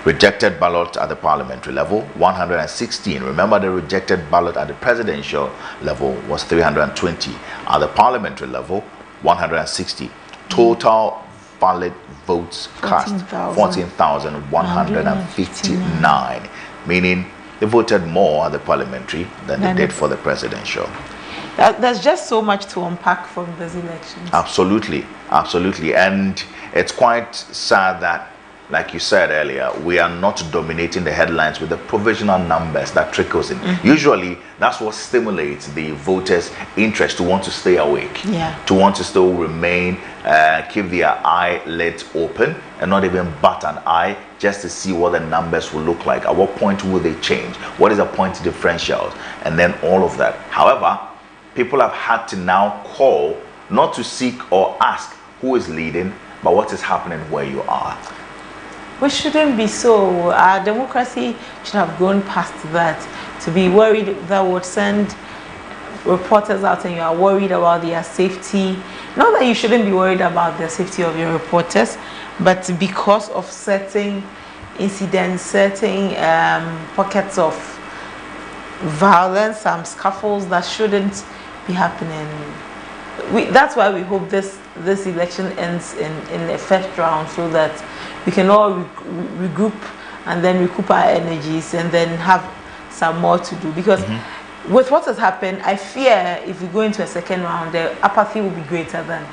Rejected ballot at the parliamentary level, 116. Remember, the rejected ballot at the presidential level was 320. At the parliamentary level, 160. Total valid votes cast, 14,159, meaning they voted more at the parliamentary than they did for the presidential. There's just so much to unpack from these elections. Absolutely, absolutely. And it's quite sad that, like you said earlier, we are not dominating the headlines with the provisional numbers that trickles in. Usually, that's what stimulates the voters' interest to want to stay awake, to want to still remain, keep their eyelids open and not even bat an eye just to see what the numbers will look like. At what point will they change? What is the point differentials? And then all of that. However, people have had to now call, not to seek or ask who is leading, but what is happening where you are. We shouldn't be so. Our democracy should have gone past that. To be worried that would send reporters out and you are worried about their safety. Not that you shouldn't be worried about the safety of your reporters, but because of certain incidents, certain pockets of violence, some scuffles that shouldn't be happening. That's why we hope this election ends in the first round, so that we can all regroup and then recoup our energies and then have some more to do. Because with what has happened, I fear if we go into a second round, the apathy will be greater than.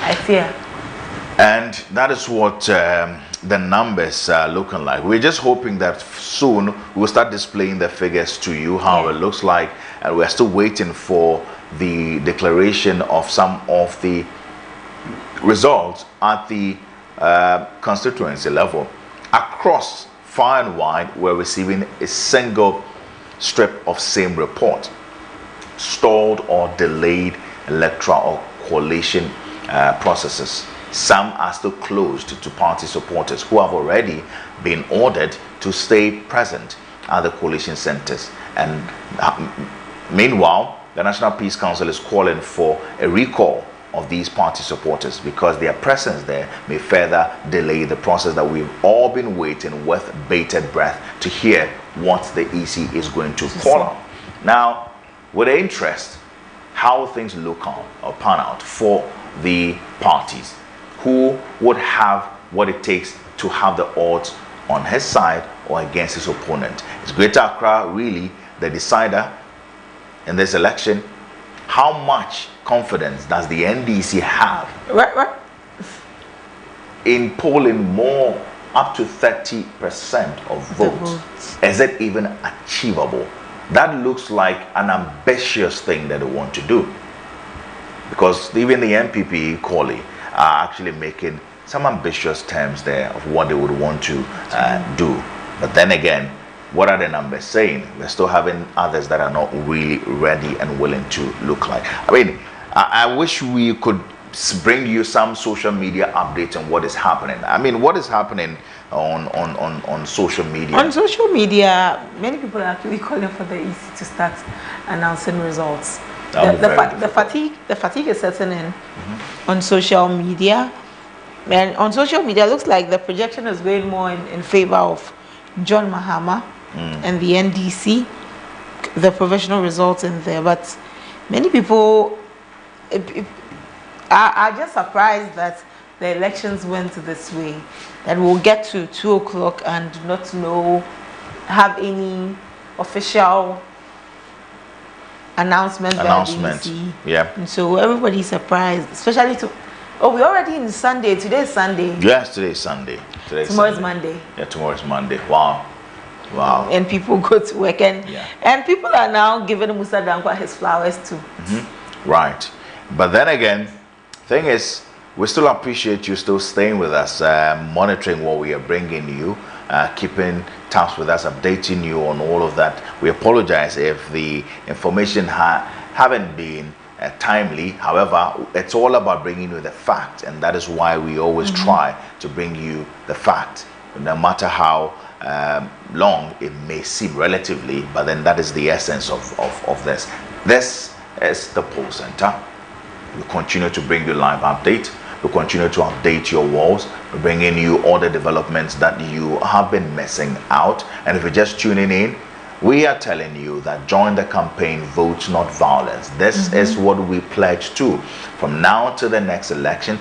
I fear. And that is what the numbers looking like? We're just hoping that soon we'll start displaying the figures to you, how it looks like, and we're still waiting for the declaration of some of the results at the constituency level. Across far and wide, we're receiving a single strip of same report: stalled or delayed electoral or coalition processes. Some are still closed to party supporters who have already been ordered to stay present at the coalition centers. And meanwhile, the National Peace Council is calling for a recall of these party supporters because their presence there may further delay the process that we've all been waiting with bated breath to hear what the EC is going to call on. Now, with the interest, how things look on or pan out for the parties, who would have what it takes to have the odds on his side or against his opponent. Is Greater Accra really the decider in this election? How much confidence does the NDC have in polling more up to 30% of votes? Is it even achievable? That looks like an ambitious thing that they want to do, because even the MPP Korle are actually making some ambitious terms there of what they would want to do. But then again, what are the numbers saying? We're still having others that are not really ready and willing to look like. I mean, I wish we could bring you some social media updates on what is happening. I mean, what is happening on social media? On social media, many people are actually calling for the EC to start announcing results. The fatigue is setting in on social media. And on social media, it looks like the projection is going more in favor of John Mahama and the NDC, the provisional results in there. But many people are just surprised that the elections went this way, that we'll get to 2 o'clock and not have any official announcement by the EC. Yeah. And so everybody's surprised, especially we're already in Sunday. Today is Sunday. Yes, today is Sunday. Tomorrow's Monday. Yeah, tomorrow's Monday. Wow. And people go to work, and people are now giving Musa Dankwa his flowers too. Right. But then again, thing is, we still appreciate you still staying with us, monitoring what we are bringing you, keeping tabs with us, updating you on all of that. We apologize if the information haven't been timely. However, it's all about bringing you the fact, and that is why we always try to bring you the fact, no matter how long it may seem relatively, but then that is the essence of this. This is the Poll Center. We continue to bring you live update. We continue to update your walls. We're bringing you all the developments that you have been missing out. And if you're just tuning in, we are telling you that join the campaign, vote not violence. This is what we pledge to. From now to the next election,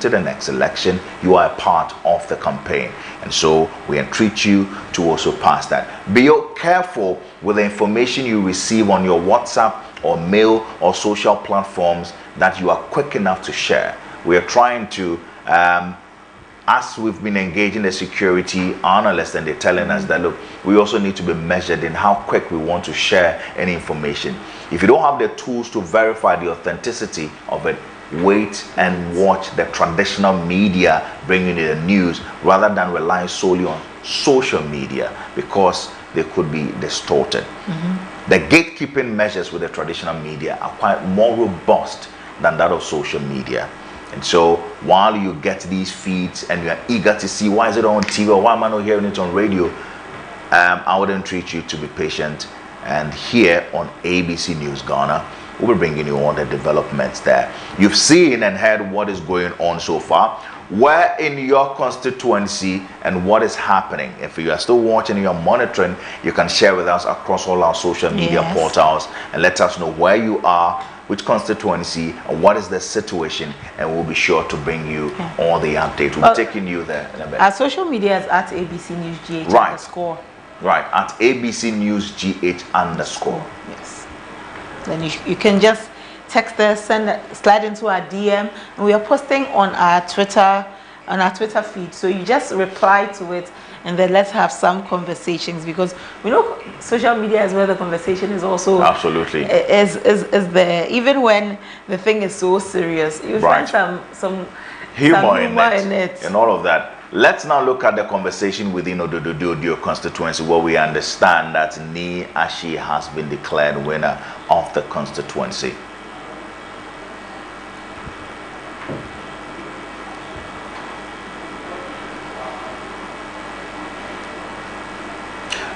you are a part of the campaign. And so we entreat you to also pass that. Be careful with the information you receive on your WhatsApp or mail or social platforms that you are quick enough to share. We are trying to, as we've been engaging the security analysts, and they're telling us that, look, we also need to be measured in how quick we want to share any information. If you don't have the tools to verify the authenticity of it, wait and watch the traditional media bringing you the news rather than relying solely on social media, because they could be distorted. The gatekeeping measures with the traditional media are quite more robust than that of social media. And so while you get these feeds and you are eager to see why is it on TV or why am I not hearing it on radio, I would entreat you to be patient. And here on ABC News Ghana, we'll be bringing you all the developments there. You've seen and heard what is going on so far. Where in your constituency and what is happening? If you are still watching and you're monitoring, you can share with us across all our social media portals and let us know where you are, which constituency, and what is the situation, and we'll be sure to bring you all the updates. We'll be taking you there in a bit. Our social media is at ABC News GH _. Right, at ABC News GH _. Yes. Then you can just text us, slide into our DM, and we are posting on our Twitter on our Twitter feed. So you just reply to it, and then let's have some conversations, because we know social media is where the conversation is also absolutely is there. Even when the thing is so serious, you find some humor in it and all of that. Let's now look at the conversation within Ododo constituency, where we understand that Ni Ashi has been declared winner of the constituency.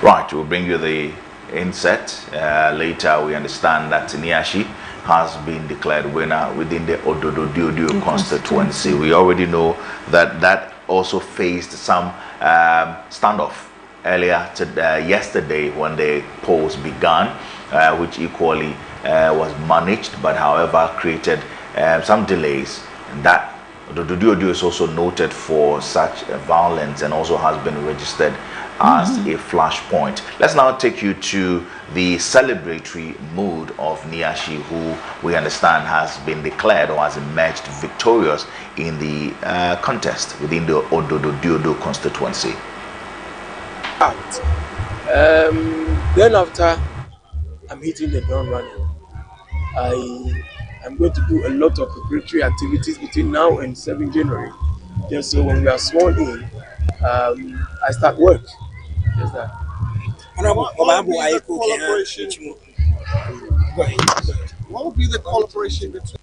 Right, we'll bring you the inset. Later, we understand that Ni Ashi has been declared winner within the Ododo constituency. We already know that that also faced some standoff earlier yesterday when the polls began, which equally was managed, but however created some delays. And that Ododo is also noted for such violence and also has been registered as a flashpoint. Let's now take you to the celebratory mood of Ni Ashi, who we understand has been declared or has emerged victorious in the contest within the Ododo constituency. Then after I'm hitting the ground running, I'm going to do a lot of preparatory activities between now and 7 January. Just so when we are sworn in, I start work. Just that. What would be the collaboration between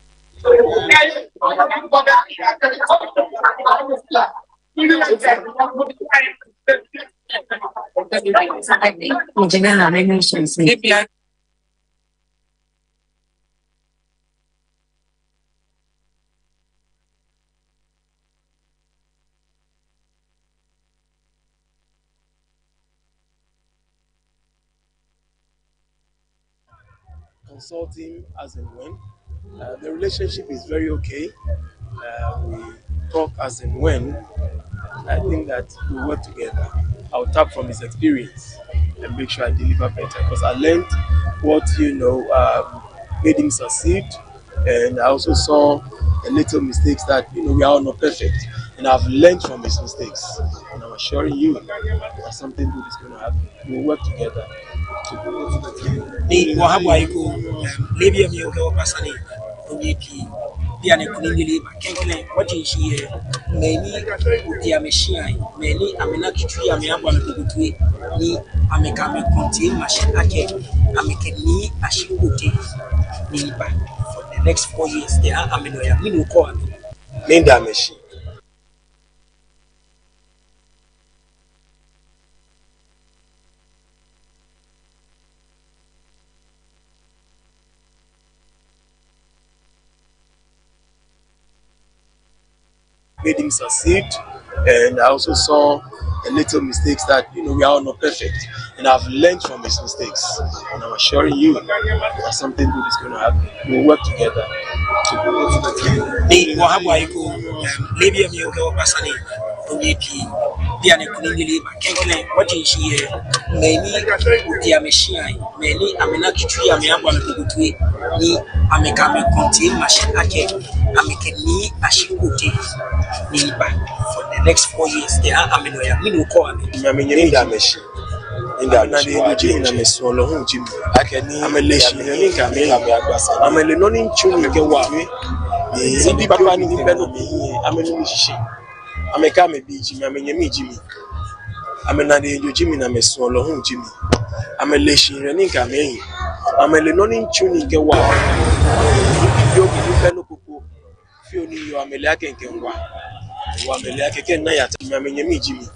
consulting as and when. The relationship is very okay. We talk as and when. I think that we work together. I'll tap from his experience and make sure I deliver better, because I learned what made him succeed, and I also saw the little mistakes that we are all not perfect, and I've learned from his mistakes, and I'm assuring you that something good is going to happen. We'll work together to go to the team. Diane Kunili, Kankane, what is she? Many Utia Machine, many Aminaki, Amiaban, me, Amikame contain machine again, Amikani, Ashikuti, Nipa. For the next 4 years, they are Aminoya, Minuko, Linda Machine. Made him succeed, and I also saw the little mistakes that we are all not perfect, and I've learned from his mistakes, and I'm assuring you that something good is going to happen. We'll work together to go to the team. Diane Kunili, Kankane, what is she? Many Utia Machine, many Aminaki, Amiaban, me, Amikame contain machine again, Amikani, Ashikuti. For the next 4 years, they are Aminoya, Minuko, Linda Machine. In the Nadi, I can Amelation, I'm a learning tuning. The Papa Nini Benomi, I'm a musician. I'm a Kame Jimmy, I'm a Yemi Jimmy. I'm a Nadi Jimmy, I'm a solo home Jimmy. I'm a Lation, Renika May. I'm a learning tuning. You feel you are Melakan Kenwa. You are Melakan Nayat, I'm a Yemi Jimmy.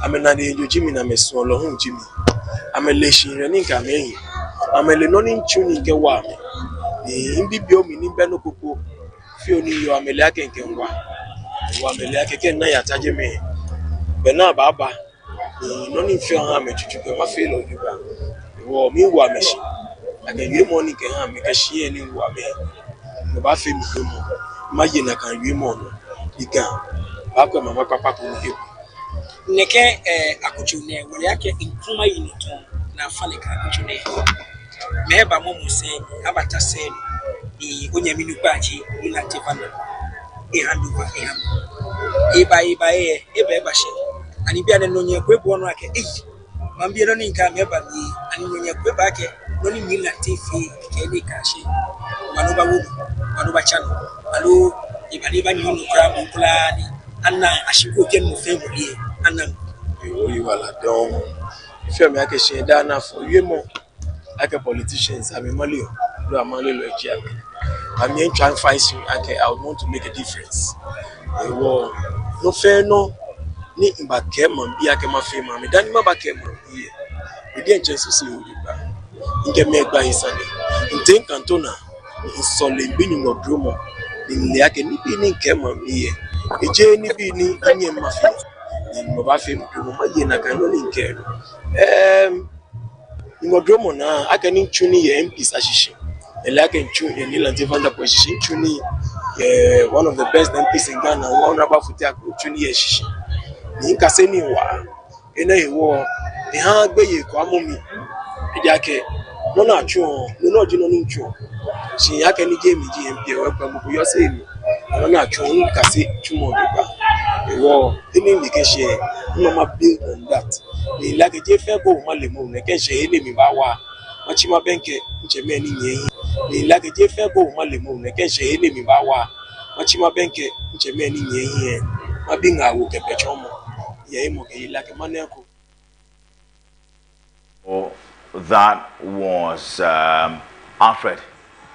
I'm a Nadi Jimmy, I'm a solo home Jimmy. I'm a Lation, Renika May. I'm a learning tuning. The Imbibio Mini Benopo. Feel you are Melakan Kenwa. You are Melakan Nayat, but now, Baba, no need feel harm to my feel of you. War me, war machine. I can give money can harm because she and you are there. The Buffy, imagine I can give money. You can. After my papa, Neke, Akutune, where I can improve my unit. Now, Fanica, Akutune. Meba Momo said, Abata said, the Unyaminu Baji, Vigilantism, a hand over a hand. eba she ani bia no nya kwebo no ake mambia no ninka meba bi ani nya kweba ake no ni mila tifi ke ni kashi manu ba wudu manu ba chano alo ibani ba nyunu kra bu kula ni anna ashiko ken mo fe mo die anna you wala don if you make she da na for you mo like politicians I mean malio do amale lo eji ame I'm here trying to find okay I would want to make a difference no fair no ni mbake man bi ake ma fe ma me dan ma bake man bi e dey chance si o ba nke me gba isane nten kantona nsole bi ni mo dromo ni le ake ni bi ni nke man bi e je ni bi ni anye ma fe ni mo ba fe mo ma ye na kan no ni nke ni mo dromo na ake ni tuni ye MPs ashishin ele ake tuni ni lante vanda position tuni one of the best MPs in Ghana one raba futi ake tuni ye shishin ni kase ni wa ena ewo ni ha gbeye ko amomi ejake no na atwo no na ojino ni ntwo si ake ni game GMP we pa buku yo se mi no na atwo ni kase tumo doba ewo any indication no ma build on that ni like je fe go ma le mo ne ke se ele mi ba wa ma chi ma benke nche me ni yen ni like je fe go ma le mo ne ke se ele mi ba wa ma chi ma benke nche me ni yen ma bi nga wo ke pe chomo. Oh, that was Alfred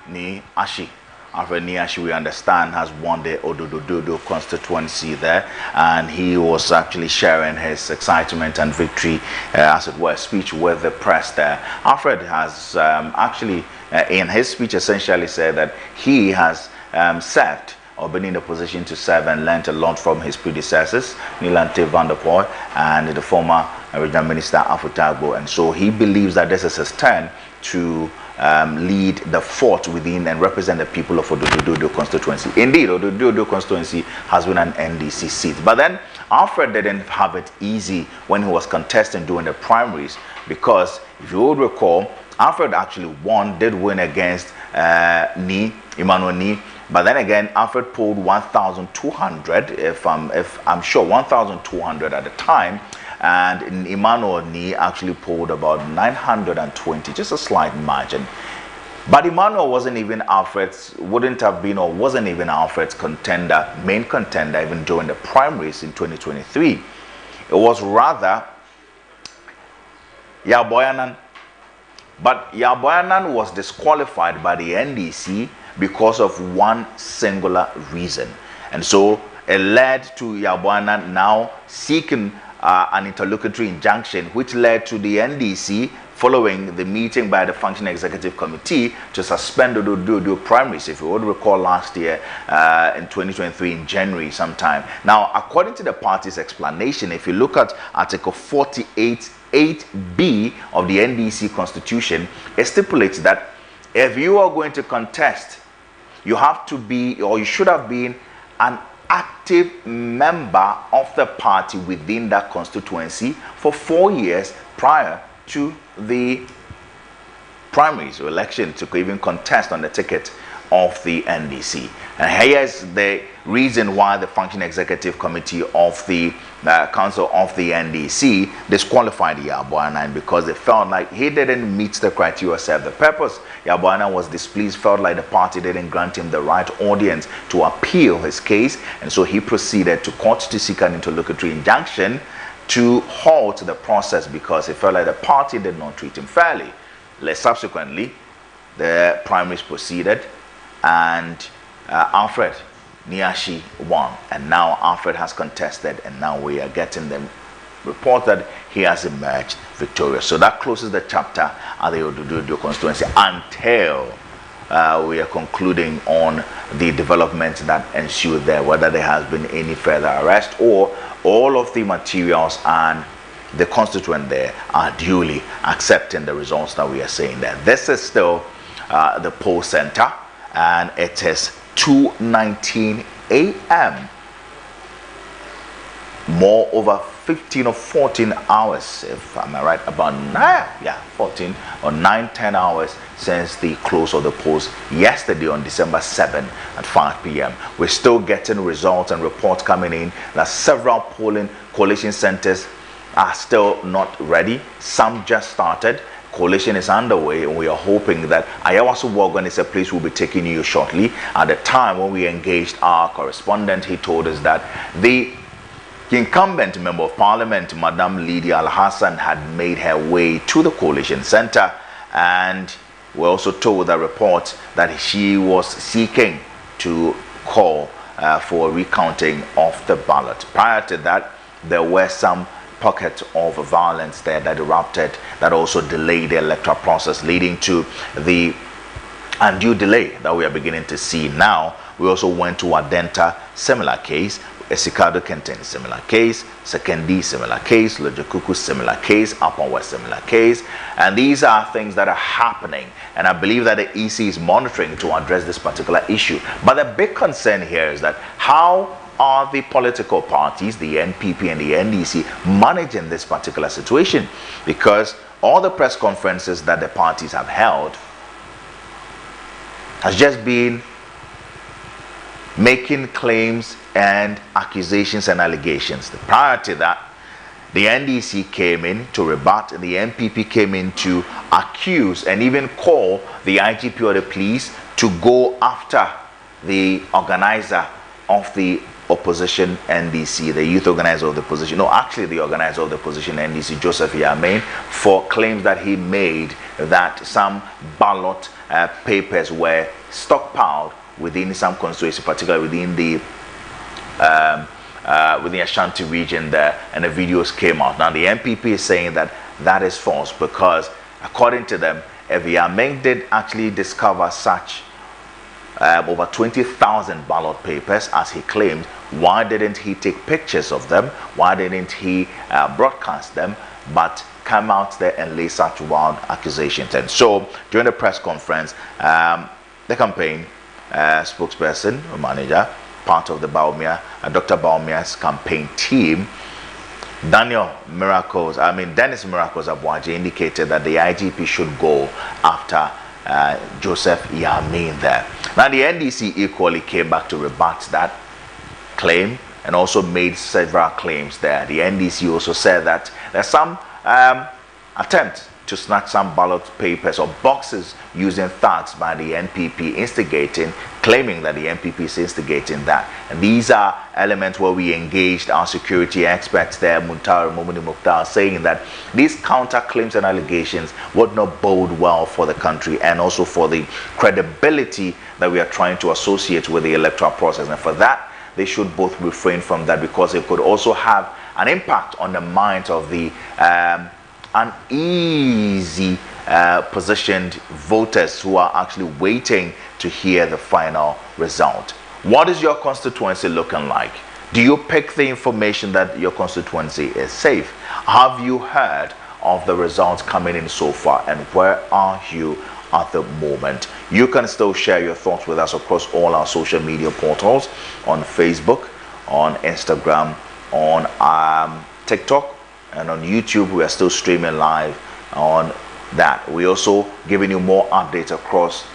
Niashi. Alfred Niashi, we understand, has won the Ododododo constituency there, and he was actually sharing his excitement and victory, as it were, speech with the press there. Alfred has actually, in his speech, essentially said that he has served or been in a position to serve and learned a lot from his predecessors, Nilante van der Poel and the former regional minister Afutagbo. And so he believes that this is his turn to lead the fort within and represent the people of Odododo constituency. Indeed, Odododo constituency has been an NDC seat. But then Alfred didn't have it easy when he was contesting during the primaries, because if you would recall, Alfred actually did win against Emmanuel Ni. But then again, Alfred polled 1,200, if I'm sure 1,200 at the time, and Emmanuel Ni actually polled about 920, just a slight margin. But Emmanuel wasn't even Alfred's main contender, even during the primaries in 2023. It was rather Yaboyanan. But Yaboyanan was disqualified by the NDC because of one singular reason. And so it led to Yaboyanan now seeking an interlocutory injunction, which led to the NDC following the meeting by the Functioning Executive Committee to suspend the primaries, if you would recall, last year in 2023 in January sometime. Now, according to the party's explanation, if you look at Article 48(8)(b) of the NDC Constitution, it stipulates that if you are going to contest, you have to be, or you should have been, an active member of the party within that constituency for 4 years prior to the primaries or election to even contest on the ticket of the NDC. And here's the reason why the Functioning Executive Committee of the Council of the NDC disqualified Yaboyanan, because they felt like he didn't meet the criteria, serve the purpose. Yaboyanan was displeased, felt like the party didn't grant him the right audience to appeal his case, and so he proceeded to court to seek an interlocutory injunction to halt the process, because he felt like the party did not treat him fairly. Subsequently, the primaries proceeded, and Alfred Niashi won, and now Alfred has contested, and now we are getting the report that he has emerged victorious. So that closes the chapter at the Odododo constituency until we are concluding on the developments that ensued there, whether there has been any further arrest or all of the materials and the constituent there are duly accepting the results that we are saying there. This is still the poll center, and it is 2:19 a.m. More over 15 or 14 hours, if I'm right, about 14 or 10 hours since the close of the polls yesterday on December 7 at 5 p.m. We're still getting results and reports coming in that several polling collation centers are still not ready. Some just started. Collation is underway, and we are hoping that Awaso West is a place we'll be taking you shortly. At the time when we engaged our correspondent, he told us that the incumbent member of parliament, Madam Lydia Al-Hassan, had made her way to the Collation Center, and we're also told that report that she was seeking to call for a recounting of the ballot. Prior to that, there were some pockets of violence there that erupted that also delayed the electoral process, leading to the undue delay that we are beginning to see now. We also went to Adenta, similar case. Esikado Kenten, similar case. Sekendi, similar case. Lojokuku, similar case. Upper West, similar case. And these are things that are happening, and I believe that the EC is monitoring to address this particular issue. But the big concern here is that how are the political parties, the NPP and the NDC, managing this particular situation? Because all the press conferences that the parties have held has just been making claims and accusations and allegations. Prior to that, the NDC came in to rebut, the NPP came in to accuse and even call the IGP or the police to go after the organizer of the opposition NDC, the youth organizer of the opposition, no, actually the organizer of the opposition NDC, Joseph Yamain, for claims that he made that some ballot papers were stockpiled within some constituency, particularly within the Ashanti region there, and the videos came out. Now the NPP is saying that that is false, because according to them, if Yamain did actually discover such over 20,000 ballot papers, as he claimed, why didn't he take pictures of them? Why didn't he broadcast them, but come out there and lay such wild accusations? And so during the press conference, the campaign spokesperson or manager, part of the Dr. Baumia's campaign team, Dennis Miracles Abuaji, indicated that the IGP should go after Joseph Yamain there. Now the NDC equally came back to rebut that claim and also made several claims there. The NDC also said that there's some attempt to snatch some ballot papers or boxes using thugs by the NPP, claiming that the NPP is instigating that. And these are elements where we engaged our security experts there, Momuni Mukhtar, saying that these counterclaims and allegations would not bode well for the country and also for the credibility that we are trying to associate with the electoral process. And for that, they should both refrain from that, because it could also have an impact on the minds of the uneasy positioned voters who are actually waiting to hear the final result. What is your constituency looking like? Do you pick the information that your constituency is safe? Have you heard of the results coming in so far, and where are you at the moment? You can still share your thoughts with us across all our social media portals, on Facebook, on Instagram, on TikTok, and on YouTube. We are still streaming live on that. We also giving you more updates across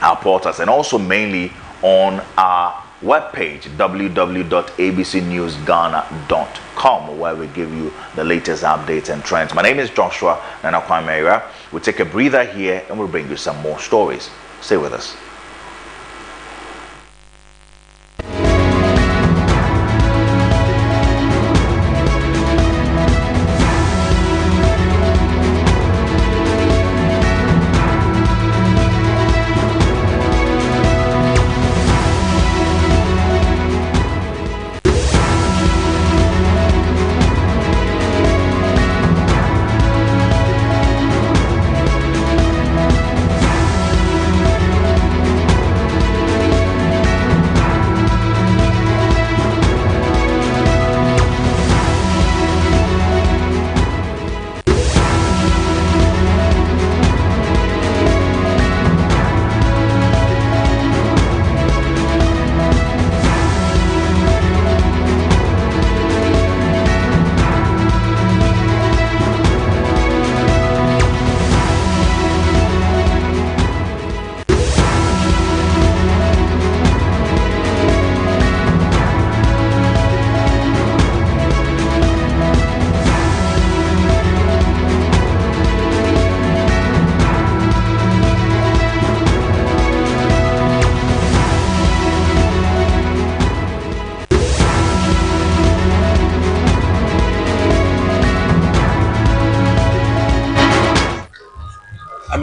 our portals, and also mainly on our webpage, www.abcnewsghana.com, where we give you the latest updates and trends. My name is Joshua Nanakwamera. We'll take a breather here and we'll bring you some more stories. Stay with us.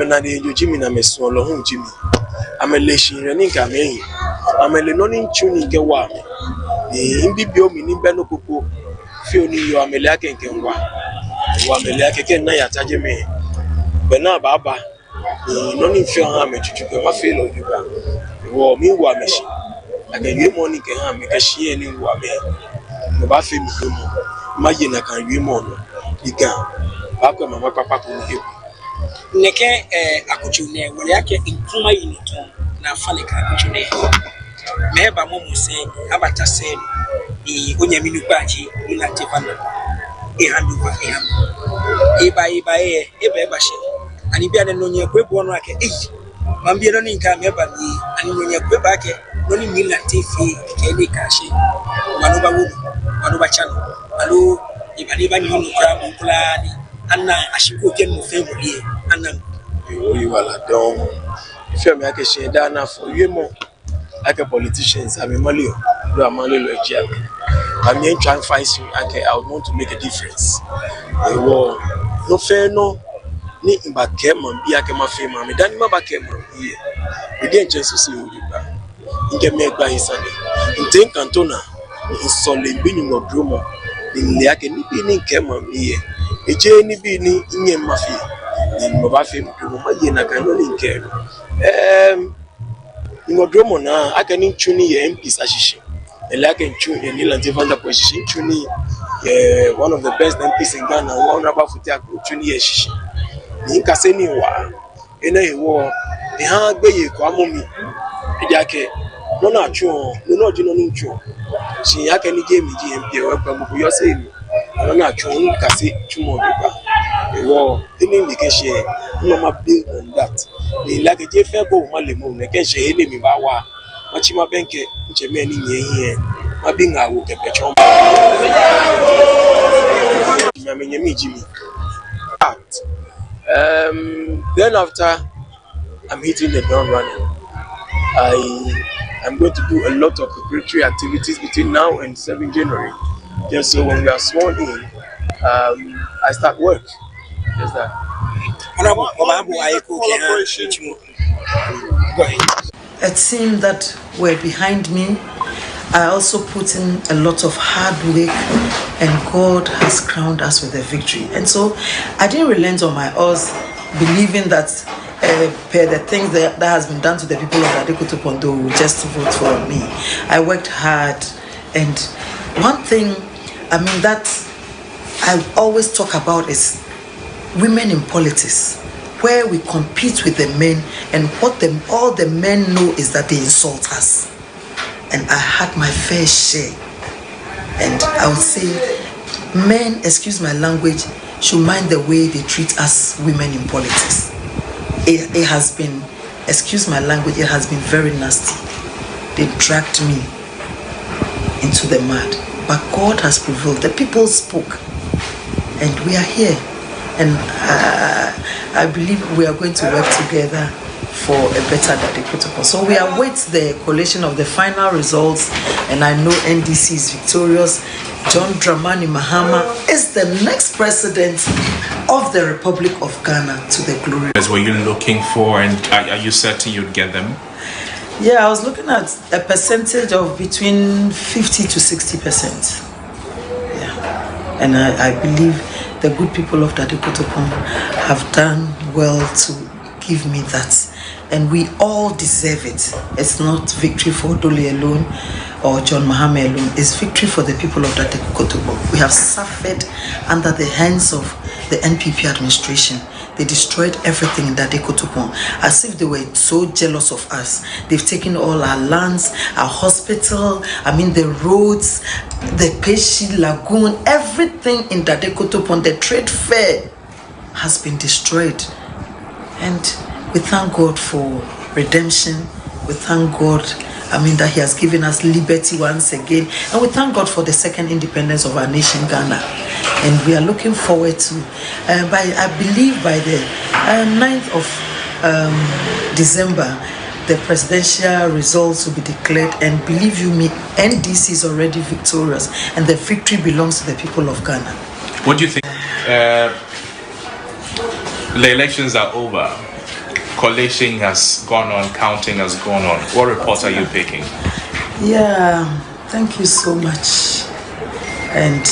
amena de Jimmy na meso lo hu Jimmy amele shin ni nka me amele no ni nchuni nke wa me mbibio mi ni beno popo fi oni yo amele akenkenwa wa amele akeken na yataje me bena baba no ni fi han me tutu ma fi lo duba wo mi wa meshi akenwe mo ni ke han me ka shie ni wa me no ba fi mi mo ma ye na kan wi mo no iga ba ko mama papa ko ni neke akuchu ne wole yake intuma yinito na fale ka akuchu ne meba mo muse abata sen ni onyaminu kwaji ila tefana handu ba iba eba she ani bia ne nonye kwebu no ake mambie no ni nka meba ni ani nonye kweba ake no ni mila tefi ke ni kashi manuba wudu manuba chano alu ibaniba ni hunu kra mkulani anna ashiku ken mo femo die anna we wala don if me ake she da na for you mo ake politicians amemali do amali lo eji ake I'm here trying to find okay I want to make a difference no fair no ni mbake man bi ake ma fe ma me dani ma bake ma ye we dey chance see you ba nke me gba isade nten kantona insole bi ni modromo ni ake ni bi ni nke ma ye eje ni bi ni nye ma fe ni mo ba fe mo ma ye na kan no ni nke ni modromo na ake ni tuni ye MPs ashishi Elaken Chuni and Nilantivanda position Chuni, one of the best MPs in Ghana, one about Futia Chuni Shishi. Ninkaseni wa, ene war, the hard bay, Kwamumi, Yake, no, not true, no, no, true. She actually gave me GMP, or you're saying, I'm not true, Cassi, Chumo, the war, the indication, no, build on that. The like a Jeffebo Malimu, the can she hit me by wa. Machima benke nchemeni nyenye mabinga woke pechom nyamenye mijimi then after I'm hitting the ground running. I'm going to do a lot of preparatory activities between now and 7 January. Just so when we are sworn in, I start work. Just that. Go ahead. A team that were behind me, I also put in a lot of hard work, and God has crowned us with a victory. And so I didn't relent on my oath, believing that per the things that has been done to the people of Adekoto Pondo will just vote for me. I worked hard, and one thing, that I always talk about is women in politics, where we compete with the men, and what all the men know is that they insult us. And I had my fair share. And I would say, men, excuse my language, should mind the way they treat us women in politics. It has been, excuse my language, it has been very nasty. They dragged me into the mud. But God has prevailed. The people spoke. And we are here. And I believe we are going to work together for a better Adekoto. So we await the collation of the final results, and I know NDC is victorious. John Dramani Mahama is the next president of the Republic of Ghana to the glory. Were you looking for, and are you certain you'd get them? Yeah, I was looking at a percentage of between 50 to 60%. Yeah, and I believe the good people of Adekoto have done well to give me that. And we all deserve it. It's not victory for Dole alone or John Mahama alone. It's victory for the people of Adekoto. We have suffered under the hands of the NPP administration. They destroyed everything in Adekoto as if they were so jealous of us. They've taken all our lands, our hospital, the roads, the Peshi Lagoon, everything in Adekoto, the trade fair has been destroyed. And we thank God for redemption. We thank God, that He has given us liberty once again. And we thank God for the second independence of our nation, Ghana. And we are looking forward to, I believe by the 9th of December, the presidential results will be declared. And believe you me, NDC is already victorious. And the victory belongs to the people of Ghana. What do you think? The elections are over. collation has gone on, counting has gone on. What reports are you picking? Yeah, thank you so much. And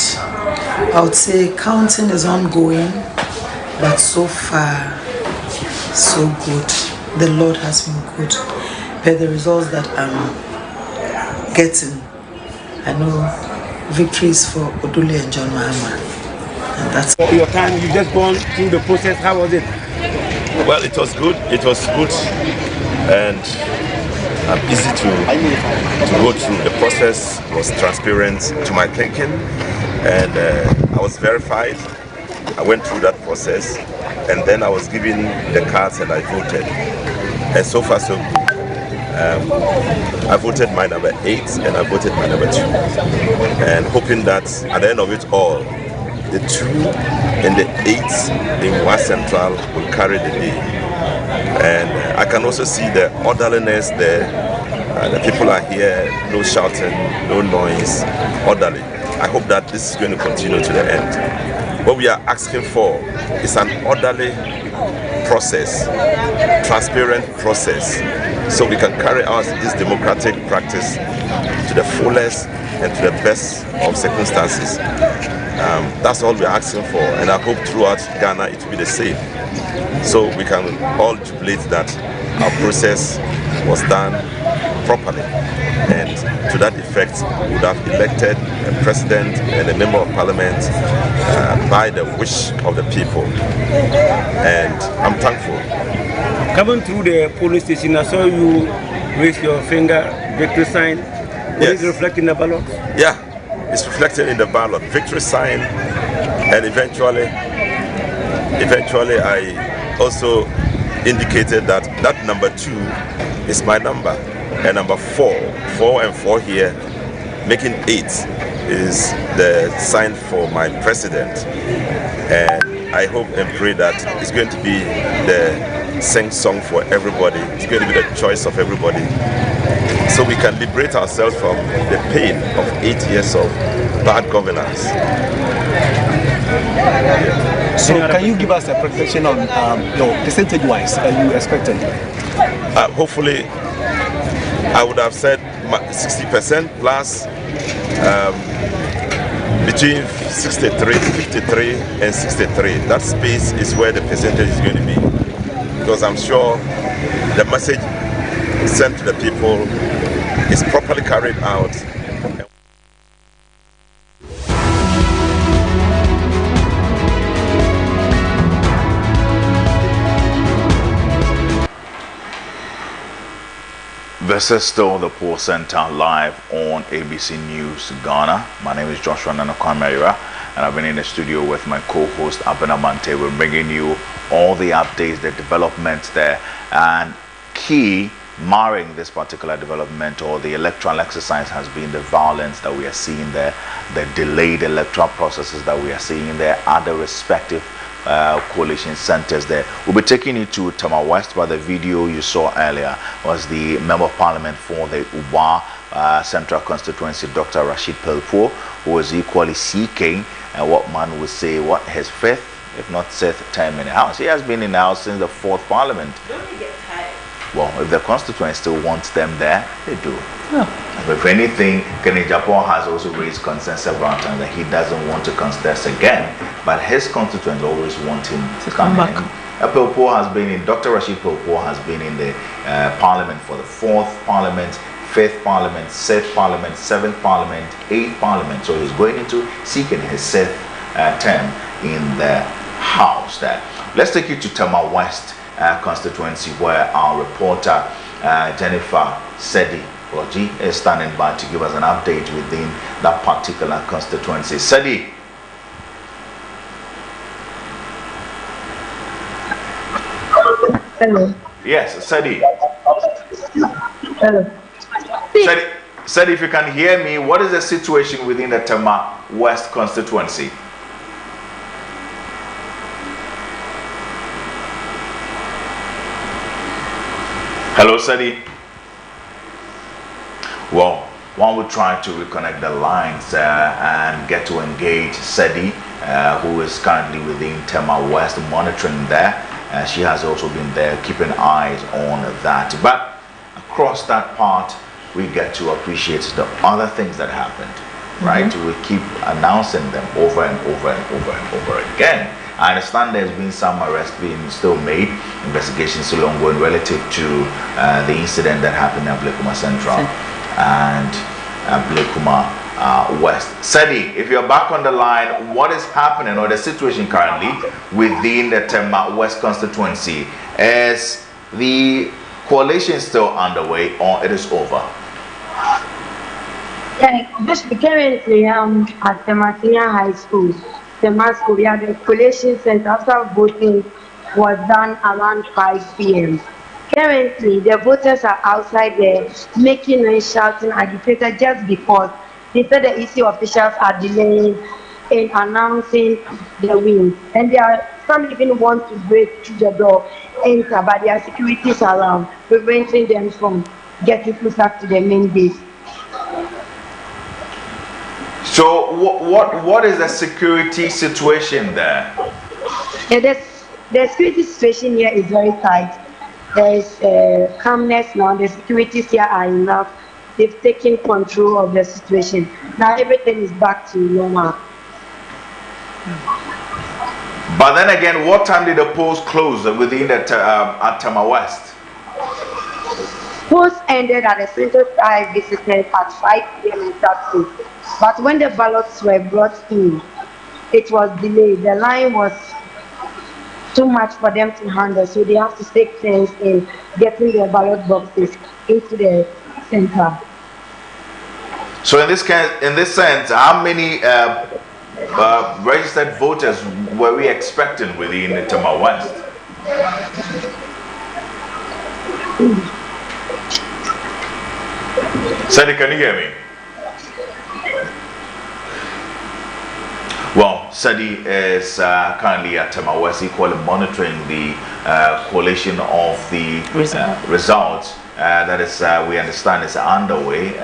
I would say counting is ongoing, but so far, so good. The Lord has been good. But the results that I'm getting, I know victories for Odule and John Mahama. And that's your time. You've just gone through the process. How was it? Well, it was good. It was good, and I'm easy to go through. The process was transparent to my thinking, and I was verified. I went through that process, and then I was given the cards and I voted. And so far, so good. I voted my number 8 and I voted my number 2. And hoping that at the end of it all, the 2 and the 8 in West Central will carry the day. And I can also see the orderliness there. The people are here, no shouting, no noise, orderly. I hope that this is going to continue to the end. What we are asking for is an orderly process, transparent process, so we can carry out this democratic practice to the fullest and to the best of circumstances. That's all we're asking for, and I hope throughout Ghana it will be the same. So we can all jubilate that our process was done properly, and to that effect we would have elected a president and a member of parliament by the wish of the people, and I'm thankful. Coming through the police station, I saw you raise your finger, victory sign. Will it reflect in the ballot? Yeah, it's reflected in the ballot, victory sign, and eventually I also indicated that that number 2 is my number, and number 4 and 4 here, making 8 is the sign for my president. And I hope and pray that it's going to be the sing song for everybody. It's going to be the choice of everybody, so we can liberate ourselves from the pain of 8 years of bad governance. So can you give us a projection on your percentage-wise you expected? Hopefully, I would have said 60% plus, between 63, 53 and 63. That space is where the percentage is going to be, because I'm sure the message sent to the people is properly carried out. This is still the Poll Center live on ABC News Ghana. My name is Joshua Nanakwamera, and I've been in the studio with my co-host Abena Mante. We're bringing you all the updates, the developments there, and key marring this particular development or the electoral exercise has been the violence that we are seeing there, the delayed electoral processes that we are seeing there at the respective coalition centers there. We'll be taking you to Tema West, but the video you saw earlier was the Member of Parliament for the Uba Central Constituency, Dr. Rashid Pelpo, who was equally seeking what man would say what his 5th, if not 6th term in the House. He has been in the House since the 4th Parliament. Don't you get tired? Well, if the constituency still wants them there, they do. Yeah. But if anything, Kenny Japan has also raised concerns several times that he doesn't want to contest again, but his constituents always want him to come back. Pelpo has been in, Dr. Rashid Pelpo has been in the Parliament for the 4th Parliament, 5th Parliament, 6th Parliament, 7th Parliament, 8th Parliament. So he's going into seeking his 6th term in the House there. Let's take you to Tema West constituency, where our reporter Jennifer Sedi Oji is standing by to give us an update within that particular constituency. Sedi. Hello. Yes, Sedi. Hello. Sedi, if you can hear me, what is the situation within the Tema West constituency? Hello, Sadi. Well, one will try to reconnect the lines and get to engage Sadi, who is currently within Tema West, monitoring there. she has also been there keeping eyes on that. But across that part, we get to appreciate the other things that happened, right? We keep announcing them over and over and over and over again. I understand there's been some arrests being still made, investigations still ongoing relative to the incident that happened at Blekuma Central and Blekuma West. Sadi, if you're back on the line, what is happening or the situation currently within the Tema West constituency? Is the coalition still underway or it is over? Yeah, just currently at the Martinia High School. The school, we had the collation center after voting was done around 5 p.m. Currently, the voters are outside there making noise, shouting, agitated just because they said the EC officials are delaying in announcing the win. And there are some even want to break through the door, enter, but there are securities around, preventing them from getting closer to the main gate. So what is the security situation there? Yeah, the security situation here is very tight. There is calmness now. The securities here are enough. They've taken control of the situation. Now everything is back to normal. But then again, what time did the polls close within the at Tema West? Polls ended at the center I visited at 5 p.m. in Saturday. But when the ballots were brought in, it was delayed. The line was too much for them to handle, so they have to take turns in getting their ballot boxes into the center. So in this case, in this sense, how many registered voters were we expecting within the Tema West? Sadie, can you hear me? Well, Sadie is currently at Tema West, equally monitoring the collation of the results. That is, we understand, is underway.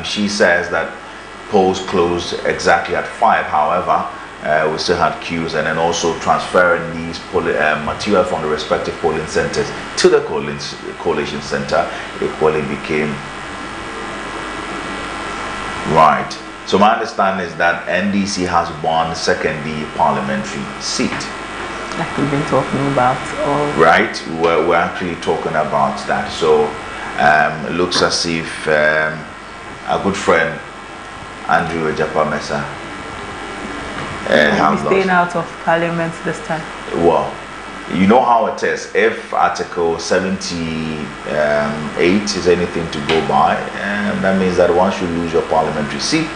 She says that polls closed exactly at 5. However, we still had queues, and then also transferring these material from the respective polling centers to the collation center equally became right. So my understanding is that NDC has won secondary parliamentary seat. Like we've been talking about. Right, we're actually talking about that. So it looks as if a good friend, Andrew Ejapa Mesa, will be staying out of parliament this time. Well, you know how it is. If Article 78 is anything to go by, that means that once you lose your parliamentary seat,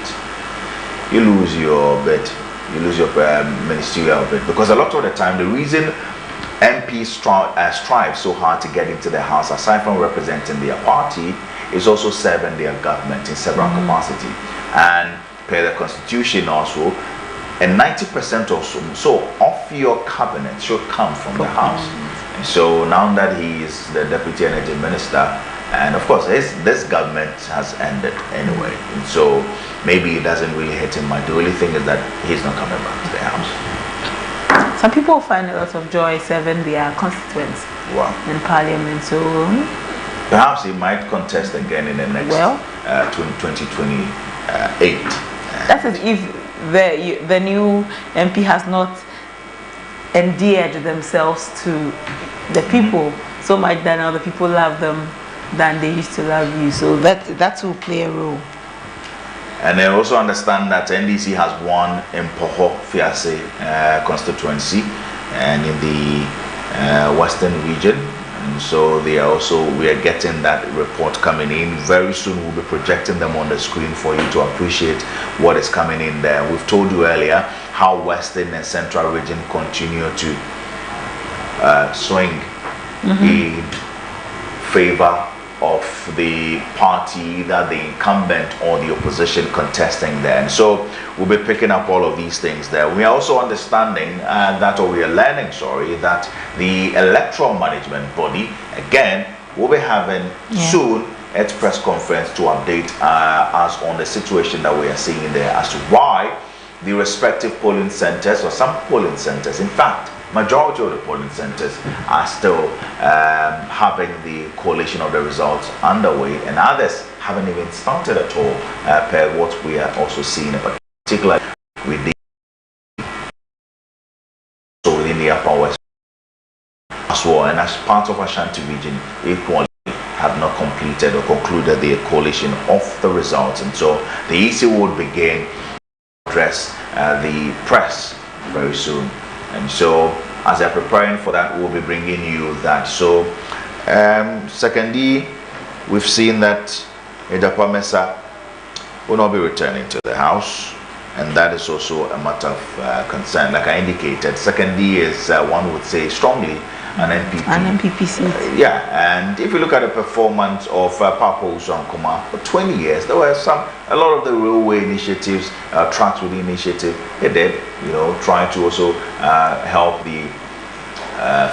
you lose your bid, you lose your ministerial bid. Because a lot of the time, the reason MPs strive so hard to get into the House, aside from representing their party, is also serving their government in several capacity. And per the Constitution also, and 90% or so of your cabinet should come from the House. And so now that he is the Deputy Energy Minister, and of course this government has ended anyway, and so maybe it doesn't really hit him much. The only thing is that he's not coming back to the House. Some people find a lot of joy serving their constituents in Parliament, so perhaps he might contest again in the next 2028. That is if the new MP has not endeared themselves to the people so much that now the people love them than they used to love you. So that will play a role. And I also understand that NDC has won in Poho Fiase constituency and in the Western region. And so we are getting that report coming in. Very soon we'll be projecting them on the screen for you to appreciate what is coming in there. We've told you earlier how Western and Central region continue to swing in favor of the party, either the incumbent or the opposition contesting there. And so we'll be picking up all of these things there. We are also understanding that we are learning, that the Electoral Management Body, again, will be having soon its press conference to update us on the situation that we are seeing there as to why the respective polling centers, or some polling centers, in fact, majority of the polling centers are still having the collation of the results underway, and others haven't even started at all, per what we are also seeing, particularly within the Upper West as well, and as part of Ashanti region equally have not completed or concluded the collation of the results, and so the EC would begin to address the press very soon. And so as they're preparing for that, we'll be bringing you that. So secondly, we've seen that Ejapa Mensah will not be returning to the House, and that is also a matter of concern. Like I indicated, secondly is one would say strongly an NPP seat. Yeah, and if you look at the performance of Papo Usankoma for 20 years, there were a lot of the railway initiatives, tracks with the initiative, they did, trying to also help the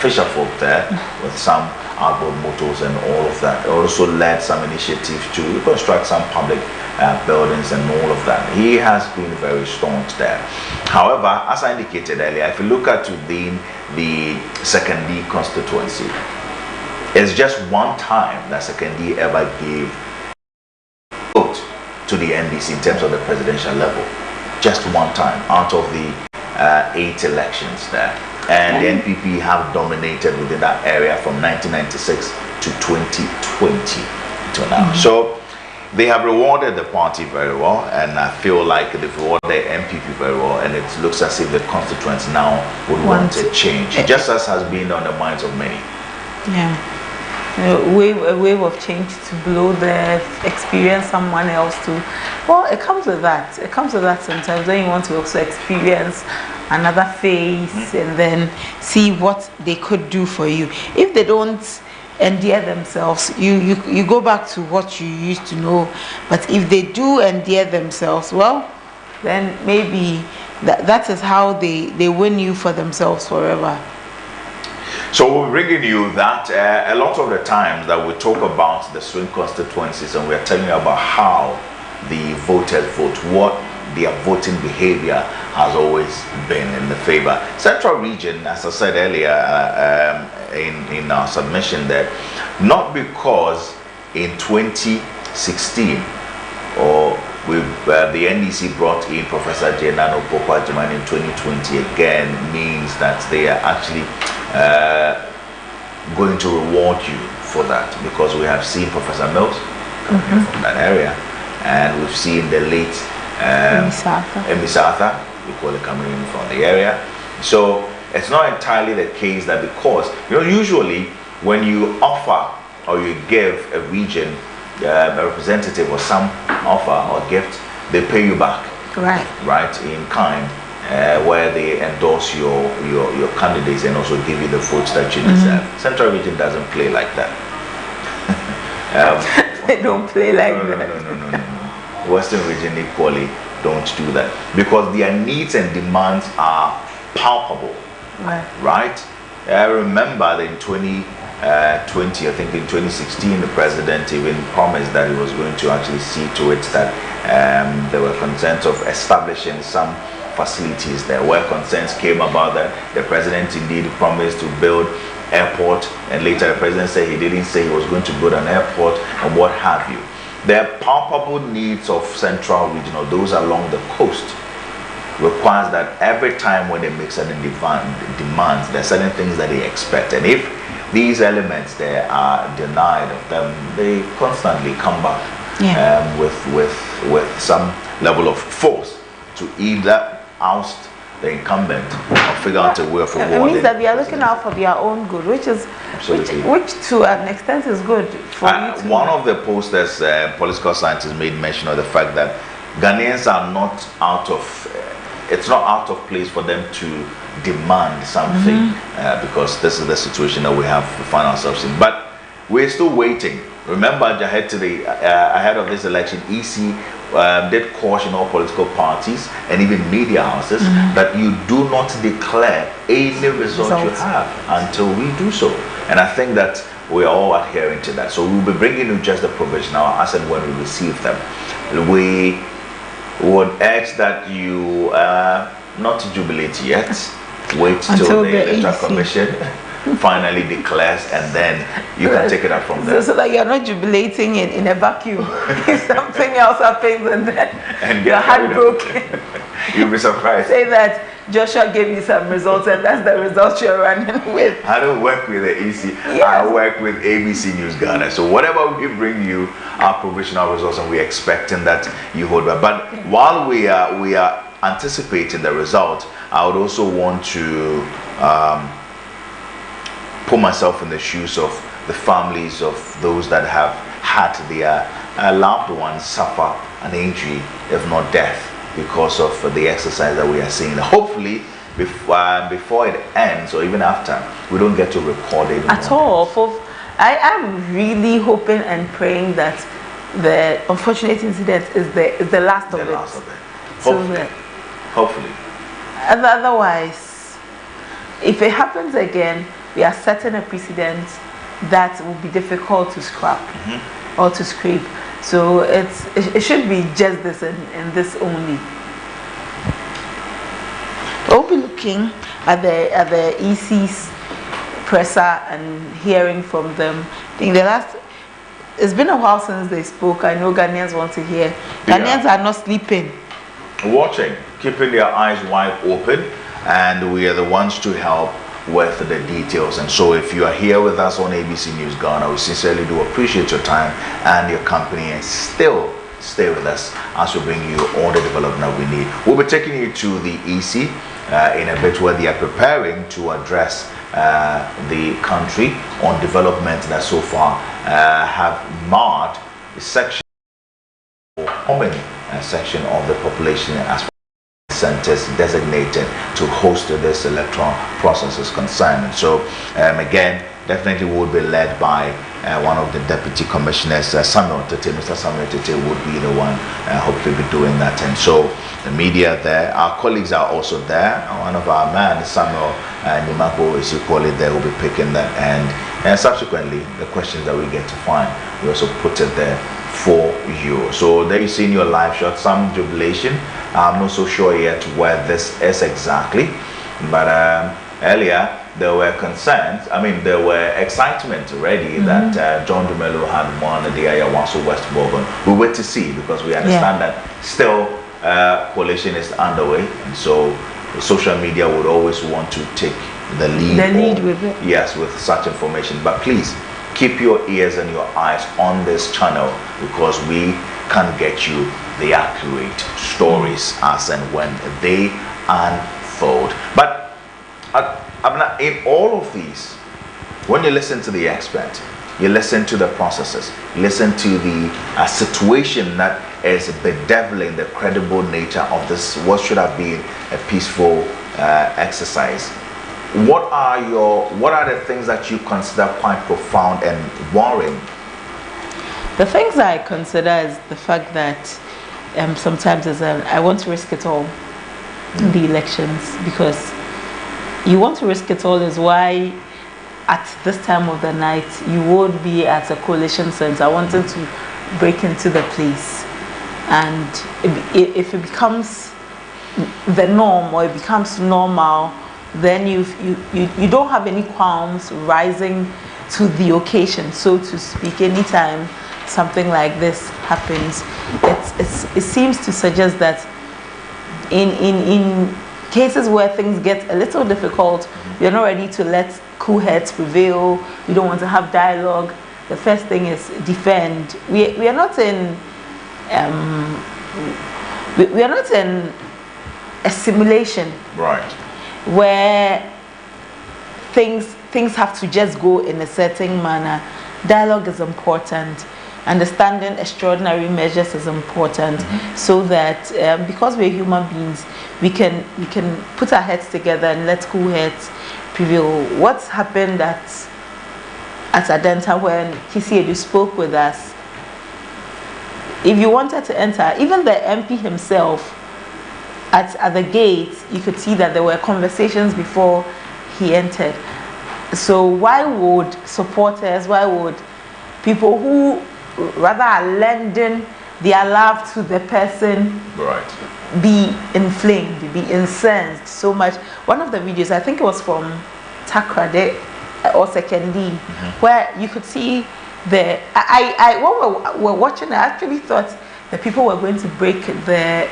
fisher folk there with some outboard motors and all of that. It also led some initiatives to construct some public buildings and all of that. He has been very staunch there. However, as I indicated earlier, if you look at the Secondly constituency, it's just one time that Secondly ever gave vote to the NDC in terms of the presidential level. Just one time out of the 8 elections there. And the NPP have dominated within that area from 1996 to 2020 to now. So they have rewarded the party very well, and I feel like they've rewarded the NPP very well, and it looks as if the constituents now would want a change, just as has been on the minds of many. Yeah. A wave of change to blow the experience someone else to. Well, it comes with that. It comes with that sometimes. Then you want to also experience another phase and then see what they could do for you. If they don't endear themselves, you go back to what you used to know. But if they do endear themselves, well, then maybe that is how they win you for themselves forever. So we're bringing you that a lot of the times that we talk about the swing constituencies, and we're telling you about how the voters vote, what their voting behavior has always been in the favor. Central region, as I said earlier in our submission, that not because in 2016 or the NDC brought in Professor Nino in 2020 again means that they are actually going to reward you for that, because we have seen Professor Mills coming in from that area, and we've seen the late Emisatha, we call it, coming in from the area. So it's not entirely the case that because usually when you offer or you give a region a representative or some offer or gift, they pay you back, right in kind. Where they endorse your candidates and also give you the votes that you deserve. Central region doesn't play like that. They don't play like that. No. Western region equally don't do that, because their needs and demands are palpable. Right? I remember that in 2020, I think in 2016, the president even promised that he was going to actually see to it that there were concerns of establishing some facilities there. Where concerns came about that, the president indeed promised to build airport, and later the president said he didn't say he was going to build an airport and what have you. The palpable needs of central region, or those along the coast, requires that every time when they make certain demands, there are certain things that they expect, and if these elements there are denied of them, they constantly come back with some level of force to either oust the incumbent or figure out a way of rewarding. It means that they are looking out for their own good, which to an extent is good for you too. One of the posters, political scientists made mention of the fact that Ghanaians are not out of, it's not out of place for them to demand something because this is the situation that we have to find ourselves in. But we're still waiting. Remember, ahead of this election, EC did caution all political parties and even media houses that you do not declare any result you have until we do so. And I think that we are all adhering to that. So we'll be bringing you just the provisional as and when we receive them. We would urge that you not to jubilate yet, wait till the Electoral Commission finally declares, and then you can take it up from there. So that you're not jubilating in a vacuum. If something else happens and then you're heartbroken. You'll be surprised. Say that Joshua gave you some results and that's the results you're running with. I don't work with the EC. Yes. I work with ABC News Ghana. So whatever we bring you are provisional results, and we're expecting that you hold back. But while we are anticipating the result, I would also want to put myself in the shoes of the families of those that have had their loved ones suffer an injury, if not death, because of the exercise that we are seeing. Hopefully, before it ends, or even after, we don't get to record it at all. I am really hoping and praying that the unfortunate incident is the last of it. Hopefully. Otherwise, if it happens again, we are setting a precedent that will be difficult to scrap or to scrape. So it should be just this and this only. We'll be looking at the EC's presser and hearing from them. I think it's been a while since they spoke. I know Ghanaians want to hear. Ghanaians are not sleeping. Watching, keeping their eyes wide open, and we are the ones to help with the details. And so if you are here with us on ABC News Ghana, we sincerely do appreciate your time and your company, and still stay with us as we bring you all the development we need. We'll be taking you to the EC in a bit, where they are preparing to address the country on development that so far have marred the section section of the population as centers designated to host this electoral process is concerned. And so again, definitely would be led by one of the deputy commissioners, Samuel Tete. Mr. Samuel Tete would be the one hopefully be doing that. And so the media there, our colleagues are also there. One of our men, Samuel Nimako, as you call it, there will be picking that, and subsequently the questions that we get to find, we also put it there for you. So there you see in your live shot some jubilation. I'm not so sure yet where this is exactly, but earlier there were concerns. I mean, there were excitement already that John Dumelo had won the Awaso West Bourbon. We wait to see, because we understand that still Collation is underway, and so social media would always want to take the lead with it. Yes, with such information. But please keep your ears and your eyes on this channel, because we can get you the accurate stories as and when they unfold. But in all of these, when you listen to the expert, you listen to the processes, you listen to the situation that is bedeviling the credible nature of this, what should have been a peaceful exercise. What are the things that you consider quite profound and worrying? The things I consider is the fact that sometimes I want to risk it all in the elections, because you want to risk it all is why at this time of the night you would be at a coalition center. I wanted to break into the place, and if it becomes the norm, or it becomes normal, then you don't have any qualms rising to the occasion, so to speak. Anytime something like this happens, it seems to suggest that in cases where things get a little difficult, you're not ready to let cool heads prevail. You don't want to have dialogue. The first thing is defend. We are not in we are not in a simulation, right, where things have to just go in a certain manner. Dialogue is important. Understanding extraordinary measures is important, so that because we're human beings, we can put our heads together and let cool heads prevail. What's happened at Adenta when Kisiedu spoke with us? If you wanted to enter, even the MP himself at the gate, you could see that there were conversations before he entered. So why would supporters, why would people who rather are lending their love to the person be inflamed, be incensed so much. One of the videos, I think it was from Takrade or Sekendi, where you could see when we were watching, I actually thought the people were going to break the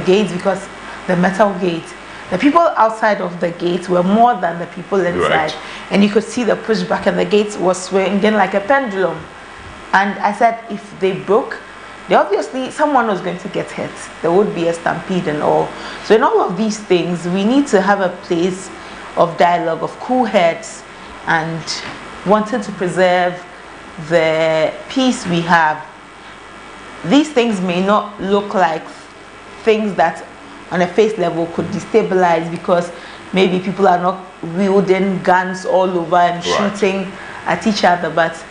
gates, because the metal gate, the people outside of the gate were more than the people inside, and you could see the pushback, and the gates was swinging like a pendulum. And I said, if they broke, obviously someone was going to get hurt. There would be a stampede and all. So in all of these things, we need to have a place of dialogue, of cool heads, and wanting to preserve the peace we have. These things may not look like things that on a face level could destabilize, because maybe people are not wielding guns all over and shooting at each other, but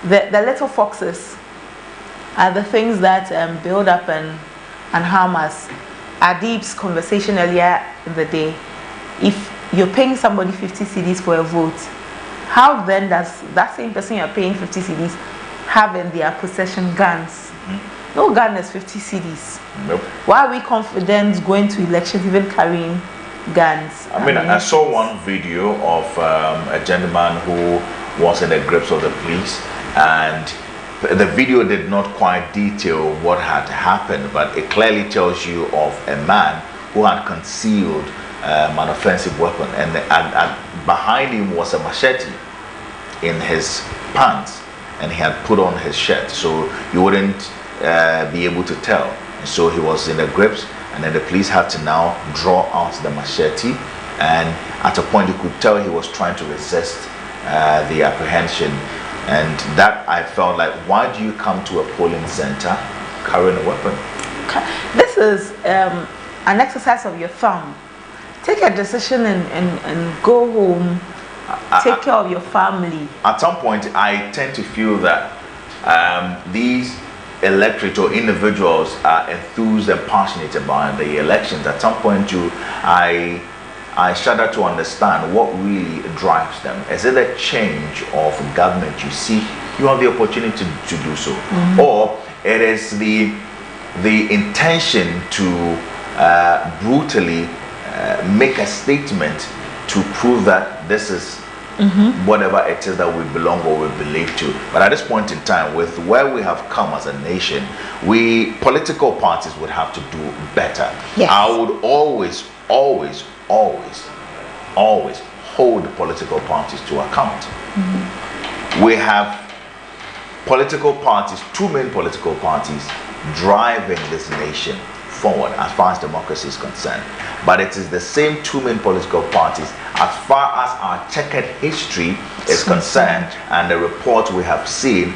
the little foxes are the things that build up and harm us. Adib's conversation earlier in the day, if you're paying somebody 50 cedis for a vote, how then does that same person you're paying 50 cedis have in their possession guns? No gun is 50 cedis. Nope. Why are we confident going to elections even carrying guns? I mean, I saw one video of a gentleman who was in the grips of the police, and the video did not quite detail what had happened, but it clearly tells you of a man who had concealed an offensive weapon, and behind him was a machete in his pants, and he had put on his shirt, so you wouldn't be able to tell. And so he was in the grips, and then the police had to now draw out the machete, and at a point you could tell he was trying to resist the apprehension. And that, I felt like, why do you come to a polling center carrying a weapon? This is an exercise of your thumb. Take a decision and go home. Take care of your family. At some point, I tend to feel that these electorate or individuals are enthused and passionate about the elections. At some point, I shudder to understand what really drives them. Is it a change of government you see? You have the opportunity to do so, or it is the intention to brutally make a statement to prove that this is whatever it is that we belong or we believe to. But at this point in time, with where we have come as a nation, political parties would have to do better. Yes. I would always hold political parties to account. We have political parties, two main political parties, driving this nation forward as far as democracy is concerned. But it is the same two main political parties as far as our checkered history is concerned, and the reports we have seen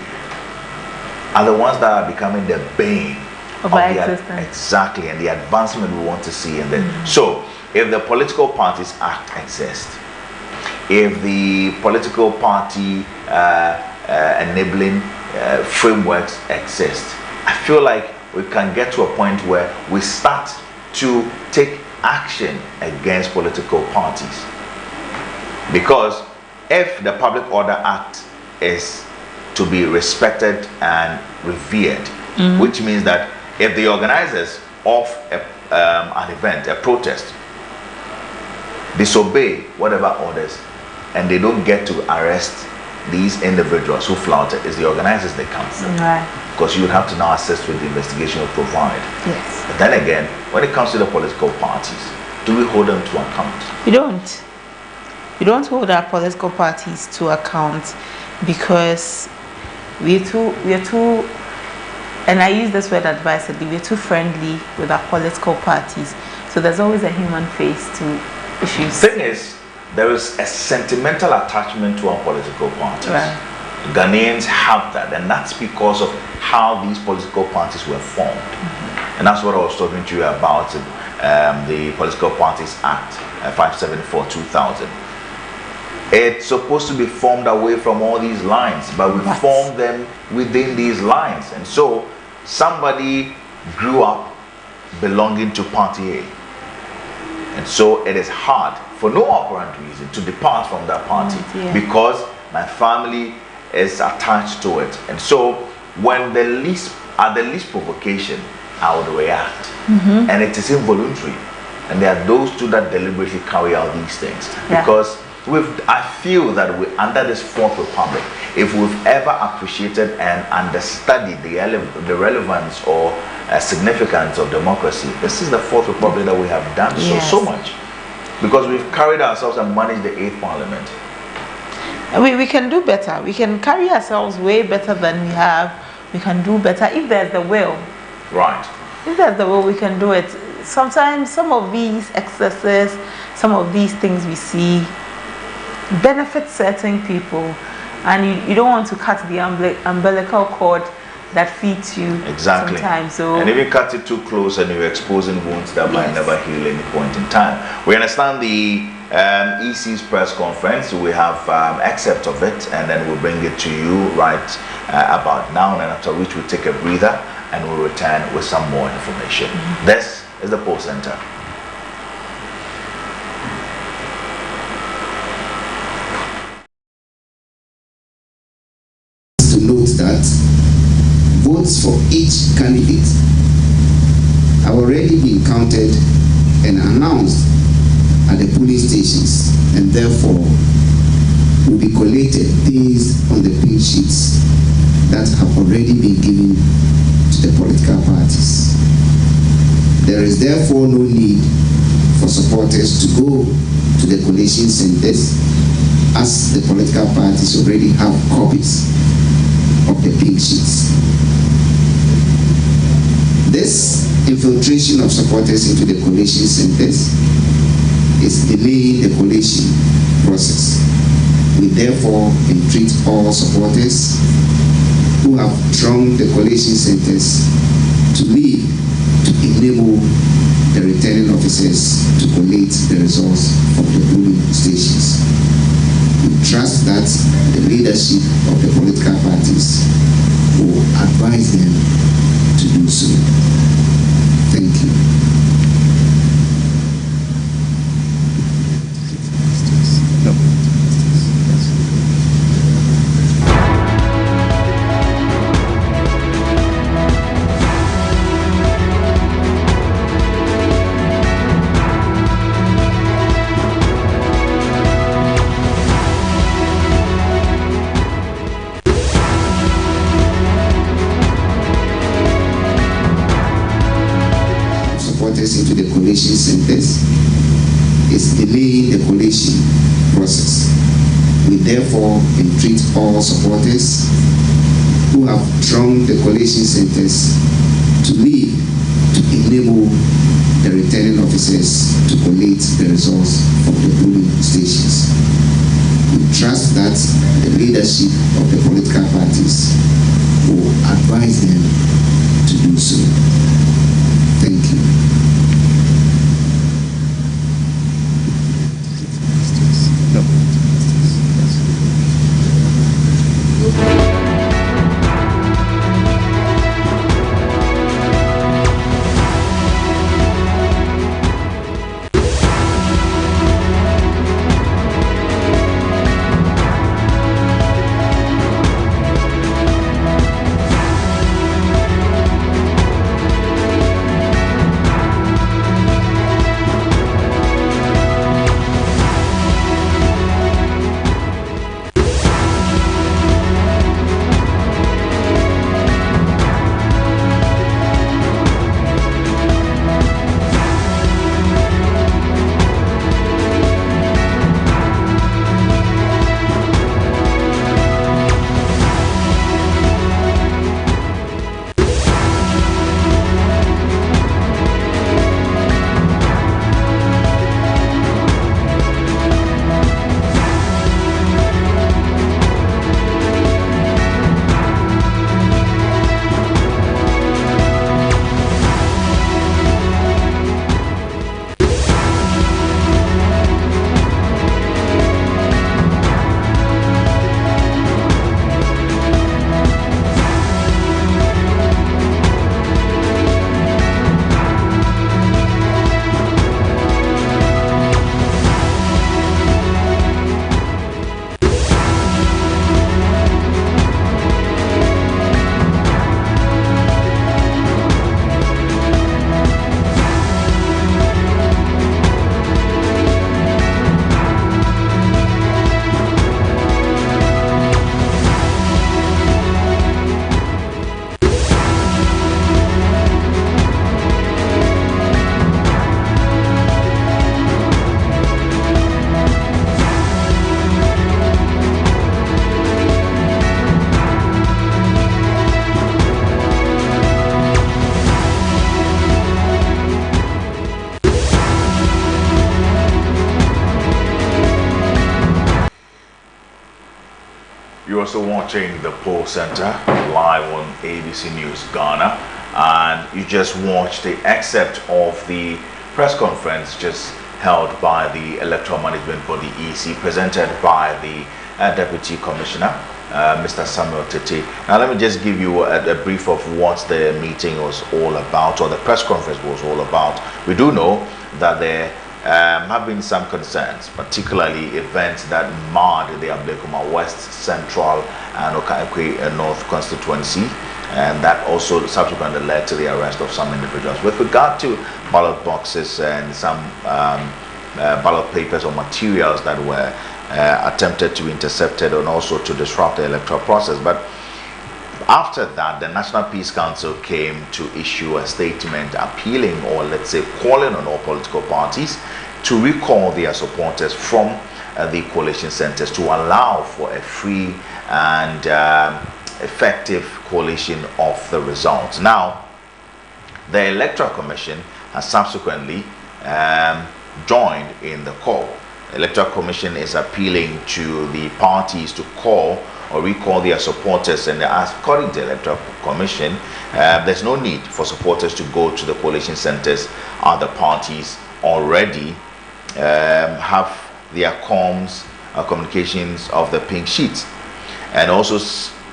are the ones that are becoming the bane of our existence. Exactly, and the advancement we want to see in them. So if the Political Parties Act exists, if the political party enabling frameworks exist, I feel like we can get to a point where we start to take action against political parties. Because if the Public Order Act is to be respected and revered, which means that if the organizers of an event, a protest, disobey whatever orders, and they don't get to arrest these individuals who flouted, it's the organizers they come from. Because you would have to now assist with the investigation you provide. Yes. But then again, when it comes to the political parties, do we hold them to account? We don't. We don't hold our political parties to account, because we're too, and I use this word advisedly, we're too friendly with our political parties. So there's always a human face to issues. The thing is, there is a sentimental attachment to our political parties. Ghanaians have that, and that's because of how these political parties were formed. And that's what I was talking to you about, the Political Parties Act 574/2000. It's supposed to be formed away from all these lines, but we formed them within these lines. And so somebody grew up belonging to Party A, and so it is hard, for no apparent reason, to depart from that party, because my family is attached to it. And so when the least at the least provocation, I would react. And it is involuntary. And there are those too that deliberately carry out these things. Because I feel that under this Fourth Republic, if we've ever appreciated and understudied the relevance or significance of democracy, this is the Fourth Republic that we have done so much. Because we've carried ourselves and managed the 8th Parliament. We can do better. We can carry ourselves way better than we have. We can do better if there's the will. Right. If there's the will, we can do it. Sometimes some of these excesses, some of these things we see benefit certain people, and you don't want to cut the umbilical cord that feeds you. Exactly. Sometimes. So, and if you cut it too close and you're exposing wounds that might never heal any point in time. We understand the EC's press conference. We have excerpt of it, and then we'll bring it to you right about now, and after which we'll take a breather and we'll return with some more information. This is the Poll Center. To note that votes for each candidate have already been counted and announced at the polling stations, and therefore will be collated based on the pink sheets that have already been given to the political parties. There is therefore no need for supporters to go to the collation centers, as the political parties already have copies of the pink sheets. This infiltration of supporters into the collation centers is delaying the collation process. We therefore entreat all supporters who have thronged the collation centers to leave to enable the returning officers to collate the results of the polling stations. We trust that the leadership of the political parties will advise them to do so. Thank you. Into the collation centers is delaying the collation process. We therefore entreat all supporters who have thronged the collation centers to leave to enable the returning officers to collate the results of the polling stations. We trust that the leadership of the political parties will advise them to do so. Thank you. also watching the Poll Center live on ABC News Ghana, and you just watched the excerpt of the press conference just held by the Electoral Management Body EC, presented by the Deputy Commissioner, Mr. Samuel Tete. Now let me just give you a brief of what the meeting was all about, or the press conference was all about. We do know that there have been some concerns, particularly events that marred the Awaso West, Central and Okaekwe North Constituency, and that also subsequently led to the arrest of some individuals. With regard to ballot boxes and some ballot papers or materials that were attempted to be intercepted and also to disrupt the electoral process. But after that, the National Peace Council came to issue a statement appealing, or let's say calling on all political parties to recall their supporters from the coalition centers to allow for a free and effective coalition of the results. Now, the Electoral Commission has subsequently joined in the call. The Electoral Commission is appealing to the parties to call or recall their supporters, and according to the Electoral Commission, there's no need for supporters to go to the coalition centers. Other parties already have their comms, communications of the pink sheets, and also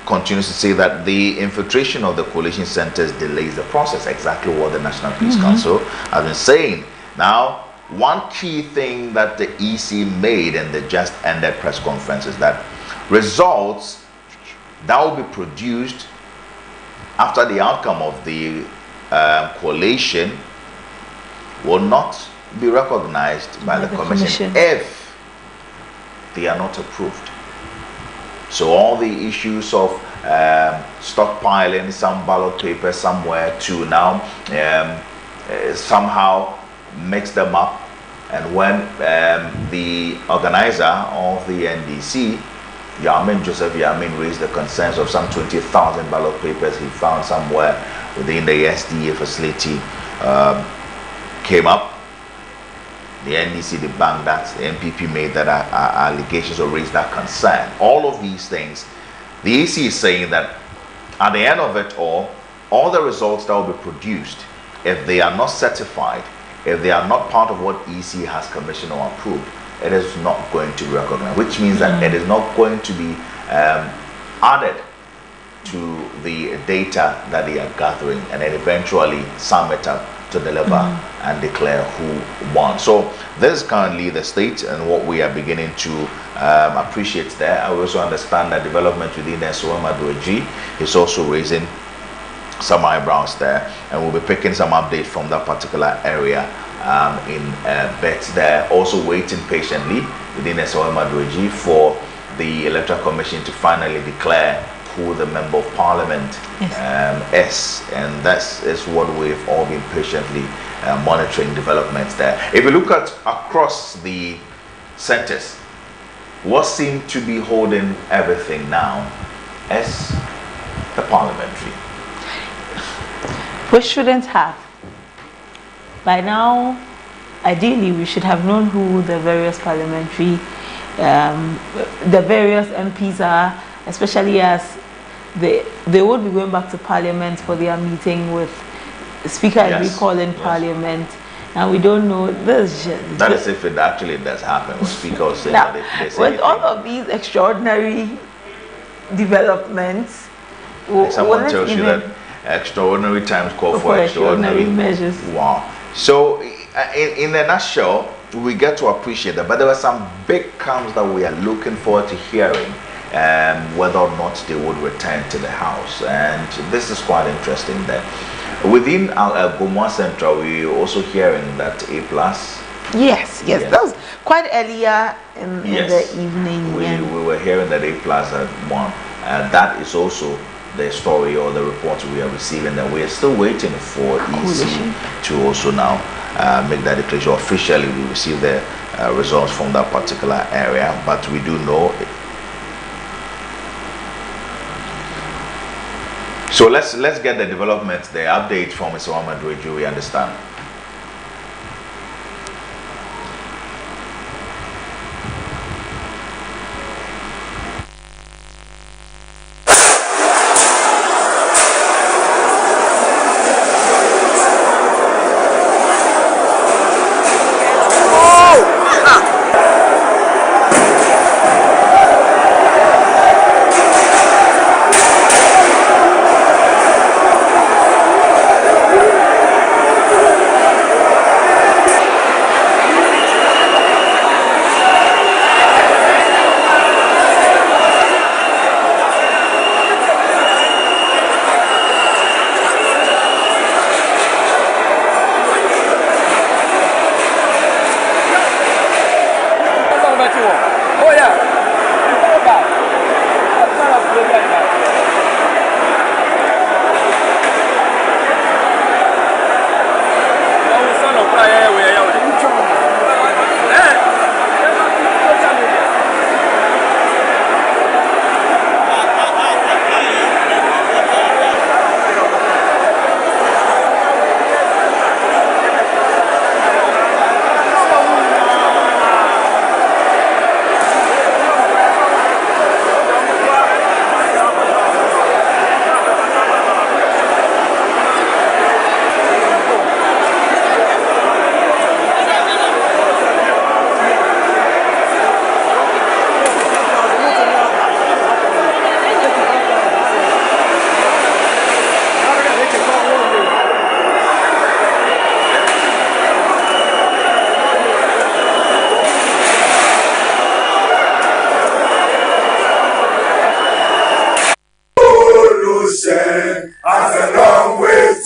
continues to say that the infiltration of the coalition centers delays the process, exactly what the National Peace Council has been saying. Now, one key thing that the EC made in the just ended press conference is that results that will be produced after the outcome of the collation will not be recognized by the commission if they are not approved. So all the issues of stockpiling some ballot paper somewhere to now somehow mix them up, and when the organizer of the NDC, Joseph Yamin, raised the concerns of some 20,000 ballot papers he found somewhere within the SDA facility, came up, the NDC debunked that, the MPP made that allegations or raised that concern. All of these things, the EC is saying that at the end of it all the results that will be produced, if they are not certified, if they are not part of what EC has commissioned or approved, it is not going to be recognized, which means that it is not going to be added to the data that they are gathering, and then eventually sum it up to deliver and declare who won. So this is currently the state and what we are beginning to appreciate there. I also understand that development within the Suwama is also raising some eyebrows there, and we'll be picking some updates from that particular area in bets there. Also waiting patiently within the Suwama for the Electoral Commission to finally declare who the Member of Parliament is, and that is what we've all been patiently monitoring developments there. If you look at across the centers, what seems to be holding everything now is the Parliamentary. We shouldn't have. By now, ideally, we should have known who the various parliamentary, the various MPs are, especially as they would be going back to Parliament for their meeting with the Speaker and recalling Parliament, and we don't know this. That is if it actually does happen. When Speaker was saying now, that they say with all of these extraordinary developments, someone tells you that extraordinary times call for extraordinary measures. Wow. So in a nutshell, we get to appreciate that, but there were some big comes that we are looking forward to hearing, whether or not they would return to the House, and this is quite interesting. That within Gomwa Central, we are also hearing that A+. Yes, that was quite earlier in the evening. We were hearing that A+ had won. That is also the story or the report we are receiving, that we are still waiting for EC to also now make that declaration. Officially, we receive the results from that particular area, but we do know. So let's get the developments, the update from Mr. Ahmad, we understand.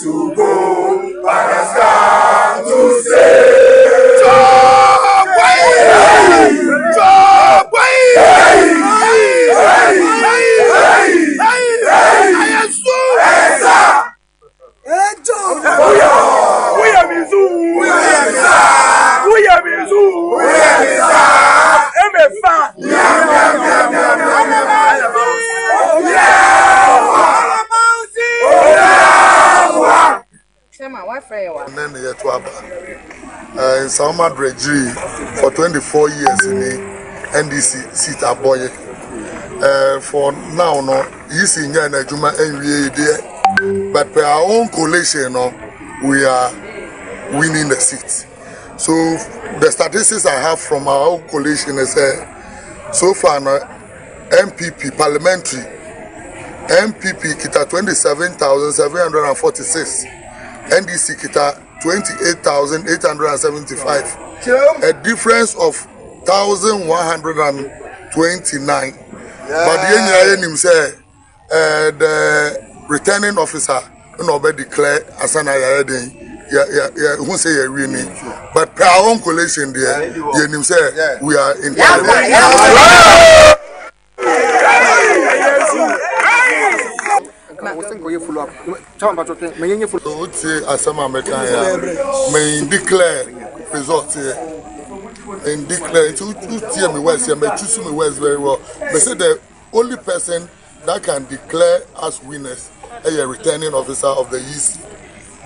to go, but has come to say, in Savannah for 24 years in the NDC seat at Boye. For now, no, he's in Ghana, Juma, and we there. But per our own collation, no, we are winning the seat. So the statistics I have from our own collation is so far, no, MPP, Parliamentary, MPP kita 27,746, NDC kita 28,875, a difference of 1,129. But the returning officer no declare as an who say you're winning. But per our own collation there, we are in declare results here. And declare to tell me West, and choose me West very well. They say the only person that can declare us winners is a returning officer of the East.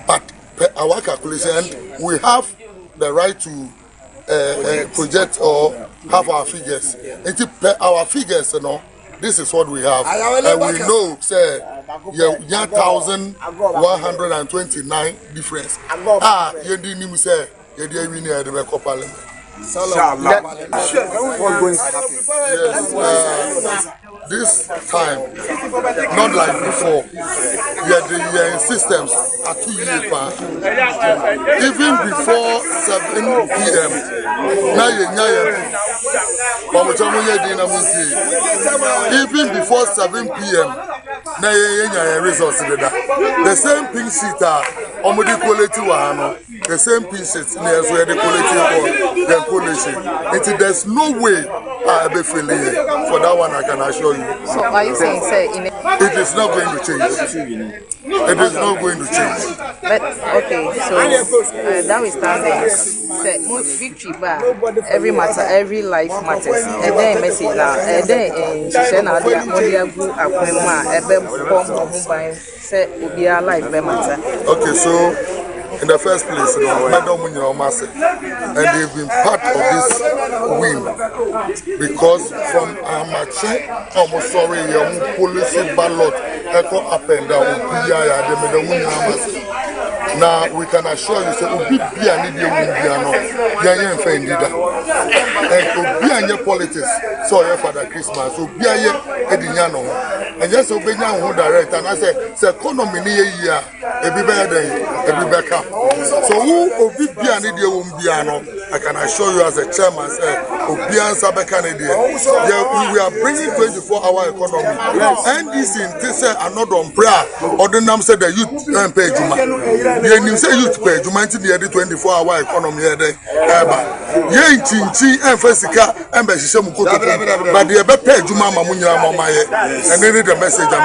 But per our calculation, we have the right to project or have our figures. And per our figures, you know, this is what we have. And we know, say, 1,129 difference. You didn't say, you didn't win the Parliament. This time, not like before, the systems are too late. Even before 7 p.m., even before 7 p.m., the same pink seat the same pieces near where the collation. There's no way I'll be feeling it. For that one, I can assure you. So, are you saying, it is not going to change? It is not going to change. But, okay, so that we stand there. Say, most victory bar, every matter, every life matters. And then, message now, and then, okay, so. In the first place, Madam Massive, and they've been part of this win because from Amachi, almost sorry, young policy ballot echo up and down. Now we can assure you, so we be an idiot, and politics. So Father Christmas, so be a Ediniano, and just obey now who direct. And I say, economy year, every back up. So who be an idiot, I can assure you as a chairman, Obian Sabacanadian. We are bringing 24-hour economy. And this in Tessa are not on prayer, or the name said the youth pay Juma. You say youth pay Juma to the 24-hour economy. Yen Chinchi and Fessica and Beshamuko, but the pay Juma Mamunya Mamaye, and then the message and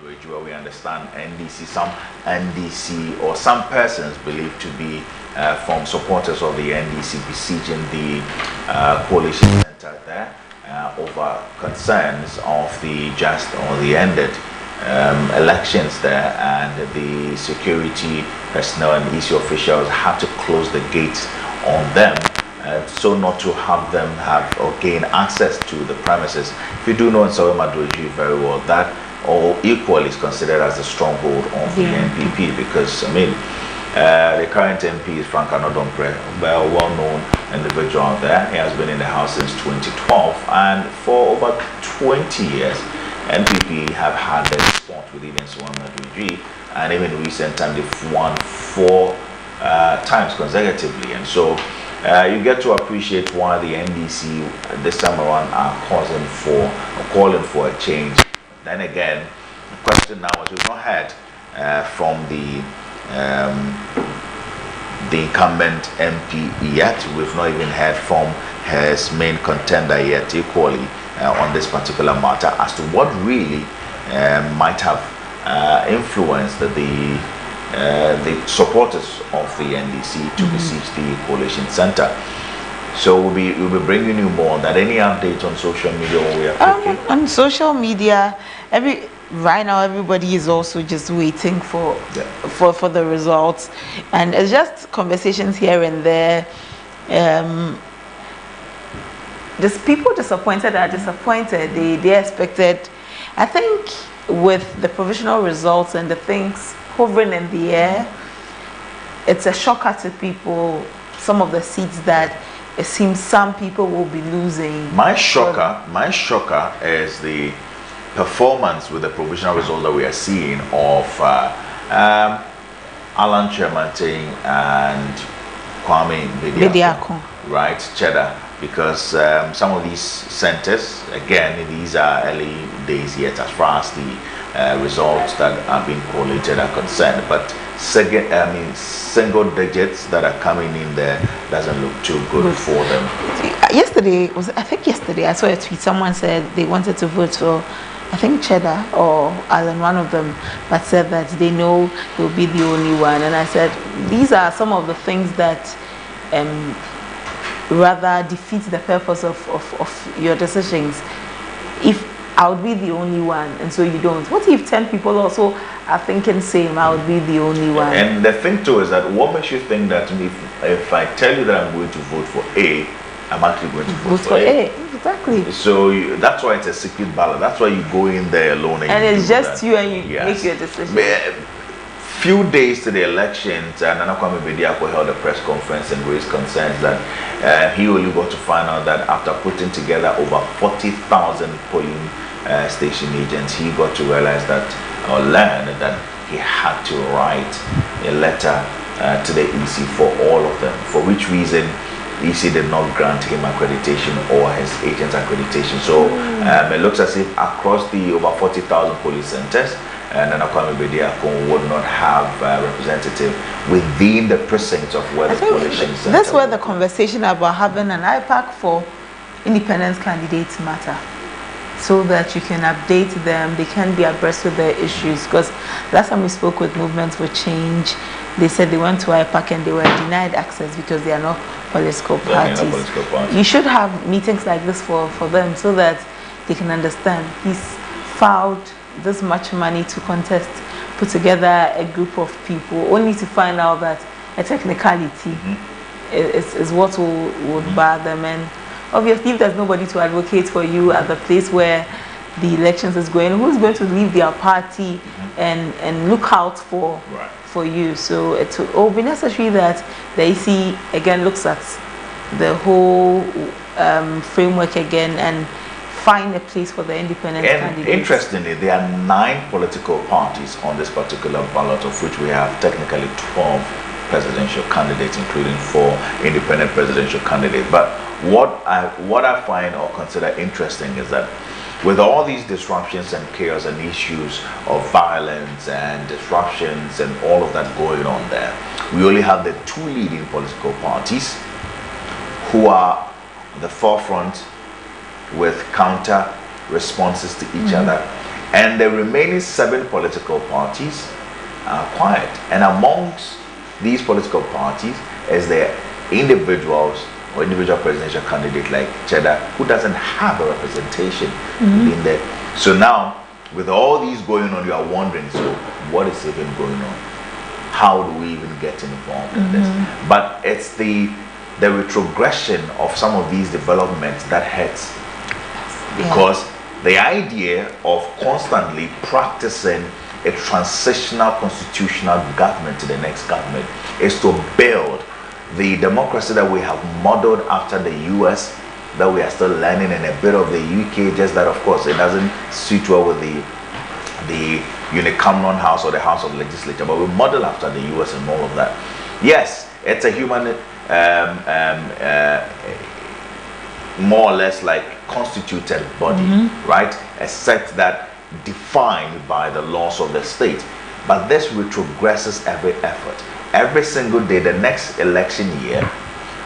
where we understand NDC, some NDC or some persons believed to be from supporters of the NDC besieging the coalition center there over concerns of the just or the ended elections there, and the security personnel and EC officials had to close the gates on them so not to have them have or gain access to the premises. If you do know in Savannah very well, that all equally is considered as the stronghold of the NPP, because I mean the current MP is Frank Anodompre, a well-known individual out there. He has been in the House since 2012, and for over 20 years NPP have had their support within Savannah, and even in recent time they've won 4 times consecutively, and so you get to appreciate why the NDC this time around are calling for a change. Then again, the question now is, we've not heard from the incumbent MP yet. We've not even heard from his main contender yet equally on this particular matter as to what really might have influenced the supporters of the NDC to besiege the Collation Center. So we'll be bringing you more on that. Any updates on social media? We are on social media, right now everybody is also just waiting for the results, and it's just conversations here and there. Just people disappointed are disappointed. They expected, I think, with the provisional results and the things hovering in the air, it's a shocker to people, some of the seats that it seems some people will be losing. My shocker is the performance with the provisional result that we are seeing of Alan Chermanting and Kwame Bediako, right, Cheddar, because some of these centers, again, these are early days yet as far as the results that are being collated are concerned, but single digits that are coming in there doesn't look too good for them. Yesterday I saw a tweet. Someone said they wanted to vote for, I think, Cheddar or Alan, one of them, but said that they know they'll be the only one. And I said, these are some of the things that rather defeat the purpose of your decisions. If I would be the only one, and so you don't. What if 10 people also are thinking same? I would be the only one. And the thing too is that what makes you think that if I tell you that I'm going to vote for A, I'm actually going to vote for A. Exactly. So that's why it's a secret ballot. That's why you go in there alone and it's just you and you make your decision. Few days to the elections, Nana Kwame Bediako held a press conference and raised concerns that he only got to find out that after putting together over 40,000 polling station agents, he got to realize that, or learn that he had to write a letter to the EC for all of them, for which reason EC did not grant him accreditation or his agent's accreditation. So it looks as if across the over 40,000 police centers, Nana Kwame Bediako would not have a representative within the precincts of where the coalition center. That's where the conversation about having an IPAC for independence candidates matter, so that you can update them, they can be abreast with their issues. Because last time we spoke with Movements for Change, they said they went to IPAC and they were denied access because they are not political parties. You should have meetings like this for them, so that they can understand. He's filed this much money to contest, put together a group of people, only to find out that a technicality is what would bar them. And obviously, if there's nobody to advocate for you at the place where the elections is going, who's going to leave their party and look out for you? So it will be necessary that the EC again looks at the whole framework again and find a place for the independent candidates. Interestingly, there are 9 political parties on this particular ballot, of which we have technically 12 presidential candidates, including 4 independent presidential candidates. But what I find or consider interesting is that with all these disruptions and chaos and issues of violence and disruptions and all of that going on there, we only have the 2 leading political parties who are the forefront with counter responses to each other, And the remaining 7 political parties are quiet. And amongst these political parties is the individuals or individual presidential candidate like Cheddar, who doesn't have a representation in there. So now, with all these going on, you are wondering, so what is even going on? How do we even get involved in this? But it's the retrogression of some of these developments that hurts, because the idea of constantly practicing a transitional constitutional government to the next government is to build the democracy that we have modeled after the US, that we are still learning, and a bit of the UK, just that of course it doesn't suit well with the unicameral house or the House of Legislature, but we model after the US and all of that. Yes, it's a human more or less like constituted body, right? Except that defined by the laws of the state. But this retrogresses every effort. Every single day, the next election year,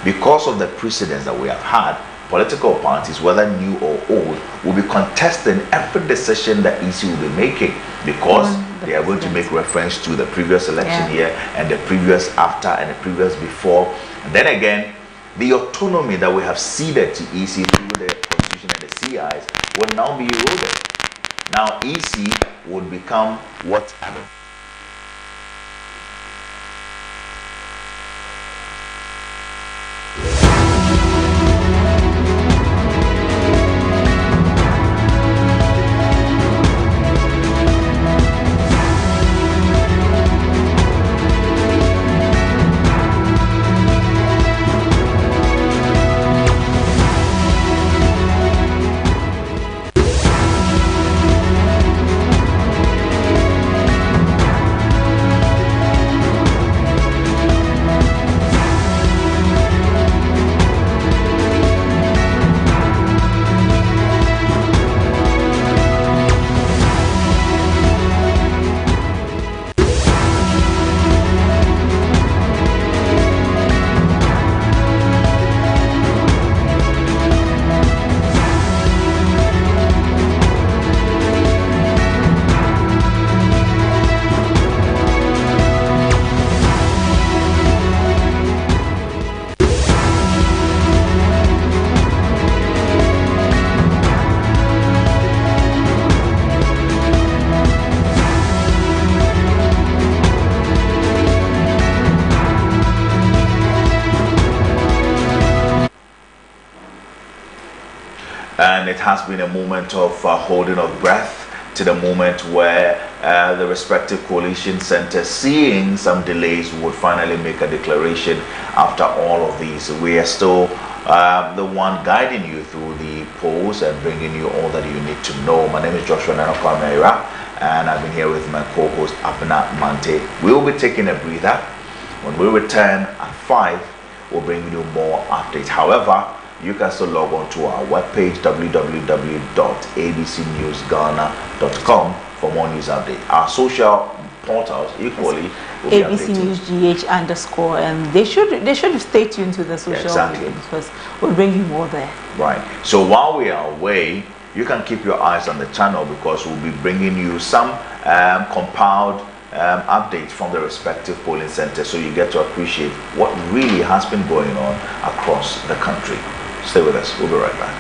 because of the precedents that we have had, political parties, whether new or old, will be contesting every decision that EC will be making, because they are going to make reference to the previous election year and the previous after and the previous before. And then again, the autonomy that we have ceded to EC through the Constitution and the CIs will now be eroded. Now EC would become whatever. And it has been a moment of holding of breath to the moment where the respective coalition centers, seeing some delays, would finally make a declaration after all of these. We are still the one guiding you through the polls and bringing you all that you need to know. My name is Joshua Nanokwamera, and I've been here with my co-host Abena Mante. We will be taking a breather. When we return at 5, we'll bring you more updates. However, you can still log on to our webpage www.abcnewsghana.com for more news updates. Our social portals equally will be ABC News GH _ and they should stay tuned to the social media, because we'll bring you more there. Right. So while we are away, you can keep your eyes on the channel, because we'll be bringing you some compiled updates from the respective polling centers, so you get to appreciate what really has been going on across the country. Stay with us. We'll be right back.